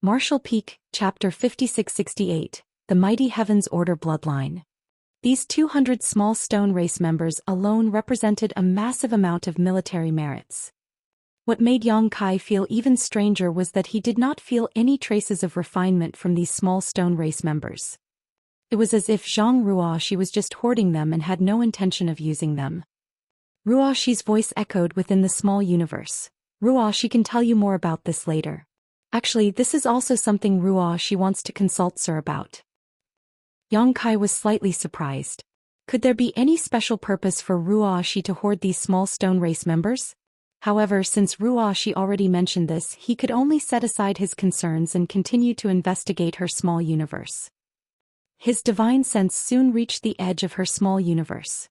Martial Peak, Chapter 5668, The Mighty Heavens Order Bloodline. These 200 small stone race members alone represented a massive amount of military merits. What made Yang Kai feel even stranger was that he did not feel any traces of refinement from these small stone race members. It was as if Zhang Ruoxi was just hoarding them and had no intention of using them. Ruoxi's voice echoed within the small universe. Ruoxi can tell you more about this later. Actually, this is also something Ruoxi wants to consult Sir about. Yang Kai was slightly surprised. Could there be any special purpose for Ruoxi to hoard these small stone race members? However, since Ruoxi already mentioned this, he could only set aside his concerns and continue to investigate her small universe. His divine sense soon reached the edge of her small universe.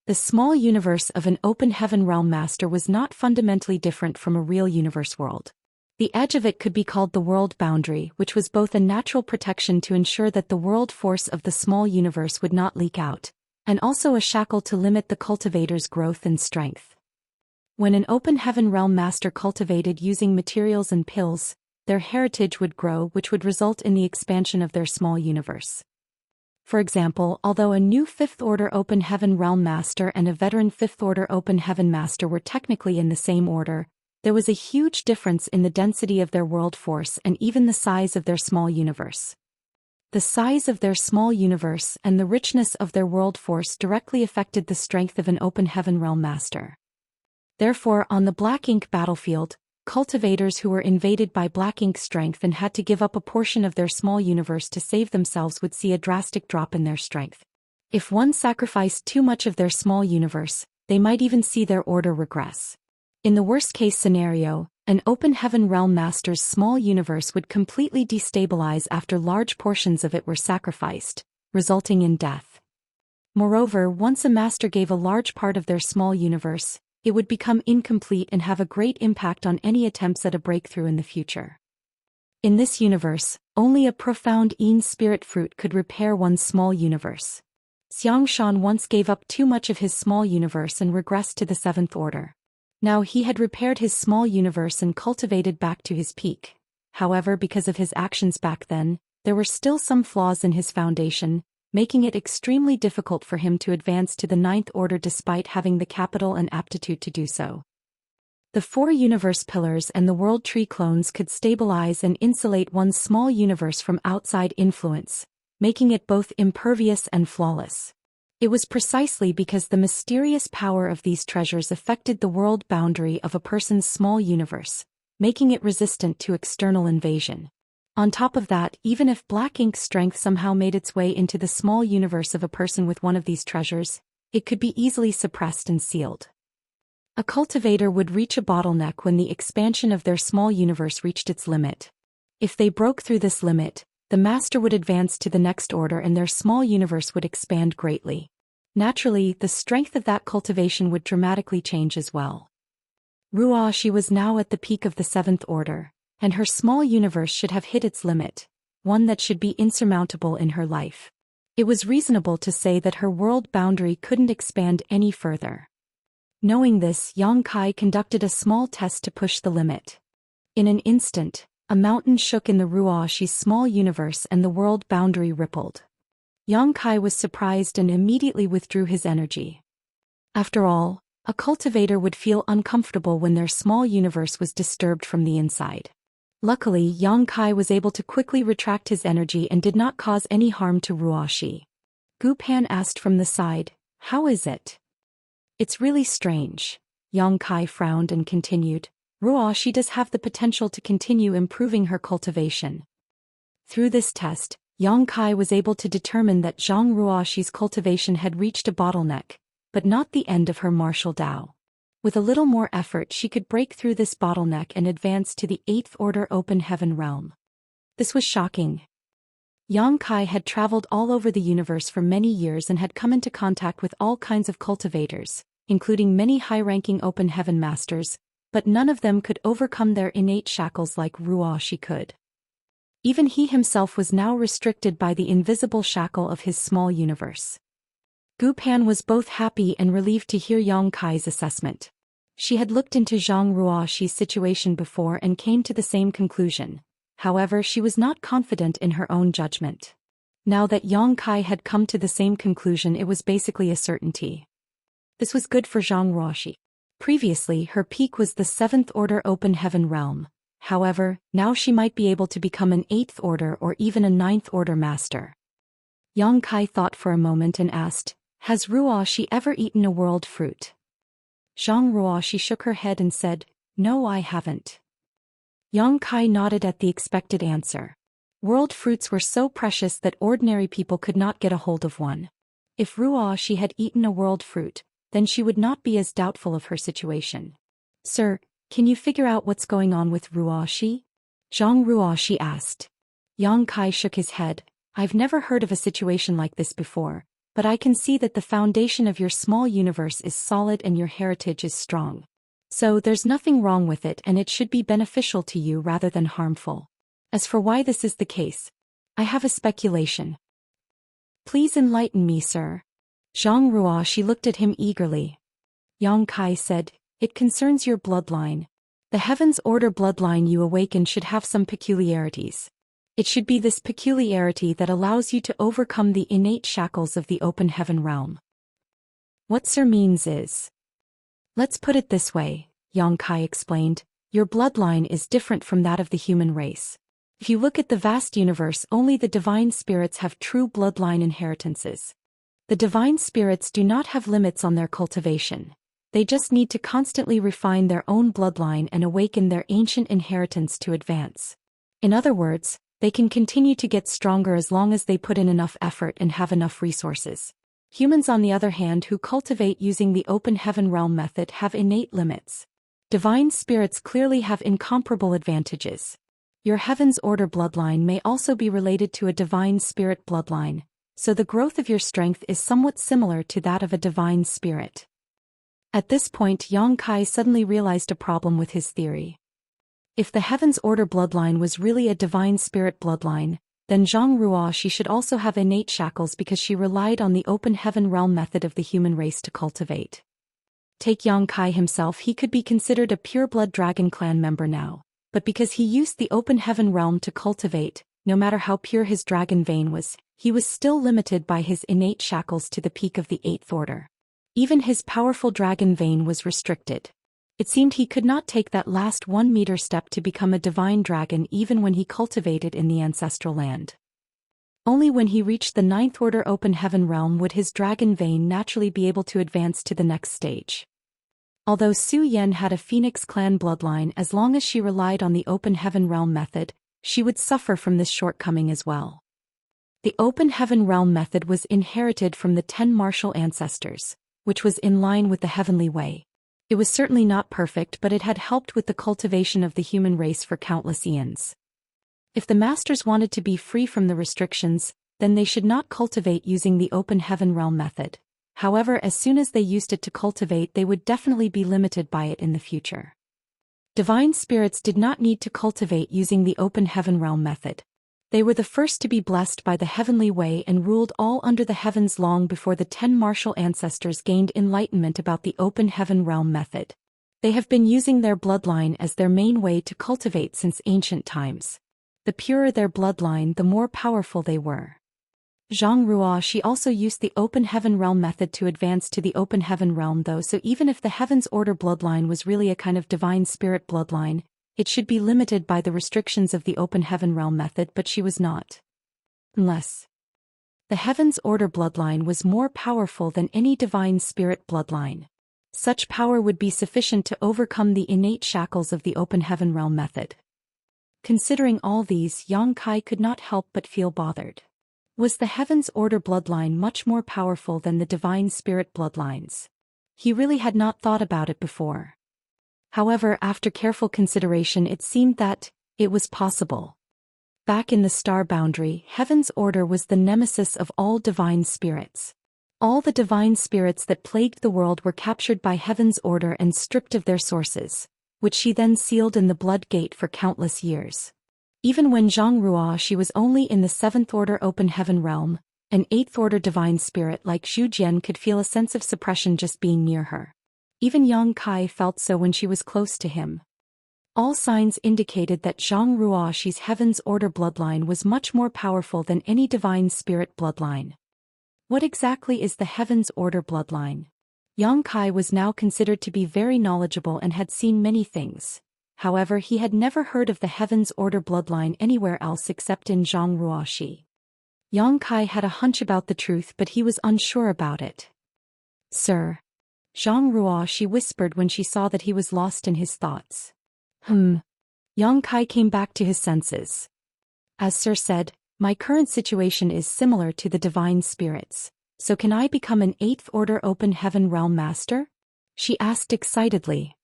The small universe of an open heaven realm master was not fundamentally different from a real universe world. The edge of it could be called the world boundary, which was both a natural protection to ensure that the world force of the small universe would not leak out, and also a shackle to limit the cultivator's growth and strength. When an open heaven realm master cultivated using materials and pills, their heritage would grow, which would result in the expansion of their small universe. For example, although a new 5th Order Open Heaven Realm Master and a veteran 5th Order Open Heaven Master were technically in the same order, there was a huge difference in the density of their world force and even the size of their small universe. The size of their small universe and the richness of their world force directly affected the strength of an Open Heaven Realm Master. Therefore, on the Black Ink battlefield, cultivators who were invaded by Black Ink strength and had to give up a portion of their small universe to save themselves would see a drastic drop in their strength. If one sacrificed too much of their small universe, they might even see their order regress. In the worst-case scenario, an open heaven realm master's small universe would completely destabilize after large portions of it were sacrificed, resulting in death. Moreover, once a master gave a large part of their small universe, it would become incomplete and have a great impact on any attempts at a breakthrough in the future. In this universe, only a profound Yin spirit fruit could repair one's small universe. Xianxia once gave up too much of his small universe and regressed to the 7th Order. Now he had repaired his small universe and cultivated back to his peak. However, because of his actions back then, there were still some flaws in his foundation, making it extremely difficult for him to advance to the 9th Order despite having the capital and aptitude to do so. The 4 universe pillars and the world tree clones could stabilize and insulate one's small universe from outside influence, making it both impervious and flawless. It was precisely because the mysterious power of these treasures affected the world boundary of a person's small universe, making it resistant to external invasion. On top of that, even if Black Ink's strength somehow made its way into the small universe of a person with one of these treasures, it could be easily suppressed and sealed. A cultivator would reach a bottleneck when the expansion of their small universe reached its limit. If they broke through this limit, the master would advance to the next order and their small universe would expand greatly. Naturally, the strength of that cultivation would dramatically change as well. Ruoxi was now at the peak of the 7th Order, and her small universe should have hit its limit, one that should be insurmountable in her life. It was reasonable to say that her world boundary couldn't expand any further. Knowing this, Yang Kai conducted a small test to push the limit. In an instant, a mountain shook in the Ruoxi's small universe and the world boundary rippled. Yang Kai was surprised and immediately withdrew his energy. After all, a cultivator would feel uncomfortable when their small universe was disturbed from the inside. Luckily, Yang Kai was able to quickly retract his energy and did not cause any harm to Ruoxi. Gu Pan asked from the side, "How is it?" "It's really strange." Yang Kai frowned and continued, "Ruoxi does have the potential to continue improving her cultivation." Through this test, Yang Kai was able to determine that Zhang Ruoxi's cultivation had reached a bottleneck, but not the end of her martial Dao. With a little more effort she could break through this bottleneck and advance to the 8th Order Open Heaven Realm. This was shocking. Yang Kai had traveled all over the universe for many years and had come into contact with all kinds of cultivators, including many high-ranking Open Heaven Masters, but none of them could overcome their innate shackles like Ruoxi could. Even he himself was now restricted by the invisible shackle of his small universe. Gu Pan was both happy and relieved to hear Yang Kai's assessment. She had looked into Zhang Ruoxi's situation before and came to the same conclusion. However, she was not confident in her own judgment. Now that Yang Kai had come to the same conclusion, it was basically a certainty. This was good for Zhang Ruoxi. Previously, her peak was the 7th Order Open Heaven realm. However, now she might be able to become an 8th Order or even a 9th Order Master. Yang Kai thought for a moment and asked, "Has Ruoxi ever eaten a world fruit?" Zhang Ruoxi shook her head and said, "No, I haven't." Yang Kai nodded at the expected answer. World fruits were so precious that ordinary people could not get a hold of one. If Ruoxi had eaten a world fruit, then she would not be as doubtful of her situation. "Sir, can you figure out what's going on with Ruoxi?" Zhang Ruoxi asked. Yang Kai shook his head. "I've never heard of a situation like this before, but I can see that the foundation of your small universe is solid and your heritage is strong. So there's nothing wrong with it, and it should be beneficial to you rather than harmful. As for why this is the case, I have a speculation." "Please enlighten me, sir." Zhang Ruoxi looked at him eagerly. Yang Kai said, "It concerns your bloodline. The Heaven's Order bloodline you awaken should have some peculiarities. It should be this peculiarity that allows you to overcome the innate shackles of the open heaven realm." "What sir means is..." "Let's put it this way," Yang Kai explained, "your bloodline is different from that of the human race. If you look at the vast universe, only the divine spirits have true bloodline inheritances. The divine spirits do not have limits on their cultivation. They just need to constantly refine their own bloodline and awaken their ancient inheritance to advance. In other words, they can continue to get stronger as long as they put in enough effort and have enough resources. Humans, on the other hand, who cultivate using the open heaven realm method have innate limits. Divine spirits clearly have incomparable advantages. Your Heaven's Order bloodline may also be related to a divine spirit bloodline, so the growth of your strength is somewhat similar to that of a divine spirit." At this point, Yang Kai suddenly realized a problem with his theory. If the Heaven's Order bloodline was really a divine spirit bloodline, then Zhang Ruoxi should also have innate shackles because she relied on the open heaven realm method of the human race to cultivate. Take Yang Kai himself, he could be considered a pure-blood dragon clan member now, but because he used the open heaven realm to cultivate, no matter how pure his dragon vein was, he was still limited by his innate shackles to the peak of the 8th Order. Even his powerful dragon vein was restricted. It seemed he could not take that last 1-meter step to become a divine dragon even when he cultivated in the ancestral land. Only when he reached the 9th Order open heaven realm would his dragon vein naturally be able to advance to the next stage. Although Zhou Xian had a Phoenix clan bloodline, as long as she relied on the open heaven realm method, she would suffer from this shortcoming as well. The open heaven realm method was inherited from the 10 martial ancestors, which was in line with the heavenly way. It was certainly not perfect, but it had helped with the cultivation of the human race for countless eons. If the masters wanted to be free from the restrictions, then they should not cultivate using the open heaven realm method. However, as soon as they used it to cultivate, they would definitely be limited by it in the future. Divine spirits did not need to cultivate using the open heaven realm method. They were the first to be blessed by the heavenly way and ruled all under the heavens long before the 10 martial ancestors gained enlightenment about the open heaven realm method. They have been using their bloodline as their main way to cultivate since ancient times. The purer their bloodline, the more powerful they were. Zhang Ruoxi also used the open heaven realm method to advance to the open heaven realm though, so even if the Heaven's Order bloodline was really a kind of divine spirit bloodline, it should be limited by the restrictions of the open heaven realm method, but she was not. Unless the Heaven's Order bloodline was more powerful than any divine spirit bloodline. Such power would be sufficient to overcome the innate shackles of the open heaven realm method. Considering all these, Yang Kai could not help but feel bothered. Was the Heaven's Order bloodline much more powerful than the divine spirit bloodlines? He really had not thought about it before. However, after careful consideration, it seemed that it was possible. Back in the star boundary, Heaven's Order was the nemesis of all divine spirits. All the divine spirits that plagued the world were captured by Heaven's Order and stripped of their sources, which she then sealed in the Blood Gate for countless years. Even when Zhang Ruoxi was only in the 7th Order open heaven realm, an 8th Order divine spirit like Zhou Xian could feel a sense of suppression just being near her. Even Yang Kai felt so when she was close to him. All signs indicated that Zhang Ruoxi's Heaven's Order bloodline was much more powerful than any divine spirit bloodline. What exactly is the Heaven's Order bloodline? Yang Kai was now considered to be very knowledgeable and had seen many things. However, he had never heard of the Heaven's Order bloodline anywhere else except in Zhang Ruoxi. Yang Kai had a hunch about the truth, but he was unsure about it. "Sir," Zhang Ruoxi whispered when she saw that he was lost in his thoughts. Yang Kai came back to his senses. "As Sir said, my current situation is similar to the divine spirits. So can I become an 8th Order Open Heaven Realm Master?" she asked excitedly.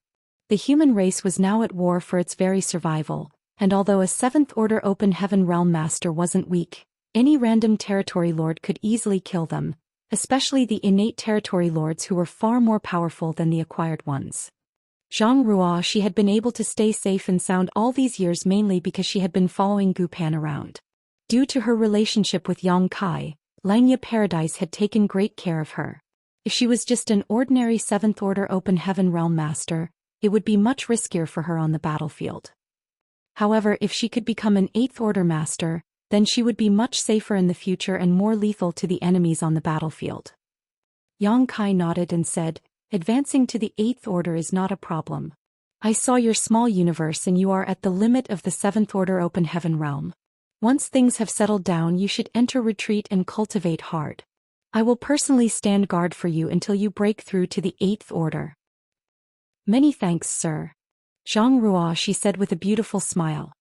The human race was now at war for its very survival, and although a 7th Order Open Heaven Realm Master wasn't weak, any random territory lord could easily kill them, especially the innate territory lords who were far more powerful than the acquired ones. Zhang Ruoxi had been able to stay safe and sound all these years mainly because she had been following Gu Pan around. Due to her relationship with Yang Kai, Langya Paradise had taken great care of her. If she was just an ordinary 7th Order Open Heaven Realm Master, it would be much riskier for her on the battlefield. However, if she could become an 8th Order Master, then she would be much safer in the future and more lethal to the enemies on the battlefield. Yang Kai nodded and said, "Advancing to the 8th Order is not a problem. I saw your small universe and you are at the limit of the 7th Order Open Heaven Realm. Once things have settled down, you should enter retreat and cultivate hard. I will personally stand guard for you until you break through to the 8th Order." "Many thanks, sir," Zhang Ruoxi said with a beautiful smile.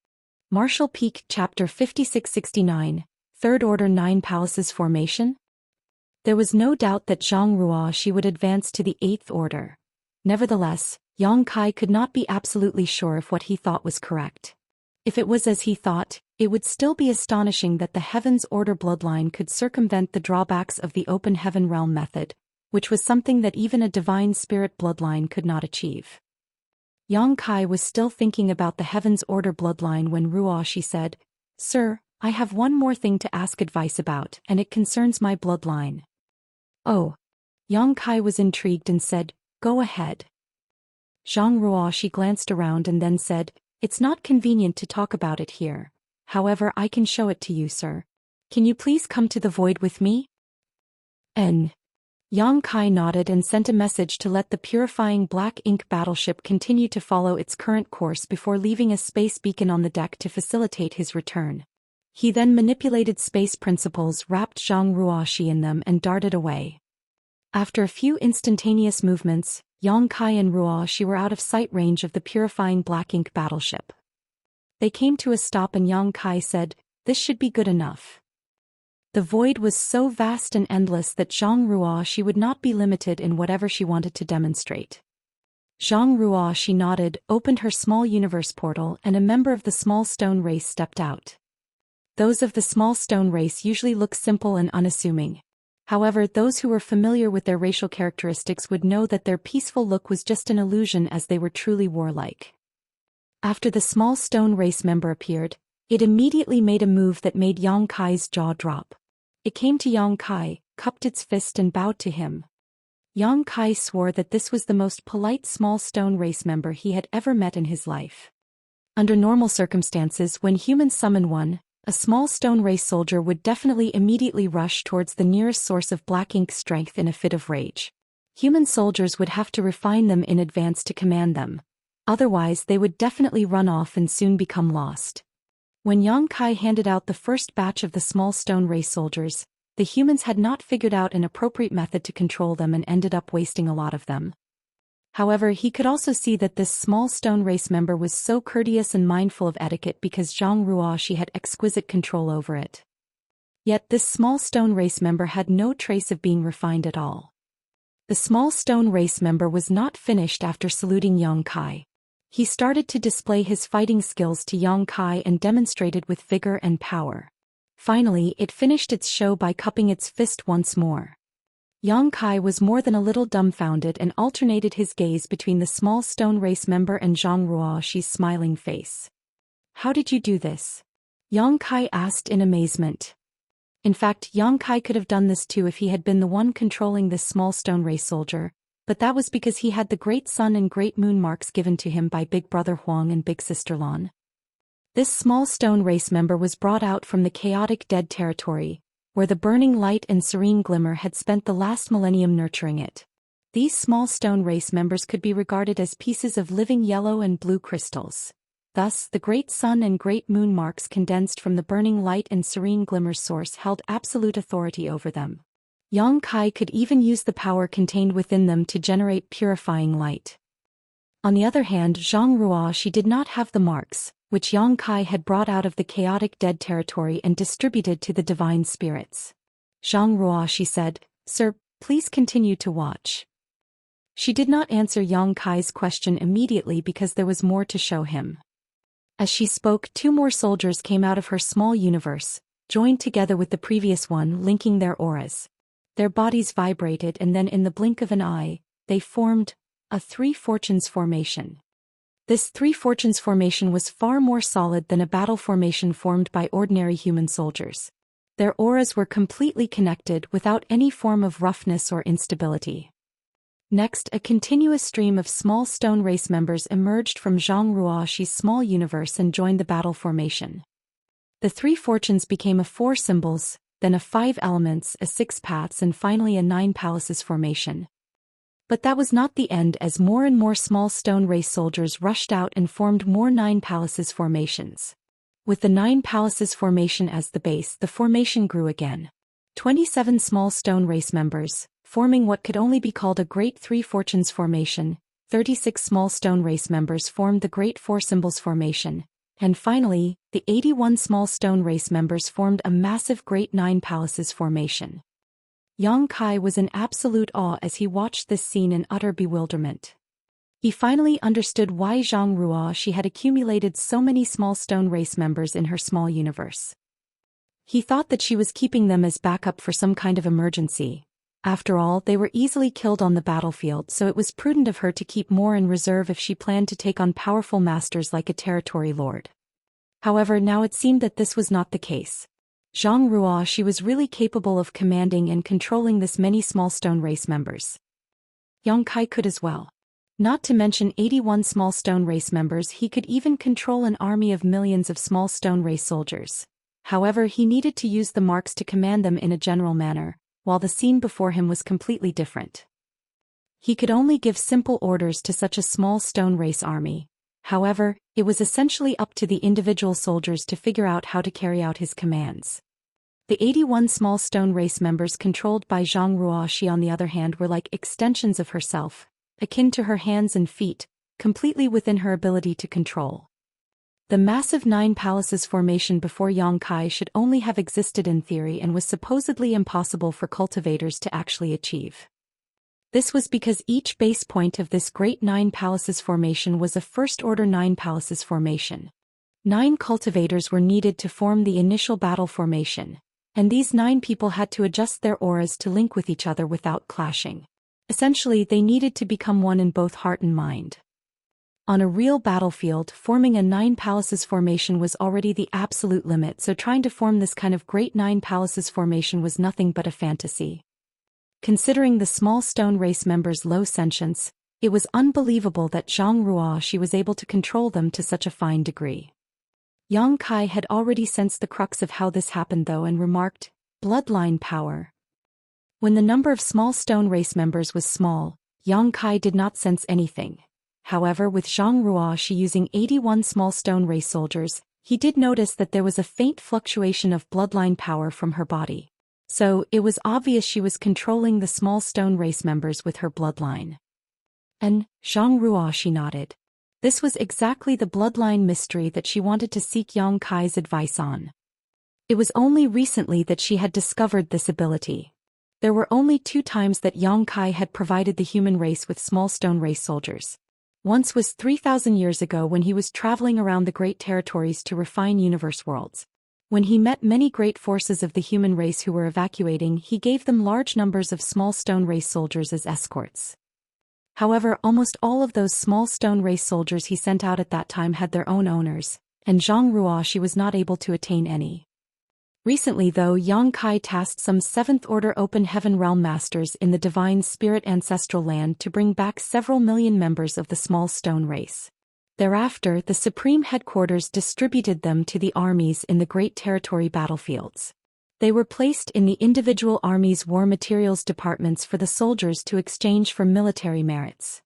Martial Peak Chapter 5669, 3rd Order 9 Palaces Formation? There was no doubt that Zhang Ruoxi would advance to the 8th Order. Nevertheless, Yang Kai could not be absolutely sure if what he thought was correct. If it was as he thought, it would still be astonishing that the Heaven's Order bloodline could circumvent the drawbacks of the Open Heaven Realm method, which was something that even a divine spirit bloodline could not achieve. Yang Kai was still thinking about the Heaven's Order bloodline when Ruoxi said, "Sir, I have one more thing to ask advice about, and it concerns my bloodline." "Oh." Yang Kai was intrigued and said, "Go ahead." Zhang Ruoxi glanced around and then said, "It's not convenient to talk about it here. However, I can show it to you, sir. Can you please come to the void with me?" Yang Kai nodded and sent a message to let the purifying black ink battleship continue to follow its current course before leaving a space beacon on the deck to facilitate his return. He then manipulated space principles, wrapped Zhang Ruoxi in them and darted away. After a few instantaneous movements, Yang Kai and Ruoxi were out of sight range of the purifying black ink battleship. They came to a stop and Yang Kai said, "This should be good enough." The void was so vast and endless that Zhang Ruoxi would not be limited in whatever she wanted to demonstrate. Zhang Ruoxi nodded, opened her small universe portal, and a member of the small stone race stepped out. Those of the small stone race usually look simple and unassuming. However, those who were familiar with their racial characteristics would know that their peaceful look was just an illusion, as they were truly warlike. After the small stone race member appeared, it immediately made a move that made Yang Kai's jaw drop. It came to Yang Kai, cupped its fist and bowed to him. Yang Kai swore that this was the most polite small stone race member he had ever met in his life. Under normal circumstances, when humans summon one, a small stone race soldier would definitely immediately rush towards the nearest source of black ink strength in a fit of rage. Human soldiers would have to refine them in advance to command them. Otherwise, they would definitely run off and soon become lost. When Yang Kai handed out the first batch of the small stone race soldiers, the humans had not figured out an appropriate method to control them and ended up wasting a lot of them. However, he could also see that this small stone race member was so courteous and mindful of etiquette because Zhang Ruoxi had exquisite control over it. Yet this small stone race member had no trace of being refined at all. The small stone race member was not finished after saluting Yang Kai. He started to display his fighting skills to Yang Kai and demonstrated with vigor and power. Finally, it finished its show by cupping its fist once more. Yang Kai was more than a little dumbfounded and alternated his gaze between the small stone race member and Zhang Ruoxi's smiling face. "How did you do this?" Yang Kai asked in amazement. In fact, Yang Kai could have done this too if he had been the one controlling this small stone race soldier, but that was because he had the Great Sun and Great Moon marks given to him by Big Brother Huang and Big Sister Lan. This small stone race member was brought out from the chaotic dead territory, where the burning light and serene glimmer had spent the last millennium nurturing it. These small stone race members could be regarded as pieces of living yellow and blue crystals. Thus, the Great Sun and Great Moon marks condensed from the burning light and serene glimmer source held absolute authority over them. Yang Kai could even use the power contained within them to generate purifying light. On the other hand, Zhang Ruoshi did not have the marks, which Yang Kai had brought out of the chaotic dead territory and distributed to the divine spirits. Zhang Ruoshi said, "Sir, please continue to watch." She did not answer Yang Kai's question immediately because there was more to show him. As she spoke, 2 more soldiers came out of her small universe, joined together with the previous one, linking their auras. Their bodies vibrated, and then in the blink of an eye, they formed a 3 fortunes formation. This 3 fortunes formation was far more solid than a battle formation formed by ordinary human soldiers. Their auras were completely connected without any form of roughness or instability. Next, a continuous stream of small stone race members emerged from Zhang Ruoshi's small universe and joined the battle formation. The 3 fortunes became a 4 symbols, then a 5 elements, a 6 paths, and finally a 9 palaces formation. But that was not the end, as more and more small stone race soldiers rushed out and formed more 9 palaces formations. With the 9 palaces formation as the base, the formation grew again. 27 small stone race members, forming what could only be called a Great 3 Fortunes formation, 36 small stone race members formed the Great 4 Symbols formation, and finally, the 81 small stone race members formed a massive Great 9 Palaces formation. Yang Kai was in absolute awe as he watched this scene in utter bewilderment. He finally understood why Zhang Ruoshi had accumulated so many small stone race members in her small universe. He thought that she was keeping them as backup for some kind of emergency. After all, they were easily killed on the battlefield, so it was prudent of her to keep more in reserve if she planned to take on powerful masters like a territory lord. However, now it seemed that this was not the case. Zhang Ruoshi was really capable of commanding and controlling this many small stone race members. Yang Kai could as well. Not to mention 81 small stone race members, he could even control an army of millions of small stone race soldiers. However, he needed to use the marks to command them in a general manner, while the scene before him was completely different. He could only give simple orders to such a small stone race army. However, it was essentially up to the individual soldiers to figure out how to carry out his commands. The 81 small stone race members controlled by Zhang Ruoshi, on the other hand, were like extensions of herself, akin to her hands and feet, completely within her ability to control. The massive 9 palaces formation before Yang Kai should only have existed in theory and was supposedly impossible for cultivators to actually achieve. This was because each base point of this Great 9 Palaces formation was a first-order 9 Palaces formation. 9 cultivators were needed to form the initial battle formation, and these 9 people had to adjust their auras to link with each other without clashing. Essentially, they needed to become one in both heart and mind. On a real battlefield, forming a 9 Palaces formation was already the absolute limit, so trying to form this kind of Great 9 Palaces formation was nothing but a fantasy. Considering the small stone race members' low sentience, it was unbelievable that Zhang Ruoshi was able to control them to such a fine degree. Yang Kai had already sensed the crux of how this happened though and remarked, "Bloodline power." When the number of small stone race members was small, Yang Kai did not sense anything. However, with Zhang Ruoshi using 81 small stone race soldiers, he did notice that there was a faint fluctuation of bloodline power from her body. So, it was obvious she was controlling the small stone race members with her bloodline. And Zhang Ruoshi nodded. This was exactly the bloodline mystery that she wanted to seek Yang Kai's advice on. It was only recently that she had discovered this ability. There were only 2 times that Yang Kai had provided the human race with small stone race soldiers. Once was 3,000 years ago when he was traveling around the great territories to refine universe worlds. When he met many great forces of the human race who were evacuating, he gave them large numbers of small stone race soldiers as escorts. However, almost all of those small stone race soldiers he sent out at that time had their own owners, and Zhang Ruoshi was not able to attain any. Recently though, Yang Kai tasked some 7th Order Open Heaven Realm Masters in the Divine Spirit Ancestral Land to bring back several million members of the small stone race. Thereafter, the Supreme Headquarters distributed them to the armies in the Great Territory battlefields. They were placed in the individual armies' war materials departments for the soldiers to exchange for military merits.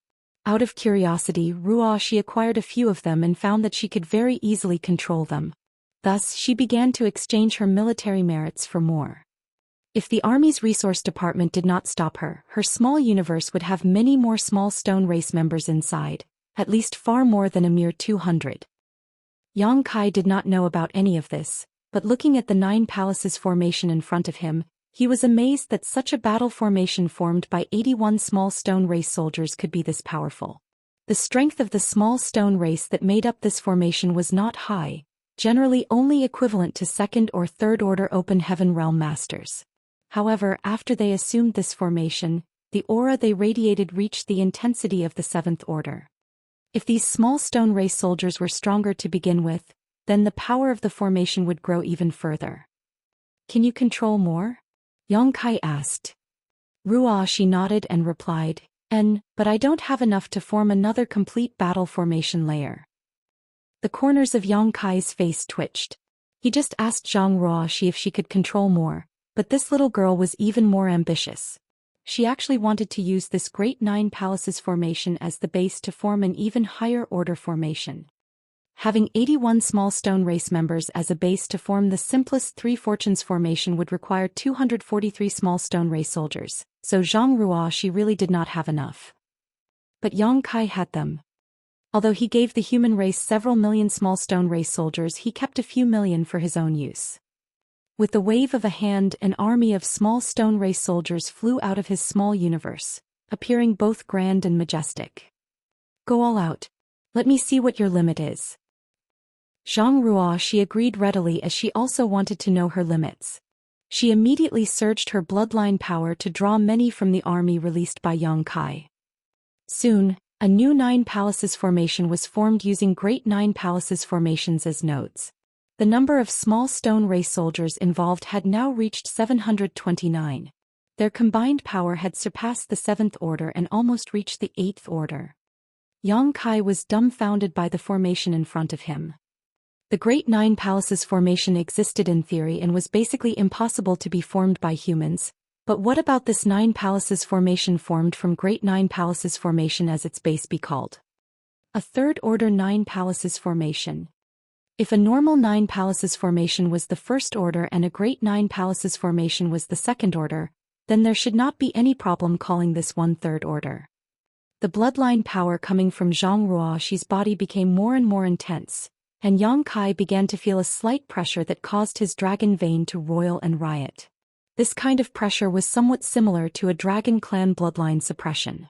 Out of curiosity, Ruoxi acquired a few of them and found that she could very easily control them. Thus, she began to exchange her military merits for more. If the army's resource department did not stop her, her small universe would have many more small stone race members inside, at least far more than a mere 200. Yang Kai did not know about any of this, but looking at the 9 palaces formation in front of him, he was amazed that such a battle formation formed by 81 small stone race soldiers could be this powerful. The strength of the small stone race that made up this formation was not high, generally only equivalent to 2nd or 3rd Order Open Heaven Realm Masters. However, after they assumed this formation, the aura they radiated reached the intensity of the 7th Order. If these small stone race soldiers were stronger to begin with, then the power of the formation would grow even further. Can you control more? Yang Kai asked. Ruoxi nodded and replied, but I don't have enough to form another complete battle formation layer. The corners of Yang Kai's face twitched. He just asked Zhang Ruoxi if she could control more, but this little girl was even more ambitious. She actually wanted to use this great 9 palaces formation as the base to form an even higher order formation. Having 81 small stone race members as a base to form the simplest 3 fortunes formation would require 243 small stone race soldiers, so Zhang Ruoxi really did not have enough. But Yang Kai had them. Although he gave the human race several million small stone race soldiers, he kept a few million for his own use. With the wave of a hand, an army of small stone race soldiers flew out of his small universe, appearing both grand and majestic. Go all out. Let me see what your limit is. Zhang Ruoxi agreed readily, as she also wanted to know her limits. She immediately surged her bloodline power to draw many from the army released by Yang Kai. Soon, a new 9 palaces formation was formed using great 9 palaces formations as nodes. The number of small stone race soldiers involved had now reached 729. Their combined power had surpassed the 7th Order and almost reached the 8th Order. Yang Kai was dumbfounded by the formation in front of him. The Great 9 Palaces formation existed in theory and was basically impossible to be formed by humans, but what about this 9 Palaces formation formed from Great 9 Palaces formation as its base be called? A 3rd Order 9 Palaces formation. If a normal 9 Palaces formation was the 1st Order and a Great 9 Palaces formation was the 2nd Order, then there should not be any problem calling this one 3rd Order. The bloodline power coming from Zhang Ruoxi's body became more and more intense, and Yang Kai began to feel a slight pressure that caused his dragon vein to roil and riot. This kind of pressure was somewhat similar to a dragon clan bloodline suppression.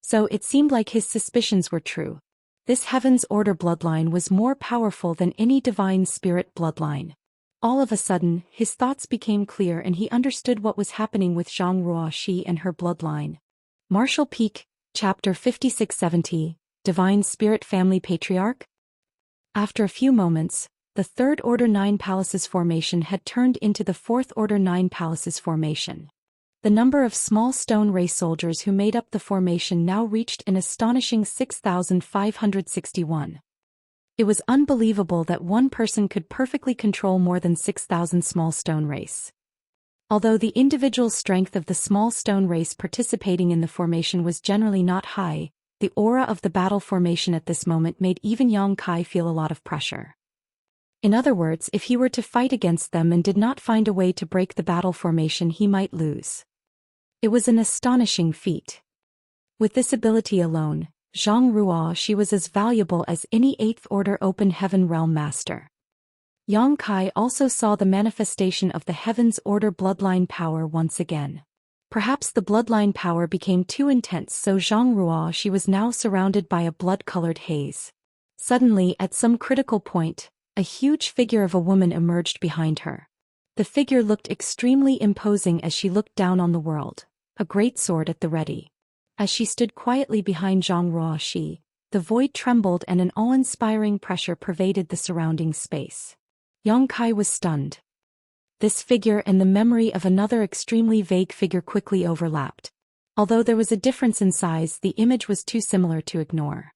So it seemed like his suspicions were true. This Heaven's Order bloodline was more powerful than any divine spirit bloodline. All of a sudden, his thoughts became clear and he understood what was happening with Zhang Ruoxi and her bloodline. Martial Peak, Chapter 5670, Divine Spirit Family Patriarch? After a few moments, the 3rd Order 9 Palaces formation had turned into the 4th Order 9 Palaces formation. The number of small stone race soldiers who made up the formation now reached an astonishing 6,561. It was unbelievable that one person could perfectly control more than 6,000 small stone race. Although the individual strength of the small stone race participating in the formation was generally not high, the aura of the battle formation at this moment made even Yang Kai feel a lot of pressure. In other words, if he were to fight against them and did not find a way to break the battle formation, he might lose. It was an astonishing feat. With this ability alone, Zhang Ruoxi was as valuable as any 8th Order Open Heaven Realm Master. Yang Kai also saw the manifestation of the Heaven's Order bloodline power once again. Perhaps the bloodline power became too intense, so Zhang Ruoxi was now surrounded by a blood-colored haze. Suddenly, at some critical point, a huge figure of a woman emerged behind her. The figure looked extremely imposing as she looked down on the world, a great sword at the ready. As she stood quietly behind Zhang Ruoxi, the void trembled and an awe-inspiring pressure pervaded the surrounding space. Yang Kai was stunned. This figure and the memory of another extremely vague figure quickly overlapped. Although there was a difference in size, the image was too similar to ignore.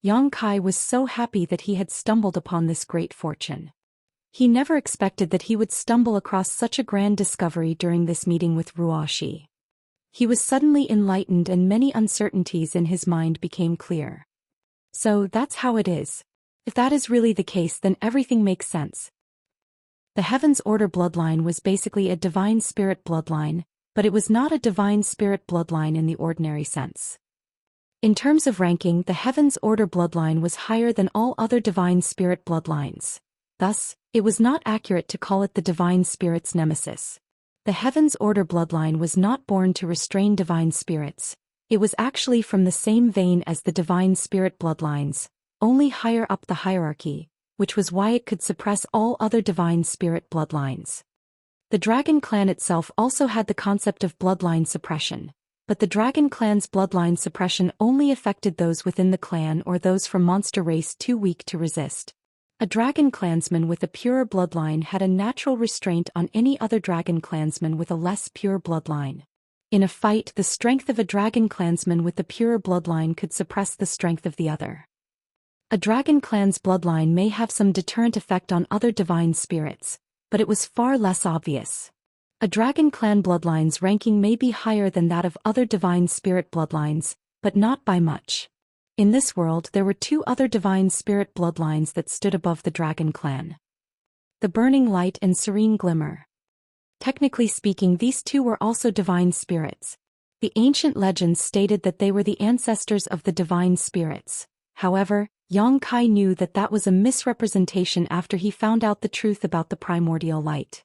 Yang Kai was so happy that he had stumbled upon this great fortune. He never expected that he would stumble across such a grand discovery during this meeting with Ruoxi. He was suddenly enlightened and many uncertainties in his mind became clear. So that's how it is. If that is really the case, then everything makes sense. The Heaven's Order bloodline was basically a divine spirit bloodline, but it was not a divine spirit bloodline in the ordinary sense. In terms of ranking, the Heaven's Order bloodline was higher than all other divine spirit bloodlines. Thus, it was not accurate to call it the divine spirit's nemesis. The Heaven's Order bloodline was not born to restrain divine spirits. It was actually from the same vein as the divine spirit bloodlines, only higher up the hierarchy, which was why it could suppress all other divine spirit bloodlines. The Dragon Clan itself also had the concept of bloodline suppression, but the Dragon Clan's bloodline suppression only affected those within the clan or those from monster race too weak to resist. A Dragon Clansman with a purer bloodline had a natural restraint on any other Dragon Clansman with a less pure bloodline. In a fight, the strength of a Dragon Clansman with the purer bloodline could suppress the strength of the other. A Dragon Clan's bloodline may have some deterrent effect on other divine spirits, but it was far less obvious. A Dragon Clan bloodline's ranking may be higher than that of other divine spirit bloodlines, but not by much. In this world there were two other divine spirit bloodlines that stood above the Dragon Clan. The Burning Light and Serene Glimmer. Technically speaking, these two were also divine spirits. The ancient legends stated that they were the ancestors of the divine spirits. However, Yang Kai knew that that was a misrepresentation after he found out the truth about the primordial light.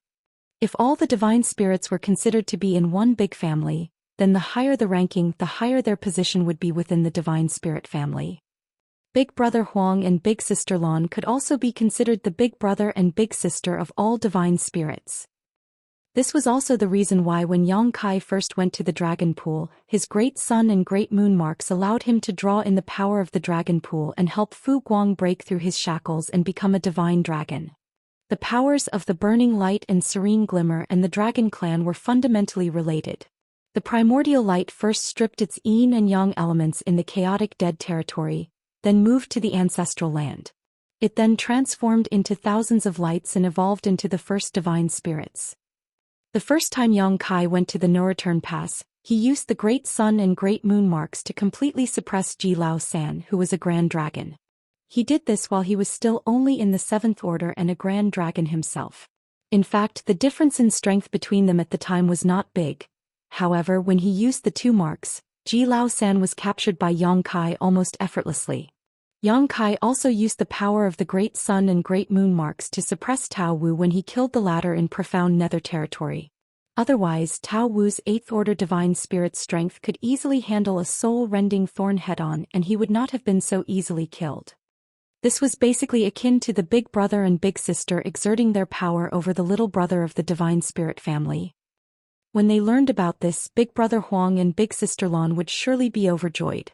If all the divine spirits were considered to be in one big family, then the higher the ranking, the higher their position would be within the divine spirit family. Big Brother Huang and Big Sister Lan could also be considered the big brother and big sister of all divine spirits. This was also the reason why when Yang Kai first went to the dragon pool, his great sun and great moon marks allowed him to draw in the power of the dragon pool and help Fu Guang break through his shackles and become a divine dragon. The powers of the Burning Light and Serene Glimmer and the Dragon Clan were fundamentally related. The primordial light first stripped its yin and yang elements in the chaotic dead territory, then moved to the ancestral land. It then transformed into thousands of lights and evolved into the first divine spirits. The first time Yang Kai went to the No-Return Pass, he used the Great Sun and Great Moon marks to completely suppress Zhou Xian, who was a Grand Dragon. He did this while he was still only in the 7th Order and a Grand Dragon himself. In fact, the difference in strength between them at the time was not big. However, when he used the two marks, Zhou Xian was captured by Yang Kai almost effortlessly. Yang Kai also used the power of the Great Sun and Great Moon marks to suppress Tao Wu when he killed the latter in profound nether territory. Otherwise, Tao Wu's 8th Order divine spirit strength could easily handle a soul-rending thorn head-on and he would not have been so easily killed. This was basically akin to the big brother and big sister exerting their power over the little brother of the divine spirit family. When they learned about this, Big Brother Huang and Big Sister Lan would surely be overjoyed.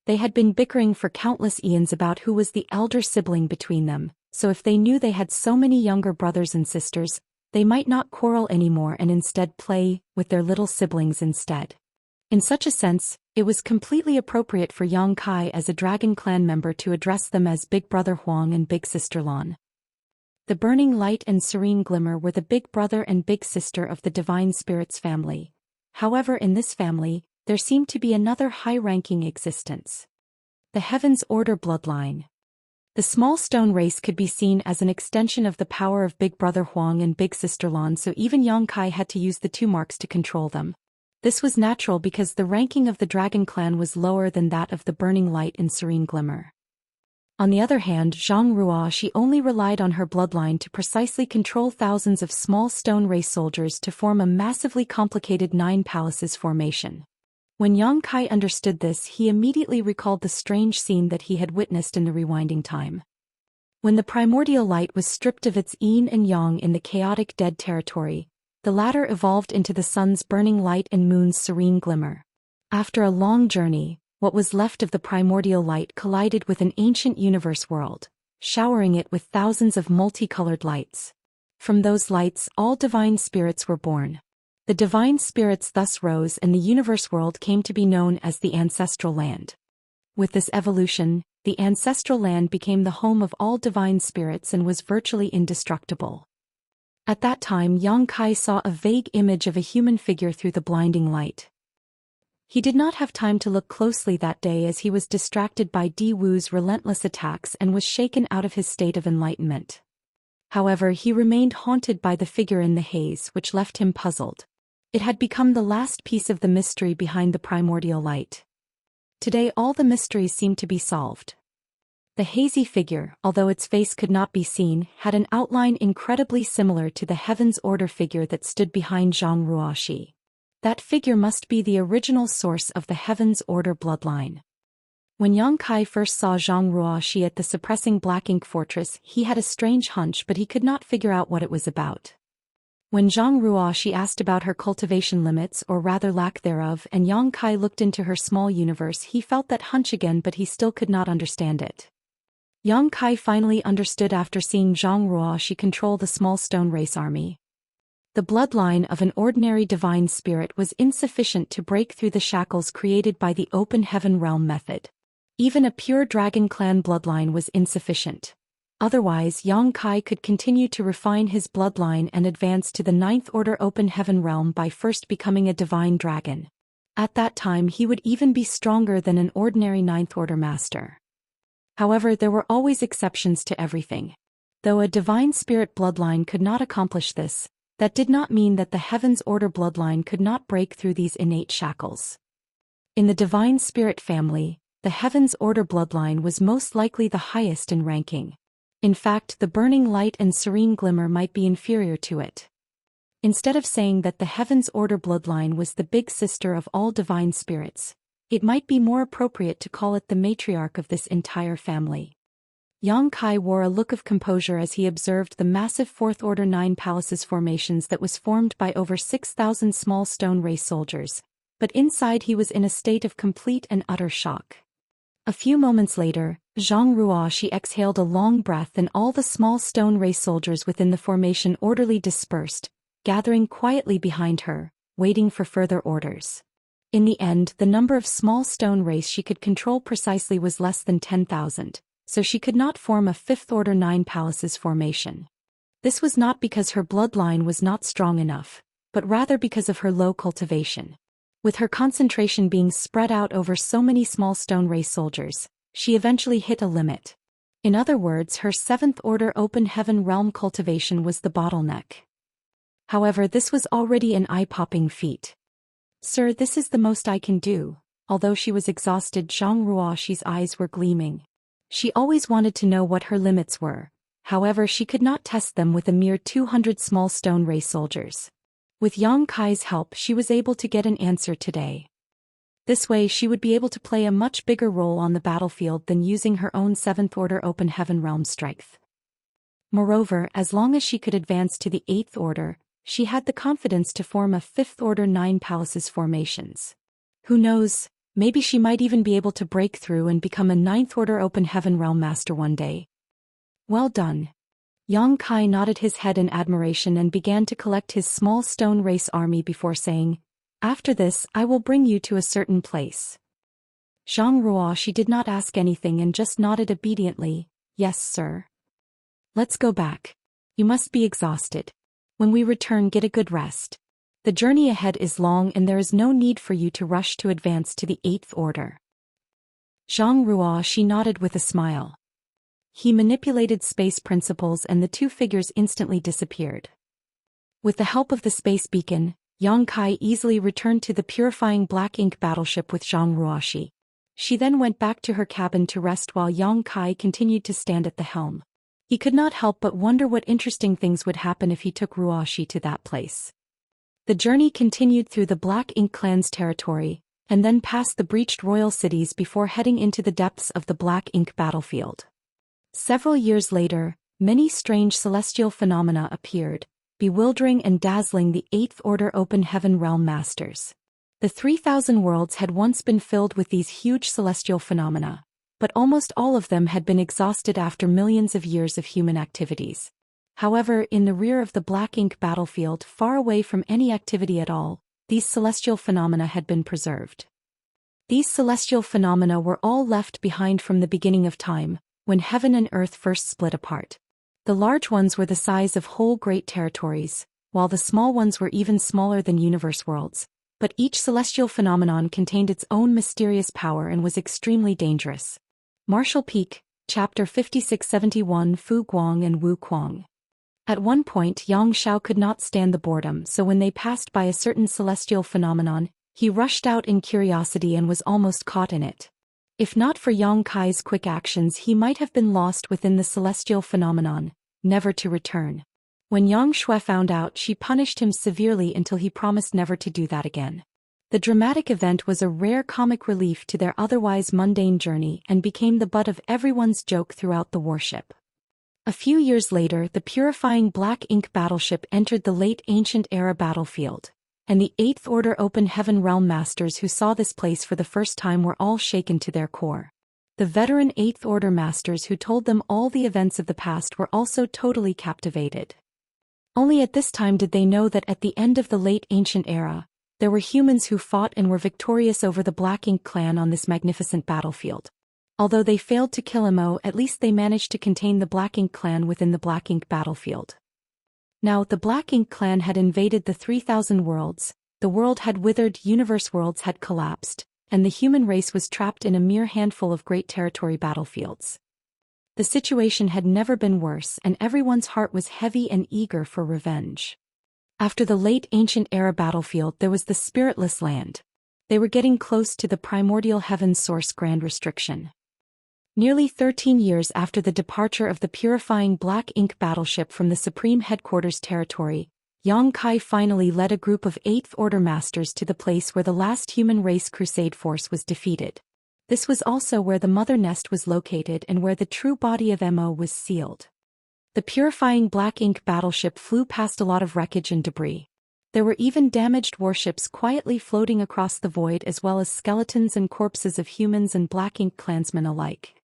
They had been bickering for countless eons about who was the elder sibling between them, so if they knew they had so many younger brothers and sisters, they might not quarrel anymore and instead play with their little siblings instead. In such a sense, it was completely appropriate for Yang Kai as a Dragon Clan member to address them as Big Brother Huang and Big Sister Lan. The Burning Light and Serene Glimmer were the big brother and big sister of the Divine Spirits family. However, in this family, there seemed to be another high-ranking existence. The Heaven's Order bloodline. The small stone race could be seen as an extension of the power of Big Brother Huang and Big Sister Lan, so even Yang Kai had to use the two marks to control them. This was natural because the ranking of the Dragon Clan was lower than that of the Burning Light and Serene Glimmer. On the other hand, Zhang Ruoxi only relied on her bloodline to precisely control thousands of small stone race soldiers to form a massively complicated 9 palaces formation. When Yang Kai understood this, he immediately recalled the strange scene that he had witnessed in the rewinding time. When the primordial light was stripped of its yin and yang in the chaotic dead territory, the latter evolved into the sun's burning light and moon's serene glimmer. After a long journey, what was left of the primordial light collided with an ancient universe world, showering it with thousands of multicolored lights. From those lights, all divine spirits were born. The divine spirits thus rose, and the universe world came to be known as the ancestral land. With this evolution, the ancestral land became the home of all divine spirits and was virtually indestructible. At that time, Yang Kai saw a vague image of a human figure through the blinding light. He did not have time to look closely that day as he was distracted by Di Wu's relentless attacks and was shaken out of his state of enlightenment. However, he remained haunted by the figure in the haze, which left him puzzled. It had become the last piece of the mystery behind the primordial light. Today all the mysteries seemed to be solved. The hazy figure, although its face could not be seen, had an outline incredibly similar to the Heaven's Order figure that stood behind Zhang Ruoxi. That figure must be the original source of the Heaven's Order bloodline. When Yang Kai first saw Zhang Ruoxi at the suppressing black ink fortress, he had a strange hunch, but he could not figure out what it was about. When Zhang Ruoxi asked about her cultivation limits, or rather lack thereof, and Yang Kai looked into her small universe, he felt that hunch again, but he still could not understand it. Yang Kai finally understood after seeing Zhang Ruoxi control the small stone race army. The bloodline of an ordinary divine spirit was insufficient to break through the shackles created by the open heaven realm method. Even a pure dragon clan bloodline was insufficient. Otherwise, Yang Kai could continue to refine his bloodline and advance to the ninth order open heaven realm by first becoming a divine dragon. At that time he would even be stronger than an ordinary ninth order master. However, there were always exceptions to everything. Though a divine spirit bloodline could not accomplish this, that did not mean that the Heaven's Order bloodline could not break through these innate shackles. In the divine spirit family, the Heaven's Order bloodline was most likely the highest in ranking. In fact, the burning light and serene glimmer might be inferior to it. Instead of saying that the Heaven's Order bloodline was the big sister of all divine spirits, it might be more appropriate to call it the matriarch of this entire family. Yang Kai wore a look of composure as he observed the massive Fourth Order 9 Palaces formations that was formed by over 6,000 small stone race soldiers, but inside he was in a state of complete and utter shock. A few moments later, Zhang Ruoxi exhaled a long breath and all the small stone race soldiers within the formation orderly dispersed, gathering quietly behind her, waiting for further orders. In the end, the number of small stone race she could control precisely was less than 10,000. So she could not form a Fifth Order 9 Palaces formation. This was not because her bloodline was not strong enough, but rather because of her low cultivation. With her concentration being spread out over so many small stone race soldiers, she eventually hit a limit. In other words, her Seventh Order Open Heaven realm cultivation was the bottleneck. However, this was already an eye-popping feat. "Sir, this is the most I can do." Although she was exhausted, Zhang Ruoxi's eyes were gleaming. She always wanted to know what her limits were, however she could not test them with a mere 200 small stone race soldiers. With Yang Kai's help she was able to get an answer today. This way she would be able to play a much bigger role on the battlefield than using her own Seventh Order Open Heaven realm strength. Moreover, as long as she could advance to the Eighth Order, she had the confidence to form a Fifth Order 9 Palaces formations. Who knows? Maybe she might even be able to break through and become a Ninth Order Open Heaven realm master one day. Well done. Yang Kai nodded his head in admiration and began to collect his small stone race army before saying, "After this, I will bring you to a certain place." Zhang Ruoxi did not ask anything and just nodded obediently. "Yes, sir." "Let's go back. You must be exhausted. When we return, get a good rest. The journey ahead is long and there is no need for you to rush to advance to the Eighth Order." Zhang Ruoxi nodded with a smile. He manipulated space principles and the two figures instantly disappeared. With the help of the space beacon, Yang Kai easily returned to the purifying black ink battleship with Zhang Ruoxi. She then went back to her cabin to rest while Yang Kai continued to stand at the helm. He could not help but wonder what interesting things would happen if he took Ruoxi to that place. The journey continued through the Black Ink clan's territory, and then past the breached royal cities before heading into the depths of the Black Ink battlefield. Several years later, many strange celestial phenomena appeared, bewildering and dazzling the Eighth Order Open Heaven realm masters. The 3,000 worlds had once been filled with these huge celestial phenomena, but almost all of them had been exhausted after millions of years of human activities. However, in the rear of the black ink battlefield, far away from any activity at all, these celestial phenomena had been preserved. These celestial phenomena were all left behind from the beginning of time, when heaven and earth first split apart. The large ones were the size of whole great territories, while the small ones were even smaller than universe worlds, but each celestial phenomenon contained its own mysterious power and was extremely dangerous. Martial Peak, Chapter 5671 Fu Guang and Wu Kuang. At one point Yang Xiao could not stand the boredom, so when they passed by a certain celestial phenomenon, he rushed out in curiosity and was almost caught in it. If not for Yang Kai's quick actions, he might have been lost within the celestial phenomenon, never to return. When Yang Shui found out, she punished him severely until he promised never to do that again. The dramatic event was a rare comic relief to their otherwise mundane journey and became the butt of everyone's joke throughout the warship. A few years later, the purifying black ink battleship entered the late ancient era battlefield, and the Eighth Order Open Heaven Realm Masters who saw this place for the first time were all shaken to their core. The veteran Eighth Order Masters who told them all the events of the past were also totally captivated. Only at this time did they know that at the end of the late ancient era, there were humans who fought and were victorious over the Black Ink clan on this magnificent battlefield. Although they failed to kill Imo, at least they managed to contain the Black Ink clan within the Black Ink battlefield. Now, the Black Ink clan had invaded the 3,000 worlds, the world had withered, universe worlds had collapsed, and the human race was trapped in a mere handful of great territory battlefields. The situation had never been worse, and everyone's heart was heavy and eager for revenge. After the late ancient era battlefield, there was the spiritless land. They were getting close to the primordial heaven's source grand restriction. Nearly 13 years after the departure of the purifying black ink battleship from the Supreme Headquarters territory, Yang Kai finally led a group of Eighth Order Masters to the place where the last human race crusade force was defeated. This was also where the Mother Nest was located and where the true body of Mo was sealed. The purifying black ink battleship flew past a lot of wreckage and debris. There were even damaged warships quietly floating across the void, as well as skeletons and corpses of humans and black ink clansmen alike.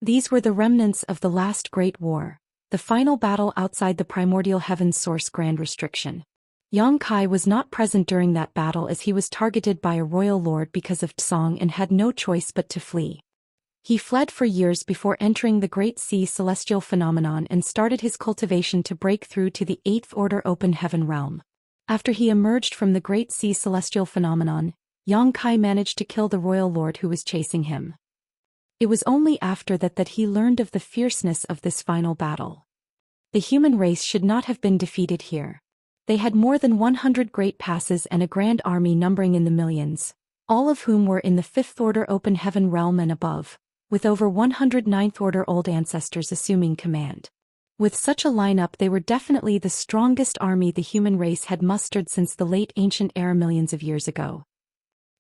These were the remnants of the last Great War, the final battle outside the primordial heaven's source grand restriction. Yang Kai was not present during that battle as he was targeted by a royal lord because of Tsong and had no choice but to flee. He fled for years before entering the Great Sea celestial phenomenon and started his cultivation to break through to the Eighth Order Open Heaven realm. After he emerged from the Great Sea celestial phenomenon, Yang Kai managed to kill the royal lord who was chasing him. It was only after that he learned of the fierceness of this final battle. The human race should not have been defeated here. They had more than 100 great passes and a grand army numbering in the millions, all of whom were in the Fifth Order Open Heaven realm and above, with over 100 Ninth Order old ancestors assuming command. With such a lineup, they were definitely the strongest army the human race had mustered since the late ancient era millions of years ago.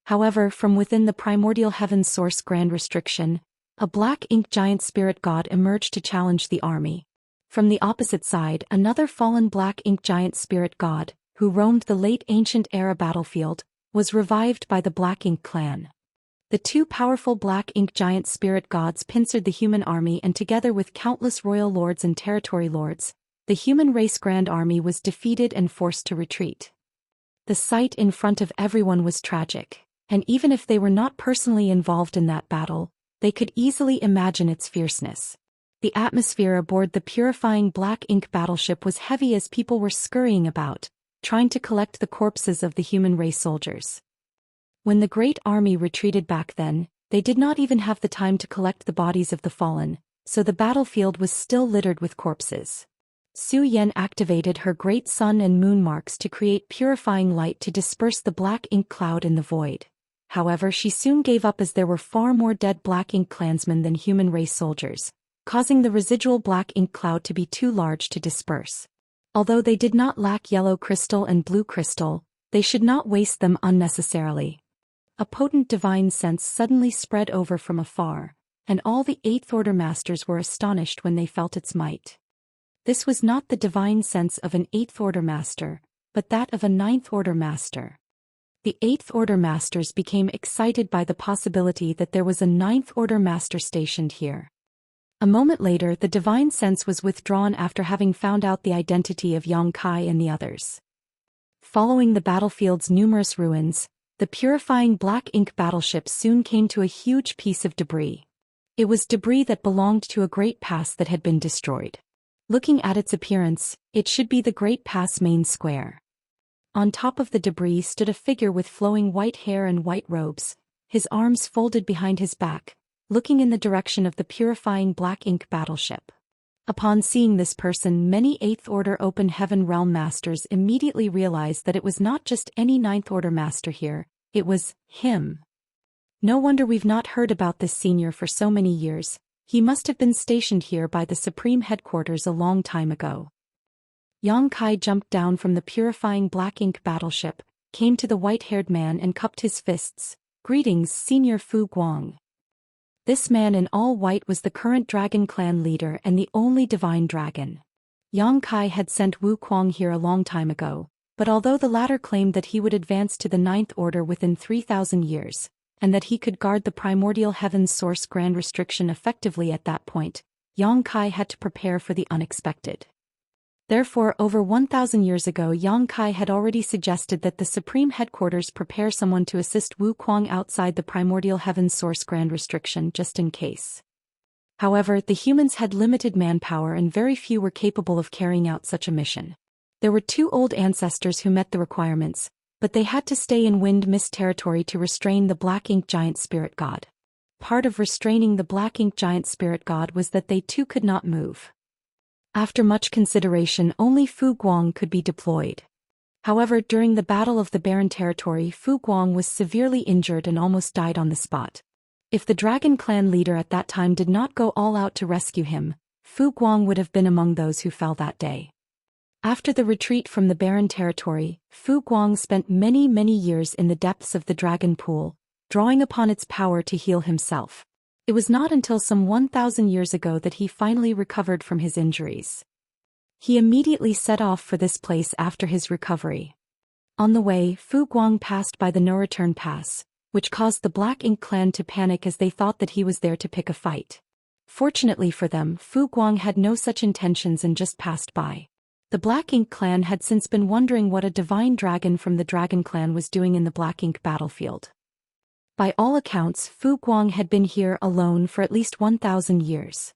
However, from within the primordial heaven's source grand restriction, a black ink giant spirit god emerged to challenge the army. From the opposite side, another fallen black ink giant spirit god, who roamed the late ancient era battlefield, was revived by the Black Ink clan. The two powerful black ink giant spirit gods pincered the human army, and together with countless royal lords and territory lords, the human race grand army was defeated and forced to retreat. The sight in front of everyone was tragic, and even if they were not personally involved in that battle, they could easily imagine its fierceness. The atmosphere aboard the purifying black ink battleship was heavy as people were scurrying about, trying to collect the corpses of the human race soldiers. When the great army retreated back then, they did not even have the time to collect the bodies of the fallen, so the battlefield was still littered with corpses. Zhou Xian activated her great sun and moon marks to create purifying light to disperse the black ink cloud in the void. However, she soon gave up as there were far more dead black ink clansmen than human race soldiers, causing the residual black ink cloud to be too large to disperse. Although they did not lack yellow crystal and blue crystal, they should not waste them unnecessarily. A potent divine sense suddenly spread over from afar, and all the Eighth Order Masters were astonished when they felt its might. This was not the divine sense of an Eighth Order Master, but that of a Ninth Order Master. The Eighth Order Masters became excited by the possibility that there was a Ninth Order Master stationed here. A moment later, the divine sense was withdrawn after having found out the identity of Yang Kai and the others. Following the battlefield's numerous ruins, the purifying black ink battleship soon came to a huge piece of debris. It was debris that belonged to a great pass that had been destroyed. Looking at its appearance, it should be the Great Pass main square. On top of the debris stood a figure with flowing white hair and white robes, his arms folded behind his back, looking in the direction of the purifying black ink battleship. Upon seeing this person, many 8th Order Open Heaven Realm Masters immediately realized that it was not just any 9th Order Master here, it was him. No wonder we've not heard about this senior for so many years. He must have been stationed here by the Supreme Headquarters a long time ago. Yang Kai jumped down from the purifying black ink battleship, came to the white-haired man and cupped his fists. "Greetings, Senior Fu Guang." This man in all white was the current Dragon Clan leader and the only divine dragon. Yang Kai had sent Wu Kuang here a long time ago, but although the latter claimed that he would advance to the 9th Order within 3,000 years, and that he could guard the primordial heaven's source grand restriction effectively at that point, Yang Kai had to prepare for the unexpected. Therefore, over 1,000 years ago, Yang Kai had already suggested that the Supreme Headquarters prepare someone to assist Wu Kuang outside the primordial heaven's source grand restriction just in case. However, the humans had limited manpower and very few were capable of carrying out such a mission. There were 2 old ancestors who met the requirements, but they had to stay in Wind Mist territory to restrain the Black Ink Giant Spirit God. Part of restraining the Black Ink Giant Spirit God was that they too could not move. After much consideration, only Fu Guang could be deployed. However, during the Battle of the Barren Territory, Fu Guang was severely injured and almost died on the spot. If the Dragon Clan leader at that time did not go all out to rescue him, Fu Guang would have been among those who fell that day. After the retreat from the Barren Territory, Fu Guang spent many years in the depths of the Dragon Pool, drawing upon its power to heal himself. It was not until some 1,000 years ago that he finally recovered from his injuries. He immediately set off for this place after his recovery. On the way, Fu Guang passed by the no-return pass, which caused the Black Ink Clan to panic as they thought that he was there to pick a fight. Fortunately for them, Fu Guang had no such intentions and just passed by. The Black Ink Clan had since been wondering what a divine dragon from the Dragon Clan was doing in the Black Ink battlefield. By all accounts, Fu Guang had been here alone for at least 1,000 years.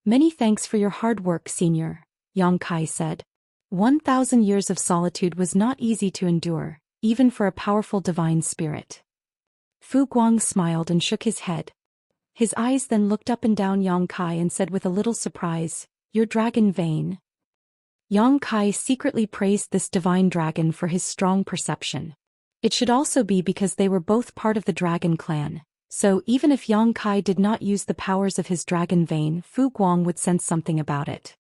"Many thanks for your hard work, Senior," Yang Kai said. 1,000 years of solitude was not easy to endure, even for a powerful divine spirit. Fu Guang smiled and shook his head. His eyes then looked up and down Yang Kai and said with a little surprise, "Your dragon vein?" Yang Kai secretly praised this divine dragon for his strong perception. It should also be because they were both part of the Dragon Clan, so even if Yang Kai did not use the powers of his dragon vein, Fu Guang would sense something about it.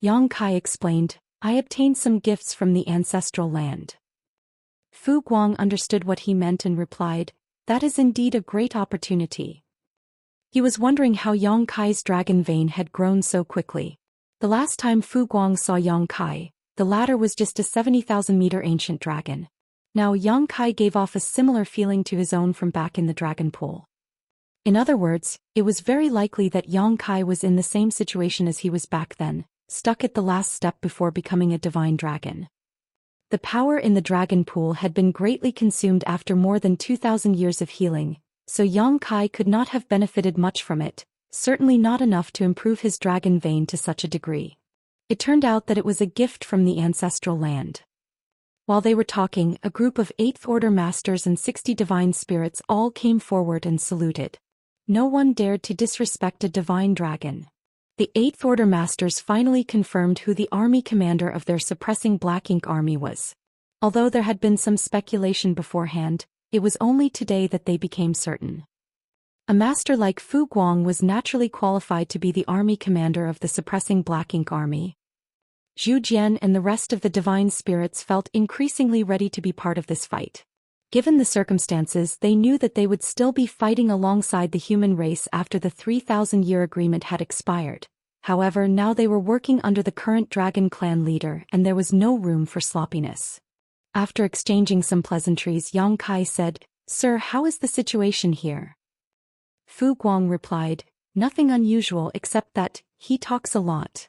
Yang Kai explained, "I obtained some gifts from the ancestral land." Fu Guang understood what he meant and replied, "That is indeed a great opportunity." He was wondering how Yang Kai's dragon vein had grown so quickly. The last time Fu Guang saw Yang Kai, the latter was just a 70,000-meter ancient dragon. Now Yang Kai gave off a similar feeling to his own from back in the dragon pool. In other words, it was very likely that Yang Kai was in the same situation as he was back then, stuck at the last step before becoming a divine dragon. The power in the dragon pool had been greatly consumed after more than 2,000 years of healing, so Yang Kai could not have benefited much from it, certainly not enough to improve his dragon vein to such a degree. It turned out that it was a gift from the ancestral land. While they were talking, a group of 8th Order Masters and 60 divine spirits all came forward and saluted. No one dared to disrespect a divine dragon. The 8th Order Masters finally confirmed who the army commander of their suppressing Black Ink army was. Although there had been some speculation beforehand, it was only today that they became certain. A master like Fu Guang was naturally qualified to be the army commander of the suppressing Black Ink army. Zhou Xian and the rest of the divine spirits felt increasingly ready to be part of this fight. Given the circumstances, they knew that they would still be fighting alongside the human race after the 3,000-year agreement had expired. However, now they were working under the current Dragon Clan leader and there was no room for sloppiness. After exchanging some pleasantries, Yang Kai said, "Sir, how is the situation here?" Fu Guang replied, Nothing unusual except that, he talks a lot.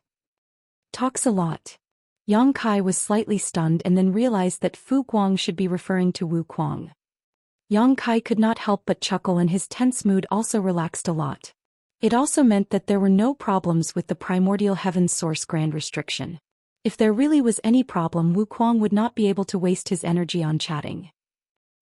Talks a lot. Yang Kai was slightly stunned and then realized that Fu Guang should be referring to Wu Kuang. Yang Kai could not help but chuckle, and his tense mood also relaxed a lot. It also meant that there were no problems with the primordial heaven's source grand restriction. If there really was any problem, Wu Kuang would not be able to waste his energy on chatting.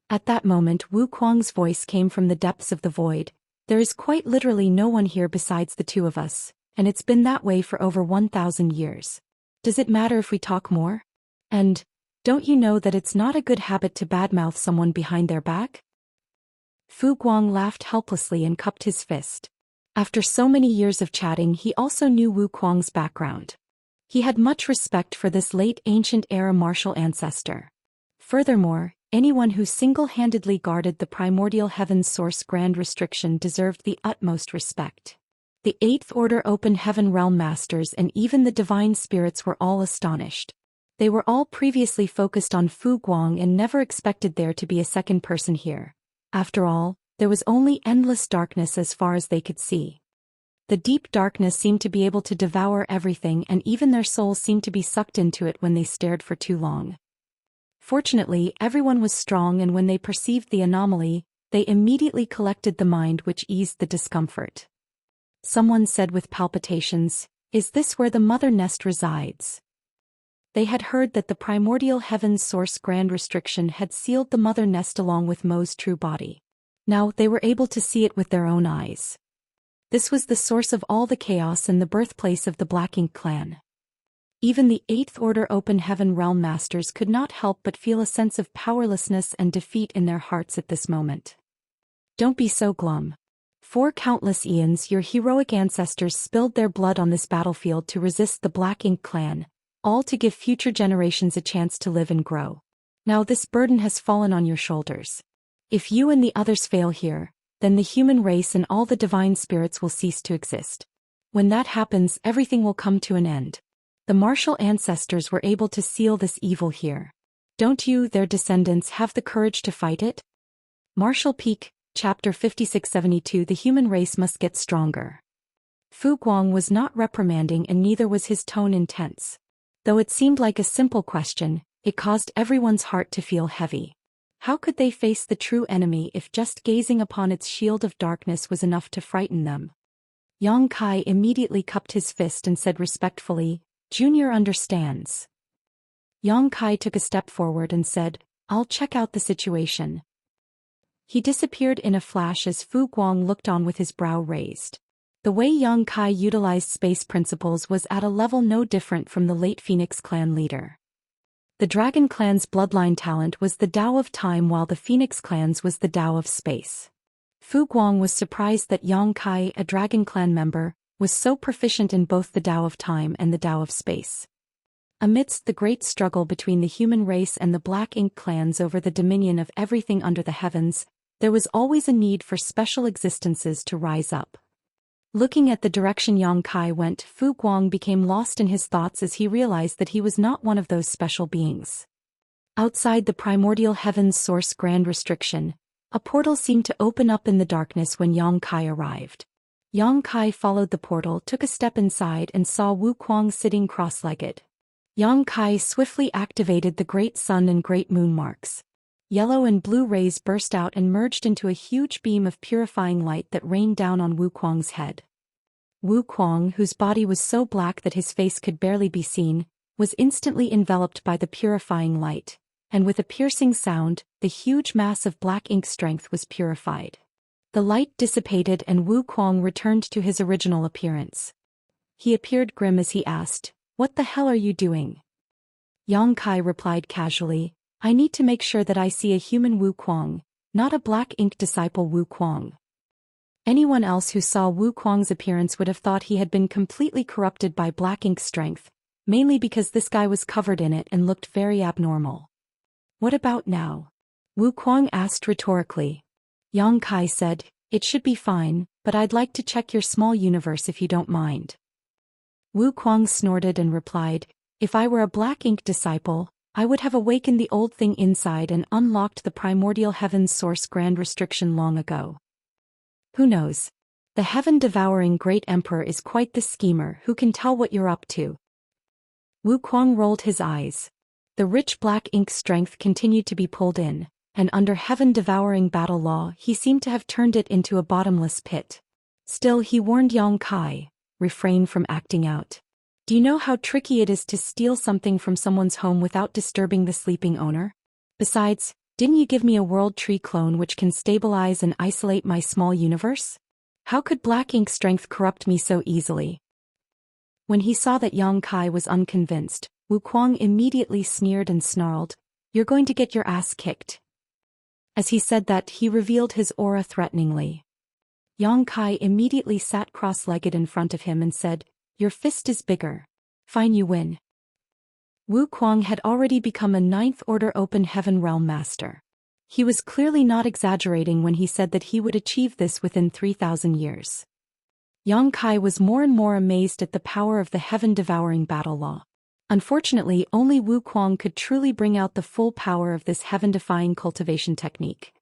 At that moment, Wu Kuang's voice came from the depths of the void. There is quite literally no one here besides the two of us, and it's been that way for over 1,000 years. Does it matter if we talk more? And, don't you know that it's not a good habit to badmouth someone behind their back? Fu Guang laughed helplessly and cupped his fist. After so many years of chatting, he also knew Wu Kuang's background. He had much respect for this late ancient-era martial ancestor. Furthermore, anyone who single-handedly guarded the primordial heaven's source grand restriction deserved the utmost respect. The Eighth Order Open Heaven Realm Masters and even the Divine Spirits were all astonished. They were all previously focused on Fu Guang and never expected there to be a second person here. After all, there was only endless darkness as far as they could see. The deep darkness seemed to be able to devour everything, and even their souls seemed to be sucked into it when they stared for too long. Fortunately, everyone was strong, and when they perceived the anomaly, they immediately collected the mind, which eased the discomfort. Someone said with palpitations, "Is this where the mother nest resides?" They had heard that the primordial heaven's source grand restriction had sealed the mother nest along with Mo's true body. Now they were able to see it with their own eyes. This was the source of all the chaos and the birthplace of the Black Ink clan. Even the Eighth Order Open Heaven Realm Masters could not help but feel a sense of powerlessness and defeat in their hearts at this moment. Don't be so glum. For countless eons, your heroic ancestors spilled their blood on this battlefield to resist the Black Ink clan, all to give future generations a chance to live and grow. Now this burden has fallen on your shoulders. If you and the others fail here, then the human race and all the divine spirits will cease to exist. When that happens, everything will come to an end. The martial ancestors were able to seal this evil here. Don't you, their descendants, have the courage to fight it? Martial Peak, Chapter 5672. The human race must get stronger. Fu Guang was not reprimanding, and neither was his tone intense. Though it seemed like a simple question, it caused everyone's heart to feel heavy. How could they face the true enemy if just gazing upon its shield of darkness was enough to frighten them? Yang Kai immediately cupped his fist and said respectfully, "Junior understands." Yang Kai took a step forward and said, "I'll check out the situation." He disappeared in a flash as Fu Guang looked on with his brow raised. The way Yang Kai utilized space principles was at a level no different from the late Phoenix clan leader. The Dragon clan's bloodline talent was the Tao of Time, while the Phoenix clan's was the Tao of Space. Fu Guang was surprised that Yang Kai, a Dragon clan member, was so proficient in both the Tao of Time and the Tao of Space. Amidst the great struggle between the human race and the Black Ink clans over the dominion of everything under the heavens, there was always a need for special existences to rise up. Looking at the direction Yang Kai went, Fu Guang became lost in his thoughts as he realized that he was not one of those special beings. Outside the primordial heaven's source grand restriction, a portal seemed to open up in the darkness when Yang Kai arrived. Yang Kai followed the portal, took a step inside, and saw Wu Kuang sitting cross-legged. Yang Kai swiftly activated the Great Sun and Great Moon marks. Yellow and blue rays burst out and merged into a huge beam of purifying light that rained down on Wu Kuang's head. Wu Kuang, whose body was so black that his face could barely be seen, was instantly enveloped by the purifying light, and with a piercing sound, the huge mass of black ink strength was purified. The light dissipated and Wu Kuang returned to his original appearance. He appeared grim as he asked, "What the hell are you doing?" Yang Kai replied casually, "I need to make sure that I see a human Wu Kuang, not a black ink disciple Wu Kuang." Anyone else who saw Wu Kuang's appearance would have thought he had been completely corrupted by black ink strength, mainly because this guy was covered in it and looked very abnormal. "What about now?" Wu Kuang asked rhetorically. Yang Kai said, "It should be fine, but I'd like to check your small universe if you don't mind." Wu Kuang snorted and replied, "If I were a black ink disciple, I would have awakened the old thing inside and unlocked the primordial heaven's source grand restriction long ago. Who knows? The heaven-devouring great emperor is quite the schemer who can tell what you're up to. Wu Kuang rolled his eyes. The rich black ink strength continued to be pulled in, and under heaven-devouring battle law he seemed to have turned it into a bottomless pit. Still he warned Yang Kai, refrain from acting out. Do you know how tricky it is to steal something from someone's home without disturbing the sleeping owner? Besides, didn't you give me a world tree clone which can stabilize and isolate my small universe? How could black ink strength corrupt me so easily? When he saw that Yang Kai was unconvinced, Wu Kuang immediately sneered and snarled, "You're going to get your ass kicked." As he said that, he revealed his aura threateningly. Yang Kai immediately sat cross-legged in front of him and said, "Your fist is bigger. Fine, you win." Wu Kuang had already become a 9th Order Open Heaven Realm Master. He was clearly not exaggerating when he said that he would achieve this within 3,000 years. Yang Kai was more and more amazed at the power of the heaven-devouring battle law. Unfortunately, only Wu Kuang could truly bring out the full power of this heaven-defying cultivation technique.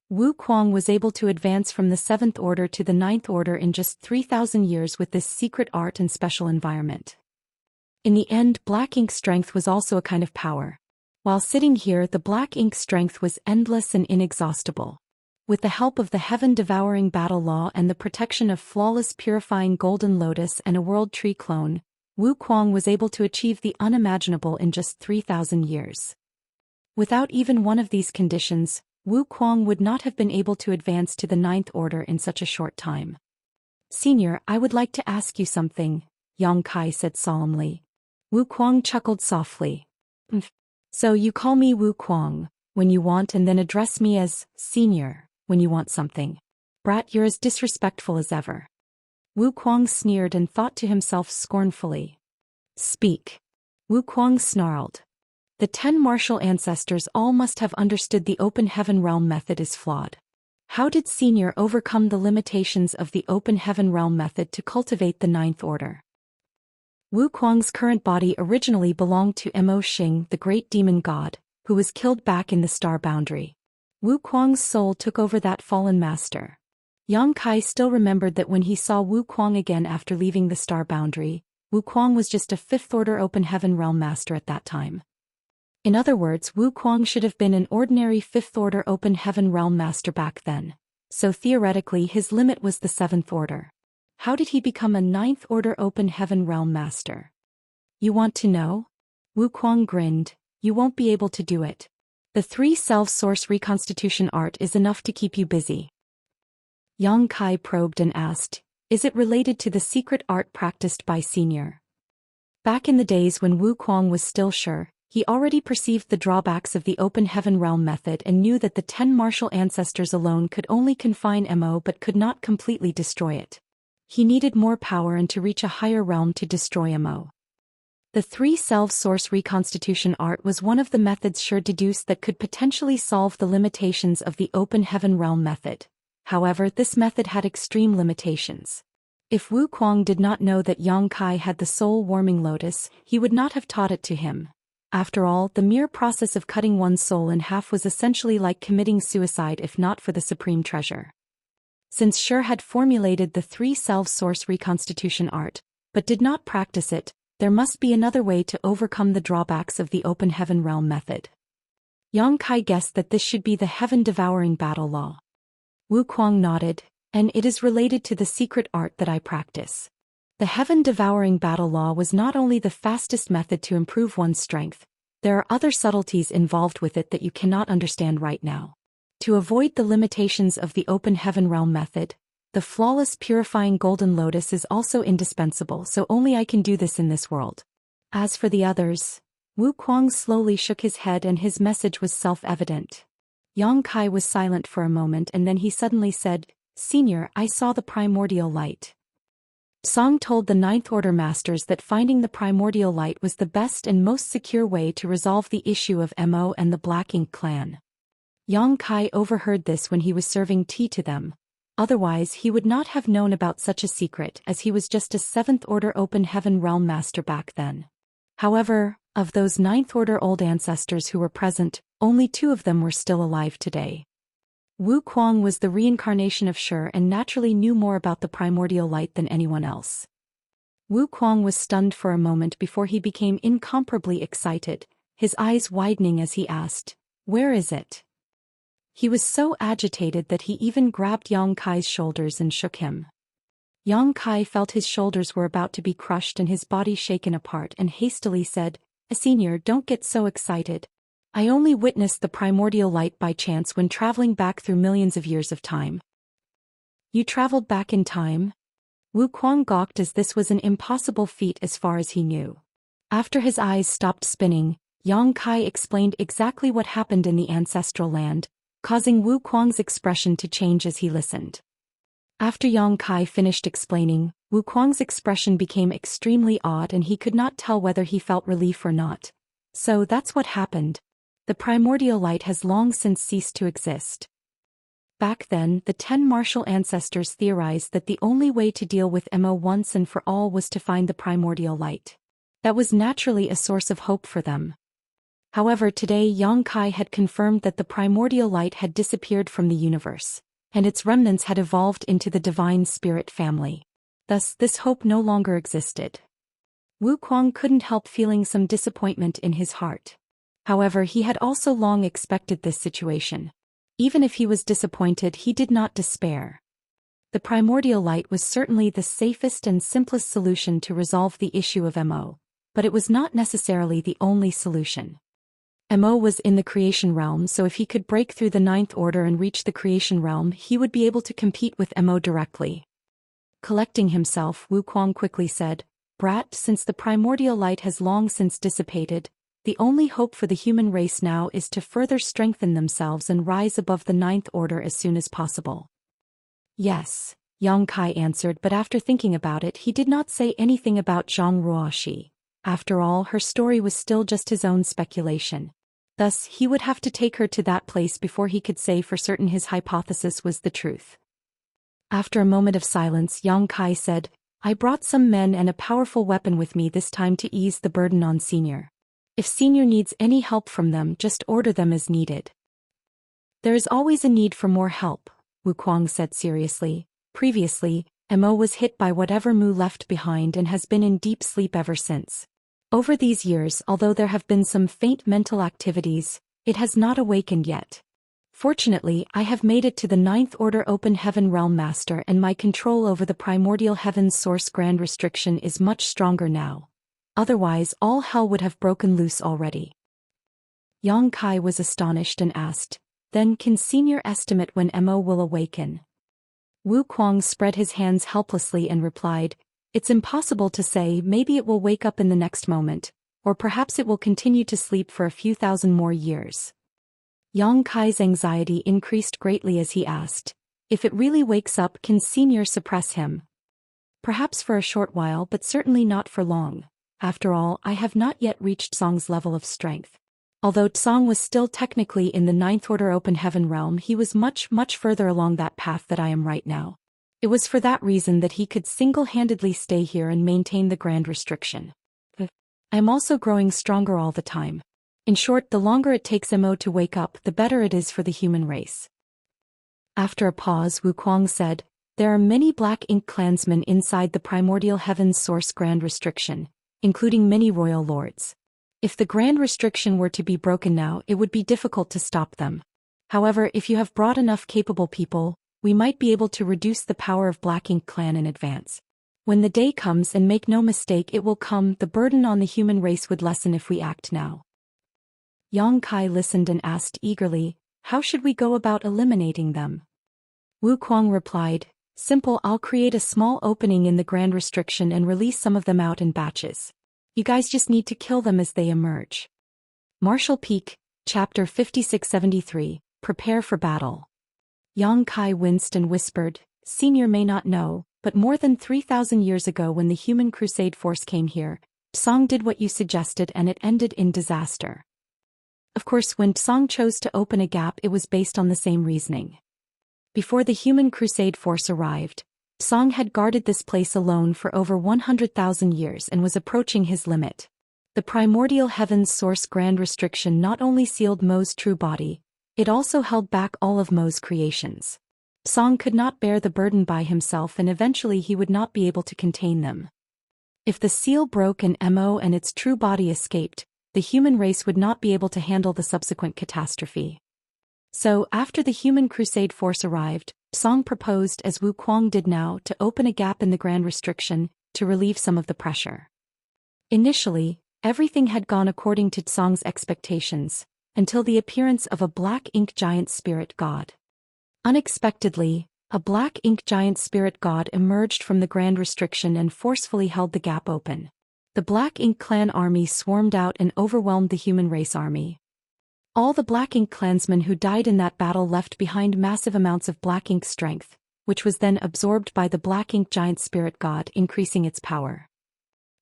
Wu Kuang was able to advance from the 7th Order to the 9th Order in just 3,000 years with this secret art and special environment. In the end, black ink strength was also a kind of power. While sitting here, the black ink strength was endless and inexhaustible. With the help of the heaven-devouring battle law and the protection of flawless purifying golden lotus and a world tree clone, Wu Kuang was able to achieve the unimaginable in just 3,000 years. Without even one of these conditions, Wu Kuang would not have been able to advance to the 9th Order in such a short time. "Senior, I would like to ask you something," Yang Kai said solemnly. Wu Kuang chuckled softly. "So you call me Wu Kuang when you want and then address me as Senior when you want something. Brat, you're as disrespectful as ever." Wu Kuang sneered and thought to himself scornfully. "Speak." Wu Kuang snarled. The 10 martial ancestors all must have understood the open heaven realm method is flawed. How did Senior overcome the limitations of the open heaven realm method to cultivate the 9th Order? Wu Kuang's current body originally belonged to Mo Xing, the great demon god, who was killed back in the star boundary. Wu Kuang's soul took over that fallen master. Yang Kai still remembered that when he saw Wu Kuang again after leaving the star boundary, Wu Kuang was just a 5th Order Open Heaven Realm Master at that time. In other words, Wu Kuang should have been an ordinary 5th Order Open Heaven Realm Master back then, so theoretically his limit was the 7th Order. How did he become a 9th Order Open Heaven Realm Master? You want to know? Wu Kuang grinned. You won't be able to do it. The 3 self-source reconstitution art is enough to keep you busy. Yang Kai probed and asked, is it related to the secret art practiced by Senior? Back in the days when Wu Kuang was still sure, he already perceived the drawbacks of the open heaven realm method and knew that the 10 martial ancestors alone could only confine Mo but could not completely destroy it. He needed more power and to reach a higher realm to destroy Mo. The 3 self-source reconstitution art was one of the methods Sure deduced that could potentially solve the limitations of the open heaven realm method. However, this method had extreme limitations. If Wu Kuang did not know that Yang Kai had the soul-warming lotus, he would not have taught it to him. After all, the mere process of cutting one's soul in half was essentially like committing suicide if not for the supreme treasure. Since Sure had formulated the 3 self-source reconstitution art, but did not practice it, there must be another way to overcome the drawbacks of the open heaven realm method. Yang Kai guessed that this should be the heaven-devouring battle law. Wu Kuang nodded, and it is related to the secret art that I practice. The heaven-devouring battle law was not only the fastest method to improve one's strength, there are other subtleties involved with it that you cannot understand right now. To avoid the limitations of the open heaven realm method, the flawless purifying golden lotus is also indispensable, so only I can do this in this world. As for the others, Wu Kuang slowly shook his head and his message was self-evident. Yang Kai was silent for a moment and then he suddenly said, Senior, I saw the primordial light. Song told the 9th Order Masters that finding the primordial light was the best and most secure way to resolve the issue of Mo and the Black Ink clan. Yang Kai overheard this when he was serving tea to them. Otherwise he would not have known about such a secret as he was just a 7th Order Open Heaven Realm Master back then. However, of those 9th Order old ancestors who were present, only 2 of them were still alive today. Wu Kuang was the reincarnation of Shi and naturally knew more about the primordial light than anyone else. Wu Kuang was stunned for a moment before he became incomparably excited, his eyes widening as he asked, "Where is it?" He was so agitated that he even grabbed Yang Kai's shoulders and shook him. Yang Kai felt his shoulders were about to be crushed and his body shaken apart and hastily said, "Senior, don't get so excited. I only witnessed the primordial light by chance when traveling back through millions of years of time." "You traveled back in time?" Wu Kuang gawked as this was an impossible feat as far as he knew. After his eyes stopped spinning, Yang Kai explained exactly what happened in the ancestral land, causing Wu Kuang's expression to change as he listened. After Yang Kai finished explaining, Wu Kuang's expression became extremely odd and he could not tell whether he felt relief or not. "So that's what happened. The primordial light has long since ceased to exist." Back then, the 10 martial ancestors theorized that the only way to deal with Mo once and for all was to find the primordial light. That was naturally a source of hope for them. However, today Yang Kai had confirmed that the primordial light had disappeared from the universe, and its remnants had evolved into the divine spirit family. Thus, this hope no longer existed. Wu Kuang couldn't help feeling some disappointment in his heart. However, he had also long expected this situation. Even if he was disappointed, he did not despair. The primordial light was certainly the safest and simplest solution to resolve the issue of Mo, but it was not necessarily the only solution. Mo was in the creation realm, so if he could break through the ninth order and reach the creation realm, he would be able to compete with Mo directly. Collecting himself, Wu Kuang quickly said, "Brat, since the primordial light has long since dissipated, the only hope for the human race now is to further strengthen themselves and rise above the ninth order as soon as possible." "Yes," Yang Kai answered, but after thinking about it he did not say anything about Zhang Ruoxi. After all, her story was still just his own speculation. Thus, he would have to take her to that place before he could say for certain his hypothesis was the truth. After a moment of silence, Yang Kai said, "I brought some men and a powerful weapon with me this time to ease the burden on Senior. If Senior needs any help from them, just order them as needed." "There is always a need for more help," Wu Kuang said seriously. "Previously, Mo was hit by whatever Mu left behind and has been in deep sleep ever since. Over these years, although there have been some faint mental activities, it has not awakened yet. Fortunately, I have made it to the ninth order open heaven realm master and my control over the primordial heaven's source grand restriction is much stronger now. Otherwise, all hell would have broken loose already." Yang Kai was astonished and asked, "Then can Senior estimate when Mo will awaken?" Wu Kuang spread his hands helplessly and replied, "It's impossible to say. Maybe it will wake up in the next moment, or perhaps it will continue to sleep for a few thousand more years." Yang Kai's anxiety increased greatly as he asked, "If it really wakes up, can Senior suppress him?" "Perhaps for a short while, but certainly not for long. After all, I have not yet reached Song's level of strength. Although Tsong was still technically in the ninth order open heaven realm, he was much further along that path that I am right now. It was for that reason that he could single-handedly stay here and maintain the grand restriction. I am also growing stronger all the time. In short, the longer it takes Mo to wake up, the better it is for the human race." After a pause, Wu Kuang said, "There are many black ink clansmen inside the primordial heaven's source grand restriction, including many royal lords. If the grand restriction were to be broken now, it would be difficult to stop them. However, if you have brought enough capable people, we might be able to reduce the power of Black Ink Clan in advance. When the day comes, and make no mistake, it will come, the burden on the human race would lessen if we act now." Yang Kai listened and asked eagerly, "How should we go about eliminating them?" Wu Kuang replied, "Simple, I'll create a small opening in the grand restriction and release some of them out in batches. You guys just need to kill them as they emerge." Martial Peak, Chapter 5673, Prepare for Battle. Yang Kai winced and whispered, "Senior may not know, but more than 3,000 years ago when the human crusade force came here, Tsong did what you suggested and it ended in disaster. Of course, when Tsong chose to open a gap, it was based on the same reasoning. Before the human crusade force arrived, Tsong had guarded this place alone for over 100,000 years and was approaching his limit. The primordial heaven's source grand restriction not only sealed Mo's true body, It also held back all of Mo's creations. Song could not bear the burden by himself, and eventually he would not be able to contain them. If the seal broke and Mo and its true body escaped, the human race would not be able to handle the subsequent catastrophe. So, after the human crusade force arrived, Song proposed, as Wu Kuang did now, to open a gap in the Grand Restriction, to relieve some of the pressure. Initially, everything had gone according to Song's expectations, until the appearance of a black ink giant spirit god. Unexpectedly, a black ink giant spirit god emerged from the Grand Restriction and forcefully held the gap open. The Black Ink clan army swarmed out and overwhelmed the human race army. All the Black Ink clansmen who died in that battle left behind massive amounts of Black Ink strength, which was then absorbed by the Black Ink giant spirit god, increasing its power.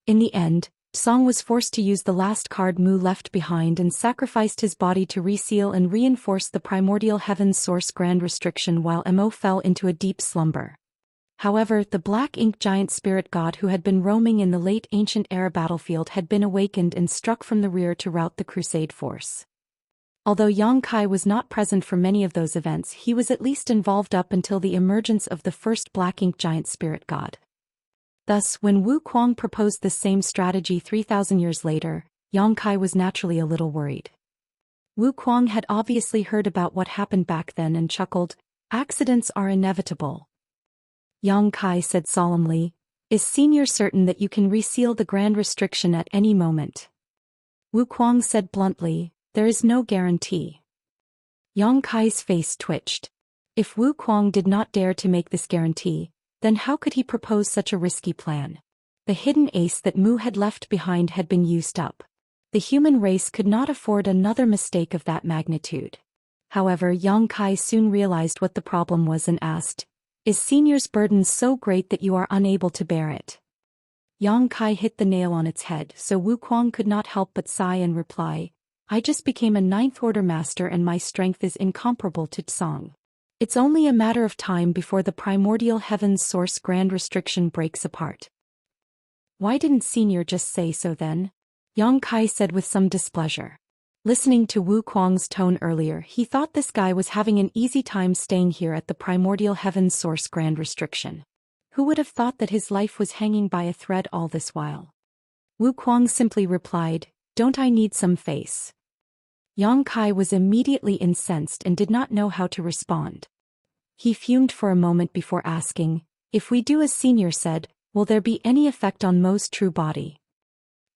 In the end, Song was forced to use the last card Mu left behind and sacrificed his body to reseal and reinforce the primordial heaven's source Grand Restriction, while Mo fell into a deep slumber. However, the Black Ink giant spirit god who had been roaming in the late ancient era battlefield had been awakened and struck from the rear to rout the crusade force. Although Yang Kai was not present for many of those events, he was at least involved up until the emergence of the first Black Ink giant spirit god. Thus, when Wu Kuang proposed this same strategy 3,000 years later, Yang Kai was naturally a little worried. Wu Kuang had obviously heard about what happened back then and chuckled, "Accidents are inevitable." Yang Kai said solemnly, "Is Senior certain that you can reseal the Grand Restriction at any moment?" Wu Kuang said bluntly, "There is no guarantee." Yang Kai's face twitched. If Wu Kuang did not dare to make this guarantee, then how could he propose such a risky plan? The hidden ace that Mu had left behind had been used up. The human race could not afford another mistake of that magnitude. However, Yang Kai soon realized what the problem was and asked, "Is Senior's burden so great that you are unable to bear it?" Yang Kai hit the nail on its head, so Wu Kuang could not help but sigh and reply, "I just became a ninth order master and my strength is incomparable to Tsang. It's only a matter of time before the primordial heaven's source Grand Restriction breaks apart." "Why didn't Senior just say so then?" Yang Kai said with some displeasure. Listening to Wu Kuang's tone earlier, he thought this guy was having an easy time staying here at the primordial heaven's source Grand Restriction. Who would have thought that his life was hanging by a thread all this while? Wu Kuang simply replied, "Don't I need some face?" Yang Kai was immediately incensed and did not know how to respond. He fumed for a moment before asking, "If we do as Senior said, will there be any effect on Mo's true body?"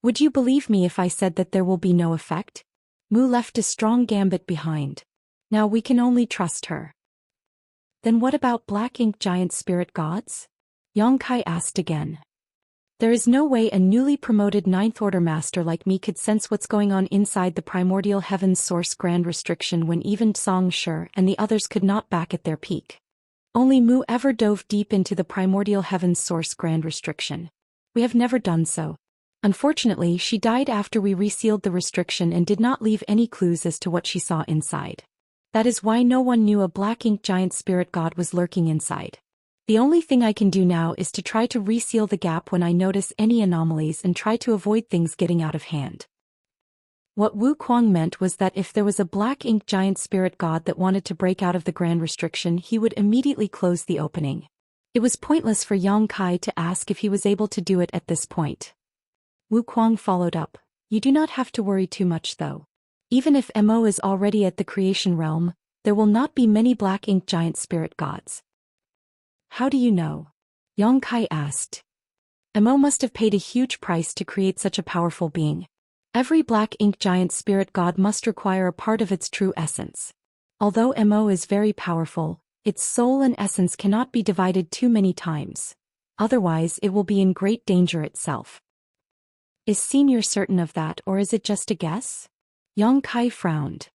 "Would you believe me if I said that there will be no effect? Mu left a strong gambit behind. Now we can only trust her." "Then what about Black Ink giant spirit gods?" Yang Kai asked again. "There is no way a newly promoted ninth order master like me could sense what's going on inside the primordial heaven's source Grand Restriction when even Song Shi and the others could not back at their peak. Only Mu ever dove deep into the primordial heaven's source Grand Restriction. We have never done so. Unfortunately, she died after we resealed the restriction and did not leave any clues as to what she saw inside. That is why no one knew a Black Ink giant spirit god was lurking inside. The only thing I can do now is to try to reseal the gap when I notice any anomalies and try to avoid things getting out of hand." What Wu Kuang meant was that if there was a Black Ink giant spirit god that wanted to break out of the Grand Restriction, he would immediately close the opening. It was pointless for Yang Kai to ask if he was able to do it at this point. Wu Kuang followed up, "You do not have to worry too much though. Even if Mo is already at the creation realm, there will not be many Black Ink giant spirit gods." "How do you know?" Yang Kai asked. "Mo must have paid a huge price to create such a powerful being. Every Black Ink giant spirit god must require a part of its true essence. Although Mo is very powerful, its soul and essence cannot be divided too many times. Otherwise it will be in great danger itself." "Is Senior certain of that, or is it just a guess?" Yang Kai frowned.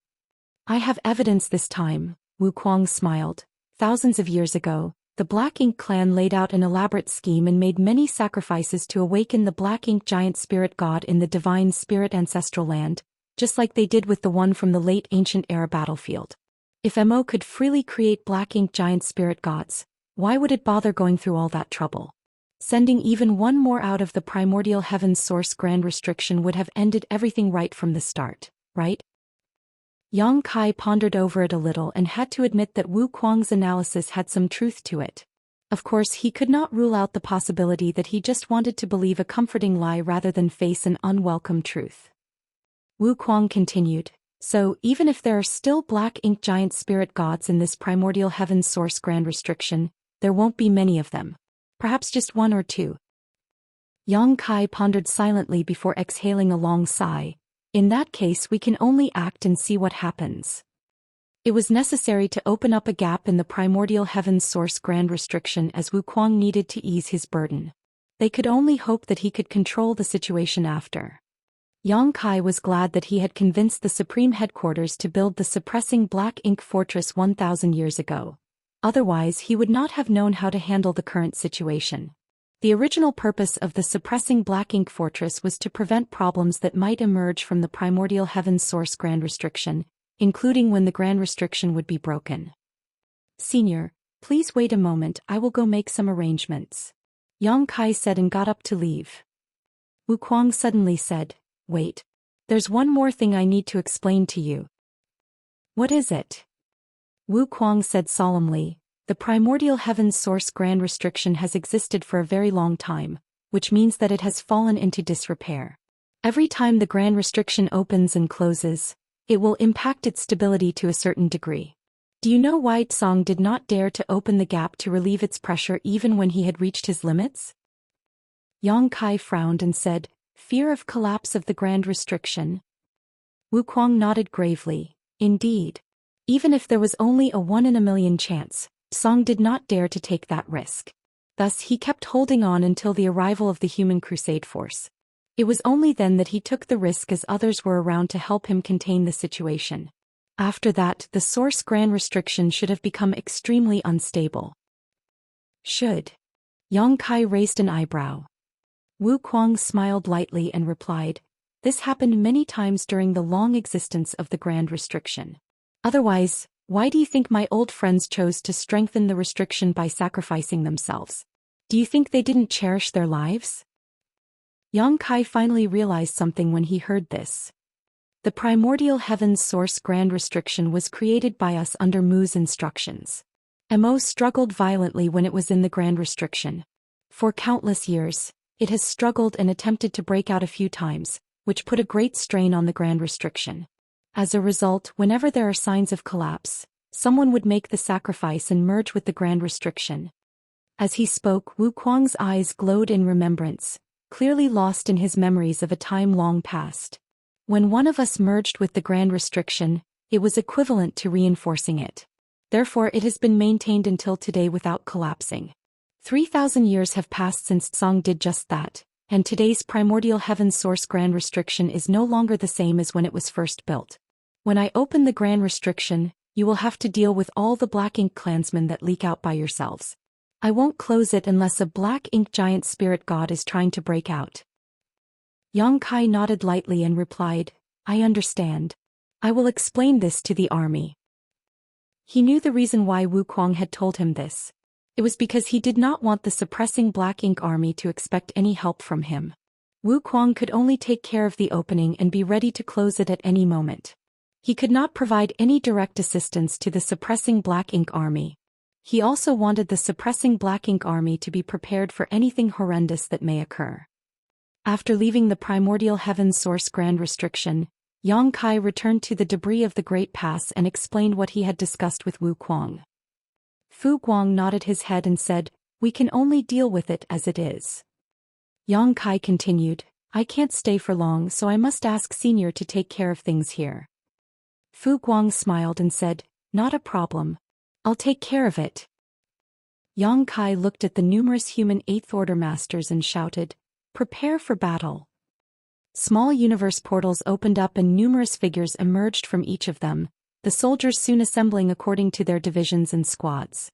"I have evidence this time," Wu Kuang smiled. "Thousands of years ago, the Black Ink clan laid out an elaborate scheme and made many sacrifices to awaken the Black Ink giant spirit god in the divine spirit ancestral land, just like they did with the one from the late ancient era battlefield. If Mo could freely create Black Ink giant spirit gods, why would it bother going through all that trouble? Sending even one more out of the primordial heaven's source Grand Restriction would have ended everything right from the start, right?" Yang Kai pondered over it a little and had to admit that Wu Kuang's analysis had some truth to it. Of course, he could not rule out the possibility that he just wanted to believe a comforting lie rather than face an unwelcome truth. Wu Kuang continued, "So, even if there are still black ink giant spirit gods in this primordial heaven's source grand restriction, there won't be many of them. Perhaps just one or two." Yang Kai pondered silently before exhaling a long sigh. "In that case, we can only act and see what happens." It was necessary to open up a gap in the primordial heaven's source grand restriction as Wu Kuang needed to ease his burden. They could only hope that he could control the situation after. Yang Kai was glad that he had convinced the Supreme Headquarters to build the suppressing black ink fortress 1,000 years ago. Otherwise, he would not have known how to handle the current situation. The original purpose of the suppressing black ink fortress was to prevent problems that might emerge from the primordial heaven's source grand restriction, including when the grand restriction would be broken. "Senior, please wait a moment, I will go make some arrangements," Yang Kai said and got up to leave. Wu Kuang suddenly said, "Wait. There's one more thing I need to explain to you." "What is it?" Wu Kuang said solemnly, "The primordial heaven's source grand restriction has existed for a very long time, which means that it has fallen into disrepair. Every time the grand restriction opens and closes, it will impact its stability to a certain degree. Do you know why Tsang did not dare to open the gap to relieve its pressure even when he had reached his limits?" Yang Kai frowned and said, "Fear of collapse of the grand restriction." Wu Kuang nodded gravely, "Indeed. Even if there was only a 1 in a million chance, Tsang did not dare to take that risk. Thus he kept holding on until the arrival of the human crusade force. It was only then that he took the risk as others were around to help him contain the situation. After that, the source grand restriction should have become extremely unstable." "Should?" Yang Kai raised an eyebrow. Wu Kuang smiled lightly and replied, "This happened many times during the long existence of the grand restriction. Otherwise, why do you think my old friends chose to strengthen the restriction by sacrificing themselves? Do you think they didn't cherish their lives?" Yang Kai finally realized something when he heard this. The primordial heaven's source grand restriction was created by us under Mu's instructions. Mo struggled violently when it was in the grand restriction. For countless years, it has struggled and attempted to break out a few times, which put a great strain on the grand restriction. As a result, whenever there are signs of collapse, someone would make the sacrifice and merge with the grand restriction. As he spoke, Wu Kuang's eyes glowed in remembrance, clearly lost in his memories of a time long past. When one of us merged with the grand restriction, it was equivalent to reinforcing it. Therefore it has been maintained until today without collapsing. 3,000 years have passed since Tsang did just that, and today's primordial heaven source grand restriction is no longer the same as when it was first built. When I open the grand restriction, you will have to deal with all the black ink clansmen that leak out by yourselves. I won't close it unless a black ink giant spirit god is trying to break out." Yang Kai nodded lightly and replied, "I understand. I will explain this to the army." He knew the reason why Wu Kuang had told him this. It was because he did not want the suppressing black ink army to expect any help from him. Wu Kuang could only take care of the opening and be ready to close it at any moment. He could not provide any direct assistance to the suppressing black ink army. He also wanted the suppressing black ink army to be prepared for anything horrendous that may occur. After leaving the primordial heaven source grand restriction, Yang Kai returned to the debris of the Great Pass and explained what he had discussed with Wu Kuang. Fu Guang nodded his head and said, "We can only deal with it as it is." Yang Kai continued, "I can't stay for long, so I must ask Senior to take care of things here." Fu Guang smiled and said, "Not a problem. I'll take care of it." Yang Kai looked at the numerous human Eighth Order masters and shouted, "Prepare for battle." Small universe portals opened up and numerous figures emerged from each of them, the soldiers soon assembling according to their divisions and squads.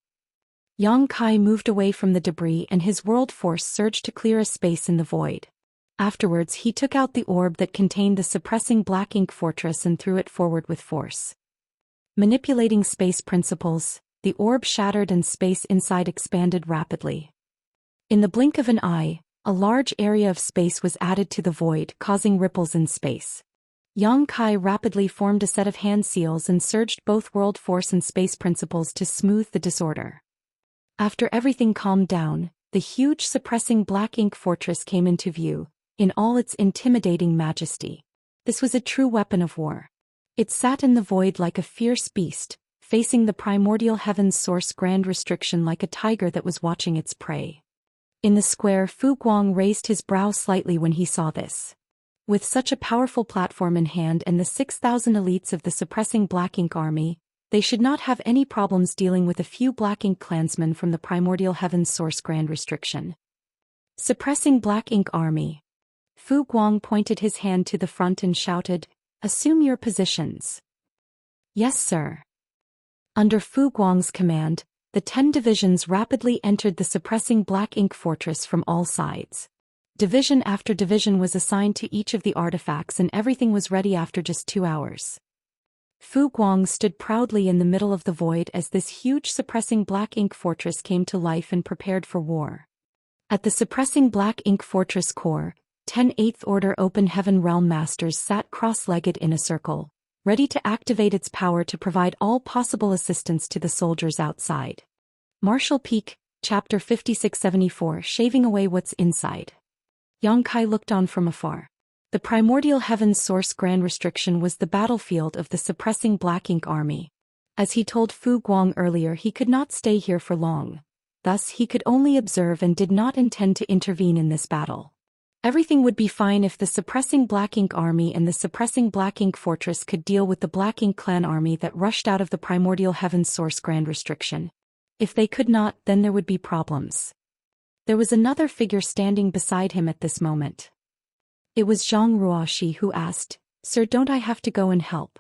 Yang Kai moved away from the debris and his world force surged to clear a space in the void. Afterwards he took out the orb that contained the suppressing black ink fortress and threw it forward with force. Manipulating space principles, the orb shattered and space inside expanded rapidly. In the blink of an eye, a large area of space was added to the void, causing ripples in space. Yang Kai rapidly formed a set of hand seals and surged both world force and space principles to smooth the disorder. After everything calmed down, the huge suppressing black ink fortress came into view, in all its intimidating majesty. This was a true weapon of war. It sat in the void like a fierce beast, facing the primordial heaven's source grand restriction like a tiger that was watching its prey. In the square, Fu Guang raised his brow slightly when he saw this. With such a powerful platform in hand and the 6,000 elites of the suppressing Black Ink army, they should not have any problems dealing with a few Black Ink clansmen from the primordial heaven's source grand restriction. Suppressing Black Ink army. Fu Guang pointed his hand to the front and shouted, "Assume your positions." "Yes, sir." Under Fu Guang's command, the 10 divisions rapidly entered the suppressing Black Ink fortress from all sides. Division after division was assigned to each of the artifacts and everything was ready after just 2 hours. Fu Guang stood proudly in the middle of the void as this huge suppressing Black Ink fortress came to life and prepared for war. At the suppressing Black Ink fortress core, 10 Eighth Order Open Heaven Realm Masters sat cross-legged in a circle, ready to activate its power to provide all possible assistance to the soldiers outside. Martial Peak, Chapter 5674, Shaving Away What's Inside. Yang Kai looked on from afar. The primordial heaven's source grand restriction was the battlefield of the suppressing Black Ink army. As he told Fu Guang earlier, he could not stay here for long. Thus he could only observe and did not intend to intervene in this battle. Everything would be fine if the suppressing Black Ink army and the suppressing Black Ink fortress could deal with the Black Ink clan army that rushed out of the primordial heaven's source grand restriction. If they could not, then there would be problems. There was another figure standing beside him at this moment. It was Zhang Ruoxi who asked, "Sir, don't I have to go and help?"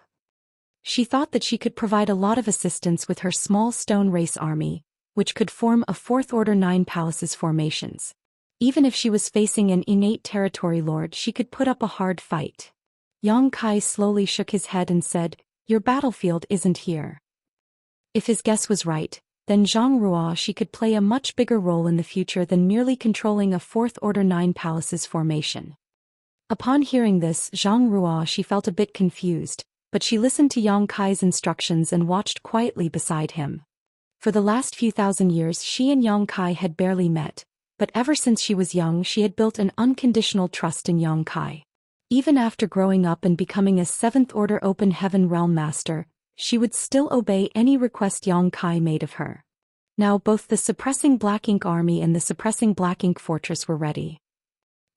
She thought that she could provide a lot of assistance with her small stone race army, which could form a 4th Order 9 palaces formations. Even if she was facing an innate territory lord, she could put up a hard fight. Yang Kai slowly shook his head and said, "Your battlefield isn't here." If his guess was right, then Zhang Ruoxi could play a much bigger role in the future than merely controlling a 4th Order 9 palaces formation. Upon hearing this, Zhang Ruoxi felt a bit confused, but she listened to Yang Kai's instructions and watched quietly beside him. For the last few thousand years she and Yang Kai had barely met, but ever since she was young she had built an unconditional trust in Yang Kai. Even after growing up and becoming a 7th Order Open Heaven Realm Master, she would still obey any request Yang Kai made of her. Now both the suppressing Black Ink army and the suppressing Black Ink fortress were ready.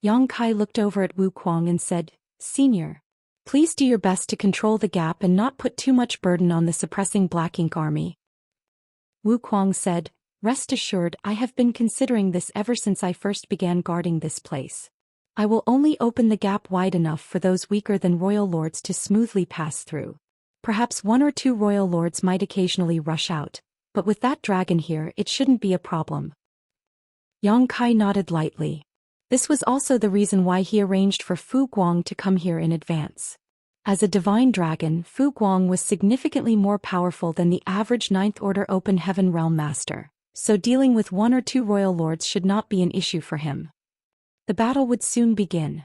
Yang Kai looked over at Wu Kuang and said, "Senior, please do your best to control the gap and not put too much burden on the suppressing Black Ink army." Wu Kuang said, "Rest assured, I have been considering this ever since I first began guarding this place. I will only open the gap wide enough for those weaker than royal lords to smoothly pass through. Perhaps 1 or 2 royal lords might occasionally rush out, but with that dragon here it shouldn't be a problem." Yang Kai nodded lightly. This was also the reason why he arranged for Fu Guang to come here in advance. As a divine dragon, Fu Guang was significantly more powerful than the average 9th Order Open Heaven Realm Master, so dealing with 1 or 2 royal lords should not be an issue for him. The battle would soon begin.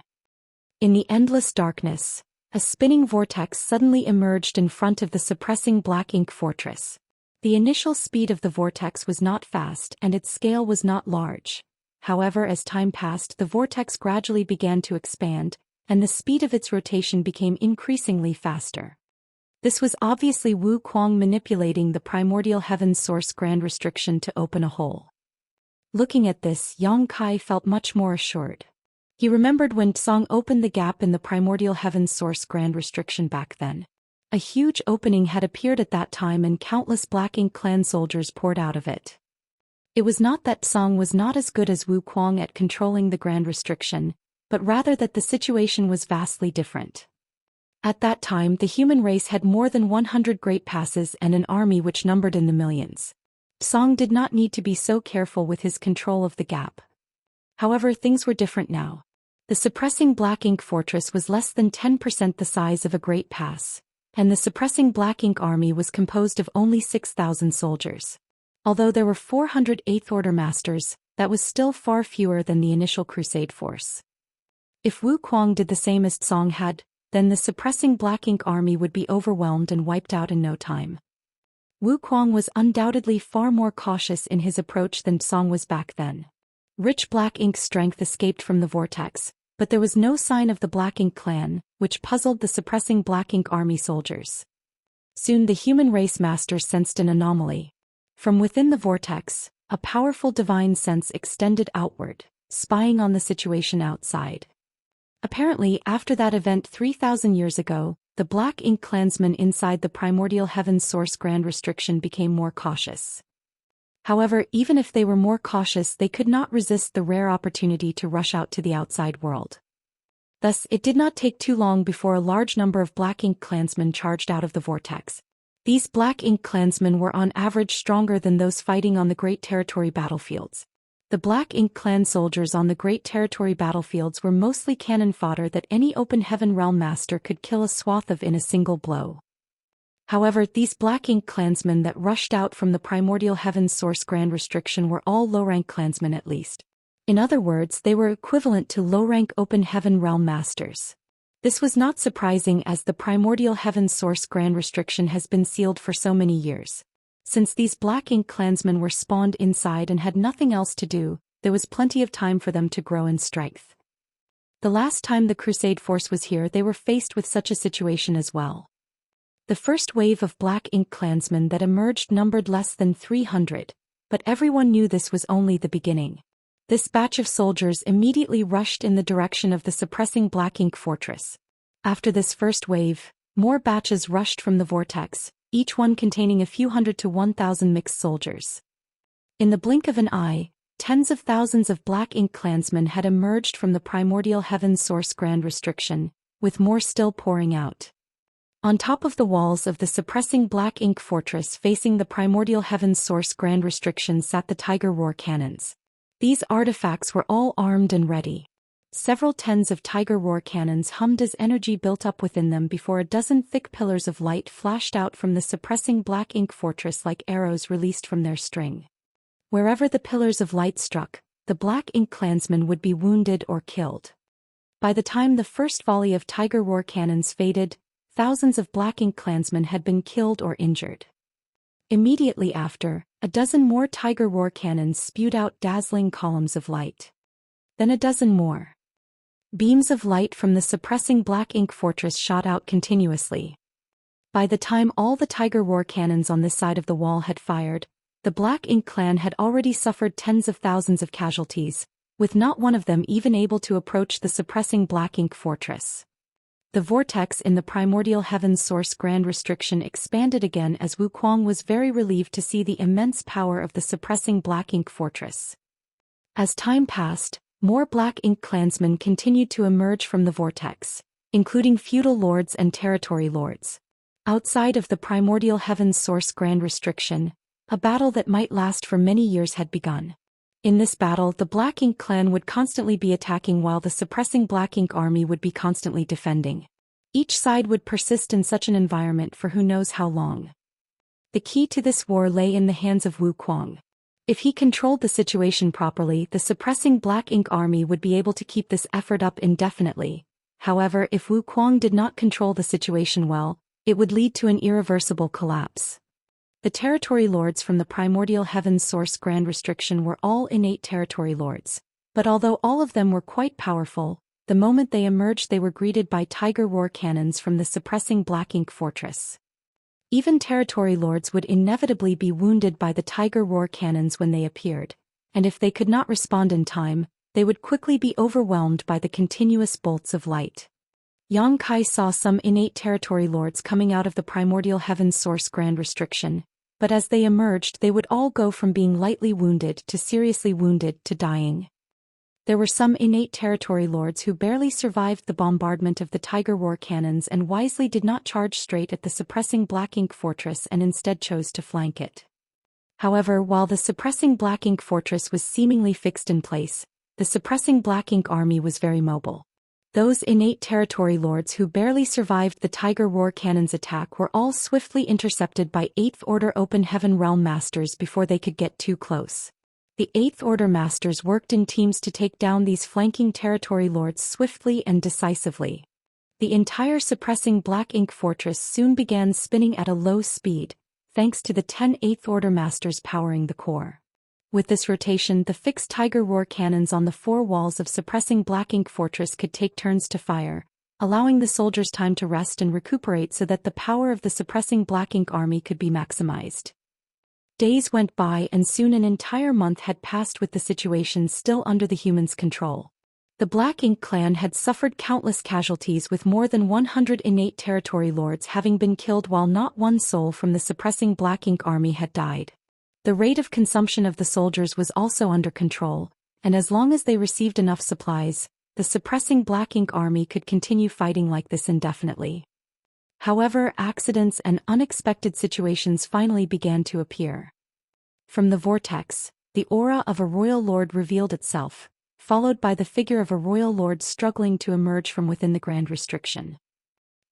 In the endless darkness, a spinning vortex suddenly emerged in front of the suppressing Black Ink fortress. The initial speed of the vortex was not fast and its scale was not large. However, as time passed, the vortex gradually began to expand, and the speed of its rotation became increasingly faster. This was obviously Wu Kuang manipulating the primordial heaven source grand restriction to open a hole. Looking at this, Yang Kai felt much more assured. He remembered when Tsong opened the gap in the primordial heaven source grand restriction back then. A huge opening had appeared at that time and countless Black Ink clan soldiers poured out of it. It was not that Tsong was not as good as Wu Kuang at controlling the grand restriction, but rather that the situation was vastly different. At that time the human race had more than 100 great passes and an army which numbered in the millions. Tsong did not need to be so careful with his control of the gap. However, things were different now. The suppressing Black Ink fortress was less than 10% the size of a great pass, and the suppressing Black Ink army was composed of only 6,000 soldiers. Although there were 400 8th Order masters, that was still far fewer than the initial crusade force. If Wu Kuang did the same as Tsong had, then the suppressing Black Ink army would be overwhelmed and wiped out in no time. Wuquang was undoubtedly far more cautious in his approach than Song was back then. Rich Black Ink strength escaped from the vortex, but there was no sign of the Black Ink clan, which puzzled the suppressing Black Ink army soldiers. Soon the human race masters sensed an anomaly. From within the vortex, a powerful divine sense extended outward, spying on the situation outside. Apparently, after that event 3,000 years ago, the Black Ink clansmen inside the primordial heaven's source grand restriction became more cautious. However, even if they were more cautious, they could not resist the rare opportunity to rush out to the outside world. Thus, it did not take too long before a large number of Black Ink clansmen charged out of the vortex. These Black Ink clansmen were on average stronger than those fighting on the Great Territory battlefields. The Black Ink clan soldiers on the Great Territory battlefields were mostly cannon fodder that any open heaven realm master could kill a swath of in a single blow. However, these Black Ink clansmen that rushed out from the primordial heaven's source grand restriction were all low-rank clansmen at least. In other words, they were equivalent to low-rank open heaven realm masters. This was not surprising as the primordial heaven's source grand restriction has been sealed for so many years. Since these Black Ink clansmen were spawned inside and had nothing else to do, there was plenty of time for them to grow in strength. The last time the Crusade force was here, they were faced with such a situation as well. The first wave of Black Ink clansmen that emerged numbered less than 300, but everyone knew this was only the beginning. This batch of soldiers immediately rushed in the direction of the suppressing Black Ink fortress. After this first wave, more batches rushed from the vortex, each one containing a few hundred to 1,000 mixed soldiers. In the blink of an eye, tens of thousands of Black Ink clansmen had emerged from the primordial heaven's source grand restriction, with more still pouring out. On top of the walls of the suppressing Black Ink fortress facing the primordial heaven's source grand restriction sat the Tiger Roar cannons. These artifacts were all armed and ready. Several tens of Tiger Roar cannons hummed as energy built up within them before a dozen thick pillars of light flashed out from the suppressing Black Ink fortress like arrows released from their string. Wherever the pillars of light struck, the Black Ink clansmen would be wounded or killed. By the time the first volley of Tiger Roar cannons faded, thousands of Black Ink clansmen had been killed or injured. Immediately after, a dozen more Tiger Roar cannons spewed out dazzling columns of light. Then a dozen more. Beams of light from the suppressing Black Ink fortress shot out continuously. By the time all the Tiger Roar cannons on this side of the wall had fired, the Black Ink clan had already suffered tens of thousands of casualties, with not one of them even able to approach the suppressing Black Ink fortress. The vortex in the primordial heaven's source grand restriction expanded again as Wuquang was very relieved to see the immense power of the suppressing Black Ink fortress. As time passed, more Black Ink clansmen continued to emerge from the vortex, including feudal lords and territory lords. Outside of the primordial heaven's source grand restriction, a battle that might last for many years had begun. In this battle, the Black Ink clan would constantly be attacking while the suppressing Black Ink army would be constantly defending. Each side would persist in such an environment for who knows how long. The key to this war lay in the hands of Wuquang. If he controlled the situation properly, the suppressing Black Ink army would be able to keep this effort up indefinitely. However, if Wuquang did not control the situation well, it would lead to an irreversible collapse. The territory lords from the primordial heaven's source grand restriction were all innate territory lords, but although all of them were quite powerful, the moment they emerged they were greeted by Tiger Roar cannons from the suppressing Black Ink fortress. Even territory lords would inevitably be wounded by the Tiger Roar cannons when they appeared, and if they could not respond in time, they would quickly be overwhelmed by the continuous bolts of light. Yang Kai saw some innate territory lords coming out of the primordial heaven's source grand restriction, but as they emerged they would all go from being lightly wounded to seriously wounded to dying. There were some innate territory lords who barely survived the bombardment of the Tiger Roar cannons and wisely did not charge straight at the suppressing Black Ink fortress and instead chose to flank it. However, while the suppressing Black Ink fortress was seemingly fixed in place, the suppressing Black Ink army was very mobile. Those innate territory lords who barely survived the Tiger Roar cannon's attack were all swiftly intercepted by 8th Order Open Heaven Realm Masters before they could get too close. The 8th Order Masters worked in teams to take down these flanking territory lords swiftly and decisively. The entire suppressing black ink fortress soon began spinning at a low speed, thanks to the 10 8th Order Masters powering the core. With this rotation, the fixed Tiger Roar cannons on the 4 walls of suppressing black ink fortress could take turns to fire, allowing the soldiers time to rest and recuperate so that the power of the suppressing black ink army could be maximized. Days went by and soon an entire month had passed with the situation still under the humans' control. The Black Ink clan had suffered countless casualties, with more than 100 innate territory lords having been killed, while not one soul from the suppressing Black Ink army had died. The rate of consumption of the soldiers was also under control, and as long as they received enough supplies, the suppressing Black Ink army could continue fighting like this indefinitely. However, accidents and unexpected situations finally began to appear. From the vortex, the aura of a royal lord revealed itself, followed by the figure of a royal lord struggling to emerge from within the Grand Restriction.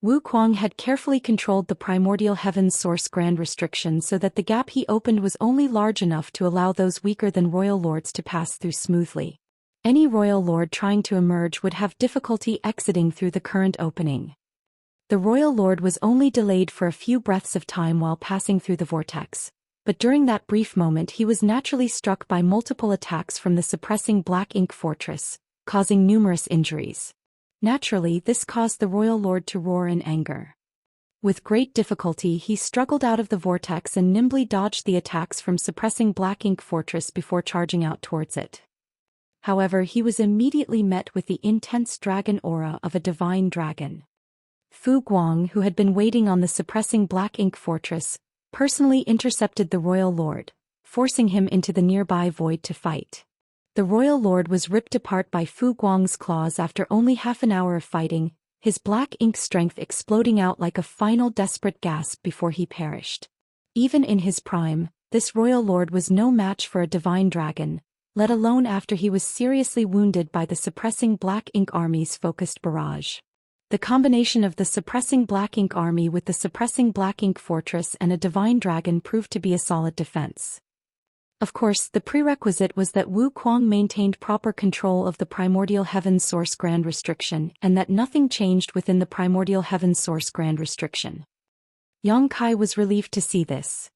Wu Kuang had carefully controlled the primordial heaven's source Grand Restriction so that the gap he opened was only large enough to allow those weaker than royal lords to pass through smoothly. Any royal lord trying to emerge would have difficulty exiting through the current opening. The royal lord was only delayed for a few breaths of time while passing through the vortex, but during that brief moment he was naturally struck by multiple attacks from the suppressing Black Ink fortress, causing numerous injuries. Naturally, this caused the royal lord to roar in anger. With great difficulty he struggled out of the vortex and nimbly dodged the attacks from suppressing Black Ink fortress before charging out towards it. However, he was immediately met with the intense dragon aura of a divine dragon. Fu Guang, who had been waiting on the suppressing Black Ink fortress, personally intercepted the royal lord, forcing him into the nearby void to fight. The royal lord was ripped apart by Fu Guang's claws after only half an hour of fighting, his black ink strength exploding out like a final desperate gasp before he perished. Even in his prime, this royal lord was no match for a divine dragon, let alone after he was seriously wounded by the suppressing Black Ink army's focused barrage. The combination of the suppressing Black Ink army with the suppressing Black Ink fortress and a divine dragon proved to be a solid defense. Of course, the prerequisite was that Wu Kuang maintained proper control of the primordial heaven source Grand Restriction and that nothing changed within the primordial heaven source Grand Restriction. Yang Kai was relieved to see this.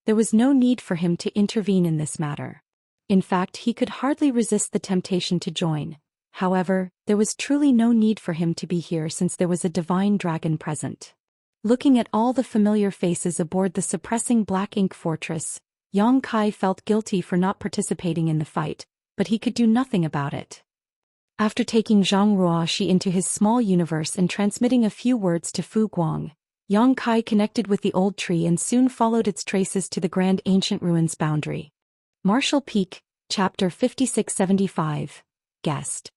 There was no need for him to intervene in this matter. In fact, he could hardly resist the temptation to join. However, there was truly no need for him to be here since there was a divine dragon present. Looking at all the familiar faces aboard the suppressing Black Ink fortress, Yang Kai felt guilty for not participating in the fight, but he could do nothing about it. After taking Zhang Ruoxi into his small universe and transmitting a few words to Fu Guang, Yang Kai connected with the old tree and soon followed its traces to the grand ancient ruins boundary. Martial Peak, Chapter 5675, Guest.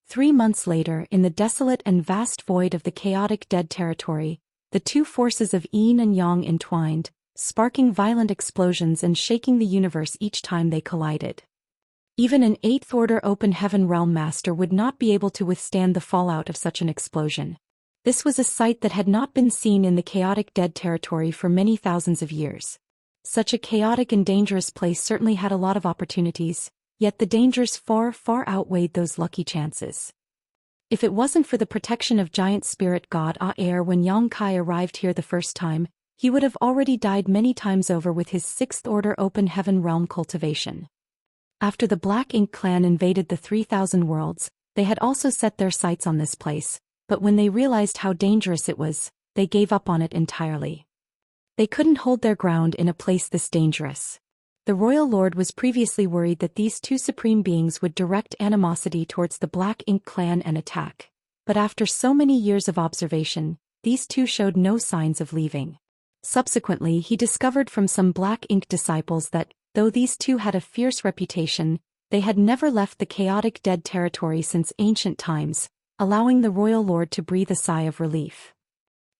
3 months later, in the desolate and vast void of the chaotic dead territory, the two forces of yin and yang entwined, sparking violent explosions and shaking the universe each time they collided. Even an 8th Order Open Heaven Realm Master would not be able to withstand the fallout of such an explosion. This was a sight that had not been seen in the chaotic dead territory for many thousands of years. Such a chaotic and dangerous place certainly had a lot of opportunities, yet the dangers far outweighed those lucky chances. If it wasn't for the protection of giant spirit god Aer when Yang Kai arrived here the first time, he would have already died many times over with his 6th Order Open Heaven Realm cultivation. After the Black Ink clan invaded the 3,000 worlds, they had also set their sights on this place, but when they realized how dangerous it was, they gave up on it entirely. They couldn't hold their ground in a place this dangerous. The royal lord was previously worried that these two supreme beings would direct animosity towards the Black Ink clan and attack, but after so many years of observation, these two showed no signs of leaving. Subsequently, he discovered from some Black Ink disciples that, though these two had a fierce reputation, they had never left the chaotic dead territory since ancient times, allowing the royal lord to breathe a sigh of relief.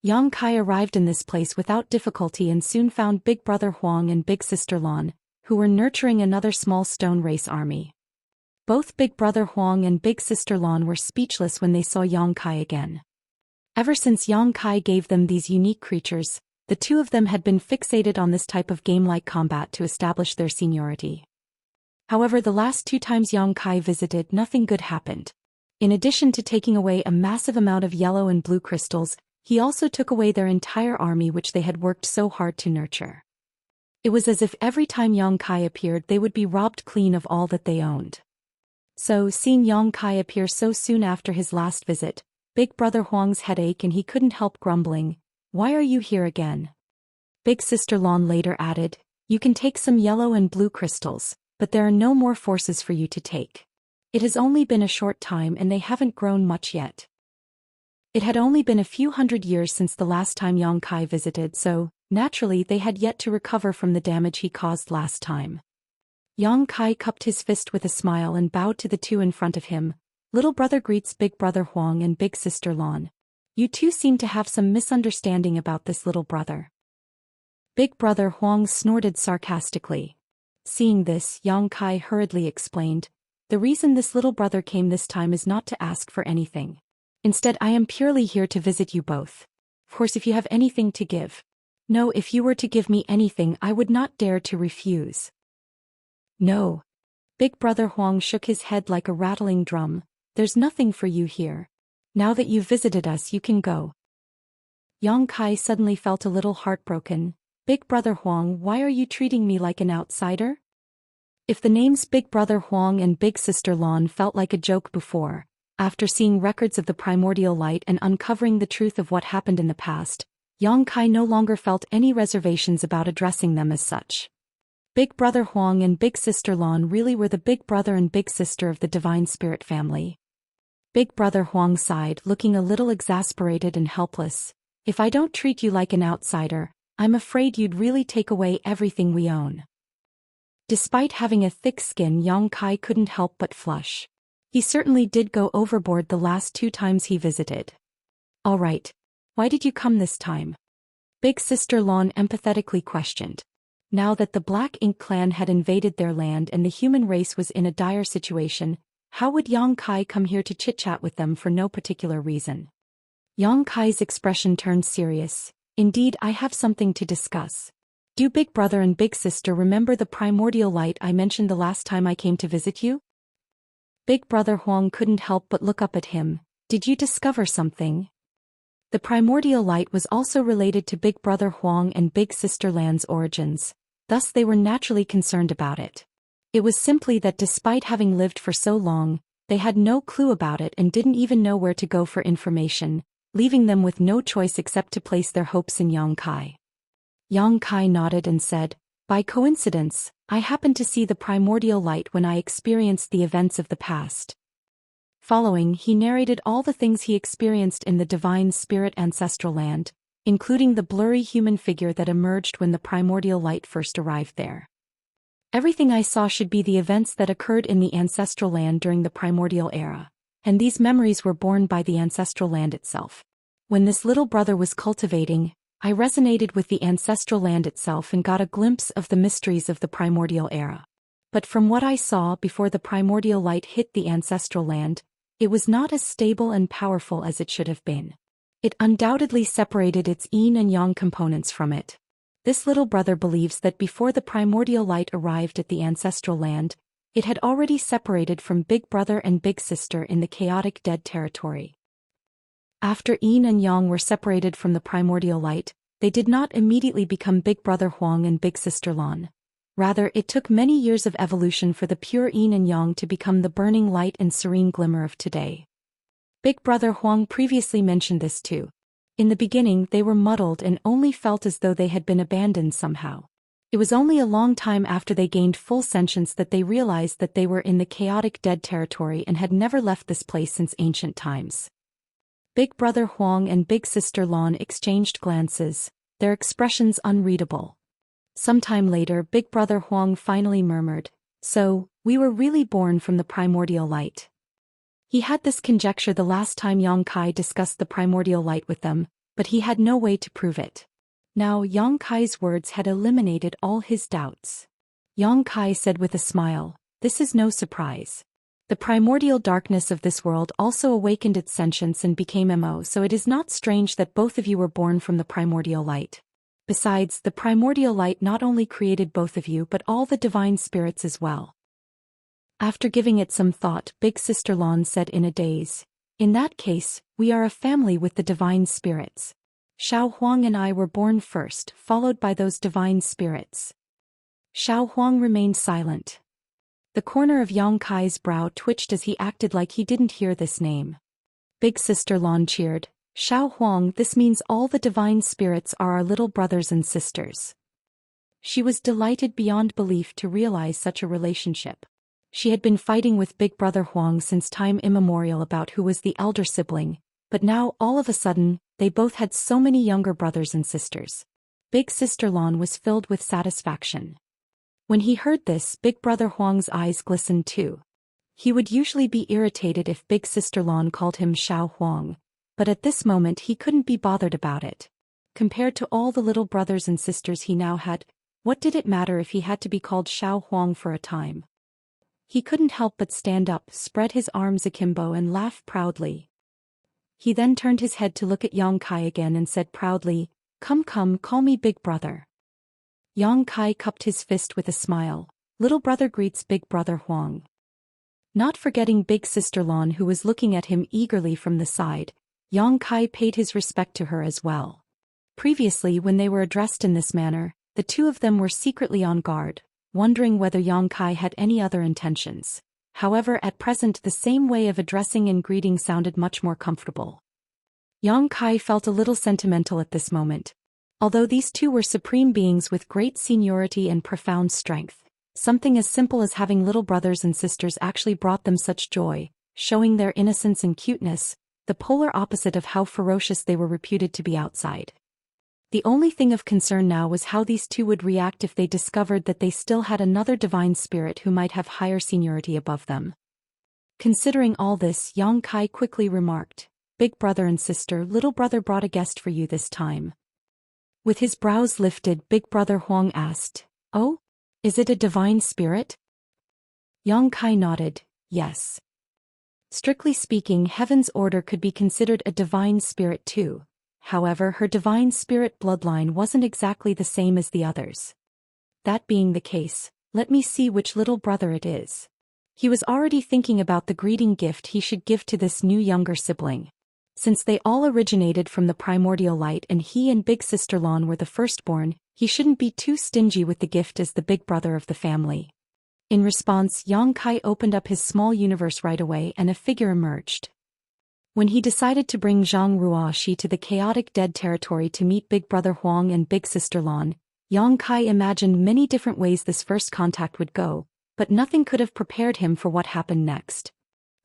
Yang Kai arrived in this place without difficulty and soon found Big Brother Huang and Big Sister Lan, who were nurturing another small stone race army. Both Big Brother Huang and Big Sister Lan were speechless when they saw Yang Kai again. Ever since Yang Kai gave them these unique creatures, the two of them had been fixated on this type of game-like combat to establish their seniority. However, the last 2 times Yang Kai visited, nothing good happened. In addition to taking away a massive amount of yellow and blue crystals, he also took away their entire army which they had worked so hard to nurture. It was as if every time Yang Kai appeared they would be robbed clean of all that they owned. So, seeing Yang Kai appear so soon after his last visit, Big Brother Huang's head ached and he couldn't help grumbling, "Why are you here again?" Big Sister Lan later added, "You can take some yellow and blue crystals, but there are no more forces for you to take. It has only been a short time and they haven't grown much yet." It had only been a few hundred years since the last time Yang Kai visited, so, naturally they had yet to recover from the damage he caused last time. Yang Kai cupped his fist with a smile and bowed to the two in front of him. "Little brother greets Big Brother Huang and Big Sister Lan. You two seem to have some misunderstanding about this little brother." Big Brother Huang snorted sarcastically. Seeing this, Yang Kai hurriedly explained, "The reason this little brother came this time is not to ask for anything. Instead, I am purely here to visit you both. Of course, if you have anything to give." "No, if you were to give me anything, I would not dare to refuse." "No." Big Brother Huang shook his head like a rattling drum. "There's nothing for you here. Now that you've visited us, you can go." Yang Kai suddenly felt a little heartbroken. "Big Brother Huang, why are you treating me like an outsider?" If the names Big Brother Huang and Big Sister Lan felt like a joke before, after seeing records of the primordial light and uncovering the truth of what happened in the past, Yang Kai no longer felt any reservations about addressing them as such. Big Brother Huang and Big Sister Lan really were the big brother and big sister of the Divine Spirit family. Big Brother Huang sighed, looking a little exasperated and helpless. "If I don't treat you like an outsider, I'm afraid you'd really take away everything we own." Despite having a thick skin, Yang Kai couldn't help but flush. He certainly did go overboard the last 2 times he visited. "All right. Why did you come this time?" Big Sister Lan empathetically questioned. Now that the Black Ink clan had invaded their land and the human race was in a dire situation, how would Yang Kai come here to chit-chat with them for no particular reason? Yang Kai's expression turned serious. "Indeed, I have something to discuss. Do Big Brother and Big Sister remember the primordial light I mentioned the last time I came to visit you?" Big Brother Huang couldn't help but look up at him. "Did you discover something?" The primordial light was also related to Big Brother Huang and Big Sister Lan's origins, thus they were naturally concerned about it. It was simply that despite having lived for so long, they had no clue about it and didn't even know where to go for information, leaving them with no choice except to place their hopes in Yang Kai. Yang Kai nodded and said, "By coincidence, I happened to see the primordial light when I experienced the events of the past." Following, he narrated all the things he experienced in the Divine Spirit ancestral land, including the blurry human figure that emerged when the primordial light first arrived there. "Everything I saw should be the events that occurred in the ancestral land during the primordial era, and these memories were born by the ancestral land itself. When this little brother was cultivating, I resonated with the ancestral land itself and got a glimpse of the mysteries of the primordial era. But from what I saw before the primordial light hit the ancestral land, it was not as stable and powerful as it should have been. It undoubtedly separated its yin and yang components from it. This little brother believes that before the primordial light arrived at the ancestral land, it had already separated from Big Brother and Big Sister in the chaotic dead territory. After yin and yang were separated from the primordial light, they did not immediately become Big Brother Huang and Big Sister Lan. Rather, it took many years of evolution for the pure yin and yang to become the burning light and serene glimmer of today. Big Brother Huang previously mentioned this too. In the beginning, they were muddled and only felt as though they had been abandoned somehow. It was only a long time after they gained full sentience that they realized that they were in the chaotic dead territory and had never left this place since ancient times. Big Brother Huang and Big Sister Lan exchanged glances, their expressions unreadable. Sometime later, Big Brother Huang finally murmured, "So, we were really born from the primordial light." He had this conjecture the last time Yang Kai discussed the primordial light with them, but he had no way to prove it. Now Yang Kai's words had eliminated all his doubts. Yang Kai said with a smile, "This is no surprise. The primordial darkness of this world also awakened its sentience and became MO, so it is not strange that both of you were born from the primordial light. Besides, the primordial light not only created both of you but all the divine spirits as well." After giving it some thought, Big Sister Lan said in a daze, "In that case, we are a family with the divine spirits. Xiao Huang and I were born first, followed by those divine spirits." Xiao Huang remained silent. The corner of Yang Kai's brow twitched as he acted like he didn't hear this name. Big Sister Lan cheered, "Xiao Huang, this means all the divine spirits are our little brothers and sisters." She was delighted beyond belief to realize such a relationship. She had been fighting with Big Brother Huang since time immemorial about who was the elder sibling, but now, all of a sudden, they both had so many younger brothers and sisters. Big Sister Lan was filled with satisfaction. When he heard this, Big Brother Huang's eyes glistened too. He would usually be irritated if Big Sister Lan called him Xiao Huang, but at this moment he couldn't be bothered about it. Compared to all the little brothers and sisters he now had, what did it matter if he had to be called Xiao Huang for a time? He couldn't help but stand up, spread his arms akimbo and laugh proudly. He then turned his head to look at Yang Kai again and said proudly, "Come, call me Big Brother." Yang Kai cupped his fist with a smile. Little brother greets Big Brother Huang. Not forgetting Big Sister Lan, who was looking at him eagerly from the side, Yang Kai paid his respect to her as well. Previously, when they were addressed in this manner, the two of them were secretly on guard, wondering whether Yang Kai had any other intentions. However, at present the same way of addressing and greeting sounded much more comfortable. Yang Kai felt a little sentimental at this moment. Although these two were supreme beings with great seniority and profound strength, something as simple as having little brothers and sisters actually brought them such joy, showing their innocence and cuteness, the polar opposite of how ferocious they were reputed to be outside. The only thing of concern now was how these two would react if they discovered that they still had another divine spirit who might have higher seniority above them. Considering all this, Yang Kai quickly remarked, "Big brother and sister, little brother brought a guest for you this time." With his brows lifted, Big Brother Huang asked, "Oh? Is it a divine spirit?" Yang Kai nodded, "Yes." Strictly speaking, Heaven's Order could be considered a divine spirit too. However, her divine spirit bloodline wasn't exactly the same as the others. That being the case, let me see which little brother it is. He was already thinking about the greeting gift he should give to this new younger sibling. Since they all originated from the primordial light and he and Big Sister Lan were the firstborn, he shouldn't be too stingy with the gift as the big brother of the family. In response, Yang Kai opened up his small universe right away and a figure emerged. When he decided to bring Zhang Ruoxi to the chaotic dead territory to meet Big Brother Huang and Big Sister Lan, Yang Kai imagined many different ways this first contact would go, but nothing could have prepared him for what happened next.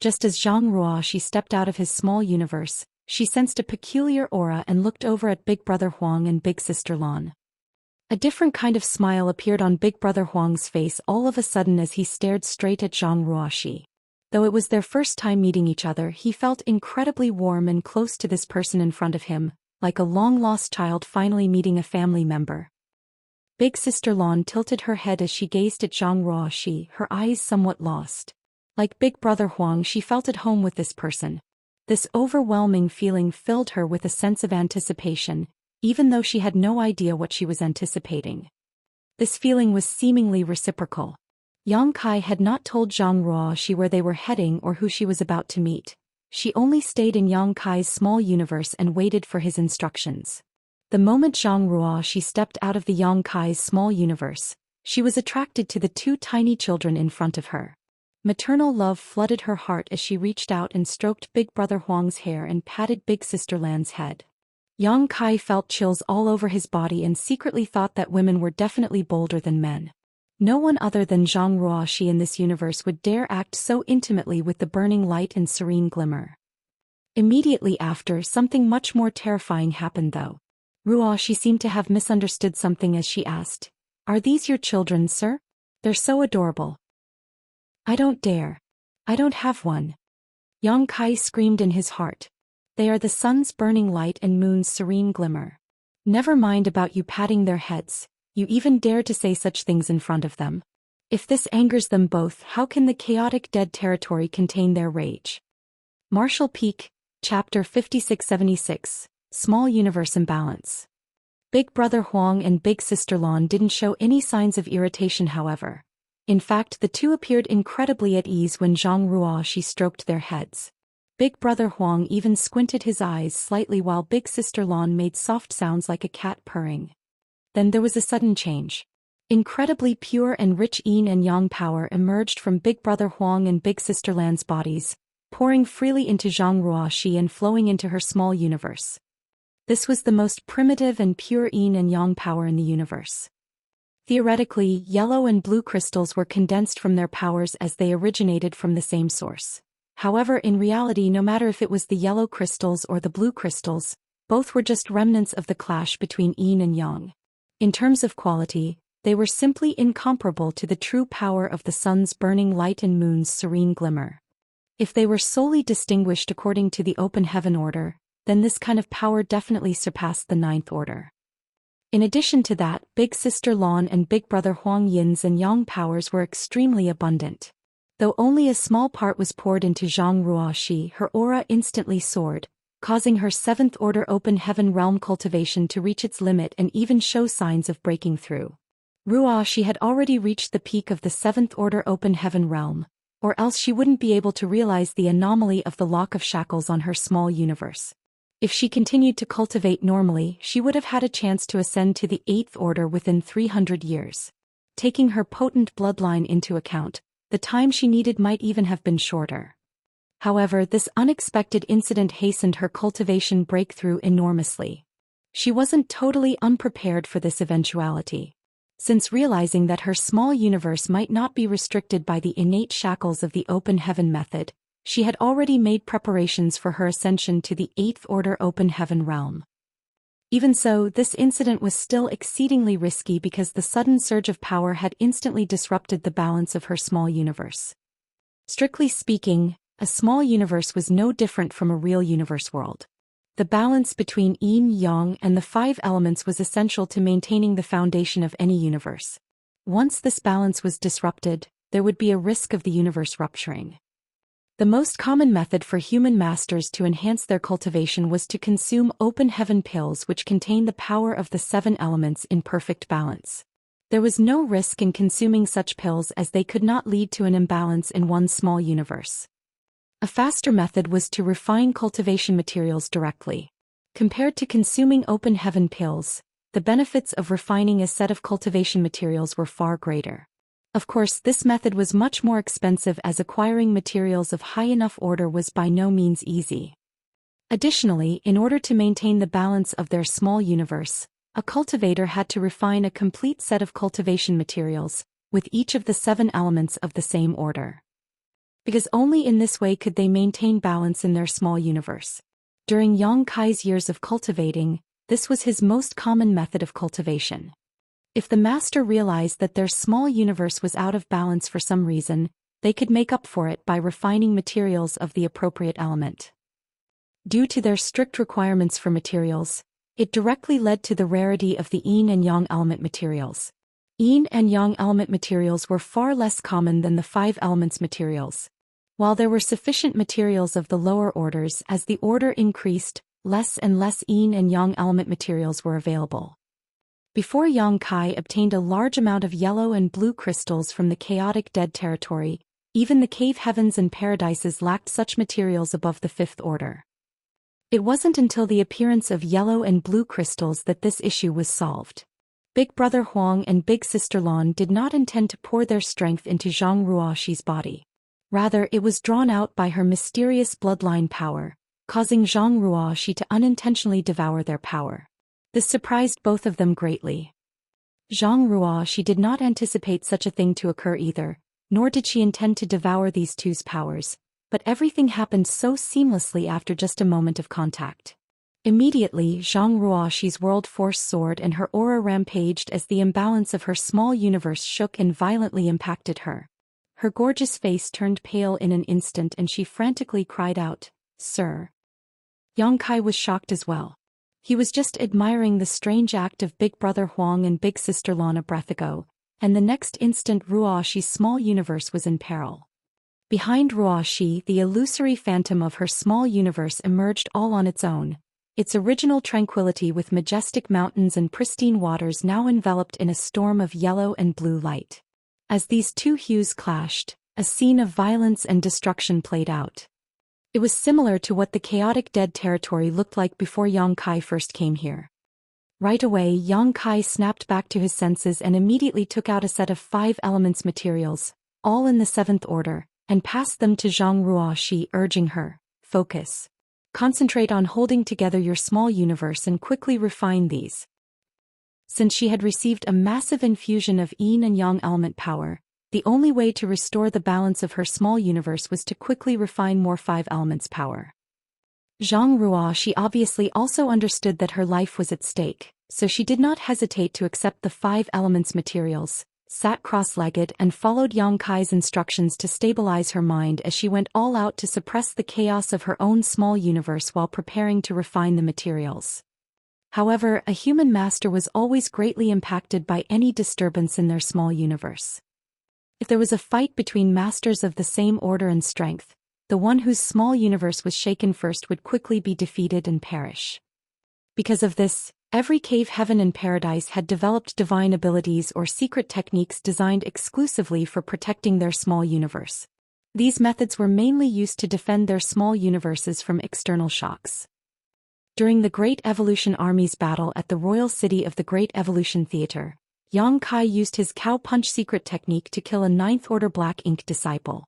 Just as Zhang Ruoxi stepped out of his small universe, she sensed a peculiar aura and looked over at Big Brother Huang and Big Sister Lan. A different kind of smile appeared on Big Brother Huang's face all of a sudden as he stared straight at Zhang Ruoxi. Though it was their first time meeting each other, he felt incredibly warm and close to this person in front of him, like a long-lost child finally meeting a family member. Big Sister Lan tilted her head as she gazed at Zhang Ruoxi, her eyes somewhat lost. Like Big Brother Huang, she felt at home with this person. This overwhelming feeling filled her with a sense of anticipation, even though she had no idea what she was anticipating. This feeling was seemingly reciprocal. Yang Kai had not told Zhang Ruoxi where they were heading or who she was about to meet. She only stayed in Yang Kai's small universe and waited for his instructions. The moment Zhang Ruoxi stepped out of the Yang Kai's small universe, she was attracted to the two tiny children in front of her. Maternal love flooded her heart as she reached out and stroked Big Brother Huang's hair and patted Big Sister Lan's head. Yang Kai felt chills all over his body and secretly thought that women were definitely bolder than men. No one other than Zhang Ruoxi in this universe would dare act so intimately with the burning light and serene glimmer. Immediately after, something much more terrifying happened though. Ruoxi seemed to have misunderstood something as she asked, "Are these your children, sir? They're so adorable." "I don't dare. I don't have one." Yang Kai screamed in his heart. "They are the sun's burning light and moon's serene glimmer. Never mind about you patting their heads. You even dare to say such things in front of them. If this angers them both, how can the chaotic dead territory contain their rage?" Martial Peak, Chapter 5676, Small Universe Imbalance. Big Brother Huang and Big Sister Lan didn't show any signs of irritation however. In fact, the two appeared incredibly at ease when Zhang Ruoxi stroked their heads. Big brother Huang even squinted his eyes slightly while big sister Lan made soft sounds like a cat purring. Then there was a sudden change. Incredibly pure and rich yin and yang power emerged from big brother Huang and big sister Lan's bodies, pouring freely into Zhang Ruoxi and flowing into her small universe. This was the most primitive and pure yin and yang power in the universe. Theoretically, yellow and blue crystals were condensed from their powers as they originated from the same source. However, in reality, no matter if it was the yellow crystals or the blue crystals, both were just remnants of the clash between yin and yang. In terms of quality, they were simply incomparable to the true power of the sun's burning light and moon's serene glimmer. If they were solely distinguished according to the open heaven order, then this kind of power definitely surpassed the ninth order. In addition to that, big sister Lan and big brother Huang Yin's and yang powers were extremely abundant. Though only a small part was poured into Zhang Ruoxi, her aura instantly soared, causing her seventh order open heaven realm cultivation to reach its limit and even show signs of breaking through. Ruoxi had already reached the peak of the seventh order open heaven realm, or else she wouldn't be able to realize the anomaly of the lock of shackles on her small universe. If she continued to cultivate normally, she would have had a chance to ascend to the eighth order within 300 years. Taking her potent bloodline into account, the time she needed might even have been shorter. However, this unexpected incident hastened her cultivation breakthrough enormously. She wasn't totally unprepared for this eventuality. Since realizing that her small universe might not be restricted by the innate shackles of the open heaven method, she had already made preparations for her ascension to the eighth order open heaven realm. Even so, this incident was still exceedingly risky because the sudden surge of power had instantly disrupted the balance of her small universe. Strictly speaking, a small universe was no different from a real universe world. The balance between yin, yang, and the five elements was essential to maintaining the foundation of any universe. Once this balance was disrupted, there would be a risk of the universe rupturing. The most common method for human masters to enhance their cultivation was to consume open heaven pills which contain the power of the seven elements in perfect balance. There was no risk in consuming such pills as they could not lead to an imbalance in one small universe. A faster method was to refine cultivation materials directly. Compared to consuming open heaven pills, the benefits of refining a set of cultivation materials were far greater. Of course, this method was much more expensive as acquiring materials of high enough order was by no means easy. Additionally, in order to maintain the balance of their small universe, a cultivator had to refine a complete set of cultivation materials, with each of the seven elements of the same order. Because only in this way could they maintain balance in their small universe. During Yang Kai's years of cultivating, this was his most common method of cultivation. If the master realized that their small universe was out of balance for some reason, they could make up for it by refining materials of the appropriate element. Due to their strict requirements for materials, it directly led to the rarity of the yin and yang element materials. Yin and yang element materials were far less common than the five elements materials. While there were sufficient materials of the lower orders, as the order increased, less and less yin and yang element materials were available. Before Yang Kai obtained a large amount of yellow and blue crystals from the chaotic dead territory, even the cave heavens and paradises lacked such materials above the fifth order. It wasn't until the appearance of yellow and blue crystals that this issue was solved. Big brother Huang and big sister Lan did not intend to pour their strength into Zhang Ruoxi's body. Rather, it was drawn out by her mysterious bloodline power, causing Zhang Ruoxi to unintentionally devour their power. This surprised both of them greatly. Zhang Ruoxi did not anticipate such a thing to occur either, nor did she intend to devour these two's powers, but everything happened so seamlessly after just a moment of contact. Immediately, Zhang Ruoxi's world force soared and her aura rampaged as the imbalance of her small universe shook and violently impacted her. Her gorgeous face turned pale in an instant and she frantically cried out, "Sir." Yang Kai was shocked as well. He was just admiring the strange act of big brother Huang and big sister Lan a breath ago, and the next instant Ruoxi's small universe was in peril. Behind Ruoxi, the illusory phantom of her small universe emerged all on its own, its original tranquility with majestic mountains and pristine waters now enveloped in a storm of yellow and blue light. As these two hues clashed, a scene of violence and destruction played out. It was similar to what the chaotic dead territory looked like before Yang Kai first came here. Right away, Yang Kai snapped back to his senses and immediately took out a set of 5 elements materials, all in the 7th order, and passed them to Zhang Ruoxi, urging her, focus. Concentrate on holding together your small universe and quickly refine these. Since she had received a massive infusion of yin and yang element power, the only way to restore the balance of her small universe was to quickly refine more 5 elements power. Zhang Ruoxi obviously also understood that her life was at stake, so she did not hesitate to accept the 5 elements materials, sat cross-legged and followed Yang Kai's instructions to stabilize her mind as she went all out to suppress the chaos of her own small universe while preparing to refine the materials. However, a human master was always greatly impacted by any disturbance in their small universe. If there was a fight between masters of the same order and strength, the one whose small universe was shaken first would quickly be defeated and perish. Because of this, every cave heaven and paradise had developed divine abilities or secret techniques designed exclusively for protecting their small universe. These methods were mainly used to defend their small universes from external shocks. During the Great Evolution Army's battle at the royal city of the Great Evolution Theater, Yang Kai used his cow punch secret technique to kill a 9th order black ink disciple.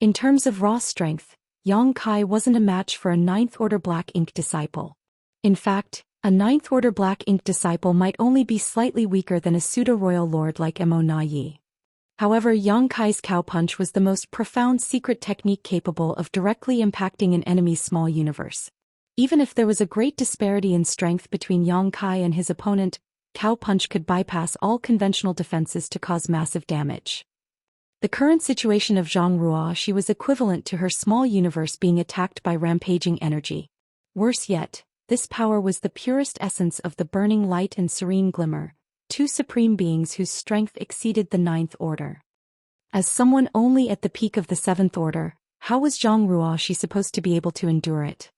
In terms of raw strength, Yang Kai wasn't a match for a 9th order black ink disciple. In fact, a 9th order black ink disciple might only be slightly weaker than a pseudo-royal lord like Mo Na Yi. However, Yang Kai's cow punch was the most profound secret technique capable of directly impacting an enemy's small universe. Even if there was a great disparity in strength between Yang Kai and his opponent, cow punch could bypass all conventional defenses to cause massive damage. The current situation of Zhang Ruoxi was equivalent to her small universe being attacked by rampaging energy. Worse yet, this power was the purest essence of the burning light and serene glimmer, 2 supreme beings whose strength exceeded the 9th order. As someone only at the peak of the 7th order, how was Zhang Ruoxi supposed to be able to endure it?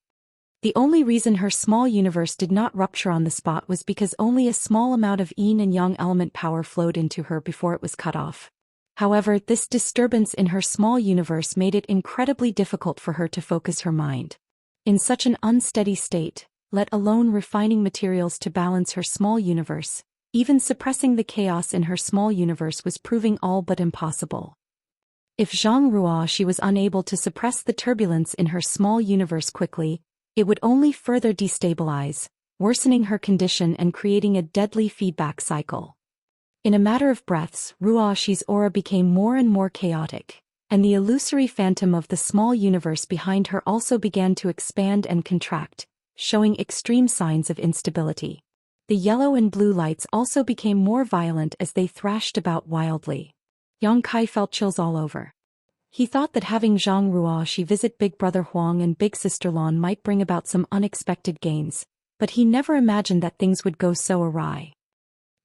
The only reason her small universe did not rupture on the spot was because only a small amount of yin and yang element power flowed into her before it was cut off. However, this disturbance in her small universe made it incredibly difficult for her to focus her mind. In such an unsteady state, let alone refining materials to balance her small universe, even suppressing the chaos in her small universe was proving all but impossible. If Zhang Ruoxi was unable to suppress the turbulence in her small universe quickly, it would only further destabilize, worsening her condition and creating a deadly feedback cycle. In a matter of breaths, Ruoxi's aura became more and more chaotic, and the illusory phantom of the small universe behind her also began to expand and contract, showing extreme signs of instability. The yellow and blue lights also became more violent as they thrashed about wildly. Yang Kai felt chills all over. He thought that having Zhang Ruoxi visit Big Brother Huang and Big Sister Lan might bring about some unexpected gains, but he never imagined that things would go so awry.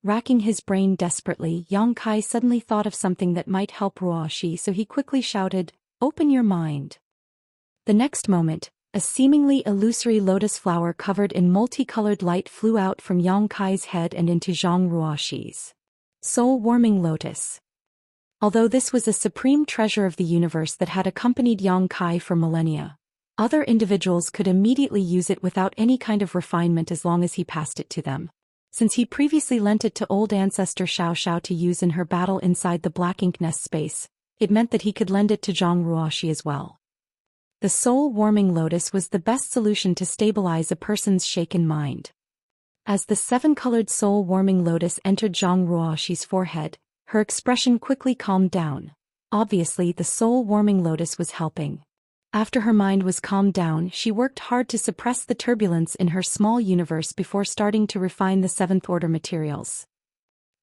Racking his brain desperately, Yang Kai suddenly thought of something that might help Ruoxi, so he quickly shouted, "Open your mind." The next moment, a seemingly illusory lotus flower covered in multicolored light flew out from Yang Kai's head and into Zhang Ruoxi's soul-warming lotus. Although this was a supreme treasure of the universe that had accompanied Yang Kai for millennia, other individuals could immediately use it without any kind of refinement as long as he passed it to them. Since he previously lent it to old ancestor Xiaoxiao to use in her battle inside the Black Ink Nest space, it meant that he could lend it to Zhang Ruoxi as well. The soul-warming lotus was the best solution to stabilize a person's shaken mind. As the 7-colored soul-warming lotus entered Zhang Ruoxi's forehead, her expression quickly calmed down. Obviously, the soul-warming lotus was helping. After her mind was calmed down, she worked hard to suppress the turbulence in her small universe before starting to refine the 7th order materials.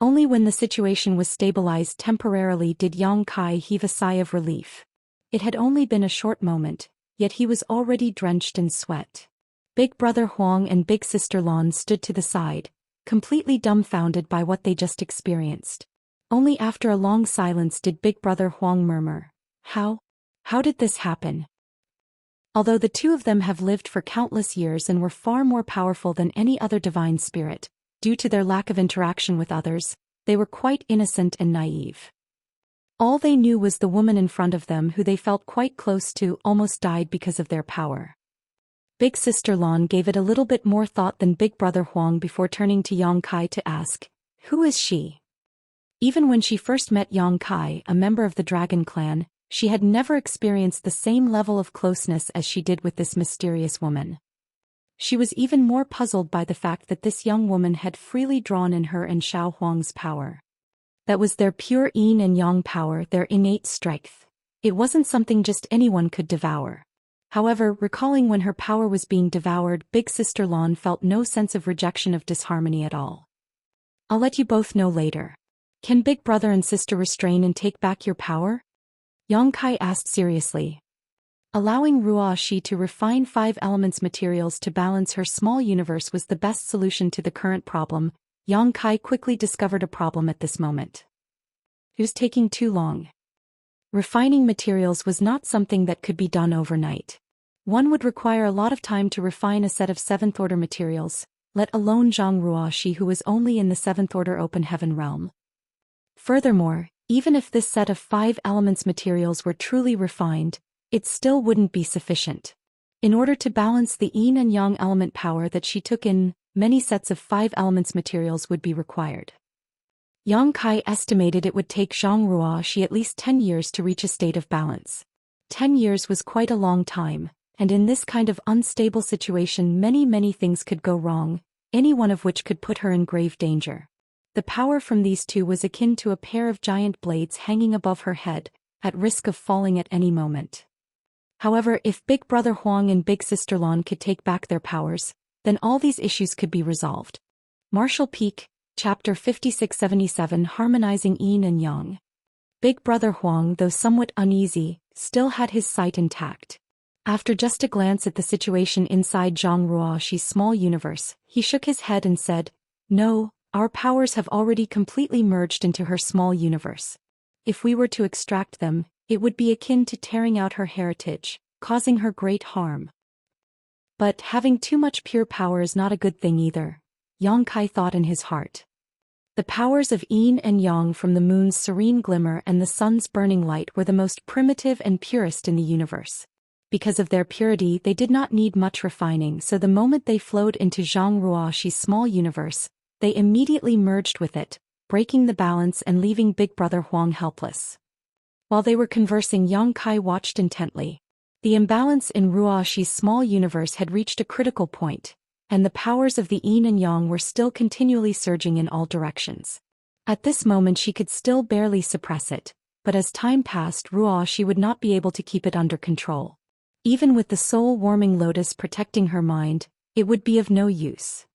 Only when the situation was stabilized temporarily did Yang Kai heave a sigh of relief. It had only been a short moment, yet he was already drenched in sweat. Big Brother Huang and Big Sister Lan stood to the side, completely dumbfounded by what they just experienced. Only after a long silence did Big Brother Huang murmur, How did this happen?" Although the two of them have lived for countless years and were far more powerful than any other divine spirit, due to their lack of interaction with others, they were quite innocent and naive. All they knew was the woman in front of them who they felt quite close to almost died because of their power. Big Sister Lan gave it a little bit more thought than Big Brother Huang before turning to Yang Kai to ask, "Who is she?" Even when she first met Yang Kai, a member of the Dragon Clan, she had never experienced the same level of closeness as she did with this mysterious woman. She was even more puzzled by the fact that this young woman had freely drawn in her and Xiao Huang's power. That was their pure yin and yang power, their innate strength. It wasn't something just anyone could devour. However, recalling when her power was being devoured, Big Sister Lan felt no sense of rejection of disharmony at all. "I'll let you both know later. Can Big Brother and Sister restrain and take back your power?" Yang Kai asked seriously. Allowing Ruo Shi to refine 5 elements materials to balance her small universe was the best solution to the current problem. Yang Kai quickly discovered a problem at this moment. It was taking too long. Refining materials was not something that could be done overnight. One would require a lot of time to refine a set of 7th order materials, let alone Zhang Ruoxi, who was only in the 7th order open heaven realm. Furthermore, even if this set of 5 elements materials were truly refined, it still wouldn't be sufficient. In order to balance the yin and yang element power that she took in, many sets of 5 elements materials would be required. Yang Kai estimated it would take Zhang Ruoxi at least 10 years to reach a state of balance. 10 years was quite a long time, and in this kind of unstable situation many things could go wrong, any one of which could put her in grave danger. The power from these two was akin to a pair of giant blades hanging above her head, at risk of falling at any moment. However, if Big Brother Huang and Big Sister Lan could take back their powers, then all these issues could be resolved. Martial Peak, Chapter 5677, Harmonizing Yin and Yang. Big Brother Huang, though somewhat uneasy, still had his sight intact. After just a glance at the situation inside Zhang Ruoxi's small universe, he shook his head and said, "No, our powers have already completely merged into her small universe. If we were to extract them, it would be akin to tearing out her heritage, causing her great harm." But having too much pure power is not a good thing either, Yang Kai thought in his heart. The powers of yin and yang from the moon's serene glimmer and the sun's burning light were the most primitive and purest in the universe. Because of their purity, they did not need much refining, so the moment they flowed into Zhang Ruoxi's small universe, they immediately merged with it, breaking the balance and leaving Big Brother Huang helpless. While they were conversing, Yang Kai watched intently. The imbalance in Ruoxi's small universe had reached a critical point, and the powers of the yin and yang were still continually surging in all directions. At this moment she could still barely suppress it, but as time passed, Ruoxi would not be able to keep it under control. Even with the soul-warming lotus protecting her mind, it would be of no use.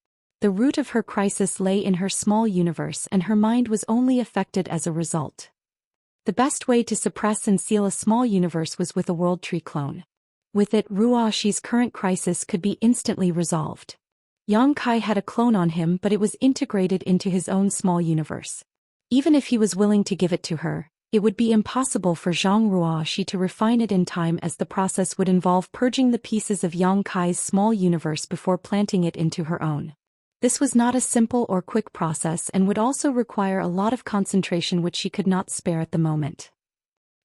The root of her crisis lay in her small universe, and her mind was only affected as a result. The best way to suppress and seal a small universe was with a World Tree clone. With it, Ruoxi's current crisis could be instantly resolved. Yang Kai had a clone on him, but it was integrated into his own small universe. Even if he was willing to give it to her, it would be impossible for Zhang Ruoxi to refine it in time, as the process would involve purging the pieces of Yang Kai's small universe before planting it into her own. This was not a simple or quick process and would also require a lot of concentration, which she could not spare at the moment.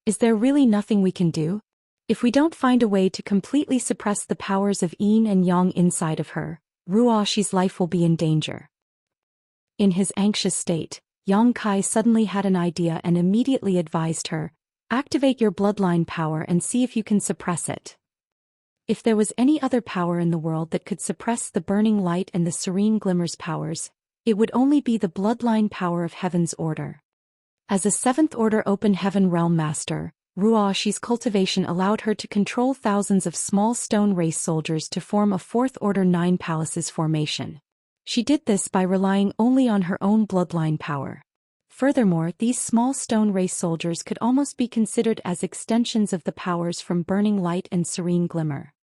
Is there really nothing we can do? If we don't find a way to completely suppress the powers of yin and yang inside of her, Ruoxi's life will be in danger. In his anxious state, Yang Kai suddenly had an idea and immediately advised her, "Activate your bloodline power and see if you can suppress it." If there was any other power in the world that could suppress the burning light and the serene glimmer's powers, it would only be the bloodline power of Heaven's Order. As a 7th Order Open Heaven Realm Master, Ruoxi's cultivation allowed her to control thousands of small stone race soldiers to form a 4th Order 9 Palaces formation. She did this by relying only on her own bloodline power. Furthermore, these small stone race soldiers could almost be considered as extensions of the powers from Burning Light and Serene Glimmer.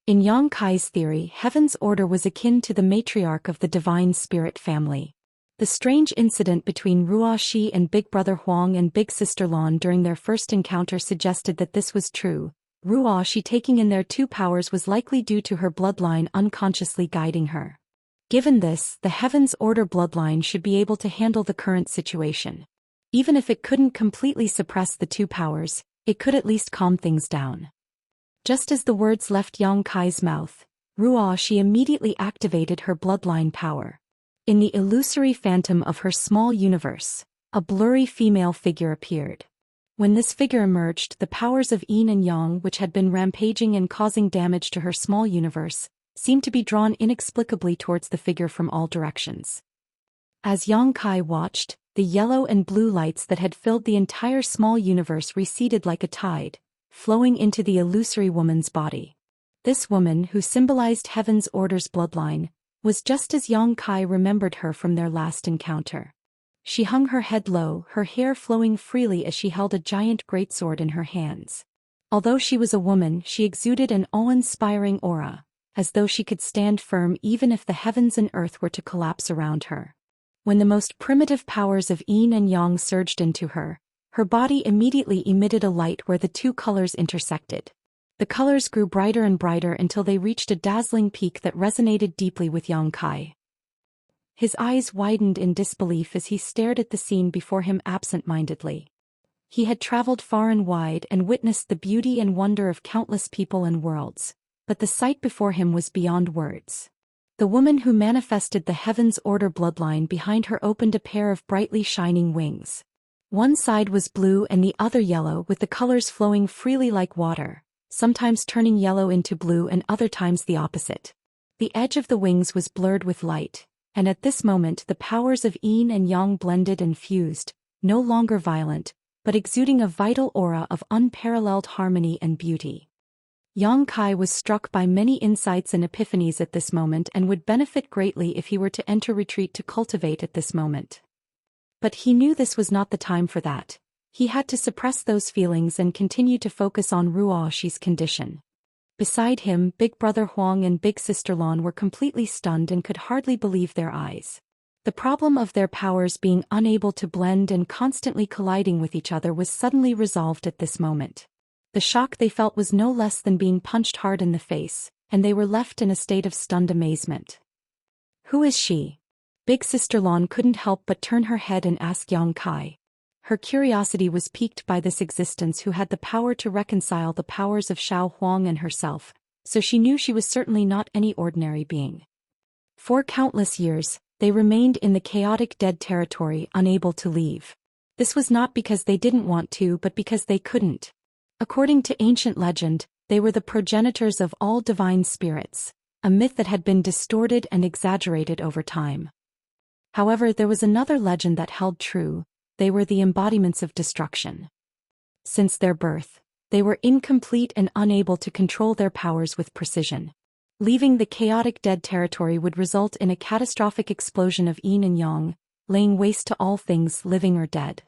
In Yang Kai's theory, Heaven's Order was akin to the matriarch of the Divine Spirit family. The strange incident between Ruoxi and Big Brother Huang and Big Sister Lan during their first encounter suggested that this was true. Ruoxi taking in their 2 powers was likely due to her bloodline unconsciously guiding her. Given this, the Heaven's Order bloodline should be able to handle the current situation. Even if it couldn't completely suppress the two powers, it could at least calm things down. Just as the words left Yang Kai's mouth, she immediately activated her bloodline power. In the illusory phantom of her small universe, a blurry female figure appeared. When this figure emerged, the powers of Yin and Yang, which had been rampaging and causing damage to her small universe, seemed to be drawn inexplicably towards the figure from all directions. As Yang Kai watched, the yellow and blue lights that had filled the entire small universe receded like a tide, flowing into the illusory woman's body. This woman, who symbolized Heaven's Order's bloodline, was just as Yang Kai remembered her from their last encounter. She hung her head low, her hair flowing freely as she held a giant greatsword in her hands. Although she was a woman, she exuded an awe-inspiring aura, as though she could stand firm even if the heavens and earth were to collapse around her. When the most primitive powers of Yin and Yang surged into her, her body immediately emitted a light where the two colors intersected. The colors grew brighter and brighter until they reached a dazzling peak that resonated deeply with Yang Kai. His eyes widened in disbelief as he stared at the scene before him absent-mindedly. He had traveled far and wide and witnessed the beauty and wonder of countless people and worlds, but the sight before him was beyond words. The woman who manifested the Heaven's Order bloodline behind her opened a pair of brightly shining wings. One side was blue and the other yellow, with the colors flowing freely like water, sometimes turning yellow into blue and other times the opposite. The edge of the wings was blurred with light, and at this moment the powers of Yin and Yang blended and fused, no longer violent, but exuding a vital aura of unparalleled harmony and beauty. Yang Kai was struck by many insights and epiphanies at this moment and would benefit greatly if he were to enter retreat to cultivate at this moment. But he knew this was not the time for that. He had to suppress those feelings and continue to focus on Ruoxi's condition. Beside him, Big Brother Huang and Big Sister Lan were completely stunned and could hardly believe their eyes. The problem of their powers being unable to blend and constantly colliding with each other was suddenly resolved at this moment. The shock they felt was no less than being punched hard in the face, and they were left in a state of stunned amazement. "Who is she?" Big Sister Lan couldn't help but turn her head and ask Yang Kai. Her curiosity was piqued by this existence who had the power to reconcile the powers of Xiao Huang and herself, so she knew she was certainly not any ordinary being. For countless years, they remained in the chaotic dead territory, unable to leave. This was not because they didn't want to, but because they couldn't. According to ancient legend, they were the progenitors of all divine spirits, a myth that had been distorted and exaggerated over time. However, there was another legend that held true: they were the embodiments of destruction. Since their birth, they were incomplete and unable to control their powers with precision. Leaving the chaotic dead territory would result in a catastrophic explosion of Yin and Yang, laying waste to all things living or dead.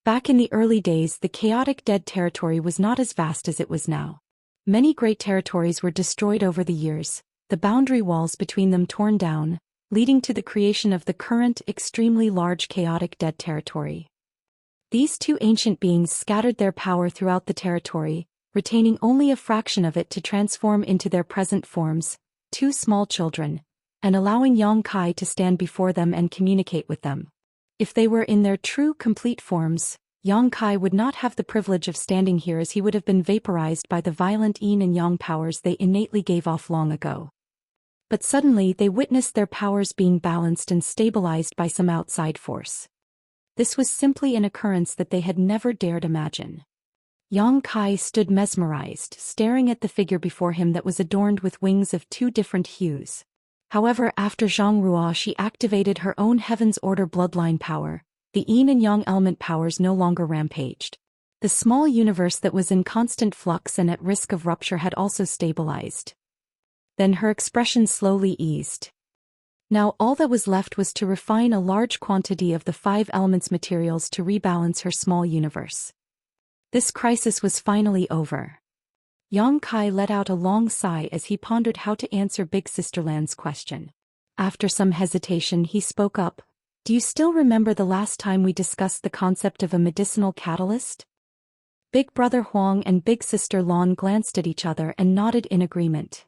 Back in the early days, the chaotic dead territory was not as vast as it was now. Many great territories were destroyed over the years, the boundary walls between them torn down, leading to the creation of the current extremely large chaotic dead territory. These two ancient beings scattered their power throughout the territory, retaining only a fraction of it to transform into their present forms, two small children, and allowing Yang Kai to stand before them and communicate with them. If they were in their true complete forms, Yang Kai would not have the privilege of standing here, as he would have been vaporized by the violent Yin and Yang powers they innately gave off long ago. But suddenly they witnessed their powers being balanced and stabilized by some outside force. This was simply an occurrence that they had never dared imagine. Yang Kai stood mesmerized, staring at the figure before him that was adorned with wings of two different hues. However, after Zhang Ruoxi activated her own Heaven's Order bloodline power, the Yin and Yang element powers no longer rampaged. The small universe that was in constant flux and at risk of rupture had also stabilized. Then her expression slowly eased. Now all that was left was to refine a large quantity of the 5 elements materials to rebalance her small universe. This crisis was finally over. Yang Kai let out a long sigh as he pondered how to answer Big Sister Lan's question. After some hesitation, he spoke up. "Do you still remember the last time we discussed the concept of a medicinal catalyst?" Big Brother Huang and Big Sister Lan glanced at each other and nodded in agreement.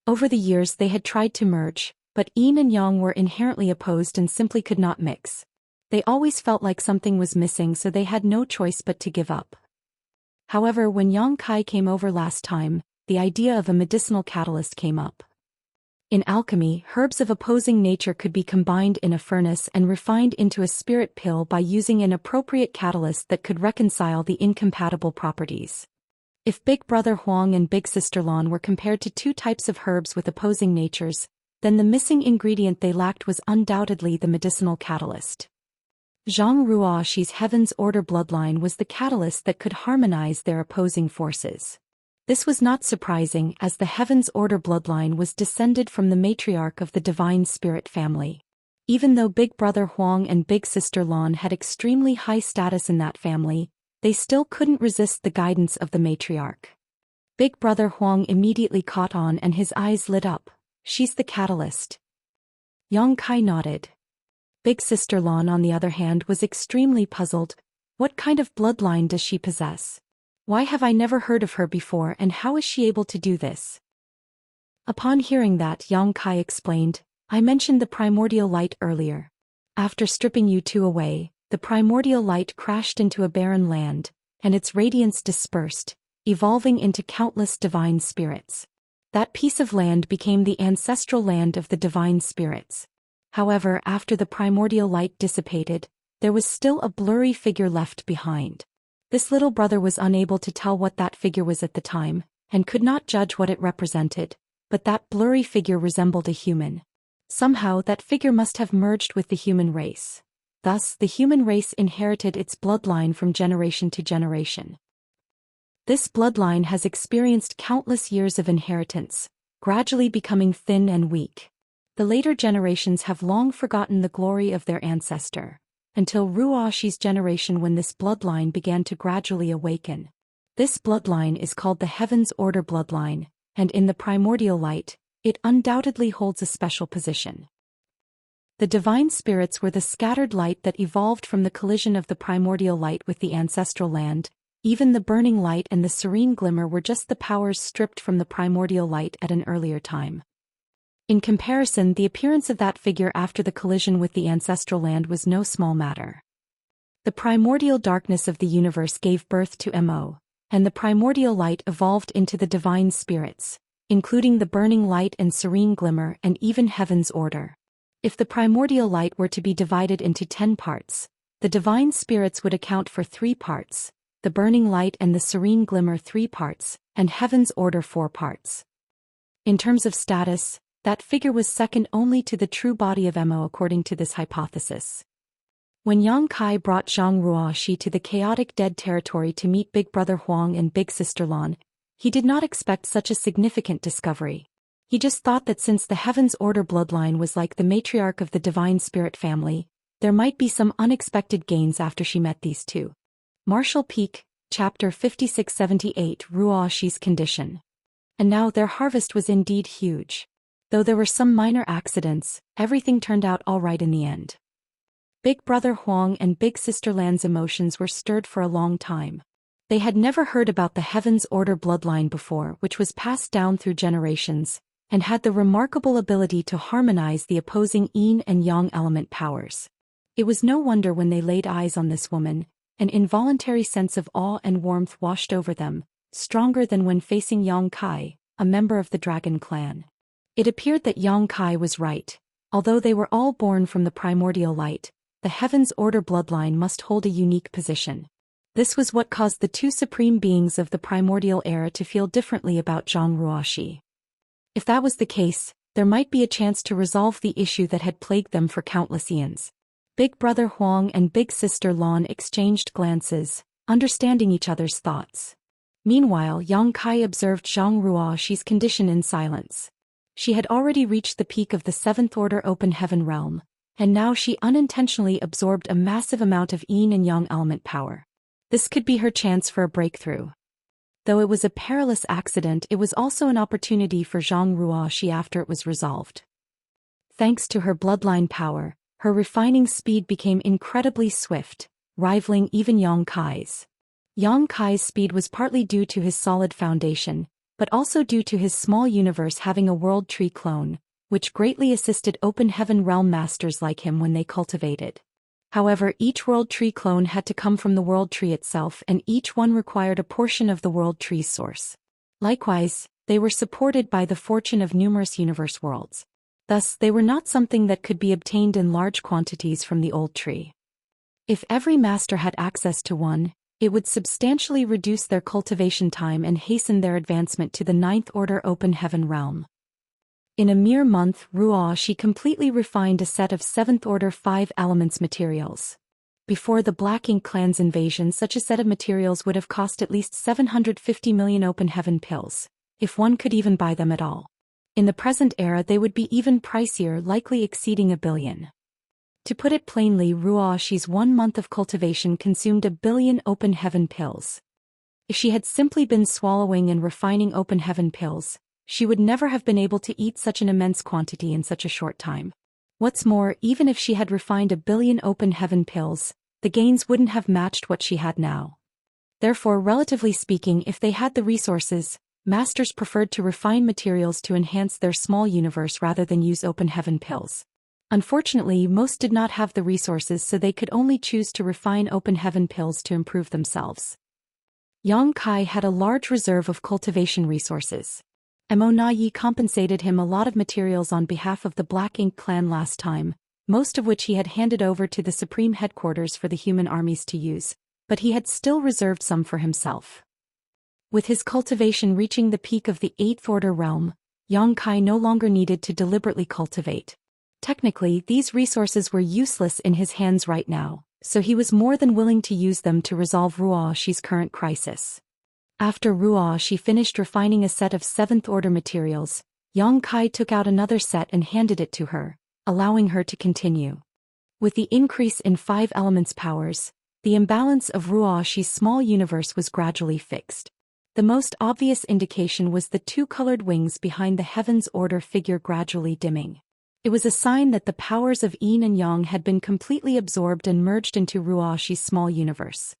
Over the years they had tried to merge, but Yin and Yang were inherently opposed and simply could not mix. They always felt like something was missing, so they had no choice but to give up. However, when Yang Kai came over last time, the idea of a medicinal catalyst came up. In alchemy, herbs of opposing nature could be combined in a furnace and refined into a spirit pill by using an appropriate catalyst that could reconcile the incompatible properties. If Big Brother Huang and Big Sister Lan were compared to two types of herbs with opposing natures, then the missing ingredient they lacked was undoubtedly the medicinal catalyst. Zhang Ruoxi's Heaven's Order bloodline was the catalyst that could harmonize their opposing forces. This was not surprising, as the Heaven's Order bloodline was descended from the matriarch of the Divine Spirit family. Even though Big Brother Huang and Big Sister Lan had extremely high status in that family, they still couldn't resist the guidance of the matriarch. Big Brother Huang immediately caught on and his eyes lit up. "She's the catalyst." Yang Kai nodded. Big Sister Lan, on the other hand, was extremely puzzled. What kind of bloodline does she possess? Why have I never heard of her before, and how is she able to do this? Upon hearing that, Yang Kai explained, "I mentioned the primordial light earlier. After stripping you two away, the primordial light crashed into a barren land, and its radiance dispersed, evolving into countless divine spirits. That piece of land became the ancestral land of the divine spirits. However, after the primordial light dissipated, there was still a blurry figure left behind. This little brother was unable to tell what that figure was at the time, and could not judge what it represented, but that blurry figure resembled a human. Somehow that figure must have merged with the human race. Thus, the human race inherited its bloodline from generation to generation. This bloodline has experienced countless years of inheritance, gradually becoming thin and weak. The later generations have long forgotten the glory of their ancestor, until Ruoxi's generation, when this bloodline began to gradually awaken. This bloodline is called the Heaven's Order bloodline, and in the primordial light, it undoubtedly holds a special position. The divine spirits were the scattered light that evolved from the collision of the primordial light with the ancestral land. Even the burning light and the serene glimmer were just the powers stripped from the primordial light at an earlier time. In comparison, the appearance of that figure after the collision with the ancestral land was no small matter. The primordial darkness of the universe gave birth to Mo, and the primordial light evolved into the divine spirits, including the burning light and serene glimmer and even Heaven's Order. If the primordial light were to be divided into 10 parts, the divine spirits would account for 3 parts, the burning light and the serene glimmer 3 parts, and Heaven's Order 4 parts. In terms of status, that figure was second only to the true body of Mo according to this hypothesis. When Yang Kai brought Zhang Ruoxi to the chaotic dead territory to meet Big Brother Huang and Big Sister Lan, he did not expect such a significant discovery. He just thought that since the Heaven's Order bloodline was like the matriarch of the Divine Spirit family, there might be some unexpected gains after she met these two. Martial Peak, Chapter 5678, Ruoxi's Condition. And now their harvest was indeed huge. Though there were some minor accidents, everything turned out all right in the end. Big Brother Huang and Big Sister Lan's emotions were stirred for a long time. They had never heard about the Heaven's Order bloodline before, which was passed down through generations, and had the remarkable ability to harmonize the opposing yin and yang element powers. It was no wonder when they laid eyes on this woman, an involuntary sense of awe and warmth washed over them, stronger than when facing Yang Kai, a member of the Dragon Clan. It appeared that Yang Kai was right. Although they were all born from the primordial light, the Heaven's Order bloodline must hold a unique position. This was what caused the two supreme beings of the primordial era to feel differently about Zhang Ruoxi. If that was the case, there might be a chance to resolve the issue that had plagued them for countless eons. Big Brother Huang and Big Sister Lan exchanged glances, understanding each other's thoughts. Meanwhile, Yang Kai observed Zhang Ruoxi's condition in silence. She had already reached the peak of the 7th Order Open Heaven realm, and now she unintentionally absorbed a massive amount of yin and yang element power. This could be her chance for a breakthrough. Though it was a perilous accident, it was also an opportunity for Zhang Ruoxi after it was resolved. Thanks to her bloodline power, her refining speed became incredibly swift, rivaling even Yang Kai's. Yang Kai's speed was partly due to his solid foundation, but also due to his small universe having a world tree clone, which greatly assisted open heaven realm masters like him when they cultivated. However, each World Tree clone had to come from the World Tree itself, and each one required a portion of the World Tree's source. Likewise, they were supported by the fortune of numerous universe worlds. Thus, they were not something that could be obtained in large quantities from the old tree. If every master had access to one, it would substantially reduce their cultivation time and hasten their advancement to the ninth order open heaven realm. In a mere month, Ruoxi completely refined a set of 7th order 5 elements materials. Before the Black Ink clan's invasion, such a set of materials would have cost at least 750 million open heaven pills, if one could even buy them at all. In the present era, they would be even pricier, likely exceeding 1 billion. To put it plainly, Ruoxi's 1 month of cultivation consumed 1 billion open heaven pills. If she had simply been swallowing and refining open heaven pills, she would never have been able to eat such an immense quantity in such a short time. What's more, even if she had refined 1 billion open heaven pills, the gains wouldn't have matched what she had now. Therefore, relatively speaking, if they had the resources, masters preferred to refine materials to enhance their small universe rather than use open heaven pills. Unfortunately, most did not have the resources, so they could only choose to refine open heaven pills to improve themselves. Yang Kai had a large reserve of cultivation resources. Mo Na Yi compensated him a lot of materials on behalf of the Black Ink clan last time, most of which he had handed over to the supreme headquarters for the human armies to use, but he had still reserved some for himself. With his cultivation reaching the peak of the 8th order realm, Yang Kai no longer needed to deliberately cultivate. Technically, these resources were useless in his hands right now, so he was more than willing to use them to resolve Ruoxi's current crisis. After Ruoxi finished refining a set of 7th order materials, Yang Kai took out another set and handed it to her, allowing her to continue. With the increase in 5 elements powers, the imbalance of Ruoxi's small universe was gradually fixed. The most obvious indication was the 2 colored wings behind the heaven's order figure gradually dimming. It was a sign that the powers of yin and yang had been completely absorbed and merged into Ruoxi's small universe.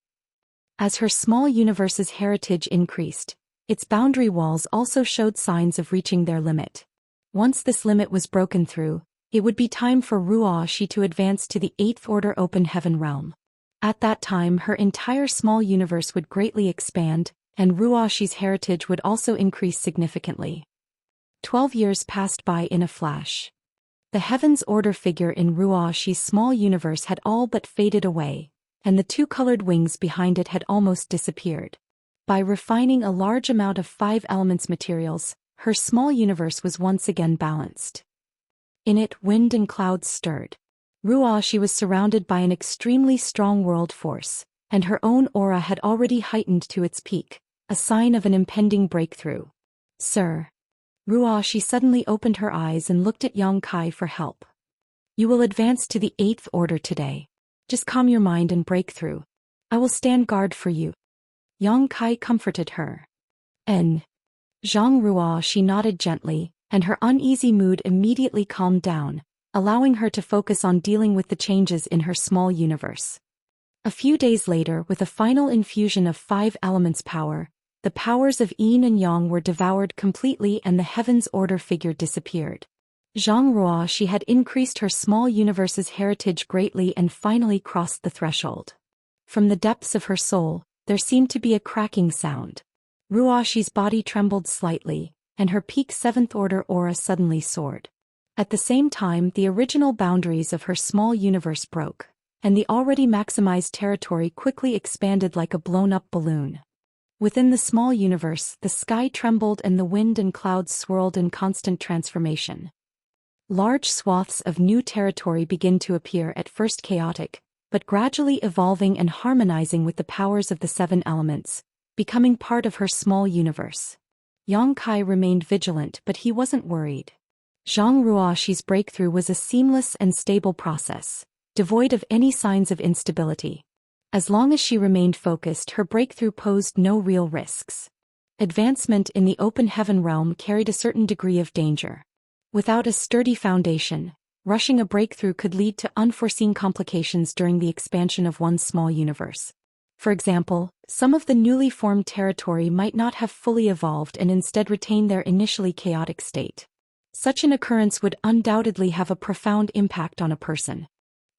As her small universe's heritage increased, its boundary walls also showed signs of reaching their limit. Once this limit was broken through, it would be time for Ruoxi to advance to the 8th order open heaven realm. At that time, her entire small universe would greatly expand, and Ruoxi's heritage would also increase significantly. 12 years passed by in a flash. The heaven's order figure in Ruoxi's small universe had all but faded away, and the 2 colored wings behind it had almost disappeared. By refining a large amount of 5 elements materials, her small universe was once again balanced. In it, wind and clouds stirred. Ruoxi was surrounded by an extremely strong world force, and her own aura had already heightened to its peak, a sign of an impending breakthrough. Sir. Ruoxi suddenly opened her eyes and looked at Yang Kai for help. You will advance to the 8th order today. Just calm your mind and break through. I will stand guard for you. Yang Kai comforted her. Zhang Ruoxi nodded gently, and her uneasy mood immediately calmed down, allowing her to focus on dealing with the changes in her small universe. A few days later, with a final infusion of 5 elements power, the powers of yin and yang were devoured completely and the heaven's order figure disappeared. Zhang Ruoxi had increased her small universe's heritage greatly and finally crossed the threshold. From the depths of her soul, there seemed to be a cracking sound. Ruoxi's body trembled slightly, and her peak 7th order aura suddenly soared. At the same time, the original boundaries of her small universe broke, and the already maximized territory quickly expanded like a blown-up balloon. Within the small universe, the sky trembled and the wind and clouds swirled in constant transformation. Large swaths of new territory begin to appear, at first chaotic, but gradually evolving and harmonizing with the powers of the 7 elements, becoming part of her small universe. Yang Kai remained vigilant, but he wasn't worried. Zhang Ruoxi's breakthrough was a seamless and stable process, devoid of any signs of instability. As long as she remained focused, her breakthrough posed no real risks. Advancement in the open heaven realm carried a certain degree of danger. Without a sturdy foundation, rushing a breakthrough could lead to unforeseen complications during the expansion of one's small universe. For example, some of the newly formed territory might not have fully evolved and instead retain their initially chaotic state. Such an occurrence would undoubtedly have a profound impact on a person.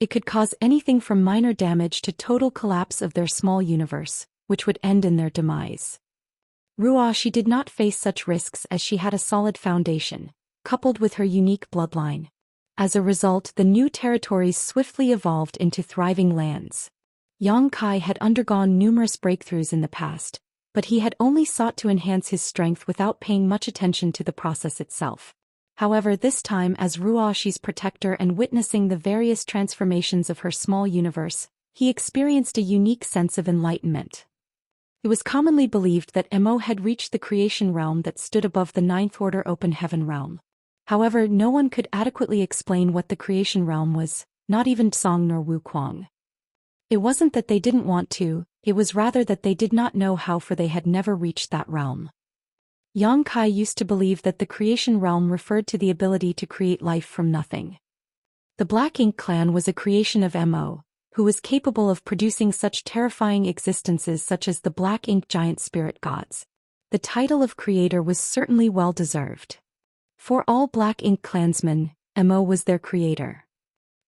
It could cause anything from minor damage to total collapse of their small universe, which would end in their demise. Ruoxi did not face such risks as she had a solid foundation, coupled with her unique bloodline. As a result, the new territories swiftly evolved into thriving lands. Yang Kai had undergone numerous breakthroughs in the past, but he had only sought to enhance his strength without paying much attention to the process itself. However, this time as Ruoxi's protector and witnessing the various transformations of her small universe, he experienced a unique sense of enlightenment. It was commonly believed that Mo had reached the creation realm that stood above the Ninth Order Open Heaven realm. However, no one could adequately explain what the creation realm was, not even Tsong nor Wuquang. It wasn't that they didn't want to, it was rather that they did not know how, for they had never reached that realm. Yang Kai used to believe that the creation realm referred to the ability to create life from nothing. The Black Ink clan was a creation of Mo, who was capable of producing such terrifying existences such as the Black Ink giant spirit gods. The title of creator was certainly well deserved. For all Black Ink clansmen, Mo was their creator.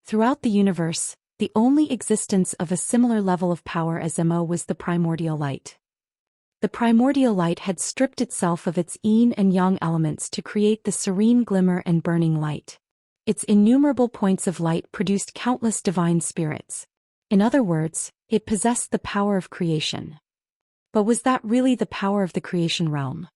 Throughout the universe, the only existence of a similar level of power as Mo was the primordial light. The primordial light had stripped itself of its yin and yang elements to create the serene glimmer and burning light. Its innumerable points of light produced countless divine spirits. In other words, it possessed the power of creation. But was that really the power of the creation realm?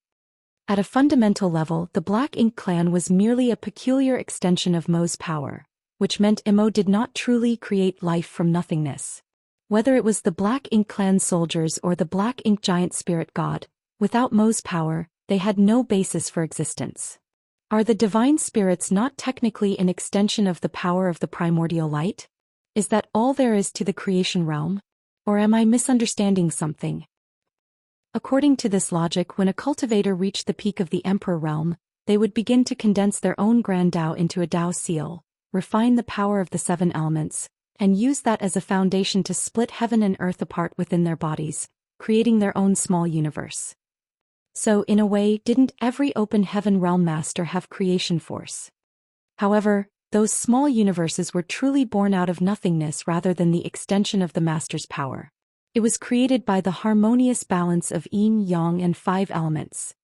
At a fundamental level, the Black Ink clan was merely a peculiar extension of Mo's power, which meant Mo did not truly create life from nothingness. Whether it was the Black Ink clan soldiers or the Black Ink giant spirit god, without Mo's power, they had no basis for existence. Are the divine spirits not technically an extension of the power of the primordial light? Is that all there is to the creation realm? Or am I misunderstanding something? According to this logic, when a cultivator reached the peak of the Emperor realm, they would begin to condense their own grand Dao into a Dao seal, refine the power of the 7 elements, and use that as a foundation to split heaven and earth apart within their bodies, creating their own small universe. So, in a way, didn't every open heaven realm master have creation force? However, those small universes were truly born out of nothingness rather than the extension of the master's power. It was created by the harmonious balance of yin, yang, and 5 elements.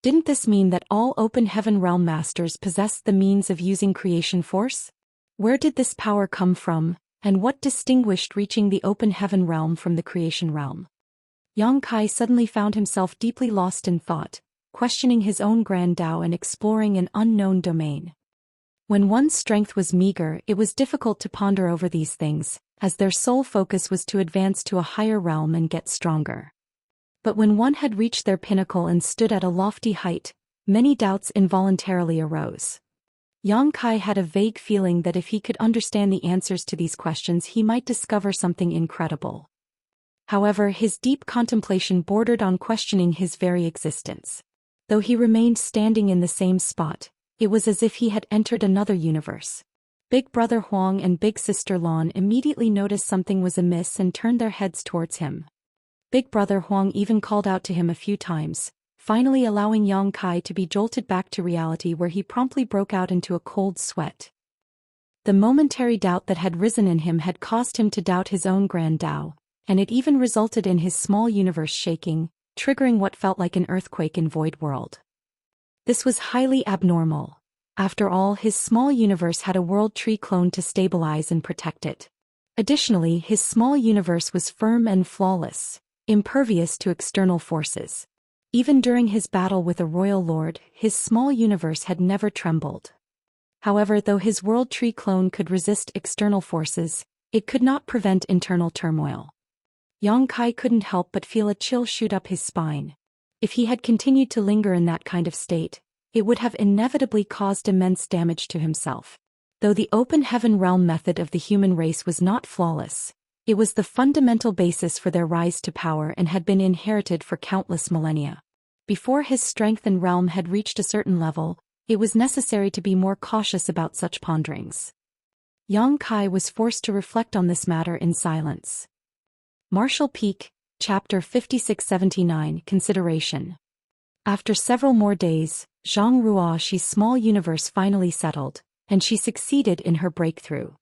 Didn't this mean that all open heaven realm masters possessed the means of using creation force? Where did this power come from, and what distinguished reaching the open heaven realm from the creation realm? Yang Kai suddenly found himself deeply lost in thought, questioning his own grand Dao and exploring an unknown domain. When one's strength was meager, it was difficult to ponder over these things, as their sole focus was to advance to a higher realm and get stronger. But when one had reached their pinnacle and stood at a lofty height, many doubts involuntarily arose. Yang Kai had a vague feeling that if he could understand the answers to these questions, he might discover something incredible. However, his deep contemplation bordered on questioning his very existence. Though he remained standing in the same spot, it was as if he had entered another universe. Big Brother Huang and Big Sister Lan immediately noticed something was amiss and turned their heads towards him. Big Brother Huang even called out to him a few times, finally allowing Yang Kai to be jolted back to reality, where he promptly broke out into a cold sweat. The momentary doubt that had risen in him had caused him to doubt his own grand Dao, and it even resulted in his small universe shaking, triggering what felt like an earthquake in Void World. This was highly abnormal. After all, his small universe had a world tree clone to stabilize and protect it. Additionally, his small universe was firm and flawless, impervious to external forces. Even during his battle with a royal lord, his small universe had never trembled. However, though his world tree clone could resist external forces, it could not prevent internal turmoil. Yang Kai couldn't help but feel a chill shoot up his spine. If he had continued to linger in that kind of state, it would have inevitably caused immense damage to himself. Though the open heaven realm method of the human race was not flawless, it was the fundamental basis for their rise to power and had been inherited for countless millennia. Before his strength and realm had reached a certain level, it was necessary to be more cautious about such ponderings. Yang Kai was forced to reflect on this matter in silence. Martial Peak, Chapter 5679, Consideration. After several more days, Zhang Ruoxi's small universe finally settled, and she succeeded in her breakthrough.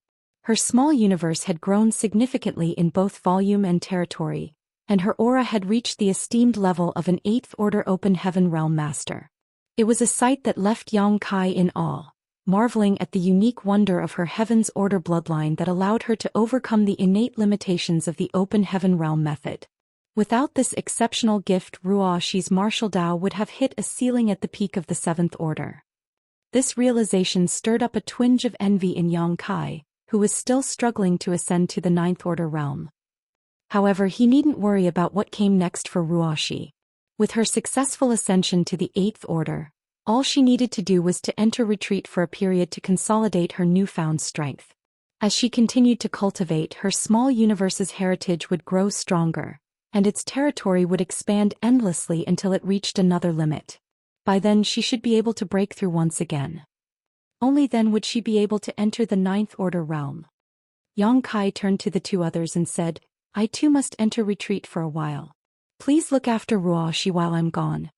Her small universe had grown significantly in both volume and territory, and her aura had reached the esteemed level of an 8th Order Open Heaven Realm Master. It was a sight that left Yang Kai in awe, marveling at the unique wonder of her Heaven's Order bloodline that allowed her to overcome the innate limitations of the Open Heaven Realm method. Without this exceptional gift, Ruoxi's martial Dao would have hit a ceiling at the peak of the 7th Order. This realization stirred up a twinge of envy in Yang Kai, who was still struggling to ascend to the 9th Order realm. However, he needn't worry about what came next for Ruoxi. With her successful ascension to the 8th Order, all she needed to do was to enter retreat for a period to consolidate her newfound strength. As she continued to cultivate, her small universe's heritage would grow stronger, and its territory would expand endlessly until it reached another limit. By then she should be able to break through once again. Only then would she be able to enter the 9th Order realm. Yang Kai turned to the two others and said, "I too must enter retreat for a while. Please look after Ruoxi while I'm gone."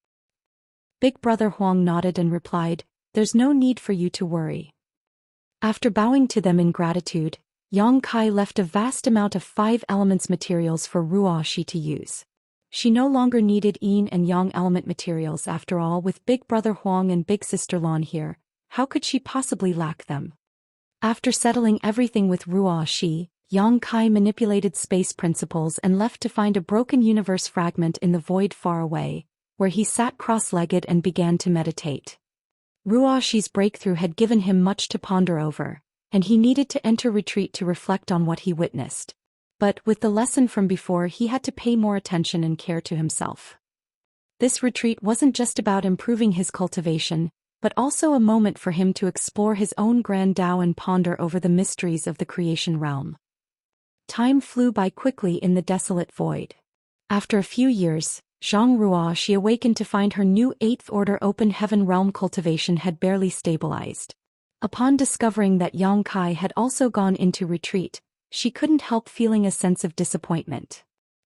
Big Brother Huang nodded and replied, "There's no need for you to worry." After bowing to them in gratitude, Yang Kai left a vast amount of 5 elements materials for Ruoxi to use. She no longer needed yin and yang element materials after all. With Big Brother Huang and Big Sister Lan here, how could she possibly lack them? After settling everything with Ruoxi, Yang Kai manipulated space principles and left to find a broken universe fragment in the void far away, where he sat cross-legged and began to meditate. Ruoxi's breakthrough had given him much to ponder over, and he needed to enter retreat to reflect on what he witnessed. But with the lesson from before, he had to pay more attention and care to himself. This retreat wasn't just about improving his cultivation, but also a moment for him to explore his own grand Tao and ponder over the mysteries of the creation realm. Time flew by quickly in the desolate void. After a few years, Zhang Ruoxi awakened to find her new 8th Order Open Heaven Realm cultivation had barely stabilized. Upon discovering that Yang Kai had also gone into retreat, she couldn't help feeling a sense of disappointment.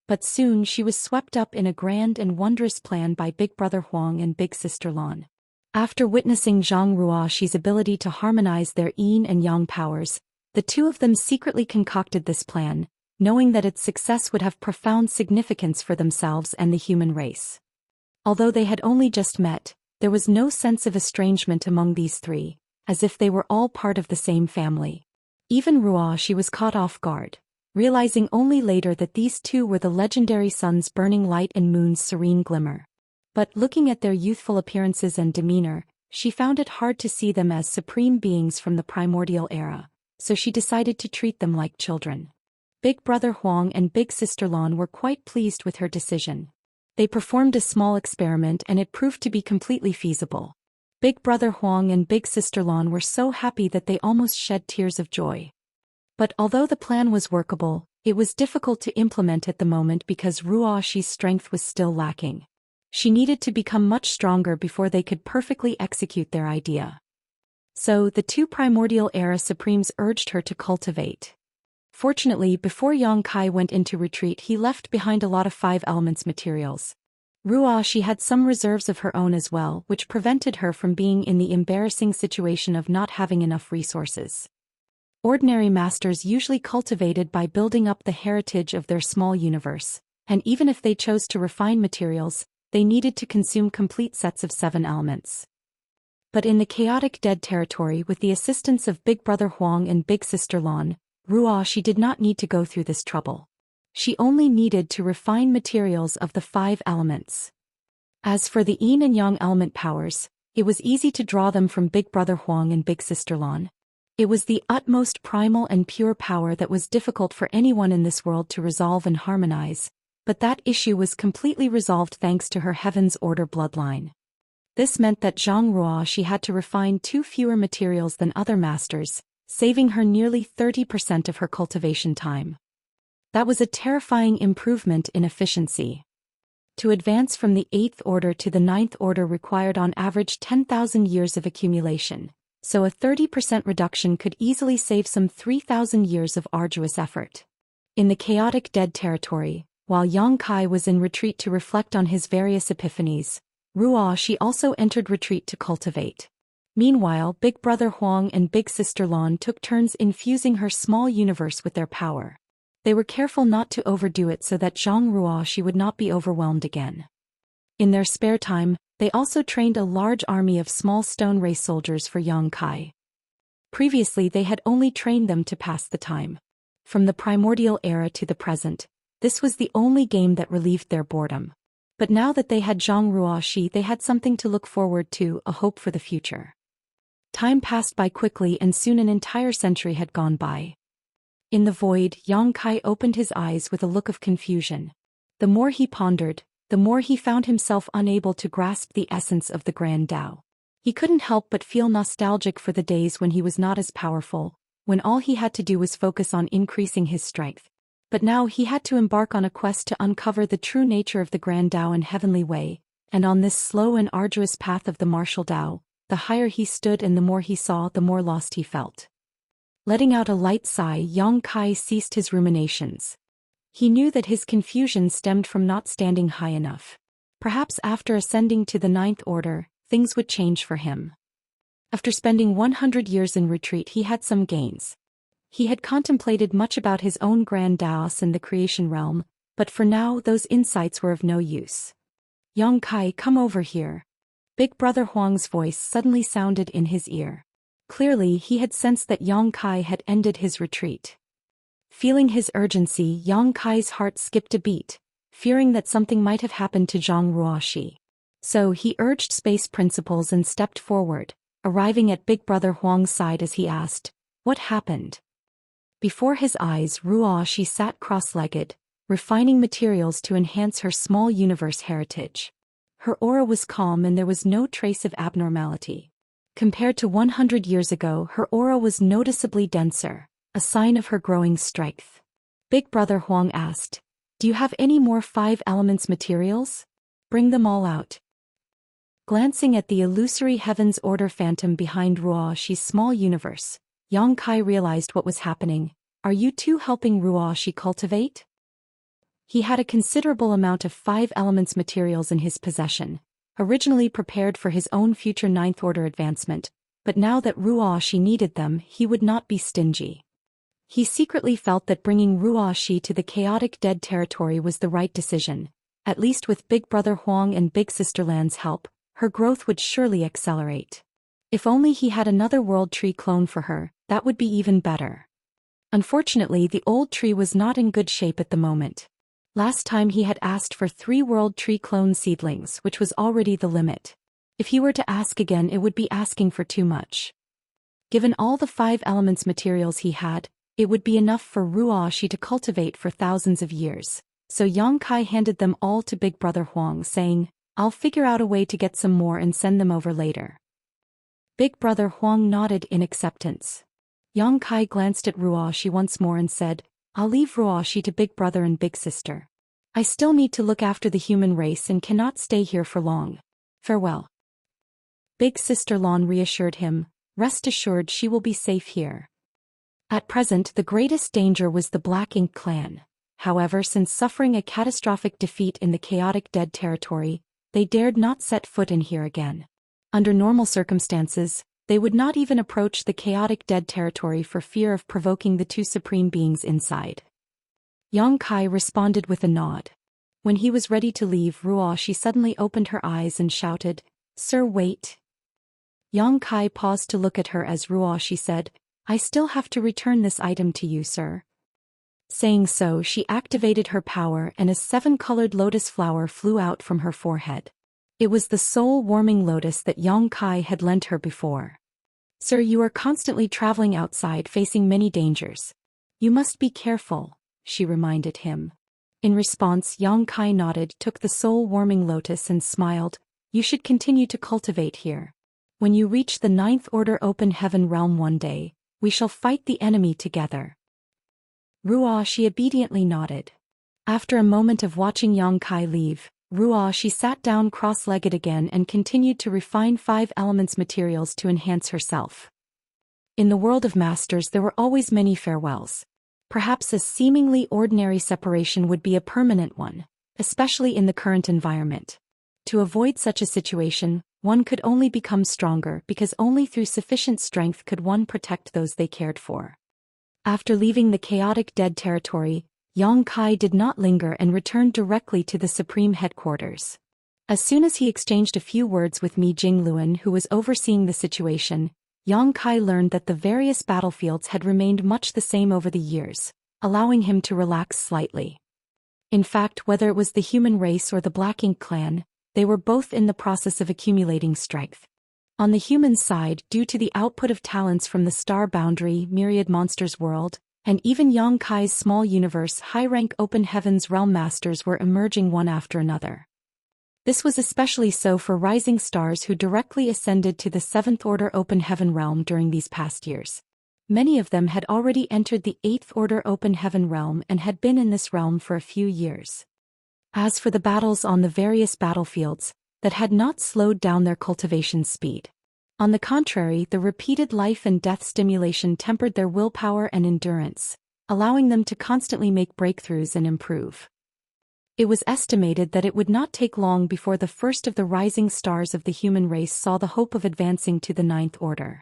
But soon she was swept up in a grand and wondrous plan by Big Brother Huang and Big Sister Lan. After witnessing Zhang Ruoxi's ability to harmonize their yin and yang powers, the two of them secretly concocted this plan, knowing that its success would have profound significance for themselves and the human race. Although they had only just met, there was no sense of estrangement among these three, as if they were all part of the same family. Even Ruoxi was caught off guard, realizing only later that these two were the legendary sun's burning light and moon's serene glimmer. But looking at their youthful appearances and demeanor, she found it hard to see them as supreme beings from the primordial era, so she decided to treat them like children. Big Brother Huang and Big Sister Lan were quite pleased with her decision. They performed a small experiment and it proved to be completely feasible. Big Brother Huang and Big Sister Lan were so happy that they almost shed tears of joy. But although the plan was workable, it was difficult to implement at the moment because Ruoxi's strength was still lacking. She needed to become much stronger before they could perfectly execute their idea. So the two primordial era supremes urged her to cultivate. Fortunately, before Yang Kai went into retreat, he left behind a lot of 5 elements materials. Ruoxi had some reserves of her own as well, which prevented her from being in the embarrassing situation of not having enough resources. Ordinary masters usually cultivated by building up the heritage of their small universe, and even if they chose to refine materials, they needed to consume complete sets of 7 elements. But in the chaotic dead territory, with the assistance of Big Brother Huang and Big Sister Lan, Ruoxi did not need to go through this trouble. She only needed to refine materials of the 5 elements. As for the yin and yang element powers, it was easy to draw them from Big Brother Huang and Big Sister Lan. It was the utmost primal and pure power that was difficult for anyone in this world to resolve and harmonize, but that issue was completely resolved thanks to her Heaven's Order bloodline. This meant that Zhang Ruoxi had to refine 2 fewer materials than other masters, saving her nearly 30% of her cultivation time. That was a terrifying improvement in efficiency. To advance from the 8th Order to the 9th Order required on average 10,000 years of accumulation, so a 30% reduction could easily save some 3,000 years of arduous effort. In the chaotic dead territory, while Yang Kai was in retreat to reflect on his various epiphanies, Ruoxi also entered retreat to cultivate. Meanwhile, Big Brother Huang and Big Sister Lan took turns infusing her small universe with their power. They were careful not to overdo it so that Zhang Ruoxi would not be overwhelmed again. In their spare time, they also trained a large army of small stone race soldiers for Yang Kai. Previously they had only trained them to pass the time. From the primordial era to the present, this was the only game that relieved their boredom. But now that they had Zhang Ruoxi, they had something to look forward to, a hope for the future. Time passed by quickly and soon an entire century had gone by. In the void, Yang Kai opened his eyes with a look of confusion. The more he pondered, the more he found himself unable to grasp the essence of the Grand Tao. He couldn't help but feel nostalgic for the days when he was not as powerful, when all he had to do was focus on increasing his strength. But now he had to embark on a quest to uncover the true nature of the Grand Tao and Heavenly Way, and on this slow and arduous path of the martial Tao, the higher he stood and the more he saw, the more lost he felt. Letting out a light sigh, Yang Kai ceased his ruminations. He knew that his confusion stemmed from not standing high enough. Perhaps after ascending to the Ninth Order, things would change for him. After spending 100 years in retreat, he had some gains. He had contemplated much about his own grand Daoist and the creation realm, but for now those insights were of no use. Yang Kai, come over here. Big Brother Huang's voice suddenly sounded in his ear. Clearly he had sensed that Yang Kai had ended his retreat. Feeling his urgency, Yang Kai's heart skipped a beat, fearing that something might have happened to Zhang Ruoxi. So he urged space principles and stepped forward, arriving at Big Brother Huang's side as he asked, "What happened?" Before his eyes, Ruoxi sat cross-legged, refining materials to enhance her small universe heritage. Her aura was calm and there was no trace of abnormality. Compared to 100 years ago, her aura was noticeably denser, a sign of her growing strength. Big Brother Huang asked, "Do you have any more 5 elements materials? Bring them all out." Glancing at the illusory Heaven's Order phantom behind Ruoxi's small universe, Yang Kai realized what was happening. Are you two helping Ruoxi cultivate? He had a considerable amount of 5 elements materials in his possession, originally prepared for his own future Ninth Order advancement, but now that Ruoxi needed them, he would not be stingy. He secretly felt that bringing Ruoxi to the chaotic dead territory was the right decision. At least with Big Brother Huang and Big Sister Lan's help, her growth would surely accelerate. If only he had another world tree clone for her, that would be even better. Unfortunately, the old tree was not in good shape at the moment. Last time he had asked for 3 world tree clone seedlings, which was already the limit. If he were to ask again, it would be asking for too much. Given all the 5 elements materials he had, it would be enough for Ruoxi to cultivate for thousands of years. So Yang Kai handed them all to Big Brother Huang, saying, "I'll figure out a way to get some more and send them over later." Big Brother Huang nodded in acceptance. Yang Kai glanced at Ruoxi once more and said, "I'll leave Ruoxi to Big Brother and Big Sister. I still need to look after the human race and cannot stay here for long. Farewell." Big Sister Lan reassured him, "Rest assured she will be safe here." At present the greatest danger was the Black Ink clan. However, since suffering a catastrophic defeat in the chaotic dead territory, they dared not set foot in here again. Under normal circumstances, they would not even approach the chaotic dead territory for fear of provoking the 2 supreme beings inside. Yang Kai responded with a nod. When he was ready to leave, Ruoxi suddenly opened her eyes and shouted, "Sir, wait." Yang Kai paused to look at her as Ruoxi said, "I still have to return this item to you, sir." Saying so, she activated her power and a 7-colored lotus flower flew out from her forehead. It was the soul-warming lotus that Yang Kai had lent her before. "Sir, you are constantly traveling outside facing many dangers. You must be careful," she reminded him. In response, Yang Kai nodded, took the soul-warming lotus and smiled, "You should continue to cultivate here. When you reach the Ninth Order Open Heaven realm one day, we shall fight the enemy together." Ruoxi obediently nodded. After a moment of watching Yang Kai leave, Ruoxi sat down cross-legged again and continued to refine 5 elements materials to enhance herself. In the world of masters there were always many farewells. Perhaps a seemingly ordinary separation would be a permanent one, especially in the current environment. To avoid such a situation, one could only become stronger because only through sufficient strength could one protect those they cared for. After leaving the chaotic dead territory, Yang Kai did not linger and returned directly to the supreme headquarters. As soon as he exchanged a few words with Mi Jingluan, who was overseeing the situation, Yang Kai learned that the various battlefields had remained much the same over the years, allowing him to relax slightly. In fact, whether it was the human race or the Black Ink clan, they were both in the process of accumulating strength. On the human side, due to the output of talents from the Star Boundary Myriad Monsters world, and even Yang Kai's small universe, high-rank Open Heavens Realm Masters were emerging one after another. This was especially so for rising stars who directly ascended to the 7th Order Open Heaven Realm during these past years. Many of them had already entered the 8th Order Open Heaven Realm and had been in this realm for a few years. As for the battles on the various battlefields, that had not slowed down their cultivation speed. On the contrary, the repeated life and death stimulation tempered their willpower and endurance, allowing them to constantly make breakthroughs and improve. It was estimated that it would not take long before the first of the rising stars of the human race saw the hope of advancing to the 9th Order.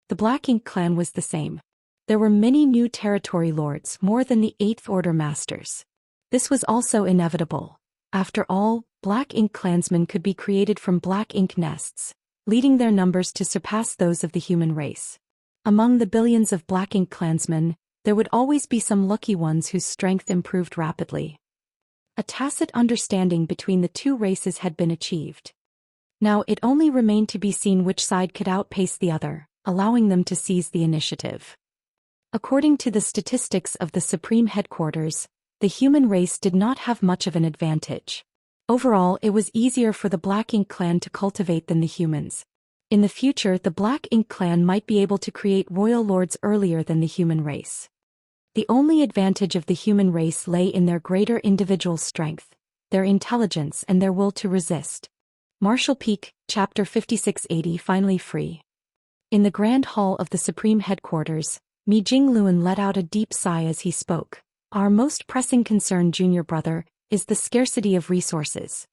The Black Ink clan was the same. There were many new territory lords, more than the 8th Order masters. This was also inevitable. After all, Black Ink clansmen could be created from Black Ink nests, leading their numbers to surpass those of the human race. Among the billions of Black Ink clansmen, there would always be some lucky ones whose strength improved rapidly. A tacit understanding between the two races had been achieved. Now it only remained to be seen which side could outpace the other, allowing them to seize the initiative. According to the statistics of the Supreme Headquarters, the human race did not have much of an advantage. Overall, it was easier for the Black Ink clan to cultivate than the humans. In the future, the Black Ink clan might be able to create royal lords earlier than the human race. The only advantage of the human race lay in their greater individual strength, their intelligence and their will to resist. Martial Peak, Chapter 5680. Finally free. In the Grand Hall of the Supreme Headquarters, Mi Jingluan let out a deep sigh as he spoke. Our most pressing concern, junior brother, is the scarcity of resources.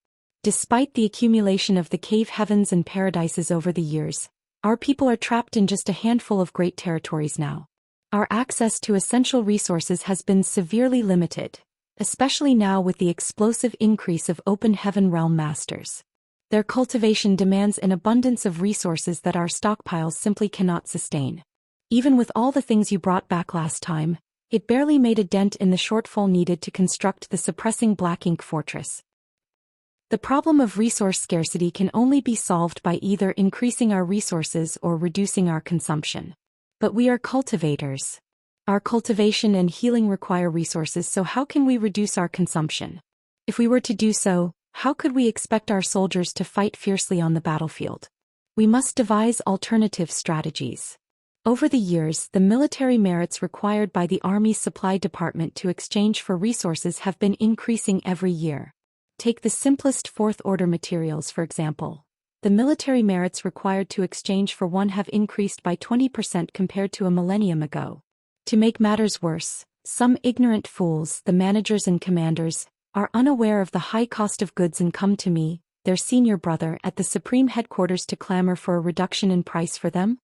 Despite the accumulation of the cave heavens and paradises over the years, our people are trapped in just a handful of great territories now. Our access to essential resources has been severely limited, especially now with the explosive increase of Open Heaven Realm Masters. Their cultivation demands an abundance of resources that our stockpiles simply cannot sustain. Even with all the things you brought back last time, it barely made a dent in the shortfall needed to construct the suppressing Black Ink fortress. The problem of resource scarcity can only be solved by either increasing our resources or reducing our consumption. But we are cultivators. Our cultivation and healing require resources, so how can we reduce our consumption? If we were to do so, how could we expect our soldiers to fight fiercely on the battlefield? We must devise alternative strategies. Over the years, the military merits required by the Army's supply department to exchange for resources have been increasing every year. Take the simplest 4th Order materials, for example. The military merits required to exchange for one have increased by 20% compared to a millennium ago. To make matters worse, some ignorant fools, the managers and commanders, are unaware of the high cost of goods and come to me, their senior brother, at the Supreme Headquarters to clamor for a reduction in price for them?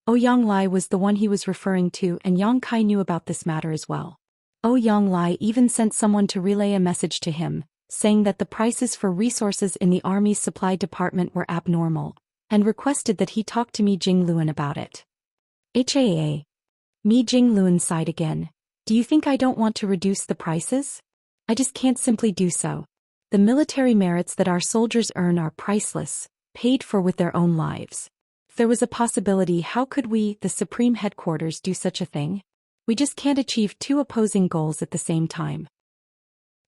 Yang Lai was the one he was referring to, and Yang Kai knew about this matter as well. Yang Lai even sent someone to relay a message to him, saying that the prices for resources in the Army's supply department were abnormal, and requested that he talk to Mi Jingluan about it. HAA. Mi Jingluan sighed again. Do you think I don't want to reduce the prices? I just can't simply do so. The military merits that our soldiers earn are priceless, paid for with their own lives. If there was a possibility, how could we, the Supreme Headquarters, do such a thing? We just can't achieve two opposing goals at the same time.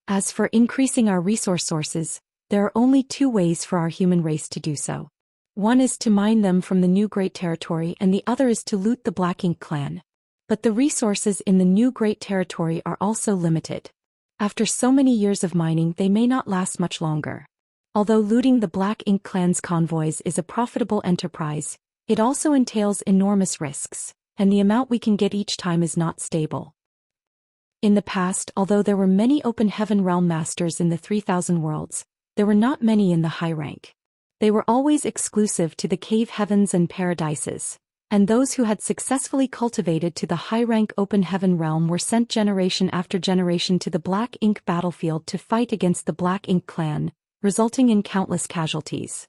As for increasing our resource sources, there are only two ways for our human race to do so. One is to mine them from the new Great Territory and the other is to loot the Black Ink clan. But the resources in the new Great Territory are also limited. After so many years of mining, they may not last much longer. Although looting the Black Ink clan's convoys is a profitable enterprise, it also entails enormous risks, and the amount we can get each time is not stable. In the past, although there were many Open Heaven Realm Masters in the 3000 worlds, there were not many in the high rank. They were always exclusive to the cave heavens and paradises, and those who had successfully cultivated to the high-rank open heaven realm were sent generation after generation to the Black Ink battlefield to fight against the Black Ink clan, resulting in countless casualties.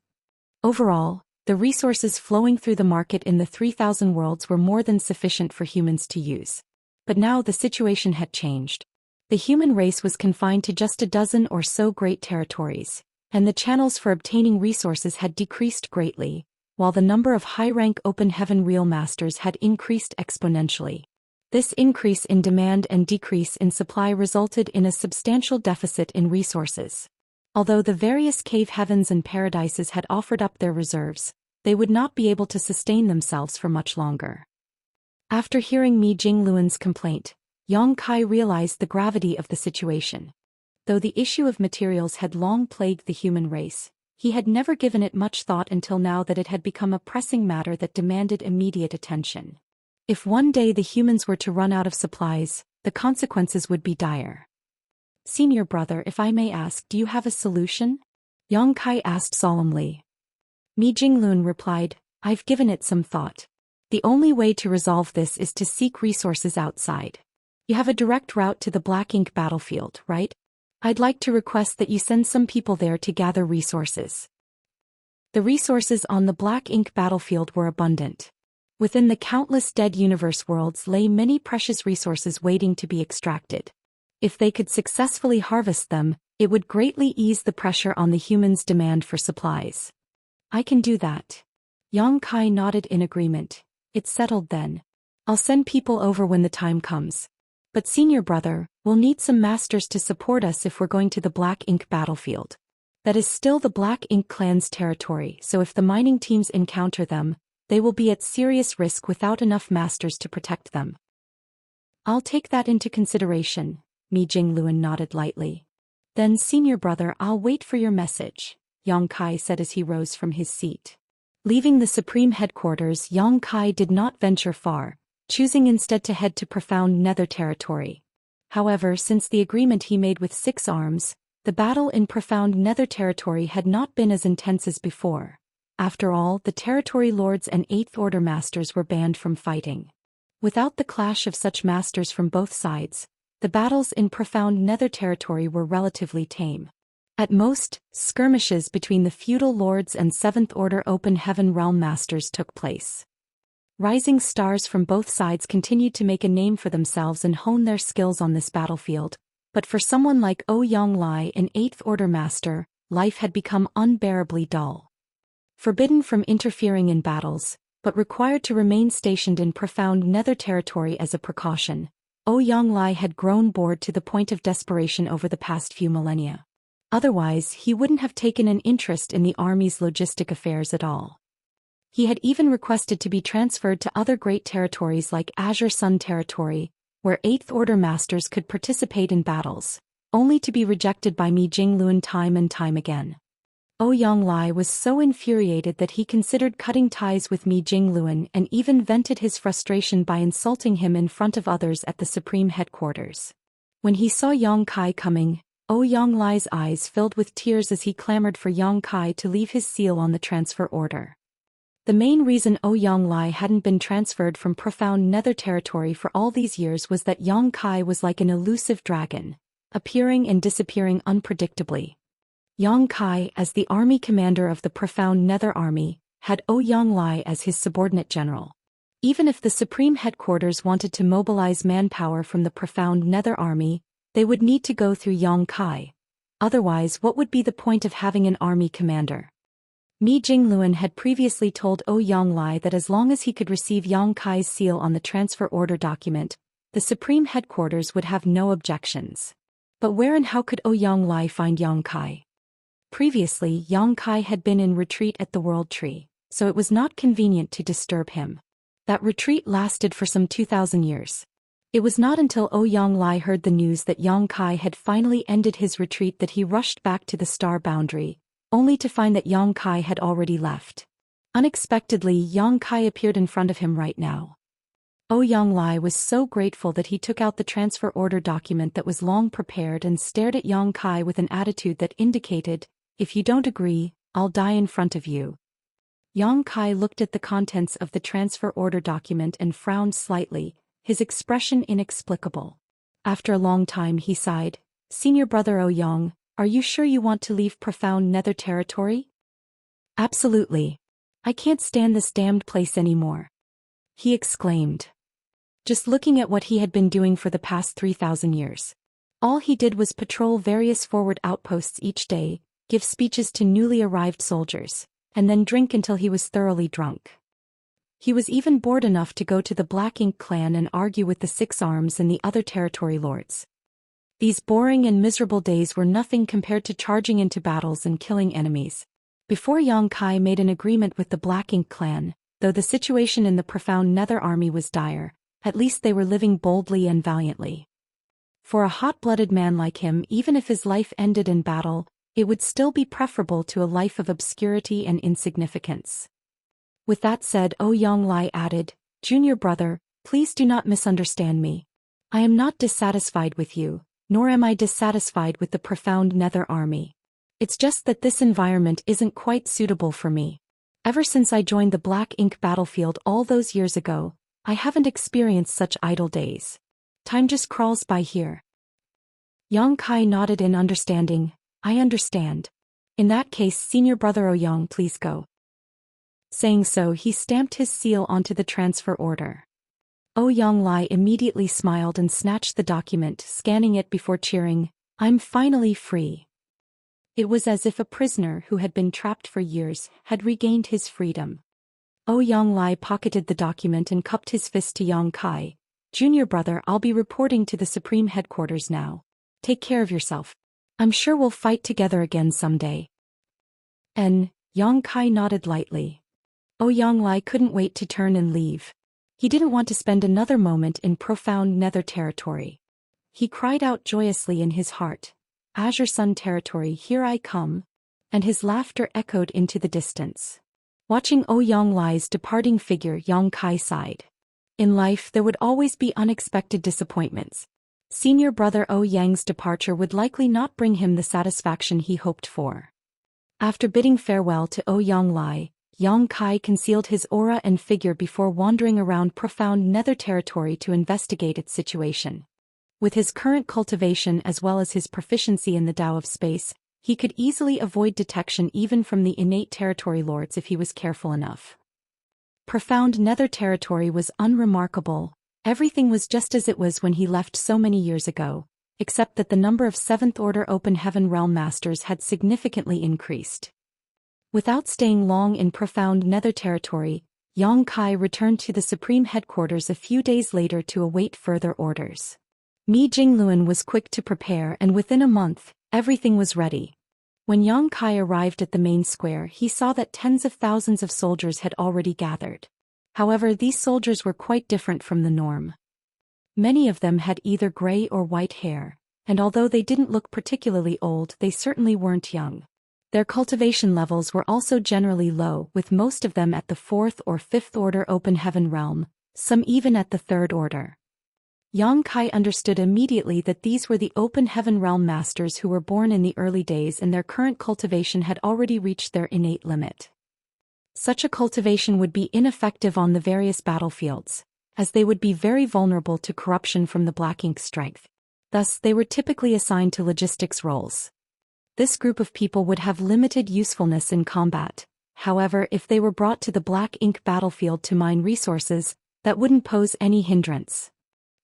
Overall, the resources flowing through the market in the 3,000 worlds were more than sufficient for humans to use. But now the situation had changed. The human race was confined to just a dozen or so great territories, and the channels for obtaining resources had decreased greatly, while the number of high-rank open heaven real masters had increased exponentially. This increase in demand and decrease in supply resulted in a substantial deficit in resources. Although the various cave heavens and paradises had offered up their reserves, they would not be able to sustain themselves for much longer. After hearing Mi Jingluan's complaint, Yang Kai realized the gravity of the situation. Though the issue of materials had long plagued the human race, he had never given it much thought until now that it had become a pressing matter that demanded immediate attention. If one day the humans were to run out of supplies, the consequences would be dire. "Senior brother, if I may ask, do you have a solution?" Yang Kai asked solemnly. Mi Jingluan replied, "I've given it some thought. The only way to resolve this is to seek resources outside. You have a direct route to the Black Ink battlefield, right? I'd like to request that you send some people there to gather resources." The resources on the Black Ink battlefield were abundant. Within the countless dead universe worlds lay many precious resources waiting to be extracted. If they could successfully harvest them, it would greatly ease the pressure on the humans' demand for supplies. "I can do that." Yang Kai nodded in agreement. "It's settled then. I'll send people over when the time comes. But senior brother, we'll need some masters to support us if we're going to the Black Ink battlefield. That is still the Black Ink clan's territory, so if the mining teams encounter them, they will be at serious risk without enough masters to protect them." "I'll take that into consideration," Mi Jingluan nodded lightly. "Then senior brother, I'll wait for your message," Yang Kai said as he rose from his seat. Leaving the supreme headquarters, Yang Kai did not venture far, choosing instead to head to profound nether territory. However, since the agreement he made with Six Arms, the battle in profound nether territory had not been as intense as before. After all, the territory lords and Eighth Order masters were banned from fighting. Without the clash of such masters from both sides, the battles in profound nether territory were relatively tame. At most, skirmishes between the feudal lords and Seventh Order open heaven realm masters took place. Rising stars from both sides continued to make a name for themselves and hone their skills on this battlefield, but for someone like Ouyang Lai, an Eighth Order master, life had become unbearably dull. Forbidden from interfering in battles, but required to remain stationed in profound nether territory as a precaution, Ouyang Lai had grown bored to the point of desperation over the past few millennia. Otherwise, he wouldn't have taken an interest in the army's logistic affairs at all. He had even requested to be transferred to other great territories like Azure Sun Territory, where Eighth Order masters could participate in battles, only to be rejected by Mi Jingluan time and time again. Ouyang Lai was so infuriated that he considered cutting ties with Mi Jingluan and even vented his frustration by insulting him in front of others at the supreme headquarters. When he saw Yang Kai coming, Ouyang Lai's eyes filled with tears as he clamored for Yang Kai to leave his seal on the transfer order. The main reason Ouyang Lai hadn't been transferred from profound nether territory for all these years was that Yang Kai was like an elusive dragon, appearing and disappearing unpredictably. Yang Kai, as the army commander of the profound nether army, had Ouyang Lai as his subordinate general. Even if the supreme headquarters wanted to mobilize manpower from the profound nether army, they would need to go through Yang Kai. Otherwise, what would be the point of having an army commander? Mi Jingluan had previously told Ouyang Lai that as long as he could receive Yang Kai's seal on the transfer order document, the supreme headquarters would have no objections. But where and how could Ouyang Lai find Yang Kai? Previously, Yang Kai had been in retreat at the World Tree, so it was not convenient to disturb him. That retreat lasted for some 2,000 years. It was not until Ouyang Lai heard the news that Yang Kai had finally ended his retreat that he rushed back to the star boundary, only to find that Yang Kai had already left. Unexpectedly, Yang Kai appeared in front of him right now. Ouyang Lai was so grateful that he took out the transfer order document that was long prepared and stared at Yang Kai with an attitude that indicated, "If you don't agree, I'll die in front of you. Yang Kai looked at the contents of the transfer order document and frowned slightly, his expression inexplicable. After a long time he sighed. Senior brother Yang, are you sure you want to leave profound nether territory? Absolutely. I can't stand this damned place anymore, he exclaimed. Just looking at what he had been doing for the past 3,000 years. All he did was patrol various forward outposts each day, give speeches to newly arrived soldiers, and then drink until he was thoroughly drunk. He was even bored enough to go to the Black Ink clan and argue with the Six Arms and the other territory lords. These boring and miserable days were nothing compared to charging into battles and killing enemies. Before Yang Kai made an agreement with the Black Ink clan, though the situation in the profound Nether army was dire, at least they were living boldly and valiantly. For a hot-blooded man like him, even if his life ended in battle, it would still be preferable to a life of obscurity and insignificance. With that said, Yang Lai added, Junior brother, please do not misunderstand me. I am not dissatisfied with you, nor am I dissatisfied with the profound Nether army. It's just that this environment isn't quite suitable for me. Ever since I joined the Black Ink battlefield all those years ago, I haven't experienced such idle days. Time just crawls by here. Yang Kai nodded in understanding. I understand. In that case, senior brother Yang, please go. Saying so, he stamped his seal onto the transfer order. Yang Lai immediately smiled and snatched the document, scanning it before cheering, I'm finally free. It was as if a prisoner who had been trapped for years had regained his freedom. Yang Lai pocketed the document and cupped his fist to Yang Kai. Junior brother, I'll be reporting to the Supreme Headquarters now. Take care of yourself. I'm sure we'll fight together again someday. Yang Kai nodded lightly. Yang Lai couldn't wait to turn and leave. He didn't want to spend another moment in profound Nether territory. He cried out joyously in his heart, Azure Sun territory, here I come. And his laughter echoed into the distance. Watching Yang Lai's departing figure, Yang Kai sighed. In life there would always be unexpected disappointments. Senior brother Yang's departure would likely not bring him the satisfaction he hoped for. After bidding farewell to Yang Lai, Yang Kai concealed his aura and figure before wandering around profound Nether territory to investigate its situation. With his current cultivation as well as his proficiency in the Tao of space, he could easily avoid detection even from the innate territory lords if he was careful enough. Profound Nether territory was unremarkable. Everything was just as it was when he left so many years ago, except that the number of 7th Order Open Heaven Realm Masters had significantly increased. Without staying long in profound Nether territory, Yang Kai returned to the Supreme Headquarters a few days later to await further orders. Mi Jingluan was quick to prepare, and within a month, everything was ready. When Yang Kai arrived at the main square, he saw that tens of thousands of soldiers had already gathered. However, these soldiers were quite different from the norm. Many of them had either gray or white hair, and although they didn't look particularly old, they certainly weren't young. Their cultivation levels were also generally low, with most of them at the 4th or 5th Order Open Heaven Realm, some even at the 3rd Order. Yang Kai understood immediately that these were the Open Heaven Realm Masters who were born in the early days and their current cultivation had already reached their innate limit. Such a cultivation would be ineffective on the various battlefields, as they would be very vulnerable to corruption from the Black Ink strength. Thus, they were typically assigned to logistics roles. This group of people would have limited usefulness in combat. However, if they were brought to the Black Ink battlefield to mine resources, that wouldn't pose any hindrance.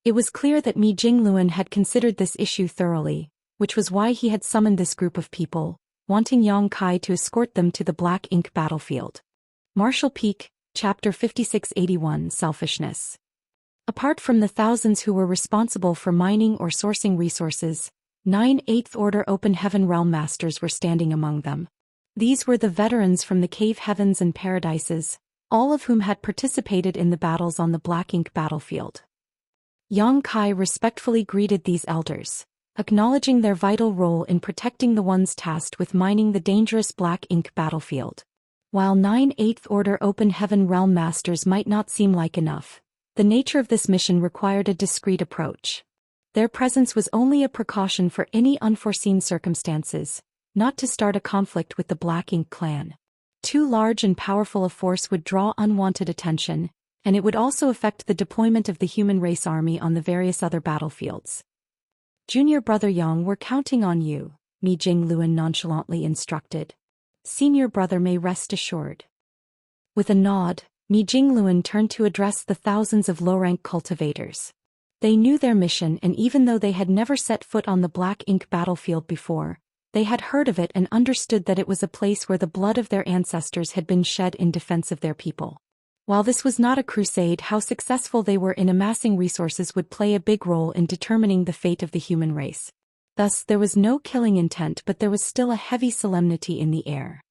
It was clear that Mi Jingluan had considered this issue thoroughly, which was why he had summoned this group of people, wanting Yang Kai to escort them to the Black Ink battlefield. Martial Peak, Chapter 5681, Selfishness. Apart from the thousands who were responsible for mining or sourcing resources, 9 8th Order Open Heaven Realm Masters were standing among them. These were the veterans from the Cave Heavens and Paradises, all of whom had participated in the battles on the Black Ink battlefield. Yang Kai respectfully greeted these elders, acknowledging their vital role in protecting the ones tasked with mining the dangerous Black Ink battlefield. While 9 8th Order Open Heaven Realm Masters might not seem like enough, the nature of this mission required a discreet approach. Their presence was only a precaution for any unforeseen circumstances, not to start a conflict with the Black Ink clan. Too large and powerful a force would draw unwanted attention, and it would also affect the deployment of the human race army on the various other battlefields. Junior brother Yang, we're counting on you, Mi Jingluan nonchalantly instructed. Senior brother may rest assured. With a nod, Mi Jingluan turned to address the thousands of low-rank cultivators. They knew their mission, and even though they had never set foot on the Black Ink battlefield before, they had heard of it and understood that it was a place where the blood of their ancestors had been shed in defense of their people. While this was not a crusade, how successful they were in amassing resources would play a big role in determining the fate of the human race. Thus, there was no killing intent, but there was still a heavy solemnity in the air.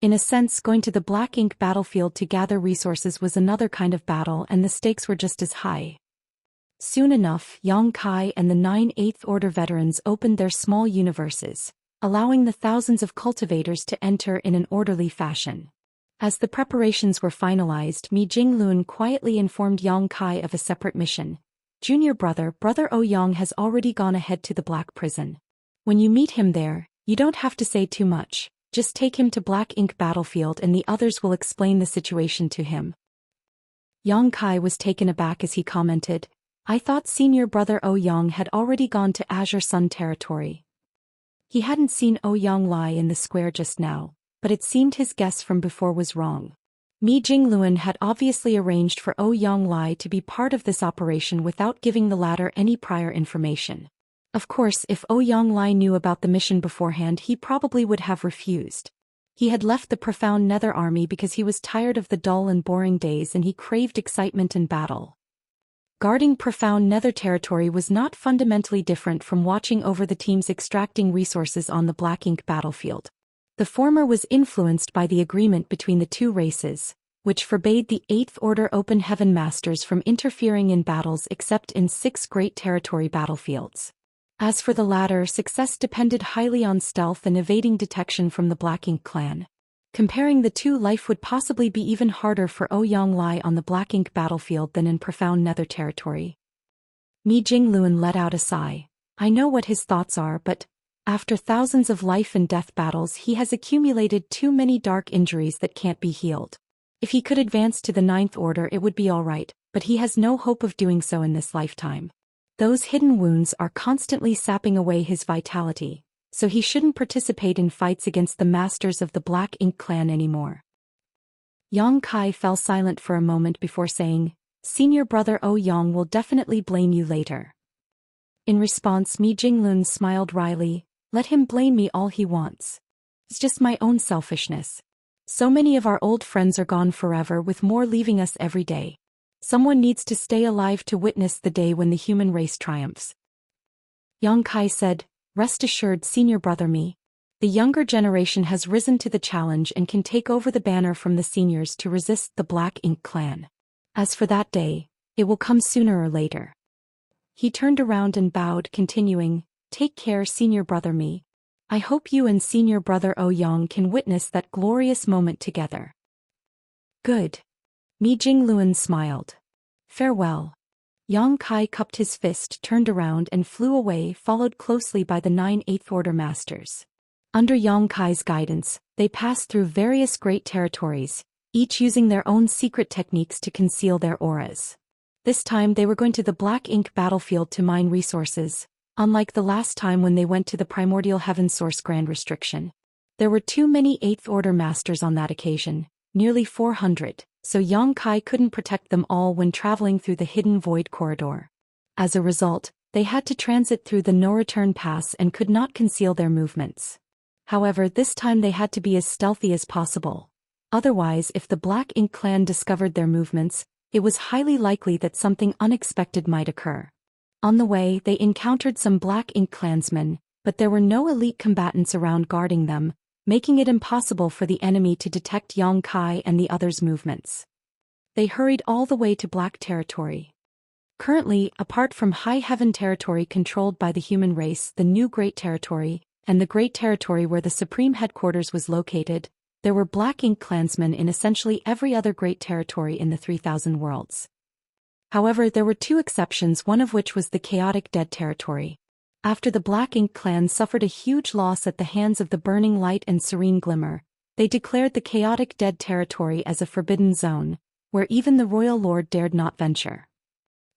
In a sense, going to the Black Ink battlefield to gather resources was another kind of battle, and the stakes were just as high. Soon enough, Yang Kai and the 9 Eighth Order veterans opened their small universes, allowing the thousands of cultivators to enter in an orderly fashion. As the preparations were finalized, Mi Jingluan quietly informed Yang Kai of a separate mission. Junior brother Ouyang has already gone ahead to the Black Prison. When you meet him there, you don't have to say too much, just take him to Black Ink battlefield and the others will explain the situation to him. Yang Kai was taken aback as he commented, I thought senior brother Ouyang had already gone to Azure Sun territory. He hadn't seen Ouyang lie in the square just now, but it seemed his guess from before was wrong. Mi Jingluan had obviously arranged for Ouyang Lai to be part of this operation without giving the latter any prior information. Of course, if Ouyang Lai knew about the mission beforehand, he probably would have refused. He had left the Profound Nether Army because he was tired of the dull and boring days and he craved excitement and battle. Guarding Profound Nether territory was not fundamentally different from watching over the teams extracting resources on the Black Ink battlefield. The former was influenced by the agreement between the two races, which forbade the Eighth Order Open Heaven Masters from interfering in battles except in 6 Great Territory battlefields. As for the latter, success depended highly on stealth and evading detection from the Black Ink clan. Comparing the two, life would possibly be even harder for Ouyang Lai on the Black Ink battlefield than in Profound Nether territory. Mi Jingluan let out a sigh. I know what his thoughts are, but after thousands of life and death battles, he has accumulated too many dark injuries that can't be healed. If he could advance to the 9th Order, it would be all right, but he has no hope of doing so in this lifetime. Those hidden wounds are constantly sapping away his vitality, so he shouldn't participate in fights against the masters of the Black Ink clan anymore. Yang Kai fell silent for a moment before saying, Senior brother Ouyang will definitely blame you later. In response, Mi Jingluan smiled wryly, let him blame me all he wants. It's just my own selfishness. So many of our old friends are gone forever, with more leaving us every day. Someone needs to stay alive to witness the day when the human race triumphs. Yang Kai said, Rest assured, senior brother Mi. The younger generation has risen to the challenge and can take over the banner from the seniors to resist the Black Ink clan. As for that day, it will come sooner or later. He turned around and bowed, continuing, Take care, senior brother Mi. I hope you and senior brother Ouyang can witness that glorious moment together. Good. Mi Jingluan smiled. Farewell. Yang Kai cupped his fist, turned around and flew away, followed closely by the 9 Eighth Order Masters. Under Yang Kai's guidance, they passed through various great territories, each using their own secret techniques to conceal their auras. This time they were going to the Black Ink battlefield to mine resources, unlike the last time when they went to the Primordial Heaven Source Grand Restriction. There were too many Eighth Order Masters on that occasion, nearly 400. So Yang Kai couldn't protect them all when traveling through the hidden void corridor. As a result, they had to transit through the no-return pass and could not conceal their movements. However, this time they had to be as stealthy as possible. Otherwise, if the Black Ink clan discovered their movements, it was highly likely that something unexpected might occur. On the way, they encountered some Black Ink clansmen, but there were no elite combatants around guarding them, making it impossible for the enemy to detect Yang Kai and the others' movements. They hurried all the way to Black Territory. Currently, apart from High Heaven Territory controlled by the human race, the New Great Territory, and the Great Territory where the Supreme Headquarters was located, there were Black Ink clansmen in essentially every other Great Territory in the 3000 worlds. However, there were 2 exceptions, one of which was the Chaotic Dead Territory. After the Black Ink clan suffered a huge loss at the hands of the Burning Light and Serene Glimmer, they declared the chaotic Dead Territory as a forbidden zone, where even the royal lord dared not venture.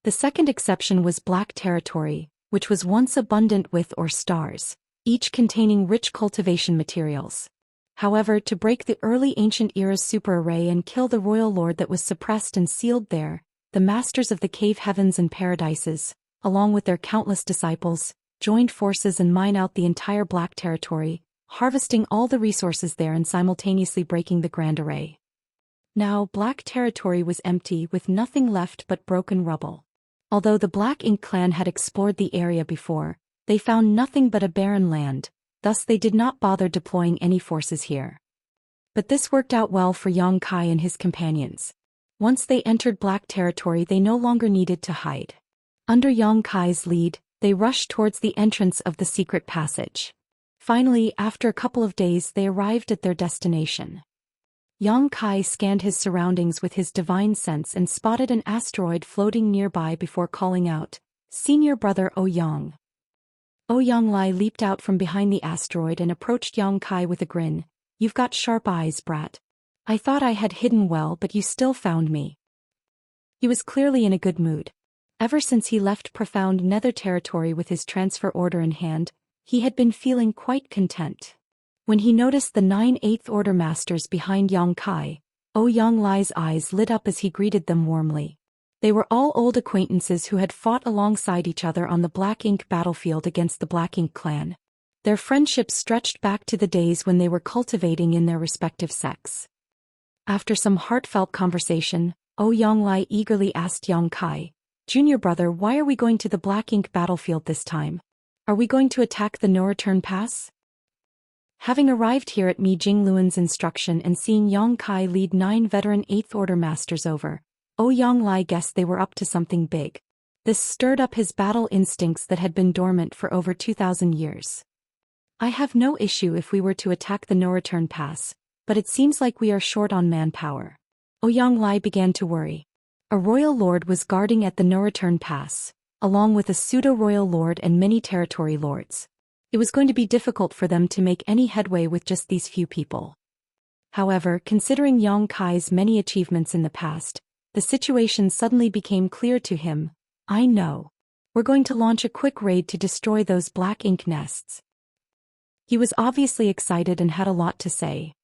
The second exception was Black Territory, which was once abundant with ore stars, each containing rich cultivation materials. However, to break the early ancient era's superarray and kill the royal lord that was suppressed and sealed there, the masters of the cave heavens and paradises, along with their countless disciples, joined forces and mined out the entire Black Territory, harvesting all the resources there and simultaneously breaking the Grand Array. Now Black Territory was empty with nothing left but broken rubble. Although the Black Ink clan had explored the area before, they found nothing but a barren land, thus they did not bother deploying any forces here. But this worked out well for Yang Kai and his companions. Once they entered Black Territory, they no longer needed to hide. Under Yang Kai's lead, they rushed towards the entrance of the secret passage. Finally, after a couple of days, they arrived at their destination. Yang Kai scanned his surroundings with his divine sense and spotted an asteroid floating nearby before calling out, "Senior brother Ouyang." Ouyang Lai leaped out from behind the asteroid and approached Yang Kai with a grin. "You've got sharp eyes, brat. I thought I had hidden well, but you still found me." He was clearly in a good mood. Ever since he left profound Nether Territory with his transfer order in hand, he had been feeling quite content. When he noticed the 9 8th Order Masters behind Yang Kai, Ouyang Lai's eyes lit up as he greeted them warmly. They were all old acquaintances who had fought alongside each other on the Black Ink battlefield against the Black Ink clan. Their friendship stretched back to the days when they were cultivating in their respective sects. After some heartfelt conversation, Ouyang Lai eagerly asked Yang Kai, "Junior brother, why are we going to the Black Ink battlefield this time? Are we going to attack the no-return pass?" Having arrived here at Mi Jingluan's instruction and seeing Yang Kai lead 9 veteran 8th Order Masters over, Ouyang Lai guessed they were up to something big. This stirred up his battle instincts that had been dormant for over 2,000 years. "I have no issue if we were to attack the no-return pass, but it seems like we are short on manpower." Ouyang Lai began to worry. A royal lord was guarding at the no-return pass, along with a pseudo-royal lord and many territory lords. It was going to be difficult for them to make any headway with just these few people. However, considering Yang Kai's many achievements in the past, the situation suddenly became clear to him. "I know. We're going to launch a quick raid to destroy those Black Ink nests." He was obviously excited and had a lot to say.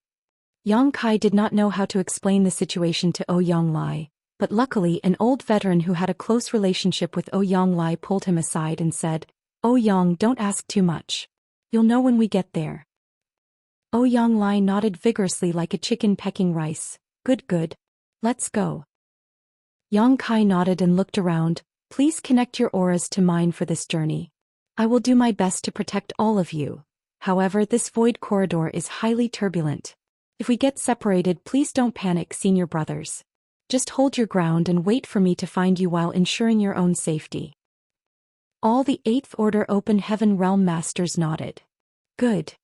Yang Kai did not know how to explain the situation to Ouyang Lai, but luckily an old veteran who had a close relationship with Ouyang Lai pulled him aside and said, "Ouyang, don't ask too much. You'll know when we get there." Ouyang Lai nodded vigorously like a chicken pecking rice. Good. Let's go." Yang Kai nodded and looked around. "Please connect your auras to mine for this journey. I will do my best to protect all of you. However, this void corridor is highly turbulent. If we get separated, please don't panic, senior brothers. Just hold your ground and wait for me to find you while ensuring your own safety." All the 8th Order Open Heaven Realm Masters nodded. "Good."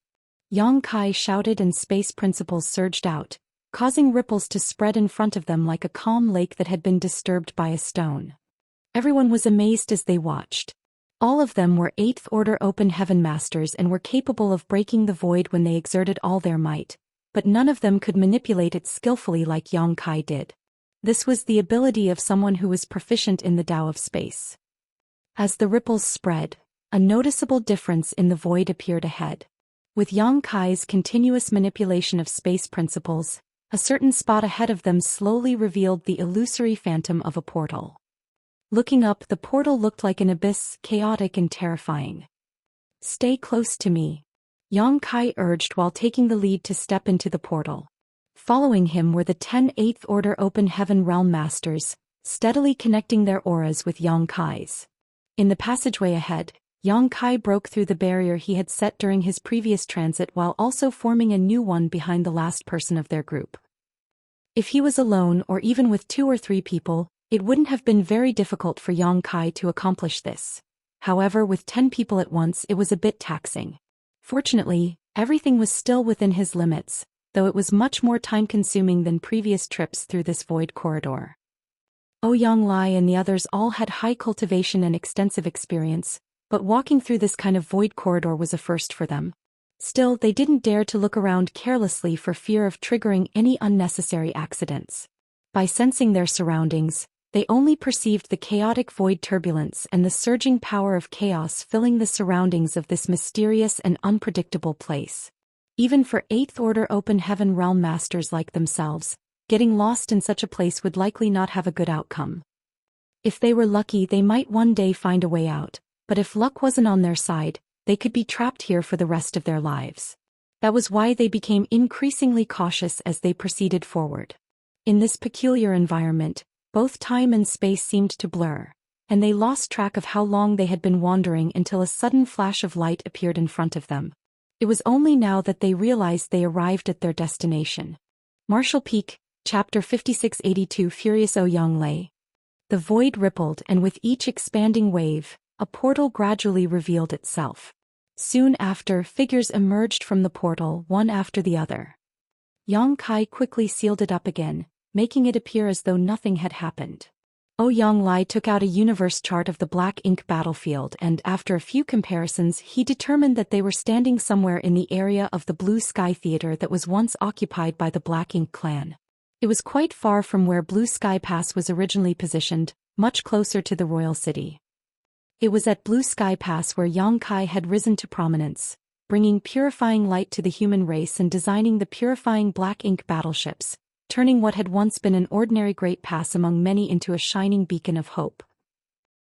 Yang Kai shouted and space principles surged out, causing ripples to spread in front of them like a calm lake that had been disturbed by a stone. Everyone was amazed as they watched. All of them were 8th Order Open Heaven Masters and were capable of breaking the void when they exerted all their might, but none of them could manipulate it skillfully like Yang Kai did. This was the ability of someone who was proficient in the Tao of space. As the ripples spread, a noticeable difference in the void appeared ahead. With Yang Kai's continuous manipulation of space principles, a certain spot ahead of them slowly revealed the illusory phantom of a portal. Looking up, the portal looked like an abyss, chaotic and terrifying. "Stay close to me," Yang Kai urged while taking the lead to step into the portal. Following him were the 10 8th Order Open Heaven Realm Masters, steadily connecting their auras with Yang Kai's. In the passageway ahead, Yang Kai broke through the barrier he had set during his previous transit while also forming a new one behind the last person of their group. If he was alone or even with 2 or 3 people, it wouldn't have been very difficult for Yang Kai to accomplish this. However, with 10 people at once, it was a bit taxing. Fortunately, everything was still within his limits, though it was much more time-consuming than previous trips through this void corridor. Ouyang Lai and the others all had high cultivation and extensive experience, But walking through this kind of void corridor was a first for them. Still, they didn't dare to look around carelessly for fear of triggering any unnecessary accidents. By sensing their surroundings, they only perceived the chaotic void turbulence and the surging power of chaos filling the surroundings of this mysterious and unpredictable place. Even for 8th Order Open Heaven Realm Masters like themselves, getting lost in such a place would likely not have a good outcome. If they were lucky, they might one day find a way out, but if luck wasn't on their side, they could be trapped here for the rest of their lives. That was why they became increasingly cautious as they proceeded forward. In this peculiar environment, both time and space seemed to blur, and they lost track of how long they had been wandering until a sudden flash of light appeared in front of them. It was only now that they realized they arrived at their destination. Martial Peak, Chapter 5682 Furious Ouyang Lei. The void rippled, and with each expanding wave, a portal gradually revealed itself. Soon after, figures emerged from the portal, one after the other. Yang Kai quickly sealed it up again, making it appear as though nothing had happened. Ouyang Lai took out a universe chart of the Black Ink battlefield and after a few comparisons he determined that they were standing somewhere in the area of the Blue Sky Theater that was once occupied by the Black Ink clan. It was quite far from where Blue Sky Pass was originally positioned, much closer to the royal city. It was at Blue Sky Pass where Yang Kai had risen to prominence, bringing purifying light to the human race and designing the purifying Black Ink battleships, turning what had once been an ordinary great pass among many into a shining beacon of hope.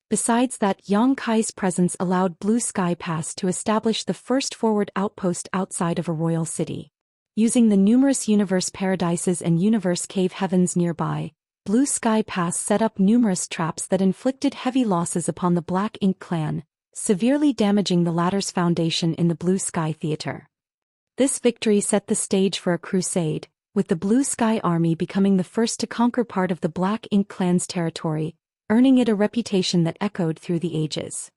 Besides that, Yang Kai's presence allowed Blue Sky Pass to establish the first forward outpost outside of a royal city. Using the numerous universe paradises and universe cave heavens nearby, Blue Sky Pass set up numerous traps that inflicted heavy losses upon the Black Ink clan, severely damaging the latter's foundation in the Blue Sky Theater. This victory set the stage for a crusade, with the Blue Sky Army becoming the first to conquer part of the Black Ink clan's territory, earning it a reputation that echoed through the ages.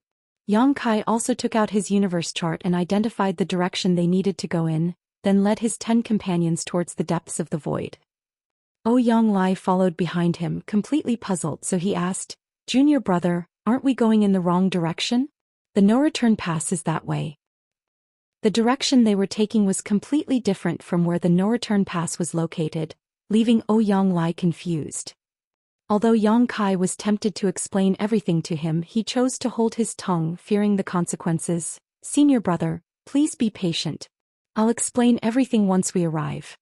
Yang Kai also took out his universe chart and identified the direction they needed to go in, then led his 10 companions towards the depths of the void. Ouyang Lai followed behind him, completely puzzled, so he asked, "Junior brother, aren't we going in the wrong direction? The no-return pass is that way." The direction they were taking was completely different from where the no-return pass was located, leaving Ouyang Lai confused. Although Yang Kai was tempted to explain everything to him, he chose to hold his tongue, fearing the consequences. "Senior brother, please be patient. I'll explain everything once we arrive."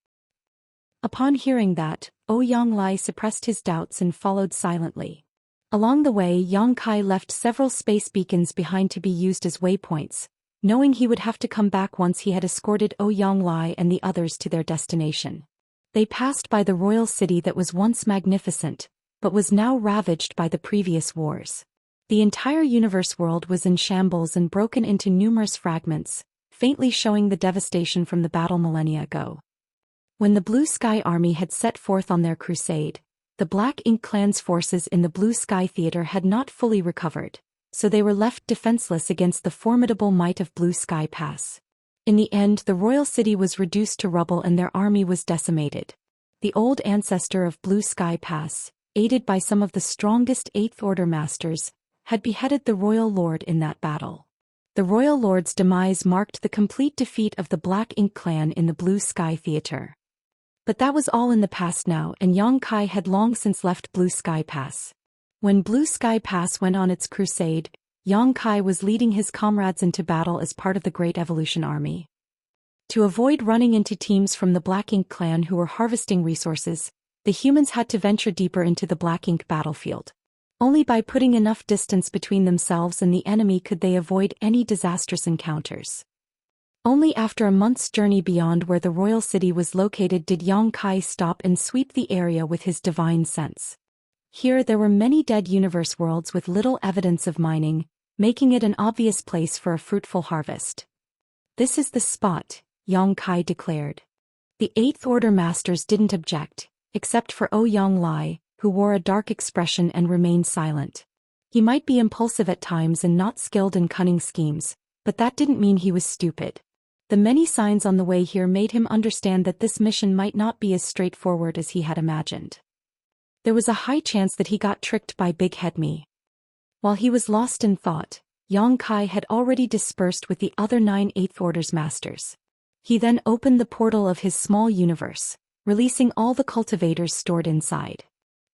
Upon hearing that, Ouyang Lai suppressed his doubts and followed silently. Along the way, Yang Kai left several space beacons behind to be used as waypoints, knowing he would have to come back once he had escorted Ouyang Lai and the others to their destination. They passed by the royal city that was once magnificent, but was now ravaged by the previous wars. The entire universe world was in shambles and broken into numerous fragments, faintly showing the devastation from the battle millennia ago. When the Blue Sky Army had set forth on their crusade, the Black Ink clan's forces in the Blue Sky Theater had not fully recovered, so they were left defenseless against the formidable might of Blue Sky Pass. In the end, the royal city was reduced to rubble and their army was decimated. The old ancestor of Blue Sky Pass, aided by some of the strongest 8th Order masters, had beheaded the royal lord in that battle. The royal lord's demise marked the complete defeat of the Black Ink clan in the Blue Sky Theater. But that was all in the past now, and Yang Kai had long since left Blue Sky Pass. When Blue Sky Pass went on its crusade, Yang Kai was leading his comrades into battle as part of the Great Evolution Army. To avoid running into teams from the Black Ink clan who were harvesting resources, the humans had to venture deeper into the Black Ink battlefield. Only by putting enough distance between themselves and the enemy could they avoid any disastrous encounters. Only after a month's journey beyond where the royal city was located did Yang Kai stop and sweep the area with his divine sense. Here there were many dead universe worlds with little evidence of mining, making it an obvious place for a fruitful harvest. "This is the spot," Yang Kai declared. The 8th Order masters didn't object, except for Ouyang Lai, who wore a dark expression and remained silent. He might be impulsive at times and not skilled in cunning schemes, but that didn't mean he was stupid. The many signs on the way here made him understand that this mission might not be as straightforward as he had imagined. There was a high chance that he got tricked by Big Head Me. While he was lost in thought, Yang Kai had already dispersed with the other 9 Eighth Order's masters. He then opened the portal of his small universe, releasing all the cultivators stored inside.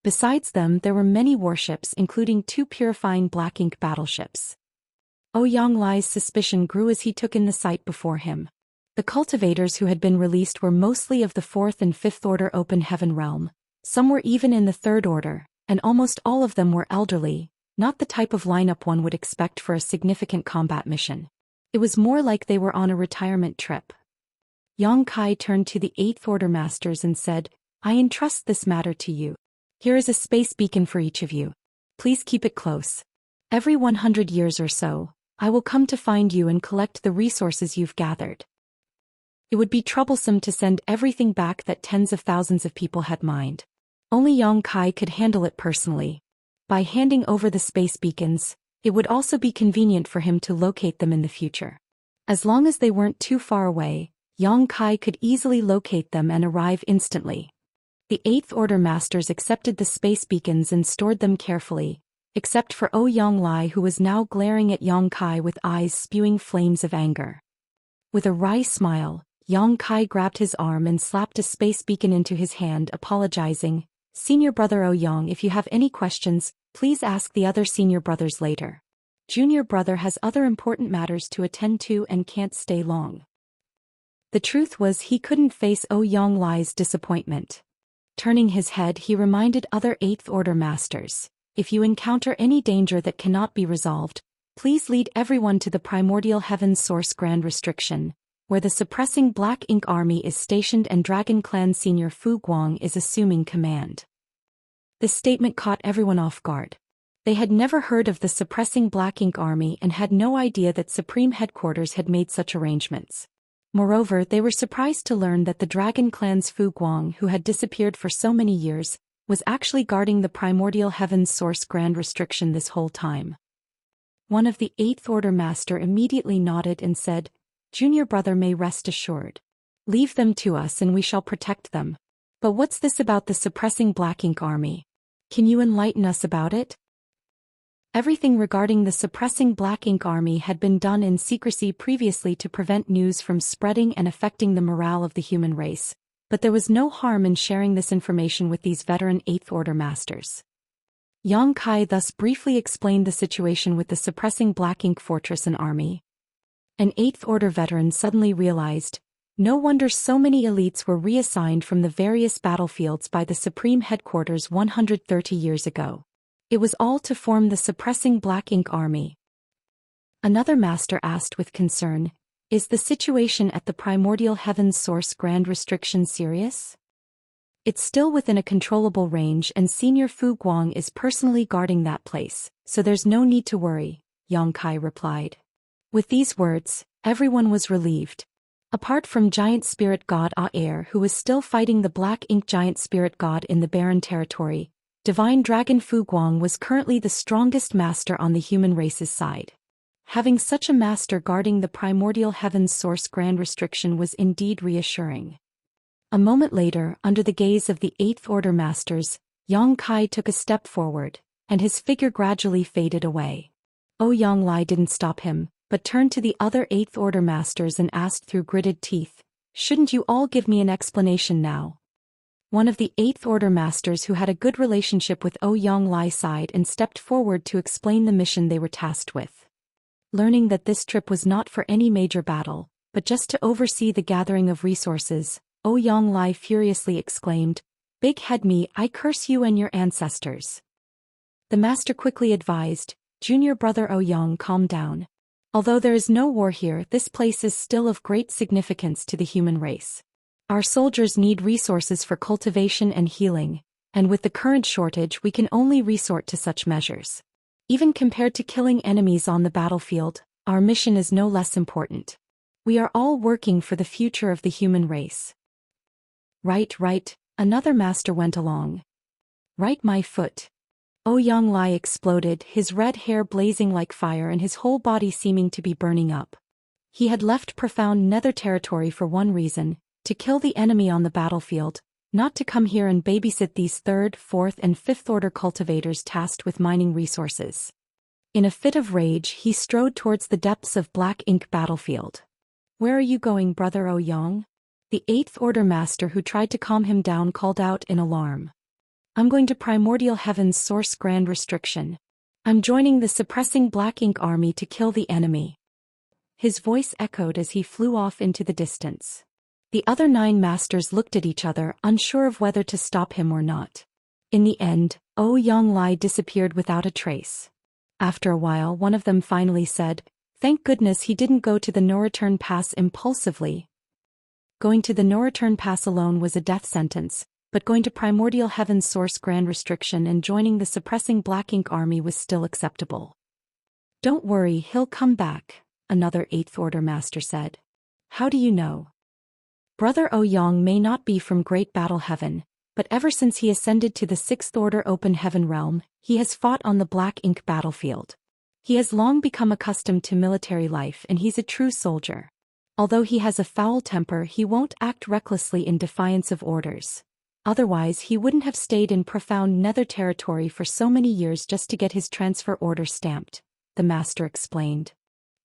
Besides them, there were many warships, including 2 purifying black ink battleships. Ouyang Lai's suspicion grew as he took in the sight before him. The cultivators who had been released were mostly of the 4th and 5th Order Open Heaven realm. Some were even in the 3rd Order, and almost all of them were elderly, not the type of lineup one would expect for a significant combat mission. It was more like they were on a retirement trip. Yang Kai turned to the 8th Order Masters and said, "I entrust this matter to you. Here is a space beacon for each of you. Please keep it close. Every 100 years or so, I will come to find you and collect the resources you've gathered." It would be troublesome to send everything back that tens of thousands of people had mined. Only Yang Kai could handle it personally. By handing over the space beacons, it would also be convenient for him to locate them in the future. As long as they weren't too far away, Yang Kai could easily locate them and arrive instantly. The 8th Order Masters accepted the space beacons and stored them carefully, except for Ouyang Lai, who was now glaring at Yang Kai with eyes spewing flames of anger. With a wry smile, Yang Kai grabbed his arm and slapped a space beacon into his hand, apologizing, "Senior brother Ouyang, if you have any questions, please ask the other senior brothers later. Junior brother has other important matters to attend to and can't stay long." The truth was he couldn't face Ouyang Lai's disappointment. Turning his head, he reminded other 8th Order Masters, "If you encounter any danger that cannot be resolved, please lead everyone to the Primordial Heaven's Source Grand Restriction, where the suppressing Black Ink Army is stationed and Dragon Clan Senior Fu Guang is assuming command." This statement caught everyone off guard. They had never heard of the suppressing Black Ink Army and had no idea that Supreme Headquarters had made such arrangements. Moreover, they were surprised to learn that the Dragon Clan's Fu Guang, who had disappeared for so many years, was actually guarding the Primordial Heaven's Source Grand Restriction this whole time. One of the 8th Order Master immediately nodded and said, "Junior brother may rest assured. Leave them to us and we shall protect them. But what's this about the suppressing Black Ink Army? Can you enlighten us about it?" Everything regarding the suppressing Black Ink Army had been done in secrecy previously to prevent news from spreading and affecting the morale of the human race, but there was no harm in sharing this information with these veteran 8th Order Masters. Yang Kai thus briefly explained the situation with the suppressing Black Ink Fortress and Army. An 8th Order veteran suddenly realized, no wonder so many elites were reassigned from the various battlefields by the Supreme Headquarters 130 years ago. It was all to form the suppressing Black Ink Army. Another master asked with concern, "Is the situation at the Primordial Heaven's Source Grand Restriction serious?" "It's still within a controllable range and Senior Fu Guang is personally guarding that place, so there's no need to worry," Yang Kai replied. With these words, everyone was relieved. Apart from Giant Spirit God Aer, who was still fighting the Black Ink Giant Spirit God in the Barren Territory, Divine Dragon Fu Guang was currently the strongest master on the human race's side. Having such a master guarding the Primordial Heaven's Source Grand Restriction was indeed reassuring. A moment later, under the gaze of the 8th Order Masters, Yang Kai took a step forward, and his figure gradually faded away. Ouyang Lai didn't stop him, but turned to the other 8th Order Masters and asked through gritted teeth, "Shouldn't you all give me an explanation now?" One of the 8th Order Masters who had a good relationship with Ouyang Lai sighed and stepped forward to explain the mission they were tasked with. Learning that this trip was not for any major battle, but just to oversee the gathering of resources, Ouyang Lai furiously exclaimed, "Big head me, I curse you and your ancestors." The master quickly advised, "Junior brother Ouyang, calm down. Although there is no war here, this place is still of great significance to the human race. Our soldiers need resources for cultivation and healing, and with the current shortage we can only resort to such measures. Even compared to killing enemies on the battlefield, our mission is no less important. We are all working for the future of the human race." Right, another master went along. "Right, my foot." Ouyang Lai exploded, his red hair blazing like fire and his whole body seeming to be burning up. He had left profound nether territory for one reason, to kill the enemy on the battlefield, not to come here and babysit these 3rd, 4th and 5th Order cultivators tasked with mining resources. In a fit of rage, he strode towards the depths of black ink battlefield. "Where are you going, Brother Ouyang?" The Eighth Order Master who tried to calm him down called out in alarm. "I'm going to Primordial Heaven's Source Grand Restriction. I'm joining the suppressing black ink army to kill the enemy." His voice echoed as he flew off into the distance. The other 9 masters looked at each other, unsure of whether to stop him or not. In the end, Ouyang disappeared without a trace. After a while, one of them finally said, "Thank goodness he didn't go to the no-return pass impulsively." Going to the no-return pass alone was a death sentence, but going to Primordial Heaven's Source Grand Restriction and joining the suppressing black ink army was still acceptable. "Don't worry, he'll come back," another Eighth Order Master said. "How do you know?" "Brother Ouyang may not be from Great Battle Heaven, but ever since he ascended to the Sixth Order Open Heaven realm, he has fought on the black ink battlefield. He has long become accustomed to military life and he's a true soldier. Although he has a foul temper, he won't act recklessly in defiance of orders. Otherwise he wouldn't have stayed in profound nether territory for so many years just to get his transfer order stamped," the master explained.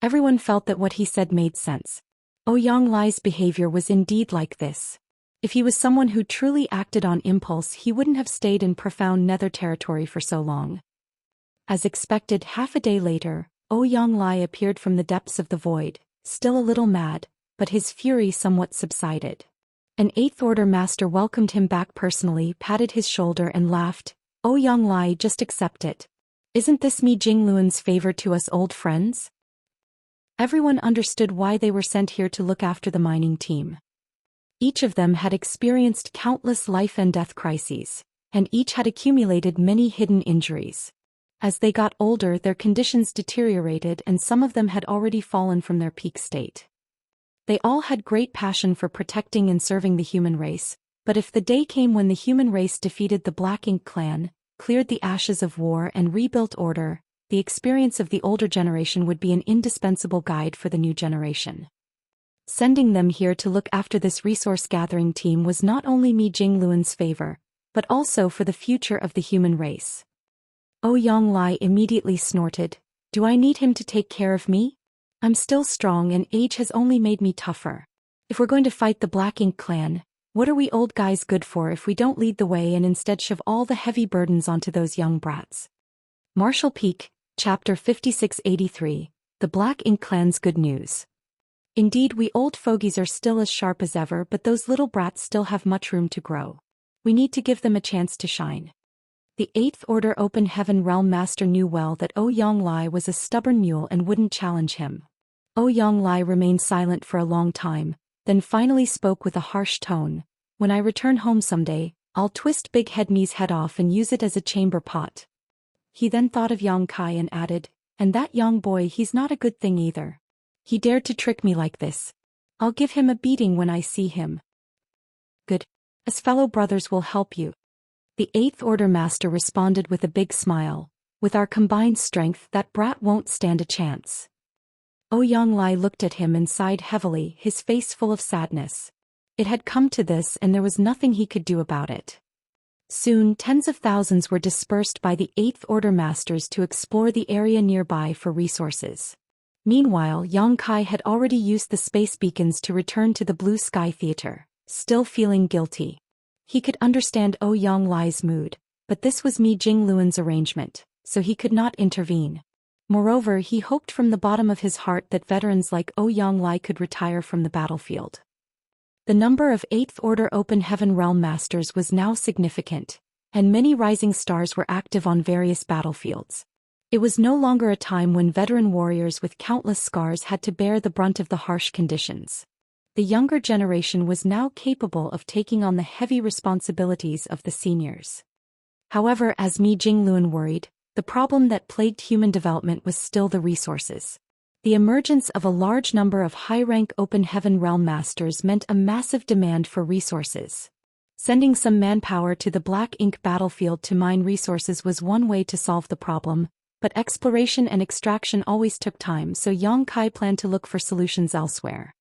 Everyone felt that what he said made sense. Ouyang's behavior was indeed like this. If he was someone who truly acted on impulse, he wouldn't have stayed in profound nether territory for so long. As expected, half a day later, Ouyang appeared from the depths of the void, still a little mad, but his fury somewhat subsided. An Eighth Order Master welcomed him back personally, patted his shoulder and laughed. "Ouyang, just accept it. Isn't this Mi Jingluan's favor to us old friends?" Everyone understood why they were sent here to look after the mining team. Each of them had experienced countless life and death crises, and each had accumulated many hidden injuries. As they got older, their conditions deteriorated and some of them had already fallen from their peak state. They all had great passion for protecting and serving the human race, but if the day came when the human race defeated the Black Ink clan, cleared the ashes of war and rebuilt order, the experience of the older generation would be an indispensable guide for the new generation. Sending them here to look after this resource-gathering team was not only Mi Jingluan's favor, but also for the future of the human race. Ouyang immediately snorted, "Do I need him to take care of me? I'm still strong and age has only made me tougher. If we're going to fight the Black Ink clan, what are we old guys good for if we don't lead the way and instead shove all the heavy burdens onto those young brats?" Marshall Peak, Chapter 5683, The Black Ink Clan's Good News. Indeed, we old fogies are still as sharp as ever, but those little brats still have much room to grow. We need to give them a chance to shine. The Eighth Order Open Heaven Realm Master knew well that Ouyang was a stubborn mule and wouldn't challenge him. Ouyang remained silent for a long time, then finally spoke with a harsh tone. "When I return home someday, I'll twist Big Head Mi's head off and use it as a chamber pot." He then thought of Yang Kai and added, "And that young boy, he's not a good thing either. He dared to trick me like this. I'll give him a beating when I see him." "Good. As fellow brothers will help you." The Eighth Order Master responded with a big smile. "With our combined strength, that brat won't stand a chance." Ouyang looked at him and sighed heavily, his face full of sadness. It had come to this and there was nothing he could do about it. Soon, tens of thousands were dispersed by the Eighth Order Masters to explore the area nearby for resources. Meanwhile, Yang Kai had already used the space beacons to return to the Blue Sky Theater, still feeling guilty. He could understand Ouyang mood, but this was Mi Jingluan's arrangement, so he could not intervene. Moreover, he hoped from the bottom of his heart that veterans like Ouyang could retire from the battlefield. The number of Eighth Order Open Heaven Realm Masters was now significant, and many rising stars were active on various battlefields. It was no longer a time when veteran warriors with countless scars had to bear the brunt of the harsh conditions. The younger generation was now capable of taking on the heavy responsibilities of the seniors. However, as Mi Jingluan worried, the problem that plagued human development was still the resources. The emergence of a large number of high-rank Open Heaven Realm Masters meant a massive demand for resources. Sending some manpower to the Black Ink battlefield to mine resources was one way to solve the problem, but exploration and extraction always took time, so Yang Kai planned to look for solutions elsewhere.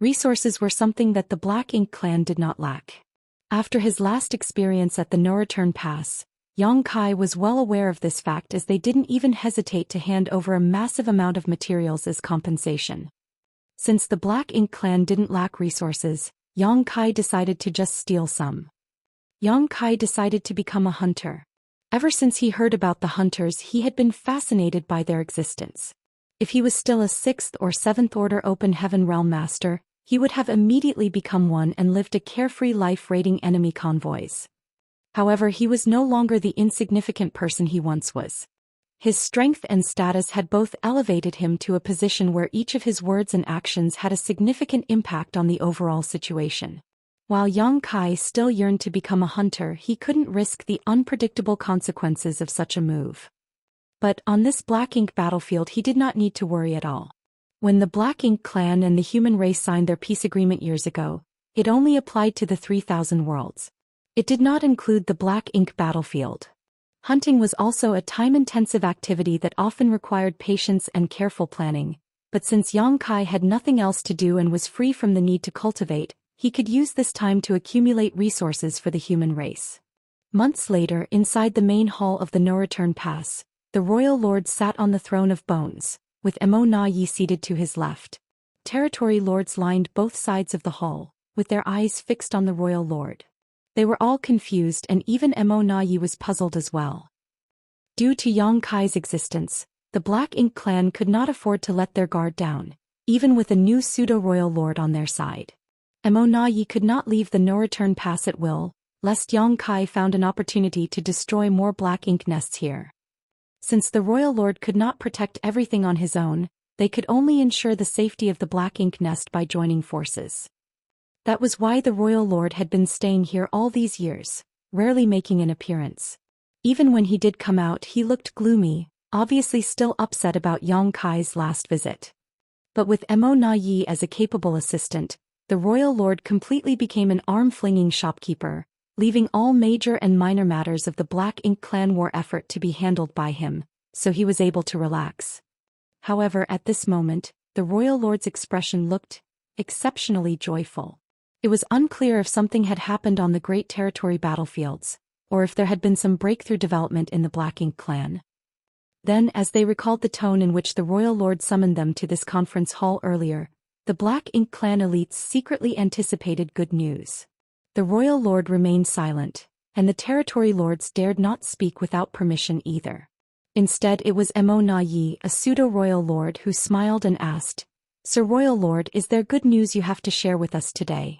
Resources were something that the Black Ink clan did not lack. After his last experience at the No Return Pass, Yang Kai was well aware of this fact, as they didn't even hesitate to hand over a massive amount of materials as compensation. Since the Black Ink clan didn't lack resources, Yang Kai decided to just steal some. Yang Kai decided to become a hunter. Ever since he heard about the hunters, he had been fascinated by their existence. If he was still a 6th or 7th order open heaven realm master, he would have immediately become one and lived a carefree life raiding enemy convoys. However, he was no longer the insignificant person he once was. His strength and status had both elevated him to a position where each of his words and actions had a significant impact on the overall situation. While Yang Kai still yearned to become a hunter, he couldn't risk the unpredictable consequences of such a move. But on this Black Ink battlefield, he did not need to worry at all. When the Black Ink clan and the human race signed their peace agreement years ago, it only applied to the 3,000 worlds. It did not include the Black Ink battlefield. Hunting was also a time-intensive activity that often required patience and careful planning, but since Yang Kai had nothing else to do and was free from the need to cultivate, he could use this time to accumulate resources for the human race. Months later, inside the main hall of the No-Return Pass, the royal lord sat on the throne of bones, with Emo Na Yi seated to his left. Territory lords lined both sides of the hall, with their eyes fixed on the royal lord. They were all confused, and even Emo Na Yi was puzzled as well. Due to Yang Kai's existence, the Black Ink clan could not afford to let their guard down, even with a new pseudo-royal lord on their side. Emo Na Yi could not leave the No-Return Pass at will, lest Yang Kai found an opportunity to destroy more Black Ink nests here. Since the royal lord could not protect everything on his own, they could only ensure the safety of the Black Ink nest by joining forces. That was why the royal lord had been staying here all these years, rarely making an appearance. Even when he did come out, he looked gloomy, obviously still upset about Yang Kai's last visit. But with Emo Na Yi as a capable assistant, the royal lord completely became an arm-flinging shopkeeper, leaving all major and minor matters of the Black Ink clan war effort to be handled by him, so he was able to relax. However, at this moment, the royal lord's expression looked exceptionally joyful. It was unclear if something had happened on the Great Territory battlefields, or if there had been some breakthrough development in the Black Ink clan. Then, as they recalled the tone in which the royal lord summoned them to this conference hall earlier, the Black Ink clan elites secretly anticipated good news. The royal lord remained silent, and the territory lords dared not speak without permission either. Instead, it was Emo Na Yi, a pseudo-royal lord, who smiled and asked, "Sir Royal Lord, is there good news you have to share with us today?"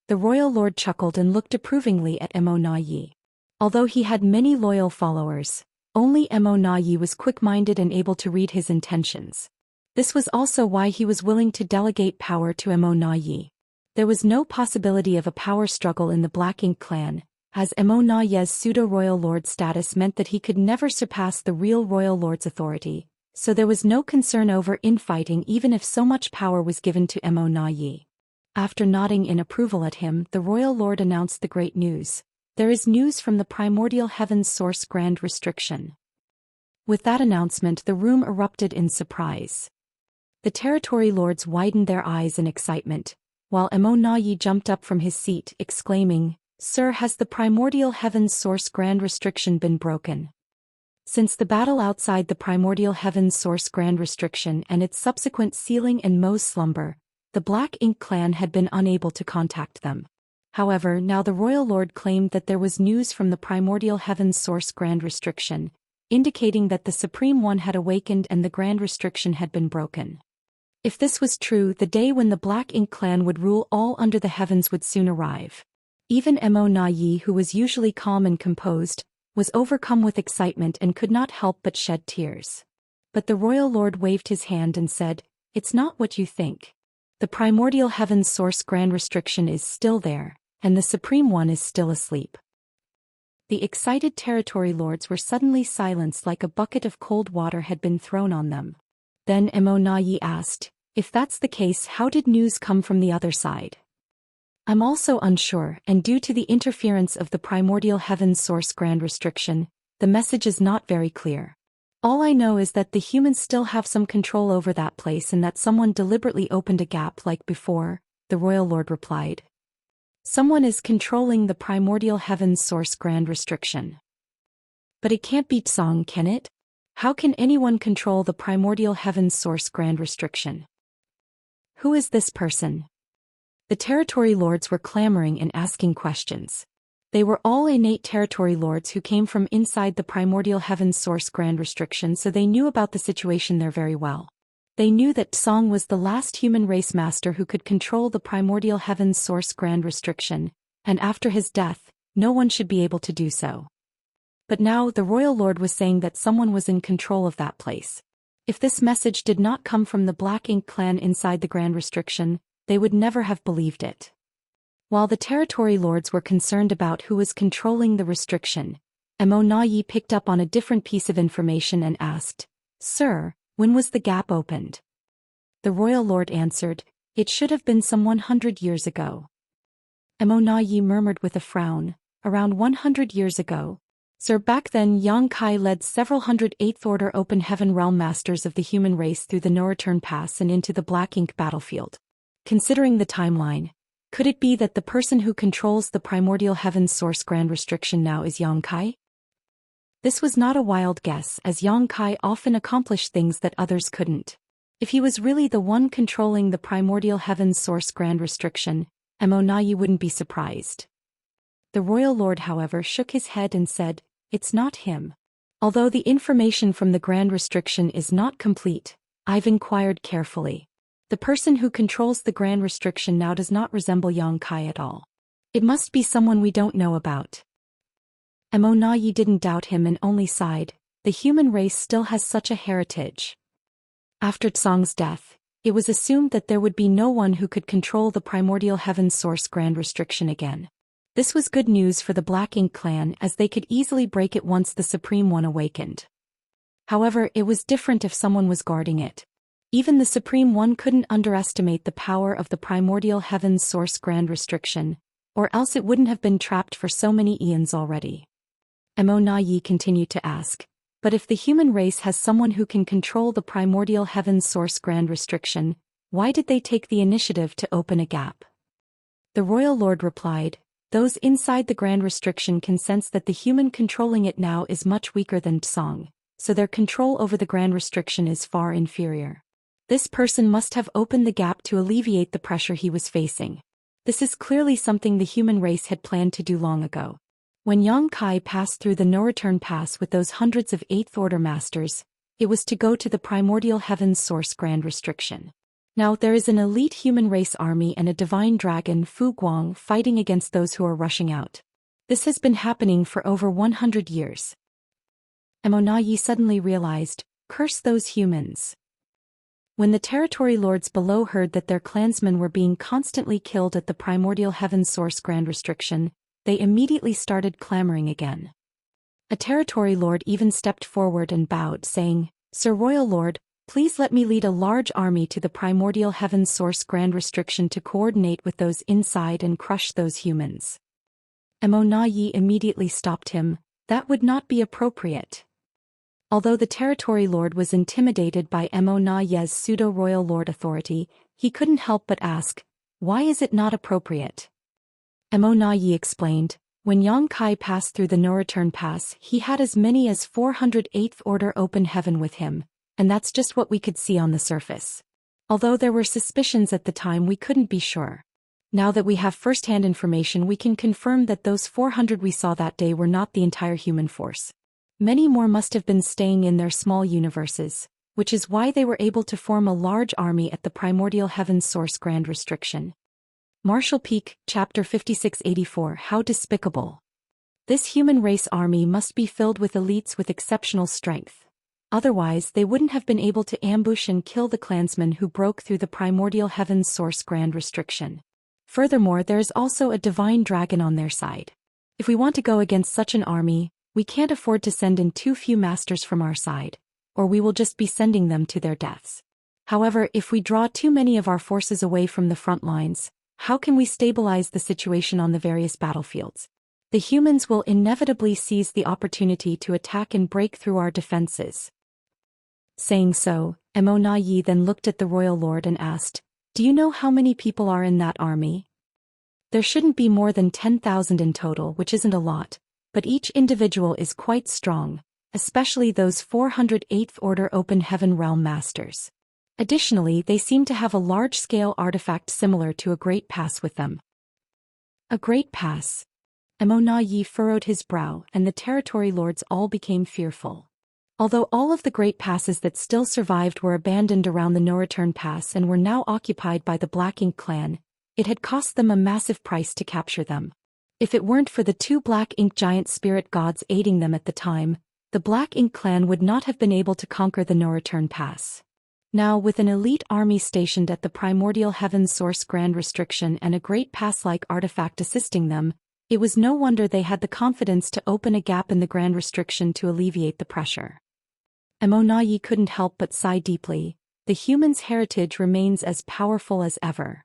The royal lord chuckled and looked approvingly at Emo Na Yi. Although he had many loyal followers, only Emo Na Yi was quick-minded and able to read his intentions. This was also why he was willing to delegate power to Emo Na Yi. There was no possibility of a power struggle in the Black Ink clan, as Emo Na Yi's pseudo-royal lord status meant that he could never surpass the real royal lord's authority, so there was no concern over infighting even if so much power was given to Emo Na Yi. After nodding in approval at him, the royal lord announced the great news. There is news from the primordial heaven's source grand restriction. With that announcement, the room erupted in surprise. The territory lords widened their eyes in excitement, while Emo Na Yi jumped up from his seat, exclaiming, "Sir, has the primordial heaven's source grand restriction been broken?" Since the battle outside the primordial heaven's source grand restriction and its subsequent sealing and Mo's slumber, the Black Ink clan had been unable to contact them. However, now the royal lord claimed that there was news from the primordial heaven's source grand restriction, indicating that the Supreme One had awakened and the grand restriction had been broken. If this was true, the day when the Black Ink clan would rule all under the heavens would soon arrive. Even Emo Na Yi, who was usually calm and composed, was overcome with excitement and could not help but shed tears. But the royal lord waved his hand and said, "It's not what you think. The primordial heaven's source grand restriction is still there, and the Supreme One is still asleep." The excited territory lords were suddenly silenced, like a bucket of cold water had been thrown on them. Then Emo Na Yi asked, "If that's the case, how did news come from the other side?" "I'm also unsure, and due to the interference of the primordial heaven's source grand restriction, the message is not very clear. All I know is that the humans still have some control over that place and that someone deliberately opened a gap like before," the royal lord replied. "Someone is controlling the primordial heaven's source grand restriction." But it can't be Tsang, can it? How can anyone control the primordial heaven's source grand restriction? Who is this person? The territory lords were clamoring and asking questions. They were all innate territory lords who came from inside the primordial heaven's source grand restriction, so they knew about the situation there very well. They knew that Tsang was the last human race master who could control the primordial heaven's source grand restriction, and after his death, no one should be able to do so. But now the royal lord was saying that someone was in control of that place. If this message did not come from the Black Ink clan inside the grand restriction, they would never have believed it. While the territory lords were concerned about who was controlling the restriction, Mo picked up on a different piece of information and asked, "Sir, when was the gap opened?" The royal lord answered, "It should have been some 100 years ago." Mo murmured with a frown, "Around 100 years ago? Sir, back then Yang Kai led several hundred 8th Order Open Heaven Realm Masters of the human race through the No-Return Pass and into the Black Ink battlefield. Considering the timeline, could it be that the person who controls the primordial heaven's source grand restriction now is Yang Kai?" This was not a wild guess, as Yang Kai often accomplished things that others couldn't. If he was really the one controlling the primordial heaven's source grand restriction, Mo wouldn't be surprised. The royal lord, however, shook his head and said, "It's not him. Although the information from the grand restriction is not complete, I've inquired carefully. The person who controls the grand restriction now does not resemble Yang Kai at all. It must be someone we don't know about." Mo didn't doubt him and only sighed. The human race still has such a heritage. After Tsang's death, it was assumed that there would be no one who could control the primordial heaven's source grand restriction again. This was good news for the Black Ink clan, as they could easily break it once the Supreme One awakened. However, it was different if someone was guarding it. Even the Supreme One couldn't underestimate the power of the primordial heaven's source grand restriction, or else it wouldn't have been trapped for so many eons already. Mo continued to ask, "But if the human race has someone who can control the primordial heaven's source grand restriction, why did they take the initiative to open a gap?" The royal lord replied, "Those inside the grand restriction can sense that the human controlling it now is much weaker than Tsang, so their control over the grand restriction is far inferior. This person must have opened the gap to alleviate the pressure he was facing. This is clearly something the human race had planned to do long ago. When Yang Kai passed through the No-Return Pass with those hundreds of 8th Order Masters, it was to go to the primordial heaven's source grand restriction. Now there is an elite human race army and a divine dragon Fu Guang fighting against those who are rushing out. This has been happening for over 100 years. Mo suddenly realized, curse those humans. When the territory lords below heard that their clansmen were being constantly killed at the primordial heaven source grand restriction, they immediately started clamoring again. A territory lord even stepped forward and bowed, saying, "Sir Royal Lord, please let me lead a large army to the primordial heaven source grand restriction to coordinate with those inside and crush those humans." Mo immediately stopped him. That would not be appropriate. Although the territory lord was intimidated by Mo pseudo-royal lord authority, he couldn't help but ask, "Why is it not appropriate?" Mo explained, "When Yang Kai passed through the No-Return Pass, he had as many as 400 8th Order Open Heaven with him, and that's just what we could see on the surface. Although there were suspicions at the time, we couldn't be sure. Now that we have first-hand information, we can confirm that those 400 we saw that day were not the entire human force. Many more must have been staying in their small universes, which is why they were able to form a large army at the primordial heaven source grand restriction." Marshall Peak, Chapter 5684. How despicable. This human race army must be filled with elites with exceptional strength. Otherwise, they wouldn't have been able to ambush and kill the clansmen who broke through the primordial heaven source grand restriction. Furthermore, there is also a divine dragon on their side. If we want to go against such an army, we can't afford to send in too few masters from our side, or we will just be sending them to their deaths. However, if we draw too many of our forces away from the front lines, how can we stabilize the situation on the various battlefields? The humans will inevitably seize the opportunity to attack and break through our defenses." Saying so, Mo then looked at the royal lord and asked, "Do you know how many people are in that army?" "There shouldn't be more than 10,000 in total, which isn't a lot, but each individual is quite strong, especially those 408th Order Open Heaven Realm Masters. Additionally, they seem to have a large-scale artifact similar to a Great Pass with them. A Great Pass. Emo Yi furrowed his brow, and the territory lords all became fearful. Although all of the Great Passes that still survived were abandoned around the No-Return Pass and were now occupied by the Black Ink clan, it had cost them a massive price to capture them. If it weren't for the two Black Ink giant spirit gods aiding them at the time, the Black Ink clan would not have been able to conquer the No-Return Pass. Now, with an elite army stationed at the Primordial Heaven's Source Grand Restriction and a Great Pass-like artifact assisting them, it was no wonder they had the confidence to open a gap in the Grand Restriction to alleviate the pressure. Emo Yi couldn't help but sigh deeply. The human's heritage remains as powerful as ever.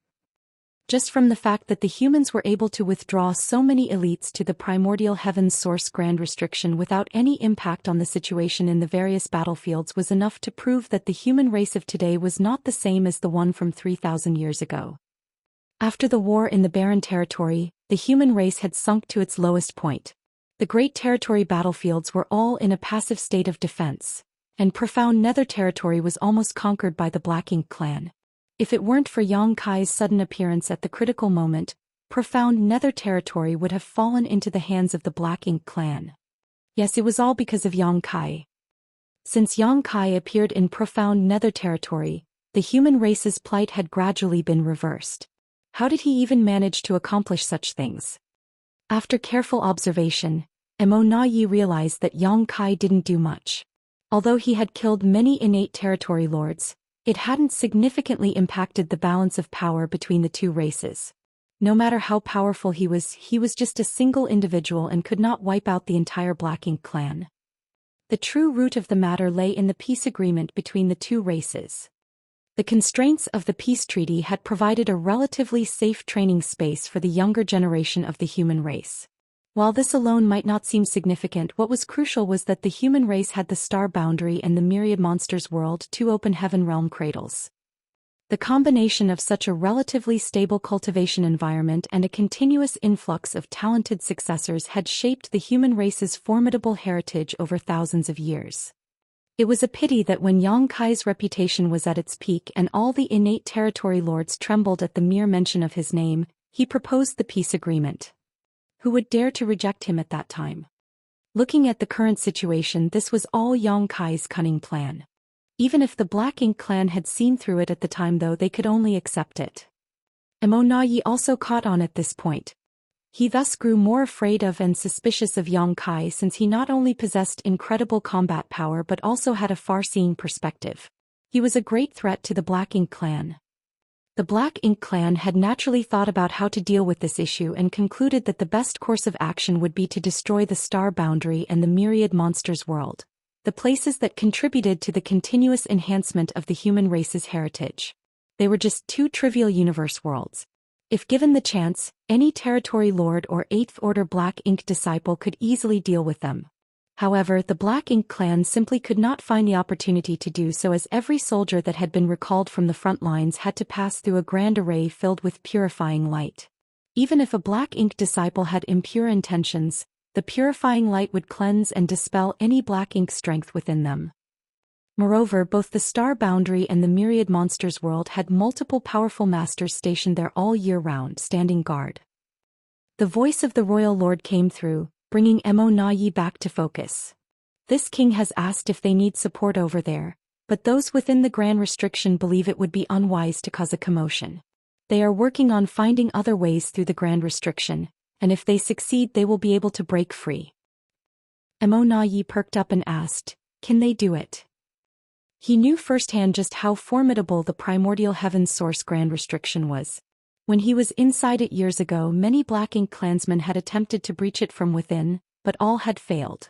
Just from the fact that the humans were able to withdraw so many elites to the Primordial Heaven's Source Grand Restriction without any impact on the situation in the various battlefields was enough to prove that the human race of today was not the same as the one from 3,000 years ago. After the war in the Barren Territory, the human race had sunk to its lowest point. The Great Territory battlefields were all in a passive state of defense, and Profound Nether Territory was almost conquered by the Black Ink clan. If it weren't for Yang Kai's sudden appearance at the critical moment, Profound Nether Territory would have fallen into the hands of the Black Ink clan. Yes, it was all because of Yang Kai. Since Yang Kai appeared in Profound Nether Territory, the human race's plight had gradually been reversed. How did he even manage to accomplish such things? After careful observation, Emo Yi realized that Yang Kai didn't do much. Although he had killed many innate territory lords, it hadn't significantly impacted the balance of power between the two races. No matter how powerful he was just a single individual and could not wipe out the entire Black Ink clan. The true root of the matter lay in the peace agreement between the two races. The constraints of the peace treaty had provided a relatively safe training space for the younger generation of the human race. While this alone might not seem significant, what was crucial was that the human race had the Star Boundary and the Myriad Monsters World, two open heaven realm cradles. The combination of such a relatively stable cultivation environment and a continuous influx of talented successors had shaped the human race's formidable heritage over thousands of years. It was a pity that when Yang Kai's reputation was at its peak and all the innate territory lords trembled at the mere mention of his name, he proposed the peace agreement. Who would dare to reject him at that time? Looking at the current situation, this was all Yang Kai's cunning plan. Even if the Black Ink clan had seen through it at the time, though, they could only accept it. Emo Yi also caught on at this point. He thus grew more afraid of and suspicious of Yang Kai, since he not only possessed incredible combat power but also had a far-seeing perspective. He was a great threat to the Black Ink clan. The Black Ink clan had naturally thought about how to deal with this issue and concluded that the best course of action would be to destroy the Star Boundary and the Myriad Monsters World, the places that contributed to the continuous enhancement of the human race's heritage. They were just two trivial universe worlds. If given the chance, any territory lord or 8th Order Black Ink disciple could easily deal with them. However, the Black Ink clan simply could not find the opportunity to do so, as every soldier that had been recalled from the front lines had to pass through a grand array filled with purifying light. Even if a Black Ink disciple had impure intentions, the purifying light would cleanse and dispel any Black Ink strength within them. Moreover, both the Star Boundary and the Myriad Monsters World had multiple powerful masters stationed there all year round, standing guard. The voice of the Royal Lord came through, bringing Emo Yi back to focus. This king has asked if they need support over there, but those within the Grand Restriction believe it would be unwise to cause a commotion. They are working on finding other ways through the Grand Restriction, and if they succeed they will be able to break free. Emo Yi perked up and asked, "Can they do it?" He knew firsthand just how formidable the Primordial Heaven's Source Grand Restriction was. When he was inside it years ago, many Black Ink clansmen had attempted to breach it from within, but all had failed.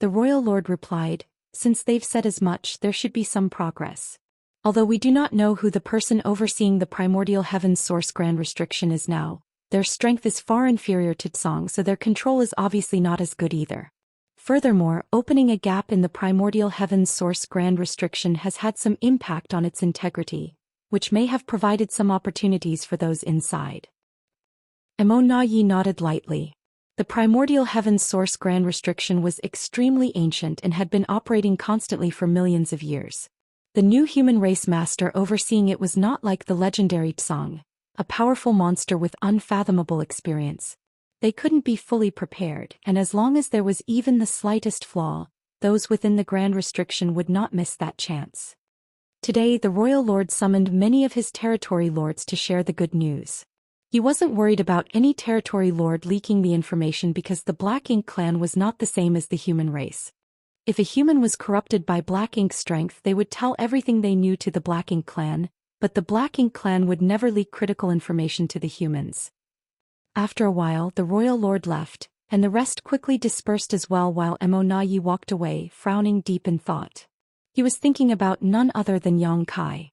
The Royal Lord replied, "Since they've said as much, there should be some progress. Although we do not know who the person overseeing the Primordial Heaven's Source Grand Restriction is now, their strength is far inferior to Tsong, so their control is obviously not as good either. Furthermore, opening a gap in the Primordial Heaven's Source Grand Restriction has had some impact on its integrity, which may have provided some opportunities for those inside." Emo Yi nodded lightly. The primordial heaven's source grand restriction was extremely ancient and had been operating constantly for millions of years. The new human race master overseeing it was not like the legendary Tsang, a powerful monster with unfathomable experience. They couldn't be fully prepared, and as long as there was even the slightest flaw, those within the grand restriction would not miss that chance. Today the royal lord summoned many of his territory lords to share the good news. He wasn't worried about any territory lord leaking the information because the Black Ink clan was not the same as the human race. If a human was corrupted by Black Ink strength, they would tell everything they knew to the Black Ink clan, but the Black Ink clan would never leak critical information to the humans. After a while the royal lord left, and the rest quickly dispersed as well while Emonayi walked away, frowning deep in thought. He was thinking about none other than Yang Kai.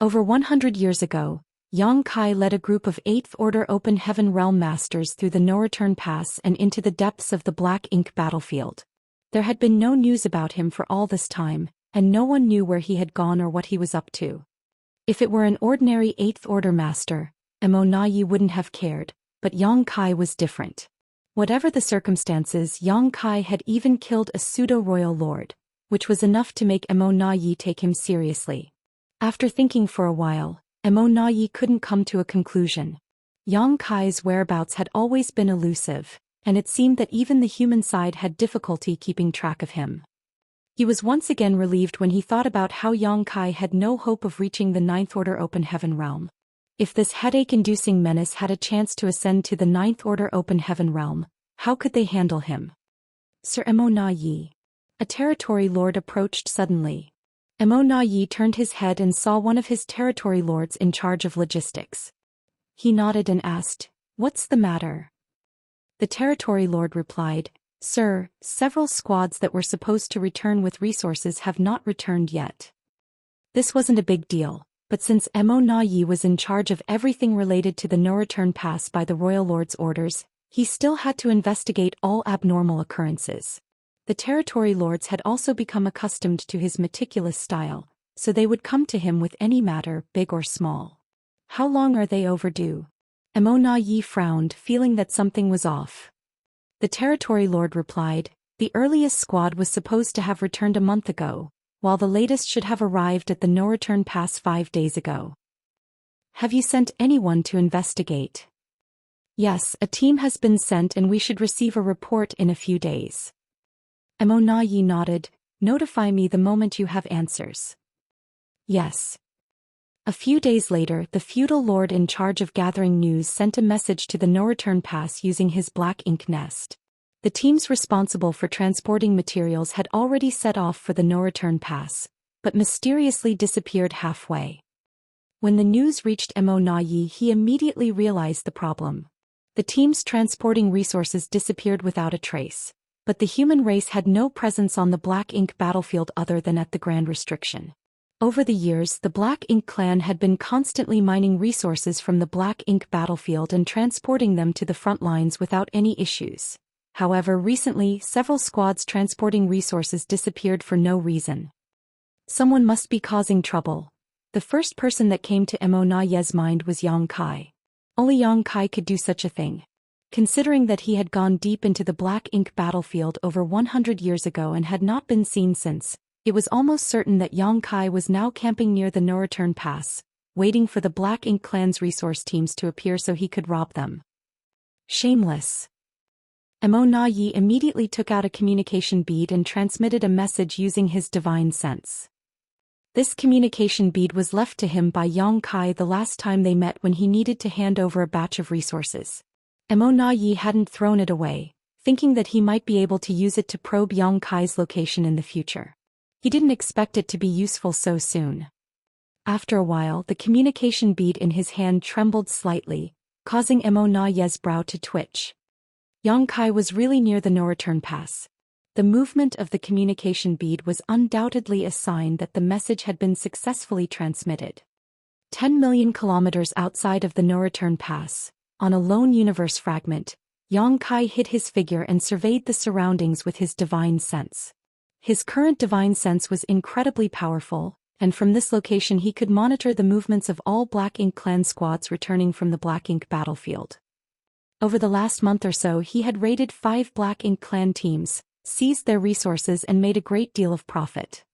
Over 100 years ago, Yang Kai led a group of 8th Order Open Heaven Realm Masters through the no-return pass and into the depths of the Black Ink battlefield. There had been no news about him for all this time, and no one knew where he had gone or what he was up to. If it were an ordinary 8th Order Master, Emonayi wouldn't have cared, but Yang Kai was different. Whatever the circumstances, Yang Kai had even killed a pseudo-royal lord, which was enough to make Emonayi take him seriously. After thinking for a while, Emonayi couldn't come to a conclusion. Yang Kai's whereabouts had always been elusive, and it seemed that even the human side had difficulty keeping track of him. He was once again relieved when he thought about how Yang Kai had no hope of reaching the 9th Order Open Heaven Realm. If this headache-inducing menace had a chance to ascend to the 9th Order Open Heaven Realm, how could they handle him? Sir Emonayi. A territory lord approached suddenly. Emonayi turned his head and saw one of his territory lords in charge of logistics. He nodded and asked, "What's the matter?" The territory lord replied, "Sir, several squads that were supposed to return with resources have not returned yet." This wasn't a big deal, but since Emonayi was in charge of everything related to the no-return pass by the royal lord's orders, he still had to investigate all abnormal occurrences. The territory lords had also become accustomed to his meticulous style, so they would come to him with any matter, big or small. "How long are they overdue?" Emonayi frowned, feeling that something was off. The territory lord replied, "The earliest squad was supposed to have returned a month ago, while the latest should have arrived at the no-return pass 5 days ago." "Have you sent anyone to investigate?" "Yes, a team has been sent and we should receive a report in a few days." Emonayi nodded. "Notify me the moment you have answers." "Yes." A few days later, the feudal lord in charge of gathering news sent a message to the no-return pass using his Black Ink nest. The teams responsible for transporting materials had already set off for the no-return pass, but mysteriously disappeared halfway. When the news reached Emonayi, he immediately realized the problem. The teams transporting resources disappeared without a trace, but the human race had no presence on the Black Ink battlefield other than at the Grand Restriction. Over the years, the Black Ink clan had been constantly mining resources from the Black Ink battlefield and transporting them to the front lines without any issues. However, recently, several squads transporting resources disappeared for no reason. Someone must be causing trouble. The first person that came to Emonayi's mind was Yang Kai. Only Yang Kai could do such a thing. Considering that he had gone deep into the Black Ink battlefield over 100 years ago and had not been seen since, it was almost certain that Yang Kai was now camping near the no-return pass, waiting for the Black Ink clan's resource teams to appear so he could rob them. Shameless. Emonayi immediately took out a communication bead and transmitted a message using his divine sense. This communication bead was left to him by Yang Kai the last time they met when he needed to hand over a batch of resources. Emonayi hadn't thrown it away, thinking that he might be able to use it to probe Yang Kai's location in the future. He didn't expect it to be useful so soon. After a while, the communication bead in his hand trembled slightly, causing Emonayi's brow to twitch. Yang Kai was really near the no-return pass. The movement of the communication bead was undoubtedly a sign that the message had been successfully transmitted. 10 million kilometers outside of the no-return pass, on a lone universe fragment, Yang Kai hid his figure and surveyed the surroundings with his divine sense. His current divine sense was incredibly powerful, and from this location he could monitor the movements of all Black Ink clan squads returning from the Black Ink battlefield. Over the last month or so he had raided 5 Black Ink clan teams, seized their resources and made a great deal of profit.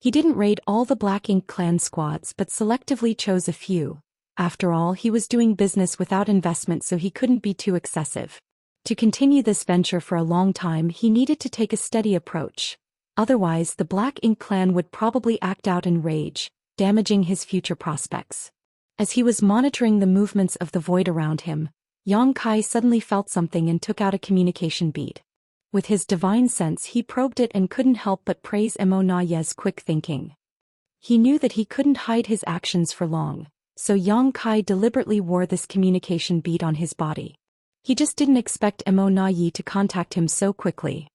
He didn't raid all the Black Ink clan squads but selectively chose a few. After all, he was doing business without investment, so he couldn't be too excessive. To continue this venture for a long time he needed to take a steady approach. Otherwise the Black Ink clan would probably act out in rage, damaging his future prospects. As he was monitoring the movements of the void around him, Yang Kai suddenly felt something and took out a communication bead. With his divine sense he probed it and couldn't help but praise Emo Na Ye's quick thinking. He knew that he couldn't hide his actions for long, so Yang Kai deliberately wore this communication bead on his body. He just didn't expect Emo Na Ye to contact him so quickly.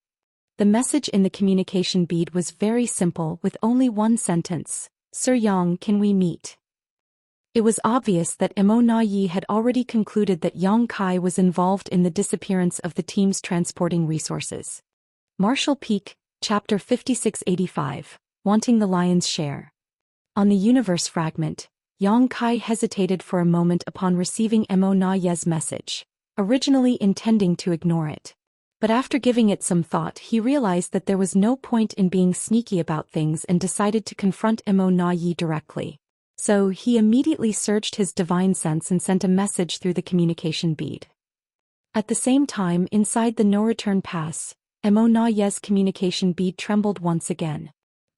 The message in the communication bead was very simple with only one sentence: "Sir Yang, can we meet?" It was obvious that Emo Na Ye had already concluded that Yang Kai was involved in the disappearance of the teams transporting resources. Martial Peak, Chapter 5685, Wanting the Lion's Share. On the universe fragment, Yang Kai hesitated for a moment upon receiving Emo Na Ye's message, originally intending to ignore it. But after giving it some thought he realized that there was no point in being sneaky about things and decided to confront Emo Na Ye directly. So he immediately surged his divine sense and sent a message through the communication bead. At the same time, inside the no-return pass, Emo Na Ye's communication bead trembled once again.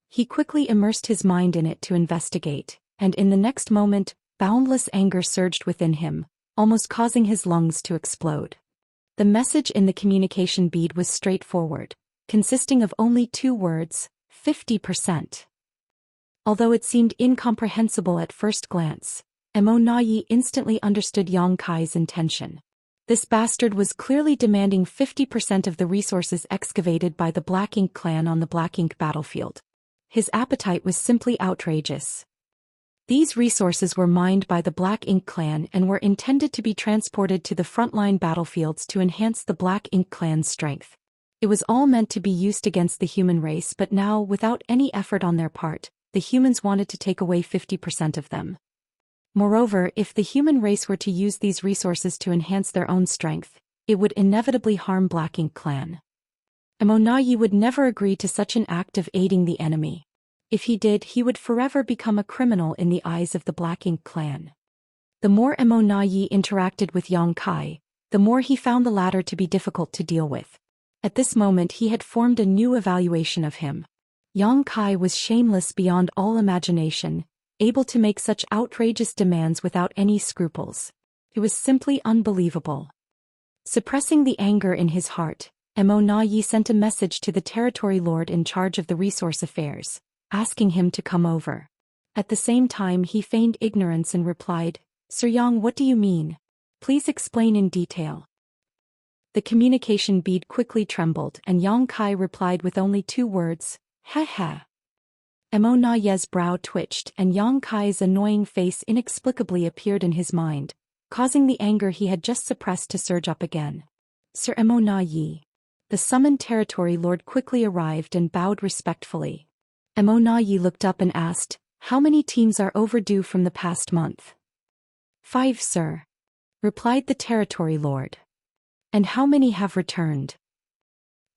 He quickly immersed his mind in it to investigate, and in the next moment, boundless anger surged within him, almost causing his lungs to explode. The message in the communication bead was straightforward, consisting of only 2 words: 50%. Although it seemed incomprehensible at first glance, Emo Na Ye instantly understood Yang Kai's intention. This bastard was clearly demanding 50% of the resources excavated by the Black Ink clan on the Black Ink battlefield. His appetite was simply outrageous. These resources were mined by the Black Ink clan and were intended to be transported to the frontline battlefields to enhance the Black Ink clan's strength. It was all meant to be used against the human race, but now, without any effort on their part, the humans wanted to take away 50% of them. Moreover, if the human race were to use these resources to enhance their own strength, it would inevitably harm Black Ink clan. Emo Na Ye would never agree to such an act of aiding the enemy. If he did, he would forever become a criminal in the eyes of the Black Ink clan. The more Emo Na Ye interacted with Yang Kai, the more he found the latter to be difficult to deal with. At this moment he had formed a new evaluation of him. Yang Kai was shameless beyond all imagination, able to make such outrageous demands without any scruples. It was simply unbelievable. Suppressing the anger in his heart, Emo Na Ye sent a message to the territory lord in charge of the resource affairs, asking him to come over. At the same time he feigned ignorance and replied, "Sir Yang, what do you mean? Please explain in detail." The communication bead quickly trembled and Yang Kai replied with only 2 words, "Ha ha." Emo Na Ye's brow twitched and Yang Kai's annoying face inexplicably appeared in his mind, causing the anger he had just suppressed to surge up again. "Sir Emo Na Ye." The summoned territory lord quickly arrived and bowed respectfully. Emo Na Ye looked up and asked, "How many teams are overdue from the past month?" "5, sir," replied the territory lord. "And how many have returned?"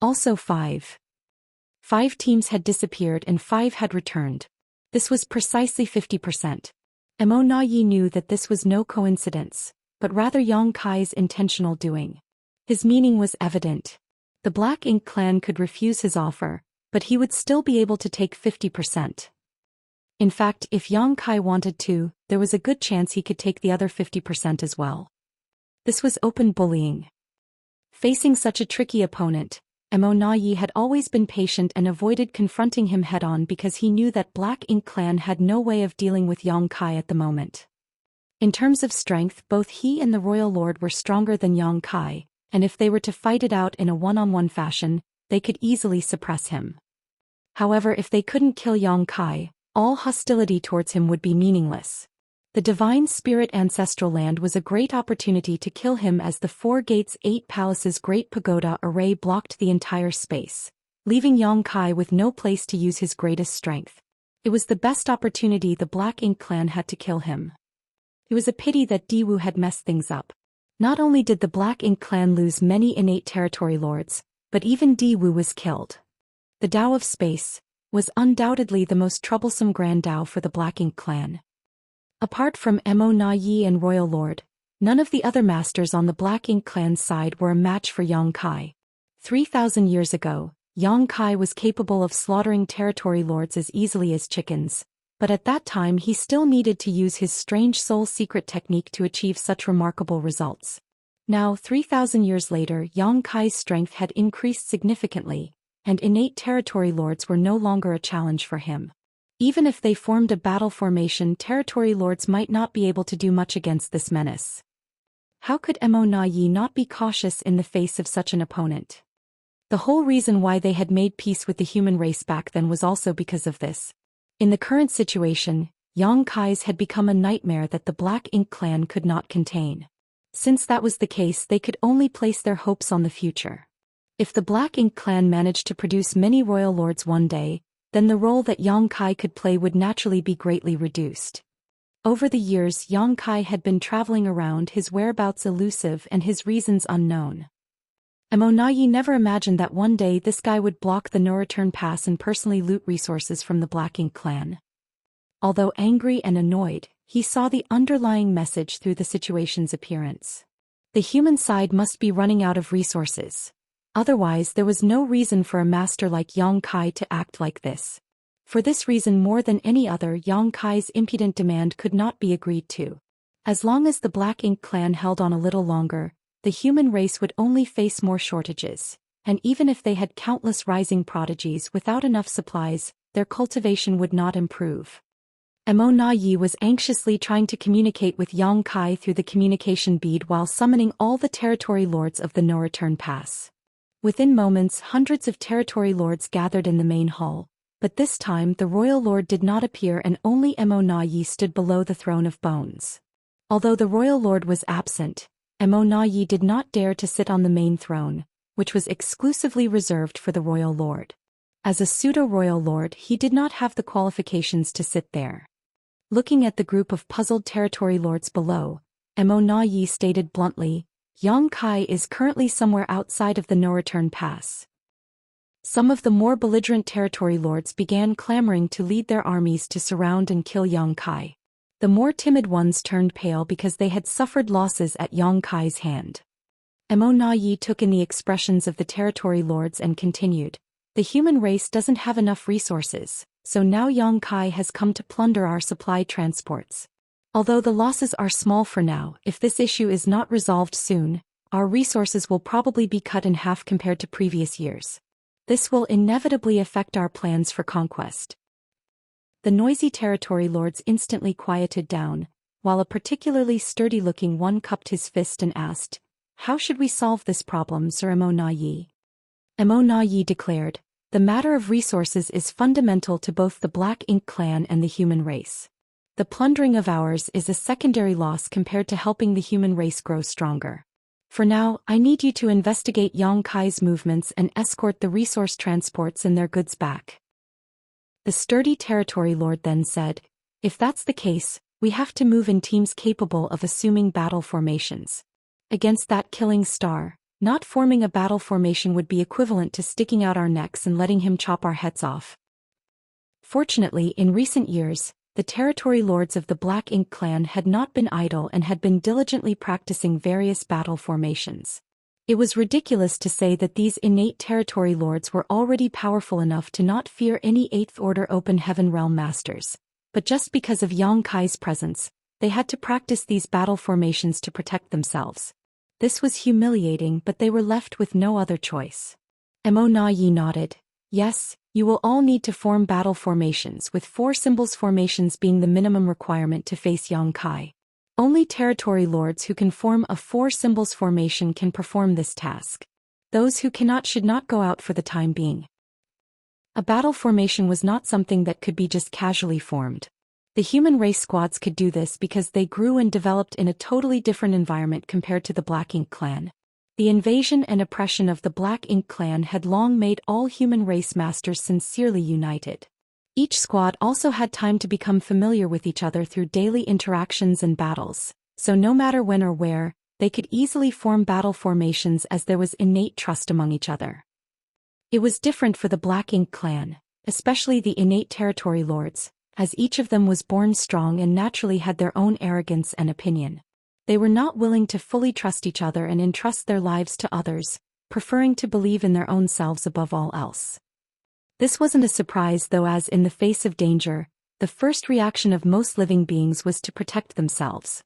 "Also 5. 5 teams had disappeared and 5 had returned. This was precisely 50%. Emo Na Ye knew that this was no coincidence, but rather Yang Kai's intentional doing. His meaning was evident. The Black Ink clan could refuse his offer, but he would still be able to take 50%. In fact, if Yang Kai wanted to, there was a good chance he could take the other 50% as well. This was open bullying. Facing such a tricky opponent, Emo Na Ye had always been patient and avoided confronting him head-on because he knew that Black Ink clan had no way of dealing with Yang Kai at the moment. In terms of strength, both he and the Royal Lord were stronger than Yang Kai, and if they were to fight it out in a one-on-one fashion, they could easily suppress him. However, if they couldn't kill Yang Kai, all hostility towards him would be meaningless. The Divine Spirit Ancestral Land was a great opportunity to kill him as the 4 Gates 8 Palaces Great Pagoda array blocked the entire space, leaving Yang Kai with no place to use his greatest strength. It was the best opportunity the Black Ink clan had to kill him. It was a pity that Diwu had messed things up. Not only did the Black Ink clan lose many innate territory lords, but even Di Wu was killed. The Dao of Space was undoubtedly the most troublesome Grand Dao for the Black Ink clan. Apart from Mo Na Yi and Royal Lord, none of the other masters on the Black Ink clan's side were a match for Yang Kai. 3,000 years ago, Yang Kai was capable of slaughtering territory lords as easily as chickens, but at that time he still needed to use his strange soul secret technique to achieve such remarkable results. Now, 3,000 years later, Yang Kai's strength had increased significantly, and innate territory lords were no longer a challenge for him. Even if they formed a battle formation, territory lords might not be able to do much against this menace. How could Mo Na Yi not be cautious in the face of such an opponent? The whole reason why they had made peace with the human race back then was also because of this. In the current situation, Yang Kai's had become a nightmare that the Black Ink clan could not contain. Since that was the case, they could only place their hopes on the future. If the Black Ink clan managed to produce many royal lords one day, then the role that Yang Kai could play would naturally be greatly reduced. Over the years, Yang Kai had been traveling around, his whereabouts elusive and his reasons unknown. Mo Na Yi never imagined that one day this guy would block the no-return pass and personally loot resources from the Black Ink clan. Although angry and annoyed, he saw the underlying message through the situation's appearance. The human side must be running out of resources. Otherwise, there was no reason for a master like Yang Kai to act like this. For this reason more than any other, Yang Kai's impudent demand could not be agreed to. As long as the Black Ink clan held on a little longer, the human race would only face more shortages, and even if they had countless rising prodigies without enough supplies, their cultivation would not improve. Mo Na Yi was anxiously trying to communicate with Yang Kai through the communication bead while summoning all the territory lords of the no-return pass. Within moments, hundreds of territory lords gathered in the main hall, but this time the royal lord did not appear and only Mo Na Yi stood below the throne of bones. Although the royal lord was absent, Mo Na Yi did not dare to sit on the main throne, which was exclusively reserved for the royal lord. As a pseudo-royal lord, he did not have the qualifications to sit there. Looking at the group of puzzled territory lords below, Mo Na Yi stated bluntly, Yang Kai is currently somewhere outside of the no-return pass. Some of the more belligerent territory lords began clamoring to lead their armies to surround and kill Yang Kai. The more timid ones turned pale because they had suffered losses at Yang Kai's hand. Mo Na Yi took in the expressions of the territory lords and continued, the human race doesn't have enough resources, so now Yang Kai has come to plunder our supply transports. Although the losses are small for now, if this issue is not resolved soon, our resources will probably be cut in half compared to previous years. This will inevitably affect our plans for conquest. The noisy territory lords instantly quieted down, while a particularly sturdy-looking one cupped his fist and asked, how should we solve this problem, Sir Mo Na Yi? Mo Na Yi declared, the matter of resources is fundamental to both the Black Ink clan and the human race. The plundering of ours is a secondary loss compared to helping the human race grow stronger. For now, I need you to investigate Yang Kai's movements and escort the resource transports and their goods back. The sturdy territory lord then said, if that's the case, we have to move in teams capable of assuming battle formations. Against that killing star, not forming a battle formation would be equivalent to sticking out our necks and letting him chop our heads off. Fortunately, in recent years, the territory lords of the Black Ink clan had not been idle and had been diligently practicing various battle formations. It was ridiculous to say that these innate territory lords were already powerful enough to not fear any Eighth Order Open Heaven Realm masters, but just because of Yang Kai's presence, they had to practice these battle formations to protect themselves. This was humiliating, but they were left with no other choice. Mo Na Yi nodded. Yes, you will all need to form battle formations, with 4 symbols formations being the minimum requirement to face Yang Kai. Only territory lords who can form a 4 symbols formation can perform this task. Those who cannot should not go out for the time being. A battle formation was not something that could be just casually formed. The human race squads could do this because they grew and developed in a totally different environment compared to the Black Ink clan. The invasion and oppression of the Black Ink clan had long made all human race masters sincerely united. Each squad also had time to become familiar with each other through daily interactions and battles, so no matter when or where, they could easily form battle formations as there was innate trust among each other. It was different for the Black Ink clan, especially the innate territory lords, as each of them was born strong and naturally had their own arrogance and opinion. They were not willing to fully trust each other and entrust their lives to others, preferring to believe in their own selves above all else. This wasn't a surprise though, as in the face of danger, the first reaction of most living beings was to protect themselves.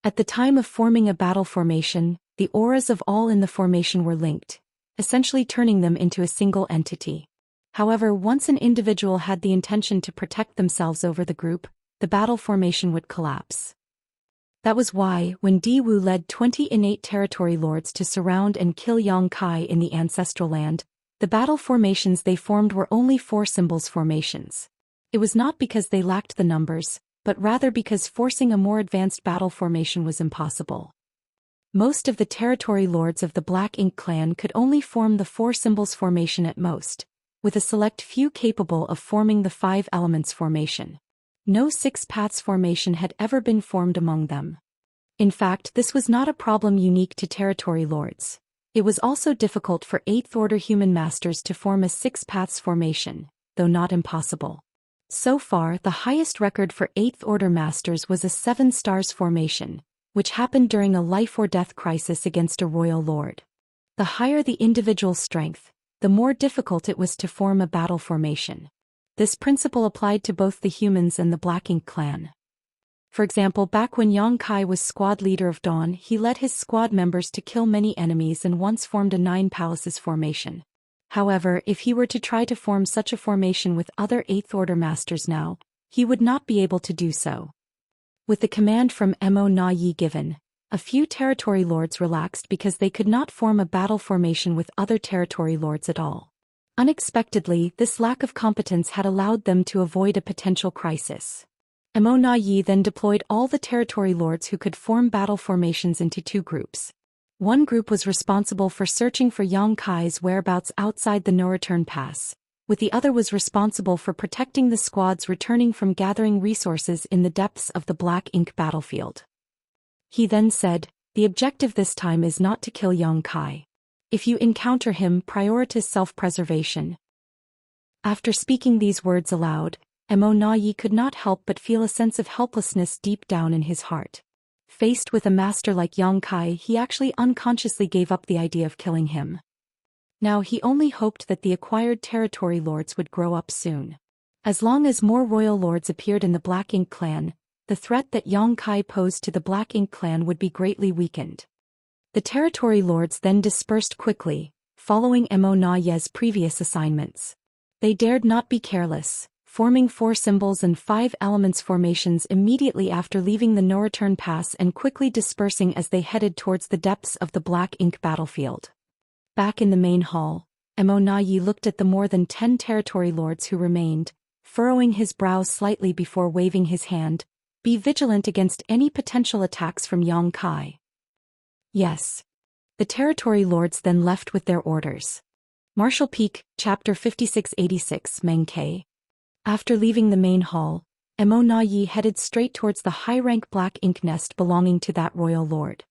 At the time of forming a battle formation, the auras of all in the formation were linked, essentially turning them into a single entity. However, once an individual had the intention to protect themselves over the group, the battle formation would collapse. That was why, when Di Wu led 20 innate territory lords to surround and kill Yang Kai in the ancestral land, the battle formations they formed were only 4 symbols formations. It was not because they lacked the numbers, but rather because forcing a more advanced battle formation was impossible. Most of the territory lords of the Black Ink clan could only form the 4 symbols formation at most, with a select few capable of forming the 5 elements formation. No 6 paths formation had ever been formed among them. In fact, this was not a problem unique to territory lords. It was also difficult for 8th order human masters to form a 6 paths formation, though not impossible. So far, the highest record for 8th order masters was a 7 stars formation, which happened during a life or death crisis against a royal lord. The higher the individual strength, the more difficult it was to form a battle formation. This principle applied to both the humans and the Black Ink clan. For example, back when Yang Kai was squad leader of Dawn, he led his squad members to kill many enemies and once formed a 9 palaces formation. However, if he were to try to form such a formation with other 8th order masters now, he would not be able to do so. With the command from Mo Na Yi given, a few territory lords relaxed because they could not form a battle formation with other territory lords at all. Unexpectedly, this lack of competence had allowed them to avoid a potential crisis. Mo Na Yi then deployed all the territory lords who could form battle formations into 2 groups. One group was responsible for searching for Yang Kai's whereabouts outside the no-return pass, with the other was responsible for protecting the squads returning from gathering resources in the depths of the Black Ink battlefield. He then said, "The objective this time is not to kill Yang Kai. If you encounter him, prioritize self-preservation." After speaking these words aloud, Mo Na Yi could not help but feel a sense of helplessness deep down in his heart. Faced with a master like Yang Kai, he actually unconsciously gave up the idea of killing him. Now he only hoped that the acquired territory lords would grow up soon. As long as more royal lords appeared in the Black Ink clan, the threat that Yang Kai posed to the Black Ink clan would be greatly weakened. The territory lords then dispersed quickly, following Mo Na Yi's previous assignments. They dared not be careless, forming 4 symbols and 5 elements formations immediately after leaving the no-return pass and quickly dispersing as they headed towards the depths of the Black Ink battlefield. Back in the main hall, Mo Na Yi looked at the more than 10 territory lords who remained, furrowing his brows slightly before waving his hand. "Be vigilant against any potential attacks from Yang Kai." Yes. The territory lords then left with their orders. Martial Peak, Chapter 5686, Meng-Ke. After leaving the main hall, Mo Na Yi headed straight towards the high-rank Black Ink nest belonging to that royal lord.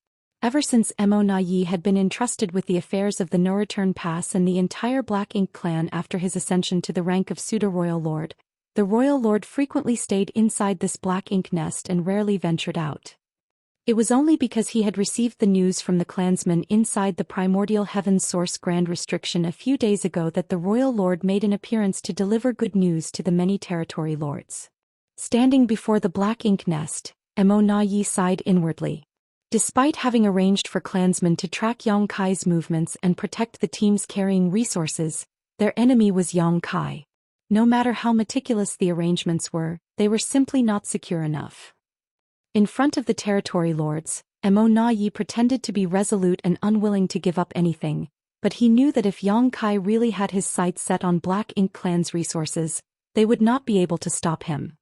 Ever since Mo Na Yi had been entrusted with the affairs of the no-return pass and the entire Black Ink clan after his ascension to the rank of pseudo-royal lord, the royal lord frequently stayed inside this Black Ink nest and rarely ventured out. It was only because he had received the news from the clansmen inside the primordial heaven's source grand restriction a few days ago that the royal lord made an appearance to deliver good news to the many territory lords. Standing before the Black Ink nest, Mo Na Yi sighed inwardly. Despite having arranged for clansmen to track Yang Kai's movements and protect the teams carrying resources, their enemy was Yang Kai. No matter how meticulous the arrangements were, they were simply not secure enough. In front of the territory lords, Mo Na Yi pretended to be resolute and unwilling to give up anything, but he knew that if Yang Kai really had his sights set on Black Ink clan's resources, they would not be able to stop him.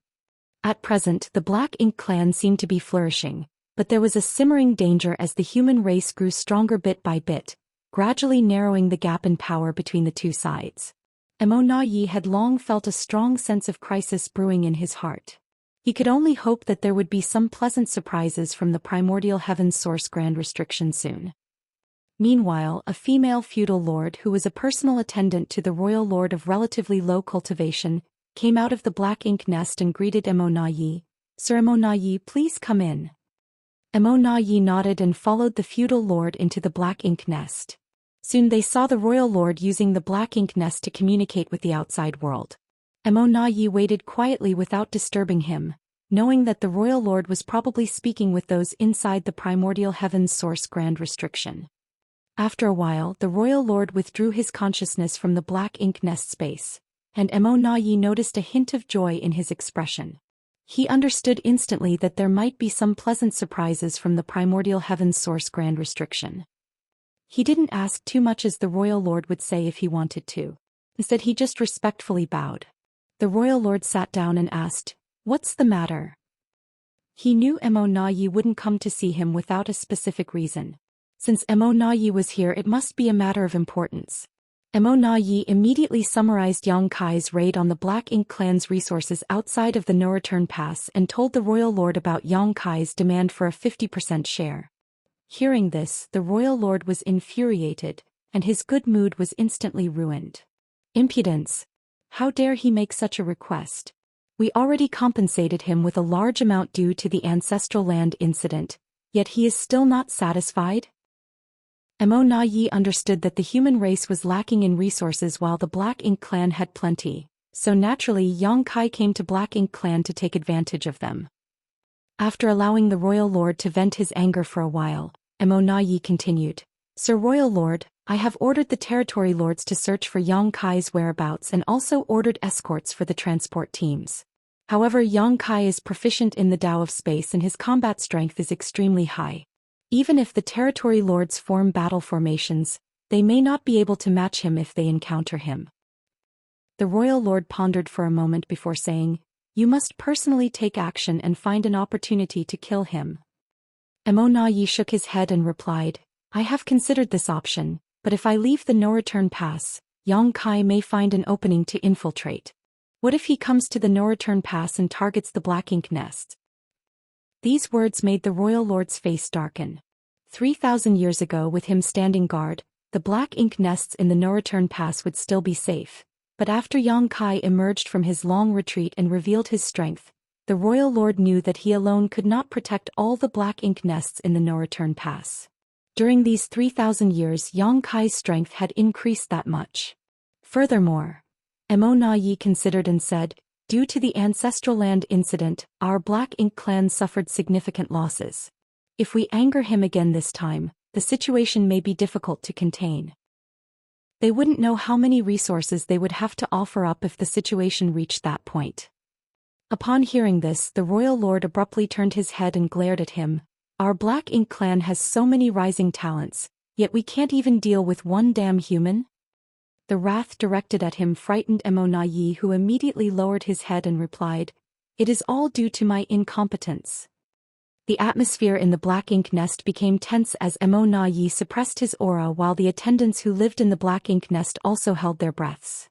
At present, the Black Ink clan seemed to be flourishing, but there was a simmering danger as the human race grew stronger bit by bit, gradually narrowing the gap in power between the 2 sides. Mo Na Yi had long felt a strong sense of crisis brewing in his heart. He could only hope that there would be some pleasant surprises from the primordial heaven's source grand restriction soon. Meanwhile, a female feudal lord who was a personal attendant to the royal lord of relatively low cultivation, came out of the black ink nest and greeted Emonayi. "Sir Emonayi, please come in." Emonayi nodded and followed the feudal lord into the black ink nest. Soon they saw the royal lord using the black ink nest to communicate with the outside world. Emonayi waited quietly without disturbing him, knowing that the royal lord was probably speaking with those inside the primordial heaven's source grand restriction. After a while, the royal lord withdrew his consciousness from the black ink nest space, and Emonayi noticed a hint of joy in his expression. He understood instantly that there might be some pleasant surprises from the primordial heaven's source grand restriction. He didn't ask too much as the royal lord would say if he wanted to. Instead he just respectfully bowed. The royal lord sat down and asked, "What's the matter?" He knew Emonayi wouldn't come to see him without a specific reason. Since Emonayi was here, it must be a matter of importance. Emonayi immediately summarized Yang Kai's raid on the Black Ink clan's resources outside of the no-return pass and told the royal lord about Yang Kai's demand for a 50% share. Hearing this, the royal lord was infuriated, and his good mood was instantly ruined. Impudence! How dare he make such a request? We already compensated him with a large amount due to the ancestral land incident, yet he is still not satisfied? Emonayi understood that the human race was lacking in resources while the Black Ink clan had plenty, so naturally Yang Kai came to Black Ink clan to take advantage of them. After allowing the royal lord to vent his anger for a while, Emonayi continued, "Sir Royal Lord, I have ordered the territory lords to search for Yang Kai's whereabouts and also ordered escorts for the transport teams. However, Yang Kai is proficient in the Tao of space and his combat strength is extremely high. Even if the territory lords form battle formations, they may not be able to match him if they encounter him." The royal lord pondered for a moment before saying, "You must personally take action and find an opportunity to kill him." Emonayi shook his head and replied, "I have considered this option, but if I leave the no-return pass, Yang Kai may find an opening to infiltrate. What if he comes to the no-return pass and targets the Black Ink nest?" These words made the royal lord's face darken. 3,000 years ago, with him standing guard, the Black Ink nests in the no-return pass would still be safe, but after Yang Kai emerged from his long retreat and revealed his strength, the royal lord knew that he alone could not protect all the Black Ink nests in the no-return pass. During these 3,000 years, Yang Kai's strength had increased that much. Furthermore, Emonayi considered and said, "Due to the ancestral land incident, our Black Ink clan suffered significant losses. If we anger him again this time, the situation may be difficult to contain. They wouldn't know how many resources they would have to offer up if the situation reached that point." Upon hearing this, the royal lord abruptly turned his head and glared at him. "Our Black Ink clan has so many rising talents, yet we can't even deal with one damn human?" The wrath directed at him frightened Emonayi, who immediately lowered his head and replied, "It is all due to my incompetence." The atmosphere in the Black Ink nest became tense as Emonayi suppressed his aura while the attendants who lived in the Black Ink nest also held their breaths.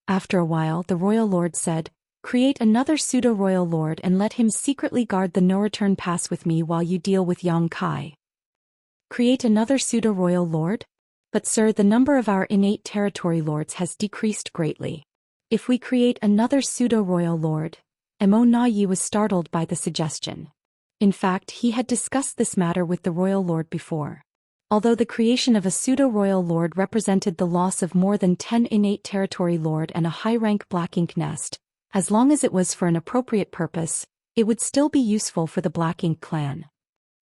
After a while, the royal lord said, "Create another pseudo-royal lord and let him secretly guard the no-return pass with me while you deal with Yang Kai." "Create another pseudo-royal lord? But sir, the number of our innate territory lords has decreased greatly. If we create another pseudo-royal lord..." Emonayi was startled by the suggestion. In fact, he had discussed this matter with the royal lord before. Although the creation of a pseudo-royal lord represented the loss of more than 10 innate territory lord and a high-rank Black Ink nest, as long as it was for an appropriate purpose, it would still be useful for the Black Ink clan.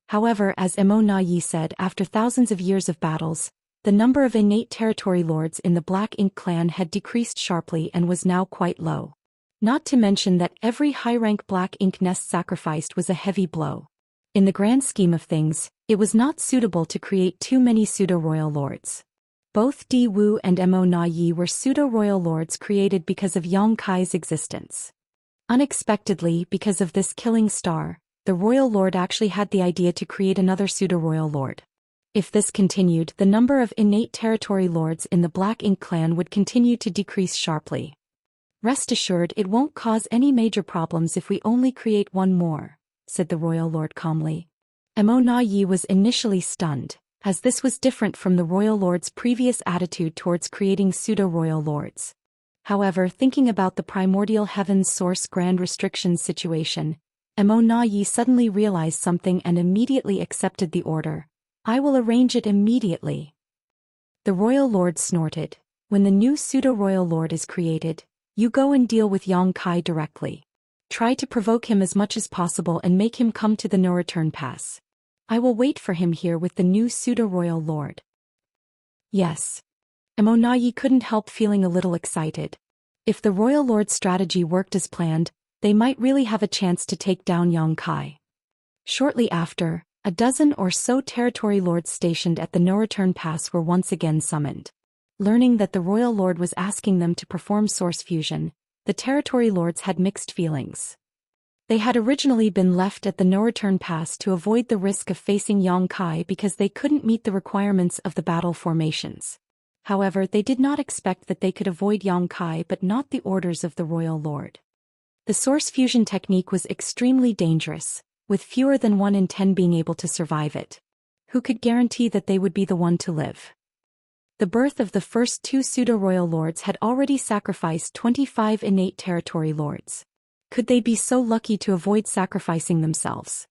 However, as Emonayi said, after thousands of years of battles, the number of innate territory lords in the Black Ink clan had decreased sharply and was now quite low. Not to mention that every high-rank Black Ink nest sacrificed was a heavy blow. In the grand scheme of things, it was not suitable to create too many pseudo-royal lords. Both Di Wu and Emonayi were pseudo-royal lords created because of Yang Kai's existence. Unexpectedly, because of this killing star, the royal lord actually had the idea to create another pseudo-royal lord. If this continued, the number of innate territory lords in the Black Ink clan would continue to decrease sharply. Rest assured it won't cause any major problems if we only create one more, said the royal lord calmly. Mo Na Yi was initially stunned, as this was different from the royal lord's previous attitude towards creating pseudo-royal lords. However, thinking about the primordial heaven's source grand restrictions situation, Mo Na Yi suddenly realized something and immediately accepted the order. I will arrange it immediately. The royal lord snorted. When the new pseudo-royal lord is created, you go and deal with Yang Kai directly. Try to provoke him as much as possible and make him come to the no-return pass. I will wait for him here with the new pseudo-royal lord. Yes. Mo Na Yi couldn't help feeling a little excited. If the royal lord's strategy worked as planned, they might really have a chance to take down Yang Kai. Shortly after, a dozen or so territory lords stationed at the no-return pass were once again summoned. Learning that the royal lord was asking them to perform source fusion, the territory lords had mixed feelings. They had originally been left at the no-return pass to avoid the risk of facing Yang Kai because they couldn't meet the requirements of the battle formations. However, they did not expect that they could avoid Yang Kai but not the orders of the royal lord. The source fusion technique was extremely dangerous, with fewer than 1 in 10 being able to survive it. Who could guarantee that they would be the one to live? The birth of the first 2 pseudo-royal lords had already sacrificed 25 innate territory lords. Could they be so lucky to avoid sacrificing themselves?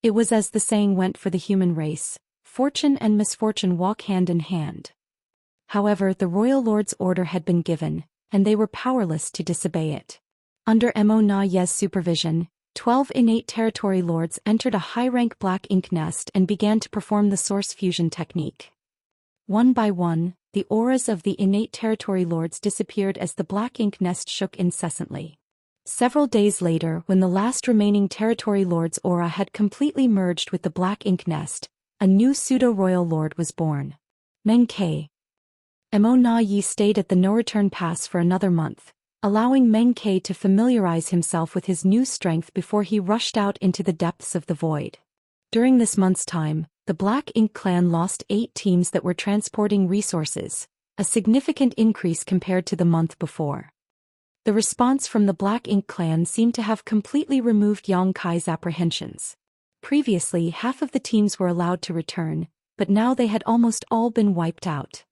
It was as the saying went for the human race, fortune and misfortune walk hand in hand. However, the royal lord's order had been given, and they were powerless to disobey it. Under Mo Na Yi's supervision, 12 innate territory lords entered a high-rank black ink nest and began to perform the source fusion technique. One by one, the auras of the innate territory lords disappeared as the black ink nest shook incessantly. Several days later, when the last remaining territory lord's aura had completely merged with the black ink nest, a new pseudo-royal lord was born. Meng Ke. Mo Na Yi stayed at the no-return pass for another month, allowing Meng Ke to familiarize himself with his new strength before he rushed out into the depths of the void. During this month's time, the Black Ink clan lost 8 teams that were transporting resources, a significant increase compared to the month before. The response from the Black Ink clan seemed to have completely removed Yang Kai's apprehensions. Previously, half of the teams were allowed to return, but now they had almost all been wiped out.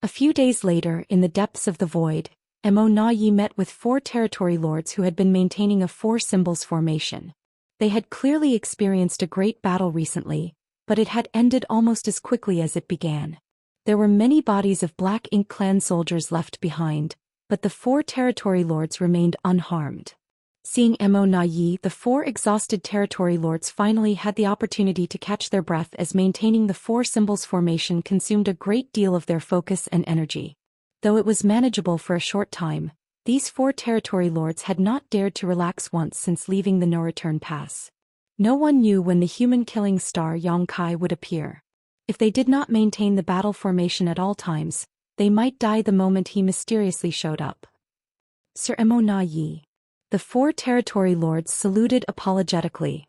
A few days later, in the depths of the void, Mo Na Yi met with 4 territory lords who had been maintaining a 4 symbols formation. They had clearly experienced a great battle recently, but it had ended almost as quickly as it began. There were many bodies of Black Ink clan soldiers left behind, but the 4 territory lords remained unharmed. Seeing Mo Na Yi, the 4 exhausted territory lords finally had the opportunity to catch their breath as maintaining the 4 symbols formation consumed a great deal of their focus and energy. Though it was manageable for a short time, these 4 territory lords had not dared to relax once since leaving the no-return pass. No one knew when the human-killing star Yang Kai would appear. If they did not maintain the battle formation at all times, they might die the moment he mysteriously showed up. Sir Mo Na Yi. The 4 territory lords saluted apologetically.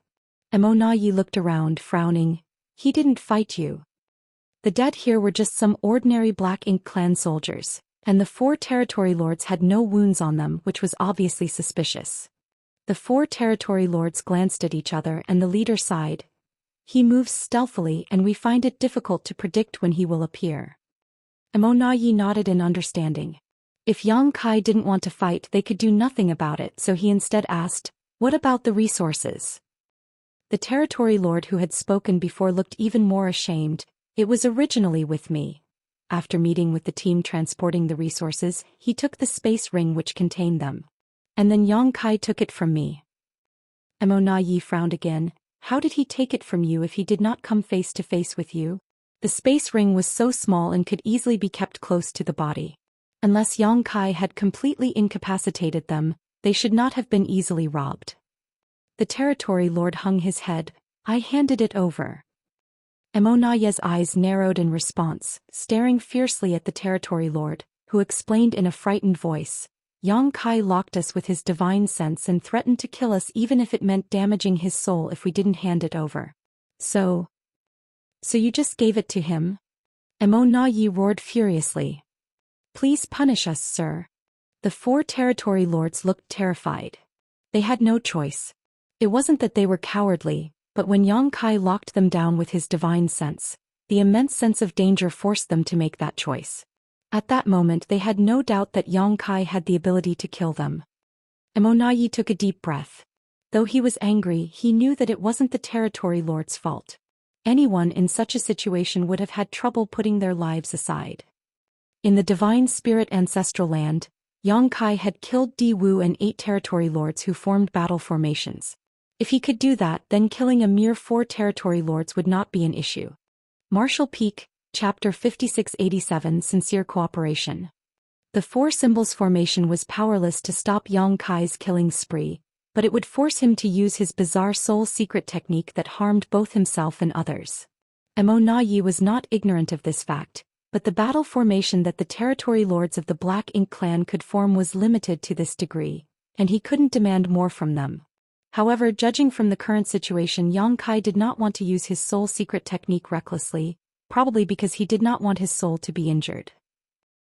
Mo Na Yi looked around, frowning. He didn't fight you. The dead here were just some ordinary Black Ink clan soldiers, and the 4 territory lords had no wounds on them, which was obviously suspicious. The 4 territory lords glanced at each other and the leader sighed. He moves stealthily and we find it difficult to predict when he will appear. Mo Na Yi nodded in understanding. If Yang Kai didn't want to fight, they could do nothing about it, so he instead asked, "What about the resources?" The territory lord who had spoken before looked even more ashamed. "It was originally with me." After meeting with the team transporting the resources, he took the space ring which contained them. And then Yang Kai took it from me. Mo Na Yi frowned again. How did he take it from you if he did not come face to face with you? The space ring was so small and could easily be kept close to the body. Unless Yang Kai had completely incapacitated them, they should not have been easily robbed. The territory lord hung his head. I handed it over. Mo Na Yi's eyes narrowed in response, staring fiercely at the territory lord, who explained in a frightened voice. Yang Kai locked us with his divine sense and threatened to kill us even if it meant damaging his soul if we didn't hand it over. So you just gave it to him? Mo Na Yi roared furiously. Please punish us, sir. The 4 territory lords looked terrified. They had no choice. It wasn't that they were cowardly, but when Yang Kai locked them down with his divine sense, the immense sense of danger forced them to make that choice. At that moment they had no doubt that Yang Kai had the ability to kill them. Emonayi took a deep breath. Though he was angry, he knew that it wasn't the territory lord's fault. Anyone in such a situation would have had trouble putting their lives aside. In the divine spirit ancestral land, Yang Kai had killed Di Wu and 8 territory lords who formed battle formations. If he could do that, then killing a mere 4 territory lords would not be an issue. Martial Peak, Chapter 5687 Sincere Cooperation. The 4 Symbols formation was powerless to stop Yang Kai's killing spree, but it would force him to use his bizarre soul secret technique that harmed both himself and others. Emonayi was not ignorant of this fact, but the battle formation that the territory lords of the Black Ink clan could form was limited to this degree, and he couldn't demand more from them. However, judging from the current situation, Yang Kai did not want to use his soul secret technique recklessly, probably because he did not want his soul to be injured.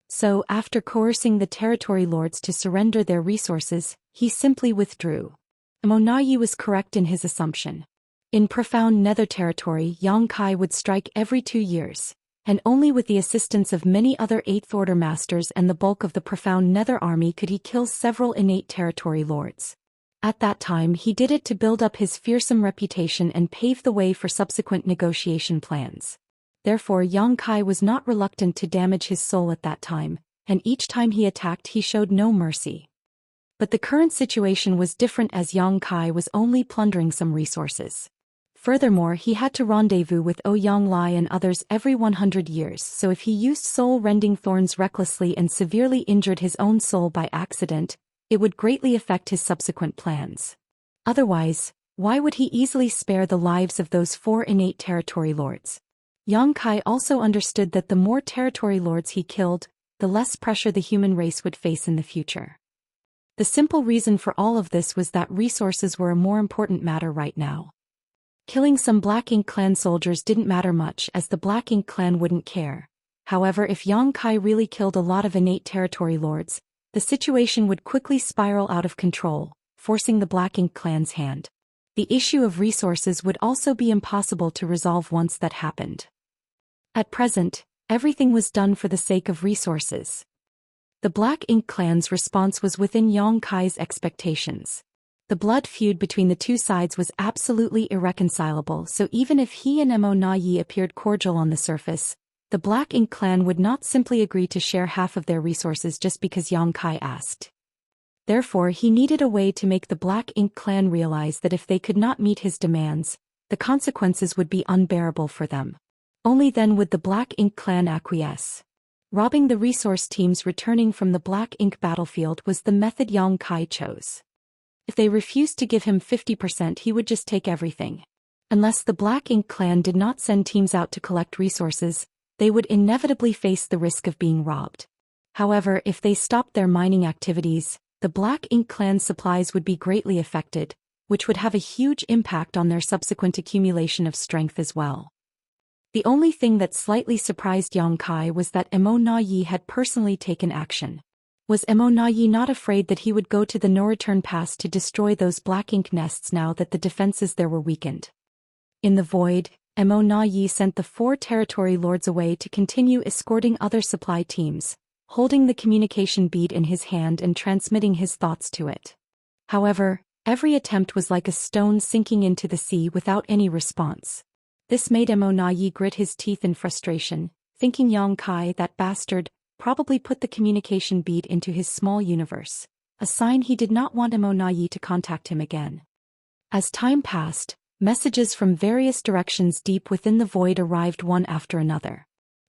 So, after coercing the territory lords to surrender their resources, he simply withdrew. Emonayi was correct in his assumption. In profound nether territory, Yang Kai would strike every 2 years, and only with the assistance of many other 8th Order masters and the bulk of the profound nether army could he kill several innate territory lords. At that time he did it to build up his fearsome reputation and pave the way for subsequent negotiation plans. Therefore Yang Kai was not reluctant to damage his soul at that time, and each time he attacked he showed no mercy. But the current situation was different as Yang Kai was only plundering some resources. Furthermore, he had to rendezvous with Ouyang Lai and others every 100 years, so if he used soul-rending thorns recklessly and severely injured his own soul by accident, it would greatly affect his subsequent plans. Otherwise, why would he easily spare the lives of those 4 innate territory lords? Yang Kai also understood that the more territory lords he killed, the less pressure the human race would face in the future. The simple reason for all of this was that resources were a more important matter right now. Killing some Black Ink clan soldiers didn't matter much as the Black Ink clan wouldn't care. However, if Yang Kai really killed a lot of innate territory lords, the situation would quickly spiral out of control, forcing the Black Ink clan's hand. The issue of resources would also be impossible to resolve once that happened. At present, everything was done for the sake of resources. The Black Ink clan's response was within Yang Kai's expectations. The blood feud between the 2 sides was absolutely irreconcilable, so even if he and Emonayi appeared cordial on the surface, the Black Ink clan would not simply agree to share half of their resources just because Yang Kai asked. Therefore, he needed a way to make the Black Ink clan realize that if they could not meet his demands, the consequences would be unbearable for them. Only then would the Black Ink clan acquiesce. Robbing the resource teams returning from the Black Ink battlefield was the method Yang Kai chose. If they refused to give him 50%, he would just take everything. Unless the Black Ink clan did not send teams out to collect resources, they would inevitably face the risk of being robbed. However, if they stopped their mining activities, the Black Ink clan's supplies would be greatly affected, which would have a huge impact on their subsequent accumulation of strength as well. The only thing that slightly surprised Yang Kai was that Emonayi had personally taken action. Was Emonayi not afraid that he would go to the no-return pass to destroy those Black Ink nests now that the defenses there were weakened? In the void, Emonayi sent the 4 territory lords away to continue escorting other supply teams, holding the communication bead in his hand and transmitting his thoughts to it. However, every attempt was like a stone sinking into the sea without any response. This made Emonayi grit his teeth in frustration, thinking Yang Kai, that bastard, probably put the communication bead into his small universe, a sign he did not want Emonayi to contact him again. As time passed, messages from various directions deep within the void arrived one after another.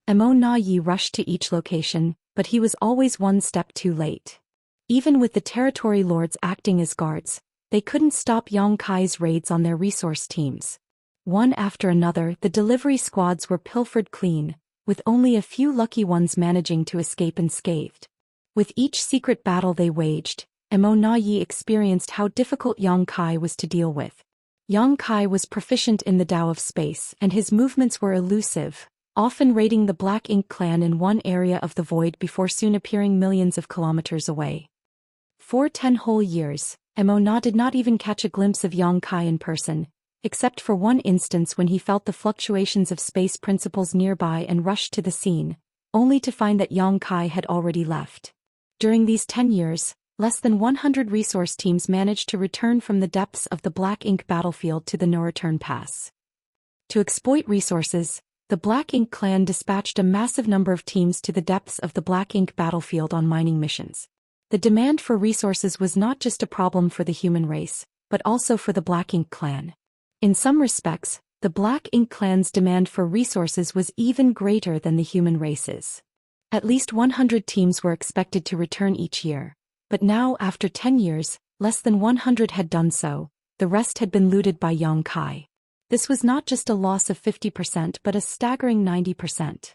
Emonayi rushed to each location, but he was always one step too late. Even with the territory lords acting as guards, they couldn't stop Yang Kai's raids on their resource teams. One after another, the delivery squads were pilfered clean, with only a few lucky ones managing to escape unscathed. With each secret battle they waged, Emonayi experienced how difficult Yang Kai was to deal with. Yang Kai was proficient in the Tao of space, and his movements were elusive, often raiding the Black Ink clan in one area of the void before soon appearing millions of kilometers away. For 10 whole years, Mo did not even catch a glimpse of Yang Kai in person, except for one instance when he felt the fluctuations of space principles nearby and rushed to the scene, only to find that Yang Kai had already left. During these 10 years, less than 100 resource teams managed to return from the depths of the Black Ink battlefield to the no-return pass. To exploit resources, the Black Ink clan dispatched a massive number of teams to the depths of the Black Ink battlefield on mining missions. The demand for resources was not just a problem for the human race, but also for the Black Ink clan. In some respects, the Black Ink clan's demand for resources was even greater than the human race's. At least 100 teams were expected to return each year, but now after 10 years, less than 100 had done so, the rest had been looted by Yang Kai. This was not just a loss of 50% but a staggering 90%.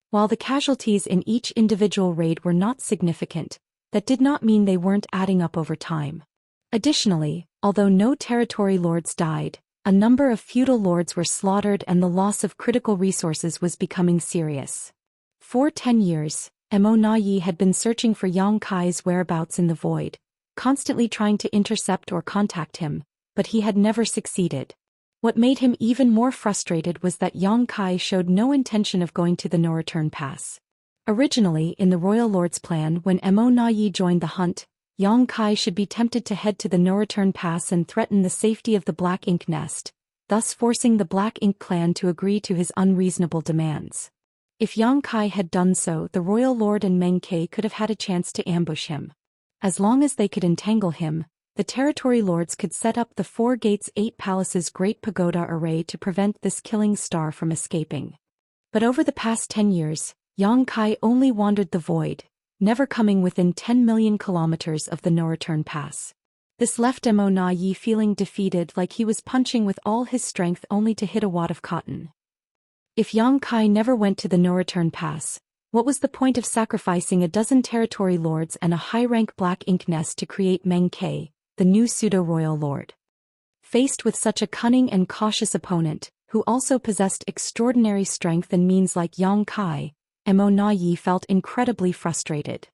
While the casualties in each individual raid were not significant, that did not mean they weren't adding up over time. Additionally, although no territory lords died, a number of feudal lords were slaughtered and the loss of critical resources was becoming serious. For 10 years, Mo Yi had been searching for Yang Kai's whereabouts in the void, constantly trying to intercept or contact him, but he had never succeeded. What made him even more frustrated was that Yang Kai showed no intention of going to the no-return pass. Originally in the Royal Lord's plan, when Mo Yi joined the hunt, Yang Kai should be tempted to head to the no-return pass and threaten the safety of the Black Ink nest, thus forcing the Black Ink clan to agree to his unreasonable demands. If Yang Kai had done so, the Royal Lord and Meng Ke could have had a chance to ambush him. As long as they could entangle him, the territory lords could set up the 4 Gates 8 Palaces Great Pagoda array to prevent this killing star from escaping. But over the past 10 years, Yang Kai only wandered the void, never coming within 10 million kilometers of the no-return pass. This left Mo Yi feeling defeated, like he was punching with all his strength only to hit a wad of cotton. If Yang Kai never went to the no-return pass, what was the point of sacrificing a dozen territory lords and a high-rank Black Ink nest to create Meng Ke, the new pseudo-royal lord? Faced with such a cunning and cautious opponent, who also possessed extraordinary strength and means like Yang Kai, Mo Yi felt incredibly frustrated.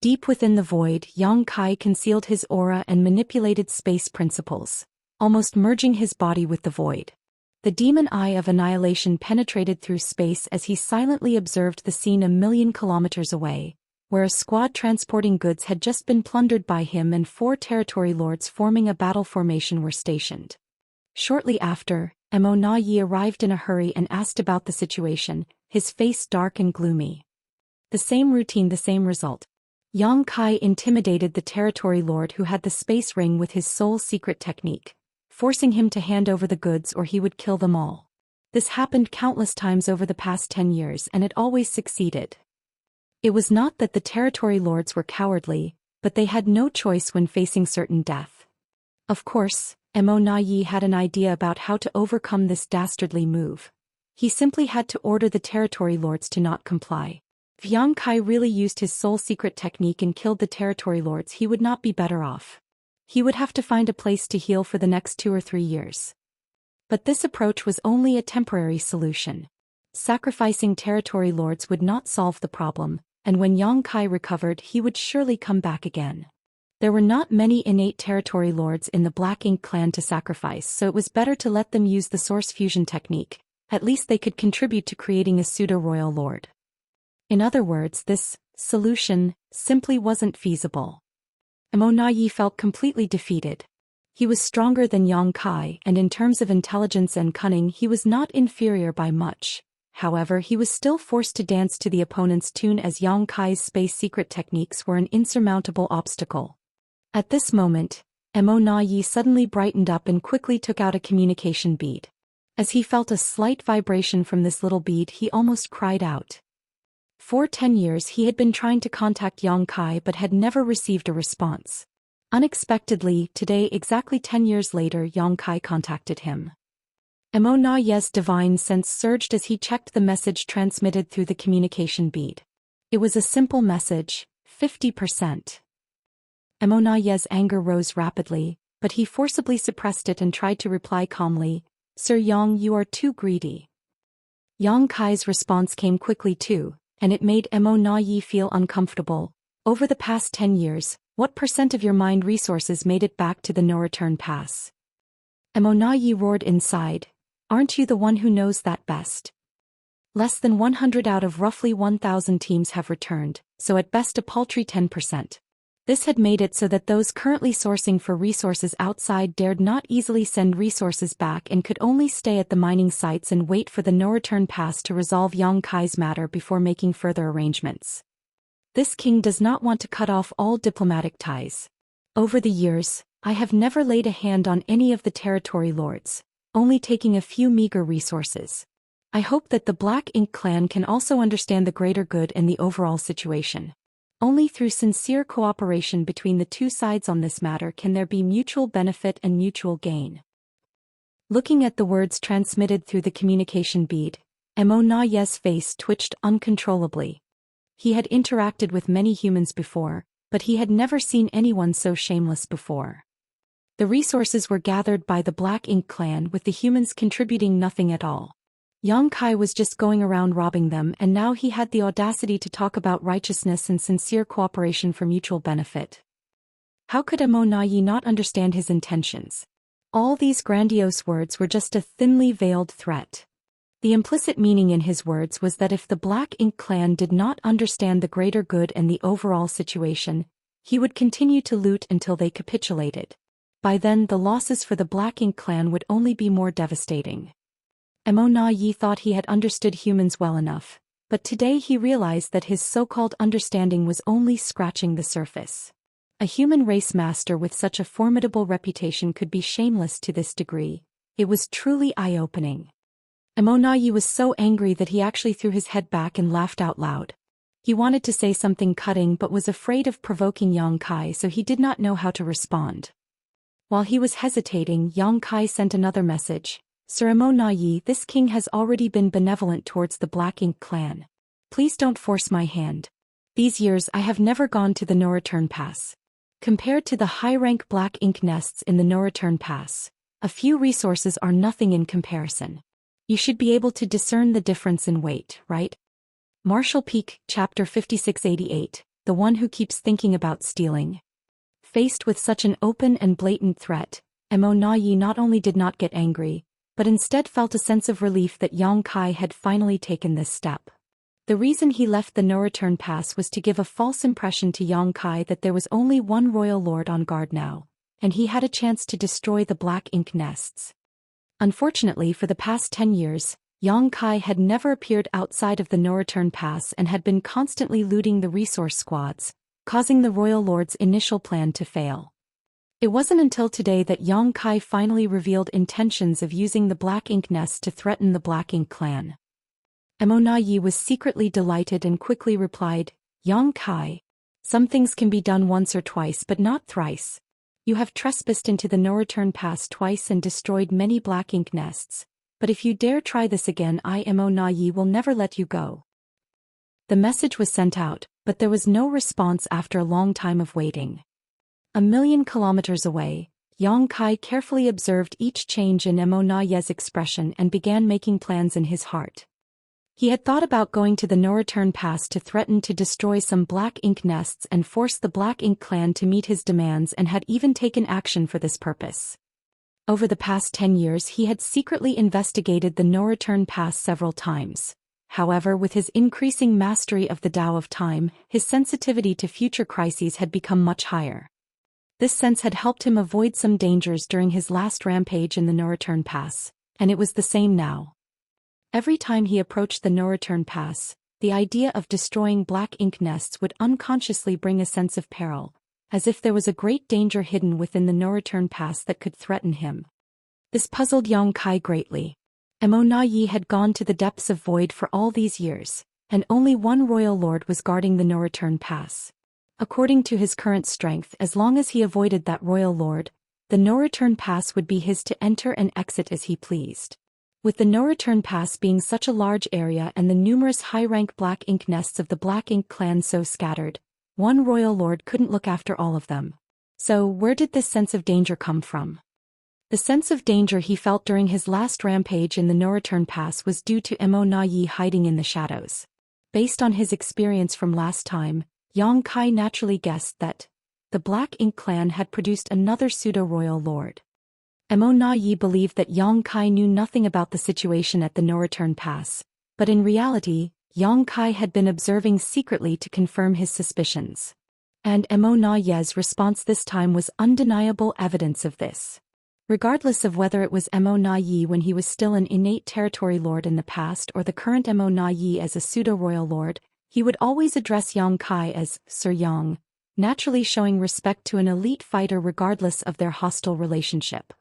Deep within the void, Yang Kai concealed his aura and manipulated space principles, almost merging his body with the void. The demon eye of annihilation penetrated through space as he silently observed the scene a million kilometers away, where a squad transporting goods had just been plundered by him and 4 territory lords forming a battle formation were stationed. Shortly after, Mo Yi arrived in a hurry and asked about the situation, his face dark and gloomy. The same routine, the same result. Yang Kai intimidated the territory lord who had the space ring with his sole secret technique, forcing him to hand over the goods or he would kill them all. This happened countless times over the past 10 years and it always succeeded. It was not that the territory lords were cowardly, but they had no choice when facing certain death. Of course, Mo Yi had an idea about how to overcome this dastardly move. He simply had to order the territory lords to not comply. If Yang Kai really used his sole secret technique and killed the territory lords, he would not be better off. He would have to find a place to heal for the next 2 or 3 years. But this approach was only a temporary solution. Sacrificing territory lords would not solve the problem, and when Yang Kai recovered, he would surely come back again. There were not many innate territory lords in the Black Ink clan to sacrifice, so it was better to let them use the source fusion technique. At least they could contribute to creating a pseudo-royal lord. In other words, this solution simply wasn't feasible. Mo Yi felt completely defeated. He was stronger than Yang Kai, and in terms of intelligence and cunning he was not inferior by much. However, he was still forced to dance to the opponent's tune as Yang Kai's space secret techniques were an insurmountable obstacle. At this moment, Mo Yi suddenly brightened up and quickly took out a communication bead. As he felt a slight vibration from this little bead, he almost cried out. For 10 years he had been trying to contact Yang Kai but had never received a response. Unexpectedly, today, exactly 10 years later, Yang Kai contacted him. Mo Yi's divine sense surged as he checked the message transmitted through the communication bead. It was a simple message, 50%. Mo Yi's anger rose rapidly, but he forcibly suppressed it and tried to reply calmly, "Sir Yang, you are too greedy." Yang Kai's response came quickly too, and it made Mo Yi feel uncomfortable. Over the past 10 years, What % of your mind resources made it back to the no-return pass? Yi roared inside. Aren't you the one who knows that best? Less than 100 out of roughly 1,000 teams have returned, so at best a paltry 10%. This had made it so that those currently sourcing for resources outside dared not easily send resources back and could only stay at the mining sites and wait for the no-return pass to resolve Yang Kai's matter before making further arrangements. This king does not want to cut off all diplomatic ties. Over the years, I have never laid a hand on any of the territory lords, only taking a few meager resources. I hope that the Black Ink clan can also understand the greater good and the overall situation. Only through sincere cooperation between the two sides on this matter can there be mutual benefit and mutual gain. Looking at the words transmitted through the communication bead, Ye's face twitched uncontrollably. He had interacted with many humans before, but he had never seen anyone so shameless before. The resources were gathered by the Black Ink clan with the humans contributing nothing at all. Yang Kai was just going around robbing them, and now he had the audacity to talk about righteousness and sincere cooperation for mutual benefit. How could Yi not understand his intentions? All these grandiose words were just a thinly veiled threat. The implicit meaning in his words was that if the Black Ink clan did not understand the greater good and the overall situation, he would continue to loot until they capitulated. By then the losses for the Black Ink clan would only be more devastating. Yi thought he had understood humans well enough, but today he realized that his so-called understanding was only scratching the surface. A human race master with such a formidable reputation could be shameless to this degree. It was truly eye-opening. Yi was so angry that he actually threw his head back and laughed out loud. He wanted to say something cutting but was afraid of provoking Yang Kai, so he did not know how to respond. While he was hesitating, Yang Kai sent another message. Sir Yi, this king has already been benevolent towards the Black Ink clan. Please don't force my hand. These years I have never gone to the no-return pass. Compared to the high-rank Black Ink nests in the no-return pass, a few resources are nothing in comparison. You should be able to discern the difference in weight, right? Marshall Peak, Chapter 5688, the one who keeps thinking about stealing. Faced with such an open and blatant threat, Yi not only did not get angry, but instead felt a sense of relief that Yang Kai had finally taken this step. The reason he left the no-return pass was to give a false impression to Yang Kai that there was only one royal lord on guard now, and he had a chance to destroy the Black Ink nests. Unfortunately, for the past 10 years, Yang Kai had never appeared outside of the no-return pass and had been constantly looting the resource squads, causing the royal lord's initial plan to fail. It wasn't until today that Yang Kai finally revealed intentions of using the Black Ink nest to threaten the Black Ink clan. Yi was secretly delighted and quickly replied, Yang Kai, some things can be done once or twice but not thrice. You have trespassed into the no-return pass twice and destroyed many Black Ink nests, but if you dare try this again, Yi will never let you go. The message was sent out, but there was no response after a long time of waiting. 1,000,000 kilometers away, Yang Kai carefully observed each change in Ye's expression and began making plans in his heart. He had thought about going to the no-return pass to threaten to destroy some Black Ink nests and force the Black Ink clan to meet his demands, and had even taken action for this purpose. Over the past 10 years he had secretly investigated the no-return pass several times. However, with his increasing mastery of the Tao of Time, his sensitivity to future crises had become much higher. This sense had helped him avoid some dangers during his last rampage in the no-return pass, and it was the same now. Every time he approached the no-return pass, the idea of destroying Black Ink nests would unconsciously bring a sense of peril, as if there was a great danger hidden within the no-return pass that could threaten him. This puzzled Yang Kai greatly. Yi had gone to the depths of void for all these years, and only one royal lord was guarding the no-return pass. According to his current strength, as long as he avoided that royal lord, the no-return pass would be his to enter and exit as he pleased. With the no-return pass being such a large area and the numerous high-rank Black Ink nests of the Black Ink clan so scattered, one royal lord couldn't look after all of them. So, where did this sense of danger come from? The sense of danger he felt during his last rampage in the no-return pass was due to Yi hiding in the shadows. Based on his experience from last time, Yang Kai naturally guessed that the Black Ink clan had produced another pseudo-royal lord. Mo Na Yi believed that Yang Kai knew nothing about the situation at the no-return pass, but in reality, Yang Kai had been observing secretly to confirm his suspicions. And Mo Na Ye's response this time was undeniable evidence of this. Regardless of whether it was Mo Na Yi when he was still an innate territory lord in the past or the current Mo Na Yi as a pseudo-royal lord, he would always address Yang Kai as Sir Yang, naturally showing respect to an elite fighter regardless of their hostile relationship.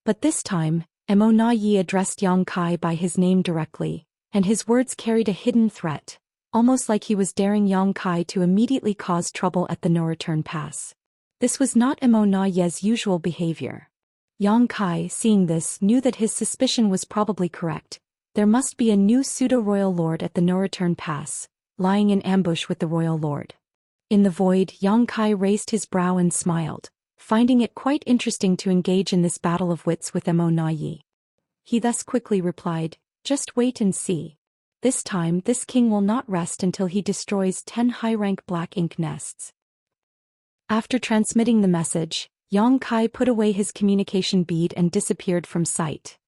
But this time, Mo Na Yi addressed Yang Kai by his name directly, and his words carried a hidden threat, almost like he was daring Yang Kai to immediately cause trouble at the no-return pass. This was not Mo Na Ye's usual behavior. Yang Kai, seeing this, knew that his suspicion was probably correct. There must be a new pseudo-royal lord at the no-return pass, lying in ambush with the royal lord. In the void, Yang Kai raised his brow and smiled, finding it quite interesting to engage in this battle of wits with Mo Na Yi. He thus quickly replied, "Just wait and see. This time this king will not rest until he destroys 10 high-rank Black Ink nests." After transmitting the message, Yang Kai put away his communication bead and disappeared from sight.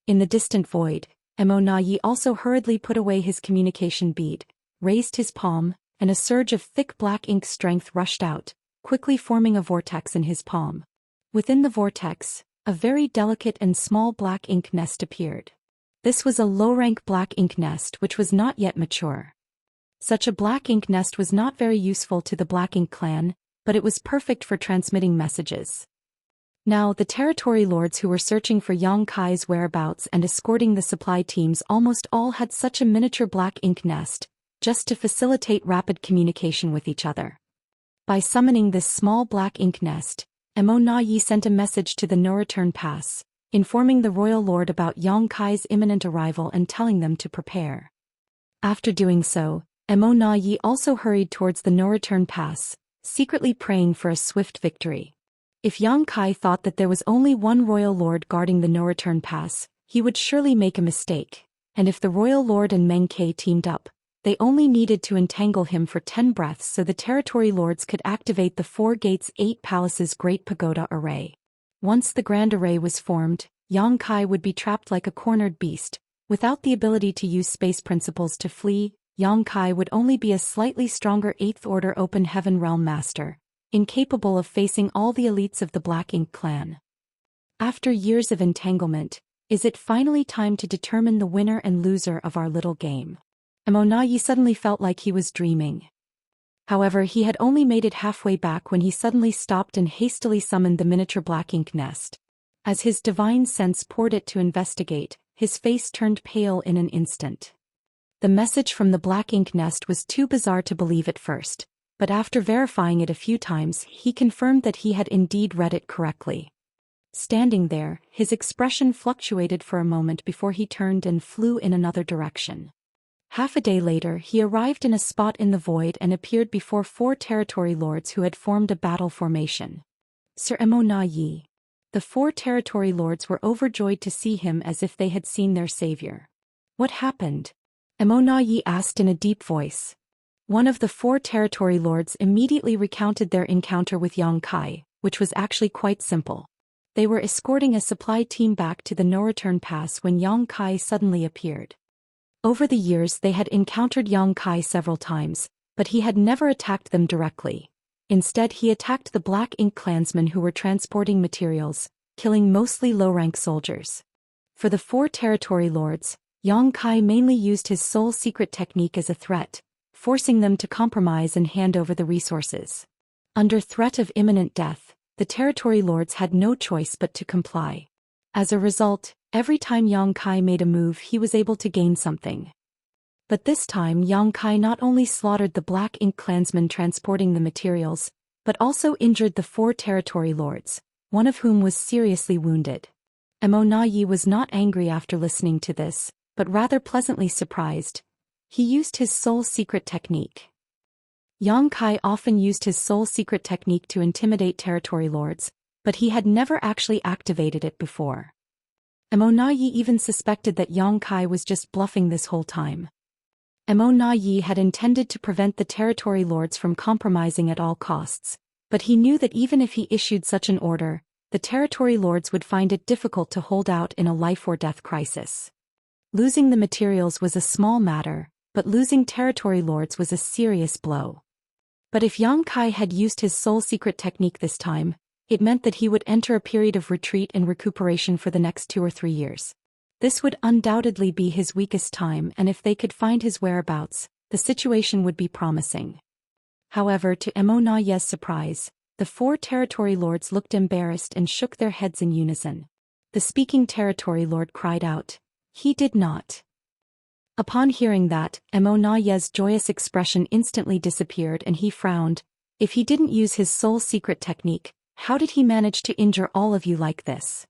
In the distant void, Mo Na Yi also hurriedly put away his communication bead, raised his palm, and a surge of thick Black Ink strength rushed out, quickly forming a vortex in his palm. Within the vortex, a very delicate and small Black Ink nest appeared. This was a low-rank Black Ink nest which was not yet mature. Such a Black Ink nest was not very useful to the Black Ink clan, but it was perfect for transmitting messages. Now, the territory lords who were searching for Yang Kai's whereabouts and escorting the supply teams almost all had such a miniature Black Ink nest, just to facilitate rapid communication with each other. By summoning this small Black Ink nest, Mo Na Yi sent a message to the no-return pass, informing the royal lord about Yang Kai's imminent arrival and telling them to prepare. After doing so, Mo Na Yi also hurried towards the no-return pass, secretly praying for a swift victory. If Yang Kai thought that there was only one royal lord guarding the no-return pass, he would surely make a mistake, and if the royal lord and Meng Ke teamed up, they only needed to entangle him for 10 breaths so the territory lords could activate the 4 gates 8 palaces Great Pagoda Array. Once the Grand Array was formed, Yang Kai would be trapped like a cornered beast. Without the ability to use space principles to flee, Yang Kai would only be a slightly stronger 8th Order Open Heaven Realm Master, incapable of facing all the elites of the Black Ink clan. After years of entanglement, is it finally time to determine the winner and loser of our little game? Mo Na Yi suddenly felt like he was dreaming. However, he had only made it halfway back when he suddenly stopped and hastily summoned the miniature Black Ink nest. As his divine sense poured it to investigate, his face turned pale in an instant. The message from the Black Ink nest was too bizarre to believe at first, but after verifying it a few times, he confirmed that he had indeed read it correctly. Standing there, his expression fluctuated for a moment before he turned and flew in another direction. Half a day later, he arrived in a spot in the void and appeared before 4 territory lords who had formed a battle formation. Sir Mo Na Yi. The 4 territory lords were overjoyed to see him as if they had seen their savior. What happened? Mo Na Yi asked in a deep voice. One of the 4 territory lords immediately recounted their encounter with Yang Kai, which was actually quite simple. They were escorting a supply team back to the no-return pass when Yang Kai suddenly appeared. Over the years they had encountered Yang Kai several times, but he had never attacked them directly. Instead he attacked the Black Ink clansmen who were transporting materials, killing mostly low-rank soldiers. For the 4 territory lords, Yang Kai mainly used his soul secret technique as a threat, forcing them to compromise and hand over the resources. Under threat of imminent death, the territory lords had no choice but to comply. As a result, every time Yang Kai made a move he was able to gain something. But this time Yang Kai not only slaughtered the Black Ink clansmen transporting the materials, but also injured the 4 territory lords, one of whom was seriously wounded. Mo Na Yi was not angry after listening to this, but rather pleasantly surprised. He used his soul secret technique. Yang Kai often used his soul secret technique to intimidate territory lords, but he had never actually activated it before. Mo Na Yi even suspected that Yang Kai was just bluffing this whole time. Mo Na Yi had intended to prevent the territory lords from compromising at all costs. But he knew that even if he issued such an order, the territory lords would find it difficult to hold out in a life-or-death crisis. Losing the materials was a small matter, but losing territory lords was a serious blow. But if Yang Kai had used his soul secret technique this time, it meant that he would enter a period of retreat and recuperation for the next 2 or 3 years. This would undoubtedly be his weakest time, and if they could find his whereabouts, the situation would be promising. However, to Emonaye's surprise, the 4 territory lords looked embarrassed and shook their heads in unison. The speaking territory lord cried out, "He did not." Upon hearing that, Emonaye's joyous expression instantly disappeared and he frowned. If he didn't use his soul secret technique, how did he manage to injure all of you like this?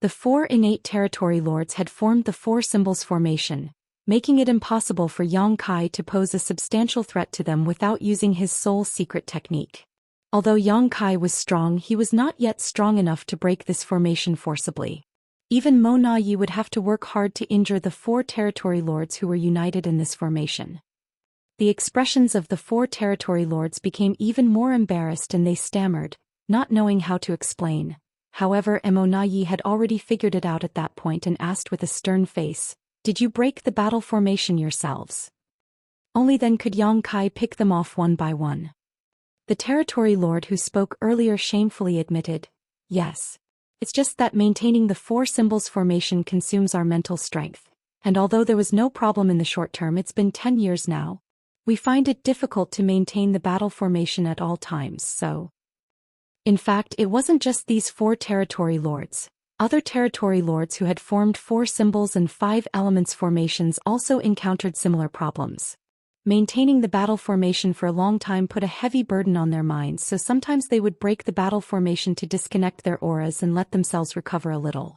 The 4 innate territory lords had formed the 4 symbols formation, making it impossible for Yang Kai to pose a substantial threat to them without using his soul secret technique. Although Yang Kai was strong, he was not yet strong enough to break this formation forcibly. Even Mo Na Yi would have to work hard to injure the 4 territory lords who were united in this formation. The expressions of the 4 territory lords became even more embarrassed and they stammered, not knowing how to explain. However, Mo Na Yi had already figured it out at that point and asked with a stern face, "Did you break the battle formation yourselves?" Only then could Yang Kai pick them off one by one. The territory lord who spoke earlier shamefully admitted, "Yes. It's just that maintaining the 4 symbols formation consumes our mental strength, and although there was no problem in the short term, it's been 10 years now. We find it difficult to maintain the battle formation at all times, so." In fact, it wasn't just these 4 territory lords. Other territory lords who had formed 4 symbols and 5 elements formations also encountered similar problems. Maintaining the battle formation for a long time put a heavy burden on their minds, so sometimes they would break the battle formation to disconnect their auras and let themselves recover a little.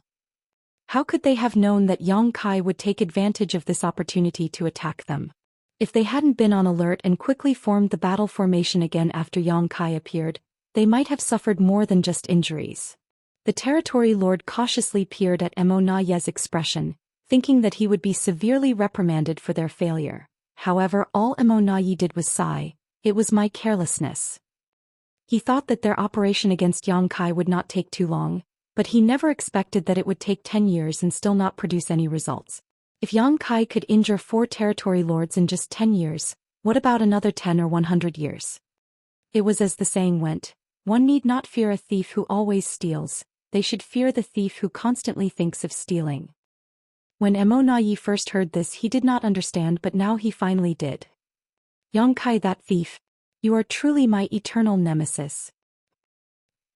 How could they have known that Yang Kai would take advantage of this opportunity to attack them? If they hadn't been on alert and quickly formed the battle formation again after Yang Kai appeared, they might have suffered more than just injuries. The territory lord cautiously peered at Emonaye's expression, thinking that he would be severely reprimanded for their failure. However, all Emonaye did was sigh. "It was my carelessness." He thought that their operation against Yang Kai would not take too long, but he never expected that it would take 10 years and still not produce any results. If Yang Kai could injure 4 territory lords in just 10 years, what about another 10 or 100 years? It was as the saying went, one need not fear a thief who always steals, they should fear the thief who constantly thinks of stealing. When Emonaye first heard this, he did not understand, but now he finally did. "Yang Kai, that thief. You are truly my eternal nemesis.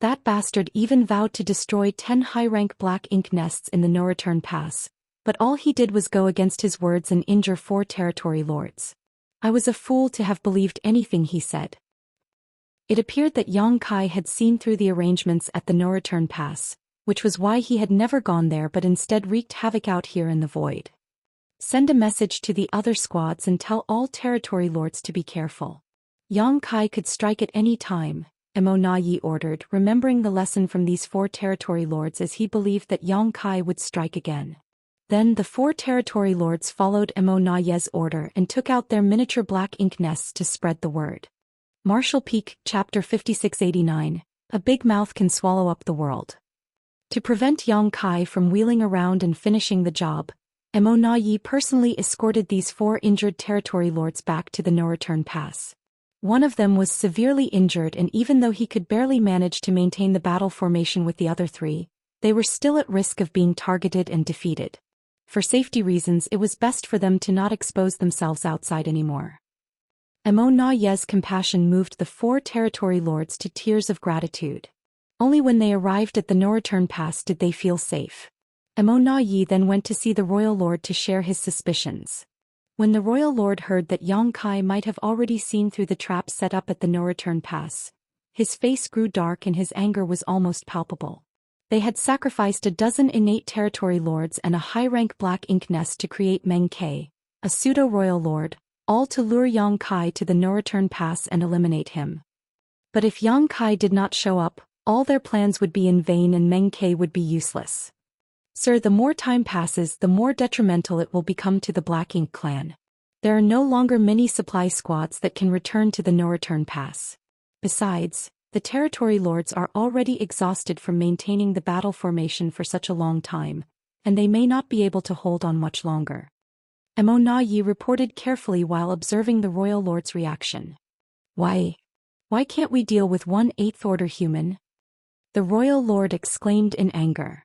That bastard even vowed to destroy 10 high-rank black ink nests in the no-return pass, but all he did was go against his words and injure 4 territory lords. I was a fool to have believed anything he said." It appeared that Yang Kai had seen through the arrangements at the no-return pass, which was why he had never gone there but instead wreaked havoc out here in the void. "Send a message to the other squads and tell all territory lords to be careful. Yang Kai could strike at any time," Emonaye ordered, remembering the lesson from these 4 territory lords as he believed that Yang Kai would strike again. Then the 4 territory lords followed Emonaye's order and took out their miniature black ink nests to spread the word. Martial Peak, Chapter 5689, A Big Mouth Can Swallow Up the World. To prevent Yang Kai from wheeling around and finishing the job, Emonaye personally escorted these 4 injured territory lords back to the no-return pass. One of them was severely injured, and even though he could barely manage to maintain the battle formation with the other 3, they were still at risk of being targeted and defeated. For safety reasons, it was best for them to not expose themselves outside anymore. Emonaye's compassion moved the 4 territory lords to tears of gratitude. Only when they arrived at the no-return pass did they feel safe. Emonaye then went to see the royal lord to share his suspicions. When the royal lord heard that Yang Kai might have already seen through the trap set up at the no-return pass, his face grew dark and his anger was almost palpable. They had sacrificed a dozen innate territory lords and a high-rank black ink nest to create Meng Kai, a pseudo-royal lord, all to lure Yang Kai to the no-return pass and eliminate him. But if Yang Kai did not show up, all their plans would be in vain and Meng Kai would be useless. "Sir, the more time passes, the more detrimental it will become to the Black Ink clan. There are no longer many supply squads that can return to the no-return pass. Besides, the territory lords are already exhausted from maintaining the battle formation for such a long time, and they may not be able to hold on much longer. Emo Yi reported carefully while observing the royal lord's reaction. Why can't we deal with one eighth order human? The royal lord exclaimed in anger.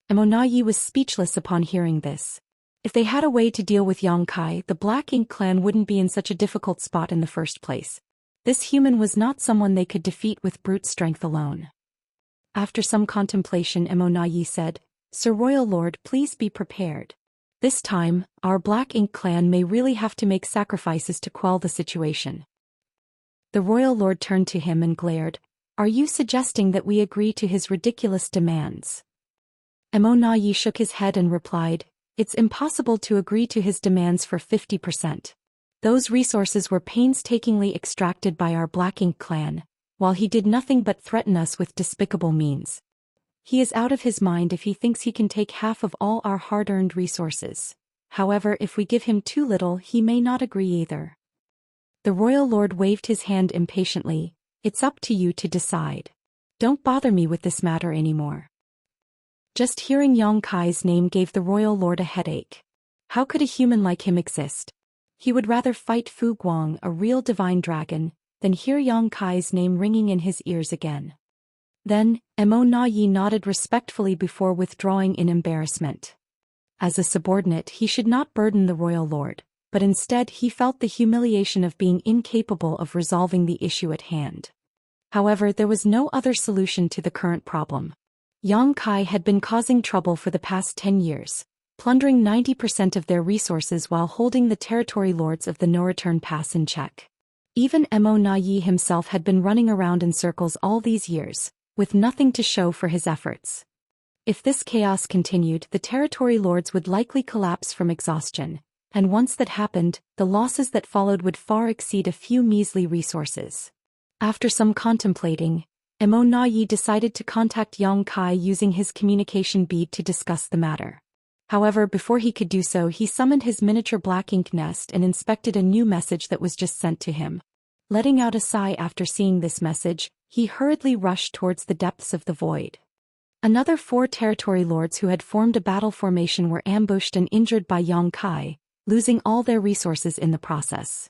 Emo Yi was speechless upon hearing this. If they had a way to deal with Yangkai, the Black Ink clan wouldn't be in such a difficult spot in the first place. This human was not someone they could defeat with brute strength alone. After some contemplation, Emo Yi said, "Sir Royal Lord, please be prepared. This time, our Black Ink clan may really have to make sacrifices to quell the situation." The royal lord turned to him and glared. "Are you suggesting that we agree to his ridiculous demands?" Emo Yi shook his head and replied, "It's impossible to agree to his demands for 50%. Those resources were painstakingly extracted by our Black Ink clan, while he did nothing but threaten us with despicable means. He is out of his mind if he thinks he can take half of all our hard-earned resources. However, if we give him too little, he may not agree either." The royal lord waved his hand impatiently. "It's up to you to decide. Don't bother me with this matter anymore." Just hearing Yangkai's name gave the royal lord a headache. How could a human like him exist? He would rather fight Fu Guang, a real divine dragon, than hear Yangkai's name ringing in his ears again. Then, Emo Yi nodded respectfully before withdrawing in embarrassment. As a subordinate, he should not burden the royal lord, but instead he felt the humiliation of being incapable of resolving the issue at hand. However, there was no other solution to the current problem. Yangkai had been causing trouble for the past 10 years, plundering 90% of their resources while holding the territory lords of the no-return pass in check. Even Emo Yi himself had been running around in circles all these years, with nothing to show for his efforts. If this chaos continued, the territory lords would likely collapse from exhaustion, and once that happened, the losses that followed would far exceed a few measly resources. After some contemplating, Emo Yi decided to contact Yangkai using his communication bead to discuss the matter. However, before he could do so, he summoned his miniature black ink nest and inspected a new message that was just sent to him. Letting out a sigh after seeing this message, he hurriedly rushed towards the depths of the void. Another 4 territory lords who had formed a battle formation were ambushed and injured by Yangkai, losing all their resources in the process.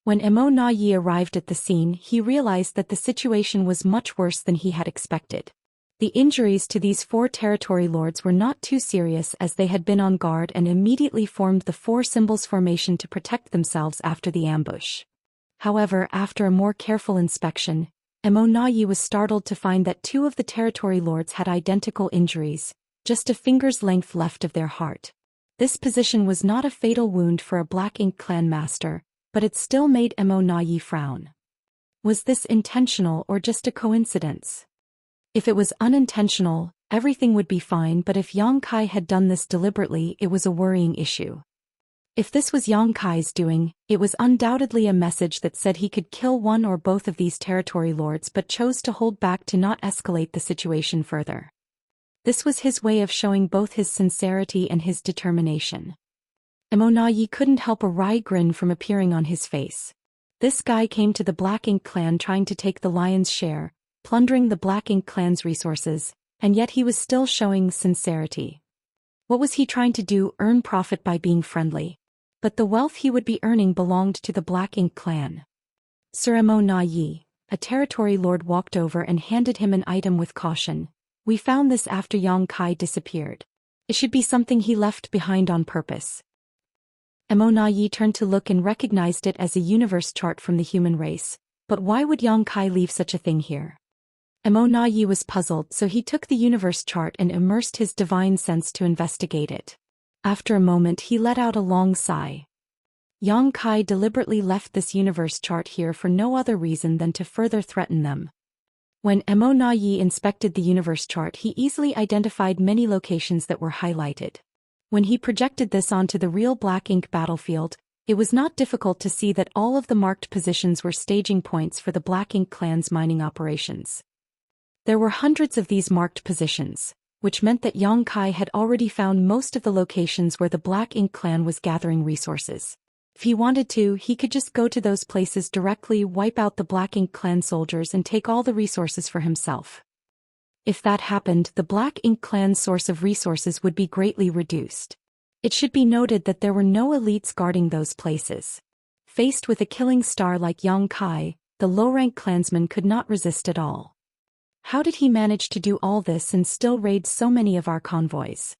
When Emo Yi arrived at the scene, he realized that the situation was much worse than he had expected. The injuries to these 4 territory lords were not too serious as they had been on guard and immediately formed the 4 symbols formation to protect themselves after the ambush. However, after a more careful inspection, Emo Yi was startled to find that 2 of the territory lords had identical injuries, just a finger's length left of their heart. This position was not a fatal wound for a Black Ink clan master, but it still made Emo Yi frown. Was this intentional or just a coincidence? If it was unintentional, everything would be fine, but if Yangkai had done this deliberately, it was a worrying issue. If this was Yangkai's doing, it was undoubtedly a message that said he could kill one or both of these territory lords but chose to hold back to not escalate the situation further. This was his way of showing both his sincerity and his determination. Emo Yi couldn't help a wry grin from appearing on his face. This guy came to the Black Ink clan trying to take the lion's share, plundering the Black Ink clan's resources, and yet he was still showing sincerity. What was he trying to do? Earn profit by being friendly? But the wealth he would be earning belonged to the Black Ink clan. Sir Emo Yi, a territory lord, walked over and handed him an item with caution. "We found this after Yangkai disappeared. It should be something he left behind on purpose." Emo Yi turned to look and recognized it as a universe chart from the human race. But why would Yangkai leave such a thing here? Emo Yi was puzzled, so he took the universe chart and immersed his divine sense to investigate it. After a moment, he let out a long sigh. Yangkai deliberately left this universe chart here for no other reason than to further threaten them. When Emo Yi inspected the universe chart, he easily identified many locations that were highlighted. When he projected this onto the real Black Ink battlefield, it was not difficult to see that all of the marked positions were staging points for the Black Ink clan's mining operations. There were hundreds of these marked positions, which meant that Yangkai had already found most of the locations where the Black Ink clan was gathering resources. If he wanted to, he could just go to those places directly, wipe out the Black Ink Clan soldiers and take all the resources for himself. If that happened, the Black Ink Clan's source of resources would be greatly reduced. It should be noted that there were no elites guarding those places. Faced with a killing star like Yang Kai, the low-rank clansman could not resist at all. How did he manage to do all this and still raid so many of our convoys?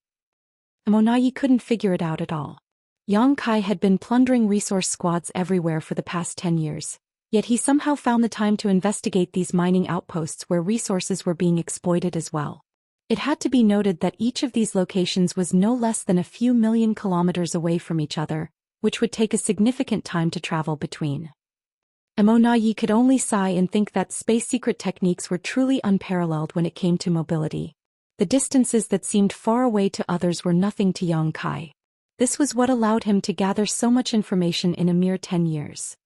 Amonayi couldn't figure it out at all. Yang Kai had been plundering resource squads everywhere for the past 10 years, yet he somehow found the time to investigate these mining outposts where resources were being exploited as well. It had to be noted that each of these locations was no less than a few million kilometers away from each other, which would take a significant time to travel between. Amonayi could only sigh and think that space secret techniques were truly unparalleled when it came to mobility. The distances that seemed far away to others were nothing to Yang Kai. This was what allowed him to gather so much information in a mere 10 years.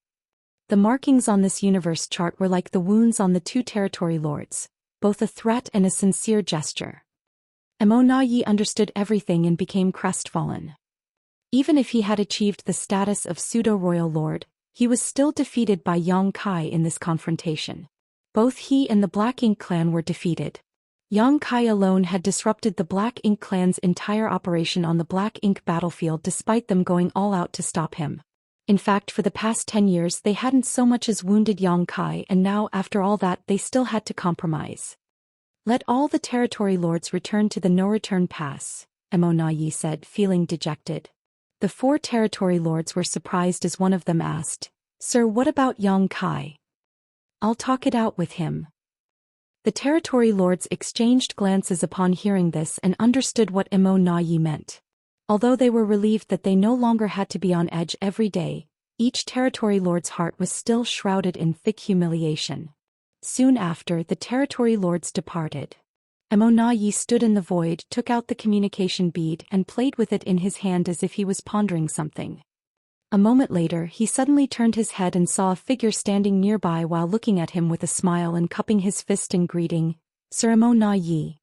The markings on this universe chart were like the wounds on the two territory lords, both a threat and a sincere gesture. Amonayi understood everything and became crestfallen. Even if he had achieved the status of pseudo-royal lord, he was still defeated by Yang Kai in this confrontation. Both he and the Black Ink Clan were defeated. Yang Kai alone had disrupted the Black Ink Clan's entire operation on the Black Ink battlefield despite them going all out to stop him. In fact, for the past 10 years they hadn't so much as wounded Yang Kai, and now after all that they still had to compromise. Let all the territory lords return to the no-return pass, Amonayi said, feeling dejected. The 4 territory lords were surprised as one of them asked, "Sir, what about Yang Kai?" "I'll talk it out with him." The territory lords exchanged glances upon hearing this and understood what Amonayi meant. Although they were relieved that they no longer had to be on edge every day, each territory lord's heart was still shrouded in thick humiliation. Soon after, the territory lords departed. Amonayi stood in the void, took out the communication bead and played with it in his hand as if he was pondering something. A moment later, he suddenly turned his head and saw a figure standing nearby while looking at him with a smile and cupping his fist in greeting. "Sir Amonayi."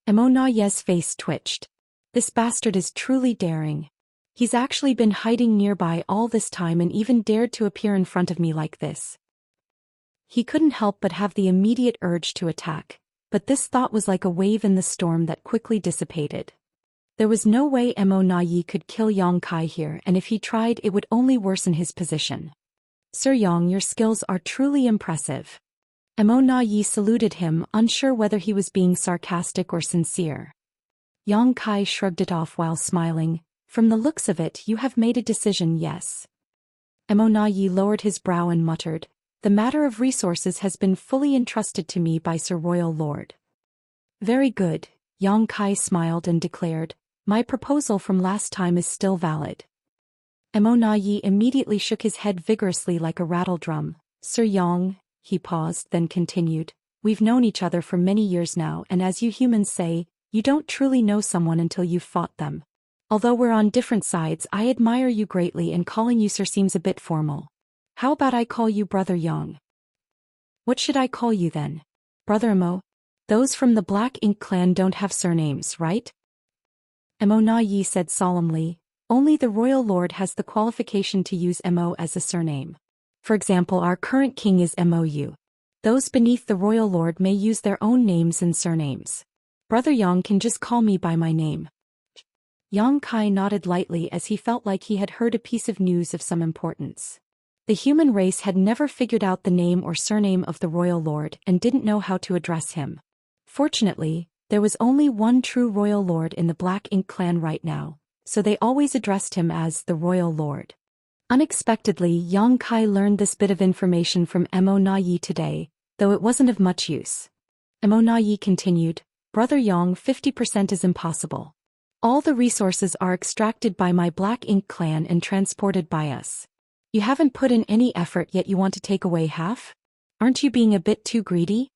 Amonayi's face twitched. This bastard is truly daring. He's actually been hiding nearby all this time and even dared to appear in front of me like this. He couldn't help but have the immediate urge to attack, but this thought was like a wave in the storm that quickly dissipated. There was no way Amonayi could kill Yang Kai here, and if he tried it would only worsen his position. "Sir Yang, your skills are truly impressive." Amonayi saluted him, unsure whether he was being sarcastic or sincere. Yang Kai shrugged it off while smiling. "From the looks of it, you have made a decision, yes?" Amonayi lowered his brow and muttered, "The matter of resources has been fully entrusted to me by Sir Royal Lord." "Very good," Yang Kai smiled and declared, "My proposal from last time is still valid." Amonayi immediately shook his head vigorously like a rattle drum. "Sir Yang," he paused, then continued, "we've known each other for many years now, and as you humans say, you don't truly know someone until you've fought them. Although we're on different sides, I admire you greatly, and calling you sir seems a bit formal. How about I call you Brother Yang?" "What should I call you then?" "Brother Amo? Those from the Black Ink Clan don't have surnames, right?" Amonayi said solemnly, "Only the Royal Lord has the qualification to use Mo as a surname. For example, our current king is Mou. Those beneath the Royal Lord may use their own names and surnames. Brother Yang can just call me by my name." Yang Kai nodded lightly as he felt like he had heard a piece of news of some importance. The human race had never figured out the name or surname of the Royal Lord and didn't know how to address him. Fortunately, there was only one true Royal Lord in the Black Ink Clan right now, so they always addressed him as the Royal Lord. Unexpectedly, Yang Kai learned this bit of information from Amonayi today, though it wasn't of much use. Amonayi continued, "Brother Yang, 50% is impossible. All the resources are extracted by my Black Ink Clan and transported by us. You haven't put in any effort yet you want to take away half? Aren't you being a bit too greedy?"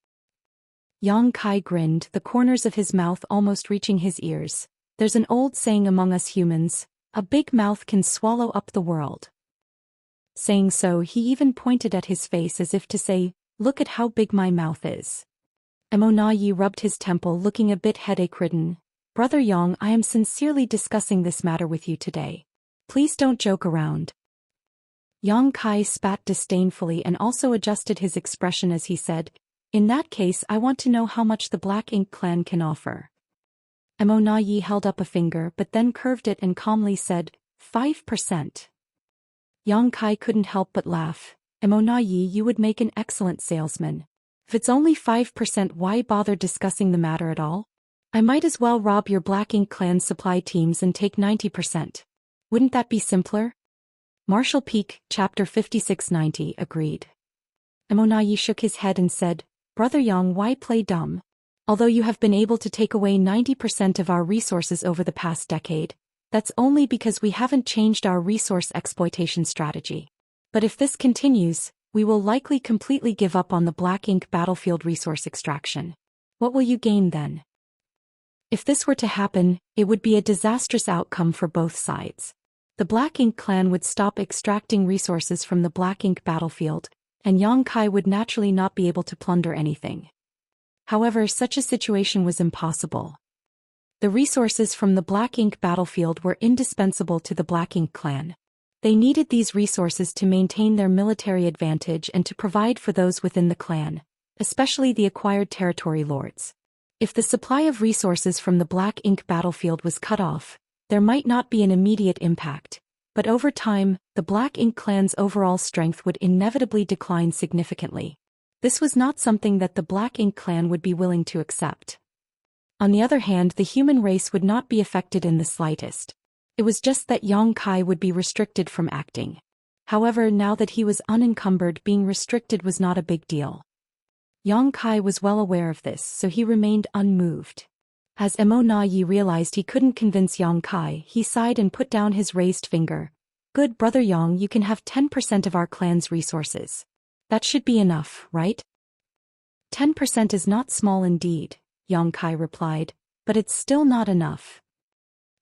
Yang Kai grinned, the corners of his mouth almost reaching his ears. "There's an old saying among us humans, a big mouth can swallow up the world." Saying so, he even pointed at his face as if to say, "Look at how big my mouth is." Amonayi rubbed his temple, looking a bit headache-ridden. "Brother Yang, I am sincerely discussing this matter with you today. Please don't joke around." Yang Kai spat disdainfully and also adjusted his expression as he said, "In that case I want to know how much the Black Ink clan can offer." Mo Na Yi held up a finger but then curved it and calmly said, 5%. Yang Kai couldn't help but laugh. Mo Na Yi, you would make an excellent salesman. If it's only 5%, why bother discussing the matter at all? I might as well rob your Black Ink clan's supply teams and take 90%. Wouldn't that be simpler? Marshall Peak, Chapter 5690, agreed. Mo Na Yi shook his head and said, Brother Yang, why play dumb? Although you have been able to take away 90% of our resources over the past decade, that's only because we haven't changed our resource exploitation strategy. But if this continues, we will likely completely give up on the Black Ink battlefield resource extraction. What will you gain then? If this were to happen, it would be a disastrous outcome for both sides. The Black Ink clan would stop extracting resources from the Black Ink battlefield, and Yang Kai would naturally not be able to plunder anything. However, such a situation was impossible. The resources from the Black Ink battlefield were indispensable to the Black Ink clan. They needed these resources to maintain their military advantage and to provide for those within the clan, especially the acquired territory lords. If the supply of resources from the Black Ink battlefield was cut off, there might not be an immediate impact, but over time, the Black Ink clan's overall strength would inevitably decline significantly. This was not something that the Black Ink clan would be willing to accept. On the other hand, the human race would not be affected in the slightest. It was just that Yang Kai would be restricted from acting. However, now that he was unencumbered, being restricted was not a big deal. Yang Kai was well aware of this, so he remained unmoved. As Mo Na Yi realized he couldn't convince Yang Kai, he sighed and put down his raised finger. Good Brother Yang, you can have 10% of our clan's resources. That should be enough, right? 10% is not small indeed, Yang Kai replied, but it's still not enough.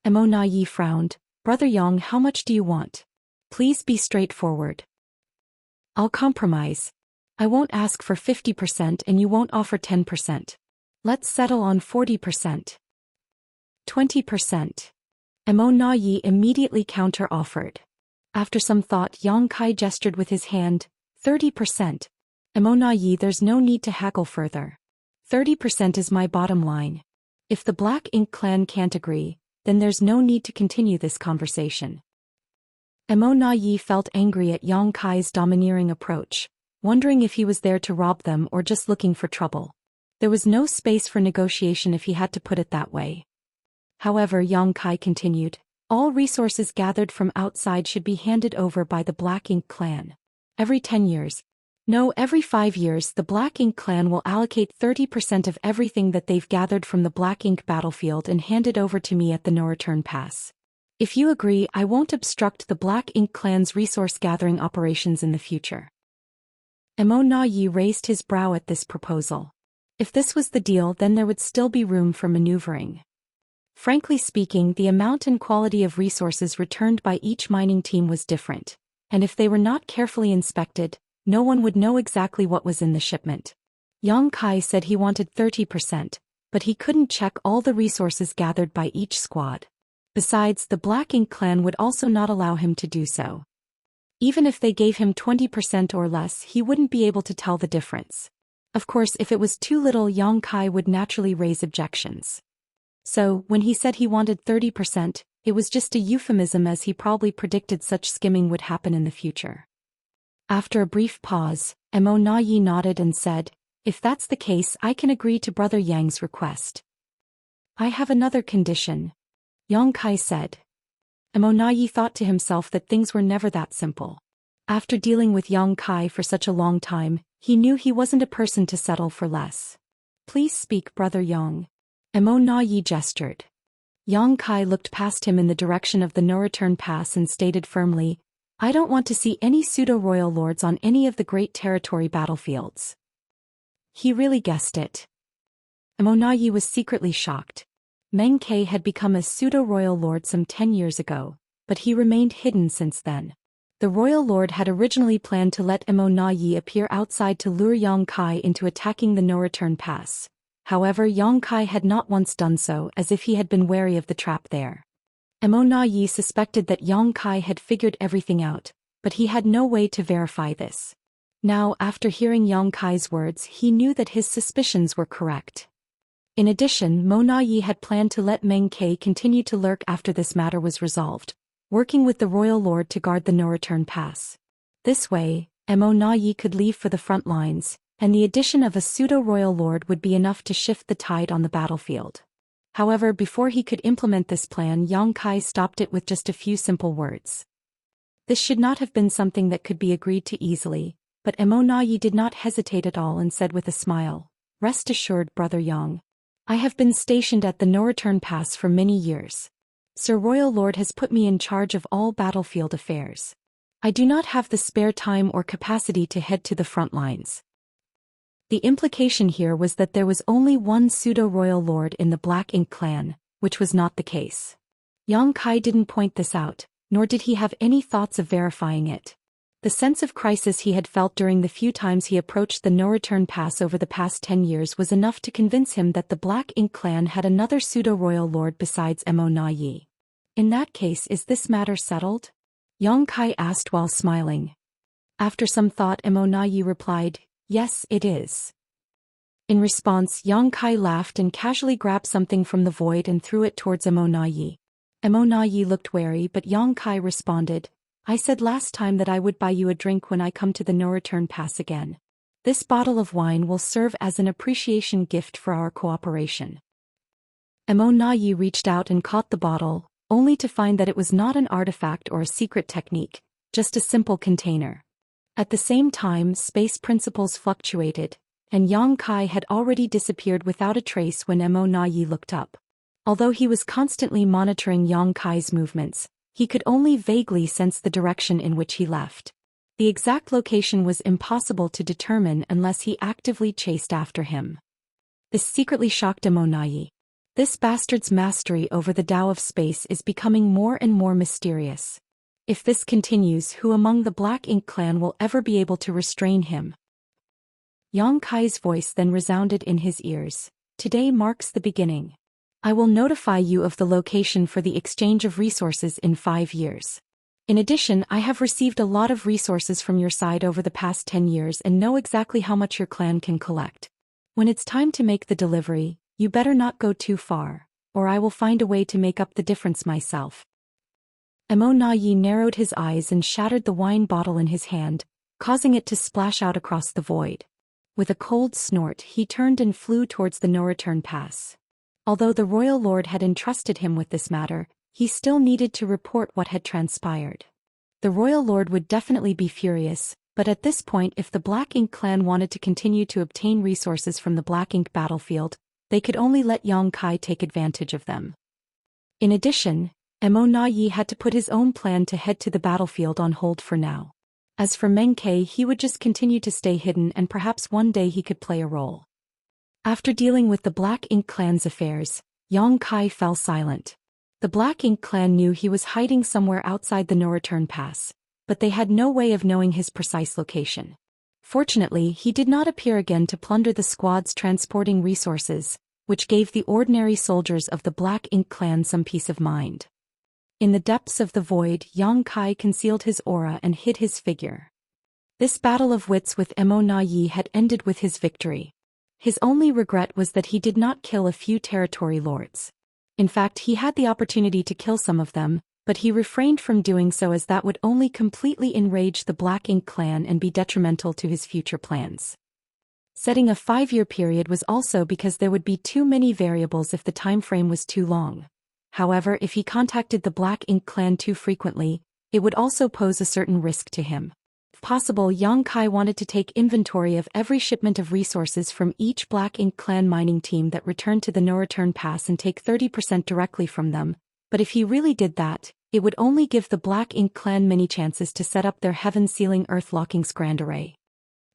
Mo Na Yi frowned. Brother Yang, how much do you want? Please be straightforward. I'll compromise. I won't ask for 50% and you won't offer 10%. Let's settle on 40%. 20%. Mo Na Yi immediately counter-offered. After some thought, Yang Kai gestured with his hand. 30%. Mo Na Yi, there's no need to haggle further. 30% is my bottom line. If the Black Ink clan can't agree, then there's no need to continue this conversation. Mo Na Yi felt angry at Yang Kai's domineering approach, wondering if he was there to rob them or just looking for trouble. There was no space for negotiation if he had to put it that way. However, Yang Kai continued, all resources gathered from outside should be handed over by the Black Ink clan. Every 10 years. No, every 5 years the Black Ink clan will allocate 30% of everything that they've gathered from the Black Ink battlefield and hand it over to me at the no-return pass. If you agree, I won't obstruct the Black Ink clan's resource-gathering operations in the future. Mo Na Yi raised his brow at this proposal. If this was the deal, then there would still be room for maneuvering. Frankly speaking, the amount and quality of resources returned by each mining team was different, and if they were not carefully inspected, no one would know exactly what was in the shipment. Yang Kai said he wanted 30%, but he couldn't check all the resources gathered by each squad. Besides, the Black Ink clan would also not allow him to do so. Even if they gave him 20% or less, he wouldn't be able to tell the difference. Of course, if it was too little, Yang Kai would naturally raise objections. So, when he said he wanted 30%, it was just a euphemism, as he probably predicted such skimming would happen in the future. After a brief pause, Mo Na Yi nodded and said, if that's the case, I can agree to Brother Yang's request. I have another condition, Yang Kai said. Mo Na Yi thought to himself that things were never that simple. After dealing with Yang Kai for such a long time, he knew he wasn't a person to settle for less. Please speak, Brother Yang. Mo Na Yi gestured. Yang Kai looked past him in the direction of the no-return pass and stated firmly, I don't want to see any pseudo-royal lords on any of the great territory battlefields. He really guessed it. Mo Na Yi was secretly shocked. Meng Ke had become a pseudo-royal lord some 10 years ago, but he remained hidden since then. The royal lord had originally planned to let Mo Na Yi appear outside to lure Yang Kai into attacking the no-return pass. However, Yang Kai had not once done so, as if he had been wary of the trap there. Mo Na Yi suspected that Yang Kai had figured everything out, but he had no way to verify this. Now, after hearing Yang Kai's words, he knew that his suspicions were correct. In addition, Mo Na Yi had planned to let Meng Ke continue to lurk after this matter was resolved, working with the royal lord to guard the no-return pass. This way, Mo Na Yi could leave for the front lines, and the addition of a pseudo-royal lord would be enough to shift the tide on the battlefield. However, before he could implement this plan, Yang Kai stopped it with just a few simple words. This should not have been something that could be agreed to easily, but Mo Na Yi did not hesitate at all and said with a smile, "Rest assured, Brother Yang. I have been stationed at the no-return pass for many years. Sir Royal Lord has put me in charge of all battlefield affairs. I do not have the spare time or capacity to head to the front lines." The implication here was that there was only one pseudo-royal lord in the Black Ink clan, which was not the case. Yang Kai didn't point this out, nor did he have any thoughts of verifying it. The sense of crisis he had felt during the few times he approached the no-return pass over the past 10 years was enough to convince him that the Black Ink clan had another pseudo-royal lord besides Mo Na Yi. In that case, is this matter settled? Yang Kai asked while smiling. After some thought, Mo Na Yi replied, "Yes, it is." In response, Yang Kai laughed and casually grabbed something from the void and threw it towards Mo Na Yi. Mo Na Yi looked wary, but Yang Kai responded, "I said last time that I would buy you a drink when I come to the no-return pass again. This bottle of wine will serve as an appreciation gift for our cooperation." Mo Na Yi reached out and caught the bottle, only to find that it was not an artifact or a secret technique, just a simple container. At the same time, space principles fluctuated, and Yang Kai had already disappeared without a trace when Mo Na Yi looked up. Although he was constantly monitoring Yang Kai's movements, he could only vaguely sense the direction in which he left. The exact location was impossible to determine unless he actively chased after him. This secretly shocked Mo Na Yi. This bastard's mastery over the Tao of space is becoming more and more mysterious. If this continues, who among the Black Ink clan will ever be able to restrain him? Yang Kai's voice then resounded in his ears. "Today marks the beginning. I will notify you of the location for the exchange of resources in 5 years. In addition, I have received a lot of resources from your side over the past 10 years and know exactly how much your clan can collect. When it's time to make the delivery, you better not go too far, or I will find a way to make up the difference myself." Mo Na Yi narrowed his eyes and shattered the wine bottle in his hand, causing it to splash out across the void. With a cold snort, he turned and flew towards the no-return pass. Although the royal lord had entrusted him with this matter, he still needed to report what had transpired. The royal lord would definitely be furious, but at this point, if the Black Ink clan wanted to continue to obtain resources from the Black Ink battlefield, they could only let Yang Kai take advantage of them. In addition, Mo Na Yi had to put his own plan to head to the battlefield on hold for now. As for Meng Ke, he would just continue to stay hidden and perhaps one day he could play a role. After dealing with the Black Ink clan's affairs, Yang Kai fell silent. The Black Ink clan knew he was hiding somewhere outside the no-return pass, but they had no way of knowing his precise location. Fortunately, he did not appear again to plunder the squads transporting resources, which gave the ordinary soldiers of the Black Ink clan some peace of mind. In the depths of the void, Yang Kai concealed his aura and hid his figure. This battle of wits with Mo Na Yi had ended with his victory. His only regret was that he did not kill a few territory lords. In fact, he had the opportunity to kill some of them, but he refrained from doing so as that would only completely enrage the Black Ink clan and be detrimental to his future plans. Setting a 5-year period was also because there would be too many variables if the time frame was too long. However, if he contacted the Black Ink clan too frequently, it would also pose a certain risk to him. If possible, Yang Kai wanted to take inventory of every shipment of resources from each Black Ink clan mining team that returned to the no-return pass and take 30% directly from them, but if he really did that, it would only give the Black Ink clan many chances to set up their heaven-sealing Earth-locking Grand Array.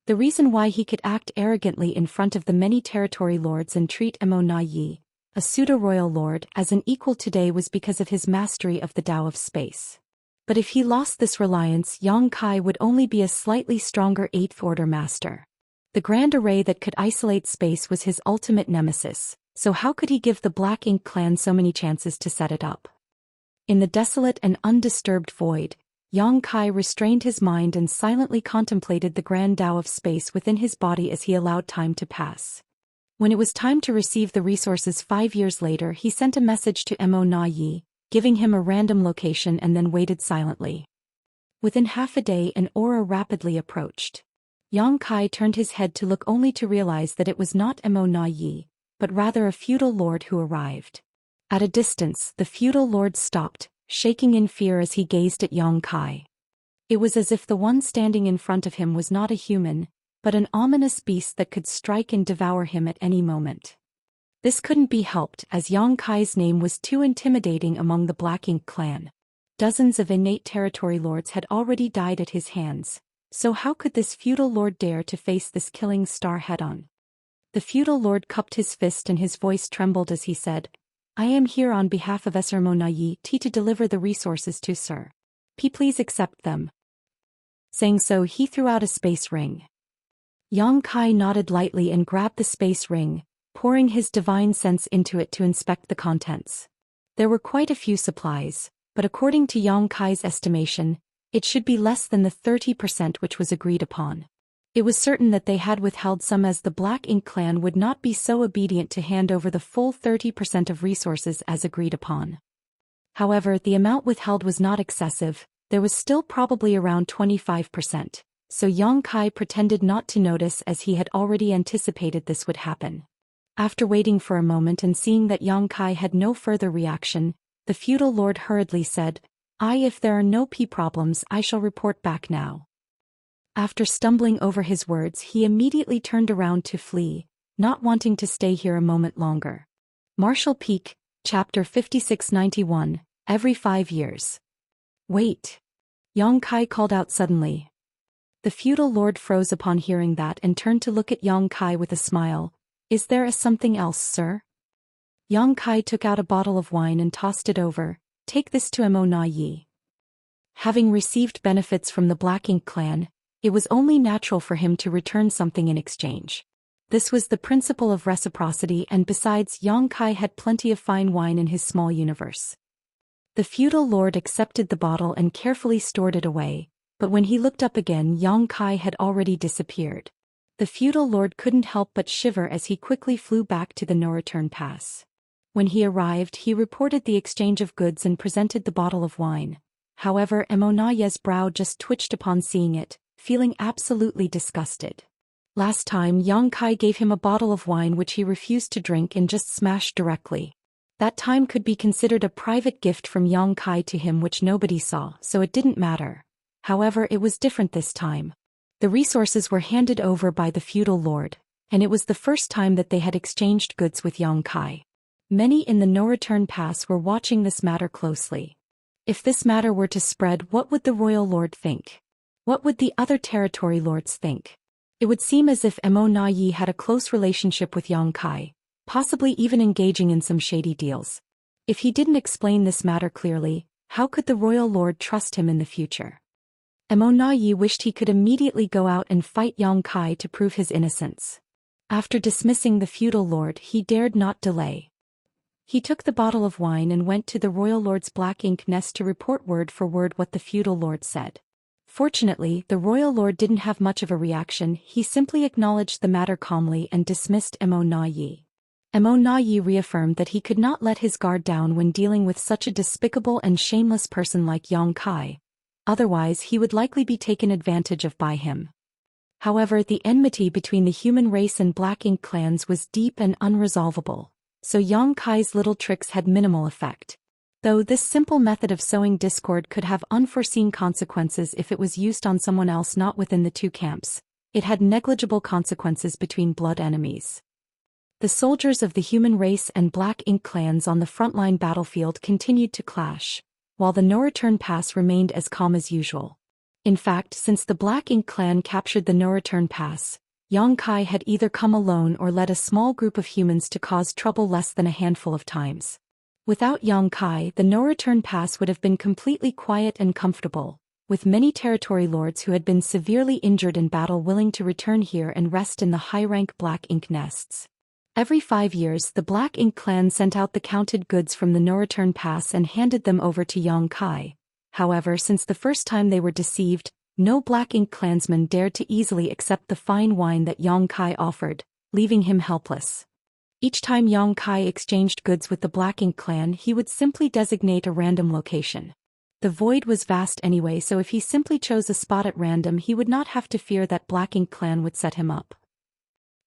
The reason why he could act arrogantly in front of the many territory lords and treat Mo Na Yi, a pseudo-royal lord, as an equal today was because of his mastery of the Tao of space. But if he lost this reliance, Yang Kai would only be a slightly stronger 8th Order master. The Grand Array that could isolate space was his ultimate nemesis, so how could he give the Black Ink clan so many chances to set it up? In the desolate and undisturbed void, Yang Kai restrained his mind and silently contemplated the grand Tao of space within his body as he allowed time to pass. When it was time to receive the resources 5 years later, he sent a message to Mo Na Yi, giving him a random location, and then waited silently. Within half a day, an aura rapidly approached. Yang Kai turned his head to look, only to realize that it was not Mo Na Yi, but rather a feudal lord who arrived. At a distance, the feudal lord stopped, shaking in fear as he gazed at Yang Kai. It was as if the one standing in front of him was not a human, but an ominous beast that could strike and devour him at any moment. This couldn't be helped, as Yang Kai's name was too intimidating among the Black Ink clan. Dozens of innate territory lords had already died at his hands, so how could this feudal lord dare to face this killing star head-on? The feudal lord cupped his fist and his voice trembled as he said, "I am here on behalf of Sir Mo Na Yi to deliver the resources to Sir. Please accept them." Saying so, he threw out a space ring. Yang Kai nodded lightly and grabbed the space ring, pouring his divine sense into it to inspect the contents. There were quite a few supplies, but according to Yang Kai's estimation, it should be less than the 30% which was agreed upon. It was certain that they had withheld some, as the Black Ink clan would not be so obedient to hand over the full 30% of resources as agreed upon. However, the amount withheld was not excessive, there was still probably around 25%, so Yang Kai pretended not to notice as he had already anticipated this would happen. After waiting for a moment and seeing that Yang Kai had no further reaction, the feudal lord hurriedly said, If there are no problems, I shall report back now." After stumbling over his words, he immediately turned around to flee, not wanting to stay here a moment longer. Martial Peak, Chapter 5691, Every 5 years. "Wait!" Yang Kai called out suddenly. The feudal lord froze upon hearing that and turned to look at Yang Kai with a smile. "Is there something else, sir?" Yang Kai took out a bottle of wine and tossed it over. "Take this to Mo Na Yi." Having received benefits from the Black Ink clan, it was only natural for him to return something in exchange. This was the principle of reciprocity, and besides, Yang Kai had plenty of fine wine in his small universe. The feudal lord accepted the bottle and carefully stored it away, but when he looked up again, Yang Kai had already disappeared. The feudal lord couldn't help but shiver as he quickly flew back to the no-return pass. When he arrived, he reported the exchange of goods and presented the bottle of wine. However, Mo Na Yi's brow just twitched upon seeing it, feeling absolutely disgusted. Last time, Yang Kai gave him a bottle of wine which he refused to drink and just smashed directly. That time could be considered a private gift from Yang Kai to him which nobody saw, so it didn't matter. However, it was different this time. The resources were handed over by the feudal lord, and it was the first time that they had exchanged goods with Yang Kai. Many in the no-return pass were watching this matter closely. If this matter were to spread, what would the royal lord think? What would the other territory lords think? It would seem as if Mo Na Yi had a close relationship with Yang Kai, possibly even engaging in some shady deals. If he didn't explain this matter clearly, how could the royal lord trust him in the future? Mo Na Yi wished he could immediately go out and fight Yang Kai to prove his innocence. After dismissing the feudal lord, he dared not delay. He took the bottle of wine and went to the royal lord's Black Ink nest to report word for word what the feudal lord said. Fortunately, the royal lord didn't have much of a reaction. He simply acknowledged the matter calmly and dismissed Mo Na Yi. Mo Na Yi reaffirmed that he could not let his guard down when dealing with such a despicable and shameless person like Yang Kai. Otherwise, he would likely be taken advantage of by him. However, the enmity between the human race and Black Ink clans was deep and unresolvable, so Yang Kai's little tricks had minimal effect. Though this simple method of sowing discord could have unforeseen consequences if it was used on someone else not within the two camps, it had negligible consequences between blood enemies. The soldiers of the human race and Black Ink clans on the frontline battlefield continued to clash, while the no-return pass remained as calm as usual. In fact, since the Black Ink clan captured the no-return pass, Yang Kai had either come alone or led a small group of humans to cause trouble less than a handful of times. Without Yang Kai, the no-return pass would have been completely quiet and comfortable, with many territory lords who had been severely injured in battle willing to return here and rest in the high-rank Black Ink nests. Every 5 years, the Black Ink clan sent out the counted goods from the no-return pass and handed them over to Yang Kai, However, since the first time they were deceived, no Black Ink clansman dared to easily accept the fine wine that Yang Kai offered, leaving him helpless. Each time Yang Kai exchanged goods with the Black Ink clan, he would simply designate a random location. The void was vast anyway, so if he simply chose a spot at random, he would not have to fear that Black Ink clan would set him up.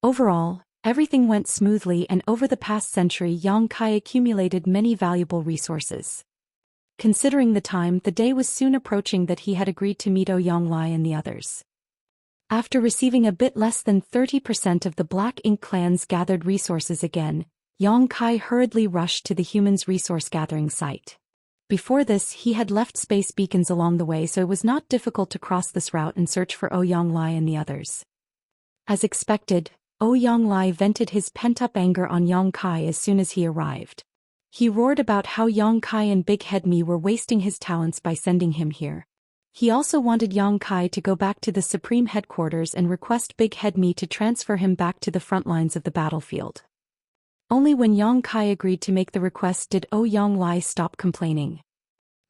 Overall, everything went smoothly, and over the past century Yang Kai accumulated many valuable resources. Considering the time, the day was soon approaching that he had agreed to meet Ouyang and the others. After receiving a bit less than 30% of the Black Ink clan's gathered resources again, Yang Kai hurriedly rushed to the humans' resource-gathering site. Before this, he had left space beacons along the way, so it was not difficult to cross this route and search for Ouyang and the others. As expected, Ouyang vented his pent-up anger on Yang Kai as soon as he arrived. He roared about how Yang Kai and Big Head Me were wasting his talents by sending him here. He also wanted Yang Kai to go back to the Supreme Headquarters and request Big Head Me to transfer him back to the front lines of the battlefield. Only when Yang Kai agreed to make the request did Ouyang stop complaining.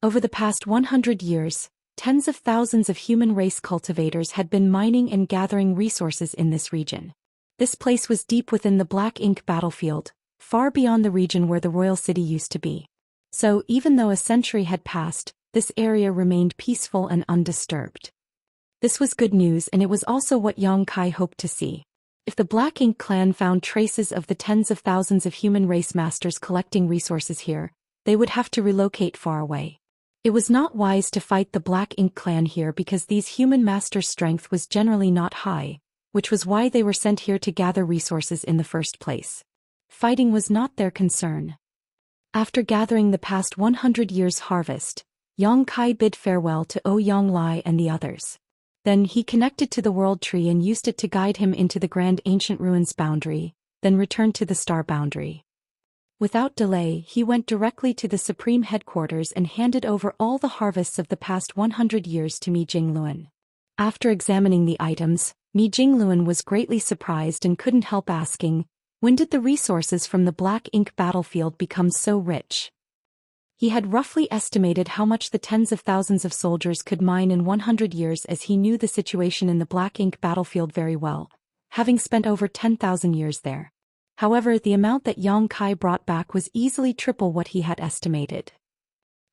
Over the past 100 years, tens of thousands of human race cultivators had been mining and gathering resources in this region. This place was deep within the Black Ink battlefield, far beyond the region where the royal city used to be. So, even though a century had passed, this area remained peaceful and undisturbed. This was good news, and it was also what Yang Kai hoped to see. If the Black Ink clan found traces of the tens of thousands of human race masters collecting resources here, they would have to relocate far away. It was not wise to fight the Black Ink clan here because these human masters' strength was generally not high, which was why they were sent here to gather resources in the first place. Fighting was not their concern. After gathering the past 100 years' harvest, Yang Kai bid farewell to Ouyang and the others. Then he connected to the World Tree and used it to guide him into the Grand Ancient Ruins boundary, then returned to the Star boundary. Without delay, he went directly to the Supreme Headquarters and handed over all the harvests of the past 100 years to Mi Jingluan. After examining the items, Mi Jingluan was greatly surprised and couldn't help asking, when did the resources from the Black Ink battlefield become so rich? He had roughly estimated how much the tens of thousands of soldiers could mine in 100 years, as he knew the situation in the Black Ink battlefield very well, having spent over 10,000 years there. However, the amount that Yang Kai brought back was easily triple what he had estimated.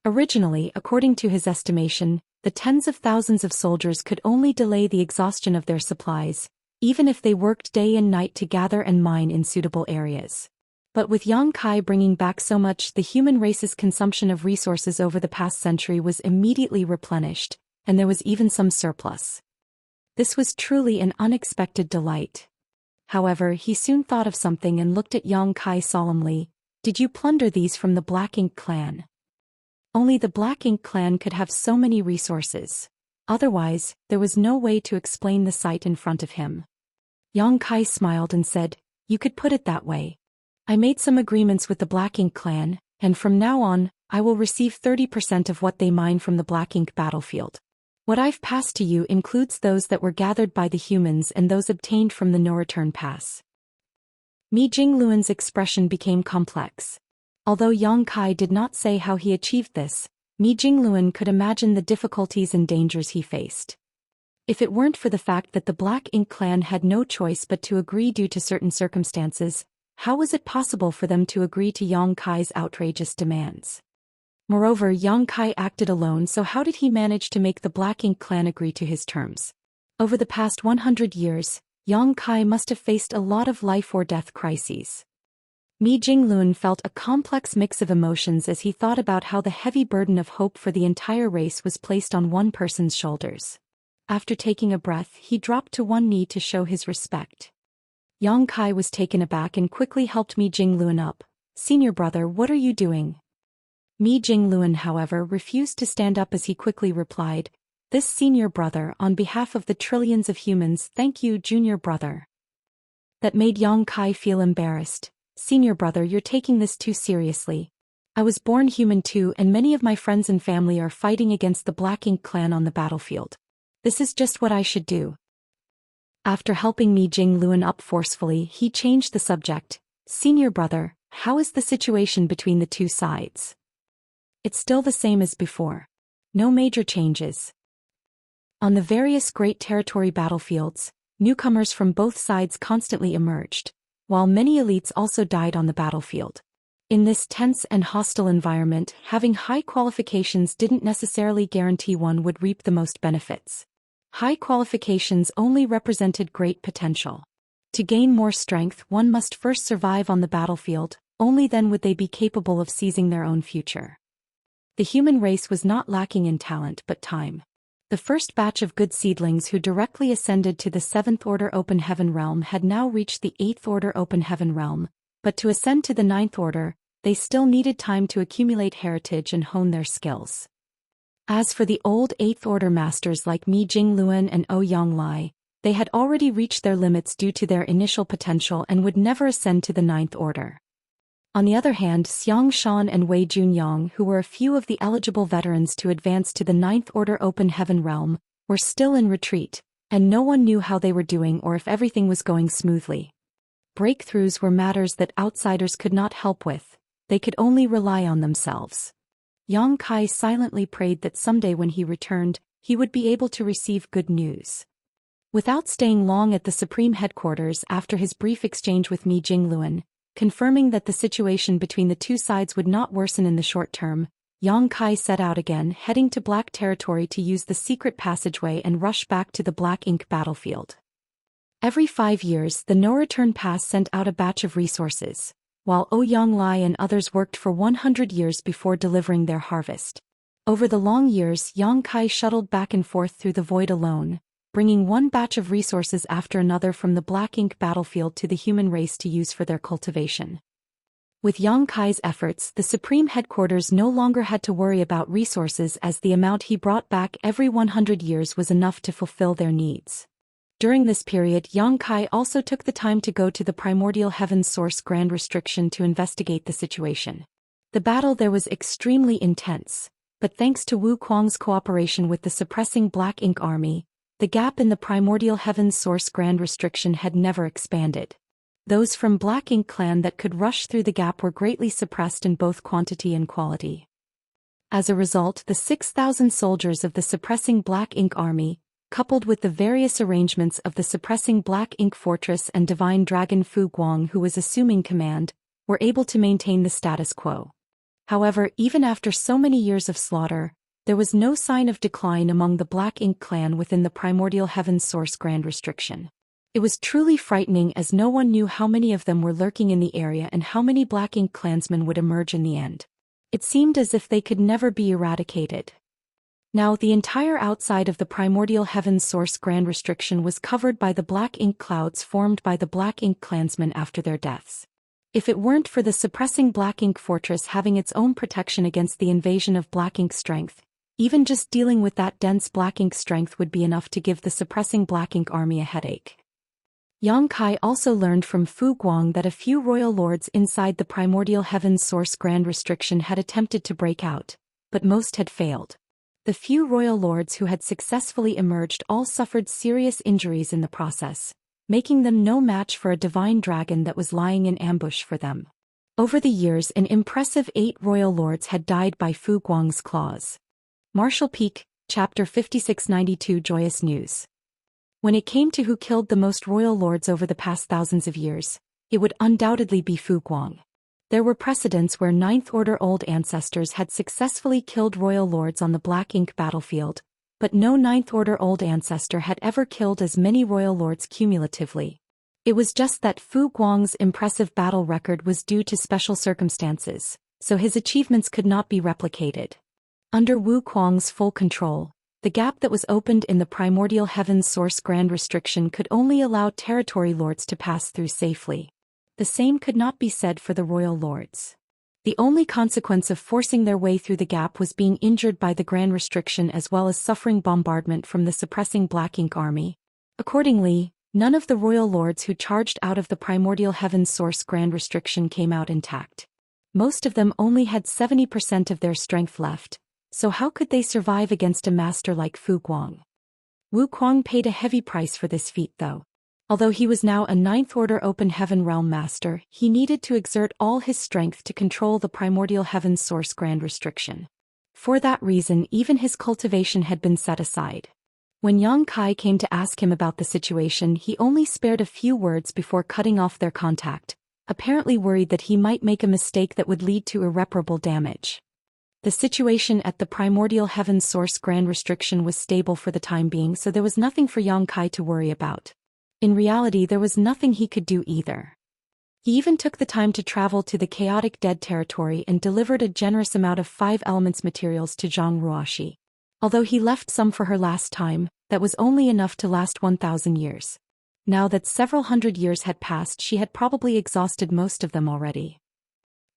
Originally, according to his estimation, the tens of thousands of soldiers could only delay the exhaustion of their supplies, even if they worked day and night to gather and mine in suitable areas. But with Yang Kai bringing back so much, the human race's consumption of resources over the past century was immediately replenished, and there was even some surplus. This was truly an unexpected delight. However, he soon thought of something and looked at Yang Kai solemnly. Did you plunder these from the Black Ink clan? Only the Black Ink clan could have so many resources. Otherwise, there was no way to explain the sight in front of him. Yang Kai smiled and said, "You could put it that way. I made some agreements with the Black Ink clan, and from now on, I will receive 30% of what they mine from the Black Ink battlefield. What I've passed to you includes those that were gathered by the humans and those obtained from the no-return pass." Mi Jingluan's expression became complex. Although Yang Kai did not say how he achieved this, Mi Jingluan could imagine the difficulties and dangers he faced. If it weren't for the fact that the Black Ink clan had no choice but to agree due to certain circumstances, how was it possible for them to agree to Yang Kai's outrageous demands? Moreover, Yang Kai acted alone, so how did he manage to make the Black Ink clan agree to his terms? Over the past 100 years, Yang Kai must have faced a lot of life-or-death crises. Mi Jingluan felt a complex mix of emotions as he thought about how the heavy burden of hope for the entire race was placed on one person's shoulders. After taking a breath, he dropped to one knee to show his respect. Yang Kai was taken aback and quickly helped Mi Jingluan up. "Senior brother, what are you doing?" Mi Jingluan, however, refused to stand up as he quickly replied, "This senior brother, on behalf of the trillions of humans, thank you, junior brother." That made Yang Kai feel embarrassed. "Senior brother, you're taking this too seriously. I was born human too, and many of my friends and family are fighting against the Black Ink clan on the battlefield. This is just what I should do." After helping Mi Jingluan up forcefully, he changed the subject. "Senior brother, how is the situation between the two sides?" "It's still the same as before. No major changes. On the various Great Territory battlefields, newcomers from both sides constantly emerged, while many elites also died on the battlefield. In this tense and hostile environment, having high qualifications didn't necessarily guarantee one would reap the most benefits. High qualifications only represented great potential. To gain more strength, one must first survive on the battlefield, only then would they be capable of seizing their own future. The human race was not lacking in talent but time. The first batch of good seedlings who directly ascended to the 7th Order Open Heaven Realm had now reached the 8th Order Open Heaven Realm, but to ascend to the 9th Order, they still needed time to accumulate heritage and hone their skills. As for the old 8th Order masters like Mi Jingluan and Ouyang, they had already reached their limits due to their initial potential and would never ascend to the 9th Order. On the other hand, Xianxia and Wei Junyang, who were a few of the eligible veterans to advance to the 9th Order Open Heaven Realm, were still in retreat, and no one knew how they were doing or if everything was going smoothly. Breakthroughs were matters that outsiders could not help with, they could only rely on themselves. Yang Kai silently prayed that someday when he returned, he would be able to receive good news. Without staying long at the Supreme Headquarters after his brief exchange with Mi Jingluan, confirming that the situation between the two sides would not worsen in the short term, Yang Kai set out again, heading to Black Territory to use the secret passageway and rush back to the Black Ink battlefield. Every 5 years, the No-Return Pass sent out a batch of resources, while Ouyang and others worked for 100 years before delivering their harvest. Over the long years, Yang Kai shuttled back and forth through the void alone, bringing one batch of resources after another from the Black Ink battlefield to the human race to use for their cultivation. With Yang Kai's efforts, the Supreme Headquarters no longer had to worry about resources as the amount he brought back every 100 years was enough to fulfill their needs. During this period, Yang Kai also took the time to go to the Primordial Heaven's Source Grand Restriction to investigate the situation. The battle there was extremely intense, but thanks to Wu Kuang's cooperation with the suppressing Black Ink army, the gap in the Primordial Heaven's Source Grand Restriction had never expanded. Those from Black Ink clan that could rush through the gap were greatly suppressed in both quantity and quality. As a result, the 6,000 soldiers of the suppressing Black Ink army, coupled with the various arrangements of the suppressing Black Ink fortress and divine dragon Fu Guang who was assuming command, were able to maintain the status quo. However, even after so many years of slaughter, there was no sign of decline among the Black Ink clan within the Primordial Heaven's Source Grand Restriction. It was truly frightening as no one knew how many of them were lurking in the area and how many Black Ink clansmen would emerge in the end. It seemed as if they could never be eradicated. Now the entire outside of the Primordial Heaven's Source Grand Restriction was covered by the Black Ink clouds formed by the Black Ink clansmen after their deaths. If it weren't for the suppressing Black Ink fortress having its own protection against the invasion of Black Ink strength, even just dealing with that dense Black Ink strength would be enough to give the suppressing Black Ink army a headache. Yang Kai also learned from Fu Guang that a few royal lords inside the Primordial Heaven's Source Grand Restriction had attempted to break out, but most had failed. The few royal lords who had successfully emerged all suffered serious injuries in the process, making them no match for a divine dragon that was lying in ambush for them. Over the years, an impressive 8 royal lords had died by Fu Guang's claws. Martial Peak, Chapter 5692 Joyous News. When it came to who killed the most royal lords over the past thousands of years, it would undoubtedly be Fu Guang. There were precedents where 9th Order old ancestors had successfully killed royal lords on the Black Ink battlefield, but no 9th Order old ancestor had ever killed as many royal lords cumulatively. It was just that Fu Guang's impressive battle record was due to special circumstances, so his achievements could not be replicated. Under Wu Kuang's full control, the gap that was opened in the Primordial Heaven's Source Grand Restriction could only allow territory lords to pass through safely. The same could not be said for the royal lords. The only consequence of forcing their way through the gap was being injured by the Grand Restriction as well as suffering bombardment from the suppressing Black Ink army. Accordingly, none of the royal lords who charged out of the Primordial Heaven's Source Grand Restriction came out intact. Most of them only had 70% of their strength left, so how could they survive against a master like Fu Guang? Wu Kuang paid a heavy price for this feat though. Although he was now a 9th Order Open Heaven Realm Master, he needed to exert all his strength to control the Primordial Heaven's Source Grand Restriction. For that reason, even his cultivation had been set aside. When Yang Kai came to ask him about the situation, he only spared a few words before cutting off their contact, apparently worried that he might make a mistake that would lead to irreparable damage. The situation at the primordial heaven's source grand restriction was stable for the time being, so there was nothing for Yang Kai to worry about. In reality, there was nothing he could do either. He even took the time to travel to the chaotic dead territory and delivered a generous amount of 5 elements materials to Zhang Ruoxi. Although he left some for her last time, that was only enough to last 1,000 years. Now that several hundred years had passed, she had probably exhausted most of them already.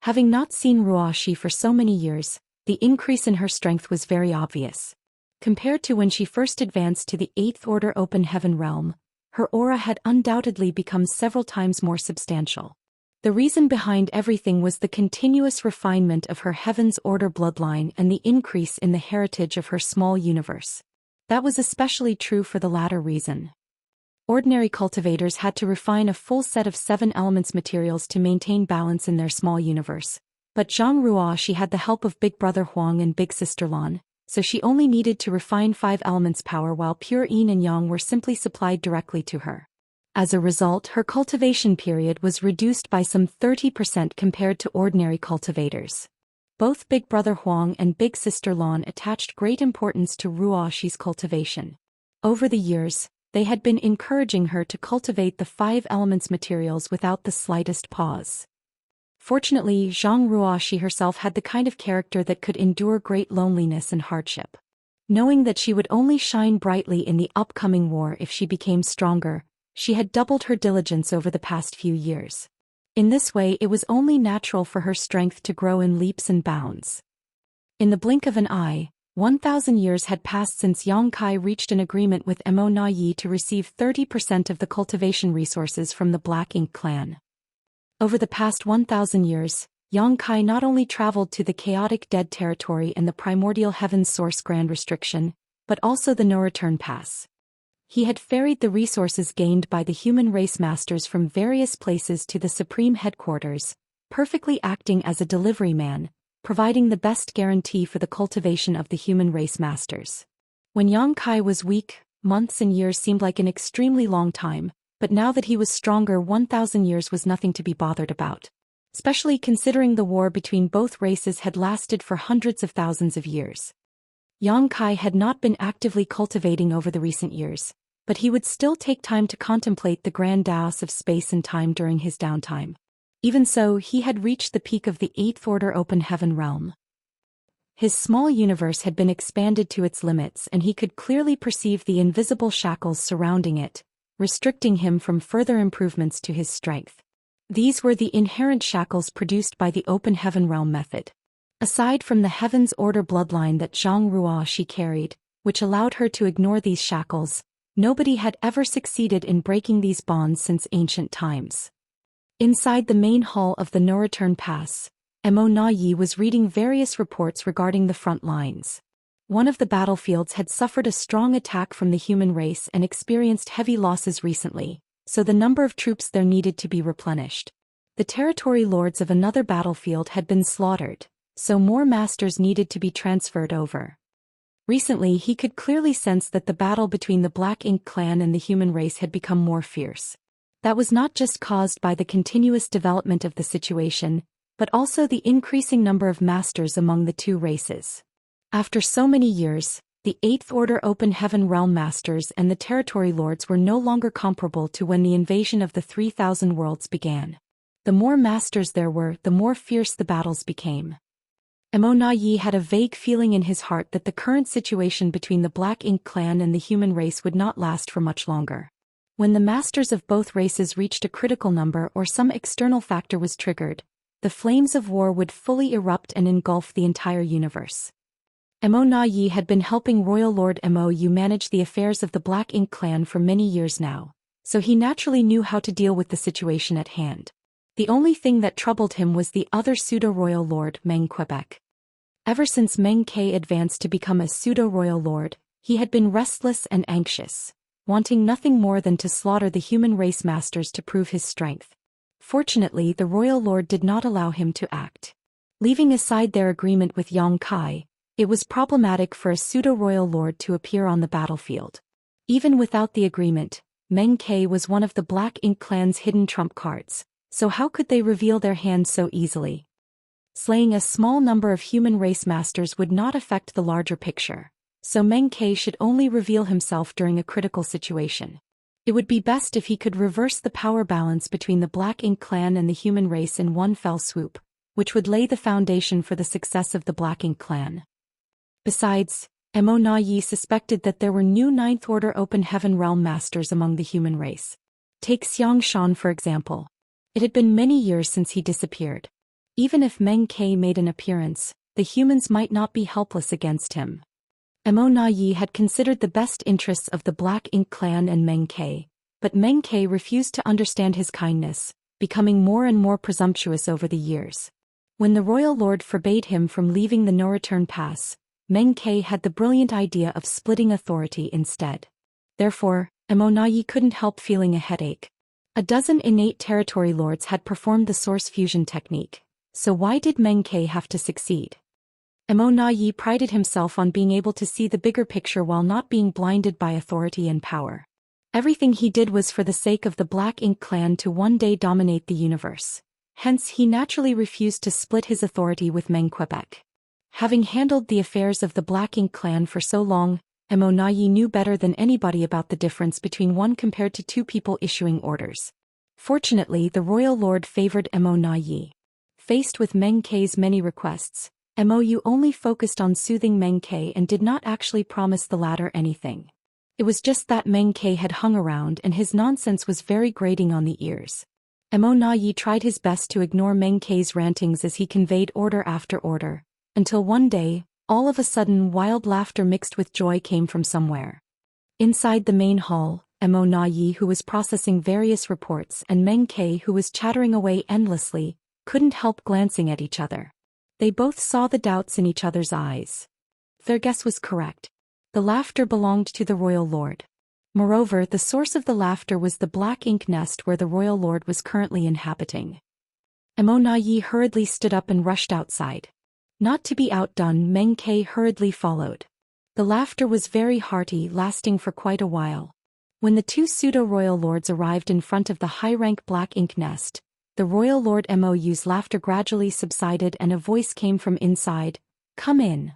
Having not seen Ruoxi for so many years, the increase in her strength was very obvious. Compared to when she first advanced to the 8th Order Open Heaven realm, her aura had undoubtedly become several times more substantial. The reason behind everything was the continuous refinement of her Heaven's Order bloodline and the increase in the heritage of her small universe. That was especially true for the latter reason. Ordinary cultivators had to refine a full set of 7 elements materials to maintain balance in their small universe. But Zhang Ruoxi had the help of Big Brother Huang and Big Sister Lan, so she only needed to refine 5 elements power, while pure yin and yang were simply supplied directly to her. As a result, her cultivation period was reduced by some 30% compared to ordinary cultivators. Both Big Brother Huang and Big Sister Lan attached great importance to Ruoxi's cultivation. Over the years, they had been encouraging her to cultivate the 5 elements materials without the slightest pause. Fortunately, Zhang Ruoxi herself had the kind of character that could endure great loneliness and hardship. Knowing that she would only shine brightly in the upcoming war if she became stronger, she had doubled her diligence over the past few years. In this way, it was only natural for her strength to grow in leaps and bounds. In the blink of an eye, 1,000 years had passed since Yang Kai reached an agreement with Mo Na Yi to receive 30% of the cultivation resources from the Black Ink clan. Over the past 1,000 years, Yang Kai not only traveled to the chaotic dead territory and the primordial heaven's source grand restriction, but also the no-return pass. He had ferried the resources gained by the human race masters from various places to the supreme headquarters, perfectly acting as a delivery man, providing the best guarantee for the cultivation of the human race masters. When Yang Kai was weak, months and years seemed like an extremely long time, but now that he was stronger, 1,000 years was nothing to be bothered about. Especially considering the war between both races had lasted for hundreds of thousands of years. Yang Kai had not been actively cultivating over the recent years, but he would still take time to contemplate the grand Daoist of space and time during his downtime. Even so, he had reached the peak of the 8th Order Open Heaven realm. His small universe had been expanded to its limits, and he could clearly perceive the invisible shackles surrounding it, restricting him from further improvements to his strength. These were the inherent shackles produced by the Open Heaven realm method. Aside from the Heaven's Order bloodline that Zhang Ruoxi carried, which allowed her to ignore these shackles, nobody had ever succeeded in breaking these bonds since ancient times. Inside the main hall of the no-return pass, Mo Na Yi was reading various reports regarding the front lines. One of the battlefields had suffered a strong attack from the human race and experienced heavy losses recently, so the number of troops there needed to be replenished. The territory lords of another battlefield had been slaughtered, so more masters needed to be transferred over. Recently, he could clearly sense that the battle between the Black Ink clan and the human race had become more fierce. That was not just caused by the continuous development of the situation, but also the increasing number of masters among the two races. After so many years, the 8th Order Open Heaven realm masters and the territory lords were no longer comparable to when the invasion of the 3,000 worlds began. The more masters there were, the more fierce the battles became. Mo Na Yi had a vague feeling in his heart that the current situation between the Black Ink clan and the human race would not last for much longer. When the masters of both races reached a critical number or some external factor was triggered, the flames of war would fully erupt and engulf the entire universe. Mo Na Yi had been helping Royal Lord Mo Yu manage the affairs of the Black Ink clan for many years now, so he naturally knew how to deal with the situation at hand. The only thing that troubled him was the other pseudo-royal lord, Meng Quebec. Ever since Meng Ke advanced to become a pseudo-royal lord, he had been restless and anxious, wanting nothing more than to slaughter the human race masters to prove his strength. Fortunately, the royal lord did not allow him to act. Leaving aside their agreement with Yang Kai, It was problematic for a pseudo-royal lord to appear on the battlefield. Even without the agreement, Meng Ke was one of the Black Ink clan's hidden trump cards, so how could they reveal their hand so easily? Slaying a small number of human race masters would not affect the larger picture, so Meng Ke should only reveal himself during a critical situation. It would be best if he could reverse the power balance between the Black Ink clan and the human race in one fell swoop, which would lay the foundation for the success of the Black Ink clan. Besides, Mo Na Yi suspected that there were new Ninth Order Open Heaven Realm Masters among the human race. Take Xianxia for example. It had been many years since he disappeared. Even if Meng Ke made an appearance, the humans might not be helpless against him. Mo Na Yi had considered the best interests of the Black Ink clan and Meng Ke, but Meng Ke refused to understand his kindness, becoming more and more presumptuous over the years. When the royal lord forbade him from leaving the no-return pass, Meng Ke had the brilliant idea of splitting authority instead. Therefore, Mo Na Yi couldn't help feeling a headache. A dozen innate territory lords had performed the source fusion technique, so why did Meng Ke have to succeed? Mo Na Yi prided himself on being able to see the bigger picture while not being blinded by authority and power. Everything he did was for the sake of the Black Ink clan to one day dominate the universe. Hence he naturally refused to split his authority with Meng Quebec. Having handled the affairs of the Black Ink clan for so long, Mo Na Yi knew better than anybody about the difference between one compared to two people issuing orders. Fortunately, the royal lord favored Mo Na Yi. Faced with Meng Ke's many requests, Mo only focused on soothing Meng Ke and did not actually promise the latter anything. It was just that Meng Ke had hung around and his nonsense was very grating on the ears. Mo Na Yi tried his best to ignore Meng Ke's rantings as he conveyed order after order, until one day, all of a sudden wild laughter mixed with joy came from somewhere. Inside the main hall, Mo Na Yi, who was processing various reports, and Meng Ke, who was chattering away endlessly, couldn't help glancing at each other. They both saw the doubts in each other's eyes. Their guess was correct. The laughter belonged to the royal lord. Moreover, the source of the laughter was the Black Ink nest where the royal lord was currently inhabiting. Mo Na Yi hurriedly stood up and rushed outside. Not to be outdone, Meng Ke hurriedly followed. The laughter was very hearty, lasting for quite a while. When the two pseudo-royal lords arrived in front of the high-rank Black Ink nest, the royal lord Mo's laughter gradually subsided and a voice came from inside, "Come in."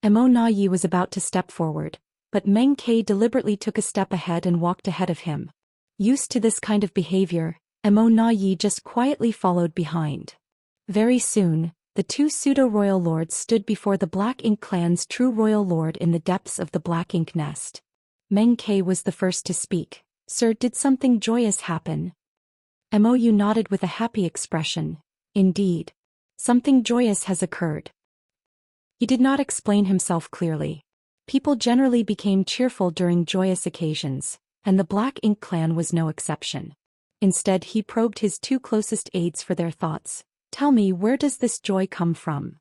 Mo Na Yi was about to step forward, but Meng Ke deliberately took a step ahead and walked ahead of him. Used to this kind of behavior, Mo Na Yi just quietly followed behind. Very soon, the two pseudo-royal lords stood before the Black Ink clan's true royal lord in the depths of the Black Ink nest. Meng Ke was the first to speak. "Sir, did something joyous happen?" Mo nodded with a happy expression. "Indeed. Something joyous has occurred." He did not explain himself clearly. People generally became cheerful during joyous occasions, and the Black Ink clan was no exception. Instead, he probed his two closest aides for their thoughts. "Tell me, where does this joy come from?"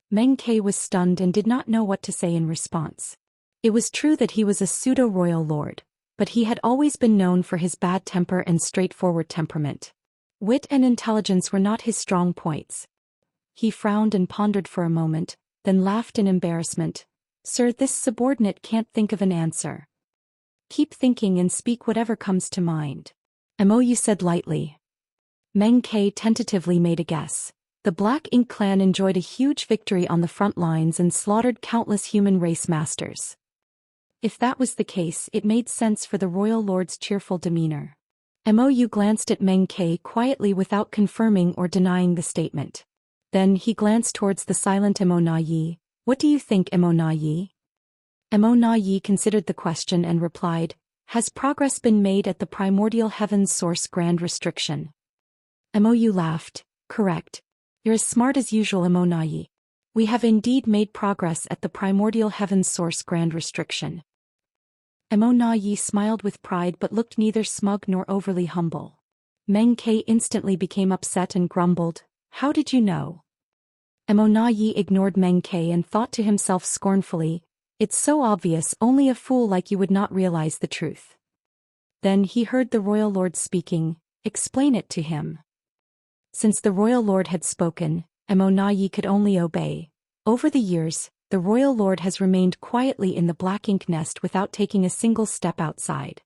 Meng Ke was stunned and did not know what to say in response. It was true that he was a pseudo-royal lord, but he had always been known for his bad temper and straightforward temperament. Wit and intelligence were not his strong points. He frowned and pondered for a moment, then laughed in embarrassment. "Sir, this subordinate can't think of an answer." "Keep thinking and speak whatever comes to mind," Mo said lightly. Meng Ke tentatively made a guess. The Black Ink clan enjoyed a huge victory on the front lines and slaughtered countless human race masters. If that was the case, it made sense for the royal lord's cheerful demeanor. Mo glanced at Meng Ke quietly without confirming or denying the statement. Then he glanced towards the silent Mo Na Yi. "What do you think, Mo Na Yi?" Mo Na Yi considered the question and replied, "Has progress been made at the primordial heaven's source grand restriction?" Mo laughed. "Correct. You're as smart as usual, Mo Na Yi. We have indeed made progress at the primordial heaven's source grand restriction." Mo Na Yi smiled with pride but looked neither smug nor overly humble. Meng Ke instantly became upset and grumbled, "How did you know?" Mo Na Yi ignored Meng Ke and thought to himself scornfully, "It's so obvious, only a fool like you would not realize the truth." Then he heard the royal lord speaking. "Explain it to him." Since the royal lord had spoken, Mo Na Yi could only obey. Over the years, the royal lord has remained quietly in the black ink nest without taking a single step outside.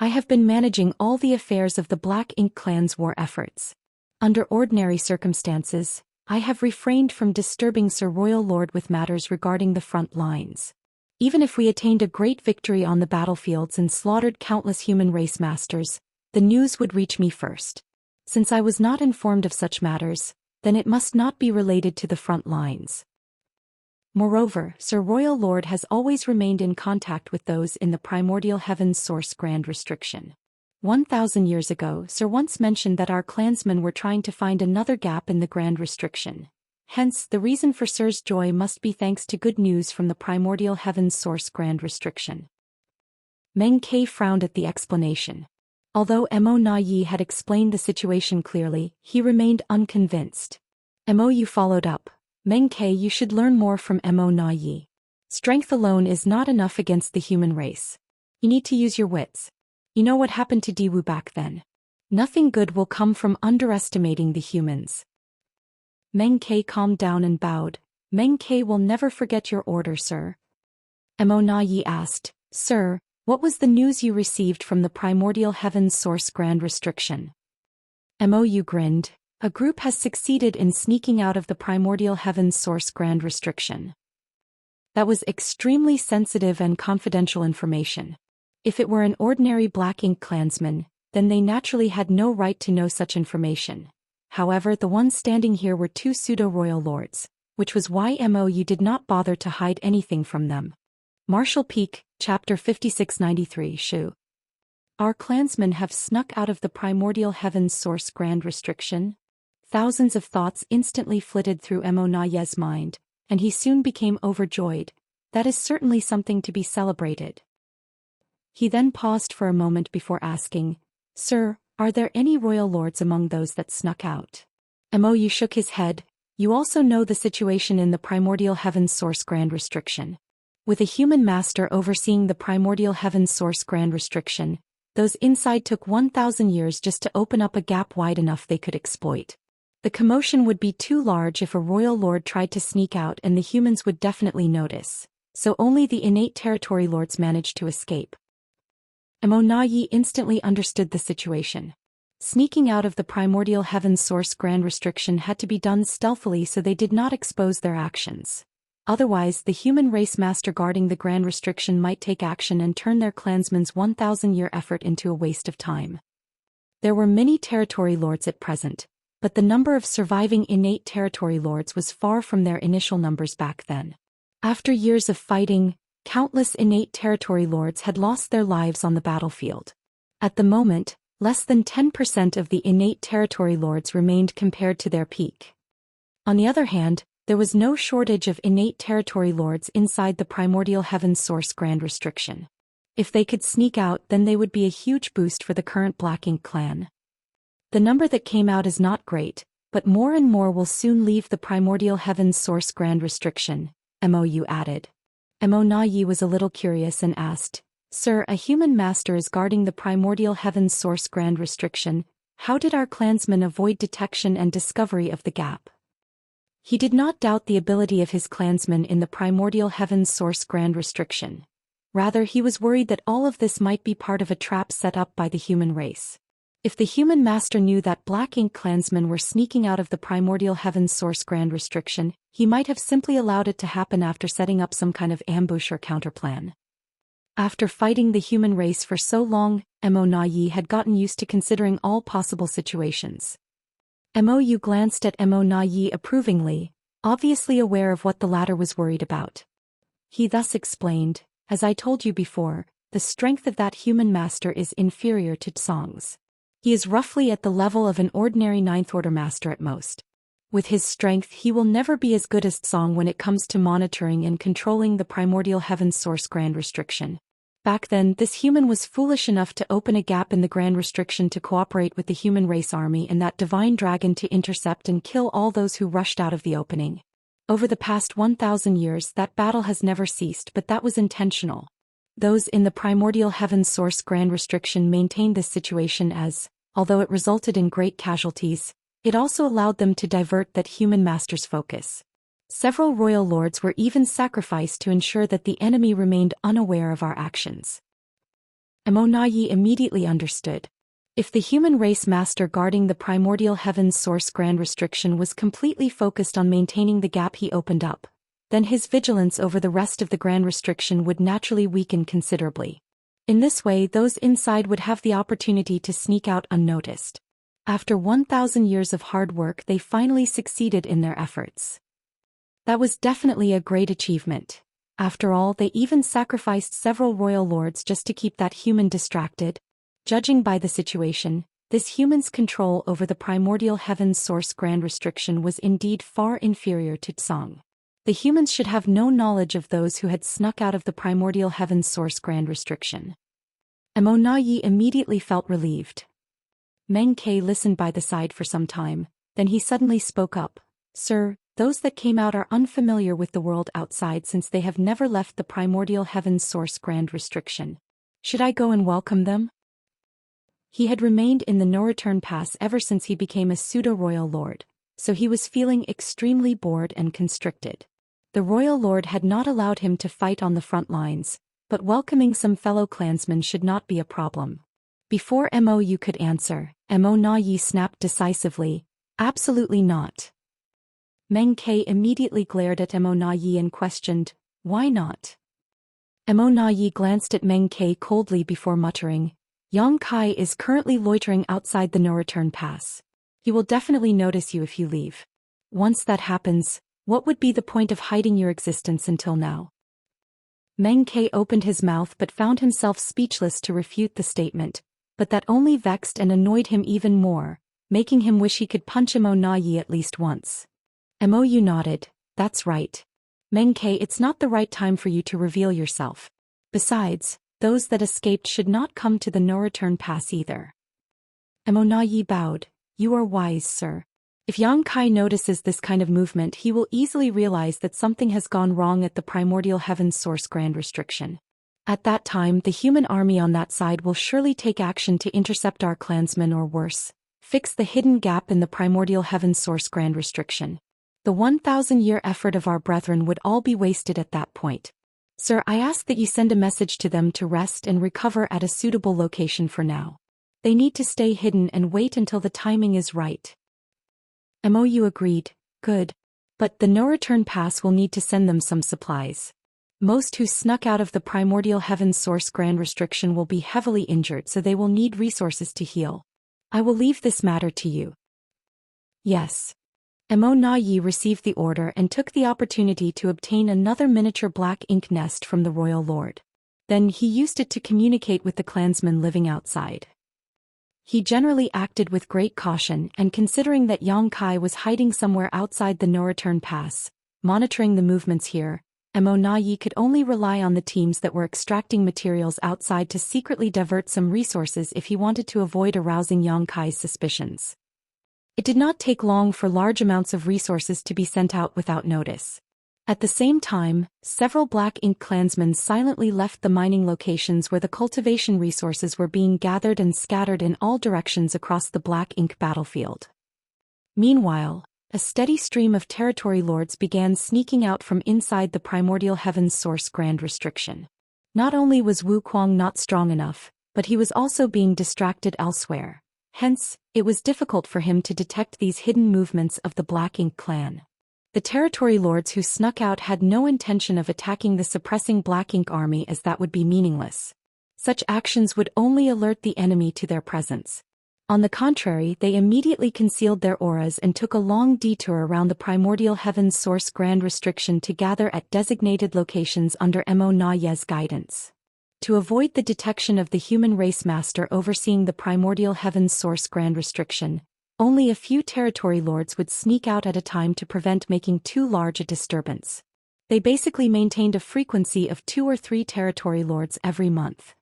I have been managing all the affairs of the Black Ink clan's war efforts. Under ordinary circumstances, I have refrained from disturbing Sir Royal Lord with matters regarding the front lines. Even if we attained a great victory on the battlefields and slaughtered countless human race masters, the news would reach me first. Since I was not informed of such matters, then it must not be related to the front lines. Moreover, Sir Royal Lord has always remained in contact with those in the primordial heaven's source grand restriction. 1,000 years ago, Sir once mentioned that our clansmen were trying to find another gap in the grand restriction. Hence, the reason for Sir's joy must be thanks to good news from the primordial heaven's source grand restriction. Meng Ke frowned at the explanation. Although Mo Na Yi had explained the situation clearly, he remained unconvinced. Mo followed up. Meng Ke, you should learn more from Mo Na Yi. Strength alone is not enough against the human race. You need to use your wits. You know what happened to Diwu back then. Nothing good will come from underestimating the humans. Meng Ke calmed down and bowed. Meng Ke will never forget your order, sir. Mo Na Yi asked, Sir, what was the news you received from the primordial heaven's source grand restriction? Mo grinned. A group has succeeded in sneaking out of the primordial heaven's source grand restriction. That was extremely sensitive and confidential information. If it were an ordinary Black Ink clansman, then they naturally had no right to know such information. However, the ones standing here were two pseudo-royal lords, which was why you did not bother to hide anything from them. Martial Peak, Chapter 5693 Shu. Our clansmen have snuck out of the primordial heaven's source grand restriction. Thousands of thoughts instantly flitted through Mo Na Yi's mind, and he soon became overjoyed. That is certainly something to be celebrated. He then paused for a moment before asking, Sir, are there any royal lords among those that snuck out? Mo shook his head. You also know the situation in the primordial heaven's source grand restriction. With a human master overseeing the primordial heaven's source grand restriction, those inside took 1,000 years just to open up a gap wide enough they could exploit. The commotion would be too large if a royal lord tried to sneak out, and the humans would definitely notice, so only the innate territory lords managed to escape. Mo Na Yi instantly understood the situation. Sneaking out of the primordial heaven's source grand restriction had to be done stealthily so they did not expose their actions. Otherwise, the human race master guarding the grand restriction might take action and turn their clansmen's 1,000-year effort into a waste of time. There were many territory lords at present, but the number of surviving innate territory lords was far from their initial numbers back then. After years of fighting, countless innate territory lords had lost their lives on the battlefield. At the moment, less than 10% of the innate territory lords remained compared to their peak. On the other hand, there was no shortage of innate territory lords inside the primordial heaven's source grand restriction. If they could sneak out, then they would be a huge boost for the current Black Ink clan. The number that came out is not great, but more and more will soon leave the primordial heaven's source grand restriction, Mo added. Mo Na Yi was a little curious and asked, Sir, a human master is guarding the primordial heaven's source grand restriction. How did our clansmen avoid detection and discovery of the gap? He did not doubt the ability of his clansmen in the primordial heaven's source grand restriction. Rather, he was worried that all of this might be part of a trap set up by the human race. If the human master knew that Black Ink clansmen were sneaking out of the primordial heaven's source grand restriction, he might have simply allowed it to happen after setting up some kind of ambush or counterplan. After fighting the human race for so long, Mo Na Yi had gotten used to considering all possible situations. Mo glanced at Mo Na Yi approvingly, obviously aware of what the latter was worried about. He thus explained, as I told you before, the strength of that human master is inferior to Tsong's. He is roughly at the level of an ordinary ninth-order master at most. With his strength, he will never be as good as Tsong when it comes to monitoring and controlling the primordial heaven's source grand restriction. Back then, this human was foolish enough to open a gap in the grand restriction to cooperate with the human race army and that divine dragon to intercept and kill all those who rushed out of the opening. Over the past 1,000 years, that battle has never ceased, but that was intentional. Those in the primordial heaven's source grand restriction maintained this situation as, although it resulted in great casualties, it also allowed them to divert that human master's focus. Several royal lords were even sacrificed to ensure that the enemy remained unaware of our actions. Yi immediately understood. If the human race master guarding the primordial heaven's source grand restriction was completely focused on maintaining the gap he opened up, then his vigilance over the rest of the grand restriction would naturally weaken considerably. In this way, those inside would have the opportunity to sneak out unnoticed. After 1,000 years of hard work, they finally succeeded in their efforts. That was definitely a great achievement. After all, they even sacrificed several royal lords just to keep that human distracted. Judging by the situation, this human's control over the primordial heaven's source grand restriction was indeed far inferior to Tsang. The humans should have no knowledge of those who had snuck out of the primordial heaven's source grand restriction. Yi immediately felt relieved. Meng Ke listened by the side for some time, then he suddenly spoke up. Sir, those that came out are unfamiliar with the world outside since they have never left the primordial heaven's source grand restriction. Should I go and welcome them? He had remained in the no-return pass ever since he became a pseudo-royal lord, so he was feeling extremely bored and constricted. The royal lord had not allowed him to fight on the front lines, but welcoming some fellow clansmen should not be a problem. Before Mou could answer, Yi snapped decisively, absolutely not. Meng Ke immediately glared at Yi and questioned, why not? Yi glanced at Meng Ke coldly before muttering, Yang Kai is currently loitering outside the no-return pass. He will definitely notice you if you leave. Once that happens, what would be the point of hiding your existence until now? Meng Ke opened his mouth but found himself speechless to refute the statement, but that only vexed and annoyed him even more, making him wish he could punch Yi at least once. Mou nodded, that's right. Meng Ke, it's not the right time for you to reveal yourself. Besides, those that escaped should not come to the no-return pass either. Yi bowed, you are wise, sir. If Yang Kai notices this kind of movement, he will easily realize that something has gone wrong at the primordial heaven's source grand restriction. At that time, the human army on that side will surely take action to intercept our clansmen or worse, fix the hidden gap in the primordial heaven's source grand restriction. The 1,000-year effort of our brethren would all be wasted at that point. Sir, I ask that you send a message to them to rest and recover at a suitable location for now. They need to stay hidden and wait until the timing is right. Mou agreed, good. But the no-return pass will need to send them some supplies. Most who snuck out of the primordial heaven's source grand restriction will be heavily injured, so they will need resources to heal. I will leave this matter to you. Yes. Yi received the order and took the opportunity to obtain another miniature black ink nest from the royal lord. Then he used it to communicate with the clansmen living outside. He generally acted with great caution, and considering that Yang Kai was hiding somewhere outside the no-return pass, monitoring the movements here, Yi could only rely on the teams that were extracting materials outside to secretly divert some resources if he wanted to avoid arousing Yang Kai's suspicions. It did not take long for large amounts of resources to be sent out without notice. At the same time, several Black Ink clansmen silently left the mining locations where the cultivation resources were being gathered and scattered in all directions across the Black Ink battlefield. Meanwhile, a steady stream of territory lords began sneaking out from inside the primordial heaven's source grand restriction. Not only was Wu Kuang not strong enough, but he was also being distracted elsewhere. Hence, it was difficult for him to detect these hidden movements of the Black Ink clan. The territory lords who snuck out had no intention of attacking the suppressing Black Ink army, as that would be meaningless. Such actions would only alert the enemy to their presence. On the contrary, they immediately concealed their auras and took a long detour around the primordial heaven's source grand restriction to gather at designated locations under Mo Na Ye's guidance. To avoid the detection of the human race master overseeing the primordial heaven's source grand restriction, only a few territory lords would sneak out at a time to prevent making too large a disturbance. They basically maintained a frequency of 2 or 3 territory lords every month.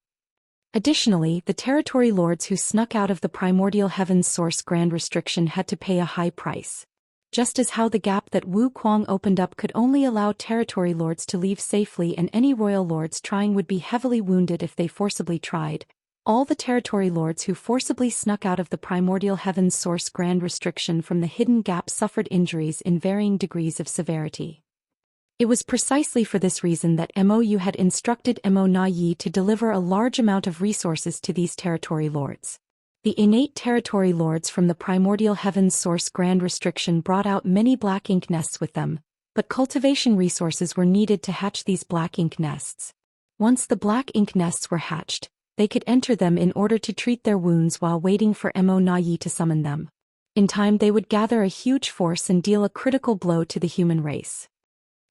Additionally, the territory lords who snuck out of the primordial heaven's source grand restriction had to pay a high price. Just as how the gap that Wu Kuang opened up could only allow territory lords to leave safely and any royal lords trying would be heavily wounded if they forcibly tried, all the territory lords who forcibly snuck out of the primordial heaven's source grand restriction from the hidden gap suffered injuries in varying degrees of severity. It was precisely for this reason that Mou had instructed Mo Na Yi to deliver a large amount of resources to these territory lords. The innate territory lords from the primordial heaven's source grand restriction brought out many black ink nests with them, but cultivation resources were needed to hatch these black ink nests. Once the black ink nests were hatched, they could enter them in order to treat their wounds while waiting for Mo Na Yi to summon them. In time they would gather a huge force and deal a critical blow to the human race.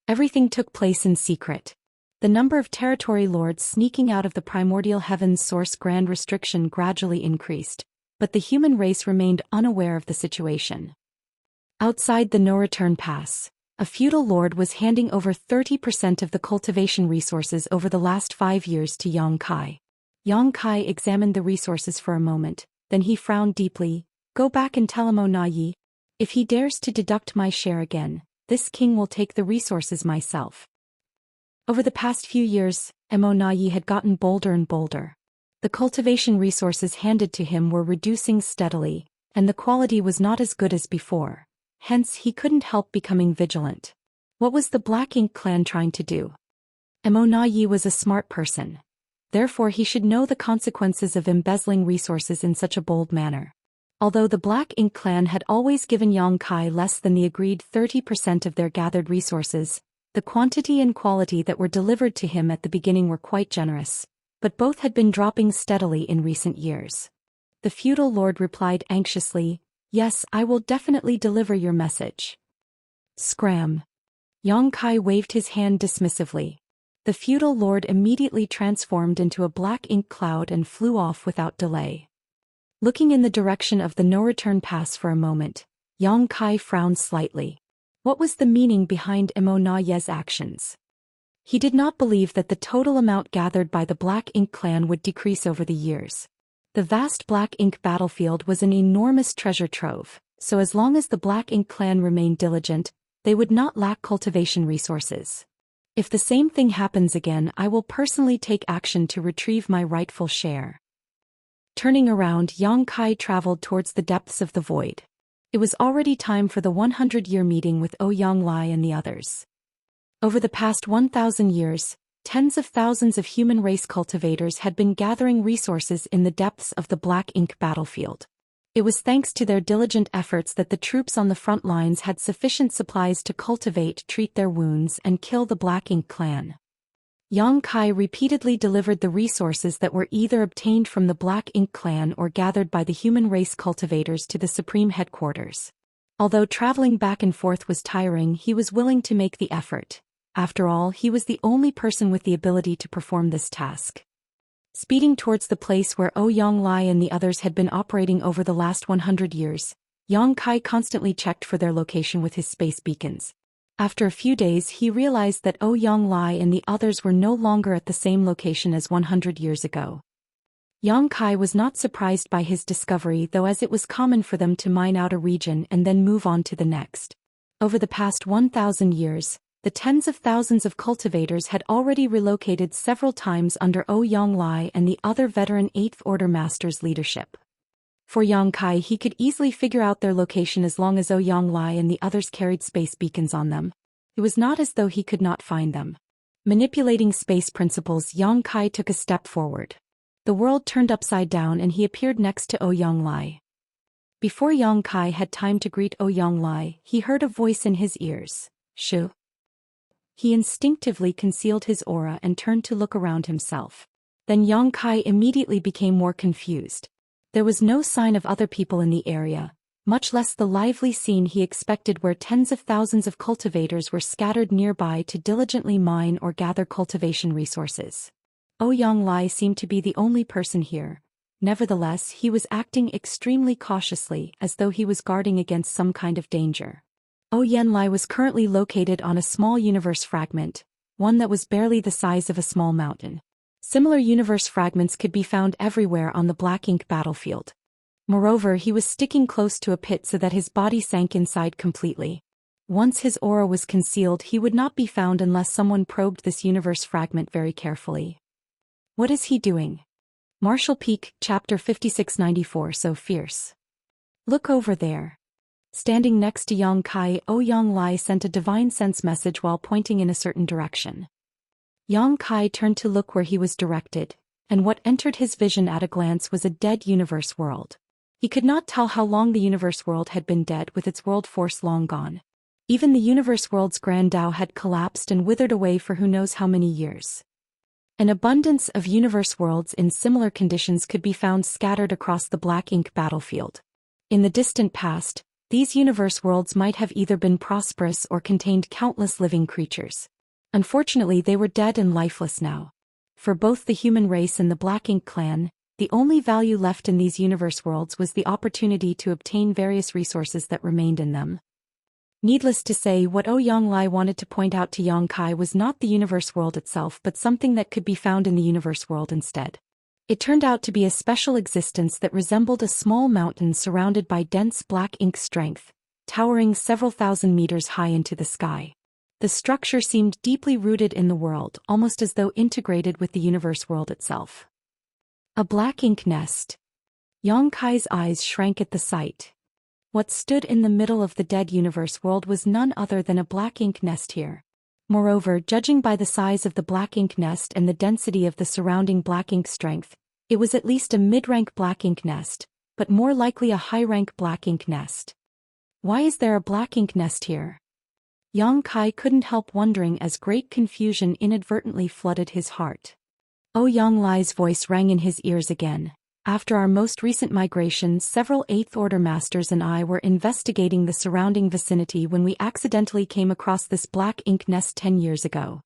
Everything took place in secret. The number of territory lords sneaking out of the primordial heaven's source grand restriction gradually increased, but the human race remained unaware of the situation. Outside the no-return pass, a feudal lord was handing over 30% of the cultivation resources over the last 5 years to Yang Kai. Yang Kai examined the resources for a moment, then he frowned deeply. Go back and tell Mo Na Yi. If he dares to deduct my share again, this king will take the resources myself. Over the past few years, Mo Na Yi had gotten bolder and bolder. The cultivation resources handed to him were reducing steadily, and the quality was not as good as before. Hence he couldn't help becoming vigilant. What was the Black Ink clan trying to do? Mo Na Yi was a smart person. Therefore he should know the consequences of embezzling resources in such a bold manner. Although the Black Ink clan had always given Yang Kai less than the agreed 30% of their gathered resources, the quantity and quality that were delivered to him at the beginning were quite generous, but both had been dropping steadily in recent years. The feudal lord replied anxiously, "Yes, I will definitely deliver your message." Scram. Yang Kai waved his hand dismissively. The feudal lord immediately transformed into a black ink cloud and flew off without delay. Looking in the direction of the no-return pass for a moment, Yang Kai frowned slightly. What was the meaning behind Mo Na Yi's actions? He did not believe that the total amount gathered by the Black Ink clan would decrease over the years. The vast Black Ink battlefield was an enormous treasure trove, so as long as the Black Ink clan remained diligent, they would not lack cultivation resources. If the same thing happens again, I will personally take action to retrieve my rightful share. Turning around, Yang Kai traveled towards the depths of the void. It was already time for the 100-year meeting with Ouyang Lai and the others. Over the past 1,000 years, tens of thousands of human race cultivators had been gathering resources in the depths of the Black Ink battlefield. It was thanks to their diligent efforts that the troops on the front lines had sufficient supplies to cultivate, treat their wounds, and kill the Black Ink clan. Yang Kai repeatedly delivered the resources that were either obtained from the Black Ink clan or gathered by the human race cultivators to the supreme headquarters. Although traveling back and forth was tiring, he was willing to make the effort. After all, he was the only person with the ability to perform this task. Speeding towards the place where Ouyang Lai and the others had been operating over the last 100 years, Yang Kai constantly checked for their location with his space beacons. After a few days he realized that Ouyang Lai and the others were no longer at the same location as 100 years ago. Yang Kai was not surprised by his discovery, though, as it was common for them to mine out a region and then move on to the next. Over the past 1,000 years, the tens of thousands of cultivators had already relocated several times under Ouyang Lai and the other veteran 8th Order Masters' leadership. For Yang Kai, he could easily figure out their location as long as Ouyang Lai and the others carried space beacons on them. It was not as though he could not find them. Manipulating space principles, Yang Kai took a step forward. The world turned upside down and he appeared next to Ouyang Lai. Before Yang Kai had time to greet Ouyang Lai, he heard a voice in his ears. "Shu." He instinctively concealed his aura and turned to look around himself. Then Yang Kai immediately became more confused. There was no sign of other people in the area, much less the lively scene he expected where tens of thousands of cultivators were scattered nearby to diligently mine or gather cultivation resources. Ouyang Lai seemed to be the only person here. Nevertheless, he was acting extremely cautiously, as though he was guarding against some kind of danger. Ouyang Lai was currently located on a small universe fragment, one that was barely the size of a small mountain. Similar universe fragments could be found everywhere on the Black Ink battlefield. Moreover, he was sticking close to a pit so that his body sank inside completely. Once his aura was concealed, he would not be found unless someone probed this universe fragment very carefully. What is he doing? Martial Peak, Chapter 5694. So fierce. Look over there. Standing next to Yang Kai, Yang Lai sent a divine sense message while pointing in a certain direction. Yang Kai turned to look where he was directed, and what entered his vision at a glance was a dead universe world. He could not tell how long the universe world had been dead, with its world force long gone. Even the universe world's grand Tao had collapsed and withered away for who knows how many years. An abundance of universe worlds in similar conditions could be found scattered across the black ink battlefield. In the distant past, these universe worlds might have either been prosperous or contained countless living creatures. Unfortunately, they were dead and lifeless now. For both the human race and the Black Ink clan, the only value left in these universe worlds was the opportunity to obtain various resources that remained in them. Needless to say, what Yang Lai wanted to point out to Yang Kai was not the universe world itself but something that could be found in the universe world instead. It turned out to be a special existence that resembled a small mountain surrounded by dense black ink strength, towering several thousand meters high into the sky. The structure seemed deeply rooted in the world, almost as though integrated with the universe world itself. A black ink nest. Yang Kai's eyes shrank at the sight. What stood in the middle of the dead universe world was none other than a black ink nest here. Moreover, judging by the size of the black ink nest and the density of the surrounding black ink strength, it was at least a mid-rank black ink nest, but more likely a high-rank black ink nest. Why is there a black ink nest here? Yang Kai couldn't help wondering as great confusion inadvertently flooded his heart. Yang Lai's voice rang in his ears again. After our most recent migration, several 8th Order Masters and I were investigating the surrounding vicinity when we accidentally came across this black ink nest 10 years ago.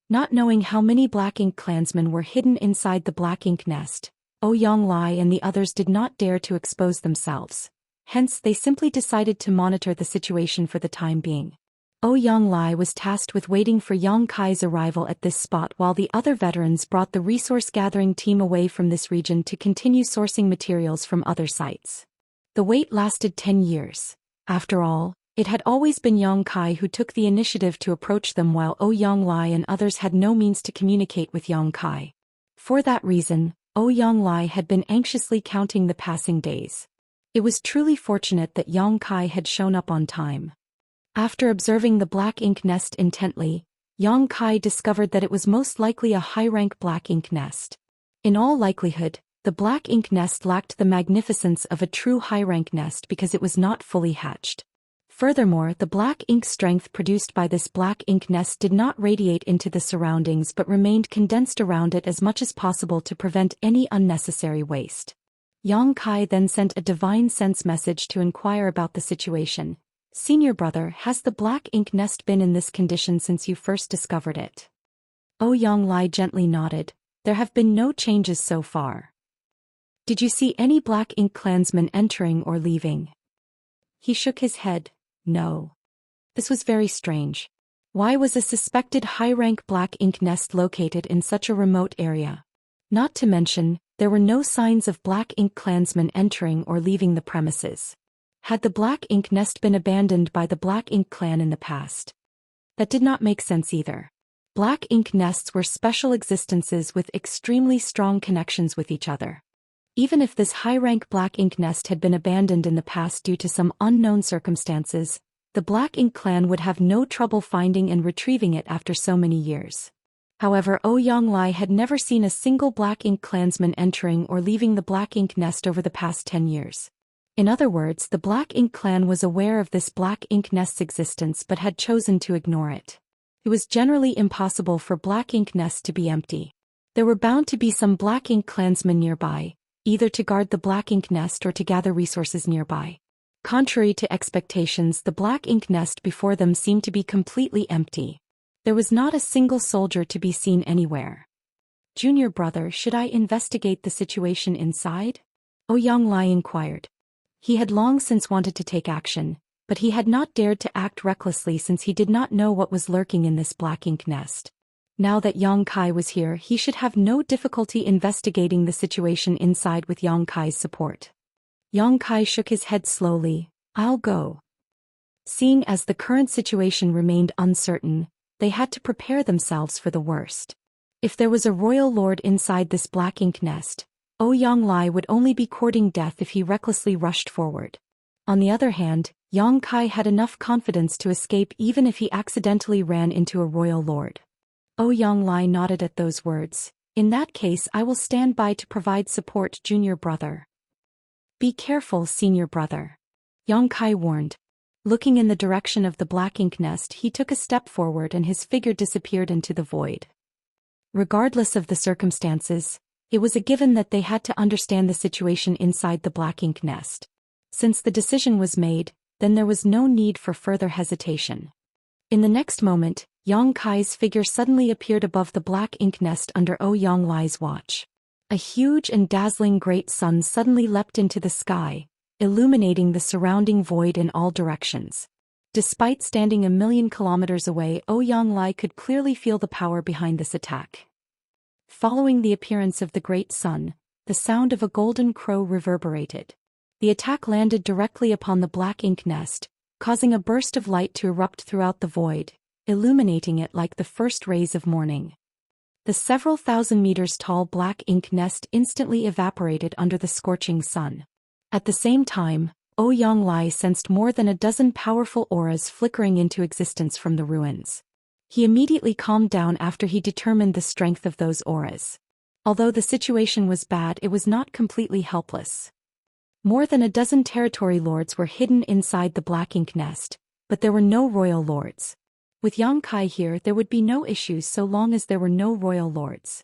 Not knowing how many black ink clansmen were hidden inside the black ink nest, Yang Lai and the others did not dare to expose themselves. Hence, they simply decided to monitor the situation for the time being. Yang Lai was tasked with waiting for Yang Kai's arrival at this spot while the other veterans brought the resource-gathering team away from this region to continue sourcing materials from other sites. The wait lasted 10 years. After all, it had always been Yang Kai who took the initiative to approach them while Yang Lai and others had no means to communicate with Yang Kai. For that reason, Yang Lai had been anxiously counting the passing days. It was truly fortunate that Yang Kai had shown up on time. After observing the black ink nest intently, Yang Kai discovered that it was most likely a high-rank black ink nest. In all likelihood, the black ink nest lacked the magnificence of a true high-rank nest because it was not fully hatched. Furthermore, the black ink strength produced by this black ink nest did not radiate into the surroundings but remained condensed around it as much as possible to prevent any unnecessary waste. Yang Kai then sent a divine sense message to inquire about the situation. Senior brother, has the black ink nest been in this condition since you first discovered it? Yang Lai gently nodded. There have been no changes so far. Did you see any black ink clansmen entering or leaving? He shook his head. No. This was very strange. Why was a suspected high-rank black ink nest located in such a remote area? Not to mention, there were no signs of black ink clansmen entering or leaving the premises. Had the black ink nest been abandoned by the black ink clan in the past? That did not make sense either. Black ink nests were special existences with extremely strong connections with each other. Even if this high-rank black ink nest had been abandoned in the past due to some unknown circumstances, the black ink clan would have no trouble finding and retrieving it after so many years. However, Yang Lai had never seen a single black ink clansman entering or leaving the black ink nest over the past 10 years. In other words, the Black Ink clan was aware of this black ink nest's existence but had chosen to ignore it. It was generally impossible for black ink nests to be empty. There were bound to be some black ink clansmen nearby, either to guard the black ink nest or to gather resources nearby. Contrary to expectations, the black ink nest before them seemed to be completely empty. There was not a single soldier to be seen anywhere. Junior brother, should I investigate the situation inside? Yang Lai inquired. He had long since wanted to take action, but he had not dared to act recklessly since he did not know what was lurking in this black ink nest. Now that Yang Kai was here, he should have no difficulty investigating the situation inside with Yang Kai's support. Yang Kai shook his head slowly. I'll go. Seeing as the current situation remained uncertain, they had to prepare themselves for the worst. If there was a royal lord inside this black ink nest, Ouyang would only be courting death if he recklessly rushed forward. On the other hand, Yang Kai had enough confidence to escape even if he accidentally ran into a royal lord. Ouyang nodded at those words. In that case, I will stand by to provide support, junior brother. Be careful, senior brother. Yang Kai warned. Looking in the direction of the black ink nest, he took a step forward and his figure disappeared into the void. Regardless of the circumstances, it was a given that they had to understand the situation inside the black ink nest. Since the decision was made, then there was no need for further hesitation. In the next moment, Yang Kai's figure suddenly appeared above the black ink nest under Ouyang watch. A huge and dazzling great sun suddenly leapt into the sky, illuminating the surrounding void in all directions. Despite standing 1,000,000 kilometers away, Ouyang could clearly feel the power behind this attack. Following the appearance of the great sun, the sound of a golden crow reverberated. The attack landed directly upon the black ink nest, causing a burst of light to erupt throughout the void, illuminating it like the first rays of morning. The several thousand meters tall black ink nest instantly evaporated under the scorching sun. At the same time, Ouyang sensed more than a dozen powerful auras flickering into existence from the ruins. He immediately calmed down after he determined the strength of those auras. Although the situation was bad, it was not completely helpless. More than a dozen territory lords were hidden inside the black ink nest, but there were no royal lords. With Yang Kai here, there would be no issues so long as there were no royal lords.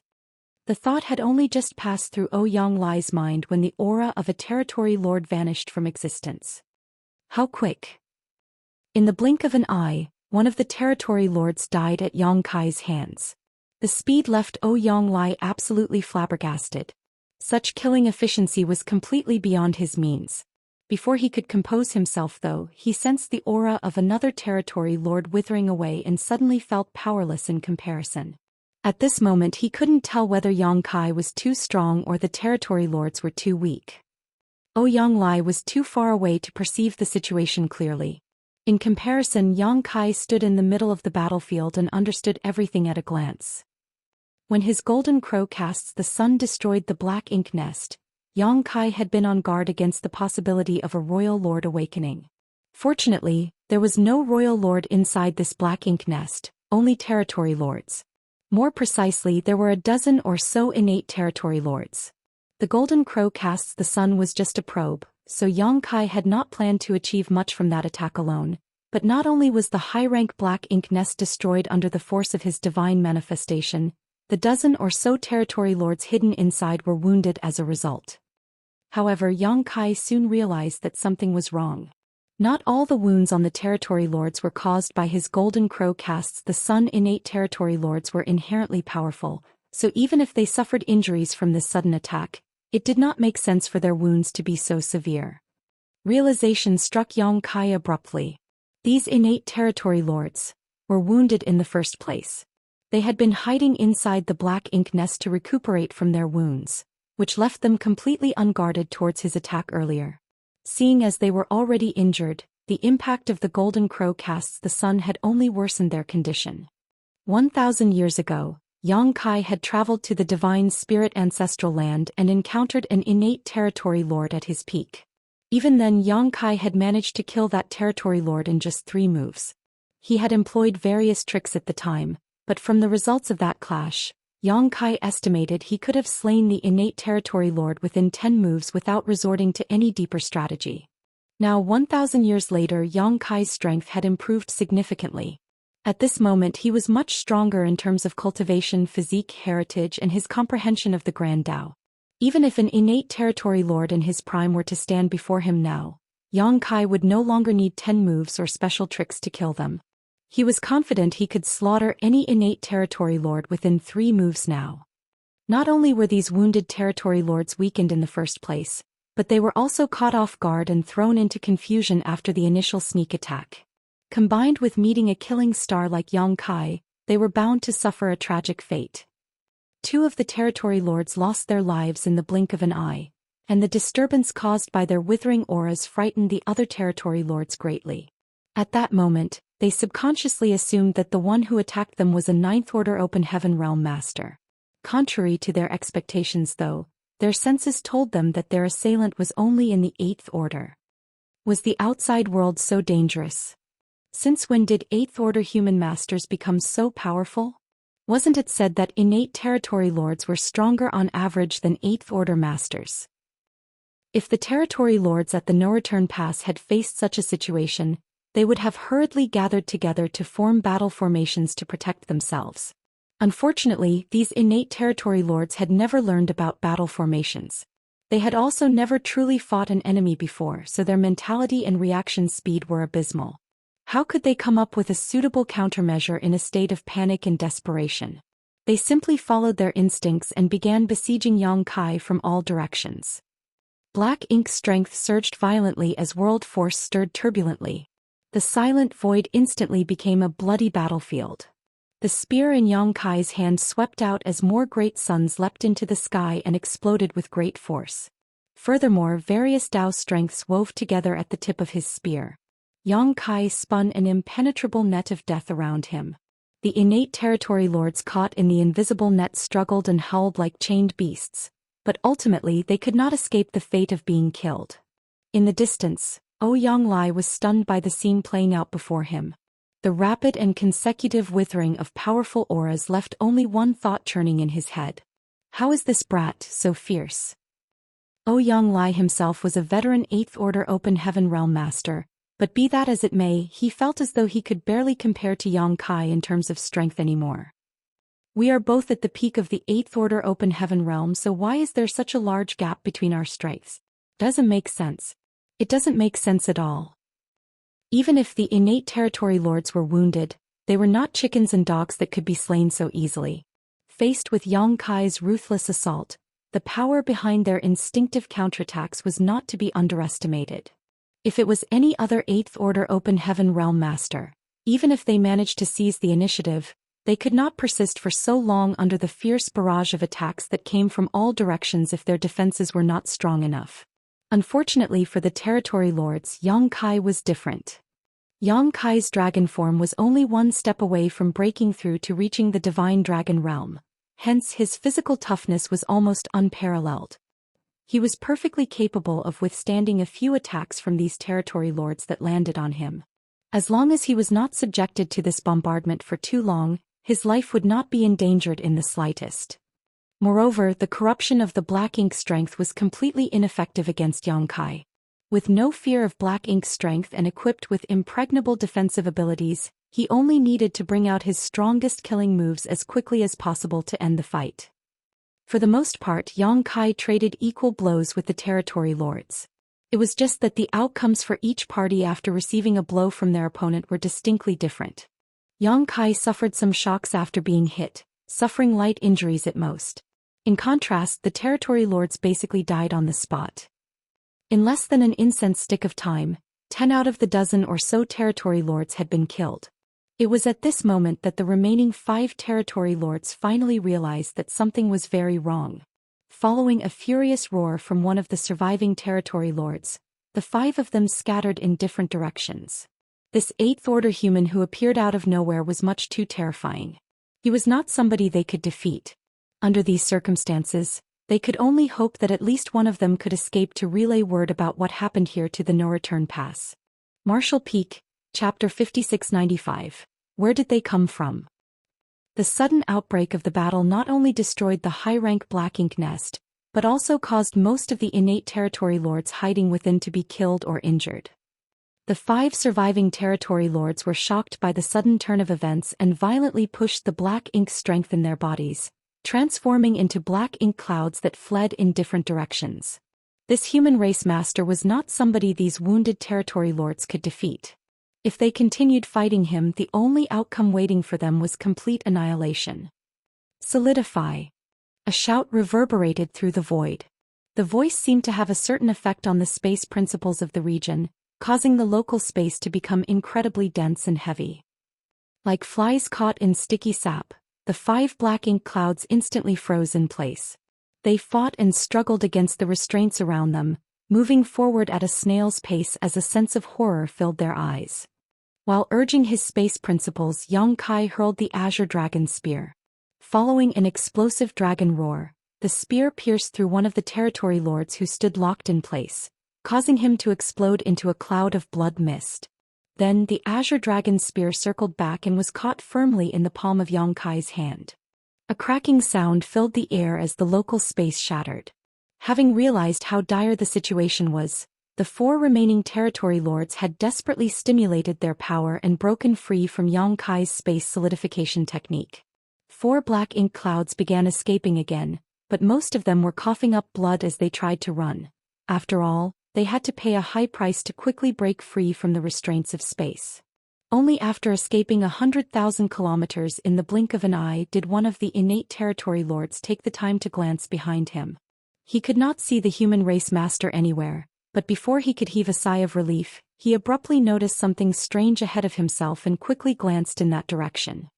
The thought had only just passed through Ouyang mind when the aura of a territory lord vanished from existence. How quick! In the blink of an eye, one of the territory lords died at Yang Kai's hands. The speed left Ouyang absolutely flabbergasted. Such killing efficiency was completely beyond his means. Before he could compose himself though, he sensed the aura of another territory lord withering away and suddenly felt powerless in comparison. At this moment he couldn't tell whether Yang Kai was too strong or the territory lords were too weak. Ouyang was too far away to perceive the situation clearly. In comparison, Yang Kai stood in the middle of the battlefield and understood everything at a glance. When his golden crow casts the sun destroyed the black ink nest, Yang Kai had been on guard against the possibility of a royal lord awakening. Fortunately, there was no royal lord inside this black ink nest, only territory lords. More precisely, there were a dozen or so innate territory lords. The golden crow casts the sun was just a probe, so Yang Kai had not planned to achieve much from that attack alone, but not only was the high-rank black ink nest destroyed under the force of his divine manifestation, the dozen or so territory lords hidden inside were wounded as a result. However, Yang Kai soon realized that something was wrong. Not all the wounds on the territory lords were caused by his golden crow casts the sun. Innate territory lords were inherently powerful, so even if they suffered injuries from this sudden attack, it did not make sense for their wounds to be so severe. Realization struck Yang Kai abruptly. These innate territory lords were wounded in the first place. They had been hiding inside the black ink nest to recuperate from their wounds, which left them completely unguarded towards his attack earlier. Seeing as they were already injured, the impact of the golden crow casts the sun had only worsened their condition. 1,000 years ago, Yang Kai had traveled to the divine spirit ancestral land and encountered an innate territory lord at his peak. Even then, Yang Kai had managed to kill that territory lord in just 3 moves. He had employed various tricks at the time, but from the results of that clash, Yang Kai estimated he could have slain the innate territory lord within 10 moves without resorting to any deeper strategy. Now 1,000 years later, Yang Kai's strength had improved significantly. At this moment he was much stronger in terms of cultivation, physique, heritage and his comprehension of the Grand Tao. Even if an innate territory lord in his prime were to stand before him now, Yang Kai would no longer need 10 moves or special tricks to kill them. He was confident he could slaughter any innate territory lord within 3 moves now. Not only were these wounded territory lords weakened in the first place, but they were also caught off guard and thrown into confusion after the initial sneak attack. Combined with meeting a killing star like Yang Kai, they were bound to suffer a tragic fate. 2 of the territory lords lost their lives in the blink of an eye, and the disturbance caused by their withering auras frightened the other territory lords greatly. At that moment, they subconsciously assumed that the one who attacked them was a 9th Order Open Heaven Realm Master. Contrary to their expectations though, their senses told them that their assailant was only in the 8th order. Was the outside world so dangerous? Since when did 8th order human masters become so powerful? Wasn't it said that innate territory lords were stronger on average than 8th order masters? If the territory lords at the no-return pass had faced such a situation, they would have hurriedly gathered together to form battle formations to protect themselves. Unfortunately, these innate territory lords had never learned about battle formations. They had also never truly fought an enemy before, so their mentality and reaction speed were abysmal. How could they come up with a suitable countermeasure in a state of panic and desperation? They simply followed their instincts and began besieging Yang Kai from all directions. Black Ink's strength surged violently as world force stirred turbulently. The silent void instantly became a bloody battlefield. The spear in Yang Kai's hand swept out as more great suns leapt into the sky and exploded with great force. Furthermore, various Dao strengths wove together at the tip of his spear. Yang Kai spun an impenetrable net of death around him. The innate territory lords caught in the invisible net struggled and howled like chained beasts, but ultimately they could not escape the fate of being killed. In the distance, Ouyang Lai was stunned by the scene playing out before him. The rapid and consecutive withering of powerful auras left only one thought churning in his head. How is this brat so fierce? Ouyang Lai himself was a veteran 8th Order Open Heaven Realm Master, but be that as it may, he felt as though he could barely compare to Yang Kai in terms of strength anymore. We are both at the peak of the 8th Order Open Heaven Realm, so why is there such a large gap between our strengths? Doesn't make sense. It doesn't make sense at all. Even if the innate territory lords were wounded, they were not chickens and dogs that could be slain so easily. Faced with Yang Kai's ruthless assault, the power behind their instinctive counterattacks was not to be underestimated. If it was any other 8th Order Open Heaven Realm Master, even if they managed to seize the initiative, they could not persist for so long under the fierce barrage of attacks that came from all directions if their defenses were not strong enough. Unfortunately for the territory lords, Yang Kai was different. Yang Kai's dragon form was only one step away from breaking through to reaching the divine dragon realm, hence his physical toughness was almost unparalleled. He was perfectly capable of withstanding a few attacks from these territory lords that landed on him. As long as he was not subjected to this bombardment for too long, his life would not be endangered in the slightest. Moreover, the corruption of the Black Ink strength was completely ineffective against Yang Kai. With no fear of Black Ink's strength and equipped with impregnable defensive abilities, he only needed to bring out his strongest killing moves as quickly as possible to end the fight. For the most part, Yang Kai traded equal blows with the territory lords. It was just that the outcomes for each party after receiving a blow from their opponent were distinctly different. Yang Kai suffered some shocks after being hit, suffering light injuries at most. In contrast, the territory lords basically died on the spot. In less than an incense stick of time, 10 out of the dozen or so territory lords had been killed. It was at this moment that the remaining 5 territory lords finally realized that something was very wrong. Following a furious roar from one of the surviving territory lords, the 5 of them scattered in different directions. This 8th Order human who appeared out of nowhere was much too terrifying. He was not somebody they could defeat. Under these circumstances, they could only hope that at least one of them could escape to relay word about what happened here to the no-return pass. Martial Peak, Chapter 5695. Where did they come from? The sudden outbreak of the battle not only destroyed the high-rank Black Ink nest, but also caused most of the innate territory lords hiding within to be killed or injured. The 5 surviving territory lords were shocked by the sudden turn of events and violently pushed the Black Ink strength in their bodies, transforming into Black Ink clouds that fled in different directions. This human race master was not somebody these wounded territory lords could defeat. If they continued fighting him, the only outcome waiting for them was complete annihilation. Solidify. A shout reverberated through the void. The voice seemed to have a certain effect on the space principles of the region, causing the local space to become incredibly dense and heavy. Like flies caught in sticky sap, the 5 Black Ink clouds instantly froze in place. They fought and struggled against the restraints around them, moving forward at a snail's pace as a sense of horror filled their eyes. While urging his space principles, Yang Kai hurled the Azure Dragon Spear. Following an explosive dragon roar, the spear pierced through one of the territory lords who stood locked in place, causing him to explode into a cloud of blood mist. Then the azure dragon's spear circled back and was caught firmly in the palm of Yang Kai's hand. A cracking sound filled the air as the local space shattered. Having realized how dire the situation was, the 4 remaining territory lords had desperately stimulated their power and broken free from Yang Kai's space solidification technique. 4 black ink clouds began escaping again, but most of them were coughing up blood as they tried to run. After all, they had to pay a high price to quickly break free from the restraints of space. Only after escaping 100,000 kilometers in the blink of an eye did one of the innate territory lords take the time to glance behind him. He could not see the human race master anywhere, but before he could heave a sigh of relief, he abruptly noticed something strange ahead of himself and quickly glanced in that direction.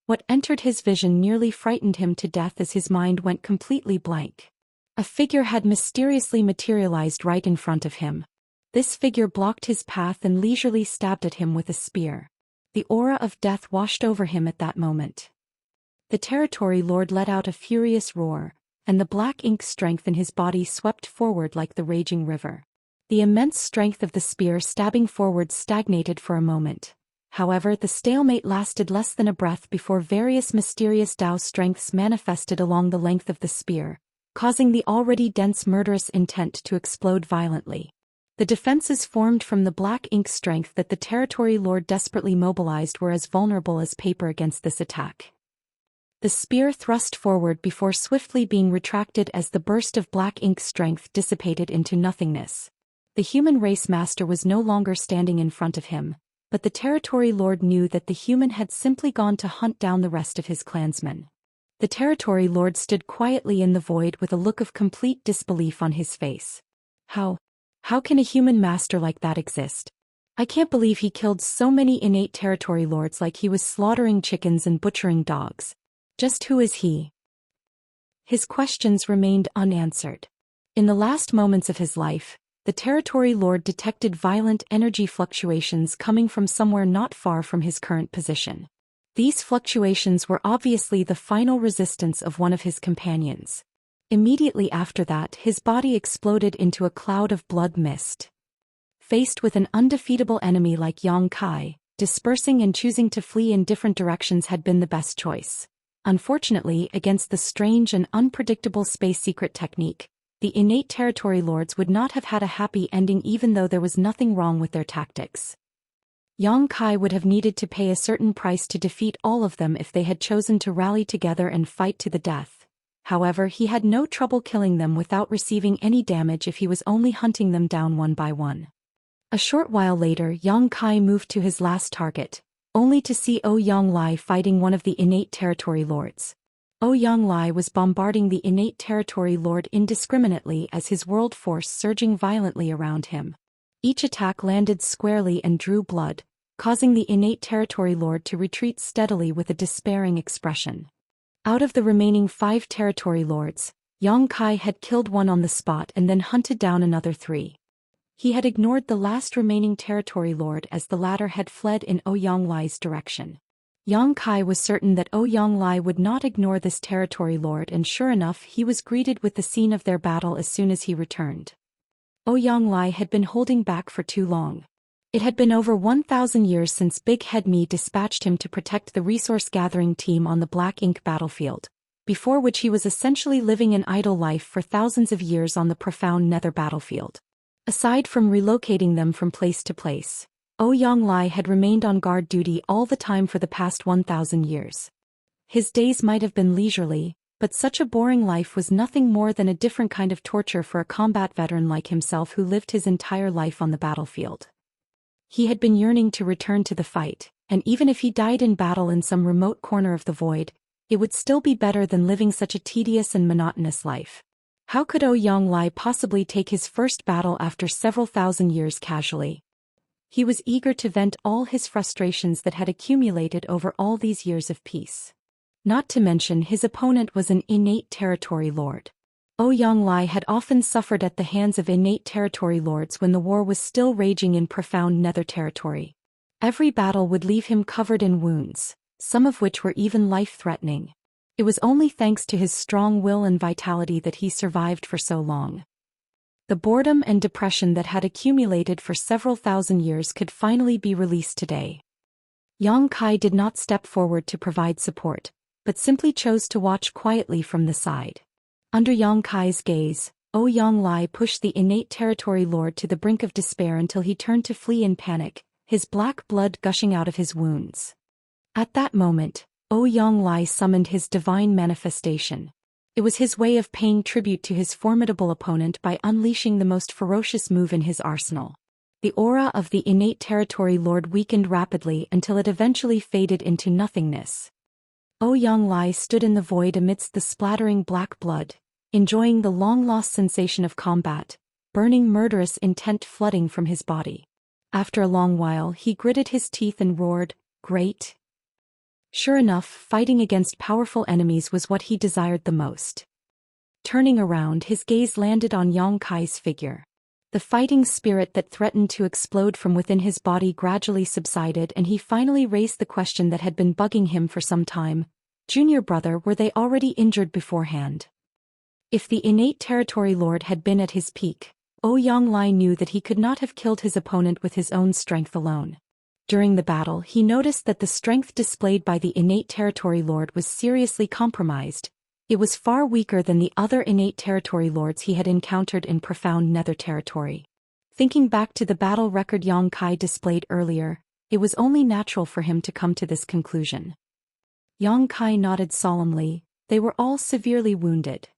What entered his vision nearly frightened him to death as his mind went completely blank. A figure had mysteriously materialized right in front of him. This figure blocked his path and leisurely stabbed at him with a spear. The aura of death washed over him at that moment. The territory lord let out a furious roar, and the black ink strength in his body swept forward like the raging river. The immense strength of the spear stabbing forward stagnated for a moment. However, the stalemate lasted less than a breath before various mysterious Dao strengths manifested along the length of the spear, causing the already dense murderous intent to explode violently. The defenses formed from the black ink strength that the territory lord desperately mobilized were as vulnerable as paper against this attack. The spear thrust forward before swiftly being retracted as the burst of black ink strength dissipated into nothingness. The human race master was no longer standing in front of him, but the territory lord knew that the human had simply gone to hunt down the rest of his clansmen. The territory lord stood quietly in the void with a look of complete disbelief on his face. How can a human master like that exist? I can't believe he killed so many innate territory lords like he was slaughtering chickens and butchering dogs. Just who is he? His questions remained unanswered. In the last moments of his life, the territory lord detected violent energy fluctuations coming from somewhere not far from his current position. These fluctuations were obviously the final resistance of one of his companions. Immediately after that, his body exploded into a cloud of blood mist. Faced with an undefeatable enemy like Yang Kai, dispersing and choosing to flee in different directions had been the best choice. Unfortunately, against the strange and unpredictable space secret technique, the innate territory lords would not have had a happy ending even though there was nothing wrong with their tactics. Yang Kai would have needed to pay a certain price to defeat all of them if they had chosen to rally together and fight to the death. However, he had no trouble killing them without receiving any damage if he was only hunting them down one by one. A short while later, Yang Kai moved to his last target, only to see Ouyang Lai fighting one of the innate territory lords. Ouyang Lai was bombarding the innate territory lord indiscriminately as his world force surging violently around him. Each attack landed squarely and drew blood, causing the innate territory lord to retreat steadily with a despairing expression. Out of the remaining 5 territory lords, Yang Kai had killed one on the spot and then hunted down another 3. He had ignored the last remaining territory lord as the latter had fled in Ouyang Lai's direction. Yang Kai was certain that Ouyang Lai would not ignore this territory lord, and sure enough he was greeted with the scene of their battle as soon as he returned. Ouyang Lai had been holding back for too long. It had been over 1,000 years since Big Head Me dispatched him to protect the resource-gathering team on the Black Ink battlefield, before which he was essentially living an idle life for thousands of years on the profound Nether battlefield. Aside from relocating them from place to place, Ouyang Lai had remained on guard duty all the time for the past 1,000 years. His days might have been leisurely, but such a boring life was nothing more than a different kind of torture for a combat veteran like himself who lived his entire life on the battlefield. He had been yearning to return to the fight, and even if he died in battle in some remote corner of the void, it would still be better than living such a tedious and monotonous life. How could Ouyang Lai possibly take his first battle after several thousand years casually? He was eager to vent all his frustrations that had accumulated over all these years of peace. Not to mention his opponent was an innate territory lord. Ouyang Lai had often suffered at the hands of innate territory lords when the war was still raging in profound Nether territory. Every battle would leave him covered in wounds, some of which were even life-threatening. It was only thanks to his strong will and vitality that he survived for so long. The boredom and depression that had accumulated for several thousand years could finally be released today. Yang Kai did not step forward to provide support, but simply chose to watch quietly from the side. Under Yang Kai's gaze, Yang Lai pushed the innate territory lord to the brink of despair until he turned to flee in panic, his black blood gushing out of his wounds. At that moment, Yang Lai summoned his divine manifestation. It was his way of paying tribute to his formidable opponent by unleashing the most ferocious move in his arsenal. The aura of the innate territory lord weakened rapidly until it eventually faded into nothingness. Yang Lai stood in the void amidst the splattering black blood, enjoying the long-lost sensation of combat, burning murderous intent flooding from his body. After a long while he gritted his teeth and roared, "Great!" Sure enough, fighting against powerful enemies was what he desired the most. Turning around, his gaze landed on Yang Kai's figure. The fighting spirit that threatened to explode from within his body gradually subsided, and he finally raised the question that had been bugging him for some time. Junior brother, were they already injured beforehand? If the innate territory lord had been at his peak, Yang Lai knew that he could not have killed his opponent with his own strength alone. During the battle, he noticed that the strength displayed by the innate territory lord was seriously compromised. It was far weaker than the other innate territory lords he had encountered in profound nether territory. Thinking back to the battle record Yang Kai displayed earlier, it was only natural for him to come to this conclusion. Yang Kai nodded solemnly. They were all severely wounded.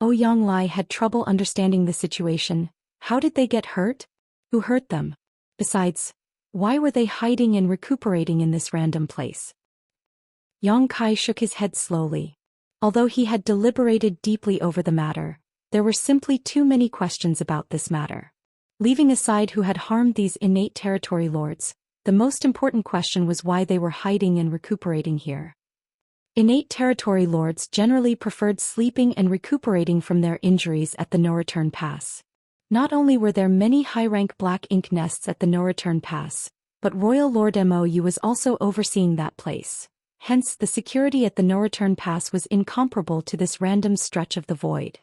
Yang Lai had trouble understanding the situation. How did they get hurt? Who hurt them? Besides, why were they hiding and recuperating in this random place? Yang Kai shook his head slowly. Although he had deliberated deeply over the matter, there were simply too many questions about this matter. Leaving aside who had harmed these innate territory lords, the most important question was why they were hiding and recuperating here. Innate territory lords generally preferred sleeping and recuperating from their injuries at the no-return pass. Not only were there many high-rank black ink nests at the no-return pass, but Royal Lord Mou was also overseeing that place. Hence, the security at the no-return pass was incomparable to this random stretch of the void.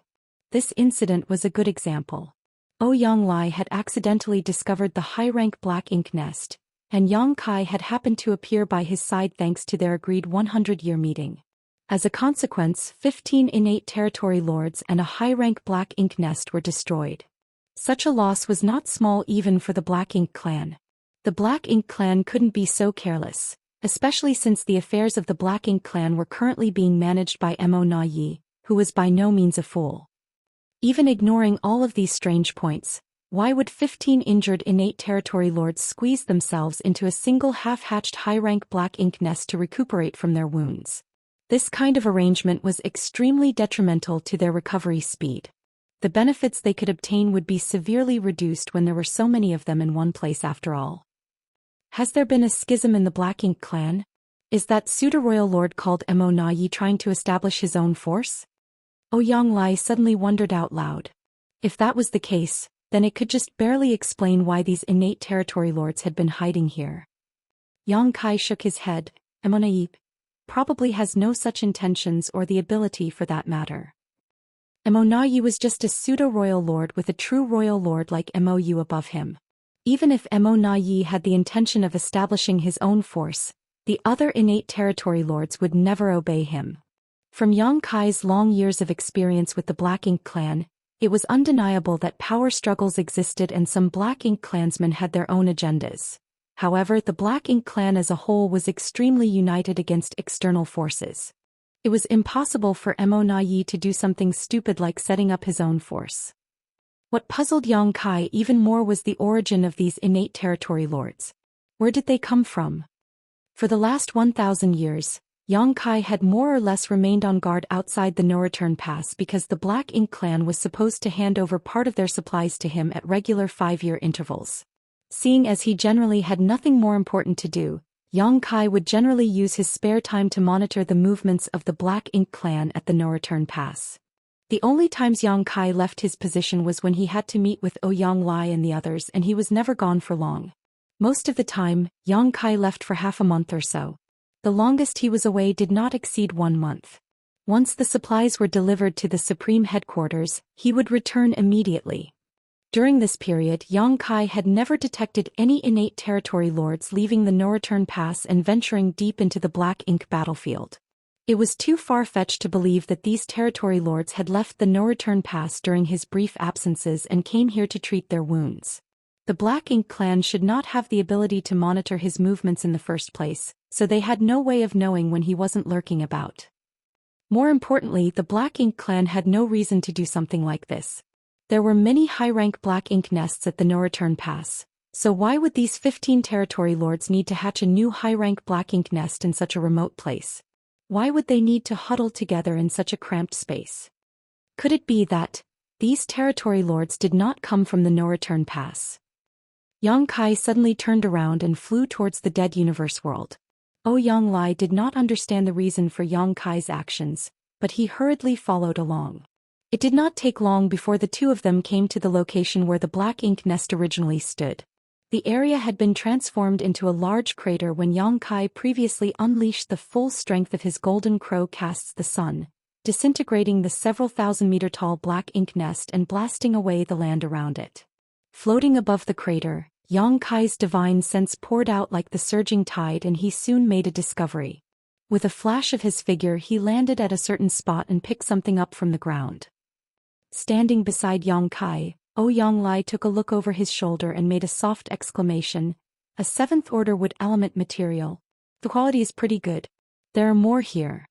This incident was a good example. Yang Lai had accidentally discovered the high-rank black ink nest, and Yang Kai had happened to appear by his side thanks to their agreed 100-year meeting. As a consequence, 15 innate territory lords and a high-rank black ink nest were destroyed. Such a loss was not small even for the Black Ink clan. The Black Ink clan couldn't be so careless, especially since the affairs of the Black Ink clan were currently being managed by Mo Na Yi, who was by no means a fool. Even ignoring all of these strange points, why would 15 injured innate territory lords squeeze themselves into a single half-hatched high-rank black ink nest to recuperate from their wounds? This kind of arrangement was extremely detrimental to their recovery speed. The benefits they could obtain would be severely reduced when there were so many of them in one place after all. Has there been a schism in the Black Ink clan? Is that pseudo-royal lord called Mo Na Yi trying to establish his own force? Yang Lai suddenly wondered out loud. If that was the case, then it could just barely explain why these innate territory lords had been hiding here. Yang Kai shook his head. Mo Na Yi probably has no such intentions or the ability for that matter. Mo Na Yi was just a pseudo-royal lord with a true royal lord like Mou above him. Even if Mo Na Yi had the intention of establishing his own force, the other innate territory lords would never obey him. From Yang Kai's long years of experience with the Black Ink clan, it was undeniable that power struggles existed and some Black Ink clansmen had their own agendas. However, the Black Ink clan as a whole was extremely united against external forces. It was impossible for Mo Na Yi to do something stupid like setting up his own force. What puzzled Yang Kai even more was the origin of these innate territory lords. Where did they come from? For the last 1,000 years, Yang Kai had more or less remained on guard outside the no-return pass because the Black Ink clan was supposed to hand over part of their supplies to him at regular 5-year intervals. Seeing as he generally had nothing more important to do, Yang Kai would generally use his spare time to monitor the movements of the Black Ink clan at the no-return pass. The only times Yang Kai left his position was when he had to meet with Yang Lai and the others, and he was never gone for long. Most of the time, Yang Kai left for half a month or so. The longest he was away did not exceed 1 month. Once the supplies were delivered to the Supreme Headquarters, he would return immediately. During this period, Yang Kai had never detected any innate territory lords leaving the no-return pass and venturing deep into the Black Ink battlefield. It was too far-fetched to believe that these territory lords had left the no-return pass during his brief absences and came here to treat their wounds. The Black Ink clan should not have the ability to monitor his movements in the first place, so they had no way of knowing when he wasn't lurking about. More importantly, the Black Ink clan had no reason to do something like this. There were many high-rank Black Ink nests at the no-return pass, so why would these 15 territory lords need to hatch a new high-rank Black Ink nest in such a remote place? Why would they need to huddle together in such a cramped space? Could it be that these territory lords did not come from the no-return pass? Yang Kai suddenly turned around and flew towards the dead universe world. Yang Lai did not understand the reason for Yang Kai's actions, but he hurriedly followed along. It did not take long before the two of them came to the location where the Black Ink nest originally stood. The area had been transformed into a large crater when Yang Kai previously unleashed the full strength of his golden crow casts the sun, disintegrating the several thousand-meter-tall Black Ink nest and blasting away the land around it. Floating above the crater, Yang Kai's divine sense poured out like the surging tide, and he soon made a discovery. With a flash of his figure, he landed at a certain spot and picked something up from the ground. Standing beside Yang Kai, Yang Lai took a look over his shoulder and made a soft exclamation. A 7th order wood element material. The quality is pretty good. There are more here.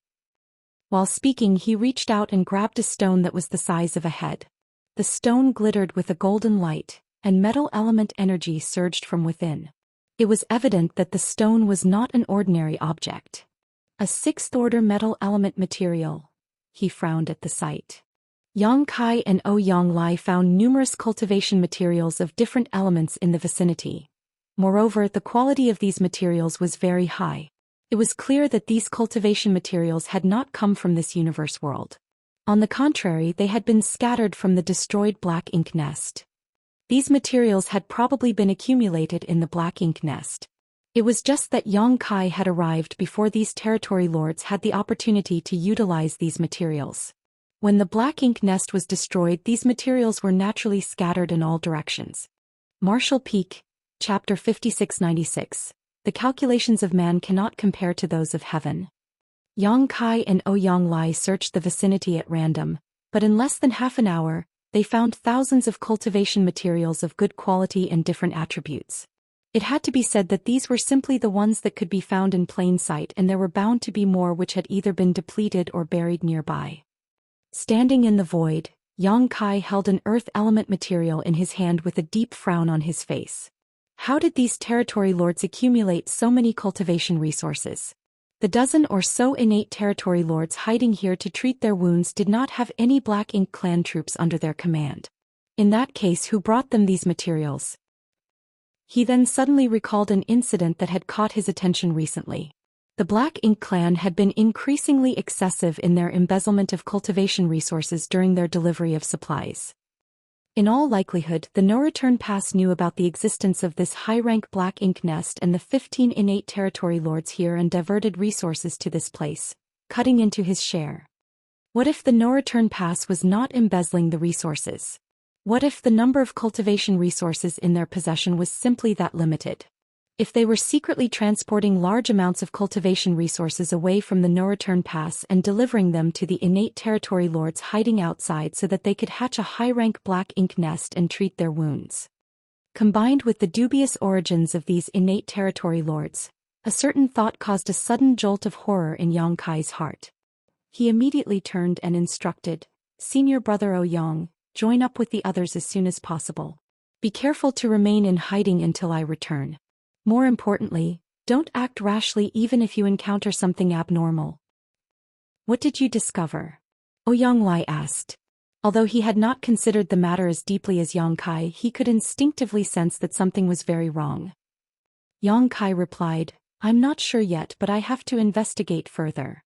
While speaking, he reached out and grabbed a stone that was the size of a head. The stone glittered with a golden light, and metal element energy surged from within. It was evident that the stone was not an ordinary object. A 6th order metal element material. He frowned at the sight. Yang Kai and Yang Lai found numerous cultivation materials of different elements in the vicinity. Moreover, the quality of these materials was very high. It was clear that these cultivation materials had not come from this universe world. On the contrary, they had been scattered from the destroyed Black Ink nest. These materials had probably been accumulated in the Black Ink nest. It was just that Yang Kai had arrived before these territory lords had the opportunity to utilize these materials. When the Black Ink nest was destroyed, these materials were naturally scattered in all directions. Martial Peak, Chapter 5696. The calculations of man cannot compare to those of heaven. Yang Kai and Yang Lai searched the vicinity at random, but in less than half an hour, they found thousands of cultivation materials of good quality and different attributes. It had to be said that these were simply the ones that could be found in plain sight, and there were bound to be more which had either been depleted or buried nearby. Standing in the void, Yang Kai held an earth element material in his hand with a deep frown on his face. How did these territory lords accumulate so many cultivation resources? The dozen or so innate territory lords hiding here to treat their wounds did not have any Black Ink clan troops under their command. In that case, who brought them these materials? He then suddenly recalled an incident that had caught his attention recently. The Black Ink clan had been increasingly excessive in their embezzlement of cultivation resources during their delivery of supplies. In all likelihood, the no-return pass knew about the existence of this high-rank Black Ink nest and the 15 innate territory lords here and diverted resources to this place, cutting into his share. What if the no-return pass was not embezzling the resources? What if the number of cultivation resources in their possession was simply that limited? If they were secretly transporting large amounts of cultivation resources away from the no-return pass and delivering them to the innate territory lords hiding outside so that they could hatch a high-rank Black Ink nest and treat their wounds. Combined with the dubious origins of these innate territory lords, a certain thought caused a sudden jolt of horror in Yang Kai's heart. He immediately turned and instructed, "Senior brother Yang, join up with the others as soon as possible. Be careful to remain in hiding until I return. More importantly, don't act rashly even if you encounter something abnormal." "What did you discover?" Yang Lai asked. Although he had not considered the matter as deeply as Yang Kai, he could instinctively sense that something was very wrong. Yang Kai replied, "I'm not sure yet, but I have to investigate further."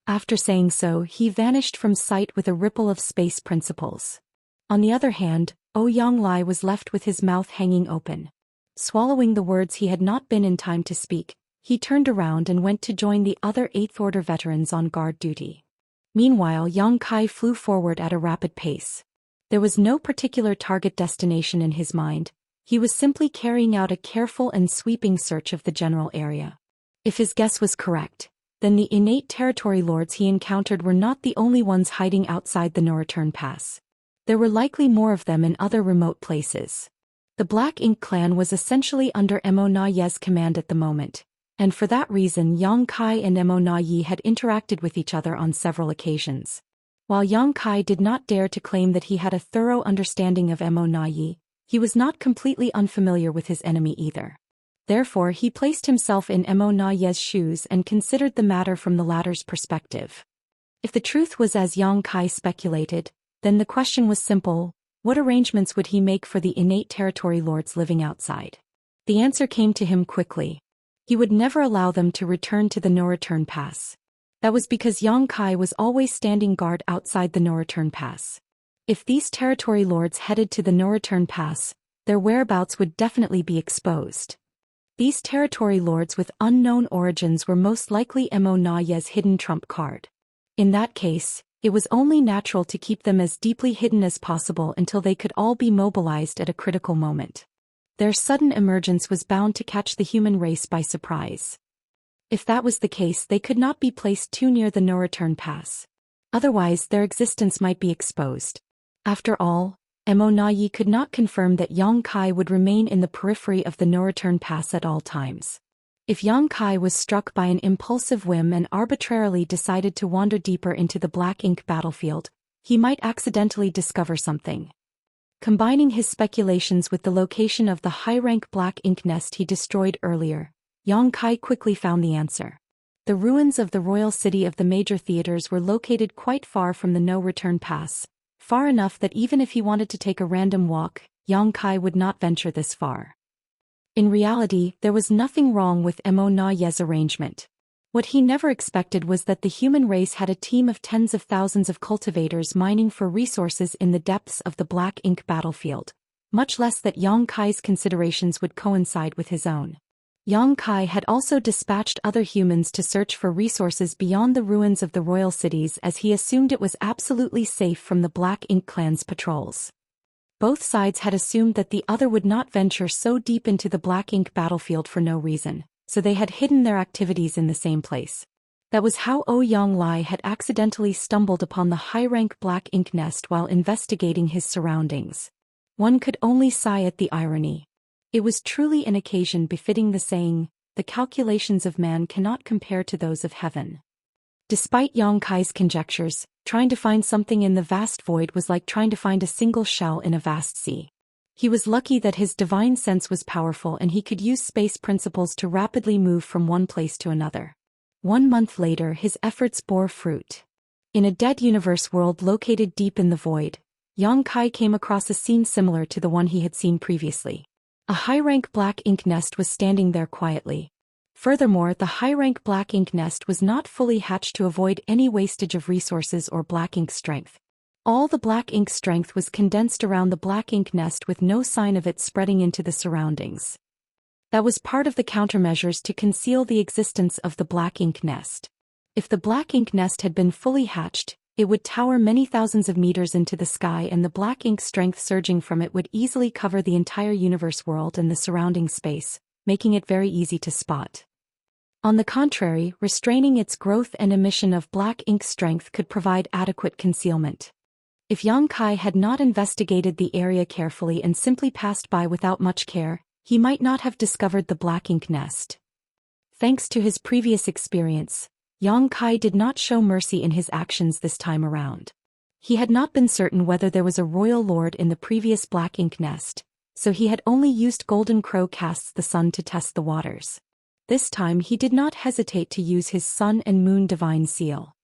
After saying so, he vanished from sight with a ripple of space principles. On the other hand, Yang Lai was left with his mouth hanging open. Swallowing the words he had not been in time to speak, he turned around and went to join the other 8th Order veterans on guard duty. Meanwhile, Yang Kai flew forward at a rapid pace. There was no particular target destination in his mind. He was simply carrying out a careful and sweeping search of the general area. If his guess was correct, then the innate territory lords he encountered were not the only ones hiding outside the no-return pass. There were likely more of them in other remote places. The Black Ink clan was essentially under Emo Na Ye's command at the moment, and for that reason Yang Kai and Emo Na Ye had interacted with each other on several occasions. While Yang Kai did not dare to claim that he had a thorough understanding of Emo Na Ye, he was not completely unfamiliar with his enemy either. Therefore, he placed himself in Emo Na Ye's shoes and considered the matter from the latter's perspective. If the truth was as Yang Kai speculated, then the question was simple: what arrangements would he make for the innate territory lords living outside? The answer came to him quickly. He would never allow them to return to the no-return pass. That was because Yang Kai was always standing guard outside the no-return pass. If these territory lords headed to the no-return pass, their whereabouts would definitely be exposed. These territory lords with unknown origins were most likely Emo Na Ye's hidden trump card. In that case, it was only natural to keep them as deeply hidden as possible until they could all be mobilized at a critical moment. Their sudden emergence was bound to catch the human race by surprise. If that was the case, they could not be placed too near the no-return pass. Otherwise, their existence might be exposed. After all, Emo Na Ye could not confirm that Yang Kai would remain in the periphery of the no-return pass at all times. If Yang Kai was struck by an impulsive whim and arbitrarily decided to wander deeper into the Black Ink battlefield, he might accidentally discover something. Combining his speculations with the location of the high-rank Black Ink nest he destroyed earlier, Yang Kai quickly found the answer. The ruins of the royal city of the major theaters were located quite far from the no-return pass, far enough that even if he wanted to take a random walk, Yang Kai would not venture this far. In reality, there was nothing wrong with Emo Na Ye's arrangement. What he never expected was that the human race had a team of tens of thousands of cultivators mining for resources in the depths of the Black Ink battlefield, much less that Yang Kai's considerations would coincide with his own. Yang Kai had also dispatched other humans to search for resources beyond the ruins of the royal cities, as he assumed it was absolutely safe from the Black Ink clan's patrols. Both sides had assumed that the other would not venture so deep into the Black Ink battlefield for no reason, so they had hidden their activities in the same place. That was how Ouyang Lai had accidentally stumbled upon the high-rank Black Ink nest while investigating his surroundings. One could only sigh at the irony. It was truly an occasion befitting the saying, "The calculations of man cannot compare to those of heaven." Despite Yang Kai's conjectures, trying to find something in the vast void was like trying to find a single shell in a vast sea. He was lucky that his divine sense was powerful and he could use space principles to rapidly move from one place to another. 1 month later, his efforts bore fruit. In a dead universe world located deep in the void, Yang Kai came across a scene similar to the one he had seen previously. A high-rank Black Ink nest was standing there quietly. Furthermore, the high-rank Black Ink nest was not fully hatched to avoid any wastage of resources or Black Ink strength. All the Black Ink strength was condensed around the Black Ink nest with no sign of it spreading into the surroundings. That was part of the countermeasures to conceal the existence of the Black Ink nest. If the Black Ink nest had been fully hatched, it would tower many thousands of meters into the sky, and the Black Ink strength surging from it would easily cover the entire universe world and the surrounding space, making it very easy to spot. On the contrary, restraining its growth and emission of Black Ink strength could provide adequate concealment. If Yang Kai had not investigated the area carefully and simply passed by without much care, he might not have discovered the Black Ink nest. Thanks to his previous experience, Yang Kai did not show mercy in his actions this time around. He had not been certain whether there was a royal lord in the previous Black Ink nest, so he had only used Golden Crow casts the sun to test the waters. This time he did not hesitate to use his Sun and Moon Divine Seal.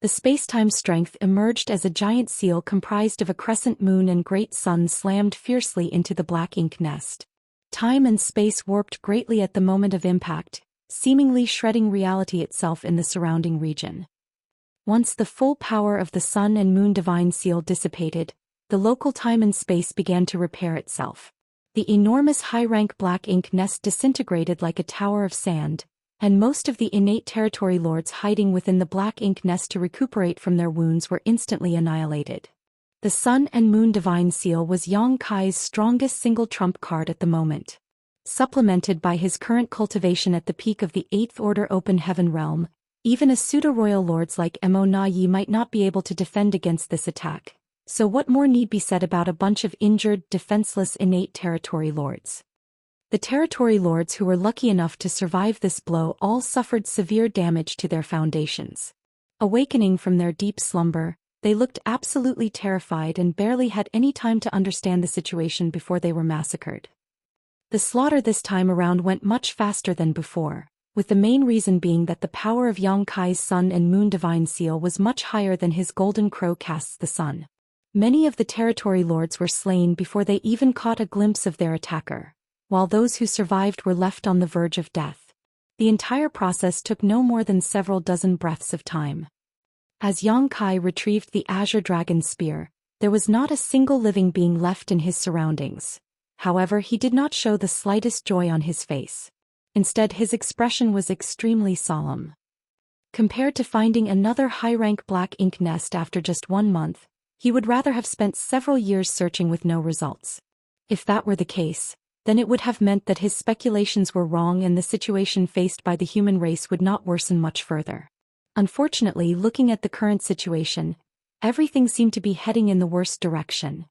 The space-time strength emerged as a giant seal comprised of a crescent moon and great sun slammed fiercely into the Black Ink nest. Time and space warped greatly at the moment of impact, seemingly shredding reality itself in the surrounding region. Once the full power of the Sun and Moon Divine Seal dissipated, the local time and space began to repair itself. The enormous high-rank Black Ink nest disintegrated like a tower of sand, and most of the innate territory lords hiding within the black ink nest to recuperate from their wounds were instantly annihilated. The Sun and Moon Divine Seal was Yang Kai's strongest single trump card at the moment. Supplemented by his current cultivation at the peak of the 8th Order Open Heaven realm, even a pseudo-royal lords like Mo Na Yi might not be able to defend against this attack. So what more need be said about a bunch of injured, defenseless innate territory lords? The territory lords who were lucky enough to survive this blow all suffered severe damage to their foundations. Awakening from their deep slumber, they looked absolutely terrified and barely had any time to understand the situation before they were massacred. The slaughter this time around went much faster than before, with the main reason being that the power of Yang Kai's Sun and Moon Divine Seal was much higher than his Golden Crow casts the sun. Many of the territory lords were slain before they even caught a glimpse of their attacker, while those who survived were left on the verge of death. The entire process took no more than several dozen breaths of time. As Yang Kai retrieved the Azure Dragon's spear, there was not a single living being left in his surroundings. However, he did not show the slightest joy on his face. Instead, his expression was extremely solemn. Compared to finding another high-rank black ink nest after just 1 month, he would rather have spent several years searching with no results. If that were the case, then it would have meant that his speculations were wrong and the situation faced by the human race would not worsen much further. Unfortunately, looking at the current situation, everything seemed to be heading in the worst direction.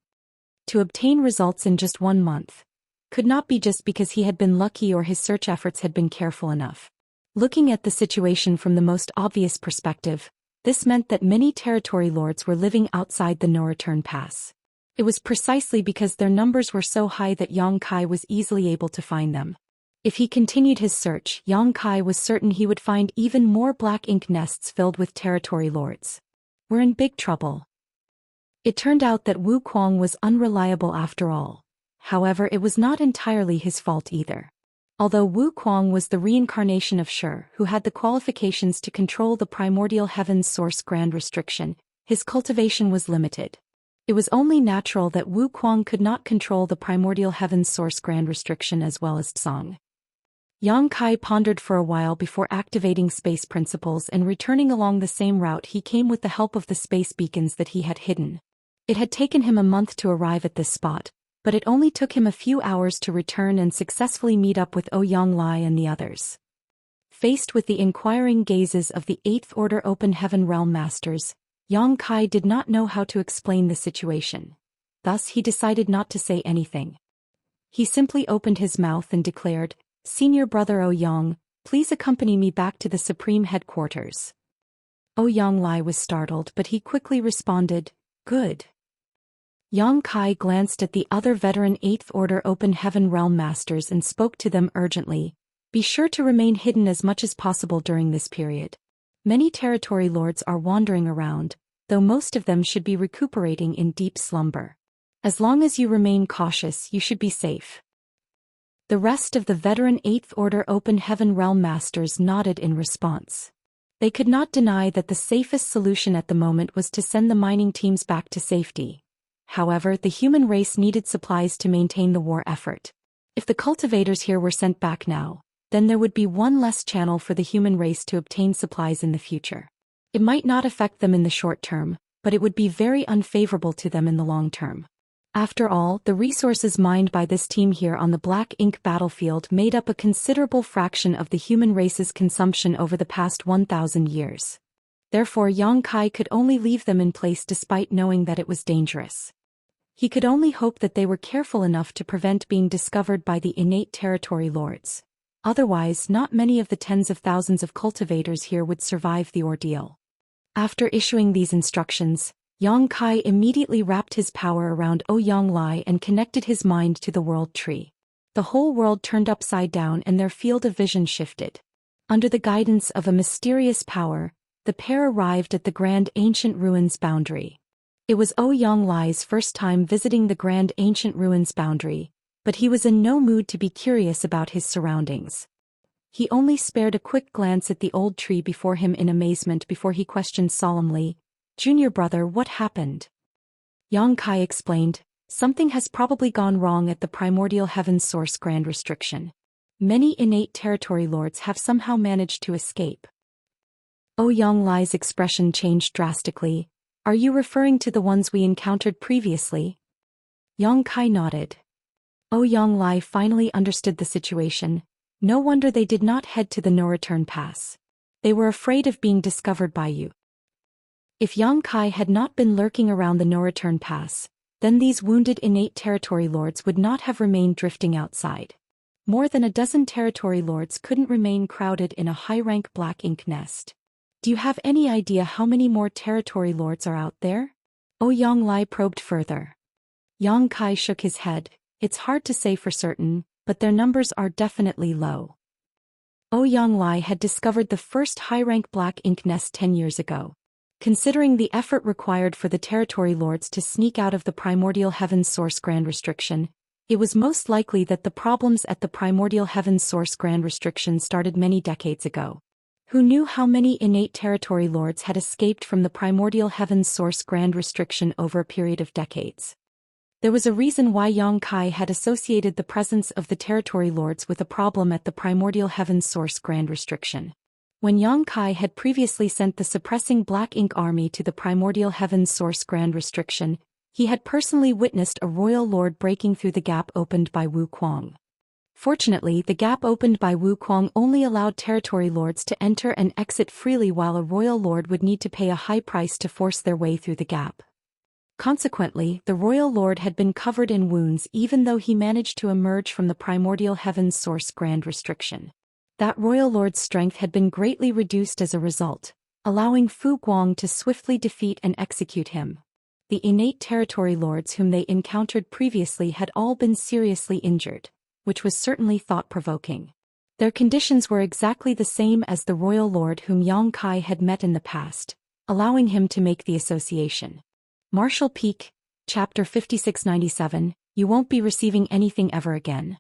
To obtain results in just 1 month could not be just because he had been lucky or his search efforts had been careful enough. Looking at the situation from the most obvious perspective, this meant that many territory lords were living outside the no-return pass. It was precisely because their numbers were so high that Yang Kai was easily able to find them. If he continued his search, Yang Kai was certain he would find even more black ink nests filled with territory lords. We're in big trouble. It turned out that Wu Kuang was unreliable after all. However, it was not entirely his fault either. Although Wu Kuang was the reincarnation of Shi, who had the qualifications to control the primordial heaven's source grand restriction, his cultivation was limited. It was only natural that Wu Kuang could not control the primordial heaven's source grand restriction as well as Tsang. Yang Kai pondered for a while before activating space principles and returning along the same route he came with the help of the space beacons that he had hidden. It had taken him a month to arrive at this spot, but it only took him a few hours to return and successfully meet up with Ouyang Lai and the others. Faced with the inquiring gazes of the 8th Order Open Heaven Realm Masters, Yang Kai did not know how to explain the situation. Thus he decided not to say anything. He simply opened his mouth and declared, "Senior Brother Ouyang, please accompany me back to the Supreme Headquarters." Ouyang Lai was startled, but he quickly responded, "Good." Yang Kai glanced at the other veteran 8th Order Open Heaven Realm Masters and spoke to them urgently. Be sure to remain hidden as much as possible during this period. Many territory lords are wandering around, though most of them should be recuperating in deep slumber. As long as you remain cautious, you should be safe. The rest of the veteran 8th Order Open Heaven Realm Masters nodded in response. They could not deny that the safest solution at the moment was to send the mining teams back to safety. However, the human race needed supplies to maintain the war effort. If the cultivators here were sent back now, then there would be one less channel for the human race to obtain supplies in the future. It might not affect them in the short term, but it would be very unfavorable to them in the long term. After all, the resources mined by this team here on the Black Ink battlefield made up a considerable fraction of the human race's consumption over the past 1,000 years. Therefore, Yang Kai could only leave them in place despite knowing that it was dangerous. He could only hope that they were careful enough to prevent being discovered by the innate territory lords. Otherwise, not many of the tens of thousands of cultivators here would survive the ordeal. After issuing these instructions, Yang Kai immediately wrapped his power around Ouyang Lai and connected his mind to the world tree. The whole world turned upside down and their field of vision shifted. Under the guidance of a mysterious power, the pair arrived at the Grand Ancient Ruins boundary. It was Ouyang Lai's first time visiting the Grand Ancient Ruins boundary, but he was in no mood to be curious about his surroundings. He only spared a quick glance at the old tree before him in amazement before he questioned solemnly, "Junior brother, what happened?" Yang Kai explained, "Something has probably gone wrong at the primordial heaven's source grand restriction. Many innate territory lords have somehow managed to escape. Ouyang Lai's expression changed drastically. Are you referring to the ones we encountered previously? Yang Kai nodded. Ouyang Lai finally understood the situation. No wonder they did not head to the no-return pass. They were afraid of being discovered by you. If Yang Kai had not been lurking around the no-return pass, then these wounded innate territory lords would not have remained drifting outside. More than a dozen territory lords couldn't remain crowded in a high-rank black ink nest. Do you have any idea how many more territory lords are out there? Ouyang Lai probed further. Yang Kai shook his head. It's hard to say for certain, but their numbers are definitely low. Ouyang Lai had discovered the first high-rank black ink nest 10 years ago. Considering the effort required for the territory lords to sneak out of the primordial heaven's source grand restriction, it was most likely that the problems at the primordial heaven's source grand restriction started many decades ago. Who knew how many innate territory lords had escaped from the primordial heaven's source grand restriction over a period of decades? There was a reason why Yang Kai had associated the presence of the territory lords with a problem at the primordial heaven's source grand restriction. When Yang Kai had previously sent the suppressing Black Ink army to the primordial heaven's source grand restriction, he had personally witnessed a royal lord breaking through the gap opened by Wu Kuang. Fortunately, the gap opened by Wu Kuang only allowed territory lords to enter and exit freely, while a royal lord would need to pay a high price to force their way through the gap. Consequently, the royal lord had been covered in wounds even though he managed to emerge from the primordial heaven's source grand restriction. That royal lord's strength had been greatly reduced as a result, allowing Fu Guang to swiftly defeat and execute him. The innate territory lords whom they encountered previously had all been seriously injured, which was certainly thought-provoking. Their conditions were exactly the same as the royal lord whom Yang Kai had met in the past, allowing him to make the association. Martial Peak, Chapter 5697, You won't be receiving anything ever again.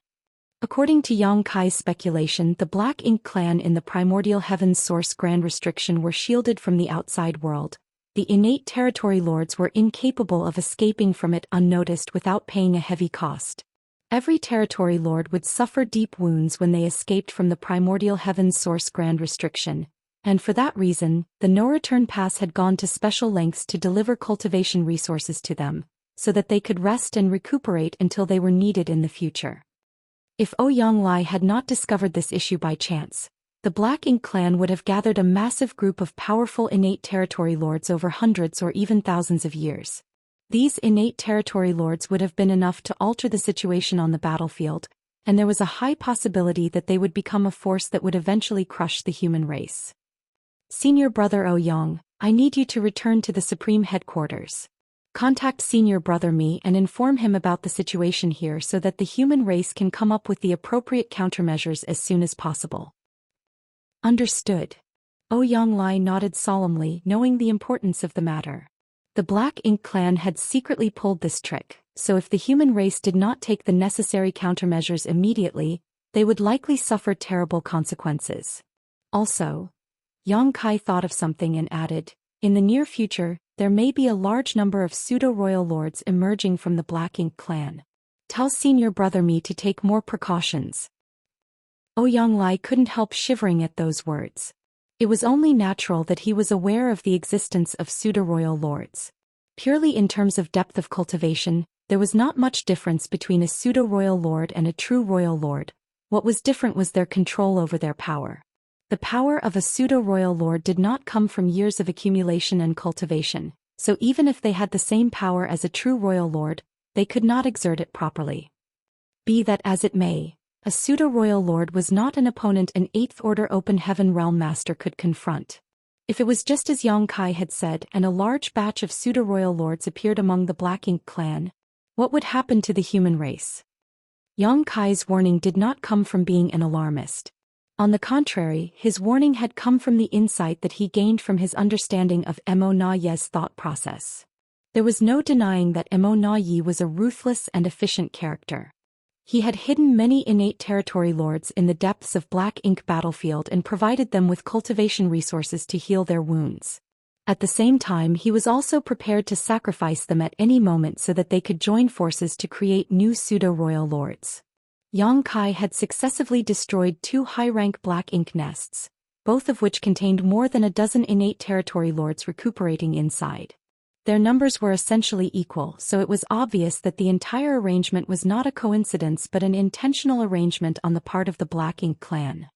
According to Yang Kai's speculation, the Black Ink clan in the primordial heaven's source grand restriction were shielded from the outside world. The innate territory lords were incapable of escaping from it unnoticed without paying a heavy cost. Every territory lord would suffer deep wounds when they escaped from the primordial heaven's source grand restriction, and for that reason, the no-return pass had gone to special lengths to deliver cultivation resources to them, so that they could rest and recuperate until they were needed in the future. If Ouyang Lai had not discovered this issue by chance, the Black Ink clan would have gathered a massive group of powerful innate territory lords over hundreds or even thousands of years. These innate territory lords would have been enough to alter the situation on the battlefield, and there was a high possibility that they would become a force that would eventually crush the human race. Senior Brother Ouyang, I need you to return to the Supreme Headquarters. Contact Senior Brother Mi and inform him about the situation here so that the human race can come up with the appropriate countermeasures as soon as possible. Understood. Ouyang Lai nodded solemnly, knowing the importance of the matter. The Black Ink clan had secretly pulled this trick, so if the human race did not take the necessary countermeasures immediately, they would likely suffer terrible consequences. Also, Yang Kai thought of something and added, in the near future, there may be a large number of pseudo-royal lords emerging from the Black Ink clan. Tell Senior Brother Mi to take more precautions. Ouyang Lai couldn't help shivering at those words. It was only natural that he was aware of the existence of pseudo-royal lords. Purely in terms of depth of cultivation, there was not much difference between a pseudo-royal lord and a true royal lord. What was different was their control over their power. The power of a pseudo-royal lord did not come from years of accumulation and cultivation, so even if they had the same power as a true royal lord, they could not exert it properly. Be that as it may, a pseudo-royal lord was not an opponent an 8th Order Open Heaven Realm Master could confront. If it was just as Yang Kai had said and a large batch of pseudo-royal lords appeared among the Black Ink clan, what would happen to the human race? Yang Kai's warning did not come from being an alarmist. On the contrary, his warning had come from the insight that he gained from his understanding of Mo Na Ye's thought process. There was no denying that Mo Na Ye was a ruthless and efficient character. He had hidden many innate territory lords in the depths of Black Ink battlefield and provided them with cultivation resources to heal their wounds. At the same time, he was also prepared to sacrifice them at any moment so that they could join forces to create new pseudo-royal lords. Yang Kai had successively destroyed 2 high-rank black ink nests, both of which contained more than a dozen innate territory lords recuperating inside. Their numbers were essentially equal, so it was obvious that the entire arrangement was not a coincidence but an intentional arrangement on the part of the Black Ink clan.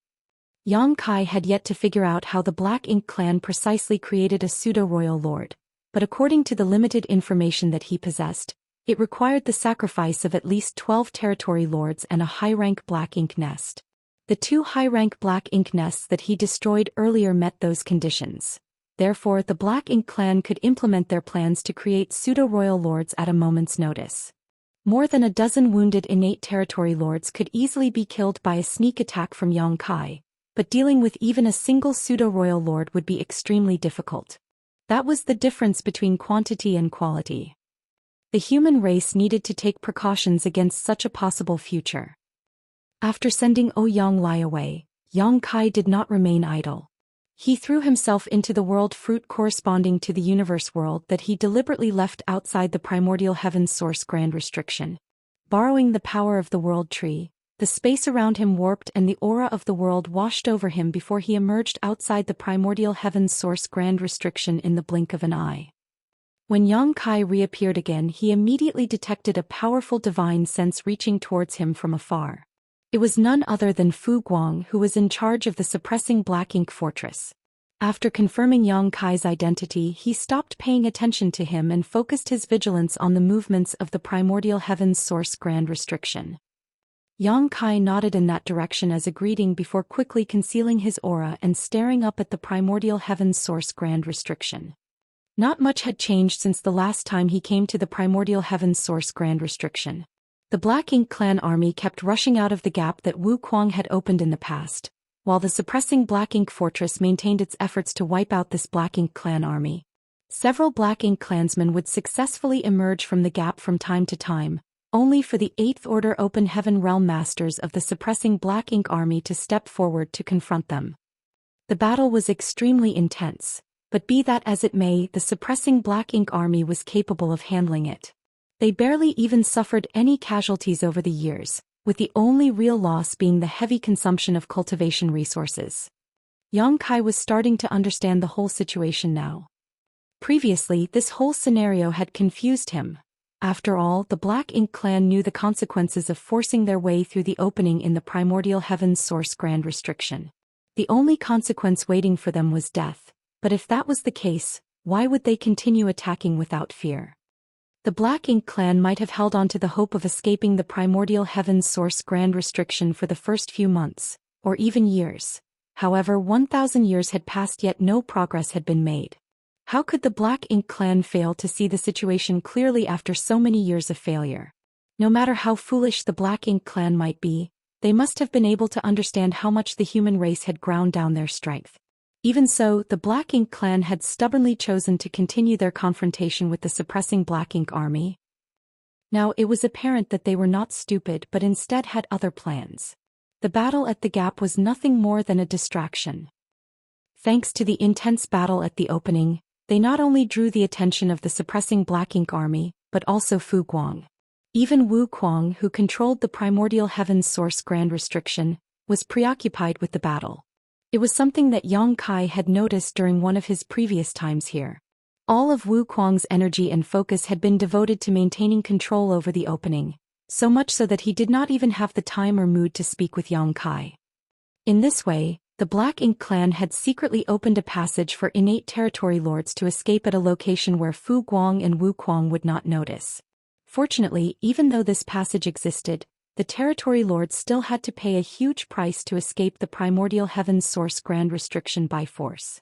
Yang Kai had yet to figure out how the Black Ink clan precisely created a pseudo-royal lord, but according to the limited information that he possessed, it required the sacrifice of at least 12 territory lords and a high-rank black ink nest. The 2 high-rank black ink nests that he destroyed earlier met those conditions. Therefore, the Black Ink clan could implement their plans to create pseudo-royal lords at a moment's notice. More than a dozen wounded innate territory lords could easily be killed by a sneak attack from Yang Kai, but dealing with even a single pseudo-royal lord would be extremely difficult. That was the difference between quantity and quality. The human race needed to take precautions against such a possible future. After sending Ouyang Lai away, Yang Kai did not remain idle. He threw himself into the world fruit corresponding to the universe world that he deliberately left outside the primordial heaven's source grand restriction. Borrowing the power of the world tree, the space around him warped and the aura of the world washed over him before he emerged outside the primordial heaven's source grand restriction in the blink of an eye. When Yang Kai reappeared again, he immediately detected a powerful divine sense reaching towards him from afar. It was none other than Fu Guang, who was in charge of the suppressing Black Ink fortress. After confirming Yang Kai's identity, he stopped paying attention to him and focused his vigilance on the movements of the primordial heaven's source grand restriction. Yang Kai nodded in that direction as a greeting before quickly concealing his aura and staring up at the primordial heaven's source grand restriction. Not much had changed since the last time he came to the primordial heaven's source grand restriction. The Black Ink clan army kept rushing out of the gap that Wu Kuang had opened in the past, while the suppressing Black Ink fortress maintained its efforts to wipe out this Black Ink clan army. Several Black Ink clansmen would successfully emerge from the gap from time to time, only for the 8th Order Open Heaven Realm Masters of the suppressing Black Ink army to step forward to confront them. The battle was extremely intense, but be that as it may, the suppressing Black Ink army was capable of handling it. They barely even suffered any casualties over the years, with the only real loss being the heavy consumption of cultivation resources. Yang Kai was starting to understand the whole situation now. Previously, this whole scenario had confused him. After all, the Black Ink clan knew the consequences of forcing their way through the opening in the primordial heaven's source grand restriction. The only consequence waiting for them was death, but if that was the case, why would they continue attacking without fear? The Black Ink clan might have held on to the hope of escaping the primordial heaven's source grand restriction for the first few months, or even years. However, 1,000 years had passed yet no progress had been made. How could the Black Ink clan fail to see the situation clearly after so many years of failure? No matter how foolish the Black Ink clan might be, they must have been able to understand how much the human race had ground down their strength. Even so, the Black Ink clan had stubbornly chosen to continue their confrontation with the suppressing Black Ink army. Now it was apparent that they were not stupid but instead had other plans. The battle at the gap was nothing more than a distraction. Thanks to the intense battle at the opening, they not only drew the attention of the suppressing Black Ink army, but also Fu Guang. Even Wu Kuang, who controlled the primordial heaven's source grand restriction, was preoccupied with the battle. It was something that Yang Kai had noticed during one of his previous times here. All of Wu Kuang's energy and focus had been devoted to maintaining control over the opening, so much so that he did not even have the time or mood to speak with Yang Kai. In this way, the Black Ink clan had secretly opened a passage for innate territory lords to escape at a location where Fu Guang and Wu Kuang would not notice. Fortunately, even though this passage existed, the territory lords still had to pay a huge price to escape the primordial heaven's source grand restriction by force.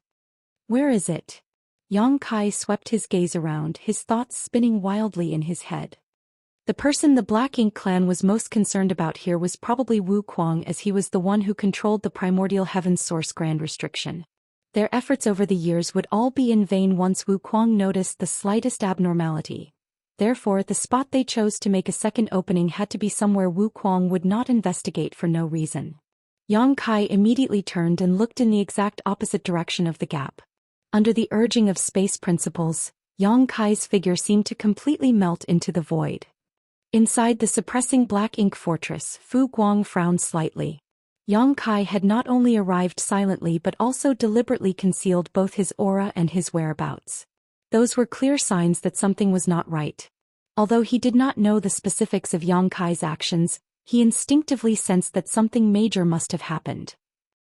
Where is it? Yang Kai swept his gaze around, his thoughts spinning wildly in his head. The person the Black Ink clan was most concerned about here was probably Wu Kuang, as he was the one who controlled the primordial heaven's source grand restriction. Their efforts over the years would all be in vain once Wu Kuang noticed the slightest abnormality. Therefore, the spot they chose to make a second opening had to be somewhere Wu Kuang would not investigate for no reason. Yang Kai immediately turned and looked in the exact opposite direction of the gap. Under the urging of space principles, Yang Kai's figure seemed to completely melt into the void. Inside the suppressing black ink fortress, Fu Guang frowned slightly. Yang Kai had not only arrived silently but also deliberately concealed both his aura and his whereabouts. Those were clear signs that something was not right. Although he did not know the specifics of Yang Kai's actions, he instinctively sensed that something major must have happened.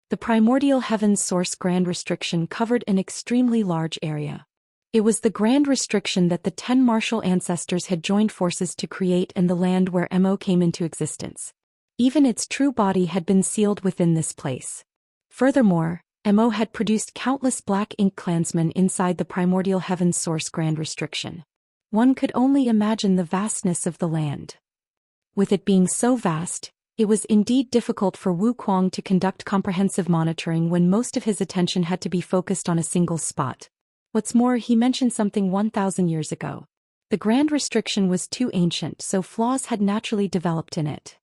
The primordial heaven's source grand restriction covered an extremely large area. It was the grand restriction that the 10 martial ancestors had joined forces to create and the land where Mo came into existence. Even its true body had been sealed within this place. Furthermore, Mo had produced countless black ink clansmen inside the primordial heaven's source grand restriction. One could only imagine the vastness of the land. With it being so vast, it was indeed difficult for Wu Kuang to conduct comprehensive monitoring when most of his attention had to be focused on a single spot. What's more, he mentioned something 1,000 years ago. The grand restriction was too ancient, so flaws had naturally developed in it.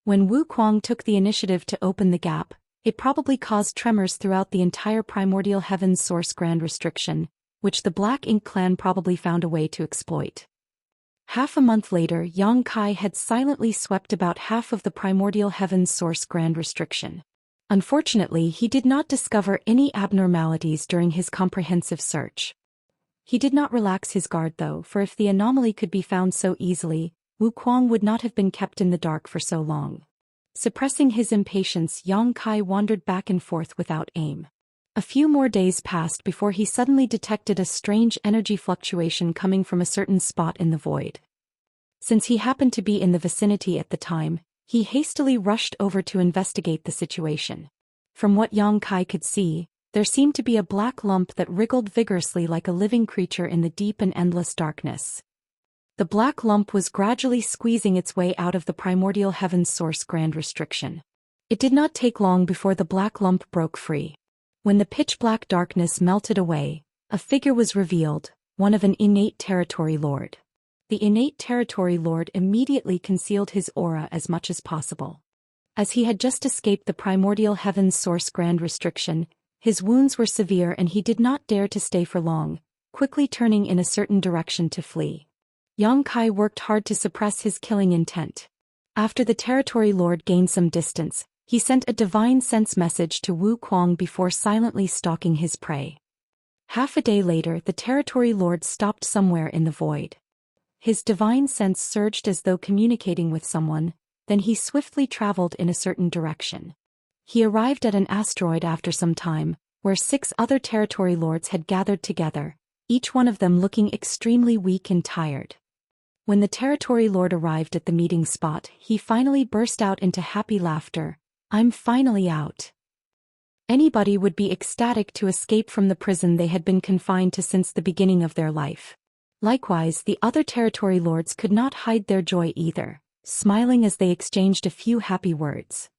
When Wu Kuang took the initiative to open the gap, it probably caused tremors throughout the entire primordial heaven's source grand restriction, which the Black Ink clan probably found a way to exploit. Half a month later, Yang Kai had silently swept about half of the primordial heaven's source grand restriction. Unfortunately, he did not discover any abnormalities during his comprehensive search. He did not relax his guard though, for if the anomaly could be found so easily, Wu Kuang would not have been kept in the dark for so long. Suppressing his impatience, Yang Kai wandered back and forth without aim. A few more days passed before he suddenly detected a strange energy fluctuation coming from a certain spot in the void. Since he happened to be in the vicinity at the time, he hastily rushed over to investigate the situation. From what Yang Kai could see, there seemed to be a black lump that wriggled vigorously like a living creature in the deep and endless darkness. The black lump was gradually squeezing its way out of the primordial heaven's source grand restriction. It did not take long before the black lump broke free. When the pitch-black darkness melted away, a figure was revealed, one of an innate territory lord. The innate territory lord immediately concealed his aura as much as possible. As he had just escaped the primordial heaven's source grand restriction, his wounds were severe and he did not dare to stay for long, quickly turning in a certain direction to flee. Yang Kai worked hard to suppress his killing intent. After the territory lord gained some distance, he sent a divine sense message to Wu Kuang before silently stalking his prey. Half a day later, the territory lord stopped somewhere in the void. His divine sense surged as though communicating with someone, then he swiftly traveled in a certain direction. He arrived at an asteroid after some time, where 6 other territory lords had gathered together, each one of them looking extremely weak and tired. When the territory lord arrived at the meeting spot, he finally burst out into happy laughter. "I'm finally out." Anybody would be ecstatic to escape from the prison they had been confined to since the beginning of their life. Likewise, the other territory lords could not hide their joy either, smiling as they exchanged a few happy words.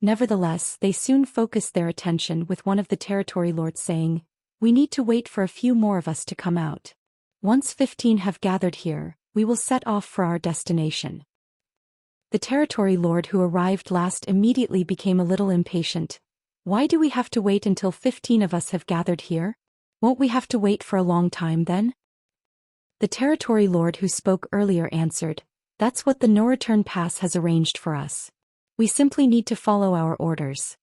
Nevertheless, they soon focused their attention with one of the territory lords saying, "We need to wait for a few more of us to come out. Once 15 have gathered here, we will set off for our destination." The territory lord who arrived last immediately became a little impatient. "Why do we have to wait until 15 of us have gathered here? Won't we have to wait for a long time then?" The territory lord who spoke earlier answered, "That's what the no-return pass has arranged for us. We simply need to follow our orders."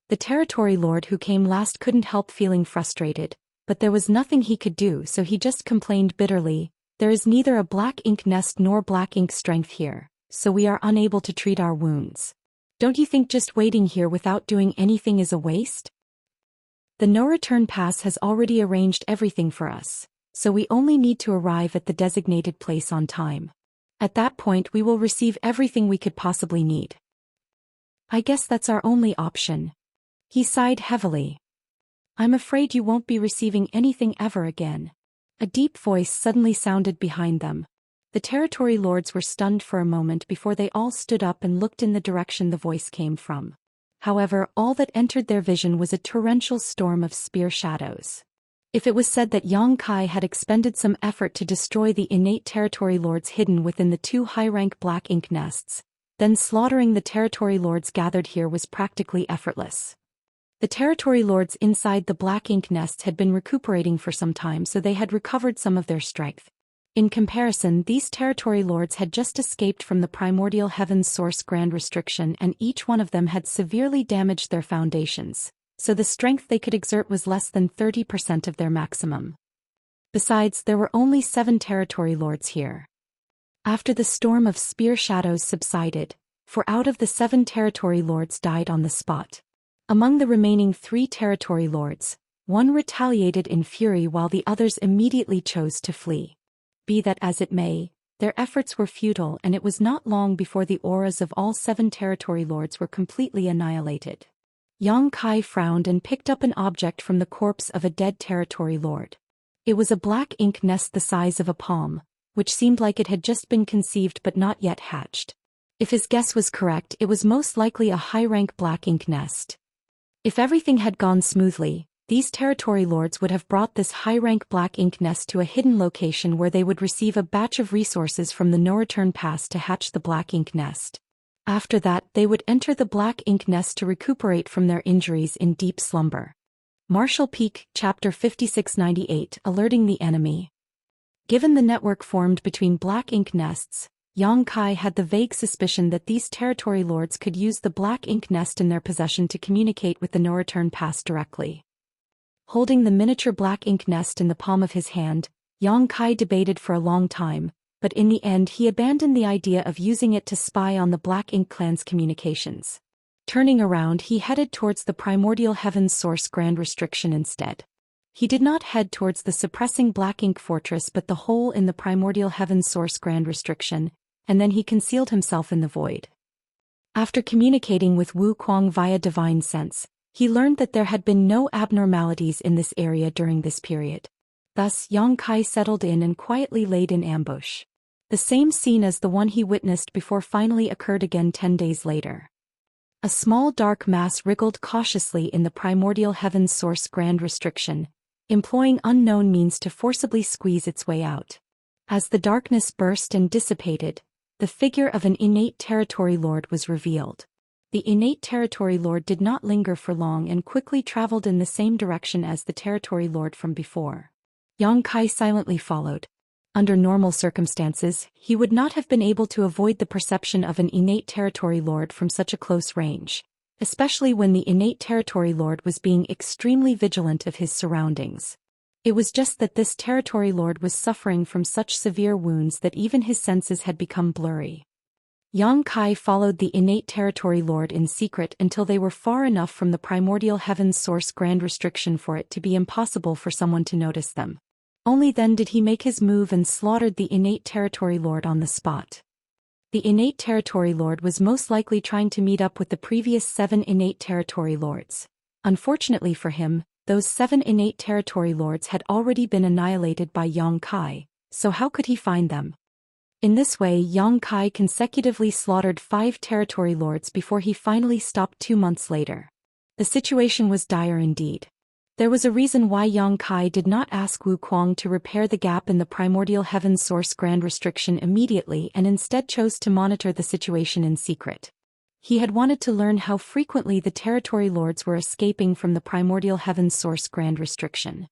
The territory lord who came last couldn't help feeling frustrated, but there was nothing he could do, so he just complained bitterly, "There is neither a black ink nest nor black ink strength here, so we are unable to treat our wounds. Don't you think just waiting here without doing anything is a waste? The no-return pass has already arranged everything for us, so we only need to arrive at the designated place on time. At that point we will receive everything we could possibly need. I guess that's our only option." He sighed heavily. "I'm afraid you won't be receiving anything ever again." A deep voice suddenly sounded behind them. The territory lords were stunned for a moment before they all stood up and looked in the direction the voice came from. However, all that entered their vision was a torrential storm of spear shadows. If it was said that Yang Kai had expended some effort to destroy the innate territory lords hidden within the 2 high-rank black ink nests, then slaughtering the territory lords gathered here was practically effortless. The territory lords inside the black ink nests had been recuperating for some time, so they had recovered some of their strength. In comparison, these territory lords had just escaped from the primordial heaven's source grand restriction, and each one of them had severely damaged their foundations, so the strength they could exert was less than 30% of their maximum. Besides, there were only 7 territory lords here. After the storm of spear shadows subsided, 4 out of the 7 territory lords died on the spot. Among the remaining 3 territory lords, 1 retaliated in fury while the others immediately chose to flee. Be that as it may, their efforts were futile, and it was not long before the auras of all 7 territory lords were completely annihilated. Yang Kai frowned and picked up an object from the corpse of a dead territory lord. It was a black ink nest the size of a palm, which seemed like it had just been conceived but not yet hatched. If his guess was correct, it was most likely a high-rank black ink nest. If everything had gone smoothly, these territory lords would have brought this high-rank black ink nest to a hidden location where they would receive a batch of resources from the no-return pass to hatch the black ink nest. After that, they would enter the black ink nest to recuperate from their injuries in deep slumber. Martial Peak, Chapter 5698, Alerting the Enemy. Given the network formed between black ink nests, Yang Kai had the vague suspicion that these territory lords could use the black ink nest in their possession to communicate with the no-return pass directly. Holding the miniature black ink nest in the palm of his hand, Yang Kai debated for a long time, but in the end he abandoned the idea of using it to spy on the Black Ink clan's communications. Turning around, he headed towards the primordial heaven's source grand restriction instead. He did not head towards the suppressing Black Ink fortress but the hole in the primordial heaven's source grand restriction, and then he concealed himself in the void. After communicating with Wu Kuang via divine sense, he learned that there had been no abnormalities in this area during this period. Thus, Yang Kai settled in and quietly laid in ambush. The same scene as the one he witnessed before finally occurred again 10 days later. A small dark mass wriggled cautiously in the primordial heaven's source grand restriction, employing unknown means to forcibly squeeze its way out. As the darkness burst and dissipated, the figure of an innate territory lord was revealed. The innate territory lord did not linger for long and quickly traveled in the same direction as the territory lord from before. Yang Kai silently followed. Under normal circumstances, he would not have been able to avoid the perception of an innate territory lord from such a close range, especially when the innate territory lord was being extremely vigilant of his surroundings. It was just that this territory lord was suffering from such severe wounds that even his senses had become blurry. Yang Kai followed the innate territory lord in secret until they were far enough from the primordial heaven's source grand restriction for it to be impossible for someone to notice them. Only then did he make his move and slaughtered the innate territory lord on the spot. The innate territory lord was most likely trying to meet up with the previous 7 innate territory lords. Unfortunately for him, those 7 innate territory lords had already been annihilated by Yang Kai, so how could he find them? In this way, Yang Kai consecutively slaughtered 5 territory lords before he finally stopped 2 months later. The situation was dire indeed. There was a reason why Yang Kai did not ask Wu Kuang to repair the gap in the primordial heaven's source grand restriction immediately and instead chose to monitor the situation in secret. He had wanted to learn how frequently the territory lords were escaping from the primordial heaven's source grand restriction.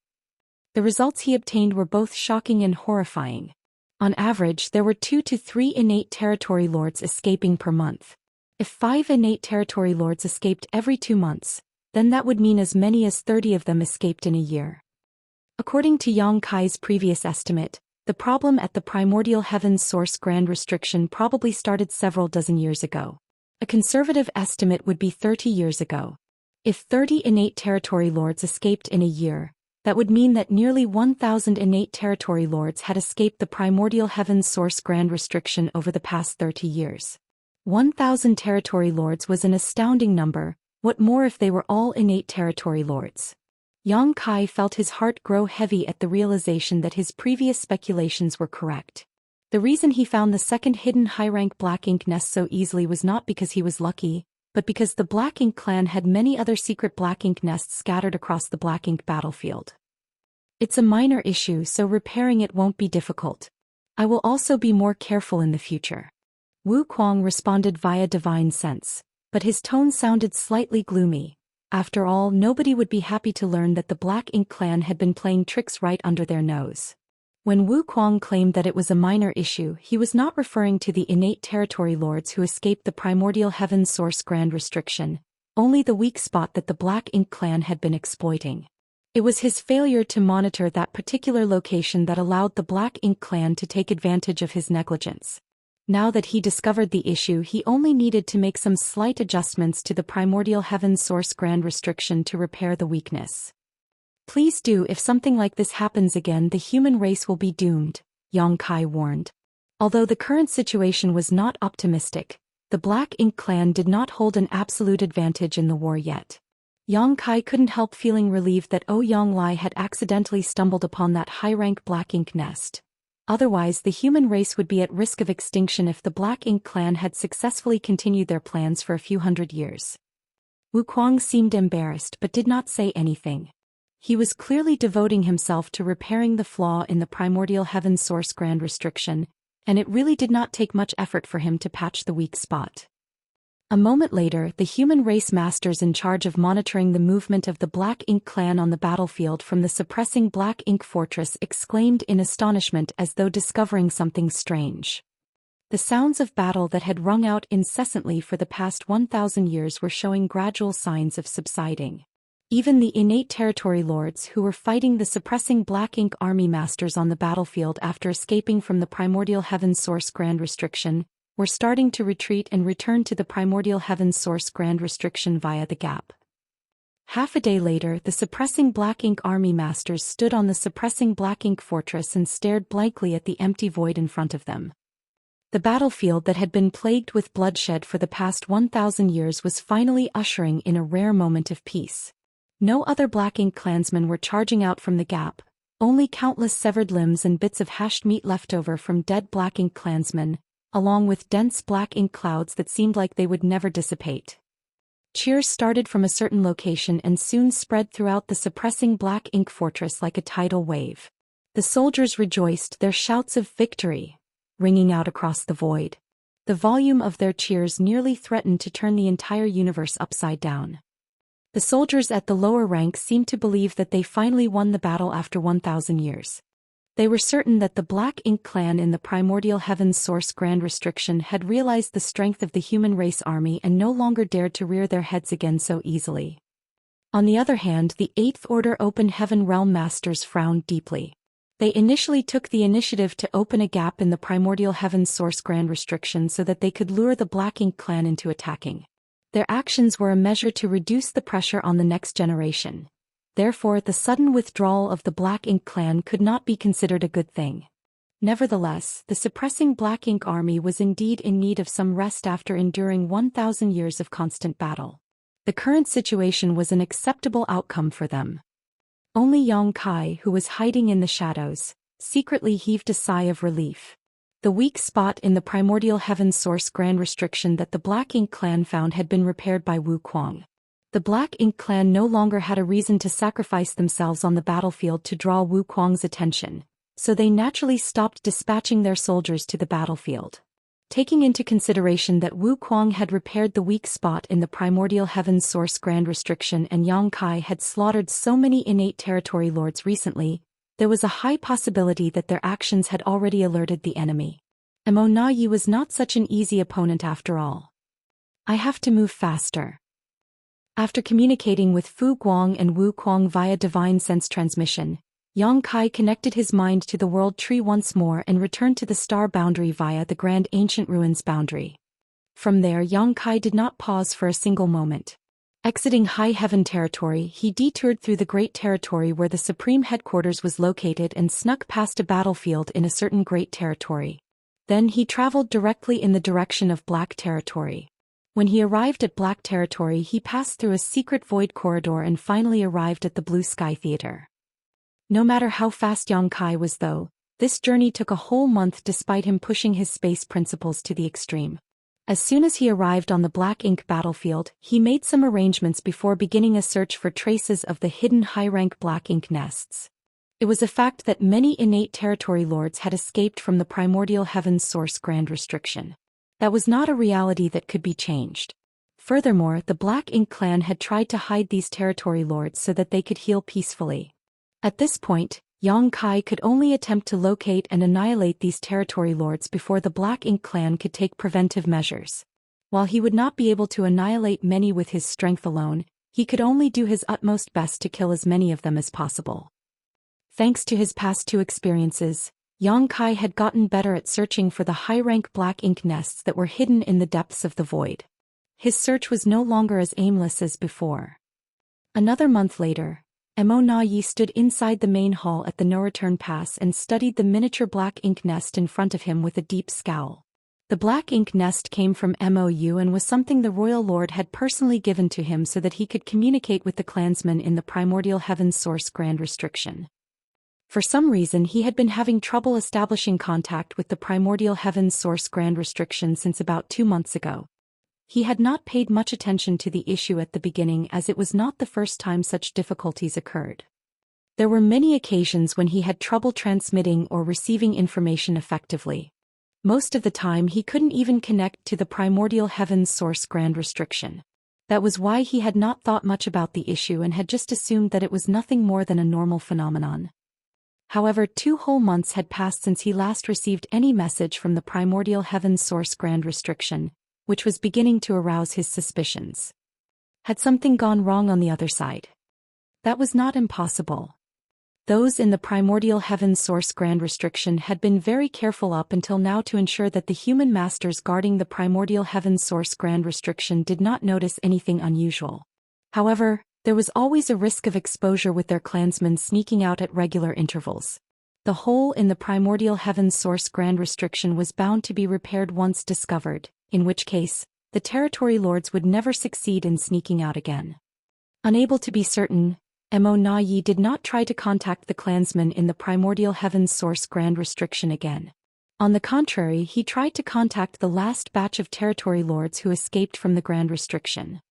The results he obtained were both shocking and horrifying. On average, there were 2 to 3 innate territory lords escaping per month. If 5 innate territory lords escaped every 2 months, then that would mean as many as 30 of them escaped in a year. According to Yang Kai's previous estimate, the problem at the primordial heaven's source grand restriction probably started several dozen years ago. A conservative estimate would be 30 years ago. If 30 innate territory lords escaped in a year, that would mean that nearly 1,000 innate territory lords had escaped the primordial heaven's source grand restriction over the past 30 years. 1,000 territory lords was an astounding number. What more if they were all innate territory lords? Yang Kai felt his heart grow heavy at the realization that his previous speculations were correct. The reason he found the second hidden high-rank Black Ink nest so easily was not because he was lucky, but because the Black Ink clan had many other secret Black Ink nests scattered across the Black Ink battlefield. It's a minor issue, so repairing it won't be difficult. I will also be more careful in the future. Wu Kuang responded via divine sense, but his tone sounded slightly gloomy. After all, nobody would be happy to learn that the Black Ink clan had been playing tricks right under their nose. When Wu Kuang claimed that it was a minor issue, he was not referring to the innate territory lords who escaped the primordial heaven source grand restriction, only the weak spot that the Black Ink clan had been exploiting. It was his failure to monitor that particular location that allowed the Black Ink clan to take advantage of his negligence. Now that he discovered the issue, he only needed to make some slight adjustments to the primordial heaven source grand restriction to repair the weakness. Please do. If something like this happens again, the human race will be doomed, Yang Kai warned. Although the current situation was not optimistic, the Black Ink clan did not hold an absolute advantage in the war yet. Yang Kai couldn't help feeling relieved that Ouyang Lai had accidentally stumbled upon that high-rank Black Ink nest. Otherwise, the human race would be at risk of extinction if the Black Ink clan had successfully continued their plans for a few hundred years. Wu Kuang seemed embarrassed but did not say anything. He was clearly devoting himself to repairing the flaw in the primordial heaven source grand restriction, and it really did not take much effort for him to patch the weak spot. A moment later, the human race masters in charge of monitoring the movement of the Black Ink clan on the battlefield from the suppressing Black Ink fortress exclaimed in astonishment as though discovering something strange. The sounds of battle that had rung out incessantly for the past 1,000 years were showing gradual signs of subsiding. Even the innate territory lords who were fighting the suppressing Black Ink army masters on the battlefield after escaping from the primordial heaven source grand restriction were starting to retreat and return to the primordial heaven source grand restriction via the gap. Half a day later, the suppressing Black Ink army masters stood on the suppressing Black Ink fortress and stared blankly at the empty void in front of them. The battlefield that had been plagued with bloodshed for the past 1,000 years was finally ushering in a rare moment of peace. No other Black Ink clansmen were charging out from the gap, only countless severed limbs and bits of hashed meat left over from dead Black Ink clansmen, along with dense Black Ink clouds that seemed like they would never dissipate. Cheers started from a certain location and soon spread throughout the suppressing Black Ink fortress like a tidal wave. The soldiers rejoiced, their shouts of victory ringing out across the void. The volume of their cheers nearly threatened to turn the entire universe upside down. The soldiers at the lower ranks seemed to believe that they finally won the battle after 1,000 years. They were certain that the Black Ink clan in the primordial heaven's source grand restriction had realized the strength of the human race army and no longer dared to rear their heads again so easily. On the other hand, the Eighth Order Open Heaven Realm Masters frowned deeply. They initially took the initiative to open a gap in the primordial heaven's source grand restriction so that they could lure the Black Ink clan into attacking. Their actions were a measure to reduce the pressure on the next generation. Therefore, the sudden withdrawal of the Black Ink clan could not be considered a good thing. Nevertheless, the suppressing Black Ink army was indeed in need of some rest after enduring 1,000 years of constant battle. The current situation was an acceptable outcome for them. Only Yang Kai, who was hiding in the shadows, secretly heaved a sigh of relief. The weak spot in the primordial heaven source grand restriction that the Black Ink clan found had been repaired by Wu Kuang. The Black Ink clan no longer had a reason to sacrifice themselves on the battlefield to draw Wu Kuang's attention, so they naturally stopped dispatching their soldiers to the battlefield. Taking into consideration that Wu Kuang had repaired the weak spot in the primordial heaven source grand restriction and Yang Kai had slaughtered so many innate territory lords recently, there was a high possibility that their actions had already alerted the enemy. Mo Na Yi was not such an easy opponent after all. I have to move faster. After communicating with Fu Guang and Wu Kuang via divine sense transmission, Yang Kai connected his mind to the world tree once more and returned to the star boundary via the grand ancient ruins boundary. From there, Yang Kai did not pause for a single moment. Exiting High Heaven territory, he detoured through the Great Territory where the Supreme Headquarters was located and snuck past a battlefield in a certain Great Territory. Then he traveled directly in the direction of Black Territory. When he arrived at Black Territory, he passed through a secret void corridor and finally arrived at the Blue Sky Theater. No matter how fast Yang Kai was though, this journey took a whole month despite him pushing his space principles to the extreme. As soon as he arrived on the Black Ink battlefield, he made some arrangements before beginning a search for traces of the hidden high-rank Black Ink nests. It was a fact that many innate territory lords had escaped from the primordial heaven's source grand restriction. That was not a reality that could be changed. Furthermore, the Black Ink clan had tried to hide these territory lords so that they could heal peacefully. At this point, Yang Kai could only attempt to locate and annihilate these territory lords before the Black Ink clan could take preventive measures. While he would not be able to annihilate many with his strength alone, he could only do his utmost best to kill as many of them as possible. Thanks to his past two experiences, Yang Kai had gotten better at searching for the high-rank Black Ink nests that were hidden in the depths of the void. His search was no longer as aimless as before. Another month later, Mo Na Yi stood inside the main hall at the no-return pass and studied the miniature Black Ink nest in front of him with a deep scowl. The Black Ink nest came from Mou and was something the Royal Lord had personally given to him so that he could communicate with the clansmen in the Primordial Heaven's Source Grand Restriction. For some reason he had been having trouble establishing contact with the Primordial Heaven's Source Grand Restriction since about 2 months ago. He had not paid much attention to the issue at the beginning as it was not the first time such difficulties occurred. There were many occasions when he had trouble transmitting or receiving information effectively. Most of the time he couldn't even connect to the Primordial Heaven's Source Grand Restriction. That was why he had not thought much about the issue and had just assumed that it was nothing more than a normal phenomenon. However, 2 whole months had passed since he last received any message from the Primordial Heaven's Source Grand Restriction, which was beginning to arouse his suspicions. Had something gone wrong on the other side? That was not impossible. Those in the Primordial Heaven's Source Grand Restriction had been very careful up until now to ensure that the human masters guarding the Primordial Heaven's Source Grand Restriction did not notice anything unusual. However, there was always a risk of exposure with their clansmen sneaking out at regular intervals. The hole in the Primordial Heaven's Source Grand Restriction was bound to be repaired once discovered, in which case, the territory lords would never succeed in sneaking out again. Unable to be certain, Mo Na Yi did not try to contact the clansmen in the Primordial Heaven's Source Grand Restriction again. On the contrary, he tried to contact the last batch of territory lords who escaped from the Grand Restriction.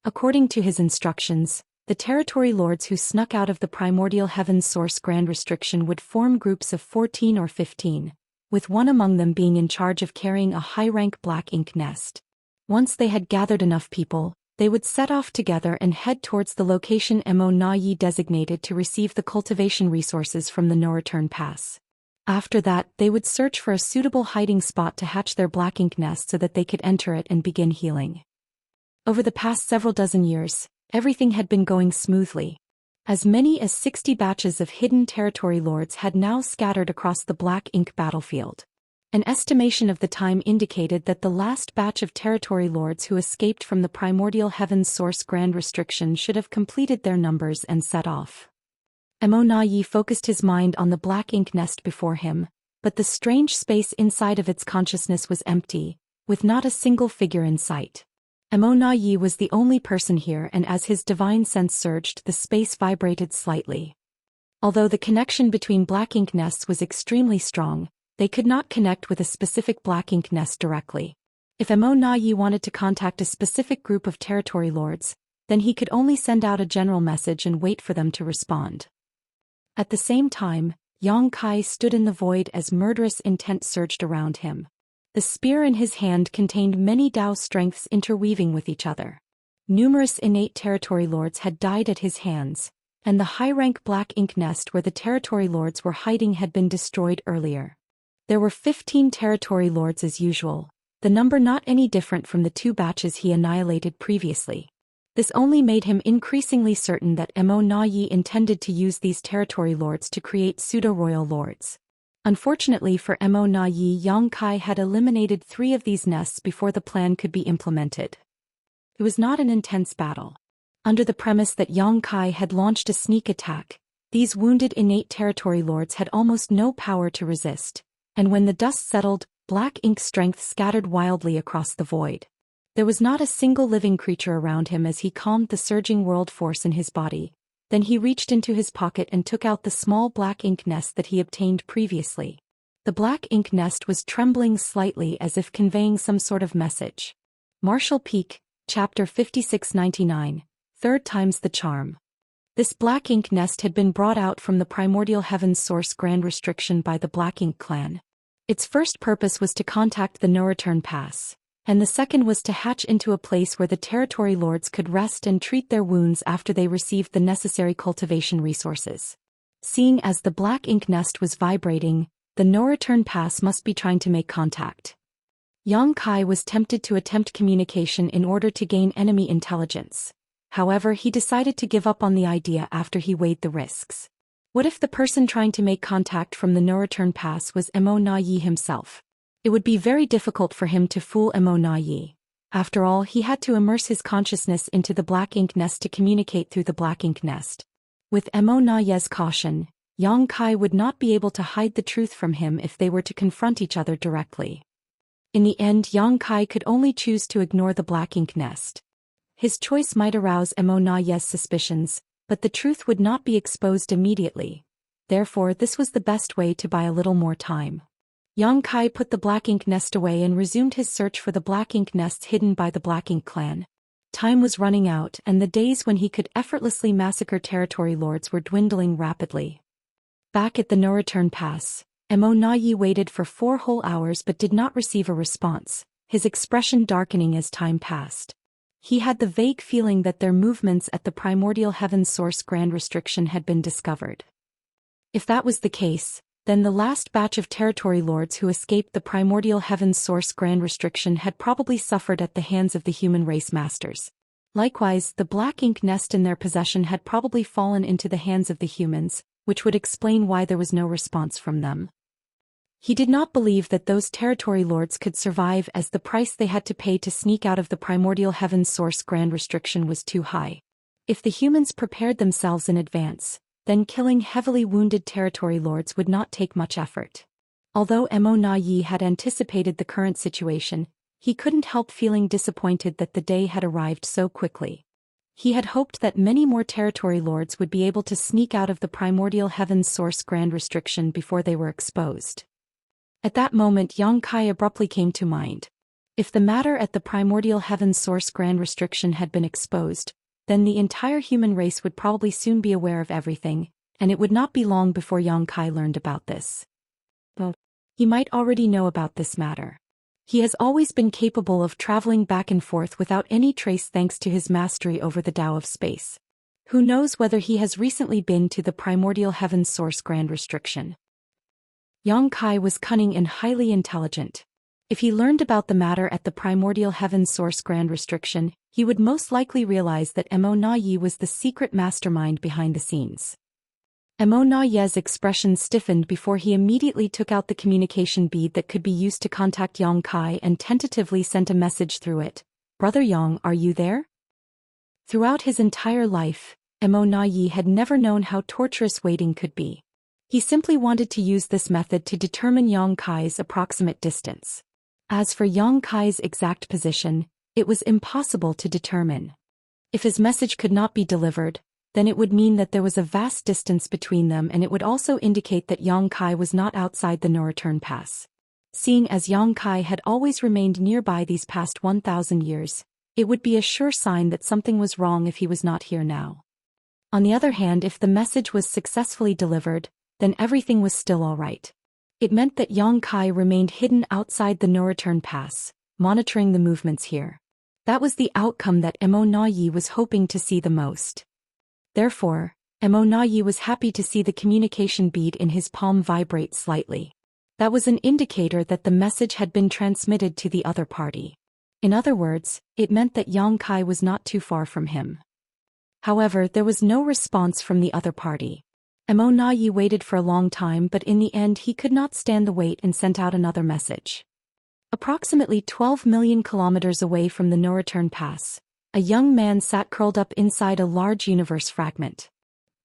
According to his instructions, the territory lords who snuck out of the Primordial Heaven's Source Grand Restriction would form groups of 14 or 15, with one among them being in charge of carrying a high-rank Black Ink nest. Once they had gathered enough people, they would set off together and head towards the location Mo Na Yi designated to receive the cultivation resources from the no-return pass. After that, they would search for a suitable hiding spot to hatch their Black Ink nest so that they could enter it and begin healing. Over the past several dozen years, everything had been going smoothly. As many as 60 batches of hidden territory lords had now scattered across the Black Ink battlefield. An estimation of the time indicated that the last batch of territory lords who escaped from the Primordial Heaven's Source Grand Restriction should have completed their numbers and set off. Mo Na Yi focused his mind on the Black Ink nest before him, but the strange space inside of its consciousness was empty, with not a single figure in sight. Mo Na Yi was the only person here, and as his divine sense surged, the space vibrated slightly. Although the connection between Black Ink nests was extremely strong, they could not connect with a specific Black Ink nest directly. If Mo Na Yi wanted to contact a specific group of territory lords, then he could only send out a general message and wait for them to respond. At the same time, Yang Kai stood in the void as murderous intent surged around him. The spear in his hand contained many Dao strengths interweaving with each other. Numerous innate territory lords had died at his hands, and the high-rank Black Ink nest where the territory lords were hiding had been destroyed earlier. There were 15 territory lords as usual, the number not any different from the 2 batches he annihilated previously. This only made him increasingly certain that Mo Na Yi intended to use these territory lords to create pseudo-royal lords. Unfortunately for Mo Na Yi, Yang Kai had eliminated 3 of these nests before the plan could be implemented. It was not an intense battle. Under the premise that Yang Kai had launched a sneak attack, these wounded innate territory lords had almost no power to resist, and when the dust settled, Black Ink strength scattered wildly across the void. There was not a single living creature around him as he calmed the surging world force in his body. Then he reached into his pocket and took out the small Black Ink nest that he obtained previously. The Black Ink nest was trembling slightly as if conveying some sort of message. Martial Peak, Chapter 5699, Third Time's the Charm. This Black Ink nest had been brought out from the Primordial Heaven's Source Grand Restriction by the Black Ink clan. Its first purpose was to contact the no-return pass, and the second was to hatch into a place where the territory lords could rest and treat their wounds after they received the necessary cultivation resources. Seeing as the black ink nest was vibrating, the no-return pass must be trying to make contact. Yang Kai was tempted to attempt communication in order to gain enemy intelligence. However, he decided to give up on the idea after he weighed the risks. What if the person trying to make contact from the no-return pass was Emo Na Yi himself? It would be very difficult for him to fool Emo Na Yi. After all, he had to immerse his consciousness into the black ink nest to communicate through the black ink nest. With Emo Na Ye's caution, Yang Kai would not be able to hide the truth from him if they were to confront each other directly. In the end, Yang Kai could only choose to ignore the black ink nest. His choice might arouse Emo Na Ye's suspicions, but the truth would not be exposed immediately. Therefore, this was the best way to buy a little more time. Yang Kai put the black ink nest away and resumed his search for the black ink nests hidden by the black ink clan. Time was running out, and the days when he could effortlessly massacre territory lords were dwindling rapidly. Back at the no-return pass, Emo Na Yi waited for 4 whole hours but did not receive a response, his expression darkening as time passed. He had the vague feeling that their movements at the primordial heaven's source grand restriction had been discovered. If that was the case, then the last batch of territory lords who escaped the primordial heaven's source grand restriction had probably suffered at the hands of the human race masters. Likewise, the black ink nest in their possession had probably fallen into the hands of the humans, which would explain why there was no response from them. He did not believe that those territory lords could survive, as the price they had to pay to sneak out of the primordial heaven's source grand restriction was too high. If the humans prepared themselves in advance, then killing heavily wounded territory lords would not take much effort. Although Emo Na Yi had anticipated the current situation, he couldn't help feeling disappointed that the day had arrived so quickly. He had hoped that many more territory lords would be able to sneak out of the primordial heaven's source grand restriction before they were exposed. At that moment, Yang Kai abruptly came to mind. If the matter at the primordial heaven's source grand restriction had been exposed, then the entire human race would probably soon be aware of everything, and it would not be long before Yang Kai learned about this. Well, he might already know about this matter. He has always been capable of traveling back and forth without any trace thanks to his mastery over the Tao of space. Who knows whether he has recently been to the primordial heaven's source grand restriction. Yang Kai was cunning and highly intelligent. If he learned about the matter at the primordial heaven's source grand restriction, he would most likely realize that Emo Na Yi was the secret mastermind behind the scenes. Emo Na Ye's expression stiffened before he immediately took out the communication bead that could be used to contact Yang Kai and tentatively sent a message through it. "Brother Yang, are you there?" Throughout his entire life, Emo Na Yi had never known how torturous waiting could be. He simply wanted to use this method to determine Yang Kai's approximate distance. As for Yang Kai's exact position, it was impossible to determine. If his message could not be delivered, then it would mean that there was a vast distance between them, and it would also indicate that Yang Kai was not outside the no-return pass. Seeing as Yang Kai had always remained nearby these past 1,000 years, it would be a sure sign that something was wrong if he was not here now. On the other hand, if the message was successfully delivered, then everything was still all right. It meant that Yang Kai remained hidden outside the no-return pass, monitoring the movements here. That was the outcome that Emo Na Yi was hoping to see the most. Therefore, Emo Na Yi was happy to see the communication bead in his palm vibrate slightly. That was an indicator that the message had been transmitted to the other party. In other words, it meant that Yang Kai was not too far from him. However, there was no response from the other party. Emo Na Yi waited for a long time, but in the end he could not stand the wait and sent out another message. Approximately 12 million kilometers away from the no-return pass, a young man sat curled up inside a large universe fragment.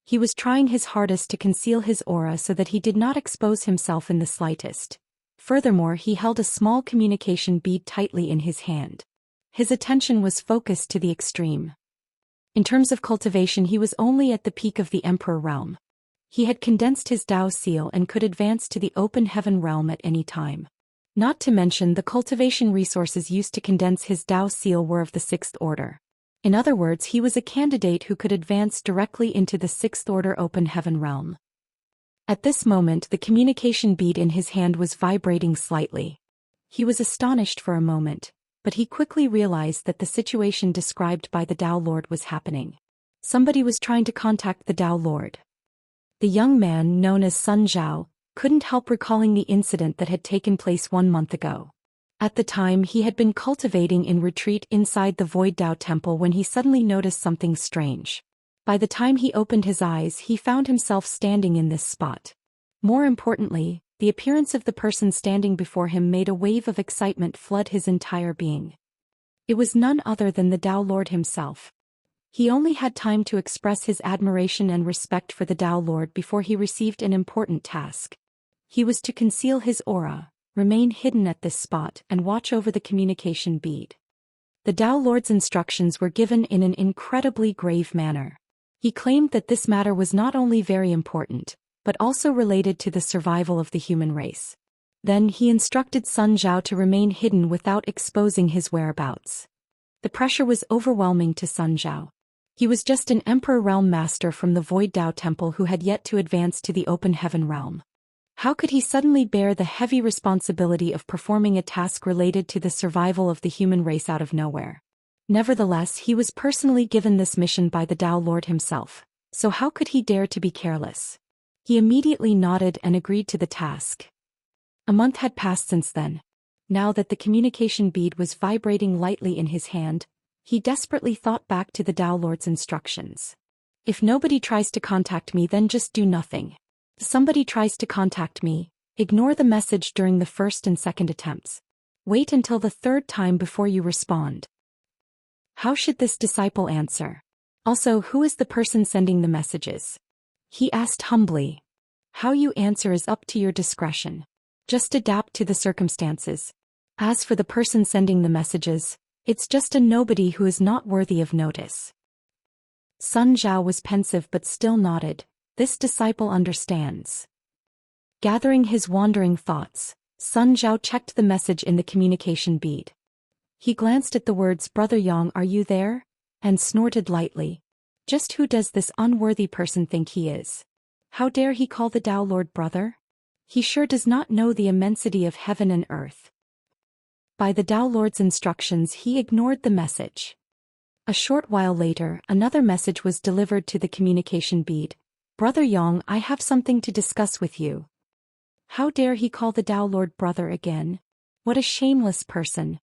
He was trying his hardest to conceal his aura so that he did not expose himself in the slightest. Furthermore, he held a small communication bead tightly in his hand. His attention was focused to the extreme. In terms of cultivation, he was only at the peak of the Emperor realm. He had condensed his Tao seal and could advance to the open heaven realm at any time. Not to mention the cultivation resources used to condense his Tao seal were of the 6th order. In other words, he was a candidate who could advance directly into the 6th order open heaven realm. At this moment, the communication bead in his hand was vibrating slightly. He was astonished for a moment, but he quickly realized that the situation described by the Tao Lord was happening. Somebody was trying to contact the Tao Lord. The young man, known as Sun Zhao, couldn't help recalling the incident that had taken place 1 month ago. At the time, he had been cultivating in retreat inside the Void Dao Temple when he suddenly noticed something strange. By the time he opened his eyes, he found himself standing in this spot. More importantly, the appearance of the person standing before him made a wave of excitement flood his entire being. It was none other than the Dao Lord himself. He only had time to express his admiration and respect for the Dao Lord before he received an important task. He was to conceal his aura, remain hidden at this spot, and watch over the communication bead. The Dao Lord's instructions were given in an incredibly grave manner. He claimed that this matter was not only very important, but also related to the survival of the human race. Then he instructed Sun Zhao to remain hidden without exposing his whereabouts. The pressure was overwhelming to Sun Zhao. He was just an Emperor Realm Master from the Void Dao Temple who had yet to advance to the Open Heaven Realm. How could he suddenly bear the heavy responsibility of performing a task related to the survival of the human race out of nowhere? Nevertheless, he was personally given this mission by the Dao Lord himself, so how could he dare to be careless? He immediately nodded and agreed to the task. A month had passed since then. Now that the communication bead was vibrating lightly in his hand, he desperately thought back to the Dao Lord's instructions. If nobody tries to contact me, then just do nothing. If somebody tries to contact me, ignore the message during the first and second attempts. Wait until the third time before you respond. How should this disciple answer? Also, who is the person sending the messages? He asked humbly. How you answer is up to your discretion. Just adapt to the circumstances. As for the person sending the messages, it's just a nobody who is not worthy of notice. Sun Zhao was pensive but still nodded. This disciple understands. Gathering his wandering thoughts, Sun Zhao checked the message in the communication bead. He glanced at the words, "Brother Yang, are you there?" and snorted lightly. Just who does this unworthy person think he is? How dare he call the Dao Lord brother? He sure does not know the immensity of heaven and earth. By the Dao Lord's instructions, he ignored the message. A short while later, another message was delivered to the communication bead. "Brother Yang, I have something to discuss with you." How dare he call the Dao Lord brother again? What a shameless person.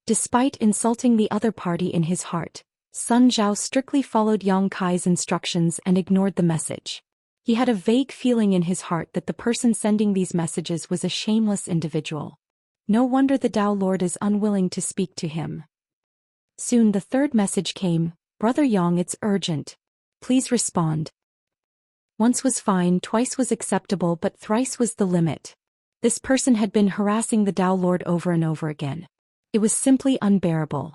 Despite insulting the other party in his heart, Sun Zhao strictly followed Yang Kai's instructions and ignored the message. He had a vague feeling in his heart that the person sending these messages was a shameless individual. No wonder the Dao Lord is unwilling to speak to him. Soon the third message came. "Brother Yang, it's urgent. Please respond." Once was fine, twice was acceptable, but thrice was the limit. This person had been harassing the Dao Lord over and over again. It was simply unbearable.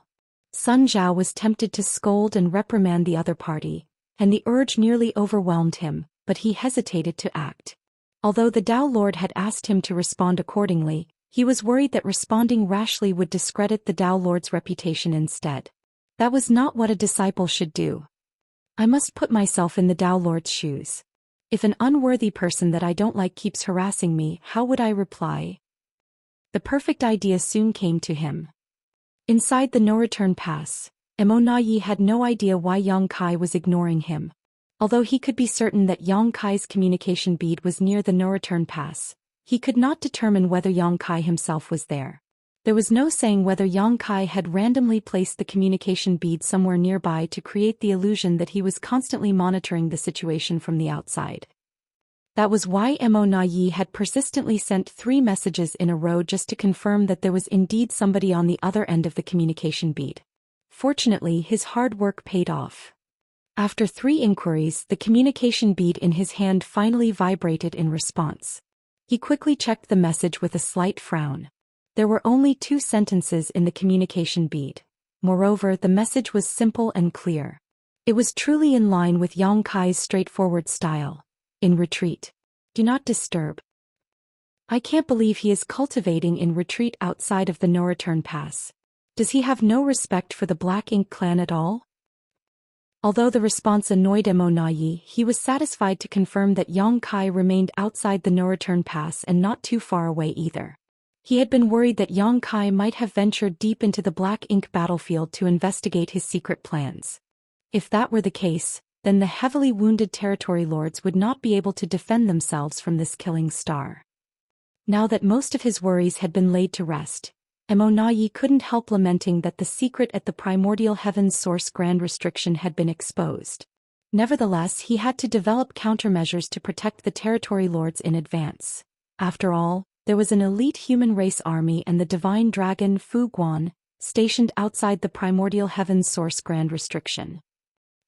Sun Zhao was tempted to scold and reprimand the other party, and the urge nearly overwhelmed him, but he hesitated to act. Although the Dao Lord had asked him to respond accordingly, he was worried that responding rashly would discredit the Dao Lord's reputation instead. That was not what a disciple should do. I must put myself in the Dao Lord's shoes. If an unworthy person that I don't like keeps harassing me, how would I reply? The perfect idea soon came to him. Inside the no-return pass, Yi had no idea why Yang Kai was ignoring him. Although he could be certain that Yang Kai's communication bead was near the no-return pass, he could not determine whether Yang Kai himself was there. There was no saying whether Yang Kai had randomly placed the communication bead somewhere nearby to create the illusion that he was constantly monitoring the situation from the outside. That was why Yi had persistently sent 3 messages in a row just to confirm that there was indeed somebody on the other end of the communication bead. Fortunately, his hard work paid off. After 3 inquiries, the communication bead in his hand finally vibrated in response. He quickly checked the message with a slight frown. There were only 2 sentences in the communication bead. Moreover, the message was simple and clear. It was truly in line with Yang Kai's straightforward style. In retreat. Do not disturb. I can't believe he is cultivating in retreat outside of the no-return pass. Does he have no respect for the Black Ink clan at all? Although the response annoyed Yi, he was satisfied to confirm that Yang Kai remained outside the no-return pass and not too far away either. He had been worried that Yang Kai might have ventured deep into the Black Ink battlefield to investigate his secret plans. If that were the case, then the heavily wounded territory lords would not be able to defend themselves from this killing star. Now that most of his worries had been laid to rest, Immerse couldn't help lamenting that the secret at the primordial heaven's source grand restriction had been exposed. Nevertheless, he had to develop countermeasures to protect the territory lords in advance. After all, there was an elite human race army and the divine dragon Fu Guan, stationed outside the primordial heaven's source grand restriction.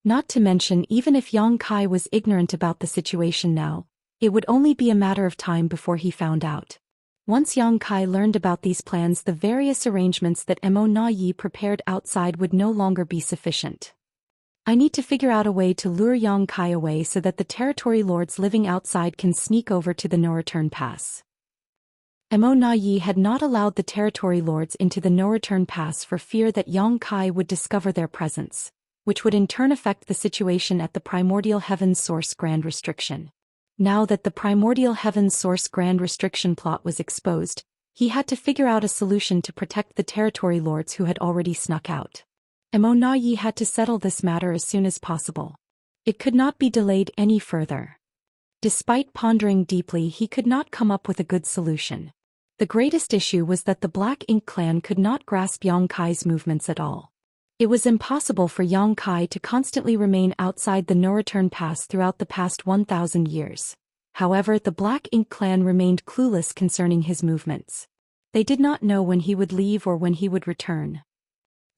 Not to mention, even if Yang Kai was ignorant about the situation now, it would only be a matter of time before he found out. Once Yang Kai learned about these plans, the various arrangements that Immerse prepared outside would no longer be sufficient. I need to figure out a way to lure Yang Kai away so that the territory lords living outside can sneak over to the no-return pass. Immerse had not allowed the territory lords into the no-return pass for fear that Yang Kai would discover their presence, which would in turn affect the situation at the primordial heaven's source grand restriction. Now that the primordial heaven's source grand restriction plot was exposed, he had to figure out a solution to protect the territory lords who had already snuck out. Immerse had to settle this matter as soon as possible. It could not be delayed any further. Despite pondering deeply, he could not come up with a good solution. The greatest issue was that the Black Ink clan could not grasp Yang Kai's movements at all. It was impossible for Yang Kai to constantly remain outside the no-return pass throughout the past 1,000 years. However, the Black Ink clan remained clueless concerning his movements. They did not know when he would leave or when he would return.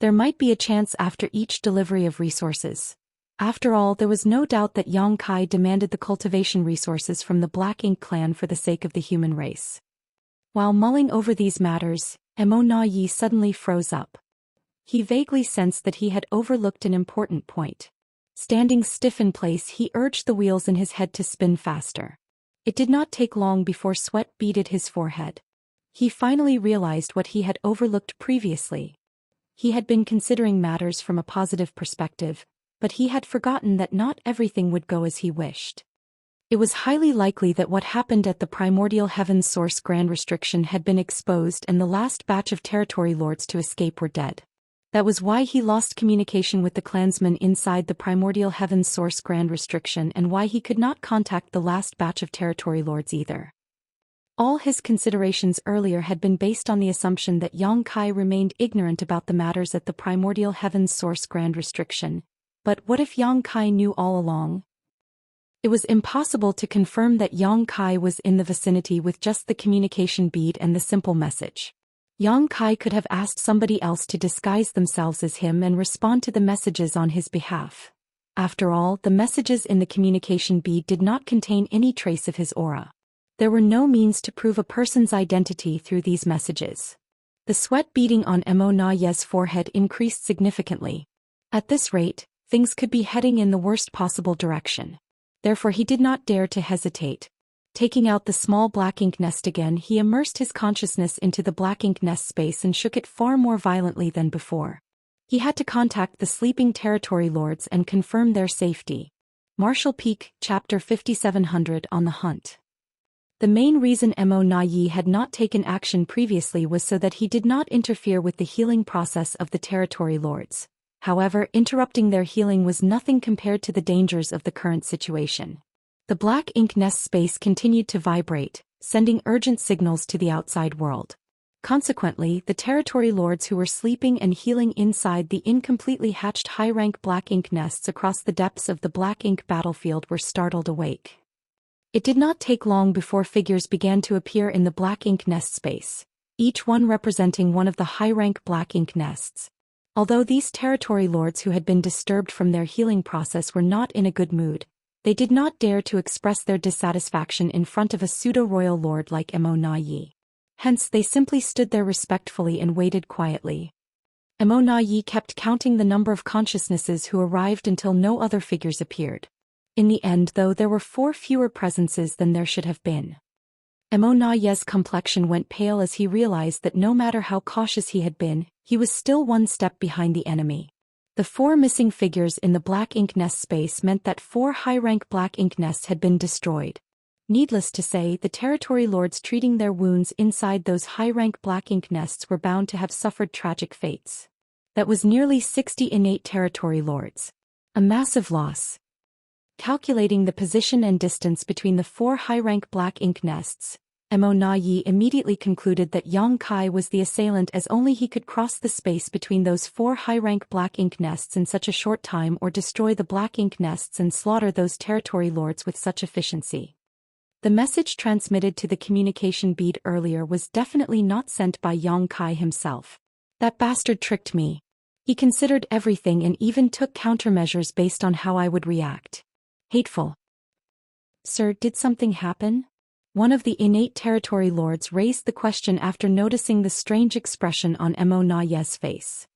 There might be a chance after each delivery of resources. After all, there was no doubt that Yang Kai demanded the cultivation resources from the Black Ink clan for the sake of the human race. While mulling over these matters, Immerse suddenly froze up. He vaguely sensed that he had overlooked an important point. Standing stiff in place, he urged the wheels in his head to spin faster. It did not take long before sweat beaded his forehead. He finally realized what he had overlooked previously. He had been considering matters from a positive perspective, but he had forgotten that not everything would go as he wished. It was highly likely that what happened at the primordial heaven's source grand restriction had been exposed and the last batch of territory lords to escape were dead. That was why he lost communication with the clansmen inside the primordial heaven's source grand restriction and why he could not contact the last batch of territory lords either. All his considerations earlier had been based on the assumption that Yang Kai remained ignorant about the matters at the primordial heaven's source grand restriction. But what if Yang Kai knew all along? It was impossible to confirm that Yang Kai was in the vicinity with just the communication bead and the simple message. Yang Kai could have asked somebody else to disguise themselves as him and respond to the messages on his behalf. After all, the messages in the communication bead did not contain any trace of his aura. There were no means to prove a person's identity through these messages. The sweat beading on Immerse's forehead increased significantly. At this rate, things could be heading in the worst possible direction. Therefore he did not dare to hesitate. Taking out the small black ink nest again, he immersed his consciousness into the black ink nest space and shook it far more violently than before. He had to contact the sleeping territory lords and confirm their safety. Marshall Peak, Chapter 5700 on the Hunt. The main reason Immerse had not taken action previously was so that he did not interfere with the healing process of the territory lords. However, interrupting their healing was nothing compared to the dangers of the current situation. The black ink nest space continued to vibrate, sending urgent signals to the outside world. Consequently, the territory lords who were sleeping and healing inside the incompletely hatched high-rank black ink nests across the depths of the black ink battlefield were startled awake. It did not take long before figures began to appear in the black ink nest space, each one representing one of the high-rank black ink nests. Although these territory lords who had been disturbed from their healing process were not in a good mood, they did not dare to express their dissatisfaction in front of a pseudo-royal lord like Immerse. Hence they simply stood there respectfully and waited quietly. Immerse kept counting the number of consciousnesses who arrived until no other figures appeared. In the end, though, there were 4 fewer presences than there should have been. Immerse's complexion went pale as he realized that no matter how cautious he had been, he was still one step behind the enemy. The 4 missing figures in the black ink nest space meant that 4 high-rank black ink nests had been destroyed. Needless to say, the territory lords treating their wounds inside those high-rank black ink nests were bound to have suffered tragic fates. That was nearly 60 innate territory lords. A massive loss. Calculating the position and distance between the 4 high-rank black ink nests, Mo Na Yi immediately concluded that Yang Kai was the assailant, as only he could cross the space between those 4 high-rank black ink nests in such a short time, or destroy the black ink nests and slaughter those territory lords with such efficiency. The message transmitted to the communication bead earlier was definitely not sent by Yang Kai himself. That bastard tricked me. He considered everything and even took countermeasures based on how I would react. Hateful. Sir, did something happen? One of the innate territory lords raised the question after noticing the strange expression on Mo Na Yi's face.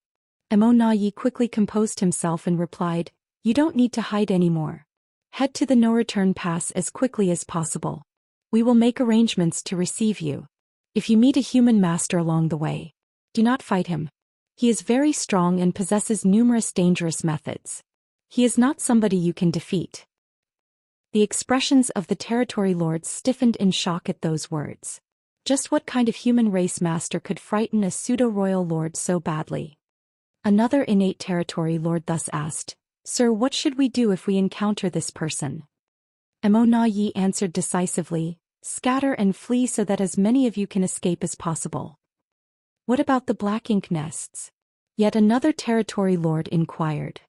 Mo Na Yi quickly composed himself and replied, "You don't need to hide anymore. Head to the no-return pass as quickly as possible. We will make arrangements to receive you. If you meet a human master along the way, do not fight him. He is very strong and possesses numerous dangerous methods. He is not somebody you can defeat." The expressions of the territory lords stiffened in shock at those words. Just what kind of human race master could frighten a pseudo-royal lord so badly? Another innate territory lord thus asked, "Sir, what should we do if we encounter this person?" Mo Na Yi answered decisively, "Scatter and flee so that as many of you can escape as possible." "What about the black ink nests?" Yet another territory lord inquired.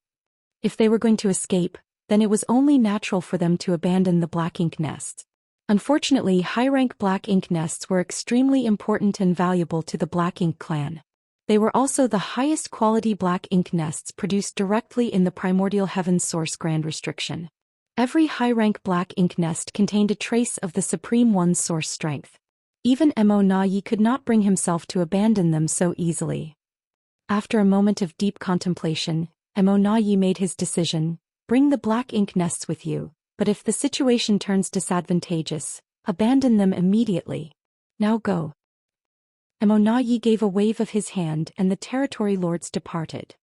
If they were going to escape, then it was only natural for them to abandon the black ink nests. Unfortunately, high-rank black ink nests were extremely important and valuable to the black ink clan. They were also the highest quality black ink nests produced directly in the primordial heavens source grand restriction. Every high-rank black ink nest contained a trace of the Supreme One's source strength. Even Mo Na Yi could not bring himself to abandon them so easily. After a moment of deep contemplation, Mo Na Yi made his decision: bring the black ink nests with you, but if the situation turns disadvantageous, abandon them immediately. Now go. Mo Na Yi gave a wave of his hand and the territory lords departed.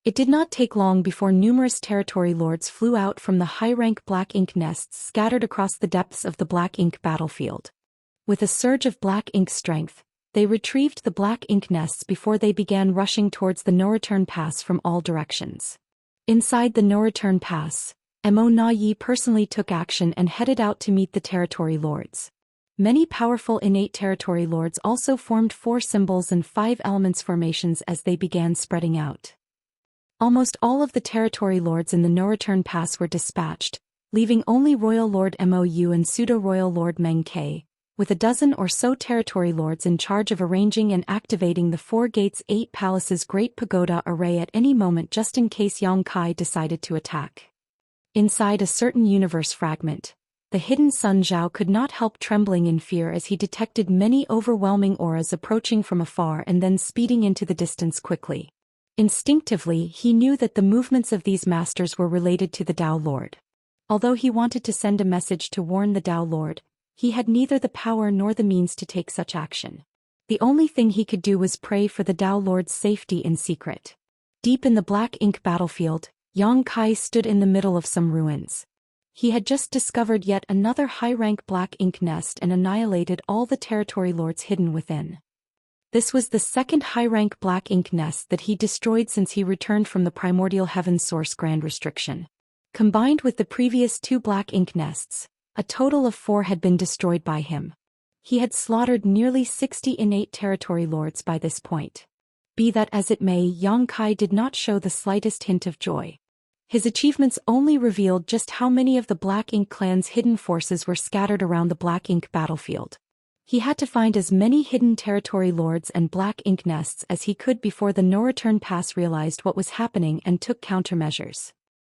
It did not take long before numerous territory lords flew out from the high-rank black ink nests scattered across the depths of the black ink battlefield. With a surge of black ink strength, they retrieved the black ink nests before they began rushing towards the no-return pass from all directions. Inside the no-return pass, Mo Na Yi personally took action and headed out to meet the territory lords. Many powerful innate territory lords also formed 4 symbols and 5 elements formations as they began spreading out. Almost all of the territory lords in the no-return pass were dispatched, leaving only Royal Lord Mou and Pseudo-Royal Lord Meng Ke, with a dozen or so territory lords in charge of arranging and activating the 4 gates 8 palaces Great Pagoda array at any moment just in case Yang Kai decided to attack. Inside a certain universe fragment, the hidden Sun Zhao could not help trembling in fear as he detected many overwhelming auras approaching from afar and then speeding into the distance quickly. Instinctively, he knew that the movements of these masters were related to the Dao Lord. Although he wanted to send a message to warn the Dao Lord, he had neither the power nor the means to take such action. The only thing he could do was pray for the Dao Lord's safety in secret. Deep in the black ink battlefield, Yang Kai stood in the middle of some ruins. He had just discovered yet another high-rank black ink nest and annihilated all the territory lords hidden within. This was the second high-rank black ink nest that he destroyed since he returned from the primordial heavens source grand restriction. Combined with the previous 2 black ink nests, a total of 4 had been destroyed by him. He had slaughtered nearly 60 innate territory lords by this point. Be that as it may, Yang Kai did not show the slightest hint of joy. His achievements only revealed just how many of the Black Ink clan's hidden forces were scattered around the Black Ink battlefield. He had to find as many hidden territory lords and Black Ink nests as he could before the no-return pass realized what was happening and took countermeasures.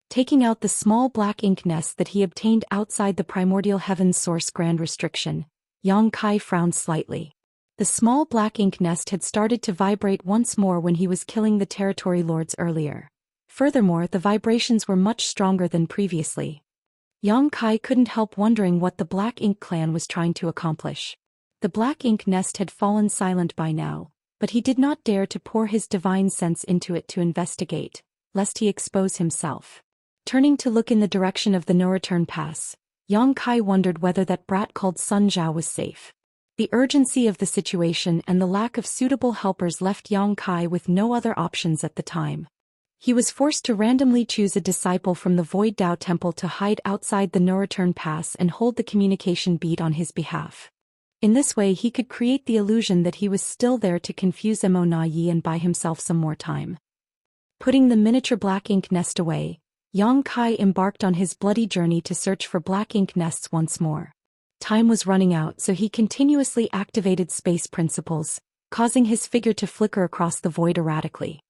Taking out the small black ink nest that he obtained outside the primordial heavens source grand restriction, Yang Kai frowned slightly. The small black ink nest had started to vibrate once more when he was killing the territory lords earlier. Furthermore, the vibrations were much stronger than previously. Yang Kai couldn't help wondering what the Black Ink clan was trying to accomplish. The black ink nest had fallen silent by now, but he did not dare to pour his divine sense into it to investigate, lest he expose himself. Turning to look in the direction of the no-return pass, Yang Kai wondered whether that brat called Sun Zhao was safe. The urgency of the situation and the lack of suitable helpers left Yang Kai with no other options at the time. He was forced to randomly choose a disciple from the Void Dao Temple to hide outside the no-return pass and hold the communication bead on his behalf. In this way he could create the illusion that he was still there to confuse Mo Na Yi and buy himself some more time. Putting the miniature black ink nest away, Yang Kai embarked on his bloody journey to search for black ink nests once more. Time was running out, so he continuously activated space principles, causing his figure to flicker across the void erratically.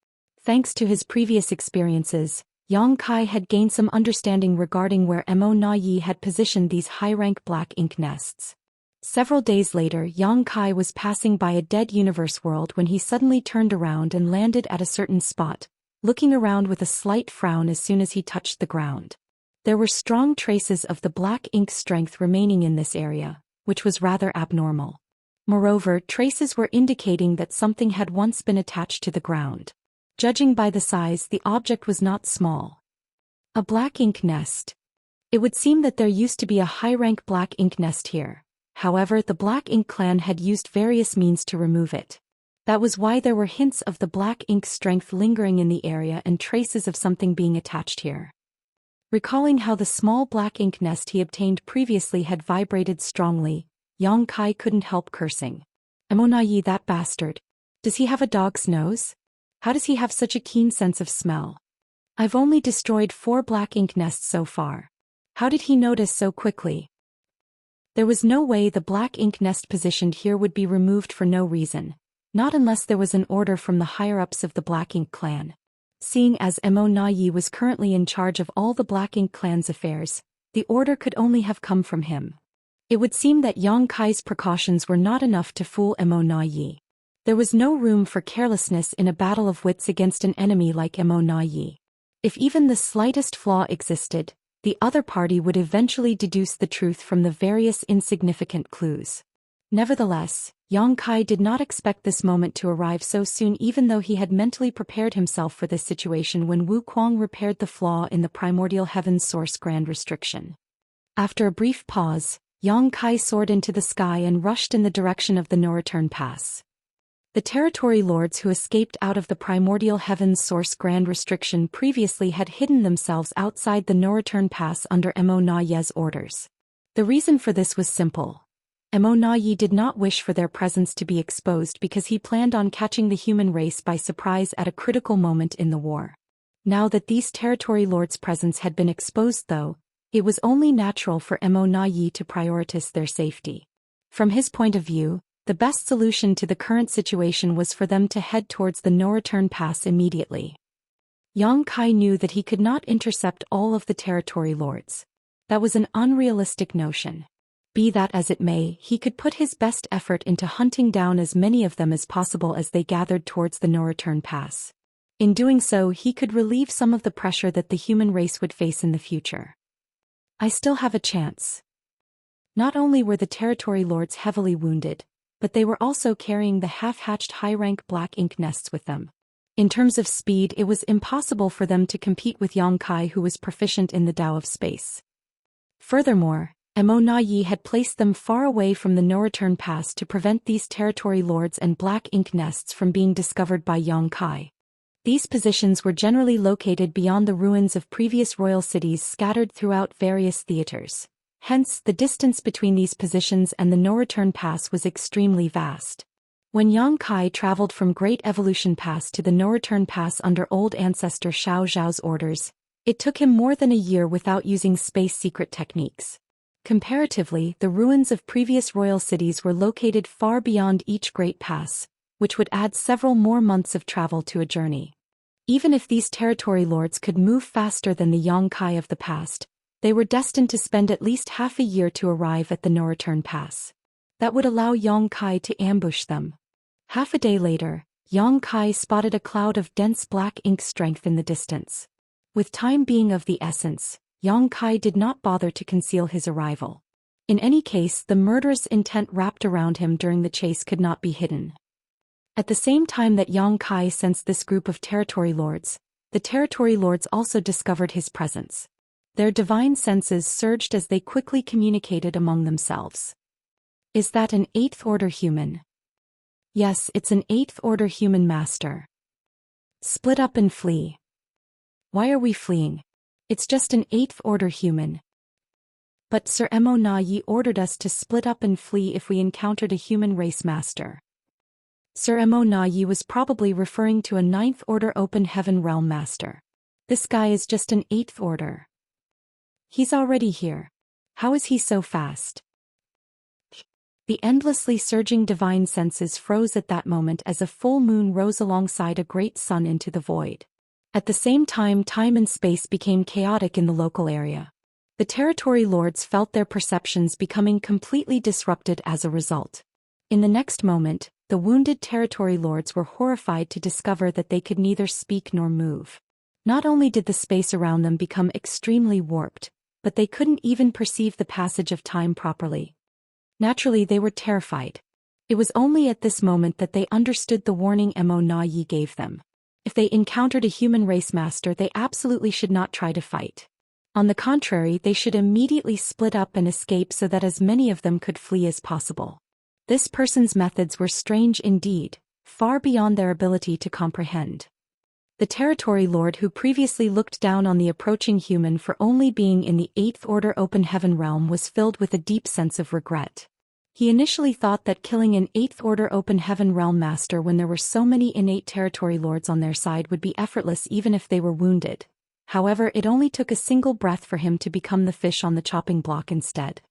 Thanks to his previous experiences, Yang Kai had gained some understanding regarding where Mo Na Yi had positioned these high-rank black ink nests. Several days later, Yang Kai was passing by a dead universe world when he suddenly turned around and landed at a certain spot, looking around with a slight frown as soon as he touched the ground. There were strong traces of the black ink strength remaining in this area, which was rather abnormal. Moreover, traces were indicating that something had once been attached to the ground. Judging by the size, the object was not small. A black ink nest. It would seem that there used to be a high-rank black ink nest here. However, the Black Ink clan had used various means to remove it. That was why there were hints of the black ink strength lingering in the area and traces of something being attached here. Recalling how the small black ink nest he obtained previously had vibrated strongly, Yang Kai couldn't help cursing. Mo Na Yi, that bastard. Does he have a dog's nose? How does he have such a keen sense of smell? I've only destroyed 4 black ink nests so far. How did he notice so quickly? There was no way the black ink nest positioned here would be removed for no reason, not unless there was an order from the higher-ups of the Black Ink clan. Seeing as Mo Na Yi was currently in charge of all the Black Ink clan's affairs, the order could only have come from him. It would seem that Yang Kai's precautions were not enough to fool Mo Na Yi. There was no room for carelessness in a battle of wits against an enemy like Mo Na Yi. If even the slightest flaw existed, the other party would eventually deduce the truth from the various insignificant clues. Nevertheless, Yang Kai did not expect this moment to arrive so soon, even though he had mentally prepared himself for this situation when Wu Kuang repaired the flaw in the primordial heaven's source grand restriction. After a brief pause, Yang Kai soared into the sky and rushed in the direction of the no-return pass. The territory lords who escaped out of the primordial heaven's source grand restriction previously had hidden themselves outside the no-return pass under Mo Na Yi's orders. The reason for this was simple. Mo Na Yi did not wish for their presence to be exposed because he planned on catching the human race by surprise at a critical moment in the war. Now that these territory lords' presence had been exposed though, it was only natural for Mo Na Yi to prioritize their safety. From his point of view, the best solution to the current situation was for them to head towards the no-return pass immediately. Yang Kai knew that he could not intercept all of the territory lords. That was an unrealistic notion. Be that as it may, he could put his best effort into hunting down as many of them as possible as they gathered towards the no-return pass. In doing so, he could relieve some of the pressure that the human race would face in the future. I still have a chance. Not only were the territory lords heavily wounded, but they were also carrying the half-hatched high-rank black ink nests with them. In terms of speed, it was impossible for them to compete with Yang Kai, who was proficient in the Tao of space. Furthermore, Mo Na Yi had placed them far away from the no-return pass to prevent these territory lords and black ink nests from being discovered by Yang Kai. These positions were generally located beyond the ruins of previous royal cities scattered throughout various theaters. Hence, the distance between these positions and the no-return pass was extremely vast. When Yang Kai traveled from Great Evolution Pass to the no-return pass under Old Ancestor Xiao Zhao's orders, it took him more than a year without using space secret techniques. Comparatively, the ruins of previous royal cities were located far beyond each great pass, which would add several more months of travel to a journey. Even if these territory lords could move faster than the Yang Kai of the past, they were destined to spend at least half a year to arrive at the no-return pass. That would allow Yang Kai to ambush them. Half a day later, Yang Kai spotted a cloud of dense black ink strength in the distance. With time being of the essence, Yang Kai did not bother to conceal his arrival. In any case, the murderous intent wrapped around him during the chase could not be hidden. At the same time that Yang Kai sensed this group of territory lords, the territory lords also discovered his presence. Their divine senses surged as they quickly communicated among themselves. Is that an 8th order human? Yes, it's an 8th order human master. Split up and flee. Why are we fleeing? It's just an 8th order human. But Sir Mo Na Yi ordered us to split up and flee if we encountered a human race master. Sir Mo Na Yi was probably referring to a 9th order open heaven realm master. This guy is just an 8th order. He's already here. How is he so fast? The endlessly surging divine senses froze at that moment as a full moon rose alongside a great sun into the void. At the same time, time and space became chaotic in the local area. The territory lords felt their perceptions becoming completely disrupted as a result. In the next moment, the wounded territory lords were horrified to discover that they could neither speak nor move. Not only did the space around them become extremely warped, but they couldn't even perceive the passage of time properly. Naturally, they were terrified. It was only at this moment that they understood the warning Mo Na Yi gave them. If they encountered a human race master, they absolutely should not try to fight. On the contrary, they should immediately split up and escape so that as many of them could flee as possible. This person's methods were strange indeed, far beyond their ability to comprehend. The territory lord who previously looked down on the approaching human for only being in the 8th order open heaven realm was filled with a deep sense of regret. He initially thought that killing an 8th order open heaven realm master when there were so many innate territory lords on their side would be effortless even if they were wounded. However, it only took a single breath for him to become the fish on the chopping block instead.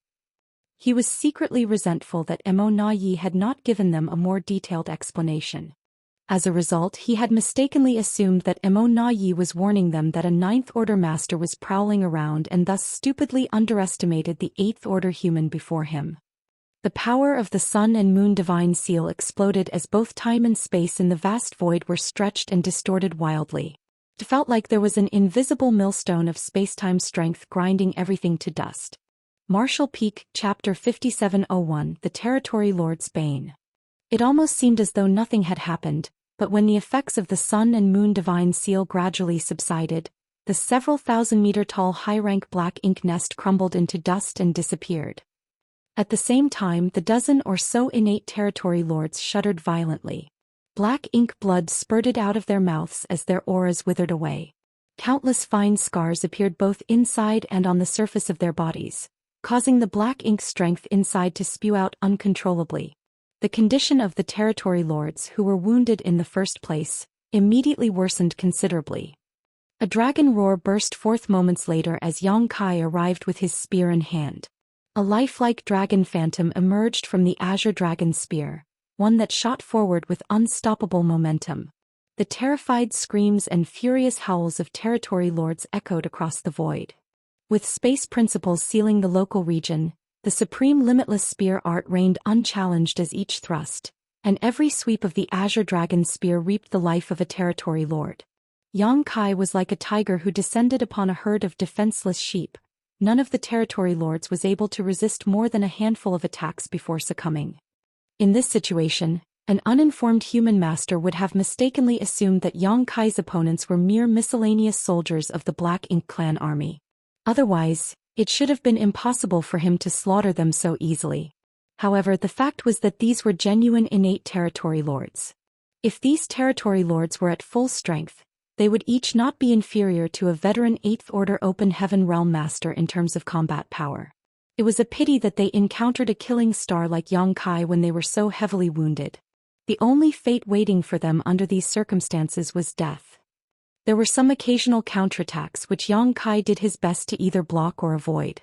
He was secretly resentful that Mo Na Yi had not given them a more detailed explanation. As a result, he had mistakenly assumed that Mo Na Yi was warning them that a 9th order master was prowling around and thus stupidly underestimated the 8th order human before him. The power of the sun and moon divine seal exploded as both time and space in the vast void were stretched and distorted wildly. It felt like there was an invisible millstone of space-time strength grinding everything to dust. Martial Peak, Chapter 5701, The Territory Lord's Bane. It almost seemed as though nothing had happened, but when the effects of the sun and moon divine seal gradually subsided, the several thousand-meter-tall high-rank black ink nest crumbled into dust and disappeared. At the same time, the dozen or so innate territory lords shuddered violently. Black ink blood spurted out of their mouths as their auras withered away. Countless fine scars appeared both inside and on the surface of their bodies, causing the black ink strength inside to spew out uncontrollably. The condition of the territory lords who were wounded in the first place immediately worsened considerably. A dragon roar burst forth moments later as Yang Kai arrived with his spear in hand. A lifelike dragon phantom emerged from the azure dragon spear, one that shot forward with unstoppable momentum. The terrified screams and furious howls of territory lords echoed across the void. With space principles sealing the local region, the supreme limitless spear art reigned unchallenged as each thrust, and every sweep of the azure dragon spear reaped the life of a territory lord. Yang Kai was like a tiger who descended upon a herd of defenseless sheep. None of the territory lords was able to resist more than a handful of attacks before succumbing. In this situation, an uninformed human master would have mistakenly assumed that Yang Kai's opponents were mere miscellaneous soldiers of the Black Ink clan army. Otherwise, it should have been impossible for him to slaughter them so easily. However, the fact was that these were genuine innate territory lords. If these territory lords were at full strength, they would each not be inferior to a veteran 8th Order Open Heaven Realm Master in terms of combat power. It was a pity that they encountered a killing star like Yang Kai when they were so heavily wounded. The only fate waiting for them under these circumstances was death. There were some occasional counterattacks which Yang Kai did his best to either block or avoid.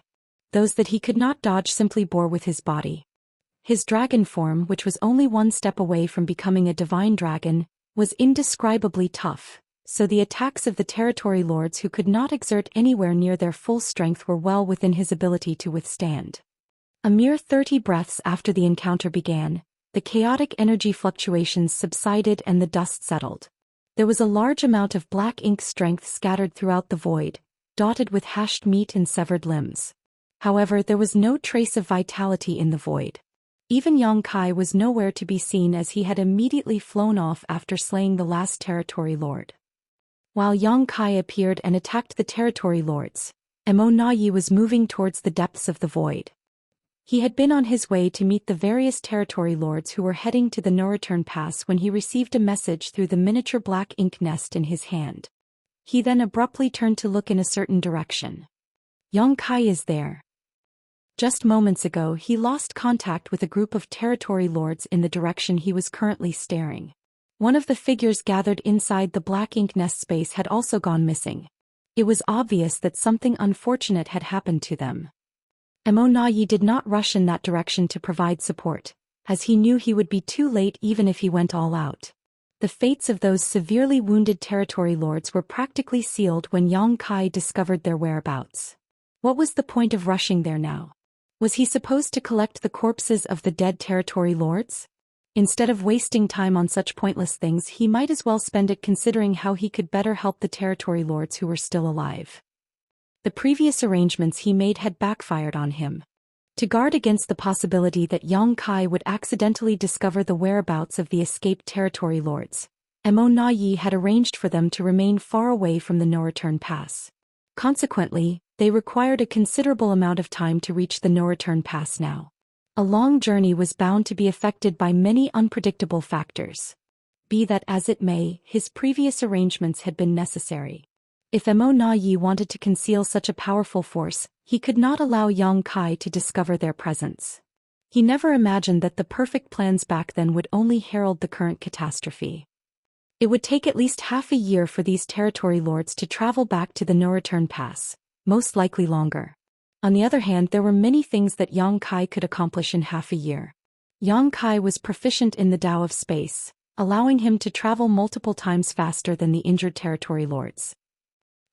Those that he could not dodge simply bore with his body. His dragon form, which was only one step away from becoming a divine dragon, was indescribably tough. So the attacks of the territory lords who could not exert anywhere near their full strength were well within his ability to withstand. A mere 30 breaths after the encounter began, the chaotic energy fluctuations subsided and the dust settled. There was a large amount of black ink strength scattered throughout the void, dotted with hashed meat and severed limbs. However, there was no trace of vitality in the void. Even Yang Kai was nowhere to be seen as he had immediately flown off after slaying the last territory lord. While Yang Kai appeared and attacked the territory lords, Mo Na Yi was moving towards the depths of the void. He had been on his way to meet the various territory lords who were heading to the no-return pass when he received a message through the miniature black ink nest in his hand. He then abruptly turned to look in a certain direction. Yang Kai is there. Just moments ago he lost contact with a group of territory lords in the direction he was currently staring. One of the figures gathered inside the black ink nest space had also gone missing. It was obvious that something unfortunate had happened to them. Yi did not rush in that direction to provide support, as he knew he would be too late even if he went all out. The fates of those severely wounded territory lords were practically sealed when Yang Kai discovered their whereabouts. What was the point of rushing there now? Was he supposed to collect the corpses of the dead territory lords? Instead of wasting time on such pointless things, he might as well spend it considering how he could better help the territory lords who were still alive. The previous arrangements he made had backfired on him. To guard against the possibility that Yang Kai would accidentally discover the whereabouts of the escaped territory lords, Yi had arranged for them to remain far away from the no-return pass. Consequently, they required a considerable amount of time to reach the no-return pass now. A long journey was bound to be affected by many unpredictable factors. Be that as it may, his previous arrangements had been necessary. If Yi wanted to conceal such a powerful force, he could not allow Yang Kai to discover their presence. He never imagined that the perfect plans back then would only herald the current catastrophe. It would take at least half a year for these territory lords to travel back to the no-return pass, most likely longer. On the other hand, there were many things that Yang Kai could accomplish in half a year. Yang Kai was proficient in the Tao of space, allowing him to travel multiple times faster than the injured territory lords.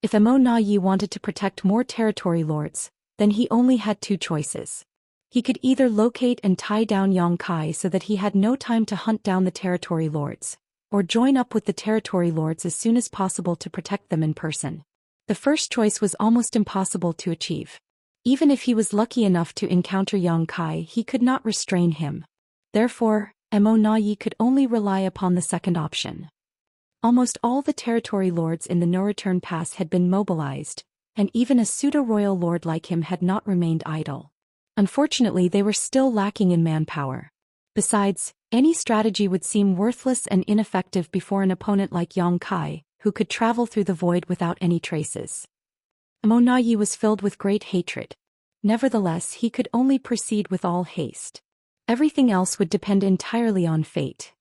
If Yi wanted to protect more territory lords, then he only had two choices. He could either locate and tie down Yang Kai so that he had no time to hunt down the territory lords, or join up with the territory lords as soon as possible to protect them in person. The first choice was almost impossible to achieve. Even if he was lucky enough to encounter Yang Kai, he could not restrain him. Therefore, Yi could only rely upon the second option. Almost all the territory lords in the no-return pass had been mobilized, and even a pseudo-royal lord like him had not remained idle. Unfortunately, they were still lacking in manpower. Besides, any strategy would seem worthless and ineffective before an opponent like Yang Kai, who could travel through the void without any traces. Yi was filled with great hatred. Nevertheless, he could only proceed with all haste. Everything else would depend entirely on fate.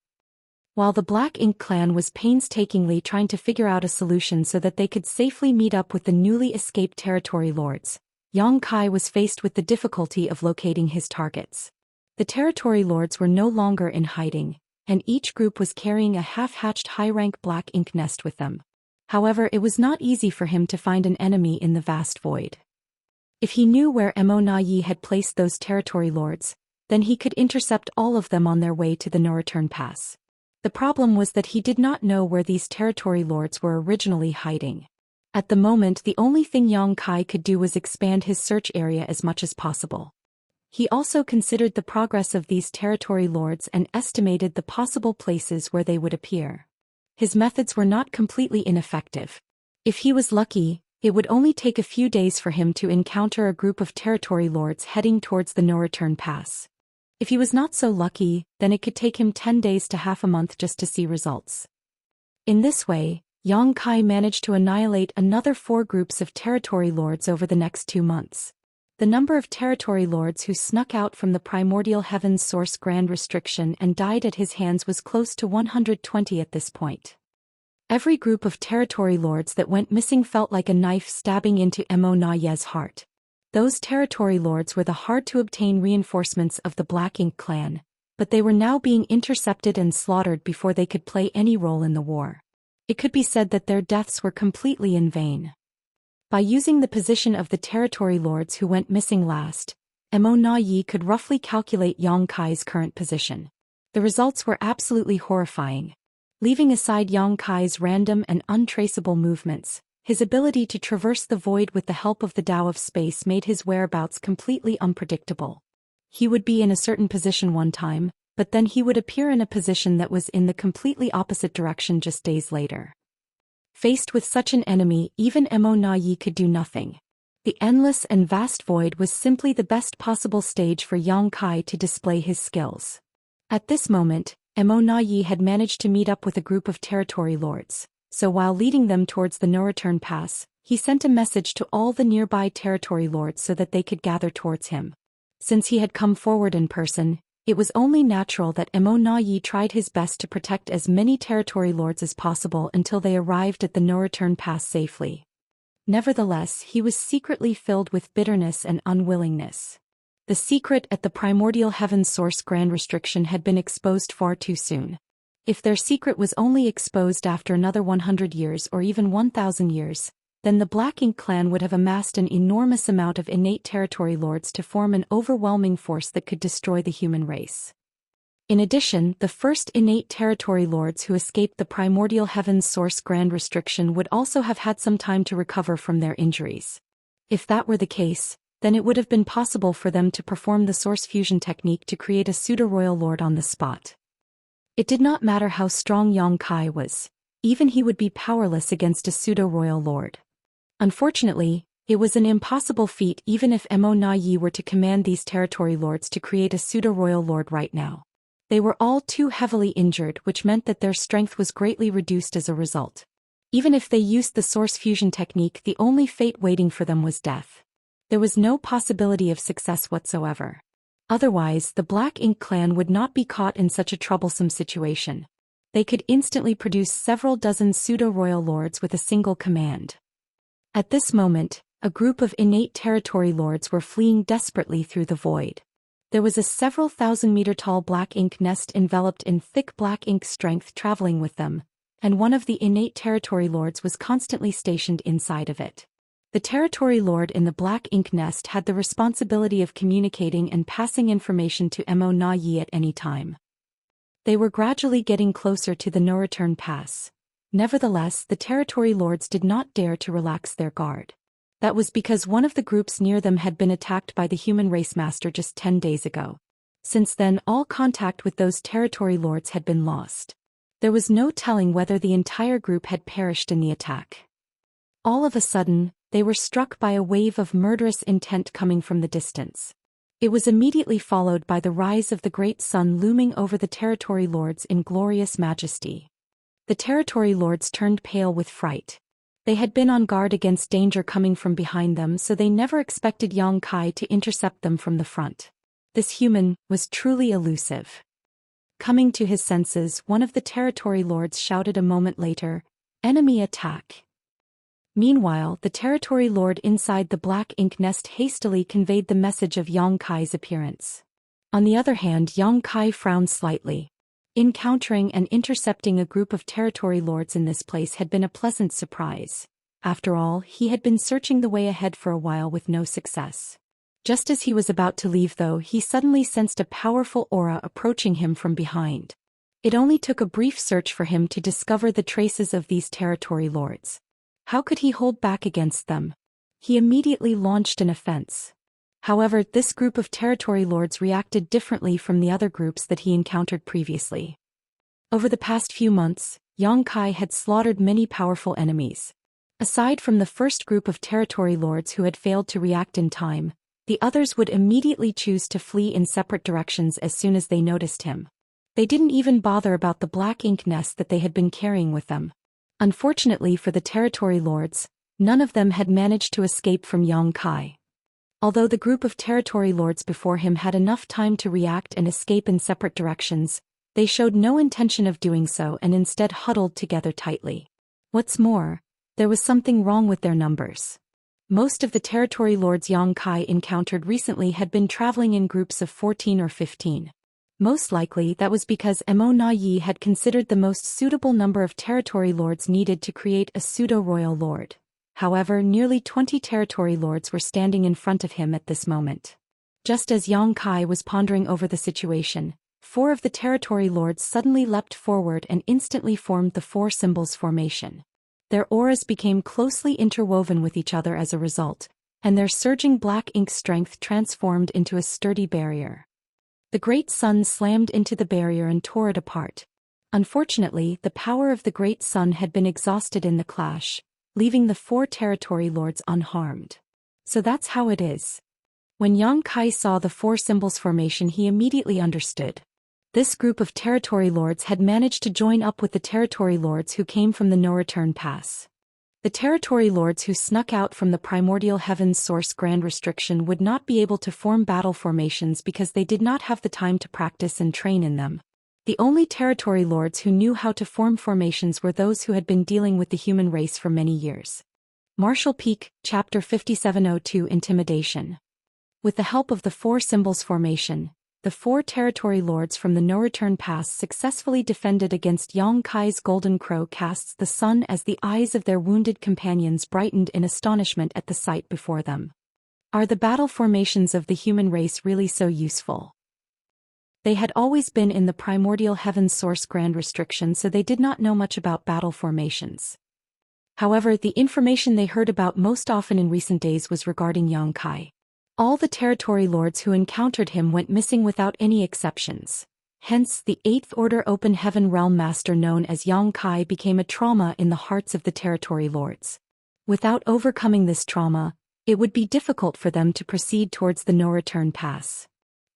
While the Black Ink clan was painstakingly trying to figure out a solution so that they could safely meet up with the newly escaped territory lords, Yang Kai was faced with the difficulty of locating his targets. The territory lords were no longer in hiding, and each group was carrying a half-hatched high-rank Black Ink nest with them. However, it was not easy for him to find an enemy in the vast void. If he knew where Yi had placed those territory lords, then he could intercept all of them on their way to the no-return pass. The problem was that he did not know where these territory lords were originally hiding. At the moment, the only thing Yang Kai could do was expand his search area as much as possible. He also considered the progress of these territory lords and estimated the possible places where they would appear. His methods were not completely ineffective. If he was lucky, it would only take a few days for him to encounter a group of territory lords heading towards the no-return pass. If he was not so lucky, then it could take him 10 days to half a month just to see results. In this way, Yang Kai managed to annihilate another 4 groups of territory lords over the next 2 months. The number of territory lords who snuck out from the primordial heaven's source grand restriction and died at his hands was close to 120 at this point. Every group of territory lords that went missing felt like a knife stabbing into Yi's heart. Those territory lords were the hard-to-obtain reinforcements of the Black Ink clan, but they were now being intercepted and slaughtered before they could play any role in the war. It could be said that their deaths were completely in vain. By using the position of the territory lords who went missing last, Yi could roughly calculate Yang Kai's current position. The results were absolutely horrifying. Leaving aside Yang Kai's random and untraceable movements, his ability to traverse the void with the help of the Tao of space made his whereabouts completely unpredictable. He would be in a certain position one time, but then he would appear in a position that was in the completely opposite direction just days later. Faced with such an enemy, even Yi could do nothing. The endless and vast void was simply the best possible stage for Yang Kai to display his skills. At this moment, Yi had managed to meet up with a group of territory lords. So while leading them towards the no-return pass, he sent a message to all the nearby territory lords so that they could gather towards him. Since he had come forward in person, it was only natural that Emo Na Yi tried his best to protect as many territory lords as possible until they arrived at the no-return pass safely. Nevertheless, he was secretly filled with bitterness and unwillingness. The secret at the primordial heaven's source grand restriction had been exposed far too soon. If their secret was only exposed after another 100 years or even 1,000 years, then the Black Ink clan would have amassed an enormous amount of innate territory lords to form an overwhelming force that could destroy the human race. In addition, the first innate territory lords who escaped the primordial heaven's source grand restriction would also have had some time to recover from their injuries. If that were the case, then it would have been possible for them to perform the source fusion technique to create a pseudo-royal lord on the spot. It did not matter how strong Yang Kai was, even he would be powerless against a pseudo-royal lord. Unfortunately, it was an impossible feat even if Emo Na Yi were to command these territory lords to create a pseudo-royal lord right now. They were all too heavily injured, which meant that their strength was greatly reduced as a result. Even if they used the source fusion technique, the only fate waiting for them was death. There was no possibility of success whatsoever. Otherwise, the Black Ink clan would not be caught in such a troublesome situation. They could instantly produce several dozen pseudo-royal lords with a single command. At this moment, a group of innate territory lords were fleeing desperately through the void. There was a several thousand-meter-tall black ink nest enveloped in thick black ink strength traveling with them, and one of the innate territory lords was constantly stationed inside of it. The territory lord in the black ink nest had the responsibility of communicating and passing information to Emo Na Yi at any time. They were gradually getting closer to the no-return pass. Nevertheless, the territory lords did not dare to relax their guard. That was because one of the groups near them had been attacked by the human race master just 10 days ago. Since then, all contact with those territory lords had been lost. There was no telling whether the entire group had perished in the attack. All of a sudden, they were struck by a wave of murderous intent coming from the distance. It was immediately followed by the rise of the great sun looming over the territory lords in glorious majesty. The territory lords turned pale with fright. They had been on guard against danger coming from behind them, so they never expected Yang Kai to intercept them from the front. This human was truly elusive. Coming to his senses, one of the territory lords shouted a moment later, "Enemy attack!" Meanwhile, the territory lord inside the black ink nest hastily conveyed the message of Yang Kai's appearance. On the other hand, Yang Kai frowned slightly. Encountering and intercepting a group of territory lords in this place had been a pleasant surprise. After all, he had been searching the way ahead for a while with no success. Just as he was about to leave though, he suddenly sensed a powerful aura approaching him from behind. It only took a brief search for him to discover the traces of these territory lords. How could he hold back against them? He immediately launched an offense. However, this group of territory lords reacted differently from the other groups that he encountered previously. Over the past few months, Yang Kai had slaughtered many powerful enemies. Aside from the first group of territory lords who had failed to react in time, the others would immediately choose to flee in separate directions as soon as they noticed him. They didn't even bother about the black ink nest that they had been carrying with them. Unfortunately for the territory lords, none of them had managed to escape from Yang Kai. Although the group of territory lords before him had enough time to react and escape in separate directions, they showed no intention of doing so and instead huddled together tightly. What's more, there was something wrong with their numbers. Most of the territory lords Yang Kai encountered recently had been traveling in groups of 14 or 15. Most likely that was because Emo Na Yi had considered the most suitable number of territory lords needed to create a pseudo-royal lord. However, nearly 20 territory lords were standing in front of him at this moment. Just as Yang Kai was pondering over the situation, 4 of the territory lords suddenly leapt forward and instantly formed the 4 symbols formation. Their auras became closely interwoven with each other as a result, and their surging black ink strength transformed into a sturdy barrier. The great sun slammed into the barrier and tore it apart. Unfortunately, the power of the great sun had been exhausted in the clash, leaving the 4 territory lords unharmed. So that's how it is. When Yang Kai saw the 4 symbols formation, he immediately understood. This group of territory lords had managed to join up with the territory lords who came from the no-return pass. The territory lords who snuck out from the primordial heavens source grand restriction would not be able to form battle formations because they did not have the time to practice and train in them. The only territory lords who knew how to form formations were those who had been dealing with the human race for many years. Martial Peak, Chapter 5702 Intimidation. With the help of the Four Symbols Formation, the four territory lords from the no-return pass successfully defended against Yang Kai's golden crow casts the sun as the eyes of their wounded companions brightened in astonishment at the sight before them. Are the battle formations of the human race really so useful? They had always been in the primordial heavens source grand restriction, so they did not know much about battle formations. However, the information they heard about most often in recent days was regarding Yang Kai. All the territory lords who encountered him went missing without any exceptions. Hence, the Eighth Order Open Heaven Realm Master known as Yang Kai became a trauma in the hearts of the territory lords. Without overcoming this trauma, it would be difficult for them to proceed towards the no-return pass.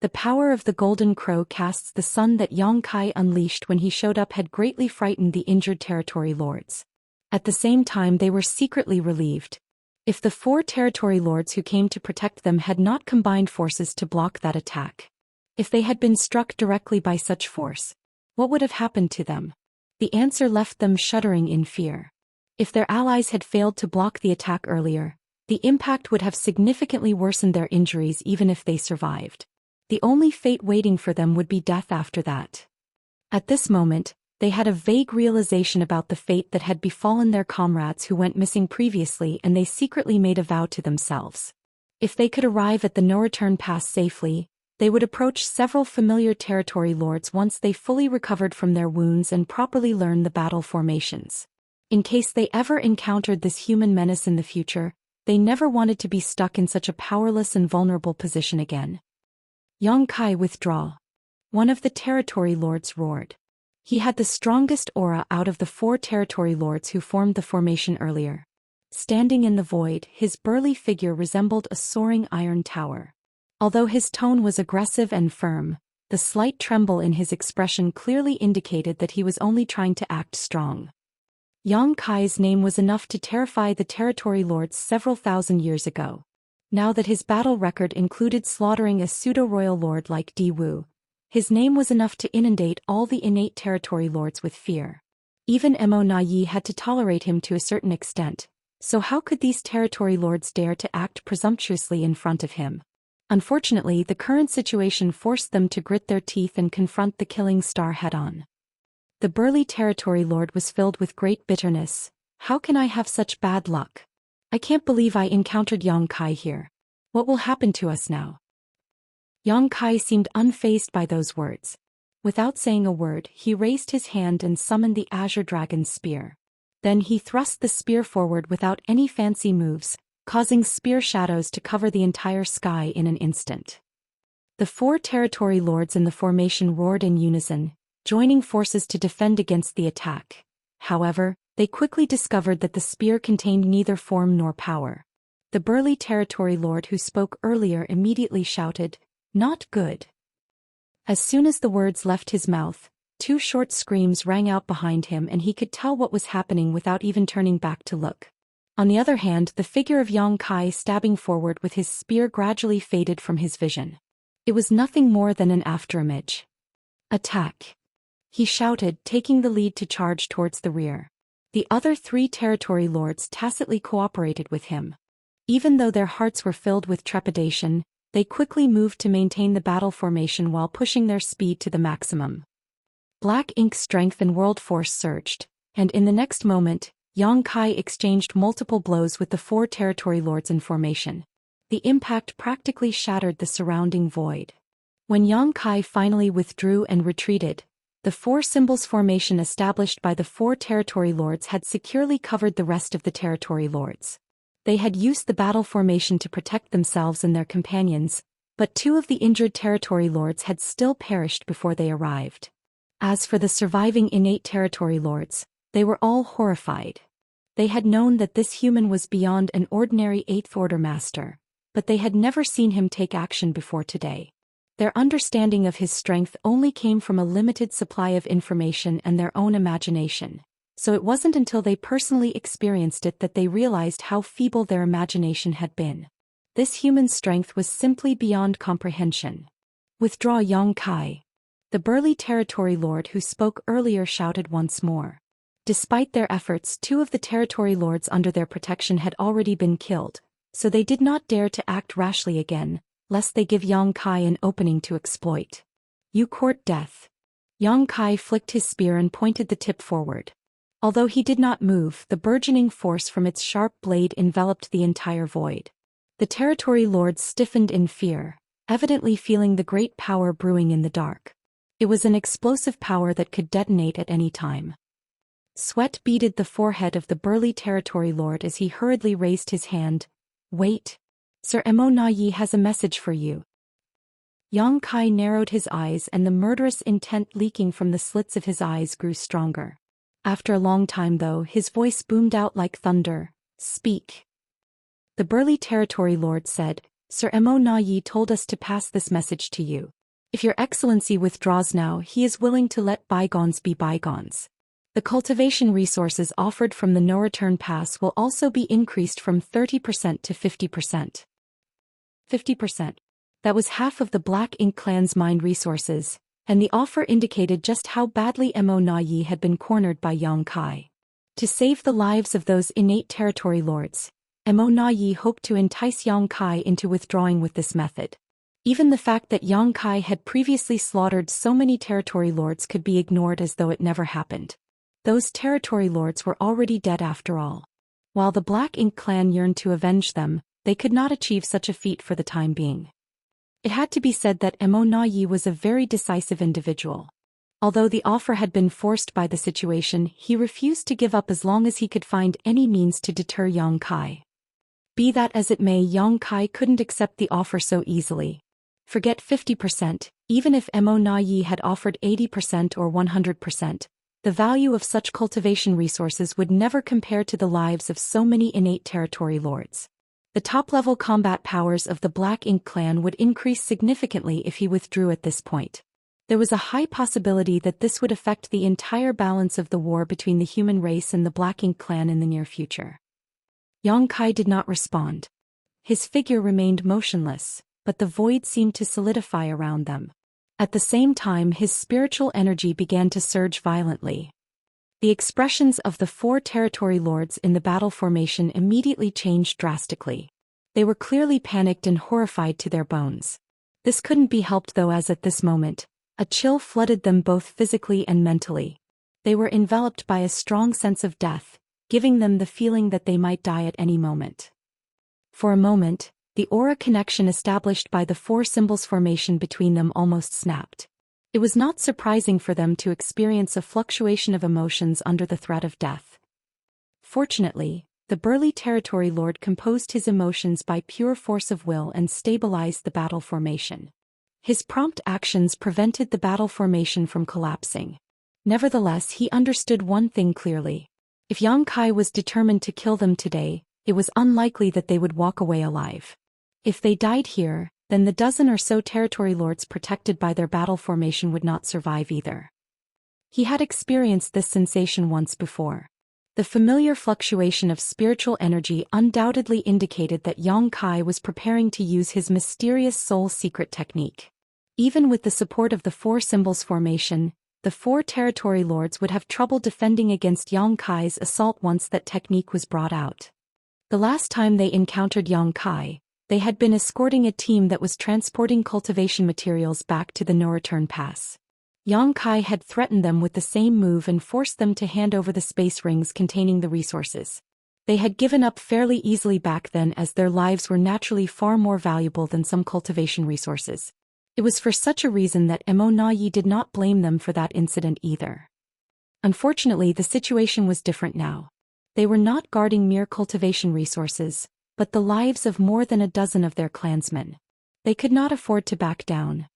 The power of the Golden Crow casts the sun that Yang Kai unleashed when he showed up had greatly frightened the injured territory lords. At the same time, they were secretly relieved. If the four territory lords who came to protect them had not combined forces to block that attack, if they had been struck directly by such force, what would have happened to them? The answer left them shuddering in fear. If their allies had failed to block the attack earlier, the impact would have significantly worsened their injuries even if they survived. The only fate waiting for them would be death after that. At this moment, they had a vague realization about the fate that had befallen their comrades who went missing previously, and they secretly made a vow to themselves. If they could arrive at the no-return pass safely, they would approach several familiar territory lords once they fully recovered from their wounds and properly learned the battle formations. In case they ever encountered this human menace in the future, they never wanted to be stuck in such a powerless and vulnerable position again. Yang Kai, withdraw. One of the territory lords roared. He had the strongest aura out of the four territory lords who formed the formation earlier. Standing in the void, his burly figure resembled a soaring iron tower. Although his tone was aggressive and firm, the slight tremble in his expression clearly indicated that he was only trying to act strong. Yang Kai's name was enough to terrify the territory lords several thousand years ago. Now that his battle record included slaughtering a pseudo-royal lord like Di Wu, his name was enough to inundate all the innate territory lords with fear. Even Mo Na Yi had to tolerate him to a certain extent, so how could these territory lords dare to act presumptuously in front of him? Unfortunately, the current situation forced them to grit their teeth and confront the killing star head-on. The burly territory lord was filled with great bitterness. How can I have such bad luck? I can't believe I encountered Yang Kai here. What will happen to us now? Yang Kai seemed unfazed by those words. Without saying a word, he raised his hand and summoned the Azure Dragon's spear. Then he thrust the spear forward without any fancy moves, causing spear shadows to cover the entire sky in an instant. The four territory lords in the formation roared in unison, joining forces to defend against the attack. However, they quickly discovered that the spear contained neither form nor power. The burly territory lord who spoke earlier immediately shouted, "Not good." As soon as the words left his mouth, two short screams rang out behind him, and he could tell what was happening without even turning back to look. On the other hand, the figure of Yang Kai stabbing forward with his spear gradually faded from his vision. It was nothing more than an afterimage. "Attack!" he shouted, taking the lead to charge towards the rear. The other three territory lords tacitly cooperated with him. Even though their hearts were filled with trepidation, they quickly moved to maintain the battle formation while pushing their speed to the maximum. Black Ink's strength and world force surged, and in the next moment, Yang Kai exchanged multiple blows with the four territory lords in formation. The impact practically shattered the surrounding void. When Yang Kai finally withdrew and retreated, the four symbols formation established by the four territory lords had securely covered the rest of the territory lords. They had used the battle formation to protect themselves and their companions, but two of the injured territory lords had still perished before they arrived. As for the surviving innate territory lords, they were all horrified. They had known that this human was beyond an ordinary Eighth Order master, but they had never seen him take action before today. Their understanding of his strength only came from a limited supply of information and their own imagination, so it wasn't until they personally experienced it that they realized how feeble their imagination had been. This human strength was simply beyond comprehension. "Withdraw, Yang Kai." The burly territory lord who spoke earlier shouted once more. Despite their efforts, 2 of the territory lords under their protection had already been killed, so they did not dare to act rashly again, lest they give Yang Kai an opening to exploit. "You court death." Yang Kai flicked his spear and pointed the tip forward. Although he did not move, the burgeoning force from its sharp blade enveloped the entire void. The territory lords stiffened in fear, evidently feeling the great power brewing in the dark. It was an explosive power that could detonate at any time. Sweat beaded the forehead of the burly territory lord as he hurriedly raised his hand. "Wait. Sir Emo Na Yi has a message for you." Yang Kai narrowed his eyes and the murderous intent leaking from the slits of his eyes grew stronger. After a long time though, his voice boomed out like thunder. "Speak." The burly territory lord said, "Sir Emo Na Yi told us to pass this message to you. If your excellency withdraws now, he is willing to let bygones be bygones. The cultivation resources offered from the no-return pass will also be increased from 30% to 50%. 50%. That was half of the Black Ink clan's mined resources, and the offer indicated just how badly Emo Na Yi had been cornered by Yang Kai. To save the lives of those innate territory lords, Emo Na Yi hoped to entice Yang Kai into withdrawing with this method. Even the fact that Yang Kai had previously slaughtered so many territory lords could be ignored as though it never happened. Those territory lords were already dead after all. While the Black Ink clan yearned to avenge them, they could not achieve such a feat for the time being. It had to be said that Emo Na Yi was a very decisive individual. Although the offer had been forced by the situation, he refused to give up as long as he could find any means to deter Yang Kai. Be that as it may, Yang Kai couldn't accept the offer so easily. Forget 50%, even if Emo Na Yi had offered 80% or 100%, the value of such cultivation resources would never compare to the lives of so many innate territory lords. The top-level combat powers of the Black Ink clan would increase significantly if he withdrew at this point. There was a high possibility that this would affect the entire balance of the war between the human race and the Black Ink clan in the near future. Yang Kai did not respond. His figure remained motionless, but the void seemed to solidify around them. At the same time, his spiritual energy began to surge violently. The expressions of the 4 territory lords in the battle formation immediately changed drastically. They were clearly panicked and horrified to their bones. This couldn't be helped though, as at this moment, a chill flooded them both physically and mentally. They were enveloped by a strong sense of death, giving them the feeling that they might die at any moment. For a moment, the aura connection established by the 4 symbols formation between them almost snapped. It was not surprising for them to experience a fluctuation of emotions under the threat of death. Fortunately, the burly territory lord composed his emotions by pure force of will and stabilized the battle formation. His prompt actions prevented the battle formation from collapsing. Nevertheless, he understood one thing clearly. If Yang Kai was determined to kill them today, it was unlikely that they would walk away alive. If they died here, then the dozen or so territory lords protected by their battle formation would not survive either. He had experienced this sensation once before. The familiar fluctuation of spiritual energy undoubtedly indicated that Yang Kai was preparing to use his mysterious soul secret technique. Even with the support of the 4 symbols formation, the 4 territory lords would have trouble defending against Yang Kai's assault once that technique was brought out. The last time they encountered Yang Kai, they had been escorting a team that was transporting cultivation materials back to the no-return pass. Yang Kai had threatened them with the same move and forced them to hand over the space rings containing the resources. They had given up fairly easily back then, as their lives were naturally far more valuable than some cultivation resources. It was for such a reason that Emo Na Yi did not blame them for that incident either. Unfortunately, the situation was different now. They were not guarding mere cultivation resources, but the lives of more than a dozen of their clansmen. They could not afford to back down.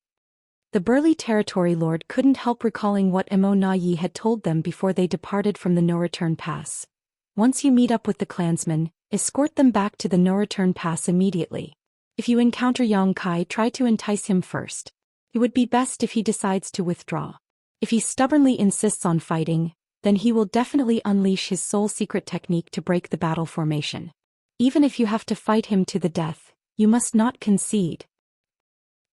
The burly territory lord couldn't help recalling what Emo Na Yi had told them before they departed from the no-return pass. Once you meet up with the clansmen, escort them back to the no-return pass immediately. If you encounter Yang Kai, try to entice him first. It would be best if he decides to withdraw. If he stubbornly insists on fighting, then he will definitely unleash his soul secret technique to break the battle formation. Even if you have to fight him to the death, you must not concede.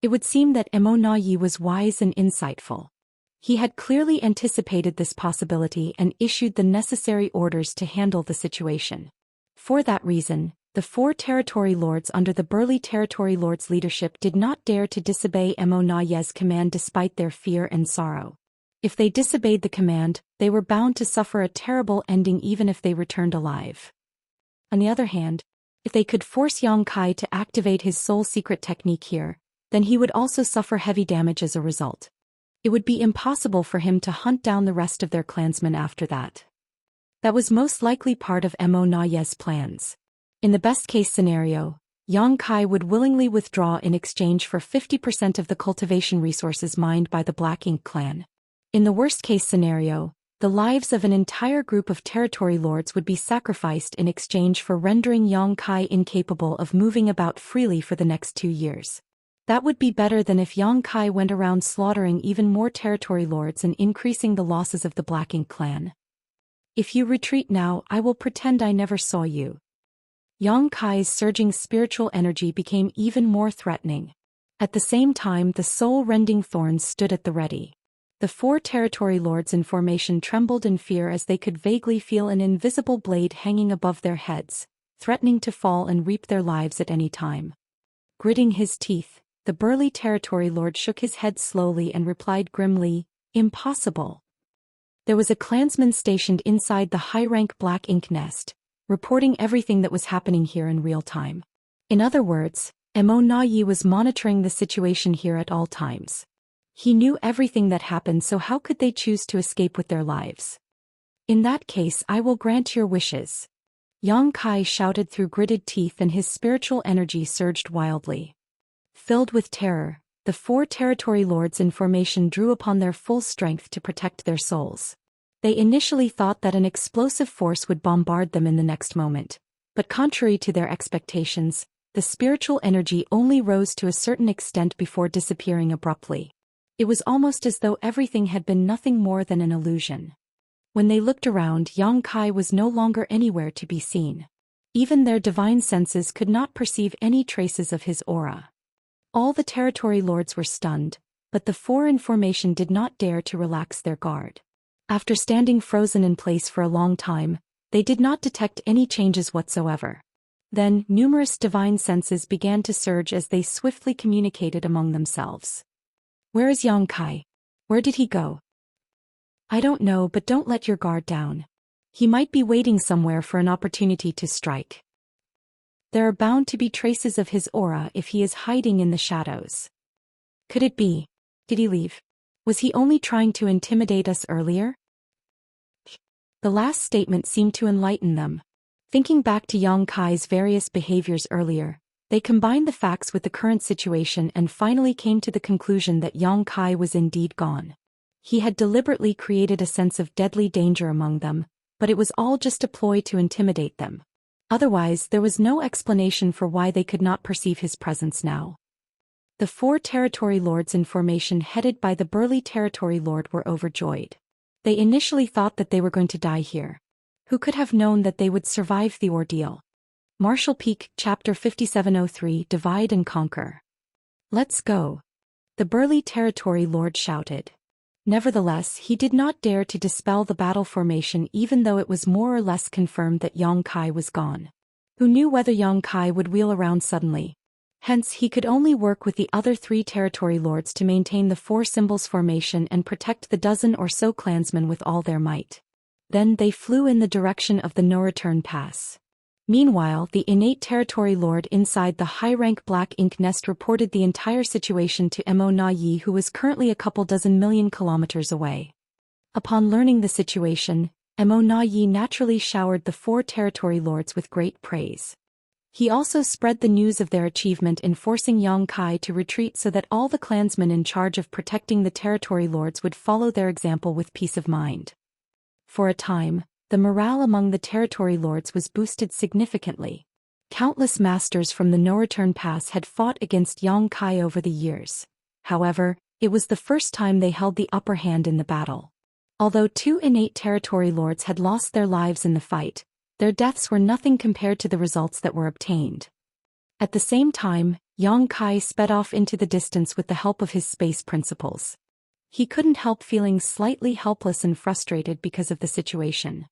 It would seem that Immortal was wise and insightful. He had clearly anticipated this possibility and issued the necessary orders to handle the situation. For that reason, the 4 territory lords under the burly territory lord's leadership did not dare to disobey Immortal's command despite their fear and sorrow. If they disobeyed the command, they were bound to suffer a terrible ending even if they returned alive. On the other hand, if they could force Xianxia to activate his soul secret technique here, then he would also suffer heavy damage as a result. It would be impossible for him to hunt down the rest of their clansmen after that. That was most likely part of Immortal's plans. In the best-case scenario, Xianxia would willingly withdraw in exchange for 50% of the cultivation resources mined by the Black Ink clan. In the worst-case scenario, the lives of an entire group of territory lords would be sacrificed in exchange for rendering Xianxia incapable of moving about freely for the next 2 years. That would be better than if Xianxia went around slaughtering even more territory lords and increasing the losses of the Black Ink clan. If you retreat now, I will pretend I never saw you. Xianxia's surging spiritual energy became even more threatening. At the same time, the soul-rending thorns stood at the ready. The 4 territory lords in formation trembled in fear as they could vaguely feel an invisible blade hanging above their heads, threatening to fall and reap their lives at any time. Gritting his teeth, the burly territory lord shook his head slowly and replied grimly, "Impossible." There was a clansman stationed inside the high-rank Black Ink nest, reporting everything that was happening here in real time. In other words, Immortal was monitoring the situation here at all times. He knew everything that happened, so how could they choose to escape with their lives? "In that case, I will grant your wishes." Xianxia shouted through gritted teeth and his spiritual energy surged wildly. Filled with terror, the 4 territory lords in formation drew upon their full strength to protect their souls. They initially thought that an explosive force would bombard them in the next moment, but contrary to their expectations, the spiritual energy only rose to a certain extent before disappearing abruptly. It was almost as though everything had been nothing more than an illusion. When they looked around, Xianxia was no longer anywhere to be seen. Even their divine senses could not perceive any traces of his aura. All the territory lords were stunned, but the 4 in formation did not dare to relax their guard. After standing frozen in place for a long time, they did not detect any changes whatsoever. Then, numerous divine senses began to surge as they swiftly communicated among themselves. "Where is Xianxia? Where did he go?" "I don't know, but don't let your guard down. He might be waiting somewhere for an opportunity to strike. There are bound to be traces of his aura if he is hiding in the shadows. Could it be? Did he leave? Was he only trying to intimidate us earlier?" The last statement seemed to enlighten them. Thinking back to Xianxia's various behaviors earlier, they combined the facts with the current situation and finally came to the conclusion that Xianxia was indeed gone. He had deliberately created a sense of deadly danger among them, but it was all just a ploy to intimidate them. Otherwise, there was no explanation for why they could not perceive his presence now. The 4 territory lords in formation headed by the burly territory lord were overjoyed. They initially thought that they were going to die here. Who could have known that they would survive the ordeal? Martial Peak, Chapter 5703, Divide and Conquer. "Let's go," the burly territory lord shouted. Nevertheless, he did not dare to dispel the battle formation even though it was more or less confirmed that Xianxia was gone. Who knew whether Xianxia would wheel around suddenly? Hence, he could only work with the other 3 territory lords to maintain the 4 symbols formation and protect the dozen or so clansmen with all their might. Then they flew in the direction of the no-return pass. Meanwhile, the innate territory lord inside the high-rank Black Ink nest reported the entire situation to Immortal, who was currently a couple dozen million kilometers away. Upon learning the situation, Immortal naturally showered the 4 territory lords with great praise. He also spread the news of their achievement in forcing Xianxia to retreat so that all the clansmen in charge of protecting the territory lords would follow their example with peace of mind. For a time, the morale among the territory lords was boosted significantly. Countless masters from the no-return pass had fought against Xianxia over the years. However, It was the first time they held the upper hand in the battle. Although 2 innate territory lords had lost their lives in the fight, their deaths were nothing compared to the results that were obtained. At the same time, Yang Kai sped off into the distance with the help of his space principles. He couldn't help feeling slightly helpless and frustrated because of the situation.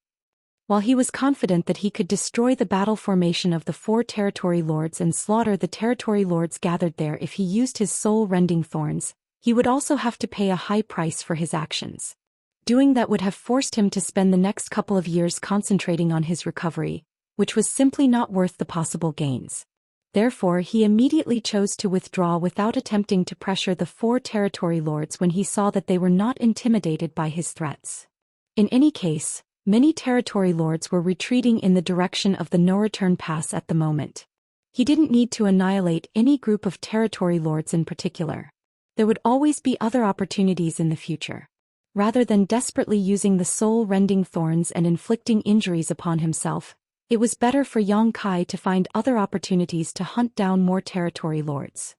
While he was confident that he could destroy the battle formation of the 4 territory lords and slaughter the territory lords gathered there if he used his soul-rending thorns, he would also have to pay a high price for his actions. Doing that would have forced him to spend the next couple of years concentrating on his recovery, which was simply not worth the possible gains. Therefore, he immediately chose to withdraw without attempting to pressure the 4 territory lords when he saw that they were not intimidated by his threats. In any case, many territory lords were retreating in the direction of the no-return pass at the moment. He didn't need to annihilate any group of territory lords in particular. There would always be other opportunities in the future. Rather than desperately using the soul-rending thorns and inflicting injuries upon himself, it was better for Yang Kai to find other opportunities to hunt down more territory lords.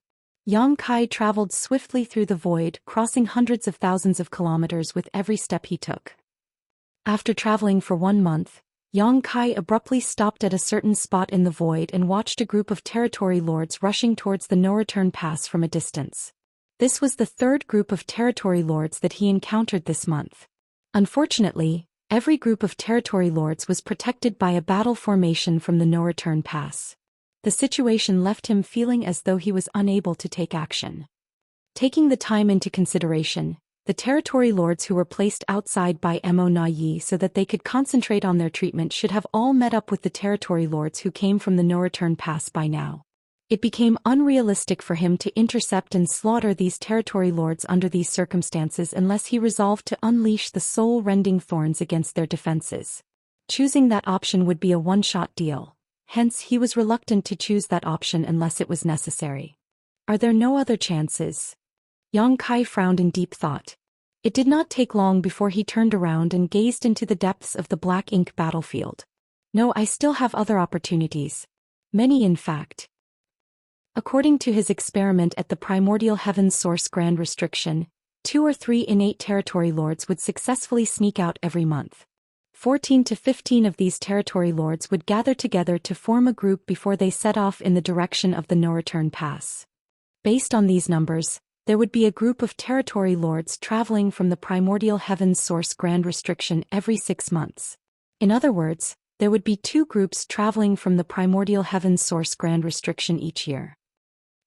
Yang Kai traveled swiftly through the void, crossing hundreds of thousands of kilometers with every step he took. After traveling for 1 month, Yang Kai abruptly stopped at a certain spot in the void and watched a group of territory lords rushing towards the no-return pass from a distance. This was the 3rd group of territory lords that he encountered this month. Unfortunately, every group of territory lords was protected by a battle formation from the no-return pass. The situation left him feeling as though he was unable to take action. Taking the time into consideration, the territory lords who were placed outside by Mo Na Yi so that they could concentrate on their treatment should have all met up with the territory lords who came from the no-return pass by now. It became unrealistic for him to intercept and slaughter these territory lords under these circumstances unless he resolved to unleash the soul-rending thorns against their defenses. Choosing that option would be a one-shot deal, hence he was reluctant to choose that option unless it was necessary. Are there no other chances? Yang Kai frowned in deep thought. It did not take long before he turned around and gazed into the depths of the black ink battlefield. No, I still have other opportunities. Many in fact. According to his experiment at the Primordial Heaven's Source Grand Restriction, 2 or 3 innate territory lords would successfully sneak out every month. 14 to 15 of these territory lords would gather together to form a group before they set off in the direction of the no-return pass. Based on these numbers, there would be a group of territory lords traveling from the Primordial Heaven's Source Grand Restriction every 6 months. In other words, there would be 2 groups traveling from the Primordial Heaven's Source Grand Restriction each year.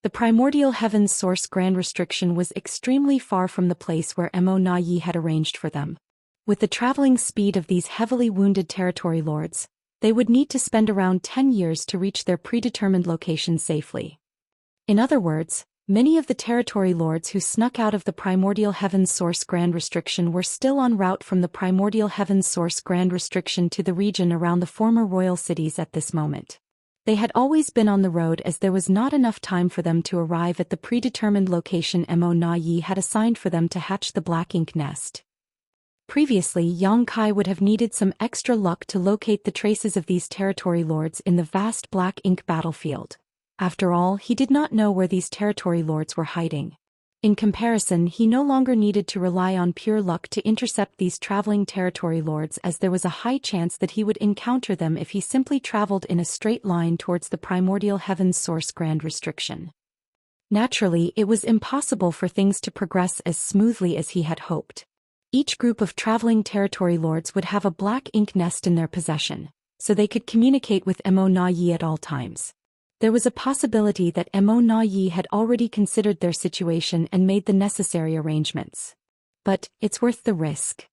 The Primordial Heaven's Source Grand Restriction was extremely far from the place where Mo Na Yi had arranged for them. With the traveling speed of these heavily wounded territory lords, they would need to spend around 10 years to reach their predetermined location safely. In other words, many of the territory lords who snuck out of the Primordial Heaven's Source Grand Restriction were still en route from the Primordial Heaven's Source Grand Restriction to the region around the former royal cities at this moment. They had always been on the road as there was not enough time for them to arrive at the predetermined location Mo Na Yi had assigned for them to hatch the black ink nest. Previously, Yang Kai would have needed some extra luck to locate the traces of these territory lords in the vast black ink battlefield. After all, he did not know where these territory lords were hiding. In comparison, he no longer needed to rely on pure luck to intercept these traveling territory lords as there was a high chance that he would encounter them if he simply traveled in a straight line towards the Primordial Heaven's Source Grand Restriction. Naturally, it was impossible for things to progress as smoothly as he had hoped. Each group of traveling territory lords would have a black ink nest in their possession, so they could communicate with Mo Na Yi at all times. There was a possibility that Mo Na Yi had already considered their situation and made the necessary arrangements. But it's worth the risk.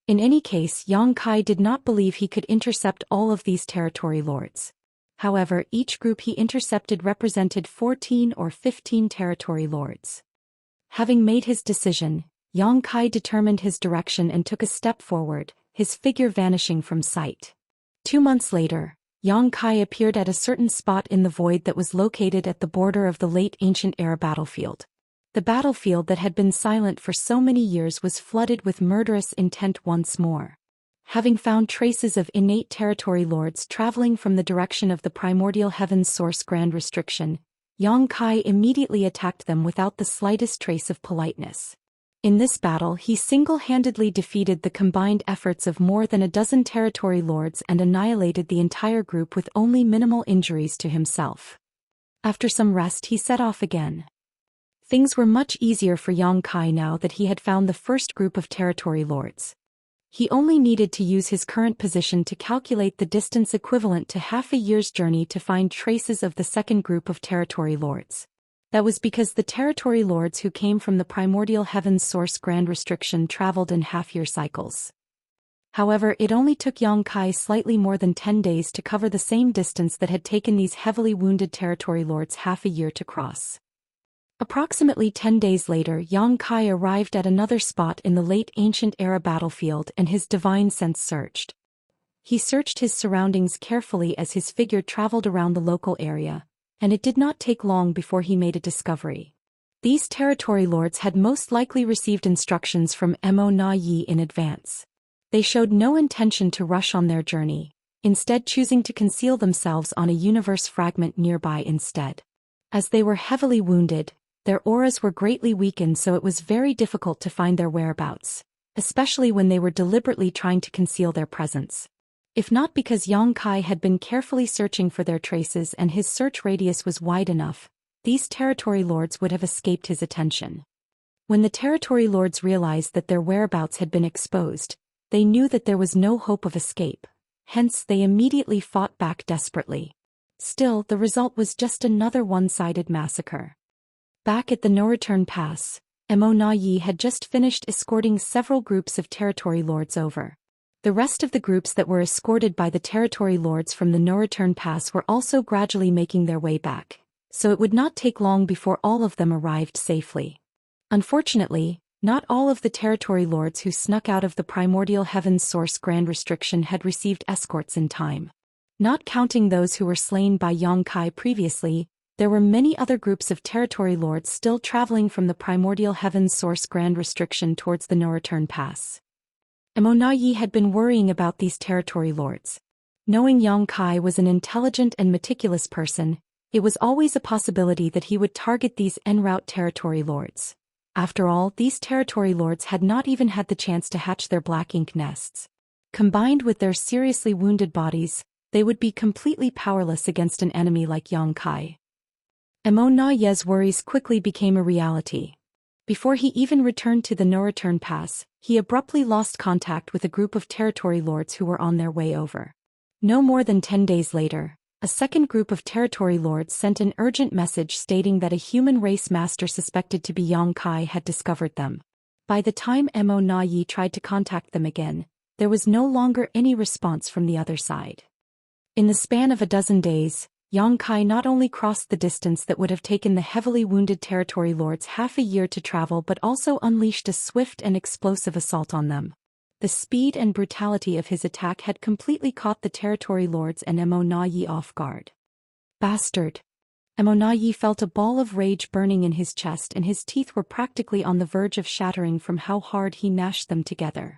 In any case, Yang Kai did not believe he could intercept all of these territory lords. However, each group he intercepted represented 14 or 15 territory lords. Having made his decision, Yang Kai determined his direction and took a step forward, his figure vanishing from sight. 2 months later, Yang Kai appeared at a certain spot in the void that was located at the border of the late ancient era battlefield. The battlefield that had been silent for so many years was flooded with murderous intent once more. Having found traces of innate territory lords traveling from the direction of the Primordial Heaven's Source Grand Restriction, Yang Kai immediately attacked them without the slightest trace of politeness. In this battle he single-handedly defeated the combined efforts of more than a dozen territory lords and annihilated the entire group with only minimal injuries to himself. After some rest he set off again. Things were much easier for Yang Kai now that he had found the first group of territory lords. He only needed to use his current position to calculate the distance equivalent to half a year's journey to find traces of the second group of territory lords. That was because the territory lords who came from the primordial heaven's source grand restriction traveled in half-year cycles. However, it only took Yang Kai slightly more than 10 days to cover the same distance that had taken these heavily wounded territory lords half a year to cross. Approximately 10 days later, Yang Kai arrived at another spot in the late ancient era battlefield and his divine sense surged. He searched his surroundings carefully as his figure traveled around the local area, and it did not take long before he made a discovery. These territory lords had most likely received instructions from Mo Na Yi in advance. They showed no intention to rush on their journey, instead choosing to conceal themselves on a universe fragment nearby instead. As they were heavily wounded, their auras were greatly weakened, so it was very difficult to find their whereabouts, especially when they were deliberately trying to conceal their presence. If not because Yang Kai had been carefully searching for their traces and his search radius was wide enough, these territory lords would have escaped his attention. When the territory lords realized that their whereabouts had been exposed, they knew that there was no hope of escape, hence they immediately fought back desperately. Still, the result was just another one-sided massacre. Back at the no-return pass, Mo Na Yi had just finished escorting several groups of territory lords over. The rest of the groups that were escorted by the territory lords from the no-return pass were also gradually making their way back, so it would not take long before all of them arrived safely. Unfortunately, not all of the territory lords who snuck out of the primordial heaven's source grand restriction had received escorts in time. Not counting those who were slain by Yang Kai previously, there were many other groups of territory lords still traveling from the primordial heaven's source grand restriction towards the no-return pass. Mo Na Yi had been worrying about these territory lords. Knowing Yang Kai was an intelligent and meticulous person, it was always a possibility that he would target these en route territory lords. After all, these territory lords had not even had the chance to hatch their black ink nests. Combined with their seriously wounded bodies, they would be completely powerless against an enemy like Yang Kai. Mo Na Yi's worries quickly became a reality. Before he even returned to the no-return pass, he abruptly lost contact with a group of territory lords who were on their way over. No more than 10 days later, a second group of territory lords sent an urgent message stating that a human race master suspected to be Yang Kai had discovered them. By the time Mo Na Yi tried to contact them again, there was no longer any response from the other side. In the span of a dozen days, Yang Kai not only crossed the distance that would have taken the heavily wounded territory lords half a year to travel but also unleashed a swift and explosive assault on them. The speed and brutality of his attack had completely caught the territory lords and Mo Na Yi off guard. Bastard! Mo Na Yi felt a ball of rage burning in his chest and his teeth were practically on the verge of shattering from how hard he gnashed them together.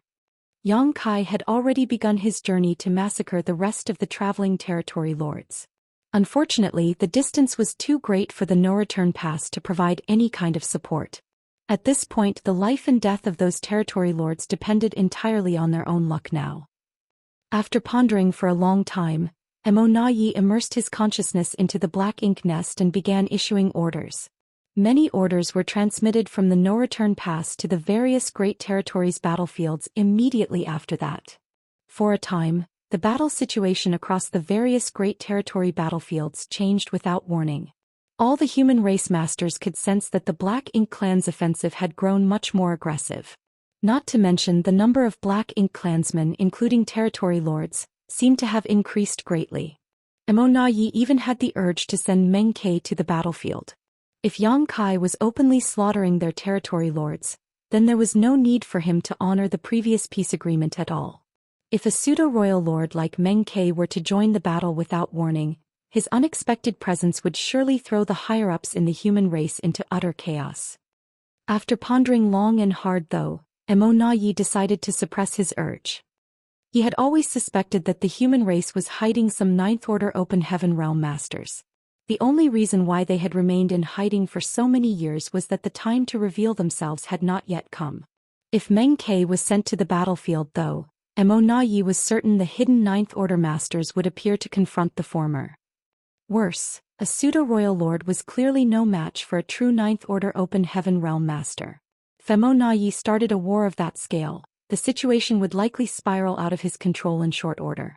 Yang Kai had already begun his journey to massacre the rest of the traveling territory lords. Unfortunately, the distance was too great for the no-return pass to provide any kind of support. At this point, the life and death of those territory lords depended entirely on their own luck now. After pondering for a long time, Mo Na Yi immersed his consciousness into the black ink nest and began issuing orders. Many orders were transmitted from the no-return pass to the various great territories' battlefields immediately after that. For a time, the battle situation across the various great territory battlefields changed without warning. All the human race masters could sense that the Black Ink clan's offensive had grown much more aggressive. Not to mention the number of Black Ink clansmen, including territory lords, seemed to have increased greatly. Mo Na Yi even had the urge to send Meng Ke to the battlefield. If Yang Kai was openly slaughtering their territory lords, then there was no need for him to honor the previous peace agreement at all. If a pseudo-royal lord like Meng Ke were to join the battle without warning, his unexpected presence would surely throw the higher-ups in the human race into utter chaos. After pondering long and hard though, Mo Na Yi decided to suppress his urge. He had always suspected that the human race was hiding some Ninth Order Open Heaven Realm masters. The only reason why they had remained in hiding for so many years was that the time to reveal themselves had not yet come. If Meng Ke was sent to the battlefield though, Mo Na Yi was certain the hidden Ninth Order masters would appear to confront the former. Worse, a pseudo-royal lord was clearly no match for a true Ninth Order Open Heaven Realm master. If Mo Na Yi started a war of that scale, the situation would likely spiral out of his control in short order.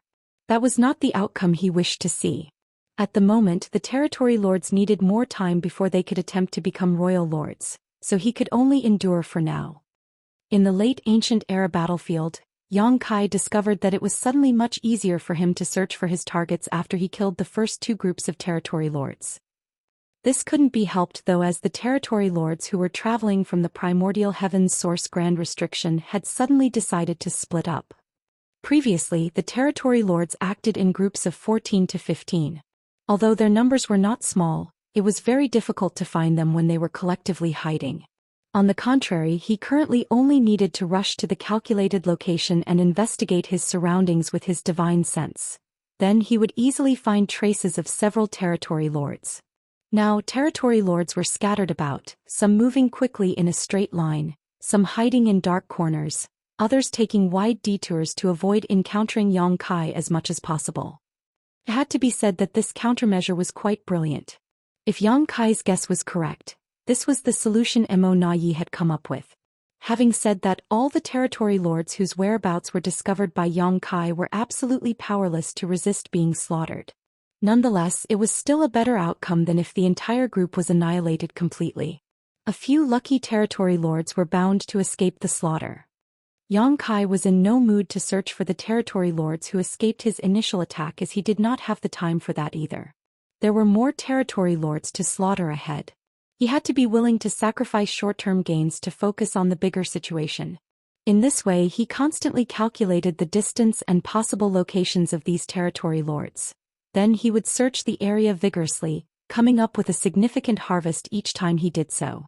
That was not the outcome he wished to see. At the moment, the territory lords needed more time before they could attempt to become royal lords, so he could only endure for now. In the late ancient era battlefield, Yang Kai discovered that it was suddenly much easier for him to search for his targets after he killed the first two groups of territory lords. This couldn't be helped though, as the territory lords who were traveling from the primordial heavens source Grand Restriction had suddenly decided to split up. Previously, the territory lords acted in groups of 14 to 15. Although their numbers were not small, it was very difficult to find them when they were collectively hiding. On the contrary, he currently only needed to rush to the calculated location and investigate his surroundings with his divine sense. Then he would easily find traces of several territory lords. Now, territory lords were scattered about, some moving quickly in a straight line, some hiding in dark corners, others taking wide detours to avoid encountering Yang Kai as much as possible. It had to be said that this countermeasure was quite brilliant. If Yang Kai's guess was correct, this was the solution Mo Na Yi had come up with. Having said that, all the territory lords whose whereabouts were discovered by Yang Kai were absolutely powerless to resist being slaughtered. Nonetheless, it was still a better outcome than if the entire group was annihilated completely. A few lucky territory lords were bound to escape the slaughter. Yang Kai was in no mood to search for the territory lords who escaped his initial attack, as he did not have the time for that either. There were more territory lords to slaughter ahead. He had to be willing to sacrifice short-term gains to focus on the bigger situation. In this way, he constantly calculated the distance and possible locations of these territory lords. Then he would search the area vigorously, coming up with a significant harvest each time he did so.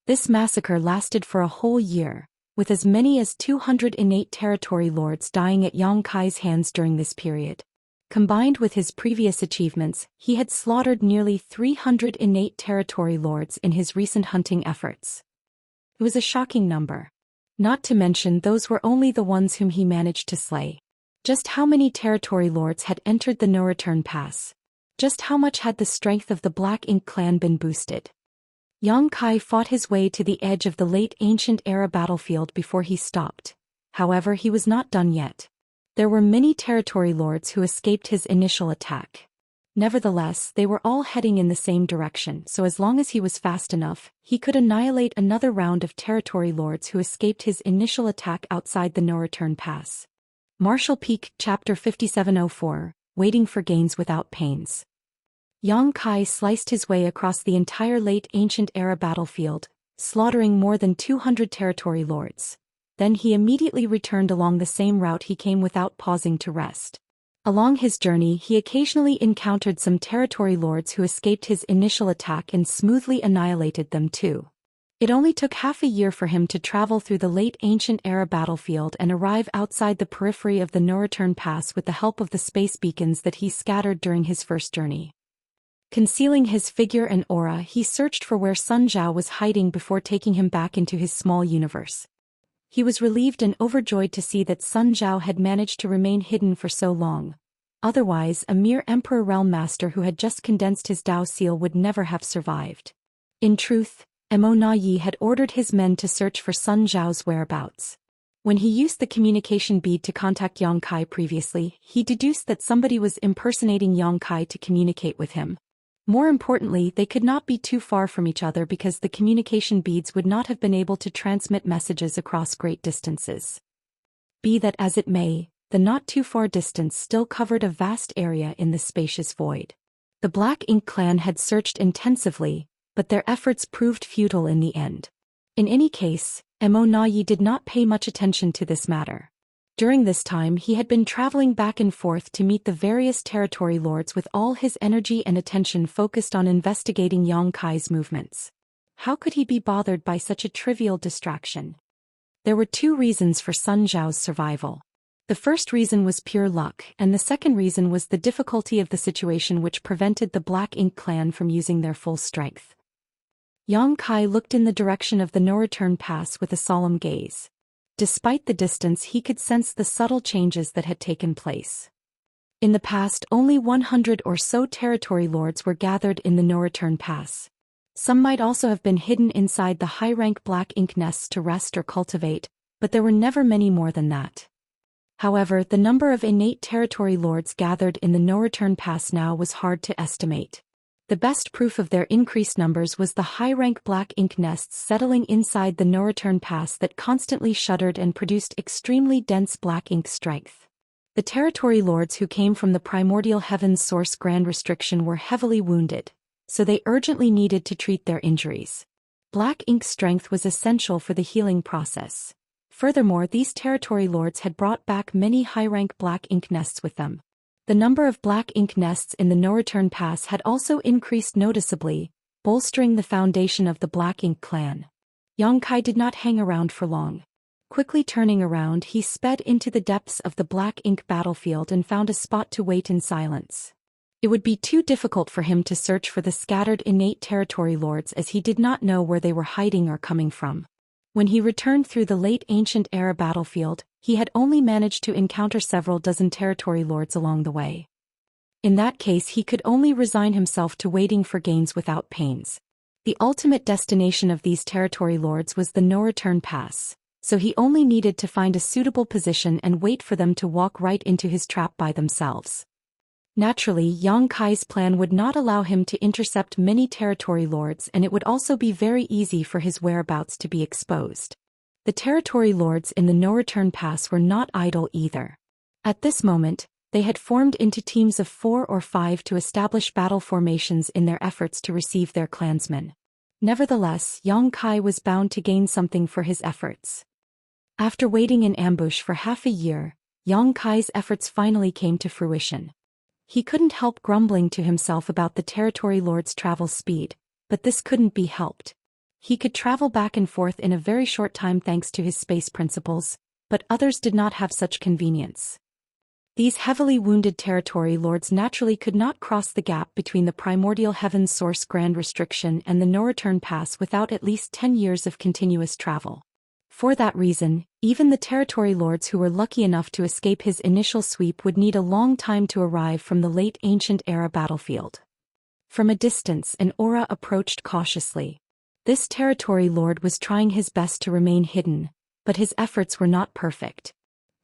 This massacre lasted for a whole year, with as many as 200 innate territory lords dying at Yang Kai's hands during this period. Combined with his previous achievements, he had slaughtered nearly 300 innate territory lords in his recent hunting efforts. It was a shocking number. Not to mention those were only the ones whom he managed to slay. Just how many territory lords had entered the no-return pass? Just how much had the strength of the Black Ink clan been boosted? Yang Kai fought his way to the edge of the late ancient era battlefield before he stopped. However, he was not done yet. There were many territory lords who escaped his initial attack. Nevertheless, they were all heading in the same direction, so as long as he was fast enough, he could annihilate another round of territory lords who escaped his initial attack outside the no-return pass. Martial Peak, Chapter 5704, Waiting for Gains Without Pains. Yang Kai sliced his way across the entire late ancient era battlefield, slaughtering more than 200 territory lords. Then he immediately returned along the same route he came without pausing to rest. Along his journey, he occasionally encountered some territory lords who escaped his initial attack and smoothly annihilated them too. It only took half a year for him to travel through the late ancient era battlefield and arrive outside the periphery of the no-return pass with the help of the space beacons that he scattered during his first journey. Concealing his figure and aura, he searched for where Sun Zhao was hiding before taking him back into his small universe. He was relieved and overjoyed to see that Sun Zhao had managed to remain hidden for so long. Otherwise, a mere Emperor Realm Master who had just condensed his Dao seal would never have survived. In truth, Mo Na Yi had ordered his men to search for Sun Zhao's whereabouts. When he used the communication bead to contact Yang Kai previously, he deduced that somebody was impersonating Yang Kai to communicate with him. More importantly, they could not be too far from each other because the communication beads would not have been able to transmit messages across great distances. Be that as it may, the not-too-far distance still covered a vast area in the spacious void. The Black Ink clan had searched intensively, but their efforts proved futile in the end. In any case, Mo Na Yi did not pay much attention to this matter. During this time he had been traveling back and forth to meet the various territory lords with all his energy and attention focused on investigating Yang Kai's movements. How could he be bothered by such a trivial distraction? There were two reasons for Sun Zhao's survival. The first reason was pure luck, and the second reason was the difficulty of the situation which prevented the Black Ink clan from using their full strength. Yang Kai looked in the direction of the no-return pass with a solemn gaze. Despite the distance, he could sense the subtle changes that had taken place. In the past, only 100 or so territory lords were gathered in the no-return pass. Some might also have been hidden inside the high-rank Black Ink nests to rest or cultivate, but there were never many more than that. However, the number of innate territory lords gathered in the no-return pass now was hard to estimate. The best proof of their increased numbers was the high-rank Black Ink nests settling inside the no-return pass that constantly shuddered and produced extremely dense Black Ink strength. The territory lords who came from the primordial heavens source grand restriction were heavily wounded, so they urgently needed to treat their injuries. Black Ink strength was essential for the healing process. Furthermore, these territory lords had brought back many high-rank Black Ink nests with them. The number of Black Ink nests in the no-return pass had also increased noticeably, bolstering the foundation of the Black Ink clan. Yang Kai did not hang around for long. Quickly turning around, he sped into the depths of the Black Ink battlefield and found a spot to wait in silence. It would be too difficult for him to search for the scattered innate territory lords, as he did not know where they were hiding or coming from. When he returned through the late ancient era battlefield, he had only managed to encounter several dozen territory lords along the way. In that case, he could only resign himself to waiting for gains without pains. The ultimate destination of these territory lords was the no-return pass, so he only needed to find a suitable position and wait for them to walk right into his trap by themselves. Naturally, Yang Kai's plan would not allow him to intercept many territory lords, and it would also be very easy for his whereabouts to be exposed. The territory lords in the no-return pass were not idle either. At this moment, they had formed into teams of 4 or 5 to establish battle formations in their efforts to receive their clansmen. Nevertheless, Yang Kai was bound to gain something for his efforts. After waiting in ambush for half a year, Yang Kai's efforts finally came to fruition. He couldn't help grumbling to himself about the territory lord's travel speed, but this couldn't be helped. He could travel back and forth in a very short time thanks to his space principles, but others did not have such convenience. These heavily wounded territory lords naturally could not cross the gap between the primordial heavens source grand restriction and the no-return pass without at least 10 years of continuous travel. For that reason, even the territory lords who were lucky enough to escape his initial sweep would need a long time to arrive from the late ancient era battlefield. From a distance, an aura approached cautiously. This territory lord was trying his best to remain hidden, but his efforts were not perfect.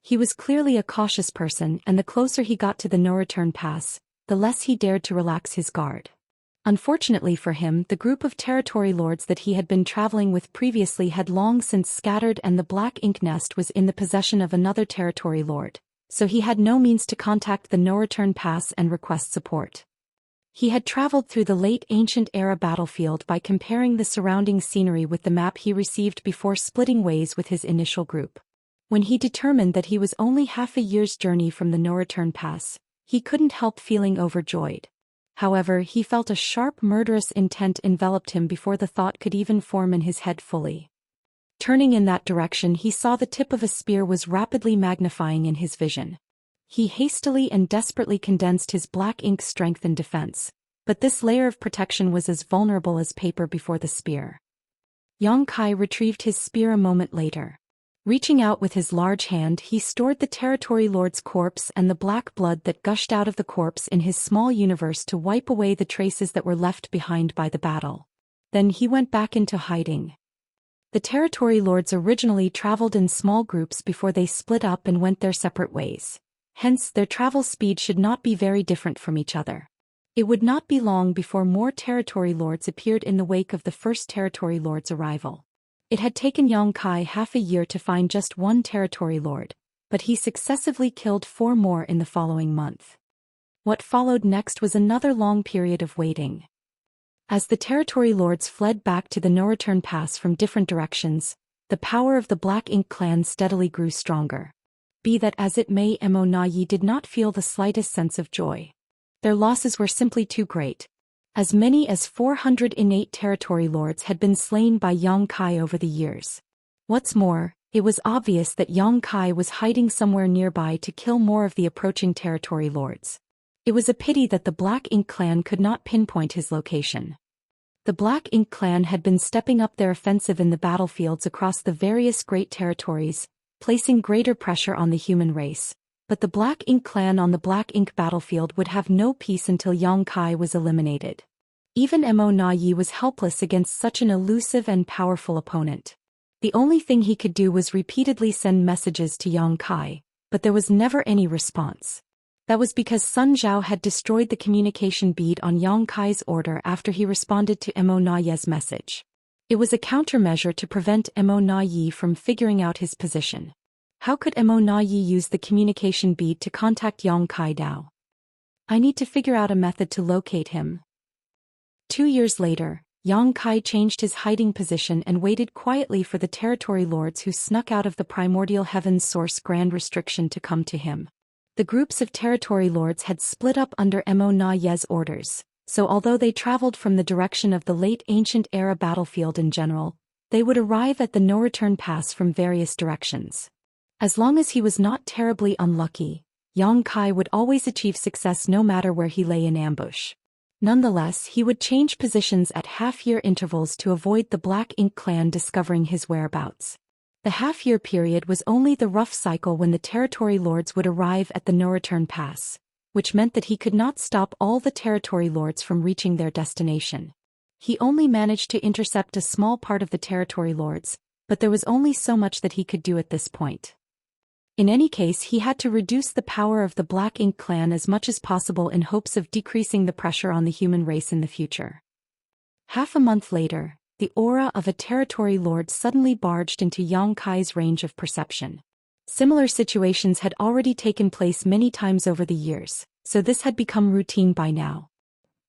He was clearly a cautious person, and the closer he got to the no-return pass, the less he dared to relax his guard. Unfortunately for him, the group of territory lords that he had been traveling with previously had long since scattered, and the Black Ink nest was in the possession of another territory lord, so he had no means to contact the no-return pass and request support. He had traveled through the late ancient era battlefield by comparing the surrounding scenery with the map he received before splitting ways with his initial group. When he determined that he was only half a year's journey from the no-return pass, he couldn't help feeling overjoyed. However, he felt a sharp murderous intent enveloped him before the thought could even form in his head fully. Turning in that direction, he saw the tip of a spear was rapidly magnifying in his vision. He hastily and desperately condensed his Black Ink strength and defense, but this layer of protection was as vulnerable as paper before the spear. Yang Kai retrieved his spear a moment later. Reaching out with his large hand, he stored the territory lord's corpse and the black blood that gushed out of the corpse in his small universe to wipe away the traces that were left behind by the battle. Then he went back into hiding. The territory lords originally traveled in small groups before they split up and went their separate ways. Hence, their travel speed should not be very different from each other. It would not be long before more territory lords appeared in the wake of the first territory lord's arrival. It had taken Yang Kai half a year to find just one territory lord, but he successively killed 4 more in the following month. What followed next was another long period of waiting. As the territory lords fled back to the no-return pass from different directions, the power of the Black Ink clan steadily grew stronger. Be that as it may, Mo Na Yi did not feel the slightest sense of joy. Their losses were simply too great. As many as 400 innate territory lords had been slain by Yang Kai over the years. What's more, It was obvious that Yang Kai was hiding somewhere nearby to kill more of the approaching territory lords. It was a pity that the Black Ink clan could not pinpoint his location. The Black Ink clan had been stepping up their offensive in the battlefields across the various great territories, placing greater pressure on the human race. But the Black Ink clan on the Black Ink battlefield would have no peace until Yang Kai was eliminated. Even Mo Na Yi was helpless against such an elusive and powerful opponent. The only thing he could do was repeatedly send messages to Yang Kai, but there was never any response. That was because Sun Zhao had destroyed the communication bead on Yang Kai's order after he responded to Mo Na Yi's message. It was a countermeasure to prevent Mo Na Yi from figuring out his position. How could Mo Na Yi use the communication bead to contact Yang Kai Dao? I need to figure out a method to locate him. 2 years later, Yang Kai changed his hiding position and waited quietly for the territory lords who snuck out of the primordial heaven's source grand restriction to come to him. The groups of territory lords had split up under Mo Na Yi's orders, so although they traveled from the direction of the late ancient era battlefield in general, they would arrive at the no-return pass from various directions. As long as he was not terribly unlucky, Yang Kai would always achieve success no matter where he lay in ambush. Nonetheless, he would change positions at half-year intervals to avoid the Black Ink clan discovering his whereabouts. The half-year period was only the rough cycle when the territory lords would arrive at the no-return pass, which meant that he could not stop all the territory lords from reaching their destination. He only managed to intercept a small part of the territory lords, but there was only so much that he could do at this point. In any case, he had to reduce the power of the Black Ink clan as much as possible in hopes of decreasing the pressure on the human race in the future. Half a month later, the aura of a territory lord suddenly barged into Yang Kai's range of perception. Similar situations had already taken place many times over the years, so this had become routine by now.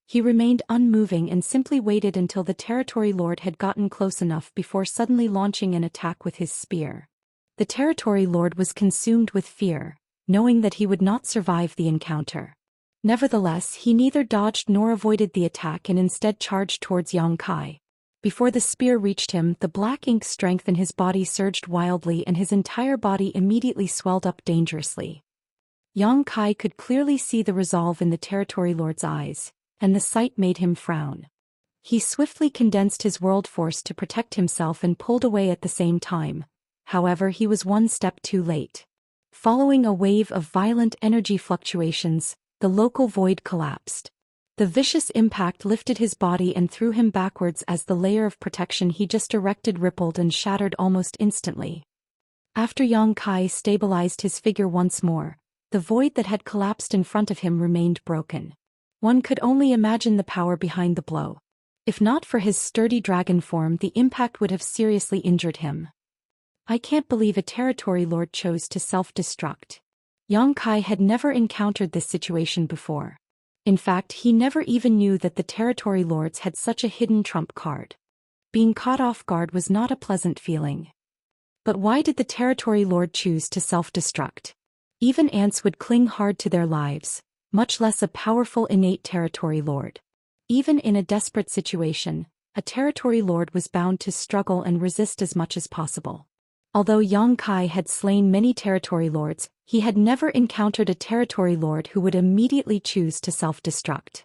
He remained unmoving and simply waited until the territory lord had gotten close enough before suddenly launching an attack with his spear. The territory lord was consumed with fear, knowing that he would not survive the encounter. Nevertheless, he neither dodged nor avoided the attack and instead charged towards Yang Kai. Before the spear reached him, the Black Ink strength in his body surged wildly and his entire body immediately swelled up dangerously. Yang Kai could clearly see the resolve in the territory lord's eyes, and the sight made him frown. He swiftly condensed his world force to protect himself and pulled away at the same time. However, he was one step too late. Following a wave of violent energy fluctuations, the local void collapsed. The vicious impact lifted his body and threw him backwards as the layer of protection he just erected rippled and shattered almost instantly. After Yang Kai stabilized his figure once more, the void that had collapsed in front of him remained broken. One could only imagine the power behind the blow. If not for his sturdy dragon form, the impact would have seriously injured him. I can't believe a territory lord chose to self-destruct. Yang Kai had never encountered this situation before. In fact, he never even knew that the territory lords had such a hidden trump card. Being caught off guard was not a pleasant feeling. But why did the territory lord choose to self-destruct? Even ants would cling hard to their lives, much less a powerful innate territory lord. Even in a desperate situation, a territory lord was bound to struggle and resist as much as possible. Although Yang Kai had slain many territory lords, he had never encountered a territory lord who would immediately choose to self-destruct.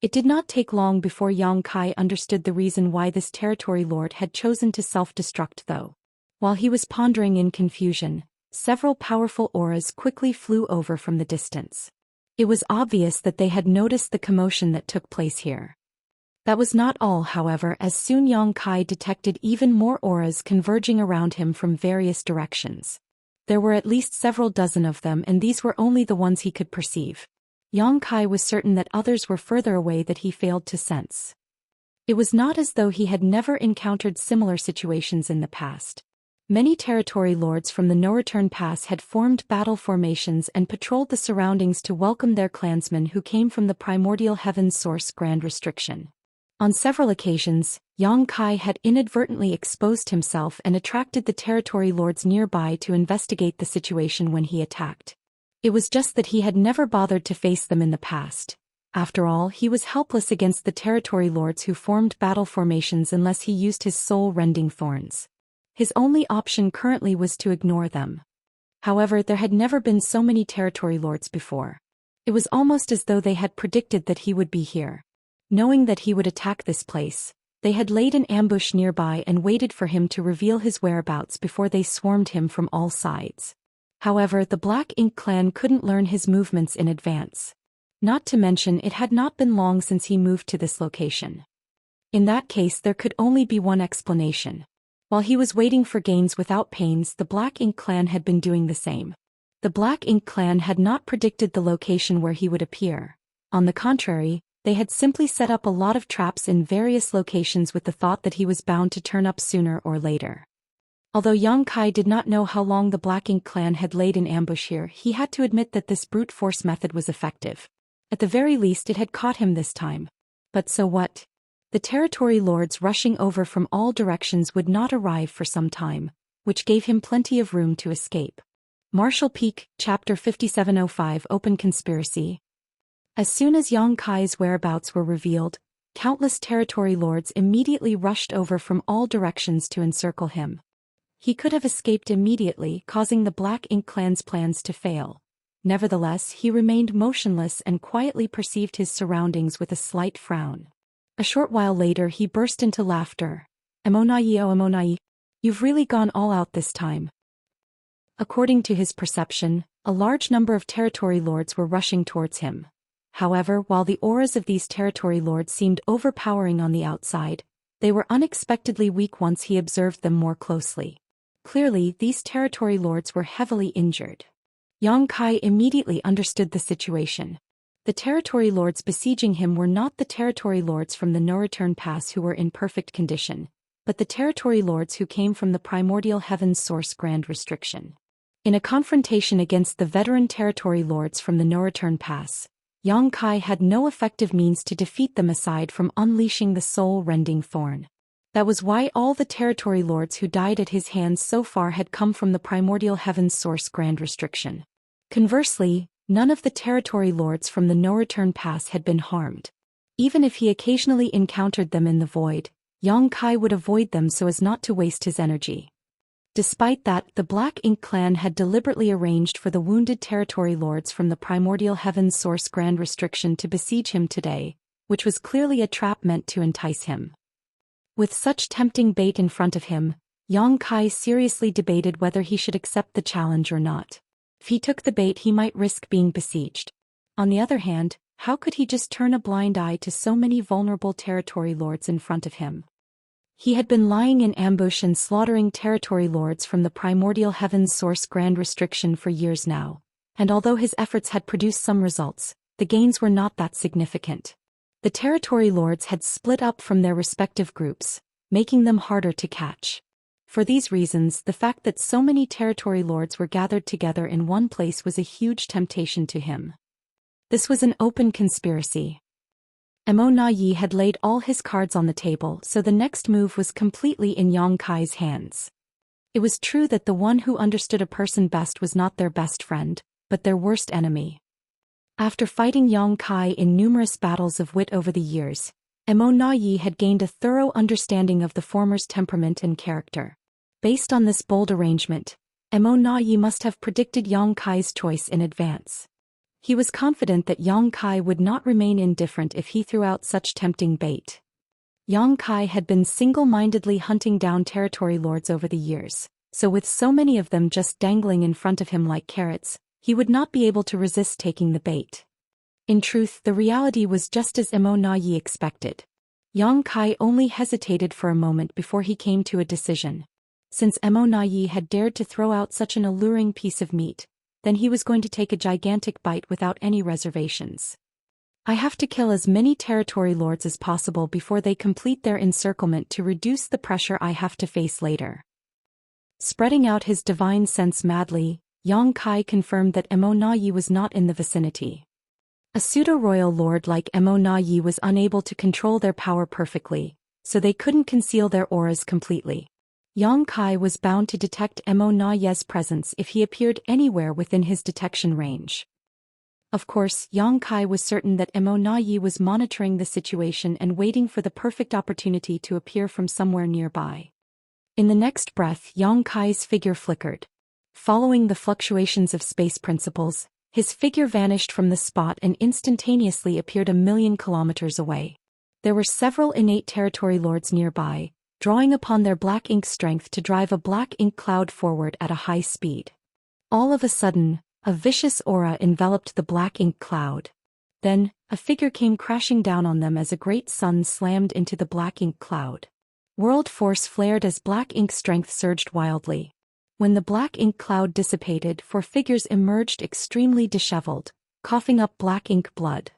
It did not take long before Yang Kai understood the reason why this territory lord had chosen to self-destruct though. While he was pondering in confusion, several powerful auras quickly flew over from the distance. It was obvious that they had noticed the commotion that took place here. That was not all, however, as soon Yang Kai detected even more auras converging around him from various directions. There were at least several dozen of them, and these were only the ones he could perceive. Yang Kai was certain that others were further away that he failed to sense. It was not as though he had never encountered similar situations in the past. Many territory lords from the no-return pass had formed battle formations and patrolled the surroundings to welcome their clansmen who came from the primordial heaven's source grand restriction. On several occasions, Yang Kai had inadvertently exposed himself and attracted the territory lords nearby to investigate the situation when he attacked. It was just that he had never bothered to face them in the past. After all, he was helpless against the territory lords who formed battle formations unless he used his soul-rending thorns. His only option currently was to ignore them. However, there had never been so many territory lords before. It was almost as though they had predicted that he would be here. Knowing that he would attack this place, they had laid an ambush nearby and waited for him to reveal his whereabouts before they swarmed him from all sides. However, the Black Ink clan couldn't learn his movements in advance. Not to mention it had not been long since he moved to this location. In that case, there could only be one explanation. While he was waiting for gains without pains, the Black Ink clan had been doing the same. The Black Ink clan had not predicted the location where he would appear. On the contrary, they had simply set up a lot of traps in various locations with the thought that he was bound to turn up sooner or later. Although Yang Kai did not know how long the Black Ink clan had laid in ambush here, he had to admit that this brute force method was effective. At the very least, it had caught him this time. But so what? The territory lords rushing over from all directions would not arrive for some time, which gave him plenty of room to escape. Marshall Peak, Chapter 5705 Open Conspiracy. As soon as Yang Kai's whereabouts were revealed, countless territory lords immediately rushed over from all directions to encircle him. He could have escaped immediately, causing the Black Ink clan's plans to fail. Nevertheless, he remained motionless and quietly perceived his surroundings with a slight frown. A short while later he burst into laughter. "Emonai, oh Emonai, you've really gone all out this time." According to his perception, a large number of territory lords were rushing towards him. However, while the auras of these territory lords seemed overpowering on the outside, they were unexpectedly weak once he observed them more closely. Clearly, these territory lords were heavily injured. Yang Kai immediately understood the situation. The territory lords besieging him were not the territory lords from the no-return pass who were in perfect condition, but the territory lords who came from the primordial heaven's source grand restriction. In a confrontation against the veteran territory lords from the no-return pass, Yang Kai had no effective means to defeat them aside from unleashing the soul-rending thorn. That was why all the territory lords who died at his hands so far had come from the primordial heaven's source grand restriction. Conversely, none of the territory lords from the no-return pass had been harmed. Even if he occasionally encountered them in the void, Yang Kai would avoid them so as not to waste his energy. Despite that, the Black Ink clan had deliberately arranged for the wounded territory lords from the primordial heaven's source grand restriction to besiege him today, which was clearly a trap meant to entice him. With such tempting bait in front of him, Yang Kai seriously debated whether he should accept the challenge or not. If he took the bait, he might risk being besieged. On the other hand, how could he just turn a blind eye to so many vulnerable territory lords in front of him? He had been lying in ambush and slaughtering territory lords from the primordial heaven's source grand restriction for years now, and although his efforts had produced some results, the gains were not that significant. The territory lords had split up from their respective groups, making them harder to catch. For these reasons, the fact that so many territory lords were gathered together in one place was a huge temptation to him. This was an open conspiracy. Emo Na Yi had laid all his cards on the table, so the next move was completely in Yang Kai's hands. It was true that the one who understood a person best was not their best friend, but their worst enemy. After fighting Yang Kai in numerous battles of wit over the years, Emo Na Yi had gained a thorough understanding of the former's temperament and character. Based on this bold arrangement, Emo Na Yi must have predicted Yang Kai's choice in advance. He was confident that Yang Kai would not remain indifferent if he threw out such tempting bait. Yang Kai had been single-mindedly hunting down territory lords over the years, so with so many of them just dangling in front of him like carrots, he would not be able to resist taking the bait. In truth, the reality was just as Emo Na Yi expected. Yang Kai only hesitated for a moment before he came to a decision. Since Emo Na Yi had dared to throw out such an alluring piece of meat, then he was going to take a gigantic bite without any reservations. I have to kill as many territory lords as possible before they complete their encirclement to reduce the pressure I have to face later. Spreading out his divine sense madly, Yang Kai confirmed that Emo Na Yi was not in the vicinity. A pseudo-royal lord like Emo Na Yi was unable to control their power perfectly, so they couldn't conceal their auras completely. Yang Kai was bound to detect Emo Na Yi's presence if he appeared anywhere within his detection range. Of course, Yang Kai was certain that Emo Na Yi was monitoring the situation and waiting for the perfect opportunity to appear from somewhere nearby. In the next breath, Yang Kai's figure flickered. Following the fluctuations of space principles, his figure vanished from the spot and instantaneously appeared 1,000,000 kilometers away. There were several innate territory lords nearby, drawing upon their black ink strength to drive a black ink cloud forward at a high speed. All of a sudden, a vicious aura enveloped the black ink cloud. Then, a figure came crashing down on them as a great sun slammed into the black ink cloud. World force flared as black ink strength surged wildly. When the black ink cloud dissipated, 4 figures emerged extremely disheveled, coughing up black ink blood.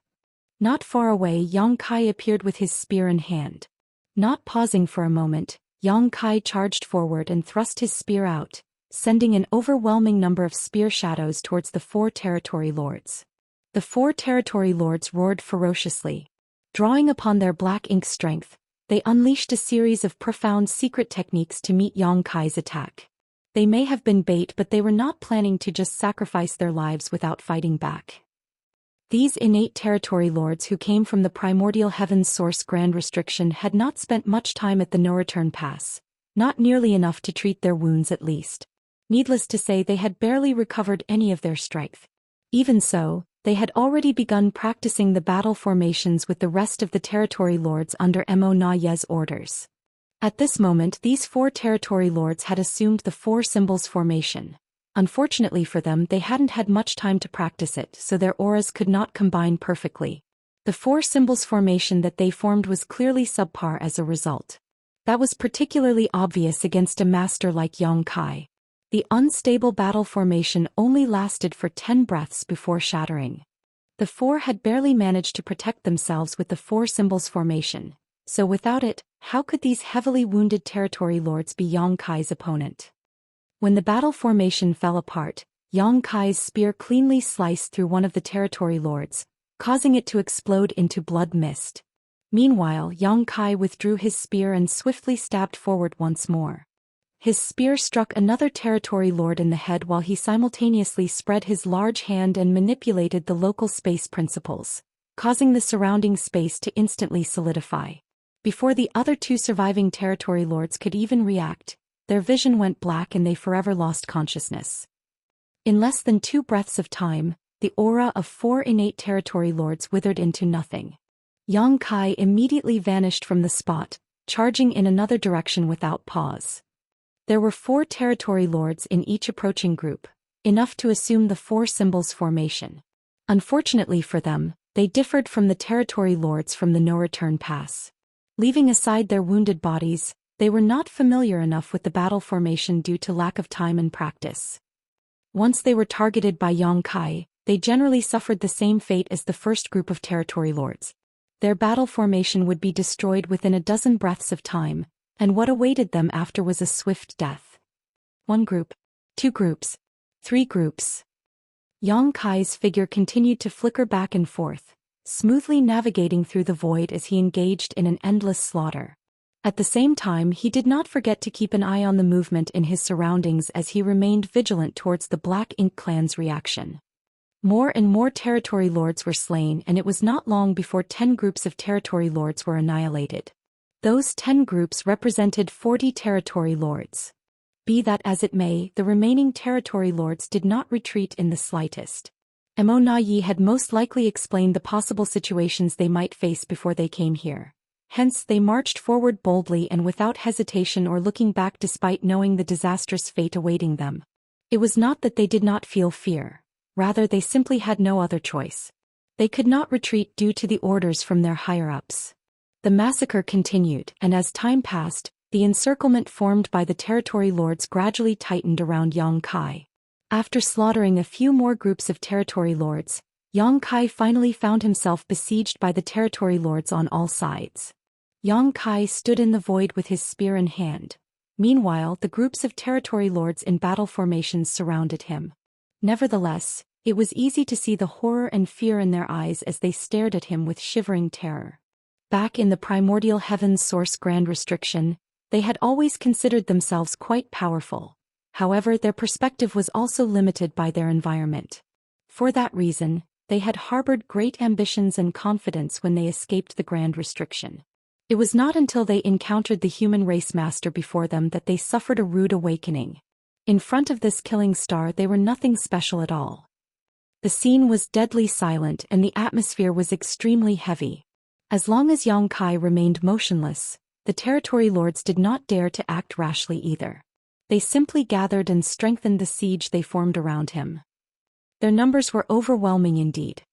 Not far away, Yang Kai appeared with his spear in hand. Not pausing for a moment, Yang Kai charged forward and thrust his spear out, sending an overwhelming number of spear shadows towards the 4 territory lords. The 4 territory lords roared ferociously. Drawing upon their black ink strength, they unleashed a series of profound secret techniques to meet Yang Kai's attack. They may have been bait, but they were not planning to just sacrifice their lives without fighting back. These innate territory lords who came from the primordial heaven's source Grand Restriction had not spent much time at the no-return pass, not nearly enough to treat their wounds at least. Needless to say, they had barely recovered any of their strength. Even so, they had already begun practicing the battle formations with the rest of the territory lords under Mo Na Ye's orders. At this moment, these 4 territory lords had assumed the 4 symbols formation. Unfortunately for them, they hadn't had much time to practice it, so their auras could not combine perfectly. The 4 symbols formation that they formed was clearly subpar as a result. That was particularly obvious against a master like Yang Kai. The unstable battle formation only lasted for 10 breaths before shattering. The 4 had barely managed to protect themselves with the 4 symbols formation, so without it, how could these heavily wounded territory lords be Yang Kai's opponent? When the battle formation fell apart, Yang Kai's spear cleanly sliced through one of the territory lords, causing it to explode into blood mist. Meanwhile, Yang Kai withdrew his spear and swiftly stabbed forward once more. His spear struck another territory lord in the head while he simultaneously spread his large hand and manipulated the local space principles, causing the surrounding space to instantly solidify. Before the other 2 surviving territory lords could even react, their vision went black and they forever lost consciousness. In less than 2 breaths of time, the aura of 4 innate territory lords withered into nothing. Yang Kai immediately vanished from the spot, charging in another direction without pause. There were 4 territory lords in each approaching group, enough to assume the 4 symbols formation. Unfortunately for them, they differed from the territory lords from the no-return pass. Leaving aside their wounded bodies, they were not familiar enough with the battle formation due to lack of time and practice. Once they were targeted by Yang Kai, they generally suffered the same fate as the first group of territory lords. Their battle formation would be destroyed within a dozen breaths of time, and what awaited them after was a swift death. 1 group, 2 groups, 3 groups. Yang Kai's figure continued to flicker back and forth, smoothly navigating through the void as he engaged in an endless slaughter. At the same time, he did not forget to keep an eye on the movement in his surroundings as he remained vigilant towards the Black Ink clan's reaction. More and more territory lords were slain, and it was not long before 10 groups of territory lords were annihilated. Those 10 groups represented 40 territory lords. Be that as it may, the remaining territory lords did not retreat in the slightest. Mo Na Ye had most likely explained the possible situations they might face before they came here. Hence they marched forward boldly and without hesitation or looking back despite knowing the disastrous fate awaiting them. It was not that they did not feel fear, rather they simply had no other choice. They could not retreat due to the orders from their higher-ups. The massacre continued, and as time passed, the encirclement formed by the territory lords gradually tightened around Yang Kai. After slaughtering a few more groups of territory lords, Yang Kai finally found himself besieged by the territory lords on all sides. Yang Kai stood in the void with his spear in hand. Meanwhile, the groups of territory lords in battle formations surrounded him. Nevertheless, it was easy to see the horror and fear in their eyes as they stared at him with shivering terror. Back in the primordial heaven's source Grand Restriction, they had always considered themselves quite powerful. However, their perspective was also limited by their environment. For that reason, they had harbored great ambitions and confidence when they escaped the Grand Restriction. It was not until they encountered the human race master before them that they suffered a rude awakening. In front of this killing star they were nothing special at all. The scene was deadly silent and the atmosphere was extremely heavy. As long as Yang Kai remained motionless, the territory lords did not dare to act rashly either. They simply gathered and strengthened the siege they formed around him. Their numbers were overwhelming indeed.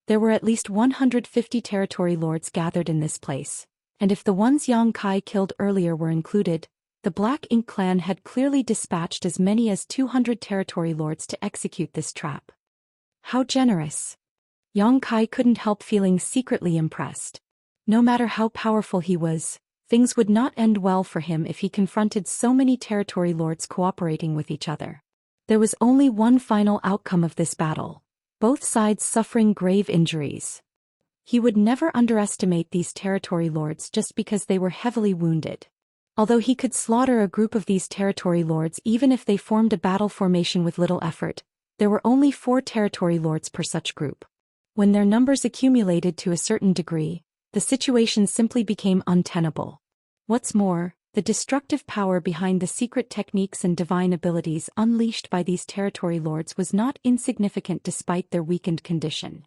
There were at least 150 territory lords gathered in this place, and if the ones Yang Kai killed earlier were included, the Black Ink clan had clearly dispatched as many as 200 territory lords to execute this trap. How generous! Yang Kai couldn't help feeling secretly impressed. No matter how powerful he was, things would not end well for him if he confronted so many territory lords cooperating with each other. There was only one final outcome of this battle, both sides suffering grave injuries. He would never underestimate these territory lords just because they were heavily wounded. Although he could slaughter a group of these territory lords even if they formed a battle formation with little effort, there were only 4 territory lords per such group. When their numbers accumulated to a certain degree, the situation simply became untenable. What's more, the destructive power behind the secret techniques and divine abilities unleashed by these territory lords was not insignificant despite their weakened condition.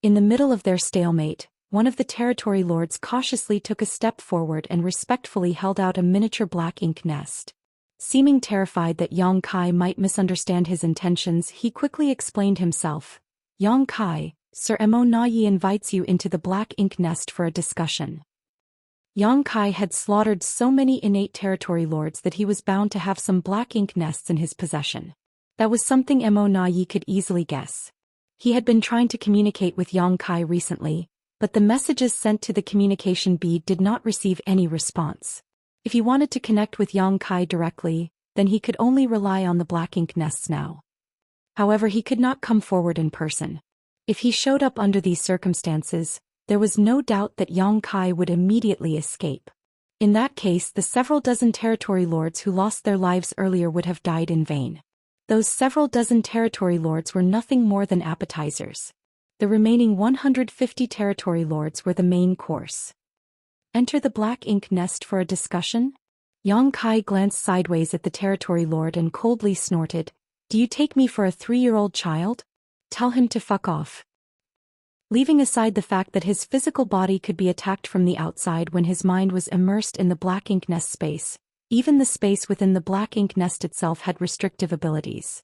In the middle of their stalemate, one of the territory lords cautiously took a step forward and respectfully held out a miniature black ink nest. Seeming terrified that Yang Kai might misunderstand his intentions, he quickly explained himself. Yang Kai, Sir Mo Nayi invites you into the black ink nest for a discussion. Yang Kai had slaughtered so many innate territory lords that he was bound to have some black ink nests in his possession. That was something Mo Nayi could easily guess. He had been trying to communicate with Yang Kai recently, but the messages sent to the communication bead did not receive any response. If he wanted to connect with Yang Kai directly, then he could only rely on the black ink nests now. However, he could not come forward in person. If he showed up under these circumstances, there was no doubt that Yang Kai would immediately escape. In that case, the several dozen territory lords who lost their lives earlier would have died in vain. Those several dozen territory lords were nothing more than appetizers. The remaining 150 territory lords were the main course. Enter the black ink nest for a discussion? Yang Kai glanced sideways at the territory lord and coldly snorted, "Do you take me for a 3-year-old child? Tell him to fuck off." Leaving aside the fact that his physical body could be attacked from the outside when his mind was immersed in the black ink nest space, even the space within the black ink nest itself had restrictive abilities.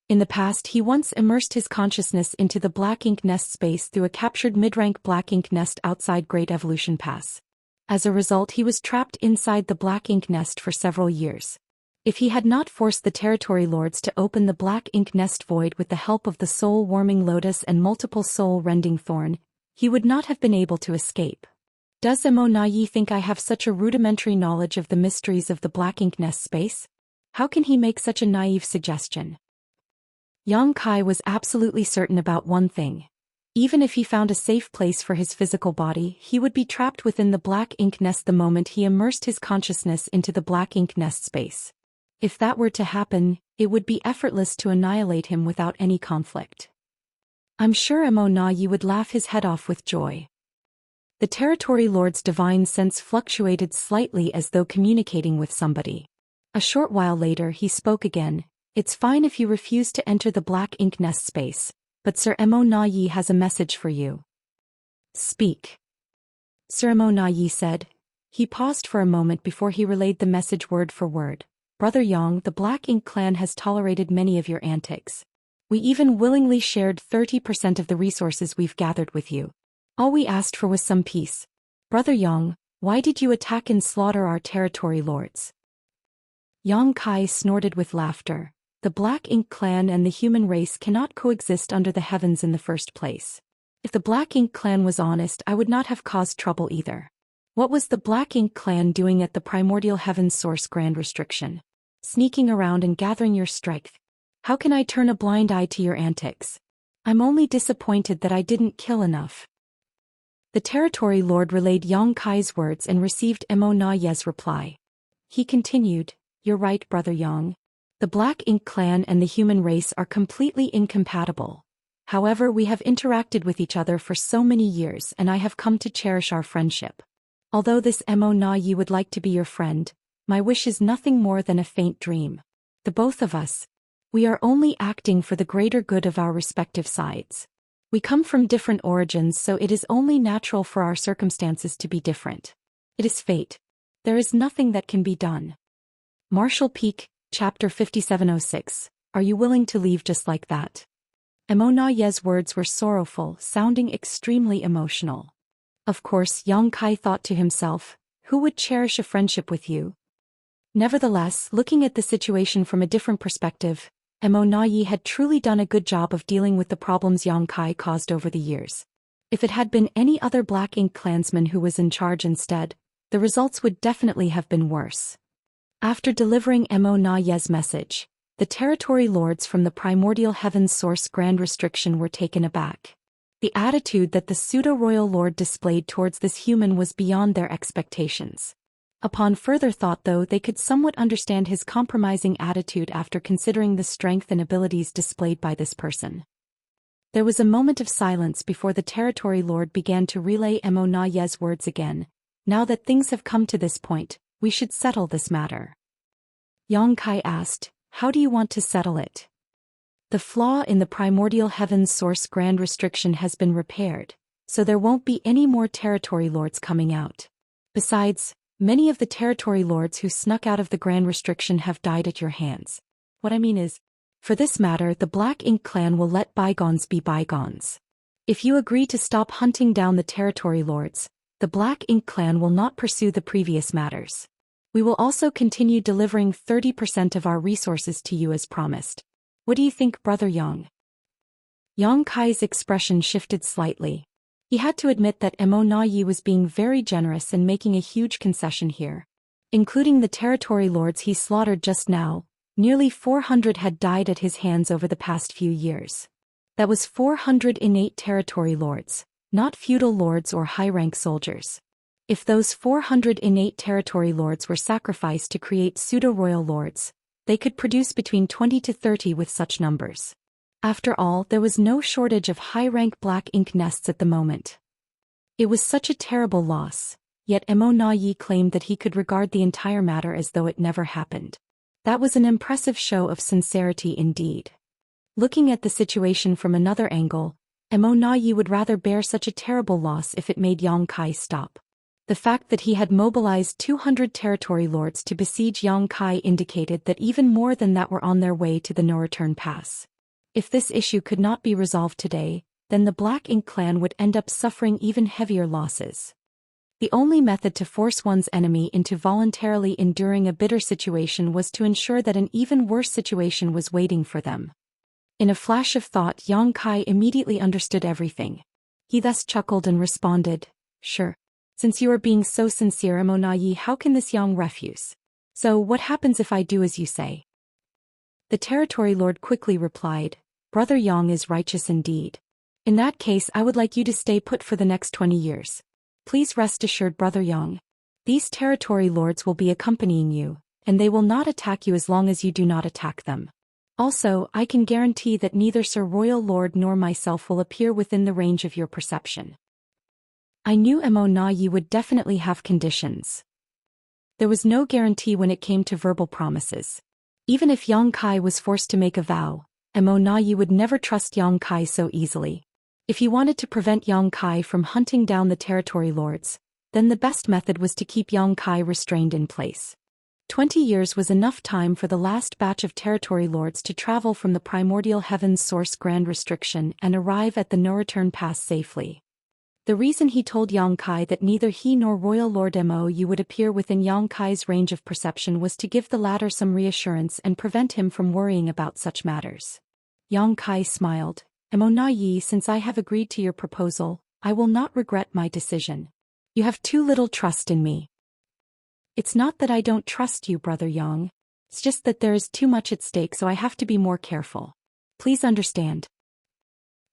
In the past, he once immersed his consciousness into the black ink nest space through a captured mid-rank black ink nest outside Great Evolution Pass. As a result, he was trapped inside the black ink nest for several years. If he had not forced the territory lords to open the black ink nest void with the help of the soul-warming lotus and multiple soul-rending thorn, he would not have been able to escape. Does Mo Nayi think I have such a rudimentary knowledge of the mysteries of the black ink nest space? How can he make such a naive suggestion? Yang Kai was absolutely certain about one thing. Even if he found a safe place for his physical body, he would be trapped within the black ink nest the moment he immersed his consciousness into the black ink nest space. If that were to happen, it would be effortless to annihilate him without any conflict. I'm sure Mo Nayi would laugh his head off with joy. The territory lord's divine sense fluctuated slightly as though communicating with somebody. A short while later he spoke again. "It's fine if you refuse to enter the black ink nest space, but Sir Mo Nayi has a message for you." "Speak." Sir Mo Nayi said. He paused for a moment before he relayed the message word for word. "Brother Yang, the Black Ink clan has tolerated many of your antics. We even willingly shared 30% of the resources we've gathered with you. All we asked for was some peace. Brother Yang, why did you attack and slaughter our territory lords?" Yang Kai snorted with laughter. The Black Ink clan and the human race cannot coexist under the heavens in the first place. If the Black Ink clan was honest, I would not have caused trouble either. What was the Black Ink clan doing at the primordial heavens source grand restriction? Sneaking around and gathering your strength. How can I turn a blind eye to your antics? I'm only disappointed that I didn't kill enough. The territory lord relayed Yang Kai's words and received Mo Nayi's reply. He continued, "You're right, Brother Yang. The Black Ink clan and the human race are completely incompatible. However, we have interacted with each other for so many years and I have come to cherish our friendship. Although this Mo Na Yi would like to be your friend, my wish is nothing more than a faint dream. The both of us, we are only acting for the greater good of our respective sides. We come from different origins, so it is only natural for our circumstances to be different. It is fate. There is nothing that can be done. Marshall Peak, Chapter 5706. Are you willing to leave just like that? Mo Na Ye's words were sorrowful, sounding extremely emotional. Of course, Yang Kai thought to himself, who would cherish a friendship with you? Nevertheless, looking at the situation from a different perspective, Mo Na Yi had truly done a good job of dealing with the problems Yang Kai caused over the years. If it had been any other Black Ink clansman who was in charge instead, the results would definitely have been worse. After delivering Mo Na Ye's message, the territory lords from the primordial heaven's source Grand Restriction were taken aback. The attitude that the pseudo-royal lord displayed towards this human was beyond their expectations. Upon further thought, though, they could somewhat understand his compromising attitude after considering the strength and abilities displayed by this person. There was a moment of silence before the territory lord began to relay Mo Na Ye's words again. Now that things have come to this point, we should settle this matter. Yang Kai asked, how do you want to settle it? The flaw in the primordial heaven's source Grand Restriction has been repaired, so there won't be any more territory lords coming out. Besides, many of the territory lords who snuck out of the Grand Restriction have died at your hands. What I mean is, for this matter, the Black Ink clan will let bygones be bygones. If you agree to stop hunting down the territory lords, the Black Ink clan will not pursue the previous matters. We will also continue delivering 30% of our resources to you as promised. What do you think, Brother Yang? Yang Kai's expression shifted slightly. He had to admit that Mo Na Yi was being very generous and making a huge concession here. Including the territory lords he slaughtered just now, nearly 400 had died at his hands over the past few years. That was 400 innate territory lords, not feudal lords or high-rank soldiers. If those 400 innate territory lords were sacrificed to create pseudo-royal lords, they could produce between 20 to 30 with such numbers. After all, there was no shortage of high-rank Black Ink nests at the moment. It was such a terrible loss, yet Mo Na Yi claimed that he could regard the entire matter as though it never happened. That was an impressive show of sincerity indeed. Looking at the situation from another angle, Mo Na Yi would rather bear such a terrible loss if it made Yang Kai stop. The fact that he had mobilized 200 territory lords to besiege Yang Kai indicated that even more than that were on their way to the no-return pass. If this issue could not be resolved today, then the Black Ink clan would end up suffering even heavier losses. The only method to force one's enemy into voluntarily enduring a bitter situation was to ensure that an even worse situation was waiting for them. In a flash of thought, Yang Kai immediately understood everything. He thus chuckled and responded, sure. Since you are being so sincere, Mo Na Yi, how can this Yang refuse? So what happens if I do as you say? The territory lord quickly replied, Brother Yang is righteous indeed. In that case, I would like you to stay put for the next 20 years. Please rest assured, Brother Yang. These territory lords will be accompanying you, and they will not attack you as long as you do not attack them. Also, I can guarantee that neither Sir Royal Lord nor myself will appear within the range of your perception. I knew Mo Na Yi would definitely have conditions. There was no guarantee when it came to verbal promises. Even if Yang Kai was forced to make a vow, Mo Na Yi would never trust Yang Kai so easily. If he wanted to prevent Yang Kai from hunting down the territory lords, then the best method was to keep Yang Kai restrained in place. 20 years was enough time for the last batch of territory lords to travel from the primordial heaven's source Grand Restriction and arrive at the no-return pass safely. The reason he told Yang Kai that neither he nor Royal Lord Mo Yi would appear within Yang Kai's range of perception was to give the latter some reassurance and prevent him from worrying about such matters. Yang Kai smiled. Mo Na Yi, since I have agreed to your proposal, I will not regret my decision. You have too little trust in me. It's not that I don't trust you, Brother Yang. It's just that there is too much at stake, so I have to be more careful. Please understand.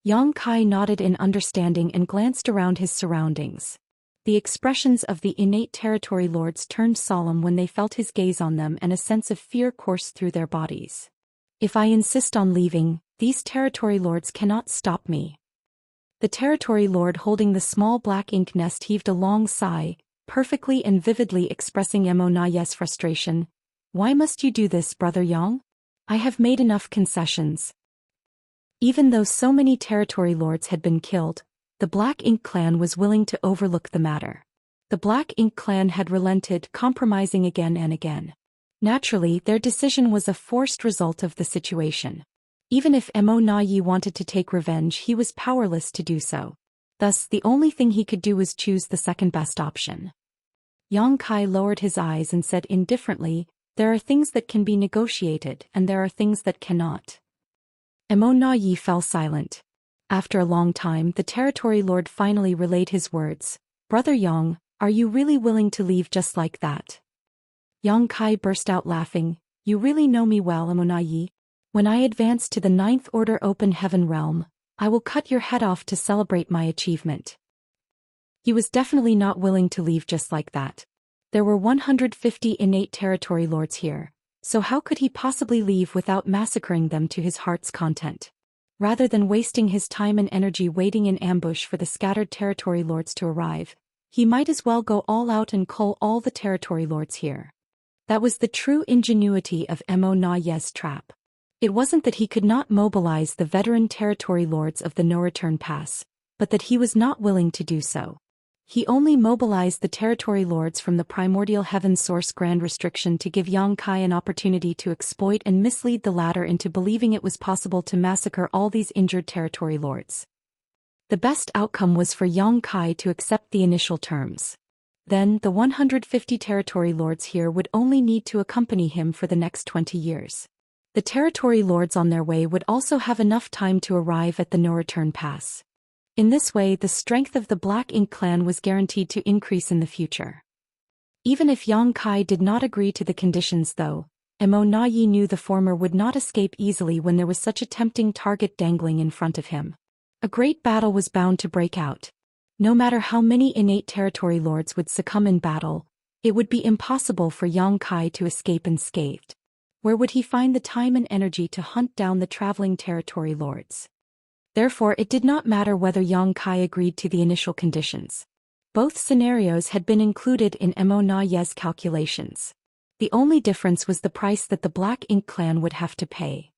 Yang Kai nodded in understanding and glanced around his surroundings. The expressions of the innate territory lords turned solemn when they felt his gaze on them, and a sense of fear coursed through their bodies. If I insist on leaving, these territory lords cannot stop me. The territory lord holding the small black ink nest heaved a long sigh, perfectly and vividly expressing Monaye's frustration. "Why must you do this, Brother Yang? I have made enough concessions." Even though so many territory lords had been killed, the Black Ink clan was willing to overlook the matter. The Black Ink clan had relented, compromising again and again. Naturally, their decision was a forced result of the situation. Even if Monaye wanted to take revenge, he was powerless to do so. Thus, the only thing he could do was choose the second best option. Yang Kai lowered his eyes and said indifferently, "There are things that can be negotiated and there are things that cannot." Monaye fell silent. After a long time, the territory lord finally relayed his words. "Brother Yang, are you really willing to leave just like that?" Yang Kai burst out laughing. "You really know me well, Monaye. When I advance to the 9th Order Open Heaven Realm, I will cut your head off to celebrate my achievement." He was definitely not willing to leave just like that. There were 150 innate territory lords here, so how could he possibly leave without massacring them to his heart's content? Rather than wasting his time and energy waiting in ambush for the scattered territory lords to arrive, he might as well go all out and cull all the territory lords here. That was the true ingenuity of Monaye's trap. It wasn't that he could not mobilize the veteran territory lords of the no-return pass, but that he was not willing to do so. He only mobilized the territory lords from the primordial heaven source grand restriction to give Yang Kai an opportunity to exploit and mislead the latter into believing it was possible to massacre all these injured territory lords. The best outcome was for Yang Kai to accept the initial terms. Then, the 150 territory lords here would only need to accompany him for the next 20 years. The territory lords on their way would also have enough time to arrive at the no-return pass. In this way, the strength of the Black Ink clan was guaranteed to increase in the future. Even if Yang Kai did not agree to the conditions though, Monaye knew the former would not escape easily when there was such a tempting target dangling in front of him. A great battle was bound to break out. No matter how many innate territory lords would succumb in battle, it would be impossible for Yang Kai to escape unscathed. Where would he find the time and energy to hunt down the traveling territory lords? Therefore, it did not matter whether Yang Kai agreed to the initial conditions. Both scenarios had been included in Monaye's calculations. The only difference was the price that the Black Ink clan would have to pay.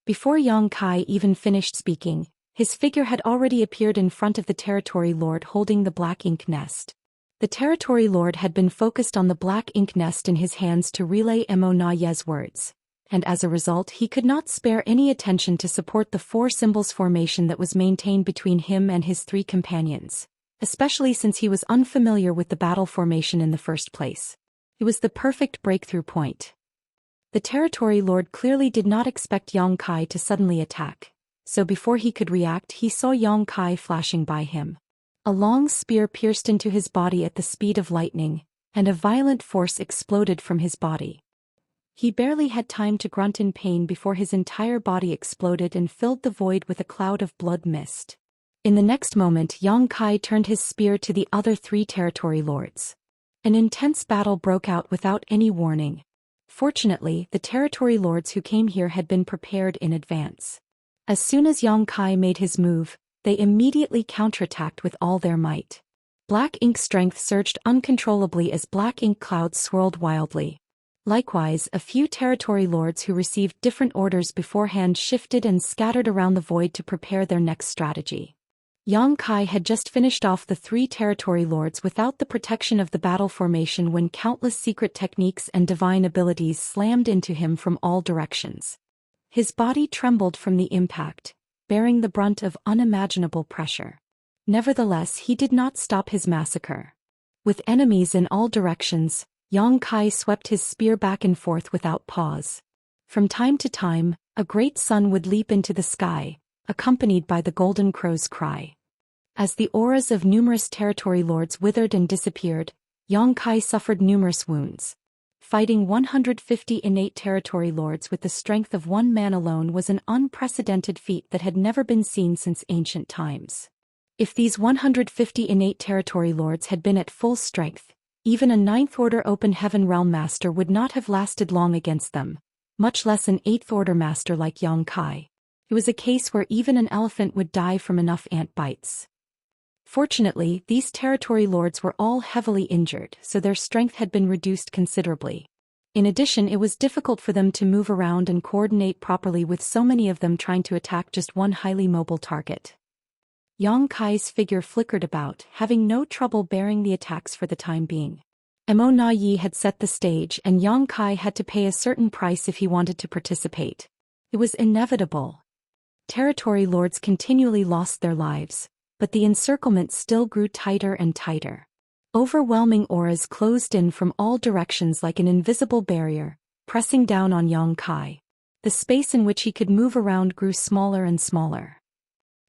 Before Yang Kai even finished speaking, his figure had already appeared in front of the territory lord holding the Black Ink nest. The territory lord had been focused on the Black Ink nest in his hands to relay Monaye's words, and as a result he could not spare any attention to support the four symbols formation that was maintained between him and his three companions, especially since he was unfamiliar with the battle formation in the first place. It was the perfect breakthrough point. The territory lord clearly did not expect Yang Kai to suddenly attack, so before he could react he saw Yang Kai flashing by him. A long spear pierced into his body at the speed of lightning, and a violent force exploded from his body. He barely had time to grunt in pain before his entire body exploded and filled the void with a cloud of blood mist. In the next moment Yang Kai turned his spear to the other three territory lords. An intense battle broke out without any warning. Fortunately, the territory lords who came here had been prepared in advance. As soon as Yang Kai made his move, they immediately counterattacked with all their might. Black Ink strength surged uncontrollably as Black Ink clouds swirled wildly. Likewise, a few territory lords who received different orders beforehand shifted and scattered around the void to prepare their next strategy. Yang Kai had just finished off the three territory lords without the protection of the battle formation when countless secret techniques and divine abilities slammed into him from all directions. His body trembled from the impact, bearing the brunt of unimaginable pressure. Nevertheless, he did not stop his massacre. With enemies in all directions, Yang Kai swept his spear back and forth without pause. From time to time, a great sun would leap into the sky, accompanied by the golden crow's cry. As the auras of numerous territory lords withered and disappeared, Yang Kai suffered numerous wounds. Fighting 150 innate territory lords with the strength of one man alone was an unprecedented feat that had never been seen since ancient times. If these 150 innate territory lords had been at full strength, even a 9th Order Open Heaven Realm Master would not have lasted long against them, much less an 8th Order Master like Yang Kai. It was a case where even an elephant would die from enough ant bites. Fortunately, these territory lords were all heavily injured, so their strength had been reduced considerably. In addition, it was difficult for them to move around and coordinate properly with so many of them trying to attack just one highly mobile target. Yang Kai's figure flickered about, having no trouble bearing the attacks for the time being. Mo Na Yi had set the stage and Yang Kai had to pay a certain price if he wanted to participate. It was inevitable. Territory lords continually lost their lives, but the encirclement still grew tighter and tighter. Overwhelming auras closed in from all directions like an invisible barrier, pressing down on Yang Kai. The space in which he could move around grew smaller and smaller.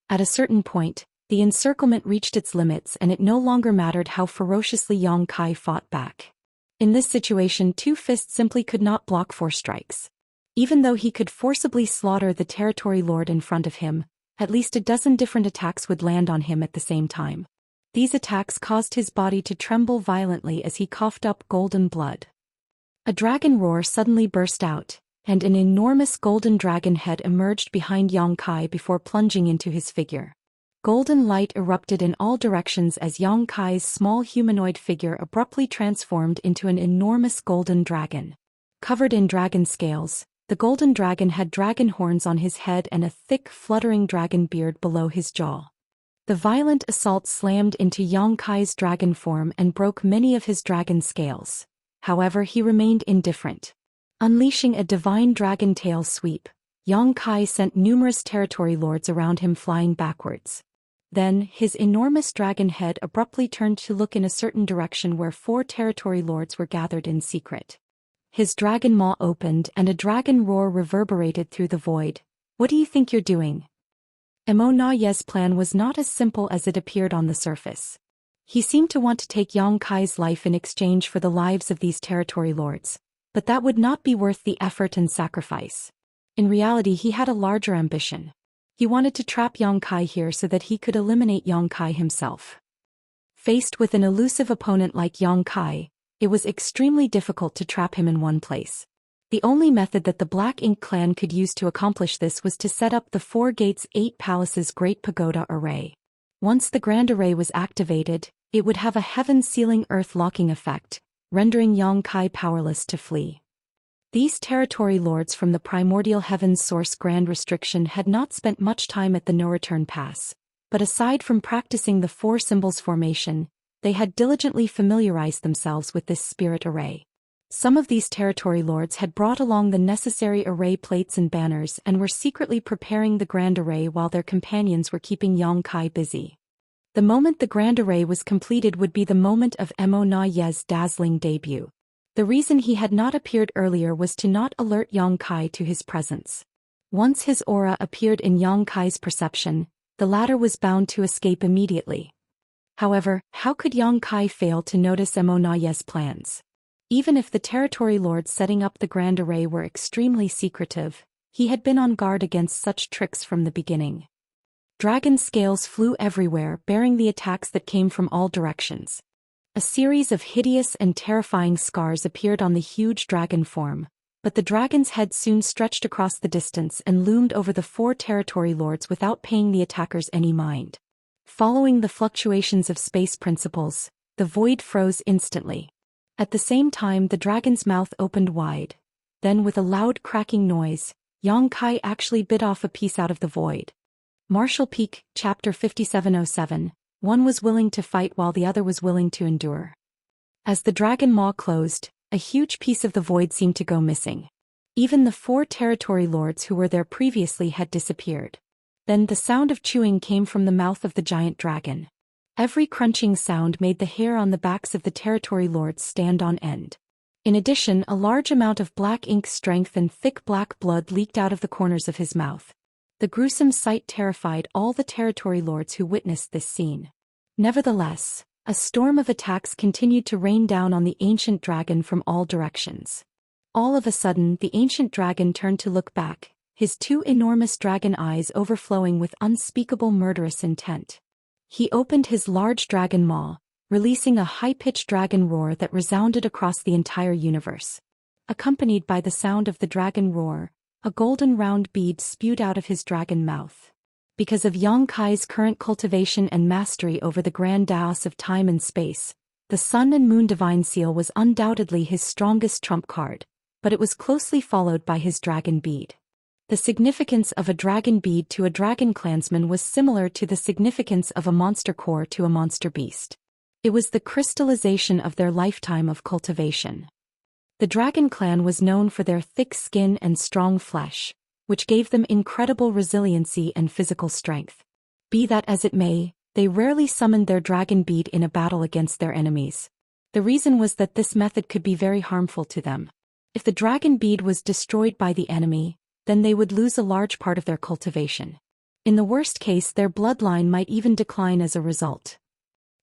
At a certain point, the encirclement reached its limits and it no longer mattered how ferociously Yang Kai fought back. In this situation, two fists simply could not block four strikes. Even though he could forcibly slaughter the territory lord in front of him, at least a dozen different attacks would land on him at the same time. These attacks caused his body to tremble violently as he coughed up golden blood. A dragon roar suddenly burst out, and an enormous golden dragon head emerged behind Yang Kai before plunging into his figure. Golden light erupted in all directions as Yang Kai's small humanoid figure abruptly transformed into an enormous golden dragon. Covered in dragon scales, the golden dragon had dragon horns on his head and a thick, fluttering dragon beard below his jaw. The violent assault slammed into Yang Kai's dragon form and broke many of his dragon scales. However, he remained indifferent. Unleashing a divine dragon tail sweep, Yang Kai sent numerous territory lords around him flying backwards. Then, his enormous dragon head abruptly turned to look in a certain direction where four territory lords were gathered in secret. His dragon maw opened and a dragon roar reverberated through the void. "What do you think you're doing?" Mo Na Ye's plan was not as simple as it appeared on the surface. He seemed to want to take Yang Kai's life in exchange for the lives of these territory lords, but that would not be worth the effort and sacrifice. In reality, he had a larger ambition. He wanted to trap Yang Kai here so that he could eliminate Yang Kai himself. Faced with an elusive opponent like Yang Kai, it was extremely difficult to trap him in one place. The only method that the Black Ink clan could use to accomplish this was to set up the Four Gates 8 Palaces Great Pagoda Array. Once the Grand Array was activated, it would have a heaven-sealing earth-locking effect, rendering Yang Kai powerless to flee. These territory lords from the primordial heavens source Grand Restriction had not spent much time at the no-return pass, but aside from practicing the four symbols formation, they had diligently familiarized themselves with this spirit array. Some of these territory lords had brought along the necessary array plates and banners and were secretly preparing the Grand Array while their companions were keeping Yang Kai busy. The moment the Grand Array was completed would be the moment of Mo Na Ye's dazzling debut. The reason he had not appeared earlier was to not alert Yang Kai to his presence. Once his aura appeared in Yang Kai's perception, the latter was bound to escape immediately. However, how could Yang Kai fail to notice Mo Na Ye's plans? Even if the territory lords setting up the Grand Array were extremely secretive, he had been on guard against such tricks from the beginning. Dragon scales flew everywhere, bearing the attacks that came from all directions. A series of hideous and terrifying scars appeared on the huge dragon form, but the dragon's head soon stretched across the distance and loomed over the four territory lords without paying the attackers any mind. Following the fluctuations of space principles, the void froze instantly. At the same time, the dragon's mouth opened wide. Then, with a loud cracking noise, Yang Kai actually bit off a piece out of the void. Martial Peak, Chapter 5707. One was willing to fight while the other was willing to endure. As the dragon maw closed, a huge piece of the void seemed to go missing. Even the four territory lords who were there previously had disappeared. Then the sound of chewing came from the mouth of the giant dragon. Every crunching sound made the hair on the backs of the territory lords stand on end. In addition, a large amount of black ink strength and thick black blood leaked out of the corners of his mouth. The gruesome sight terrified all the territory lords who witnessed this scene. Nevertheless, a storm of attacks continued to rain down on the ancient dragon from all directions. All of a sudden, the ancient dragon turned to look back, his two enormous dragon eyes overflowing with unspeakable murderous intent. He opened his large dragon maw, releasing a high-pitched dragon roar that resounded across the entire universe. Accompanied by the sound of the dragon roar, a golden round bead spewed out of his dragon mouth. Because of Yang Kai's current cultivation and mastery over the grand Daoist of time and space, the Sun and Moon Divine Seal was undoubtedly his strongest trump card, but it was closely followed by his dragon bead. The significance of a dragon bead to a dragon clansman was similar to the significance of a monster core to a monster beast. It was the crystallization of their lifetime of cultivation. The dragon clan was known for their thick skin and strong flesh, which gave them incredible resiliency and physical strength. Be that as it may, they rarely summoned their dragon bead in a battle against their enemies. The reason was that this method could be very harmful to them. If the dragon bead was destroyed by the enemy, then they would lose a large part of their cultivation. In the worst case, their bloodline might even decline as a result.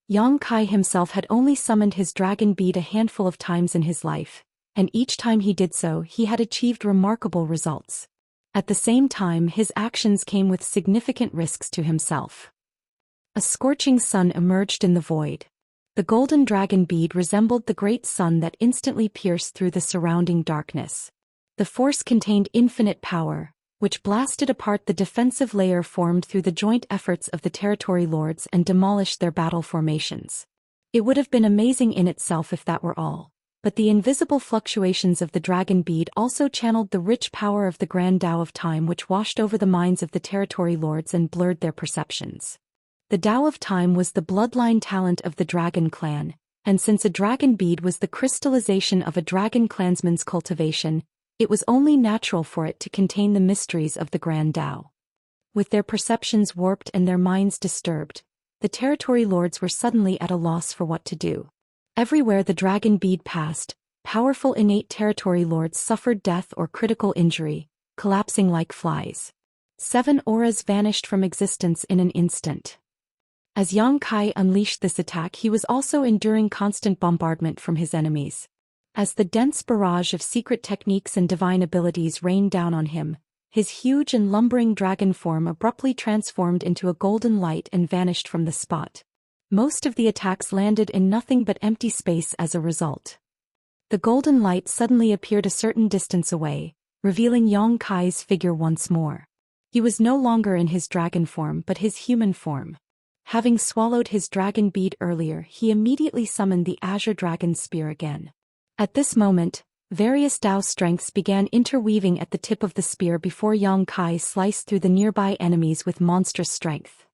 Yang Kai himself had only summoned his dragon bead a handful of times in his life, and each time he did so, he had achieved remarkable results. At the same time, his actions came with significant risks to himself. A scorching sun emerged in the void. The golden dragon bead resembled the great sun that instantly pierced through the surrounding darkness. The force contained infinite power, which blasted apart the defensive layer formed through the joint efforts of the territory lords and demolished their battle formations. It would have been amazing in itself if that were all. But the invisible fluctuations of the dragon bead also channeled the rich power of the grand Tao of time, which washed over the minds of the territory lords and blurred their perceptions. The Tao of time was the bloodline talent of the dragon clan, and since a dragon bead was the crystallization of a dragon clansman's cultivation, it was only natural for it to contain the mysteries of the grand Tao. With their perceptions warped and their minds disturbed, the territory lords were suddenly at a loss for what to do. Everywhere the dragon bead passed, powerful innate territory lords suffered death or critical injury, collapsing like flies. 7 auras vanished from existence in an instant. As Yang Kai unleashed this attack, he was also enduring constant bombardment from his enemies. As the dense barrage of secret techniques and divine abilities rained down on him, his huge and lumbering dragon form abruptly transformed into a golden light and vanished from the spot. Most of the attacks landed in nothing but empty space as a result. The golden light suddenly appeared a certain distance away, revealing Yang Kai's figure once more. He was no longer in his dragon form but his human form. Having swallowed his dragon bead earlier, he immediately summoned the Azure Dragon Spear again. At this moment, various Tao strengths began interweaving at the tip of the spear before Yang Kai sliced through the nearby enemies with monstrous strength.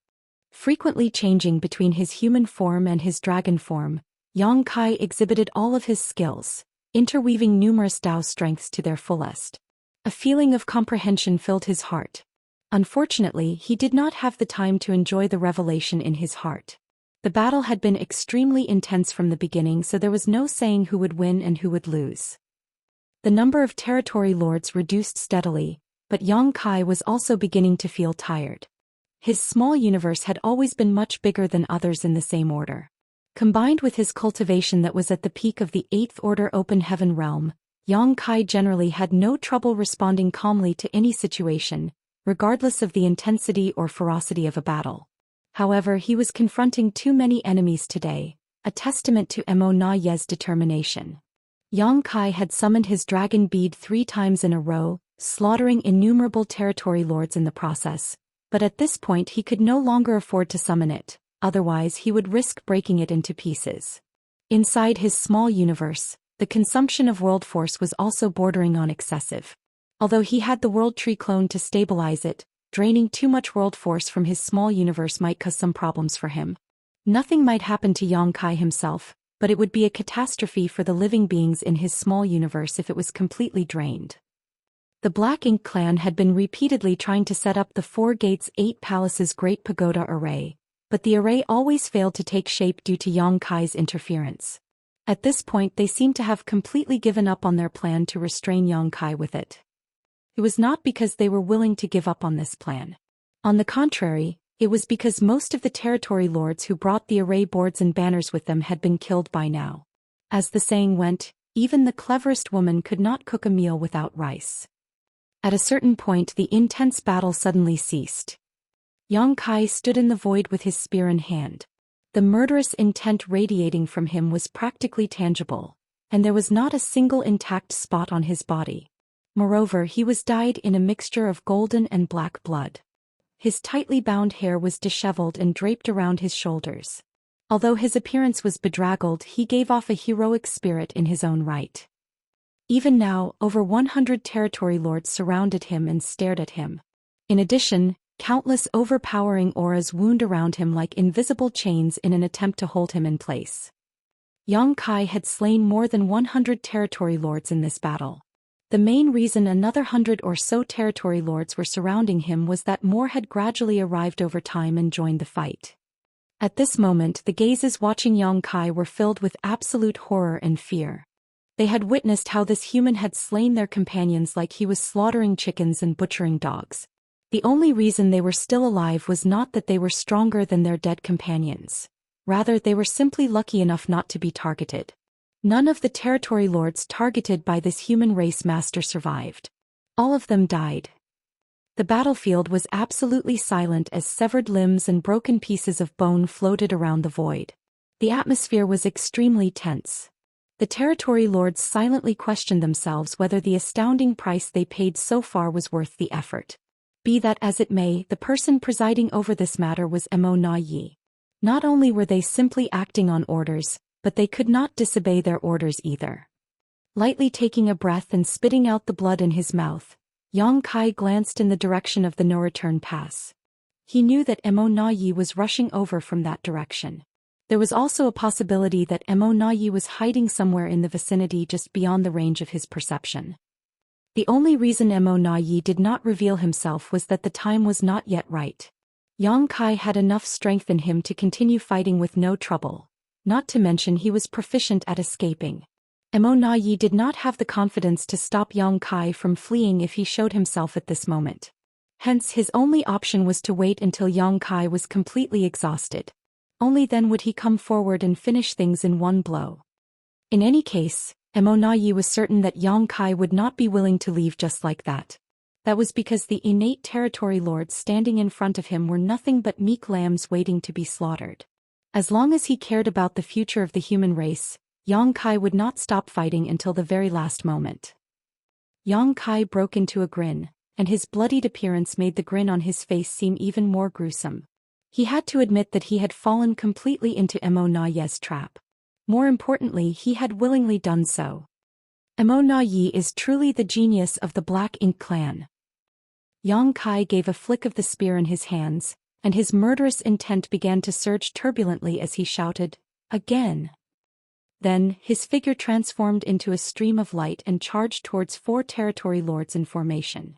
Frequently changing between his human form and his dragon form, Yang Kai exhibited all of his skills, interweaving numerous Tao strengths to their fullest. A feeling of comprehension filled his heart. Unfortunately, he did not have the time to enjoy the revelation in his heart. The battle had been extremely intense from the beginning, so there was no saying who would win and who would lose. The number of territory lords reduced steadily, but Yang Kai was also beginning to feel tired. His small universe had always been much bigger than others in the same order. Combined with his cultivation that was at the peak of the 8th order open heaven realm, Yang Kai generally had no trouble responding calmly to any situation, regardless of the intensity or ferocity of a battle. However, he was confronting too many enemies today, a testament to Mo Na Ye's determination. Yang Kai had summoned his dragon bead 3 times in a row, slaughtering innumerable territory lords in the process. But at this point he could no longer afford to summon it, otherwise he would risk breaking it into pieces. Inside his small universe, the consumption of world force was also bordering on excessive. Although he had the world tree clone to stabilize it, draining too much world force from his small universe might cause some problems for him. Nothing might happen to Yang Kai himself, but it would be a catastrophe for the living beings in his small universe if it was completely drained. The Black Ink clan had been repeatedly trying to set up the 4 Gates 8 Palaces Great Pagoda array, but the array always failed to take shape due to Yang Kai's interference. At this point they seemed to have completely given up on their plan to restrain Yang Kai with it. It was not because they were willing to give up on this plan. On the contrary, it was because most of the territory lords who brought the array boards and banners with them had been killed by now. As the saying went, even the cleverest woman could not cook a meal without rice. At a certain point the intense battle suddenly ceased. Yang Kai stood in the void with his spear in hand. The murderous intent radiating from him was practically tangible, and there was not a single intact spot on his body. Moreover, he was dyed in a mixture of golden and black blood. His tightly bound hair was disheveled and draped around his shoulders. Although his appearance was bedraggled, he gave off a heroic spirit in his own right. Even now, over 100 territory lords surrounded him and stared at him. In addition, countless overpowering auras wound around him like invisible chains in an attempt to hold him in place. Yang Kai had slain more than 100 territory lords in this battle. The main reason another 100 or so territory lords were surrounding him was that more had gradually arrived over time and joined the fight. At this moment, the gazes watching Yang Kai were filled with absolute horror and fear. They had witnessed how this human had slain their companions like he was slaughtering chickens and butchering dogs. The only reason they were still alive was not that they were stronger than their dead companions. Rather, they were simply lucky enough not to be targeted. None of the territory lords targeted by this human race master survived. All of them died. The battlefield was absolutely silent as severed limbs and broken pieces of bone floated around the void. The atmosphere was extremely tense. The territory lords silently questioned themselves whether the astounding price they paid so far was worth the effort. Be that as it may, the person presiding over this matter was Mo Na Yi. Not only were they simply acting on orders, but they could not disobey their orders either. Lightly taking a breath and spitting out the blood in his mouth, Yang Kai glanced in the direction of the no-return pass. He knew that Mo Na Yi was rushing over from that direction. There was also a possibility that Mo Na Yi was hiding somewhere in the vicinity just beyond the range of his perception. The only reason Mo Na Yi did not reveal himself was that the time was not yet right. Yang Kai had enough strength in him to continue fighting with no trouble. Not to mention he was proficient at escaping. Mo Na Yi did not have the confidence to stop Yang Kai from fleeing if he showed himself at this moment. Hence his only option was to wait until Yang Kai was completely exhausted. Only then would he come forward and finish things in one blow. In any case, Mo Na Yi was certain that Yang Kai would not be willing to leave just like that. That was because the innate territory lords standing in front of him were nothing but meek lambs waiting to be slaughtered. As long as he cared about the future of the human race, Yang Kai would not stop fighting until the very last moment. Yang Kai broke into a grin, and his bloodied appearance made the grin on his face seem even more gruesome. He had to admit that he had fallen completely into Mo Na Yi's trap. More importantly, he had willingly done so. Mo Na Yi is truly the genius of the Black Ink clan. Yang Kai gave a flick of the spear in his hands, and his murderous intent began to surge turbulently as he shouted, "Again!" Then, his figure transformed into a stream of light and charged towards 4 territory lords in formation.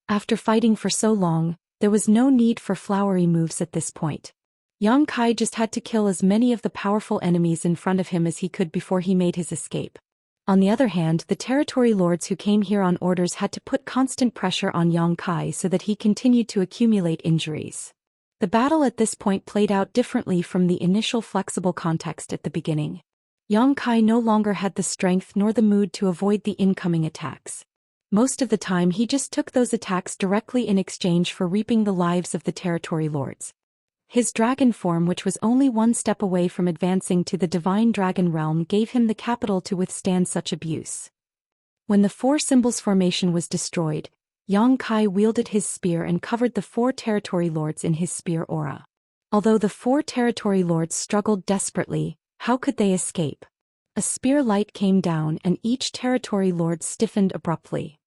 After fighting for so long, there was no need for flowery moves at this point. Yang Kai just had to kill as many of the powerful enemies in front of him as he could before he made his escape. On the other hand, the territory lords who came here on orders had to put constant pressure on Yang Kai so that he continued to accumulate injuries. The battle at this point played out differently from the initial flexible context at the beginning. Yang Kai no longer had the strength nor the mood to avoid the incoming attacks. Most of the time he just took those attacks directly in exchange for reaping the lives of the territory lords. His dragon form, which was only one step away from advancing to the divine dragon realm, gave him the capital to withstand such abuse. When the 4 symbols formation was destroyed, Yang Kai wielded his spear and covered the 4 territory lords in his spear aura. Although the 4 territory lords struggled desperately, how could they escape? A spear light came down and each territory lord stiffened abruptly.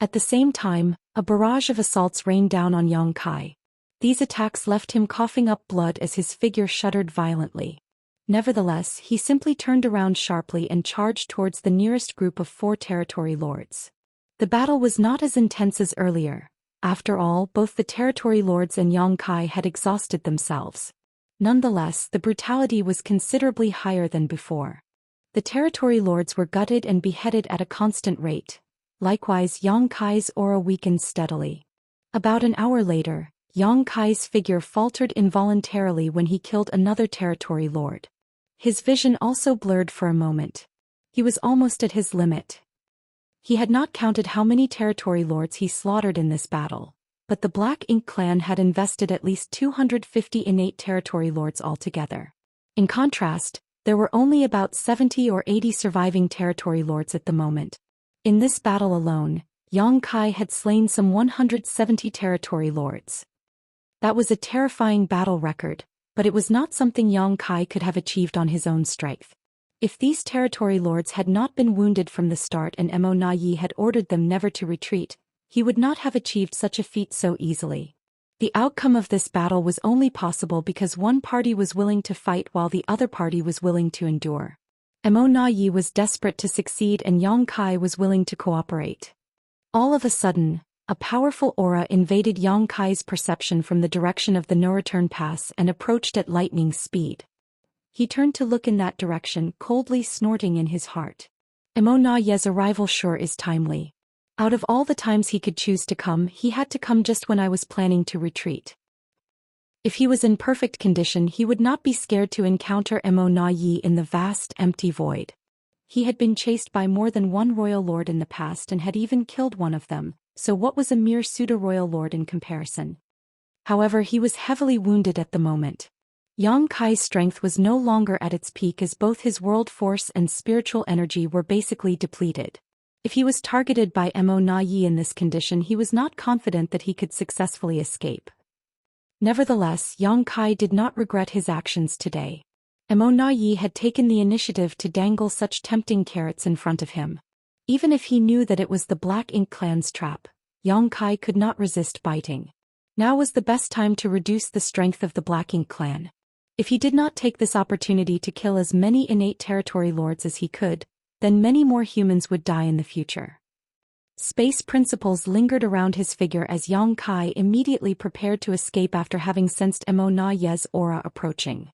At the same time, a barrage of assaults rained down on Yang Kai. These attacks left him coughing up blood as his figure shuddered violently. Nevertheless, he simply turned around sharply and charged towards the nearest group of 4 territory lords. The battle was not as intense as earlier. After all, both the territory lords and Yang Kai had exhausted themselves. Nonetheless, the brutality was considerably higher than before. The territory lords were gutted and beheaded at a constant rate. Likewise, Yang Kai's aura weakened steadily. About an hour later, Yang Kai's figure faltered involuntarily when he killed another territory lord. His vision also blurred for a moment. He was almost at his limit. He had not counted how many territory lords he slaughtered in this battle, but the Black Ink clan had invested at least 250 innate territory lords altogether. In contrast, there were only about 70 or 80 surviving territory lords at the moment. In this battle alone, Yang Kai had slain some 170 territory lords. That was a terrifying battle record, but it was not something Yang Kai could have achieved on his own strength. If these territory lords had not been wounded from the start and Mo Na Yi had ordered them never to retreat, he would not have achieved such a feat so easily. The outcome of this battle was only possible because one party was willing to fight while the other party was willing to endure. Mo Na Yi was desperate to succeed and Yang Kai was willing to cooperate. All of a sudden, a powerful aura invaded Yang Kai's perception from the direction of the no-return pass and approached at lightning speed. He turned to look in that direction, coldly snorting in his heart. Mo Na Yi's arrival sure is timely. Out of all the times he could choose to come, he had to come just when I was planning to retreat. If he was in perfect condition, he would not be scared to encounter Mo Na Yi in the vast, empty void. He had been chased by more than one royal lord in the past and had even killed one of them, so what was a mere pseudo-royal lord in comparison? However, he was heavily wounded at the moment. Yang Kai's strength was no longer at its peak as both his world force and spiritual energy were basically depleted. If he was targeted by Mo Na Yi in this condition, he was not confident that he could successfully escape. Nevertheless, Yang Kai did not regret his actions today. Mo Na Yi had taken the initiative to dangle such tempting carrots in front of him. Even if he knew that it was the Black Ink clan's trap, Yang Kai could not resist biting. Now was the best time to reduce the strength of the Black Ink clan. If he did not take this opportunity to kill as many innate territory lords as he could, then many more humans would die in the future. Space principles lingered around his figure as Yang Kai immediately prepared to escape after having sensed Mo Na Yi's aura approaching.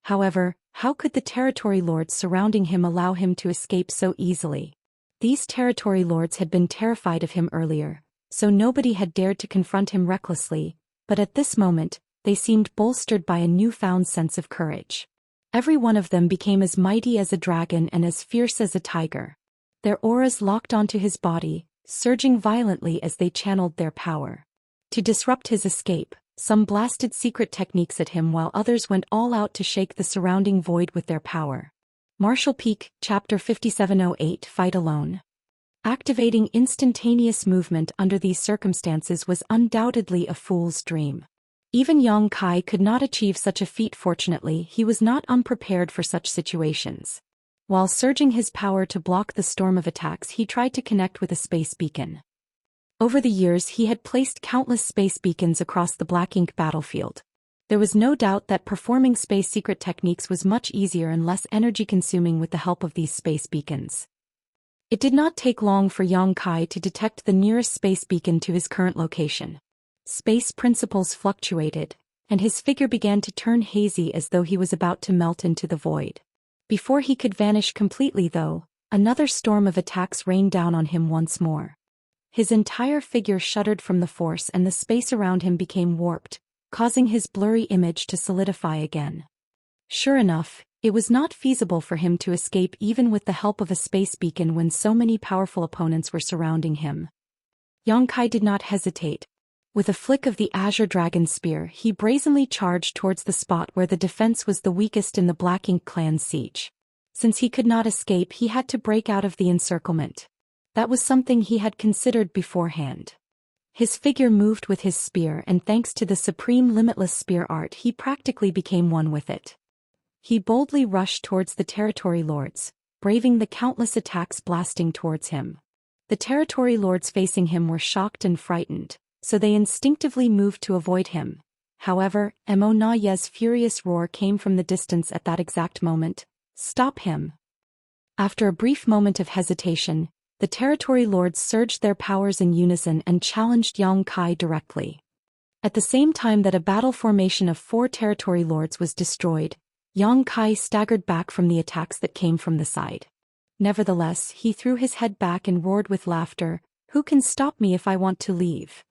However, how could the territory lords surrounding him allow him to escape so easily? These territory lords had been terrified of him earlier, so nobody had dared to confront him recklessly, but at this moment, they seemed bolstered by a newfound sense of courage. Every one of them became as mighty as a dragon and as fierce as a tiger. Their auras locked onto his body, surging violently as they channeled their power. To disrupt his escape, some blasted secret techniques at him while others went all out to shake the surrounding void with their power. Martial Peak, Chapter 5708 Fight Alone. Activating instantaneous movement under these circumstances was undoubtedly a fool's dream. Even Yang Kai could not achieve such a feat. Fortunately, he was not unprepared for such situations. While surging his power to block the storm of attacks, he tried to connect with a space beacon. Over the years, he had placed countless space beacons across the Black Ink battlefield. There was no doubt that performing space secret techniques was much easier and less energy-consuming with the help of these space beacons. It did not take long for Yang Kai to detect the nearest space beacon to his current location. Space principles fluctuated, and his figure began to turn hazy as though he was about to melt into the void. Before he could vanish completely though, another storm of attacks rained down on him once more. His entire figure shuddered from the force and the space around him became warped, causing his blurry image to solidify again. Sure enough, it was not feasible for him to escape even with the help of a space beacon when so many powerful opponents were surrounding him. Yang Kai did not hesitate. With a flick of the Azure Dragon Spear, he brazenly charged towards the spot where the defense was the weakest in the Black Ink clan's siege. Since he could not escape, he had to break out of the encirclement. That was something he had considered beforehand. His figure moved with his spear, and thanks to the supreme limitless spear art, he practically became one with it. He boldly rushed towards the territory lords, braving the countless attacks blasting towards him. The territory lords facing him were shocked and frightened, so they instinctively moved to avoid him. However, Mo Na Yi's furious roar came from the distance at that exact moment. "Stop him!" After a brief moment of hesitation, the territory lords surged their powers in unison and challenged Yang Kai directly. At the same time that a battle formation of 4 territory lords was destroyed, Yang Kai staggered back from the attacks that came from the side. Nevertheless, he threw his head back and roared with laughter, "Who can stop me if I want to leave?"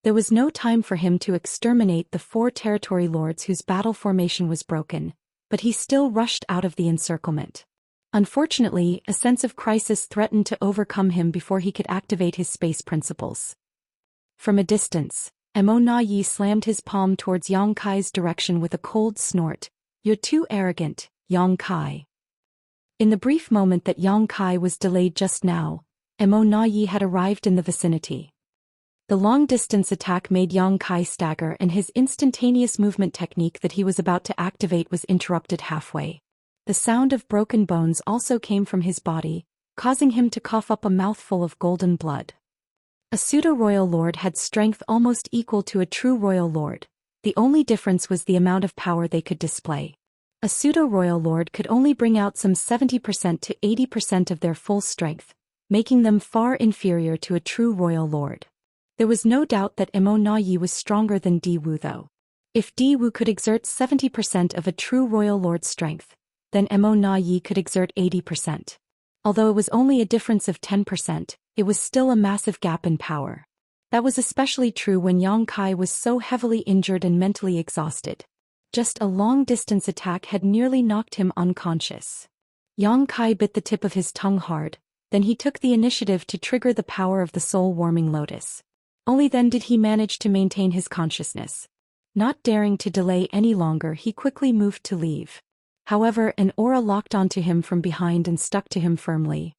There was no time for him to exterminate the 4 territory lords whose battle formation was broken, but he still rushed out of the encirclement. Unfortunately, a sense of crisis threatened to overcome him before he could activate his space principles. From a distance, Mo Na Yi slammed his palm towards Yang Kai's direction with a cold snort. "You're too arrogant, Yang Kai." In the brief moment that Yang Kai was delayed just now, Mo Na Yi had arrived in the vicinity. The long-distance attack made Yang Kai stagger, and his instantaneous movement technique that he was about to activate was interrupted halfway. The sound of broken bones also came from his body, causing him to cough up a mouthful of golden blood. A pseudo-royal lord had strength almost equal to a true royal lord. The only difference was the amount of power they could display. A pseudo-royal lord could only bring out some 70% to 80% of their full strength, making them far inferior to a true royal lord. There was no doubt that Emo Na Yi was stronger than Di Wu though. If Di Wu could exert 70% of a true royal lord's strength, then Emo Na Yi could exert 80%. Although it was only a difference of 10%, it was still a massive gap in power. That was especially true when Yang Kai was so heavily injured and mentally exhausted. Just a long-distance attack had nearly knocked him unconscious. Yang Kai bit the tip of his tongue hard, then he took the initiative to trigger the power of the soul-warming lotus. Only then did he manage to maintain his consciousness. Not daring to delay any longer, he quickly moved to leave. However, an aura locked onto him from behind and stuck to him firmly.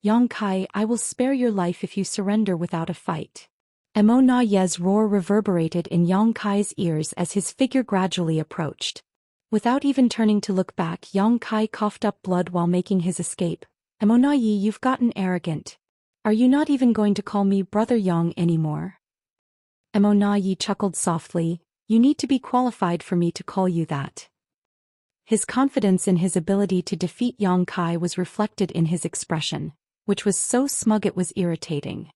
Yang Kai, I will spare your life if you surrender without a fight. Emo Na Ye's roar reverberated in Yang Kai's ears as his figure gradually approached. Without even turning to look back, Yang Kai coughed up blood while making his escape. Emo Na Yi, you've gotten arrogant. Are you not even going to call me Brother Yang anymore? Emo Na Yi chuckled softly, you need to be qualified for me to call you that. His confidence in his ability to defeat Yang Kai was reflected in his expression, which was so smug it was irritating.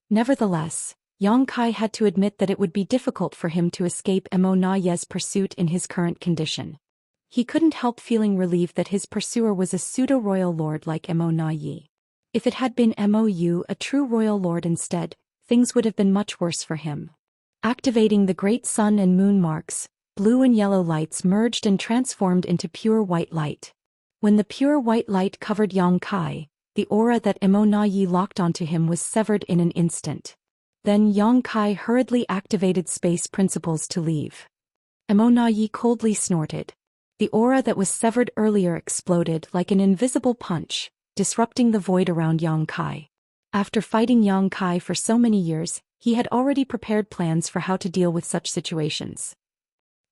Nevertheless, Yang Kai had to admit that it would be difficult for him to escape Emo Na Ye's pursuit in his current condition. He couldn't help feeling relieved that his pursuer was a pseudo-royal lord like Emo Na Yi. If it had been Mou, a true royal lord instead, things would have been much worse for him. Activating the great sun and moon marks, blue and yellow lights merged and transformed into pure white light. When the pure white light covered Yang Kai, the aura that Emo Na Yi locked onto him was severed in an instant. Then Yang Kai hurriedly activated space principles to leave. Emo Na Yi coldly snorted. The aura that was severed earlier exploded like an invisible punch, disrupting the void around Yang Kai. After fighting Yang Kai for so many years, he had already prepared plans for how to deal with such situations.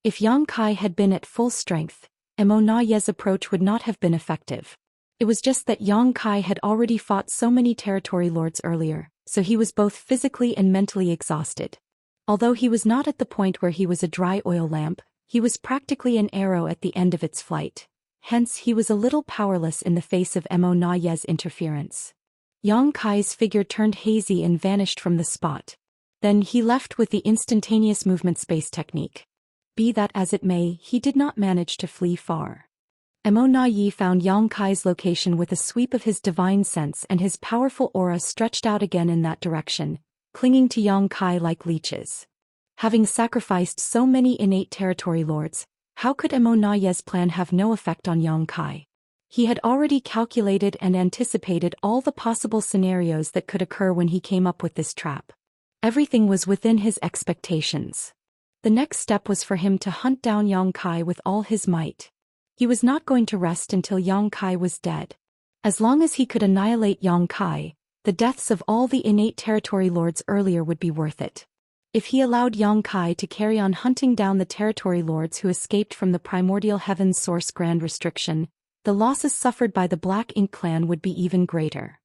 If Yang Kai had been at full strength, Emo Na Ye's approach would not have been effective. It was just that Yang Kai had already fought so many territory lords earlier, so he was both physically and mentally exhausted. Although he was not at the point where he was a dry oil lamp, he was practically an arrow at the end of its flight. Hence he was a little powerless in the face of Emo Na Ye's interference. Yang Kai's figure turned hazy and vanished from the spot. Then he left with the instantaneous movement space technique. Be that as it may, he did not manage to flee far. Emo Na Yi found Yang Kai's location with a sweep of his divine sense, and his powerful aura stretched out again in that direction, clinging to Yang Kai like leeches. Having sacrificed so many innate territory lords, how could Emo Na Ye's plan have no effect on Yang Kai? He had already calculated and anticipated all the possible scenarios that could occur when he came up with this trap. Everything was within his expectations. The next step was for him to hunt down Yang Kai with all his might. He was not going to rest until Yang Kai was dead. As long as he could annihilate Yang Kai, the deaths of all the innate territory lords earlier would be worth it. If he allowed Yang Kai to carry on hunting down the territory lords who escaped from the primordial heaven's source grand restriction, the losses suffered by the Black Ink clan would be even greater.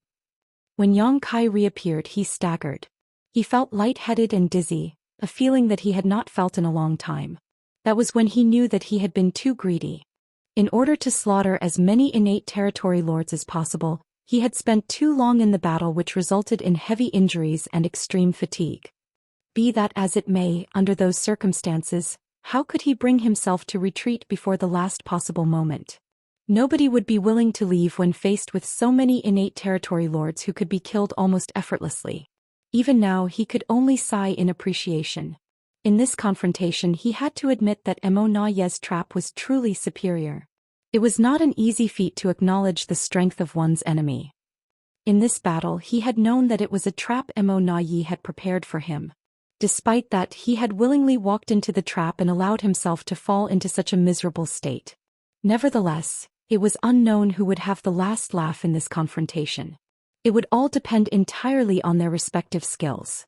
When Yang Kai reappeared, he staggered. He felt lightheaded and dizzy, a feeling that he had not felt in a long time. That was when he knew that he had been too greedy. In order to slaughter as many innate territory lords as possible, he had spent too long in the battle, which resulted in heavy injuries and extreme fatigue. Be that as it may, under those circumstances, how could he bring himself to retreat before the last possible moment? Nobody would be willing to leave when faced with so many innate territory lords who could be killed almost effortlessly. Even now he could only sigh in appreciation. In this confrontation he had to admit that Emo Na Ye's trap was truly superior. It was not an easy feat to acknowledge the strength of one's enemy. In this battle he had known that it was a trap Emo Na Yi had prepared for him. Despite that, he had willingly walked into the trap and allowed himself to fall into such a miserable state. Nevertheless, it was unknown who would have the last laugh in this confrontation. It would all depend entirely on their respective skills.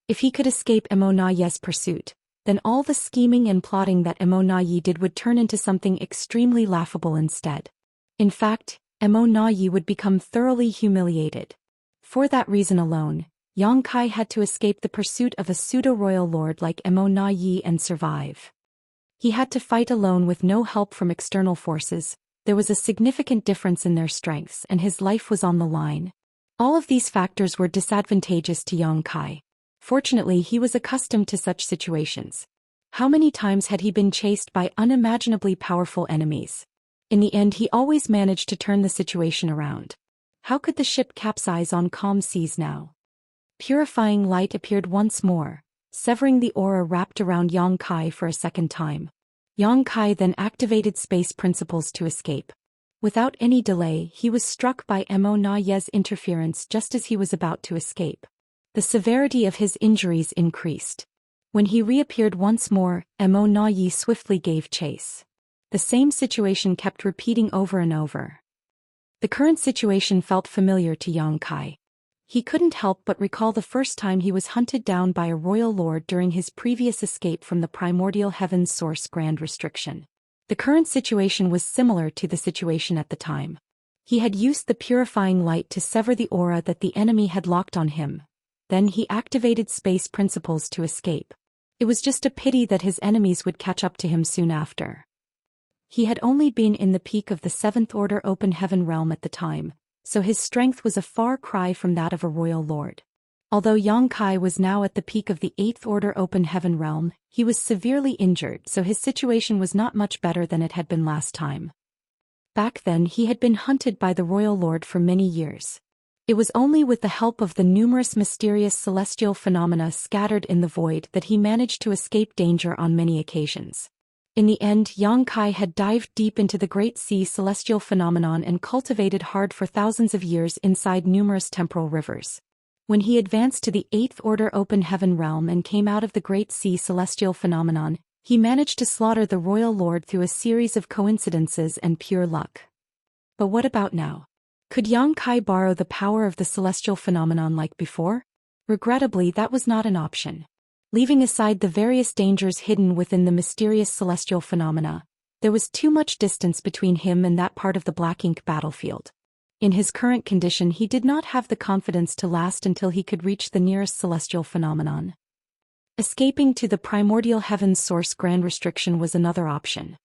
If he could escape Immonaye's pursuit, then all the scheming and plotting that Immonaye did would turn into something extremely laughable instead. In fact, Immonaye would become thoroughly humiliated. For that reason alone, Yang Kai had to escape the pursuit of a pseudo-royal lord like Immonaye and survive. He had to fight alone with no help from external forces. There was a significant difference in their strengths and his life was on the line. All of these factors were disadvantageous to Yang Kai. Fortunately, he was accustomed to such situations. How many times had he been chased by unimaginably powerful enemies? In the end, he always managed to turn the situation around. How could the ship capsize on calm seas now? Purifying light appeared once more, severing the aura wrapped around Yang Kai for a second time. Yang Kai then activated space principles to escape. Without any delay, he was struck by Immonaye's interference just as he was about to escape. The severity of his injuries increased. When he reappeared once more, Immonaye swiftly gave chase. The same situation kept repeating over and over. The current situation felt familiar to Yang Kai. He couldn't help but recall the first time he was hunted down by a royal lord during his previous escape from the primordial heaven's source Grand Restriction. The current situation was similar to the situation at the time. He had used the purifying light to sever the aura that the enemy had locked on him. Then he activated space principles to escape. It was just a pity that his enemies would catch up to him soon after. He had only been in the peak of the 7th Order Open Heaven realm at the time, so his strength was a far cry from that of a royal lord. Although Yang Kai was now at the peak of the 8th Order Open Heaven realm, he was severely injured, so his situation was not much better than it had been last time. Back then he had been hunted by the royal lord for many years. It was only with the help of the numerous mysterious celestial phenomena scattered in the void that he managed to escape danger on many occasions. In the end, Yang Kai had dived deep into the Great Sea celestial phenomenon and cultivated hard for thousands of years inside numerous temporal rivers. When he advanced to the 8th Order Open Heaven realm and came out of the Great Sea celestial phenomenon, he managed to slaughter the royal lord through a series of coincidences and pure luck. But what about now? Could Yang Kai borrow the power of the celestial phenomenon like before? Regrettably, that was not an option. Leaving aside the various dangers hidden within the mysterious celestial phenomena, there was too much distance between him and that part of the black ink battlefield. In his current condition, he did not have the confidence to last until he could reach the nearest celestial phenomenon. Escaping to the primordial heaven's source Grand Restriction was another option.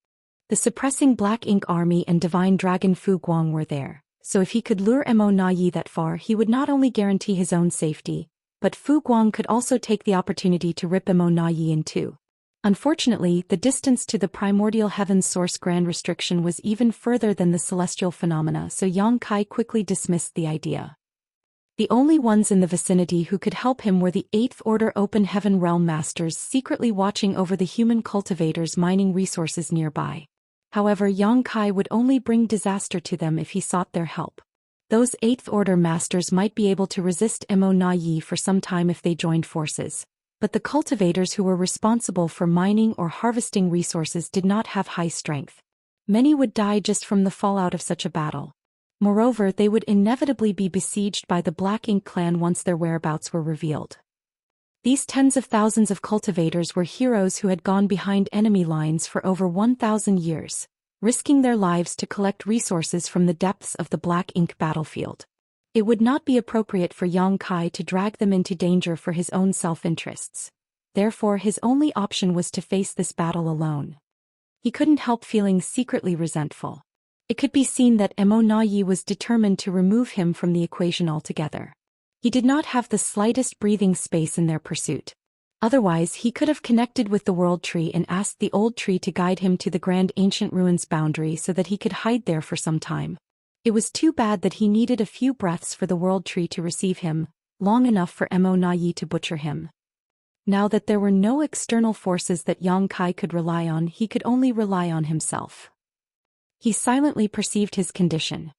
The suppressing black ink army and divine dragon Fu Guang were there, so if he could lure Immonaye that far, he would not only guarantee his own safety, but Fu Guang could also take the opportunity to rip Immonaye in two. Unfortunately, the distance to the primordial heaven's source Grand Restriction was even further than the celestial phenomena, so Yang Kai quickly dismissed the idea. The only ones in the vicinity who could help him were the 8th Order Open Heaven Realm Masters secretly watching over the human cultivators mining resources nearby. However, Yang Kai would only bring disaster to them if he sought their help. Those 8th Order Masters might be able to resist Immonaye for some time if they joined forces, but the cultivators who were responsible for mining or harvesting resources did not have high strength. Many would die just from the fallout of such a battle. Moreover, they would inevitably be besieged by the Black Ink clan once their whereabouts were revealed. These tens of thousands of cultivators were heroes who had gone behind enemy lines for over 1,000 years, risking their lives to collect resources from the depths of the Black Ink battlefield. It would not be appropriate for Yang Kai to drag them into danger for his own self-interests. Therefore, his only option was to face this battle alone. He couldn't help feeling secretly resentful. It could be seen that Immonaye was determined to remove him from the equation altogether. He did not have the slightest breathing space in their pursuit. Otherwise, he could have connected with the World Tree and asked the Old Tree to guide him to the Grand Ancient Ruins boundary so that he could hide there for some time. It was too bad that he needed a few breaths for the World Tree to receive him, long enough for Immonaye to butcher him. Now that there were no external forces that Yang Kai could rely on, he could only rely on himself. He silently perceived his condition.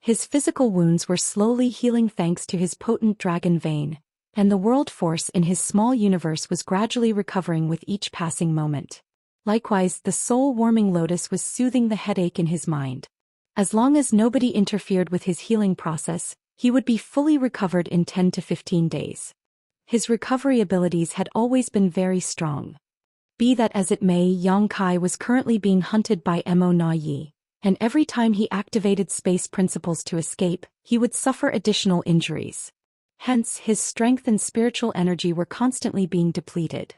His physical wounds were slowly healing thanks to his potent dragon vein, and the world force in his small universe was gradually recovering with each passing moment. Likewise, the soul-warming lotus was soothing the headache in his mind. As long as nobody interfered with his healing process, he would be fully recovered in 10 to 15 days. His recovery abilities had always been very strong. Be that as it may, Yang Kai was currently being hunted by Mo Na Yi, and every time he activated space principles to escape, he would suffer additional injuries. Hence, his strength and spiritual energy were constantly being depleted.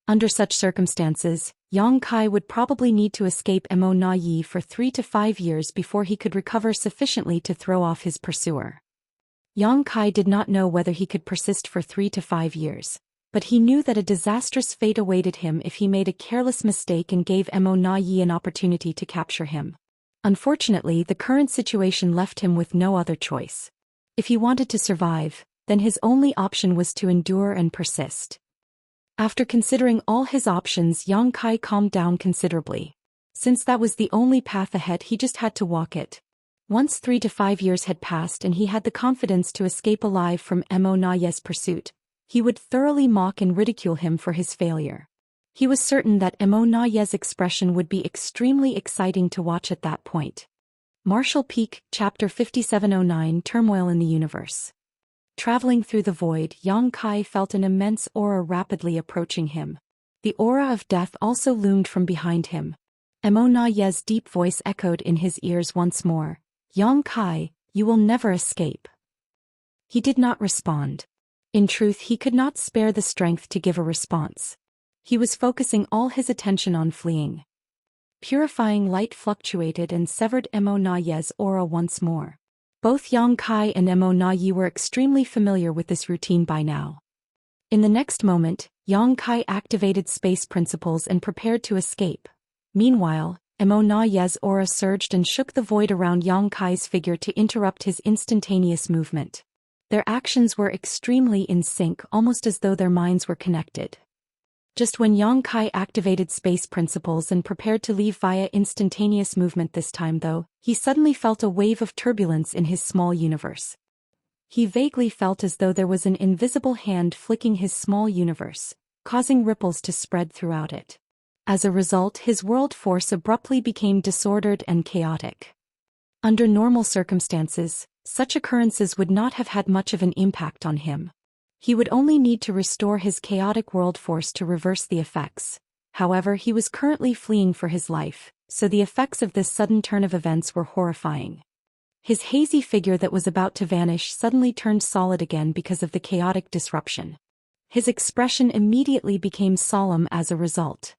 Under such circumstances, Yang Kai would probably need to escape Mo Na Yi for 3 to 5 years before he could recover sufficiently to throw off his pursuer. Yang Kai did not know whether he could persist for 3 to 5 years, but he knew that a disastrous fate awaited him if he made a careless mistake and gave Mo Na Yi an opportunity to capture him. Unfortunately, the current situation left him with no other choice. If he wanted to survive, then his only option was to endure and persist. After considering all his options, Yang Kai calmed down considerably. Since that was the only path ahead, he just had to walk it. Once 3 to 5 years had passed and he had the confidence to escape alive from Mo Na Yi's pursuit, he would thoroughly mock and ridicule him for his failure. He was certain that Mo Na Yi's expression would be extremely exciting to watch at that point. Martial Peak, Chapter 5709, Turmoil in the Universe. Traveling through the void, Yang Kai felt an immense aura rapidly approaching him. The aura of death also loomed from behind him. Mo Na Yi's deep voice echoed in his ears once more. Yang Kai, you will never escape. He did not respond. In truth, he could not spare the strength to give a response. He was focusing all his attention on fleeing. Purifying light fluctuated and severed Mo Na Yi's aura once more. Both Yang Kai and Mo Na Yi were extremely familiar with this routine by now. In the next moment, Yang Kai activated space principles and prepared to escape. Meanwhile, Mo Na Yi's aura surged and shook the void around Yang Kai's figure to interrupt his instantaneous movement. Their actions were extremely in sync, almost as though their minds were connected. Just when Yang Kai activated space principles and prepared to leave via instantaneous movement this time though, he suddenly felt a wave of turbulence in his small universe. He vaguely felt as though there was an invisible hand flicking his small universe, causing ripples to spread throughout it. As a result, his world force abruptly became disordered and chaotic. Under normal circumstances, such occurrences would not have had much of an impact on him. He would only need to restore his chaotic world force to reverse the effects. However, he was currently fleeing for his life, so the effects of this sudden turn of events were horrifying. His hazy figure that was about to vanish suddenly turned solid again because of the chaotic disruption. His expression immediately became solemn as a result.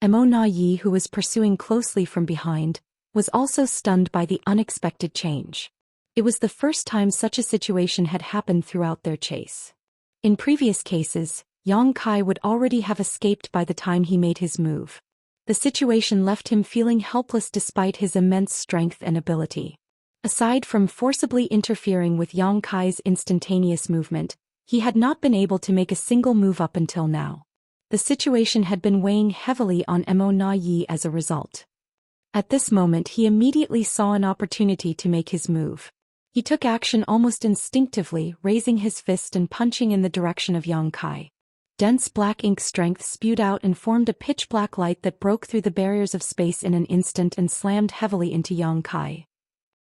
Mo Na Yi, who was pursuing closely from behind, was also stunned by the unexpected change. It was the first time such a situation had happened throughout their chase. In previous cases, Yang Kai would already have escaped by the time he made his move. The situation left him feeling helpless despite his immense strength and ability. Aside from forcibly interfering with Yang Kai's instantaneous movement, he had not been able to make a single move up until now. The situation had been weighing heavily on Mo Na Yi as a result. At this moment he immediately saw an opportunity to make his move. He took action almost instinctively, raising his fist and punching in the direction of Yang Kai. Dense black ink strength spewed out and formed a pitch-black light that broke through the barriers of space in an instant and slammed heavily into Yang Kai.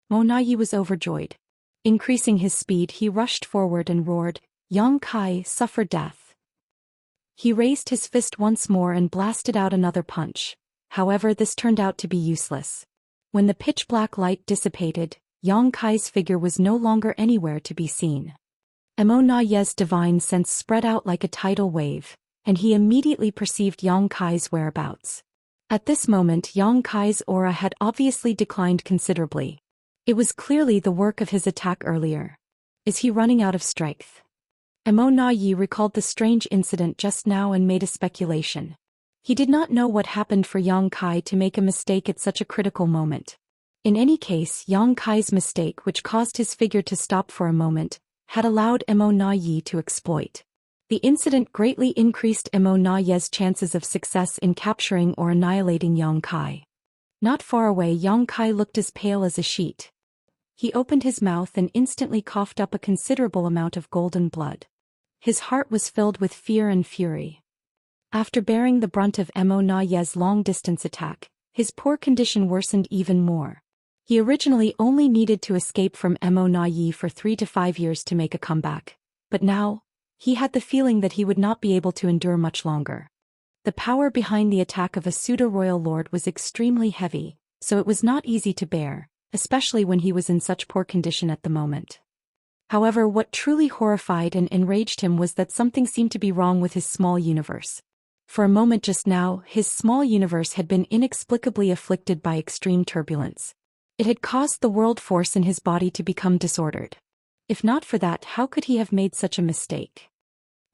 Mo Na Yi was overjoyed. Increasing his speed, he rushed forward and roared, "Yang Kai, suffer death." He raised his fist once more and blasted out another punch. However, this turned out to be useless. When the pitch-black light dissipated, Yang Kai's figure was no longer anywhere to be seen. Mo Na Yi's divine sense spread out like a tidal wave, and he immediately perceived Yang Kai's whereabouts. At this moment, Yang Kai's aura had obviously declined considerably. It was clearly the work of his attack earlier. Is he running out of strength? Mo Na Yi recalled the strange incident just now and made a speculation. He did not know what happened for Yang Kai to make a mistake at such a critical moment. In any case, Yang Kai's mistake, which caused his figure to stop for a moment, had allowed Mo Na Yi to exploit. The incident greatly increased Mo Na Yi's chances of success in capturing or annihilating Yang Kai. Not far away, Yang Kai looked as pale as a sheet. He opened his mouth and instantly coughed up a considerable amount of golden blood. His heart was filled with fear and fury. After bearing the brunt of Mo Na Yi's long-distance attack, his poor condition worsened even more. He originally only needed to escape from Mo Na Yi for 3 to 5 years to make a comeback. But now, He had the feeling that he would not be able to endure much longer. The power behind the attack of a pseudo-royal lord was extremely heavy, so it was not easy to bear, especially when he was in such poor condition at the moment. However, what truly horrified and enraged him was that something seemed to be wrong with his small universe. For a moment just now, his small universe had been inexplicably afflicted by extreme turbulence. It had caused the world force in his body to become disordered. If not for that, how could he have made such a mistake?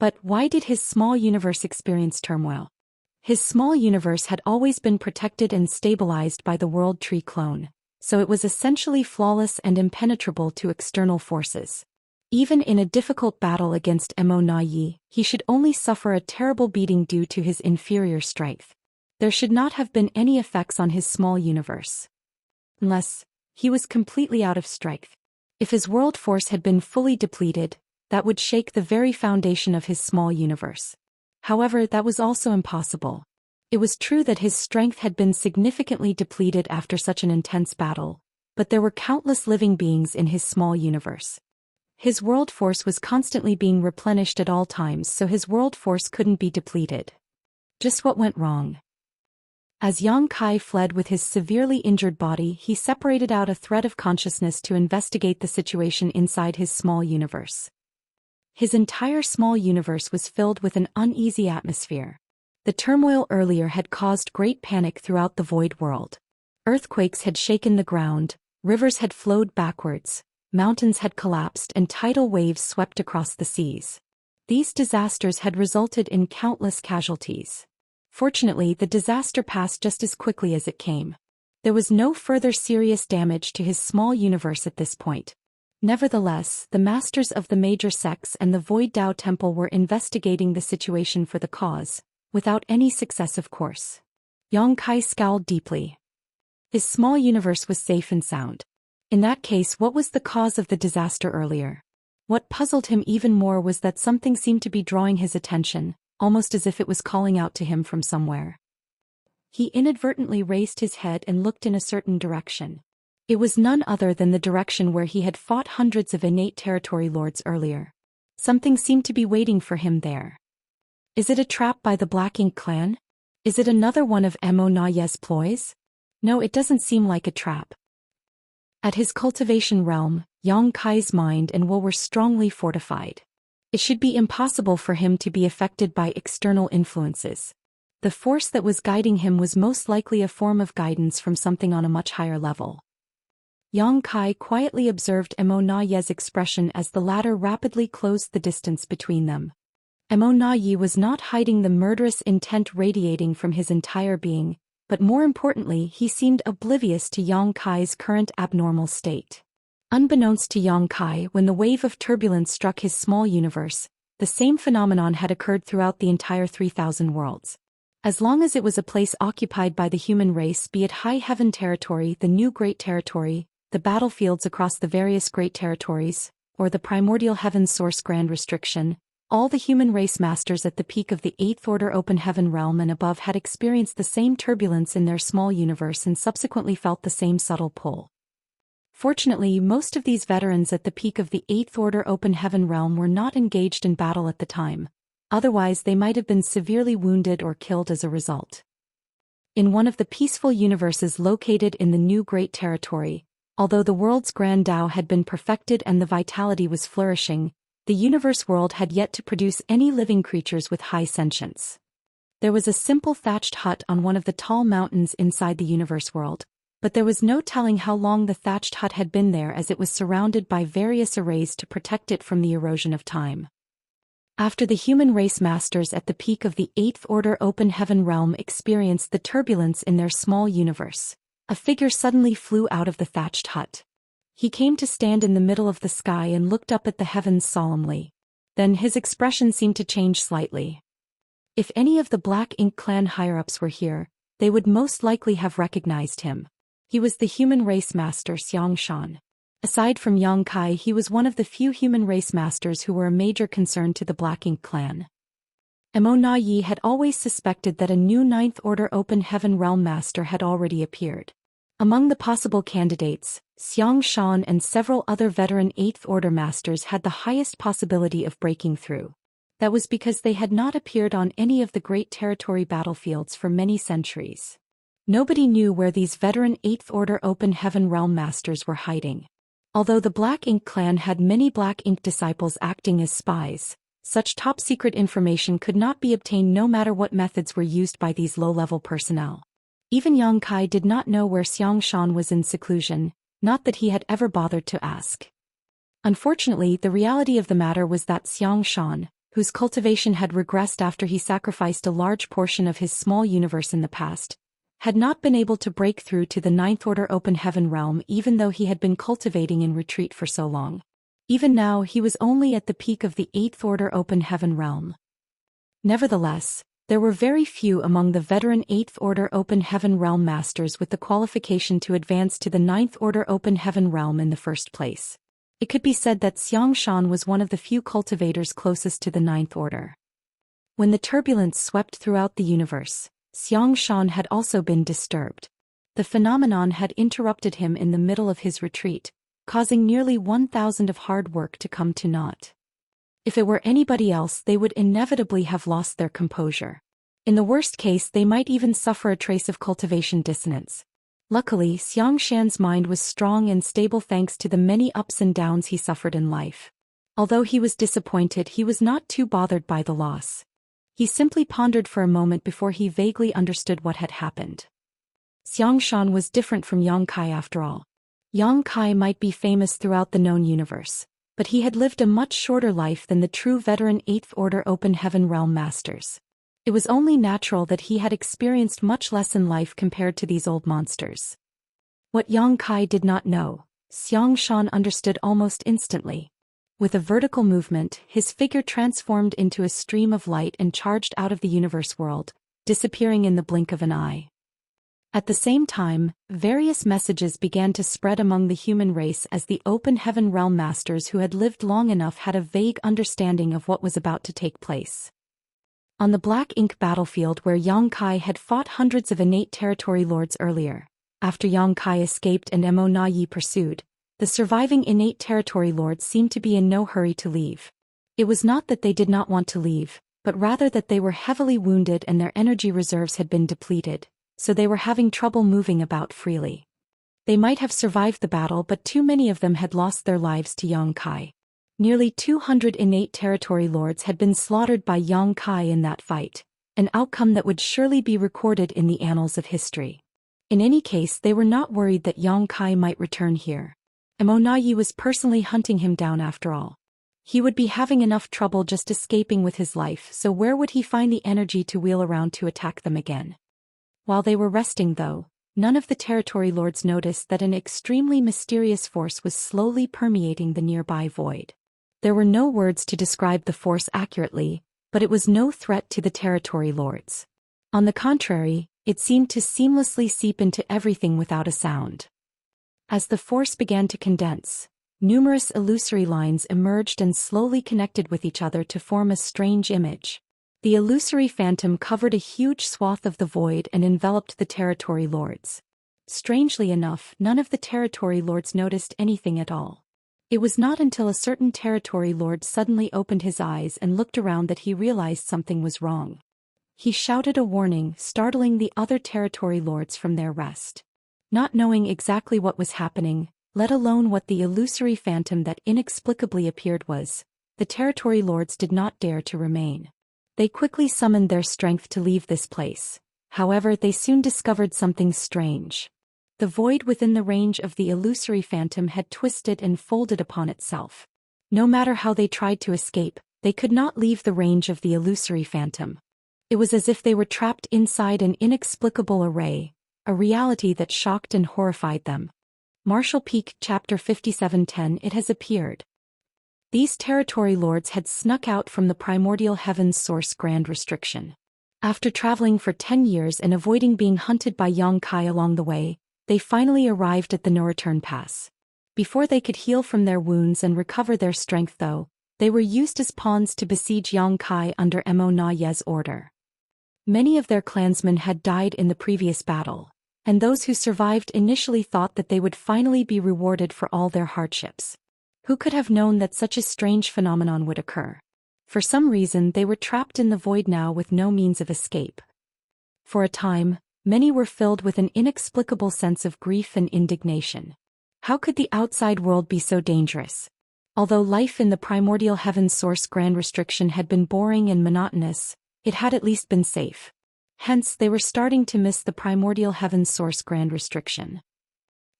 But why did his small universe experience turmoil? His small universe had always been protected and stabilized by the World Tree clone, so it was essentially flawless and impenetrable to external forces. Even in a difficult battle against Mo Na Yi, he should only suffer a terrible beating due to his inferior strength. There should not have been any effects on his small universe. Unless he was completely out of strength. If his world force had been fully depleted, that would shake the very foundation of his small universe. However, that was also impossible. It was true that his strength had been significantly depleted after such an intense battle, but there were countless living beings in his small universe. His world force was constantly being replenished at all times, so his world force couldn't be depleted. Just what went wrong? As Yang Kai fled with his severely injured body, he separated out a thread of consciousness to investigate the situation inside his small universe. His entire small universe was filled with an uneasy atmosphere. The turmoil earlier had caused great panic throughout the void world. Earthquakes had shaken the ground, rivers had flowed backwards, mountains had collapsed, and tidal waves swept across the seas. These disasters had resulted in countless casualties. Fortunately, the disaster passed just as quickly as it came. There was no further serious damage to his small universe at this point. Nevertheless, the masters of the major sects and the Void Dao Temple were investigating the situation for the cause, without any success of course. Yang Kai scowled deeply. His small universe was safe and sound. In that case, what was the cause of the disaster earlier? What puzzled him even more was that something seemed to be drawing his attention, almost as if it was calling out to him from somewhere. He inadvertently raised his head and looked in a certain direction. It was none other than the direction where he had fought hundreds of innate territory lords earlier. Something seemed to be waiting for him there. Is it a trap by the Black Ink clan? Is it another one of Mo Na Yi's ploys? No, it doesn't seem like a trap. At his cultivation realm, Yang Kai's mind and will were strongly fortified. It should be impossible for him to be affected by external influences. The force that was guiding him was most likely a form of guidance from something on a much higher level. Yang Kai quietly observed Mo Na Yi's expression as the latter rapidly closed the distance between them. Mo Na Yi was not hiding the murderous intent radiating from his entire being, but more importantly, he seemed oblivious to Yang Kai's current abnormal state. Unbeknownst to Yang Kai, when the wave of turbulence struck his small universe, the same phenomenon had occurred throughout the entire 3,000 worlds. As long as it was a place occupied by the human race, be it High Heaven Territory, the New Great Territory, the battlefields across the various Great Territories, or the Primordial Heaven Source Grand Restriction, all the human race masters at the peak of the 8th Order Open Heaven realm and above had experienced the same turbulence in their small universe and subsequently felt the same subtle pull. Fortunately, most of these veterans at the peak of the 8th Order Open Heaven realm were not engaged in battle at the time, otherwise they might have been severely wounded or killed as a result. In one of the peaceful universes located in the New Great Territory, although the world's Grand Tao had been perfected and the vitality was flourishing, the universe world had yet to produce any living creatures with high sentience. There was a simple thatched hut on one of the tall mountains inside the universe world, but there was no telling how long the thatched hut had been there as it was surrounded by various arrays to protect it from the erosion of time. After the human race masters at the peak of the 8th Order Open Heaven realm experienced the turbulence in their small universe, a figure suddenly flew out of the thatched hut. He came to stand in the middle of the sky and looked up at the heavens solemnly. Then his expression seemed to change slightly. If any of the Black Ink clan higher-ups were here, they would most likely have recognized him. He was the human race master Xianxia. Aside from Yang Kai, he was one of the few human race masters who were a major concern to the Black Ink clan. Mo Na Yi had always suspected that a new 9th Order Open Heaven realm master had already appeared. Among the possible candidates, Xianxia and several other veteran 8th Order masters had the highest possibility of breaking through. That was because they had not appeared on any of the great territory battlefields for many centuries. Nobody knew where these veteran 8th Order Open Heaven Realm Masters were hiding. Although the Black Ink clan had many Black Ink disciples acting as spies, such top-secret information could not be obtained no matter what methods were used by these low-level personnel. Even Yang Kai did not know where Xianxia was in seclusion, not that he had ever bothered to ask. Unfortunately, the reality of the matter was that Xianxia, whose cultivation had regressed after he sacrificed a large portion of his small universe in the past, had not been able to break through to the 9th Order Open Heaven realm even though he had been cultivating in retreat for so long. Even now he was only at the peak of the 8th Order Open Heaven realm. Nevertheless, there were very few among the veteran 8th Order Open Heaven realm masters with the qualification to advance to the 9th Order Open Heaven realm in the first place. It could be said that Xianxia was one of the few cultivators closest to the 9th Order. When the turbulence swept throughout the universe, Xianxia had also been disturbed. The phenomenon had interrupted him in the middle of his retreat, causing nearly 1,000 of hard work to come to naught. If it were anybody else, they would inevitably have lost their composure. In the worst case, they might even suffer a trace of cultivation dissonance. Luckily, Xianxian's mind was strong and stable thanks to the many ups and downs he suffered in life. Although he was disappointed, he was not too bothered by the loss. He simply pondered for a moment before he vaguely understood what had happened. Xianxia was different from Yang Kai after all. Yang Kai might be famous throughout the known universe, but he had lived a much shorter life than the true veteran 8th Order Open Heaven Realm Masters. It was only natural that he had experienced much less in life compared to these old monsters. What Yang Kai did not know, Xianxia understood almost instantly. With a vertical movement, his figure transformed into a stream of light and charged out of the universe world, disappearing in the blink of an eye. At the same time, various messages began to spread among the human race as the Open Heaven Realm Masters who had lived long enough had a vague understanding of what was about to take place. On the Black Ink battlefield where Yang Kai had fought hundreds of innate territory lords earlier, after Yang Kai escaped and Mo Na Yi pursued, the surviving innate territory lords seemed to be in no hurry to leave. It was not that they did not want to leave, but rather that they were heavily wounded and their energy reserves had been depleted, so they were having trouble moving about freely. They might have survived the battle, but too many of them had lost their lives to Yang Kai. Nearly 200 innate territory lords had been slaughtered by Yang Kai in that fight, an outcome that would surely be recorded in the annals of history. In any case, they were not worried that Yang Kai might return here. Mo Na Yi was personally hunting him down after all. He would be having enough trouble just escaping with his life, so where would he find the energy to wheel around to attack them again? While they were resting though, none of the territory lords noticed that an extremely mysterious force was slowly permeating the nearby void. There were no words to describe the force accurately, but it was no threat to the territory lords. On the contrary, it seemed to seamlessly seep into everything without a sound. As the force began to condense, numerous illusory lines emerged and slowly connected with each other to form a strange image. The illusory phantom covered a huge swath of the void and enveloped the territory lords. Strangely enough, none of the territory lords noticed anything at all. It was not until a certain territory lord suddenly opened his eyes and looked around that he realized something was wrong. He shouted a warning, startling the other territory lords from their rest. Not knowing exactly what was happening, let alone what the illusory phantom that inexplicably appeared was, the territory lords did not dare to remain. They quickly summoned their strength to leave this place. However, they soon discovered something strange. The void within the range of the illusory phantom had twisted and folded upon itself. No matter how they tried to escape, they could not leave the range of the illusory phantom. It was as if they were trapped inside an inexplicable array, a reality that shocked and horrified them. Martial Peak, Chapter 57:10. It has appeared. These territory lords had snuck out from the primordial heaven's source Grand Restriction. After traveling for 10 years and avoiding being hunted by Yang Kai along the way, they finally arrived at the no-return pass. Before they could heal from their wounds and recover their strength though, they were used as pawns to besiege Yang Kai under Mo Na Ye's order. Many of their clansmen had died in the previous battle, and those who survived initially thought that they would finally be rewarded for all their hardships. Who could have known that such a strange phenomenon would occur? For some reason they were trapped in the void now with no means of escape. For a time, many were filled with an inexplicable sense of grief and indignation. How could the outside world be so dangerous? Although life in the primordial heaven's source grand restriction had been boring and monotonous, it had at least been safe. Hence they were starting to miss the primordial heaven's source grand restriction.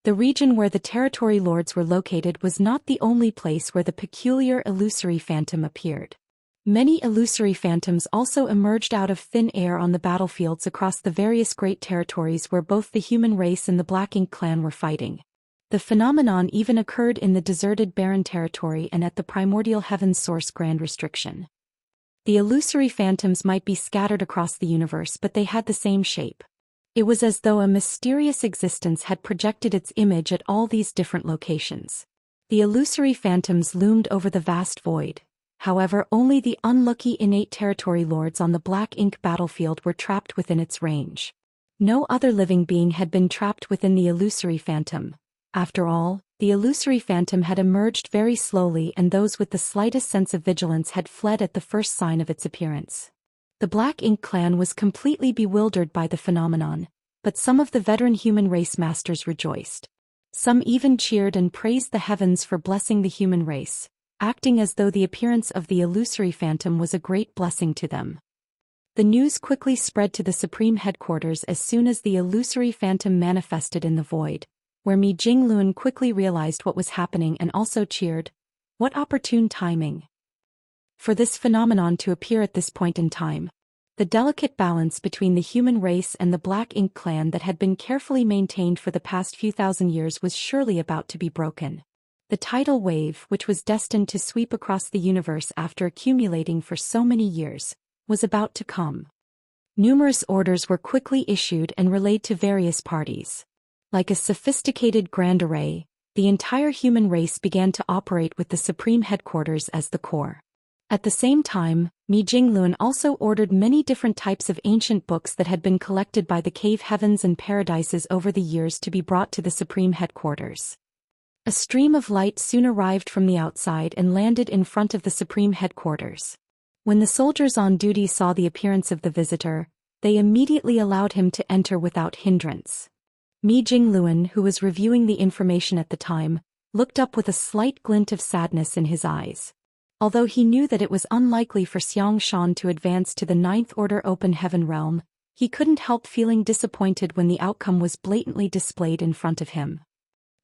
The region where the territory lords were located was not the only place where the peculiar illusory phantom appeared. Many illusory phantoms also emerged out of thin air on the battlefields across the various great territories where both the human race and the Black Ink clan were fighting. The phenomenon even occurred in the deserted barren territory and at the primordial heaven's source grand restriction. The illusory phantoms might be scattered across the universe, but they had the same shape. It was as though a mysterious existence had projected its image at all these different locations. The illusory phantoms loomed over the vast void. However, only the unlucky innate territory lords on the Black Ink battlefield were trapped within its range. No other living being had been trapped within the illusory phantom. After all, the illusory phantom had emerged very slowly, and those with the slightest sense of vigilance had fled at the first sign of its appearance. The Black Ink clan was completely bewildered by the phenomenon, but some of the veteran human race masters rejoiced. Some even cheered and praised the heavens for blessing the human race, acting as though the appearance of the illusory phantom was a great blessing to them. The news quickly spread to the supreme headquarters as soon as the illusory phantom manifested in the void, where Mi Jinglun quickly realized what was happening and also cheered. What opportune timing for this phenomenon to appear at this point in time. The delicate balance between the human race and the Black Ink clan that had been carefully maintained for the past few thousand years was surely about to be broken. The tidal wave, which was destined to sweep across the universe after accumulating for so many years, was about to come. Numerous orders were quickly issued and relayed to various parties. Like a sophisticated grand array, the entire human race began to operate with the supreme headquarters as the core. At the same time, Mi Jinglun also ordered many different types of ancient books that had been collected by the cave heavens and paradises over the years to be brought to the supreme headquarters. A stream of light soon arrived from the outside and landed in front of the supreme headquarters. When the soldiers on duty saw the appearance of the visitor, they immediately allowed him to enter without hindrance. Mi Jinglun, who was reviewing the information at the time, looked up with a slight glint of sadness in his eyes. Although he knew that it was unlikely for Xianxia to advance to the Ninth Order Open Heaven realm, he couldn't help feeling disappointed when the outcome was blatantly displayed in front of him.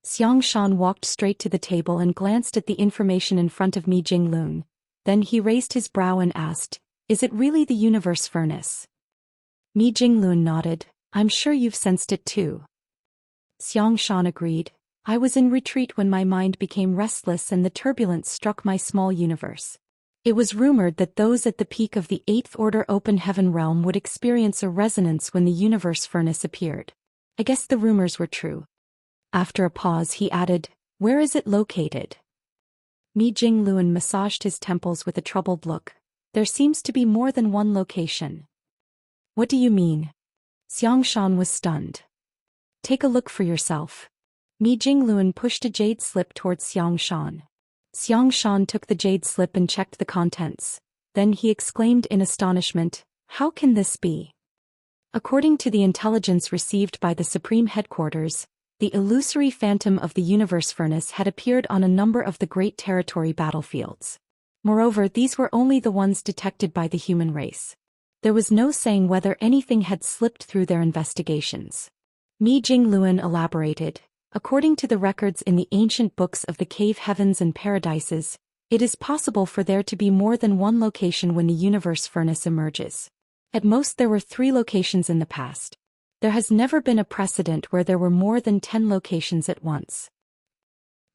Xianxia walked straight to the table and glanced at the information in front of Mi Jinglun. Then he raised his brow and asked, "Is it really the universe furnace?" Mi Jinglun nodded. "I'm sure you've sensed it too." Xianxia agreed. "I was in retreat when my mind became restless and the turbulence struck my small universe. It was rumored that those at the peak of the Eighth Order Open Heaven realm would experience a resonance when the universe furnace appeared. I guess the rumors were true." After a pause he added, "Where is it located?" Mi Jinglun massaged his temples with a troubled look. "There seems to be more than one location." "What do you mean?" Xianxia was stunned. "Take a look for yourself." Mi Jinglun pushed a jade slip towards Xianxia. Xianxia took the jade slip and checked the contents. Then he exclaimed in astonishment, "How can this be?" According to the intelligence received by the Supreme Headquarters, the illusory phantom of the universe furnace had appeared on a number of the great territory battlefields. Moreover, these were only the ones detected by the human race. There was no saying whether anything had slipped through their investigations. Mi Jinglun elaborated, "According to the records in the ancient books of the cave heavens and paradises, it is possible for there to be more than one location when the universe furnace emerges. At most there were 3 locations in the past. There has never been a precedent where there were more than 10 locations at once."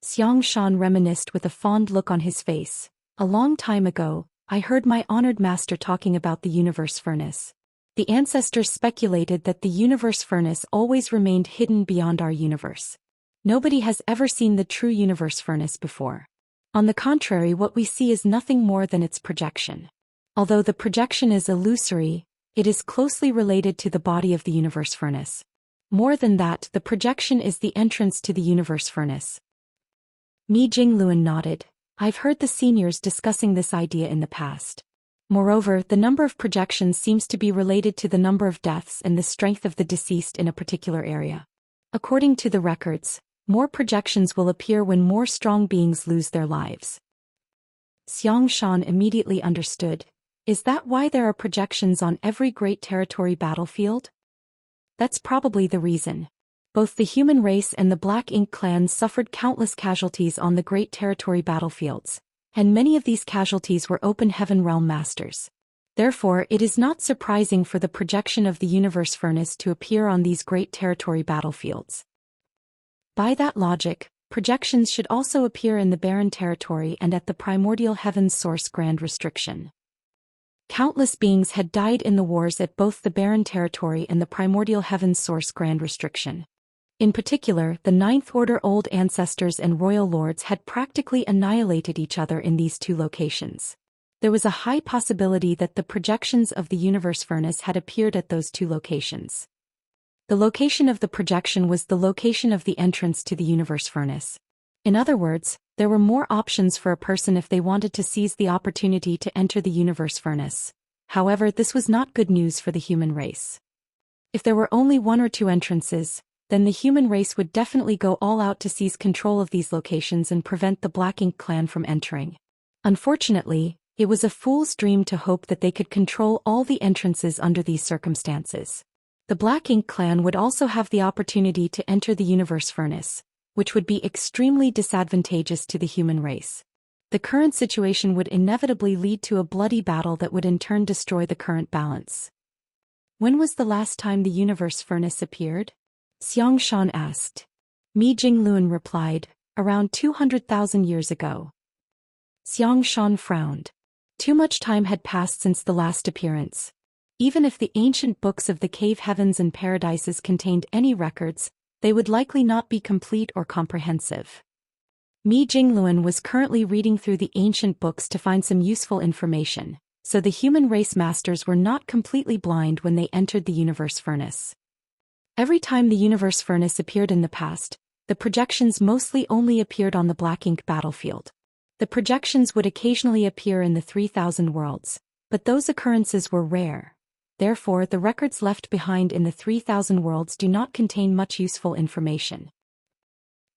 Xianxia reminisced with a fond look on his face. "A long time ago, I heard my honored master talking about the universe furnace. The ancestors speculated that the universe furnace always remained hidden beyond our universe. Nobody has ever seen the true universe furnace before. On the contrary, what we see is nothing more than its projection. Although the projection is illusory, it is closely related to the body of the universe furnace. More than that, the projection is the entrance to the universe furnace." Mi Jinglun nodded. I've heard the seniors discussing this idea in the past. Moreover, the number of projections seems to be related to the number of deaths and the strength of the deceased in a particular area. According to the records, more projections will appear when more strong beings lose their lives. Xianxia immediately understood. Is that why there are projections on every great territory battlefield? That's probably the reason. Both the human race and the Black Ink clan suffered countless casualties on the great territory battlefields, and many of these casualties were open heaven realm masters. Therefore, it is not surprising for the projection of the universe furnace to appear on these great territory battlefields. By that logic, projections should also appear in the barren territory and at the primordial heaven's source grand restriction. Countless beings had died in the wars at both the barren territory and the primordial heaven's source grand restriction. In particular, the Ninth Order Old Ancestors and Royal Lords had practically annihilated each other in these two locations. There was a high possibility that the projections of the universe furnace had appeared at those two locations. The location of the projection was the location of the entrance to the universe furnace. In other words, there were more options for a person if they wanted to seize the opportunity to enter the universe furnace. However, this was not good news for the human race. If there were only one or two entrances, then the human race would definitely go all out to seize control of these locations and prevent the Black Ink clan from entering. Unfortunately, it was a fool's dream to hope that they could control all the entrances under these circumstances. The Black Ink clan would also have the opportunity to enter the universe furnace, which would be extremely disadvantageous to the human race. The current situation would inevitably lead to a bloody battle that would in turn destroy the current balance. When was the last time the universe furnace appeared? Xianxia asked. Mi Jingluan replied, around 200,000 years ago. Xianxia frowned. Too much time had passed since the last appearance. Even if the ancient books of the cave heavens and paradises contained any records, they would likely not be complete or comprehensive. Mi Jingluan was currently reading through the ancient books to find some useful information, so the human race masters were not completely blind when they entered the universe furnace. Every time the universe furnace appeared in the past, the projections mostly only appeared on the Black Ink battlefield. The projections would occasionally appear in the 3000 worlds, but those occurrences were rare. Therefore, the records left behind in the 3000 worlds do not contain much useful information.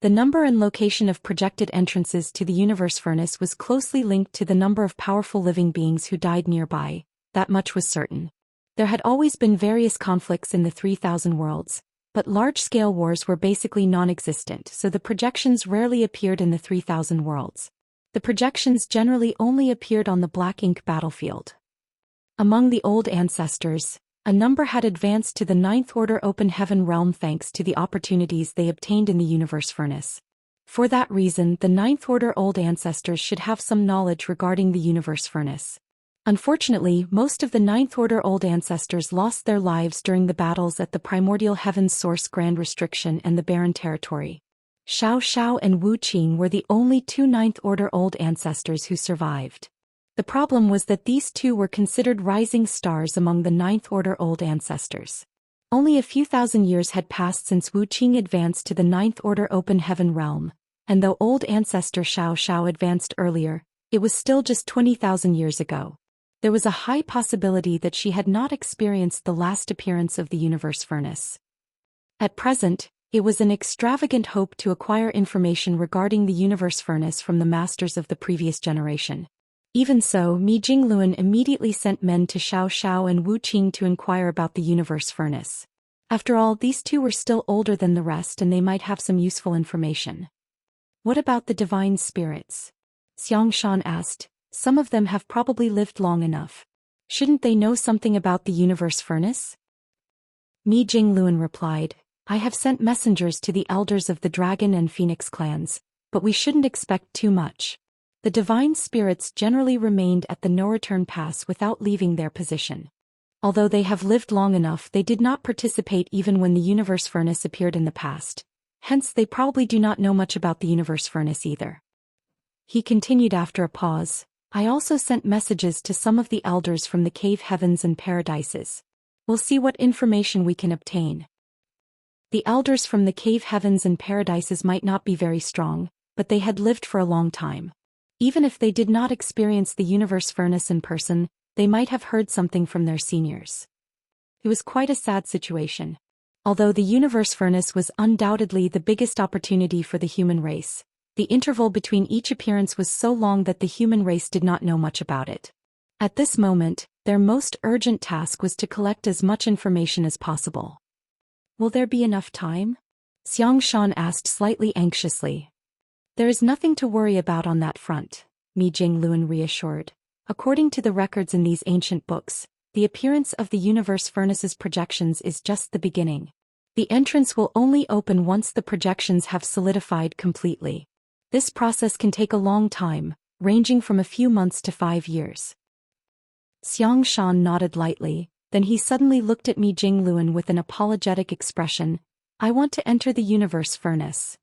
The number and location of projected entrances to the universe furnace was closely linked to the number of powerful living beings who died nearby, that much was certain. There had always been various conflicts in the 3000 worlds, but large-scale wars were basically non-existent, so the projections rarely appeared in the 3000 worlds. The projections generally only appeared on the Black Ink battlefield. Among the old ancestors, a number had advanced to the Ninth Order Open Heaven realm thanks to the opportunities they obtained in the universe furnace. For that reason, the Ninth Order Old Ancestors should have some knowledge regarding the universe furnace. Unfortunately, most of the Ninth Order Old Ancestors lost their lives during the battles at the Primordial Heaven's Source Grand Restriction and the Barren Territory. Xiao and Wu Qing were the only two Ninth Order Old Ancestors who survived. The problem was that these two were considered rising stars among the Ninth Order Old Ancestors. Only a few thousand years had passed since Wu Qing advanced to the Ninth Order Open Heaven realm, and though Old Ancestor Xiao advanced earlier, it was still just 20,000 years ago. There was a high possibility that she had not experienced the last appearance of the universe furnace. At present, it was an extravagant hope to acquire information regarding the universe furnace from the masters of the previous generation. Even so, Mi Jingluan immediately sent men to Xiao and Wu Qing to inquire about the universe furnace. After all, these two were still older than the rest and they might have some useful information. What about the divine spirits? Xianxia asked. Some of them have probably lived long enough. Shouldn't they know something about the universe furnace? Mi Jingluan replied, I have sent messengers to the elders of the Dragon and Phoenix clans, but we shouldn't expect too much. The divine spirits generally remained at the no-return pass without leaving their position. Although they have lived long enough, they did not participate even when the universe furnace appeared in the past. Hence, they probably do not know much about the universe furnace either. He continued after a pause. I also sent messages to some of the elders from the cave heavens and paradises. We'll see what information we can obtain. The elders from the cave heavens and paradises might not be very strong, but they had lived for a long time. Even if they did not experience the universe furnace in person, they might have heard something from their seniors. It was quite a sad situation. Although the universe furnace was undoubtedly the biggest opportunity for the human race, the interval between each appearance was so long that the human race did not know much about it. At this moment, their most urgent task was to collect as much information as possible. Will there be enough time? Xianxia asked slightly anxiously. There is nothing to worry about on that front, Mi Jingluan reassured. According to the records in these ancient books, the appearance of the universe furnace's projections is just the beginning. The entrance will only open once the projections have solidified completely. This process can take a long time, ranging from a few months to 5 years. Xianxia nodded lightly, then he suddenly looked at Mi Jingluan with an apologetic expression. I want to enter the universe furnace.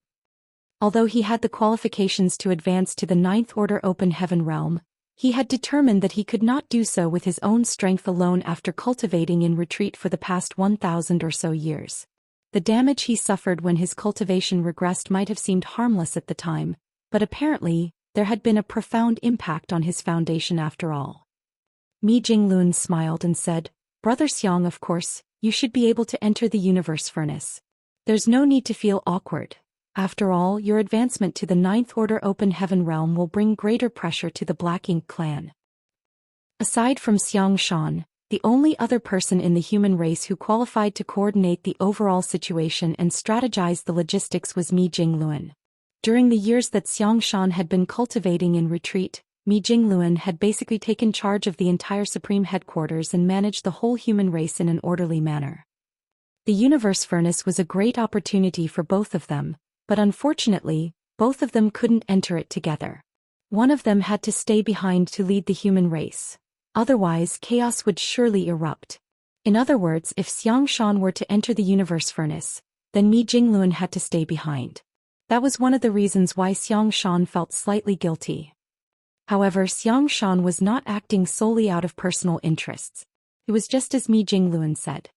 Although he had the qualifications to advance to the 9th Order Open Heaven realm, he had determined that he could not do so with his own strength alone after cultivating in retreat for the past 1,000 or so years. The damage he suffered when his cultivation regressed might have seemed harmless at the time, but apparently, there had been a profound impact on his foundation after all. Mi Jingluan smiled and said, Brother Xiang, of course, you should be able to enter the universe furnace. There's no need to feel awkward. After all, your advancement to the 9th Order Open Heaven realm will bring greater pressure to the Black Ink clan. Aside from Xianxia, the only other person in the human race who qualified to coordinate the overall situation and strategize the logistics was Mi Jingluan. During the years that Xianxia had been cultivating in retreat, Mi Jingluan had basically taken charge of the entire Supreme Headquarters and managed the whole human race in an orderly manner. The universe furnace was a great opportunity for both of them, but unfortunately, both of them couldn't enter it together. One of them had to stay behind to lead the human race. Otherwise, chaos would surely erupt. In other words, if Xianxia were to enter the universe furnace, then Mi Jingluan had to stay behind. That was one of the reasons why Xianxia felt slightly guilty. However, Xianxia was not acting solely out of personal interests. It was just as Mi Jingluan said.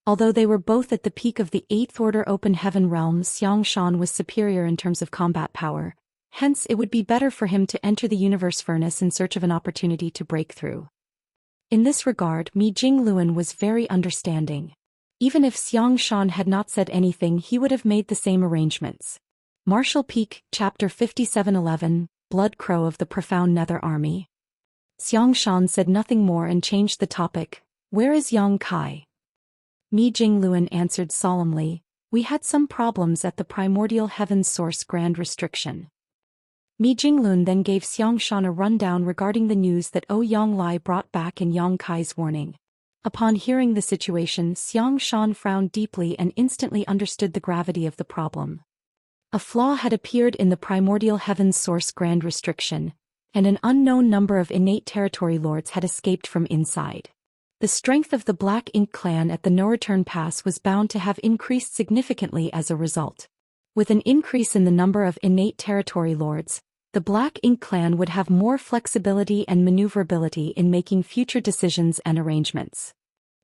Although they were both at the peak of the 8th Order Open Heaven realm, Xianxia was superior in terms of combat power, hence it would be better for him to enter the universe furnace in search of an opportunity to break through. In this regard, Mi Jingluan was very understanding. Even if Xianxia had not said anything, he would have made the same arrangements. Martial Peak, Chapter 5711, Blood Crow of the Profound Nether Army. Xianxia said nothing more and changed the topic. Where is Yang Kai? Mi Jingluan answered solemnly, we had some problems at the primordial heaven's source Grand Restriction. Mi Jingluan then gave Xianxia a rundown regarding the news that Yang Lai brought back in Yang Kai's warning. Upon hearing the situation, Xianxia frowned deeply and instantly understood the gravity of the problem. A flaw had appeared in the primordial heaven's source Grand Restriction, and an unknown number of innate territory lords had escaped from inside. The strength of the Black Ink clan at the No-Return Pass was bound to have increased significantly as a result. With an increase in the number of innate territory lords, the Black Ink clan would have more flexibility and maneuverability in making future decisions and arrangements.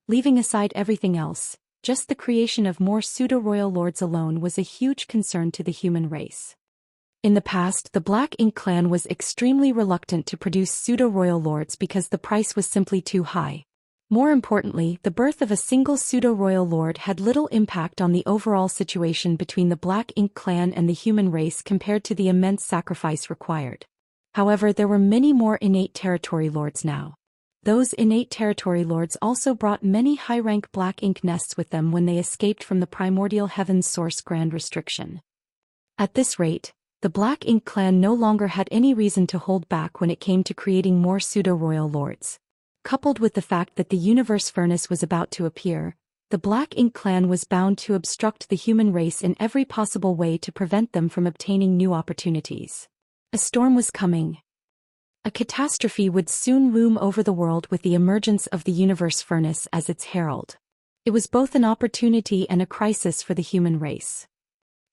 Leaving aside everything else, just the creation of more pseudo-royal lords alone was a huge concern to the human race. In the past, the Black Ink clan was extremely reluctant to produce pseudo-royal lords because the price was simply too high. More importantly, the birth of a single pseudo-royal lord had little impact on the overall situation between the Black Ink clan and the human race compared to the immense sacrifice required. However, there were many more innate territory lords now. Those innate territory lords also brought many high-rank Black Ink nests with them when they escaped from the primordial heaven's source Grand Restriction. At this rate, the Black Ink clan no longer had any reason to hold back when it came to creating more pseudo-royal lords. Coupled with the fact that the universe furnace was about to appear, the Black Ink clan was bound to obstruct the human race in every possible way to prevent them from obtaining new opportunities. A storm was coming. A catastrophe would soon loom over the world with the emergence of the universe furnace as its herald. It was both an opportunity and a crisis for the human race.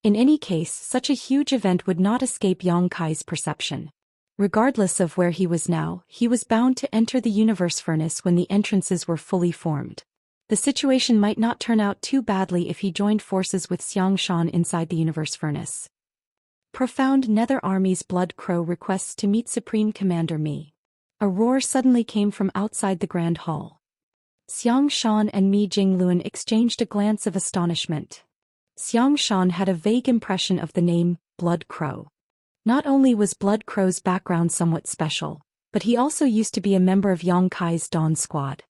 In any case, such a huge event would not escape Yang Kai's perception. Regardless of where he was now, he was bound to enter the universe furnace when the entrances were fully formed. The situation might not turn out too badly if he joined forces with Xianxia inside the universe furnace. Profound Nether Army's Blood Crow requests to meet Supreme Commander Mi. A roar suddenly came from outside the Grand Hall. Xianxia and Mi Jingluan exchanged a glance of astonishment. Xianxia had a vague impression of the name, Blood Crow. Not only was Blood Crow's background somewhat special, but he also used to be a member of Yang Kai's Dawn Squad.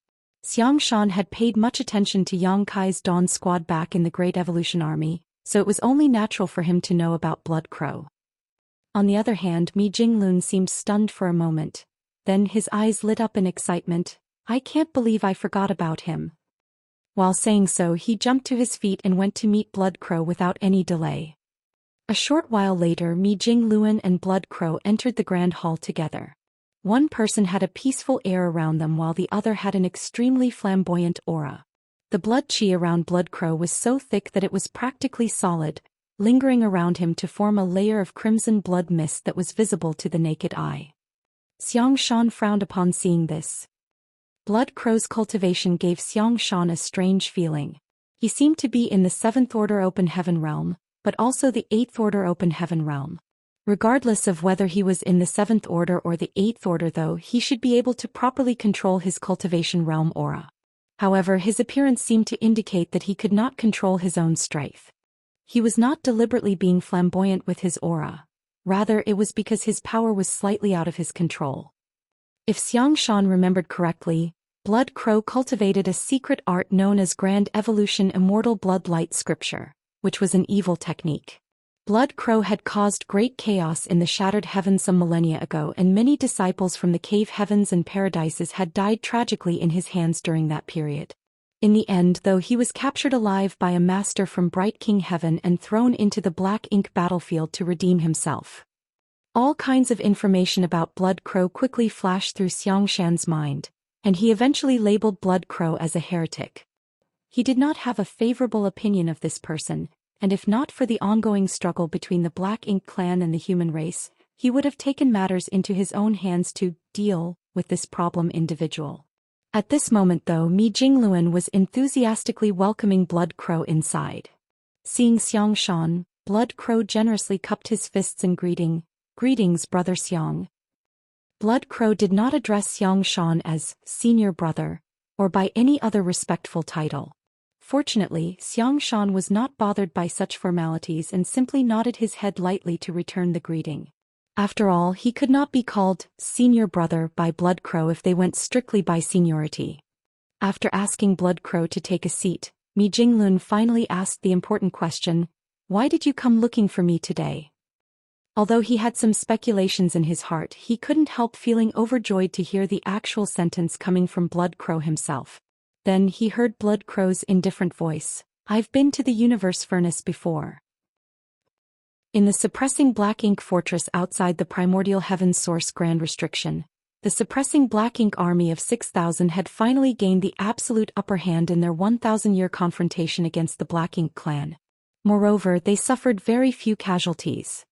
Xianxia had paid much attention to Yang Kai's Dawn Squad back in the Great Evolution Army, so it was only natural for him to know about Blood Crow. On the other hand, Mi Jingluan seemed stunned for a moment. Then his eyes lit up in excitement. "I can't believe I forgot about him." While saying so, he jumped to his feet and went to meet Blood Crow without any delay. A short while later, Mi Jingluan and Blood Crow entered the Grand Hall together. One person had a peaceful air around them while the other had an extremely flamboyant aura. The blood chi around Blood Crow was so thick that it was practically solid, lingering around him to form a layer of crimson blood mist that was visible to the naked eye. Xianxia frowned upon seeing this. Blood Crow's cultivation gave Xianxia a strange feeling. He seemed to be in the 7th Order Open Heaven realm, but also the 8th Order Open Heaven realm. Regardless of whether he was in the 7th Order or the 8th Order though, he should be able to properly control his cultivation realm aura. However, his appearance seemed to indicate that he could not control his own strength. He was not deliberately being flamboyant with his aura. Rather, it was because his power was slightly out of his control. If Xianxia remembered correctly, Blood Crow cultivated a secret art known as Grand Evolution Immortal Blood Light Scripture, which was an evil technique. Blood Crow had caused great chaos in the Shattered Heavens some millennia ago, and many disciples from the Cave Heavens and Paradises had died tragically in his hands during that period. In the end, though, he was captured alive by a master from Bright King Heaven and thrown into the Black Ink battlefield to redeem himself. All kinds of information about Blood Crow quickly flashed through Xianxia's mind, and he eventually labeled Blood Crow as a heretic. He did not have a favorable opinion of this person, and if not for the ongoing struggle between the Black Ink clan and the human race, he would have taken matters into his own hands to deal with this problem individual. At this moment though, Mi Jingluan was enthusiastically welcoming Blood Crow inside. Seeing Xianxia, Blood Crow generously cupped his fists in greetings brother Xiang. Blood Crow did not address Xianxia as senior brother, or by any other respectful title. Fortunately, Xianxia was not bothered by such formalities and simply nodded his head lightly to return the greeting. After all, he could not be called senior brother by Blood Crow if they went strictly by seniority. After asking Blood Crow to take a seat, Mi Jingluan finally asked the important question, "Why did you come looking for me today?" Although he had some speculations in his heart, he couldn't help feeling overjoyed to hear the actual sentence coming from Blood Crow himself. Then he heard Blood Crow's indifferent voice, "I've been to the Universe Furnace before." In the suppressing Black Ink fortress outside the Primordial Heavens Source Grand Restriction, the suppressing Black Ink army of 6,000 had finally gained the absolute upper hand in their 1,000-year confrontation against the Black Ink clan. Moreover, they suffered very few casualties.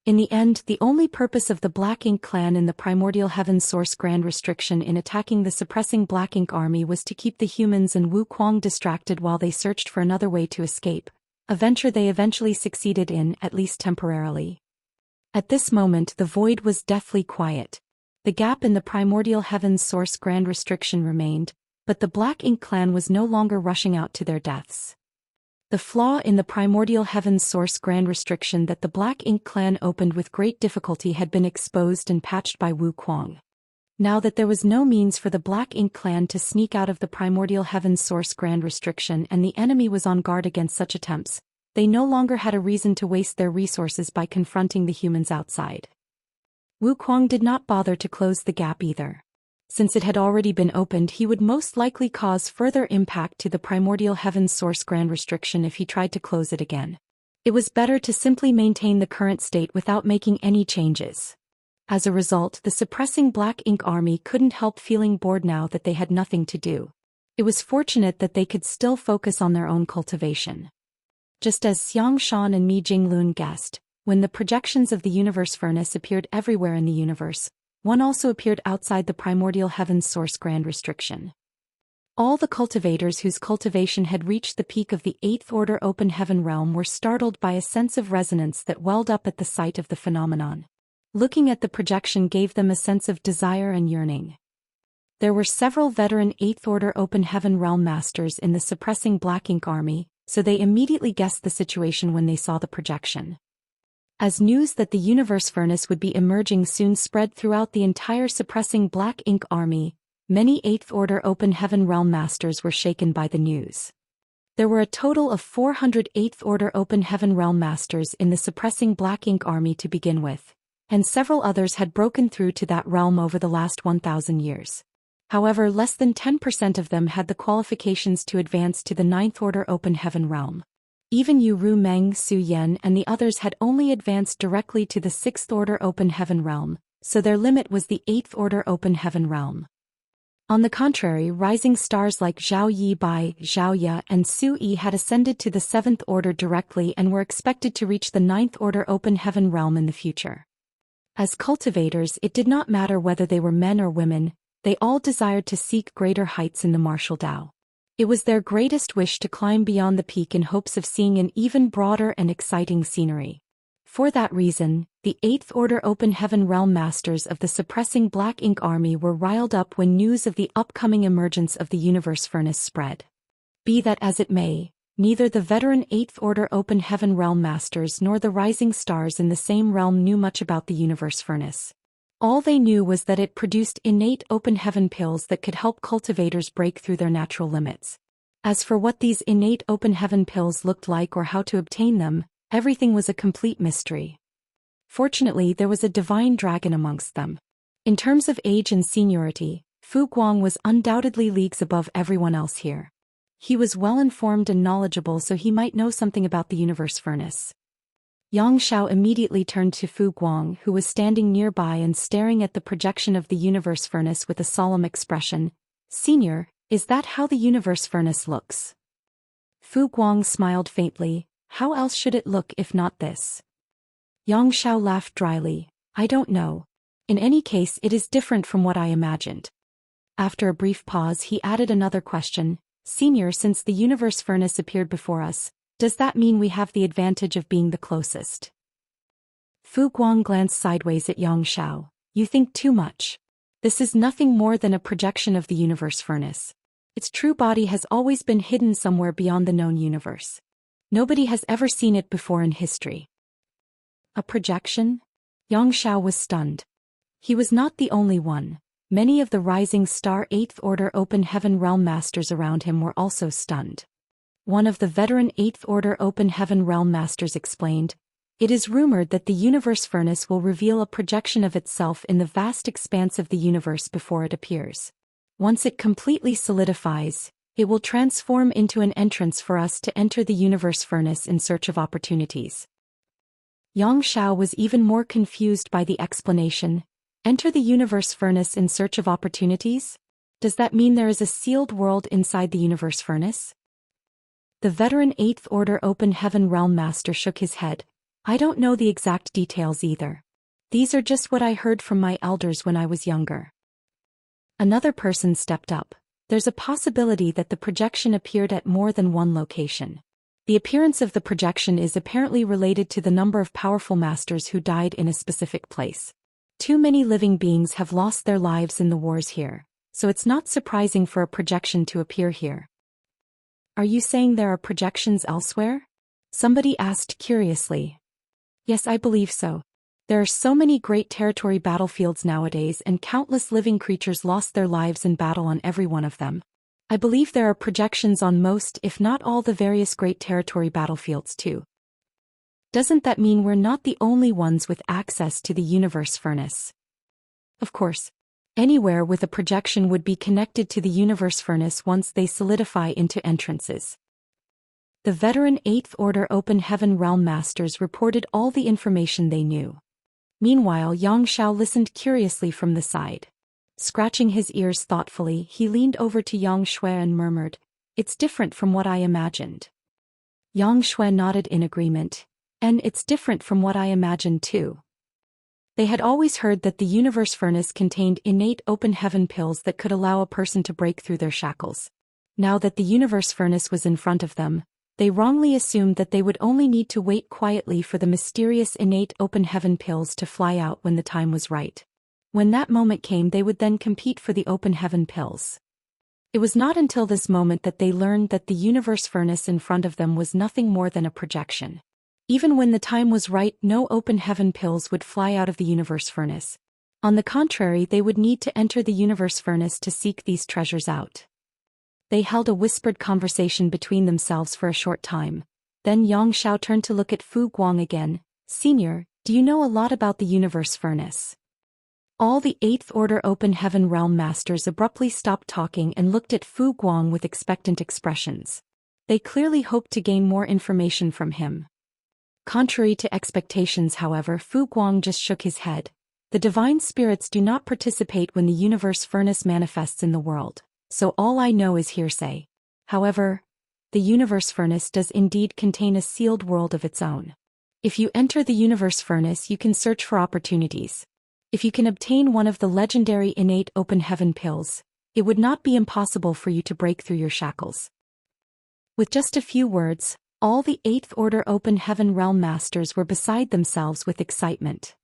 In the end, the only purpose of the Black Ink clan in the Primordial Heavens Source Grand Restriction in attacking the suppressing Black Ink army was to keep the humans and Wu Kuang distracted while they searched for another way to escape, a venture they eventually succeeded in, at least temporarily. At this moment, the void was deathly quiet. The gap in the Primordial Heavens Source Grand Restriction remained, but the Black Ink clan was no longer rushing out to their deaths. The flaw in the Primordial Heavens Source Grand Restriction that the Black Ink clan opened with great difficulty had been exposed and patched by Wu Kuang. Now that there was no means for the Black Ink clan to sneak out of the Primordial Heavens Source Grand Restriction and the enemy was on guard against such attempts, they no longer had a reason to waste their resources by confronting the humans outside. Wu Kuang did not bother to close the gap either. Since it had already been opened, he would most likely cause further impact to the Primordial Heavens Source Grand Restriction if he tried to close it again. It was better to simply maintain the current state without making any changes. As a result, the suppressing Black Ink army couldn't help feeling bored now that they had nothing to do. It was fortunate that they could still focus on their own cultivation. Just as Xianxia and Mi Jingluan guessed, when the projections of the Universe Furnace appeared everywhere in the universe, one also appeared outside the Primordial Heavens Source Grand Restriction. All the cultivators whose cultivation had reached the peak of the 8th Order Open Heaven realm were startled by a sense of resonance that welled up at the sight of the phenomenon. Looking at the projection gave them a sense of desire and yearning. There were several veteran 8th Order Open Heaven realm masters in the suppressing Black Ink army, so they immediately guessed the situation when they saw the projection. As news that the universe furnace would be emerging soon spread throughout the entire suppressing Black Ink army, many 8th Order Open Heaven realm masters were shaken by the news. There were a total of 400 8th Order Open Heaven realm masters in the suppressing Black Ink army to begin with, and several others had broken through to that realm over the last 1,000 years. However, less than 10% of them had the qualifications to advance to the 9th Order Open Heaven realm. Even Yu Ru Meng, Su Yen and the others had only advanced directly to the 6th Order Open Heaven realm, so their limit was the 8th Order Open Heaven realm. On the contrary, rising stars like Zhao Yi Bai, Zhao Ya and Su Yi had ascended to the 7th Order directly and were expected to reach the 9th Order Open Heaven realm in the future. As cultivators, it did not matter whether they were men or women, they all desired to seek greater heights in the martial Tao. It was their greatest wish to climb beyond the peak in hopes of seeing an even broader and exciting scenery. For that reason, the 8th Order Open Heaven realm masters of the suppressing Black Ink army were riled up when news of the upcoming emergence of the universe furnace spread. Be that as it may, neither the veteran 8th Order Open Heaven realm masters nor the rising stars in the same realm knew much about the universe furnace. All they knew was that it produced innate open heaven pills that could help cultivators break through their natural limits. As for what these innate open heaven pills looked like or how to obtain them, everything was a complete mystery. Fortunately, there was a divine dragon amongst them. In terms of age and seniority, Fu Guang was undoubtedly leagues above everyone else here. He was well-informed and knowledgeable, so he might know something about the universe furnace. Yang Xiao immediately turned to Fu Guang, who was standing nearby and staring at the projection of the universe furnace with a solemn expression. "Senior, is that how the universe furnace looks?" Fu Guang smiled faintly. "How else should it look if not this?" Yang Xiao laughed dryly. "I don't know. In any case, it is different from what I imagined." After a brief pause, he added another question. "Senior, since the universe furnace appeared before us, does that mean we have the advantage of being the closest?" Fu Guang glanced sideways at Yang Xiao. "You think too much. This is nothing more than a projection of the universe furnace. Its true body has always been hidden somewhere beyond the known universe. Nobody has ever seen it before in history." A projection? Yang Xiao was stunned. He was not the only one. Many of the rising star 8th Order Open Heaven realm masters around him were also stunned. One of the veteran 8th Order Open Heaven realm masters explained, "It is rumored that the universe furnace will reveal a projection of itself in the vast expanse of the universe before it appears. Once it completely solidifies, it will transform into an entrance for us to enter the universe furnace in search of opportunities." Yang Xiao was even more confused by the explanation. Enter the universe furnace in search of opportunities? Does that mean there is a sealed world inside the universe furnace? The veteran 8th Order Open Heaven realm master shook his head. "I don't know the exact details either. These are just what I heard from my elders when I was younger." Another person stepped up. "There's a possibility that the projection appeared at more than one location. The appearance of the projection is apparently related to the number of powerful masters who died in a specific place. Too many living beings have lost their lives in the wars here, so it's not surprising for a projection to appear here." "Are you saying there are projections elsewhere?" somebody asked curiously. "Yes, I believe so. There are so many great territory battlefields nowadays, and countless living creatures lost their lives in battle on every one of them. I believe there are projections on most, if not all, the various great territory battlefields too." "Doesn't that mean we're not the only ones with access to the universe furnace?" "Of course. Anywhere with a projection would be connected to the universe furnace once they solidify into entrances." The veteran 8th Order Open Heaven realm masters reported all the information they knew. Meanwhile, Yang Xiao listened curiously from the side. Scratching his ears thoughtfully, he leaned over to Yang Shui and murmured, "It's different from what I imagined." Yang Shui nodded in agreement. "And it's different from what I imagined too." They had always heard that the universe furnace contained innate open heaven pills that could allow a person to break through their shackles. Now that the universe furnace was in front of them, they wrongly assumed that they would only need to wait quietly for the mysterious innate open heaven pills to fly out when the time was right. When that moment came, they would then compete for the open heaven pills. It was not until this moment that they learned that the universe furnace in front of them was nothing more than a projection. Even when the time was right, no open heaven pills would fly out of the universe furnace. On the contrary, they would need to enter the universe furnace to seek these treasures out. They held a whispered conversation between themselves for a short time. Then Yang Xiao turned to look at Fu Guang again. "Senior, do you know a lot about the universe furnace?" All the 8th Order Open Heaven Realm Masters abruptly stopped talking and looked at Fu Guang with expectant expressions. They clearly hoped to gain more information from him. Contrary to expectations, however, Fu Guang just shook his head. The divine spirits do not participate when the universe furnace manifests in the world, so all I know is hearsay. However, the universe furnace does indeed contain a sealed world of its own. If you enter the universe furnace, you can search for opportunities. If you can obtain one of the legendary innate open heaven pills, it would not be impossible for you to break through your shackles. With just a few words, all the 8th Order Open Heaven Realm Masters were beside themselves with excitement.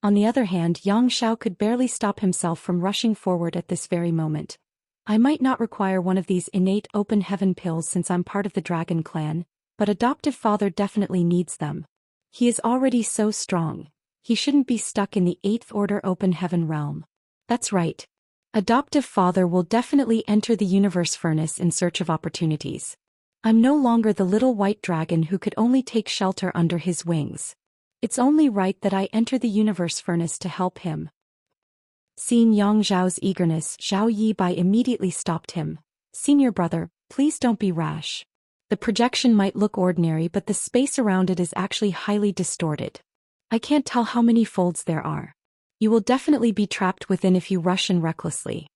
On the other hand, Yang Xiao could barely stop himself from rushing forward at this very moment. "I might not require one of these innate open heaven pills since I'm part of the Dragon Clan, but adoptive father definitely needs them. He is already so strong. He shouldn't be stuck in the 8th Order Open Heaven Realm." That's right. Adoptive father will definitely enter the universe furnace in search of opportunities. I'm no longer the little white dragon who could only take shelter under his wings. It's only right that I enter the universe furnace to help him. Seeing Yang Zhao's eagerness, Zhao Yibai immediately stopped him. "Senior brother, please don't be rash. The projection might look ordinary, but the space around it is actually highly distorted. I can't tell how many folds there are. You will definitely be trapped within if you rush in recklessly."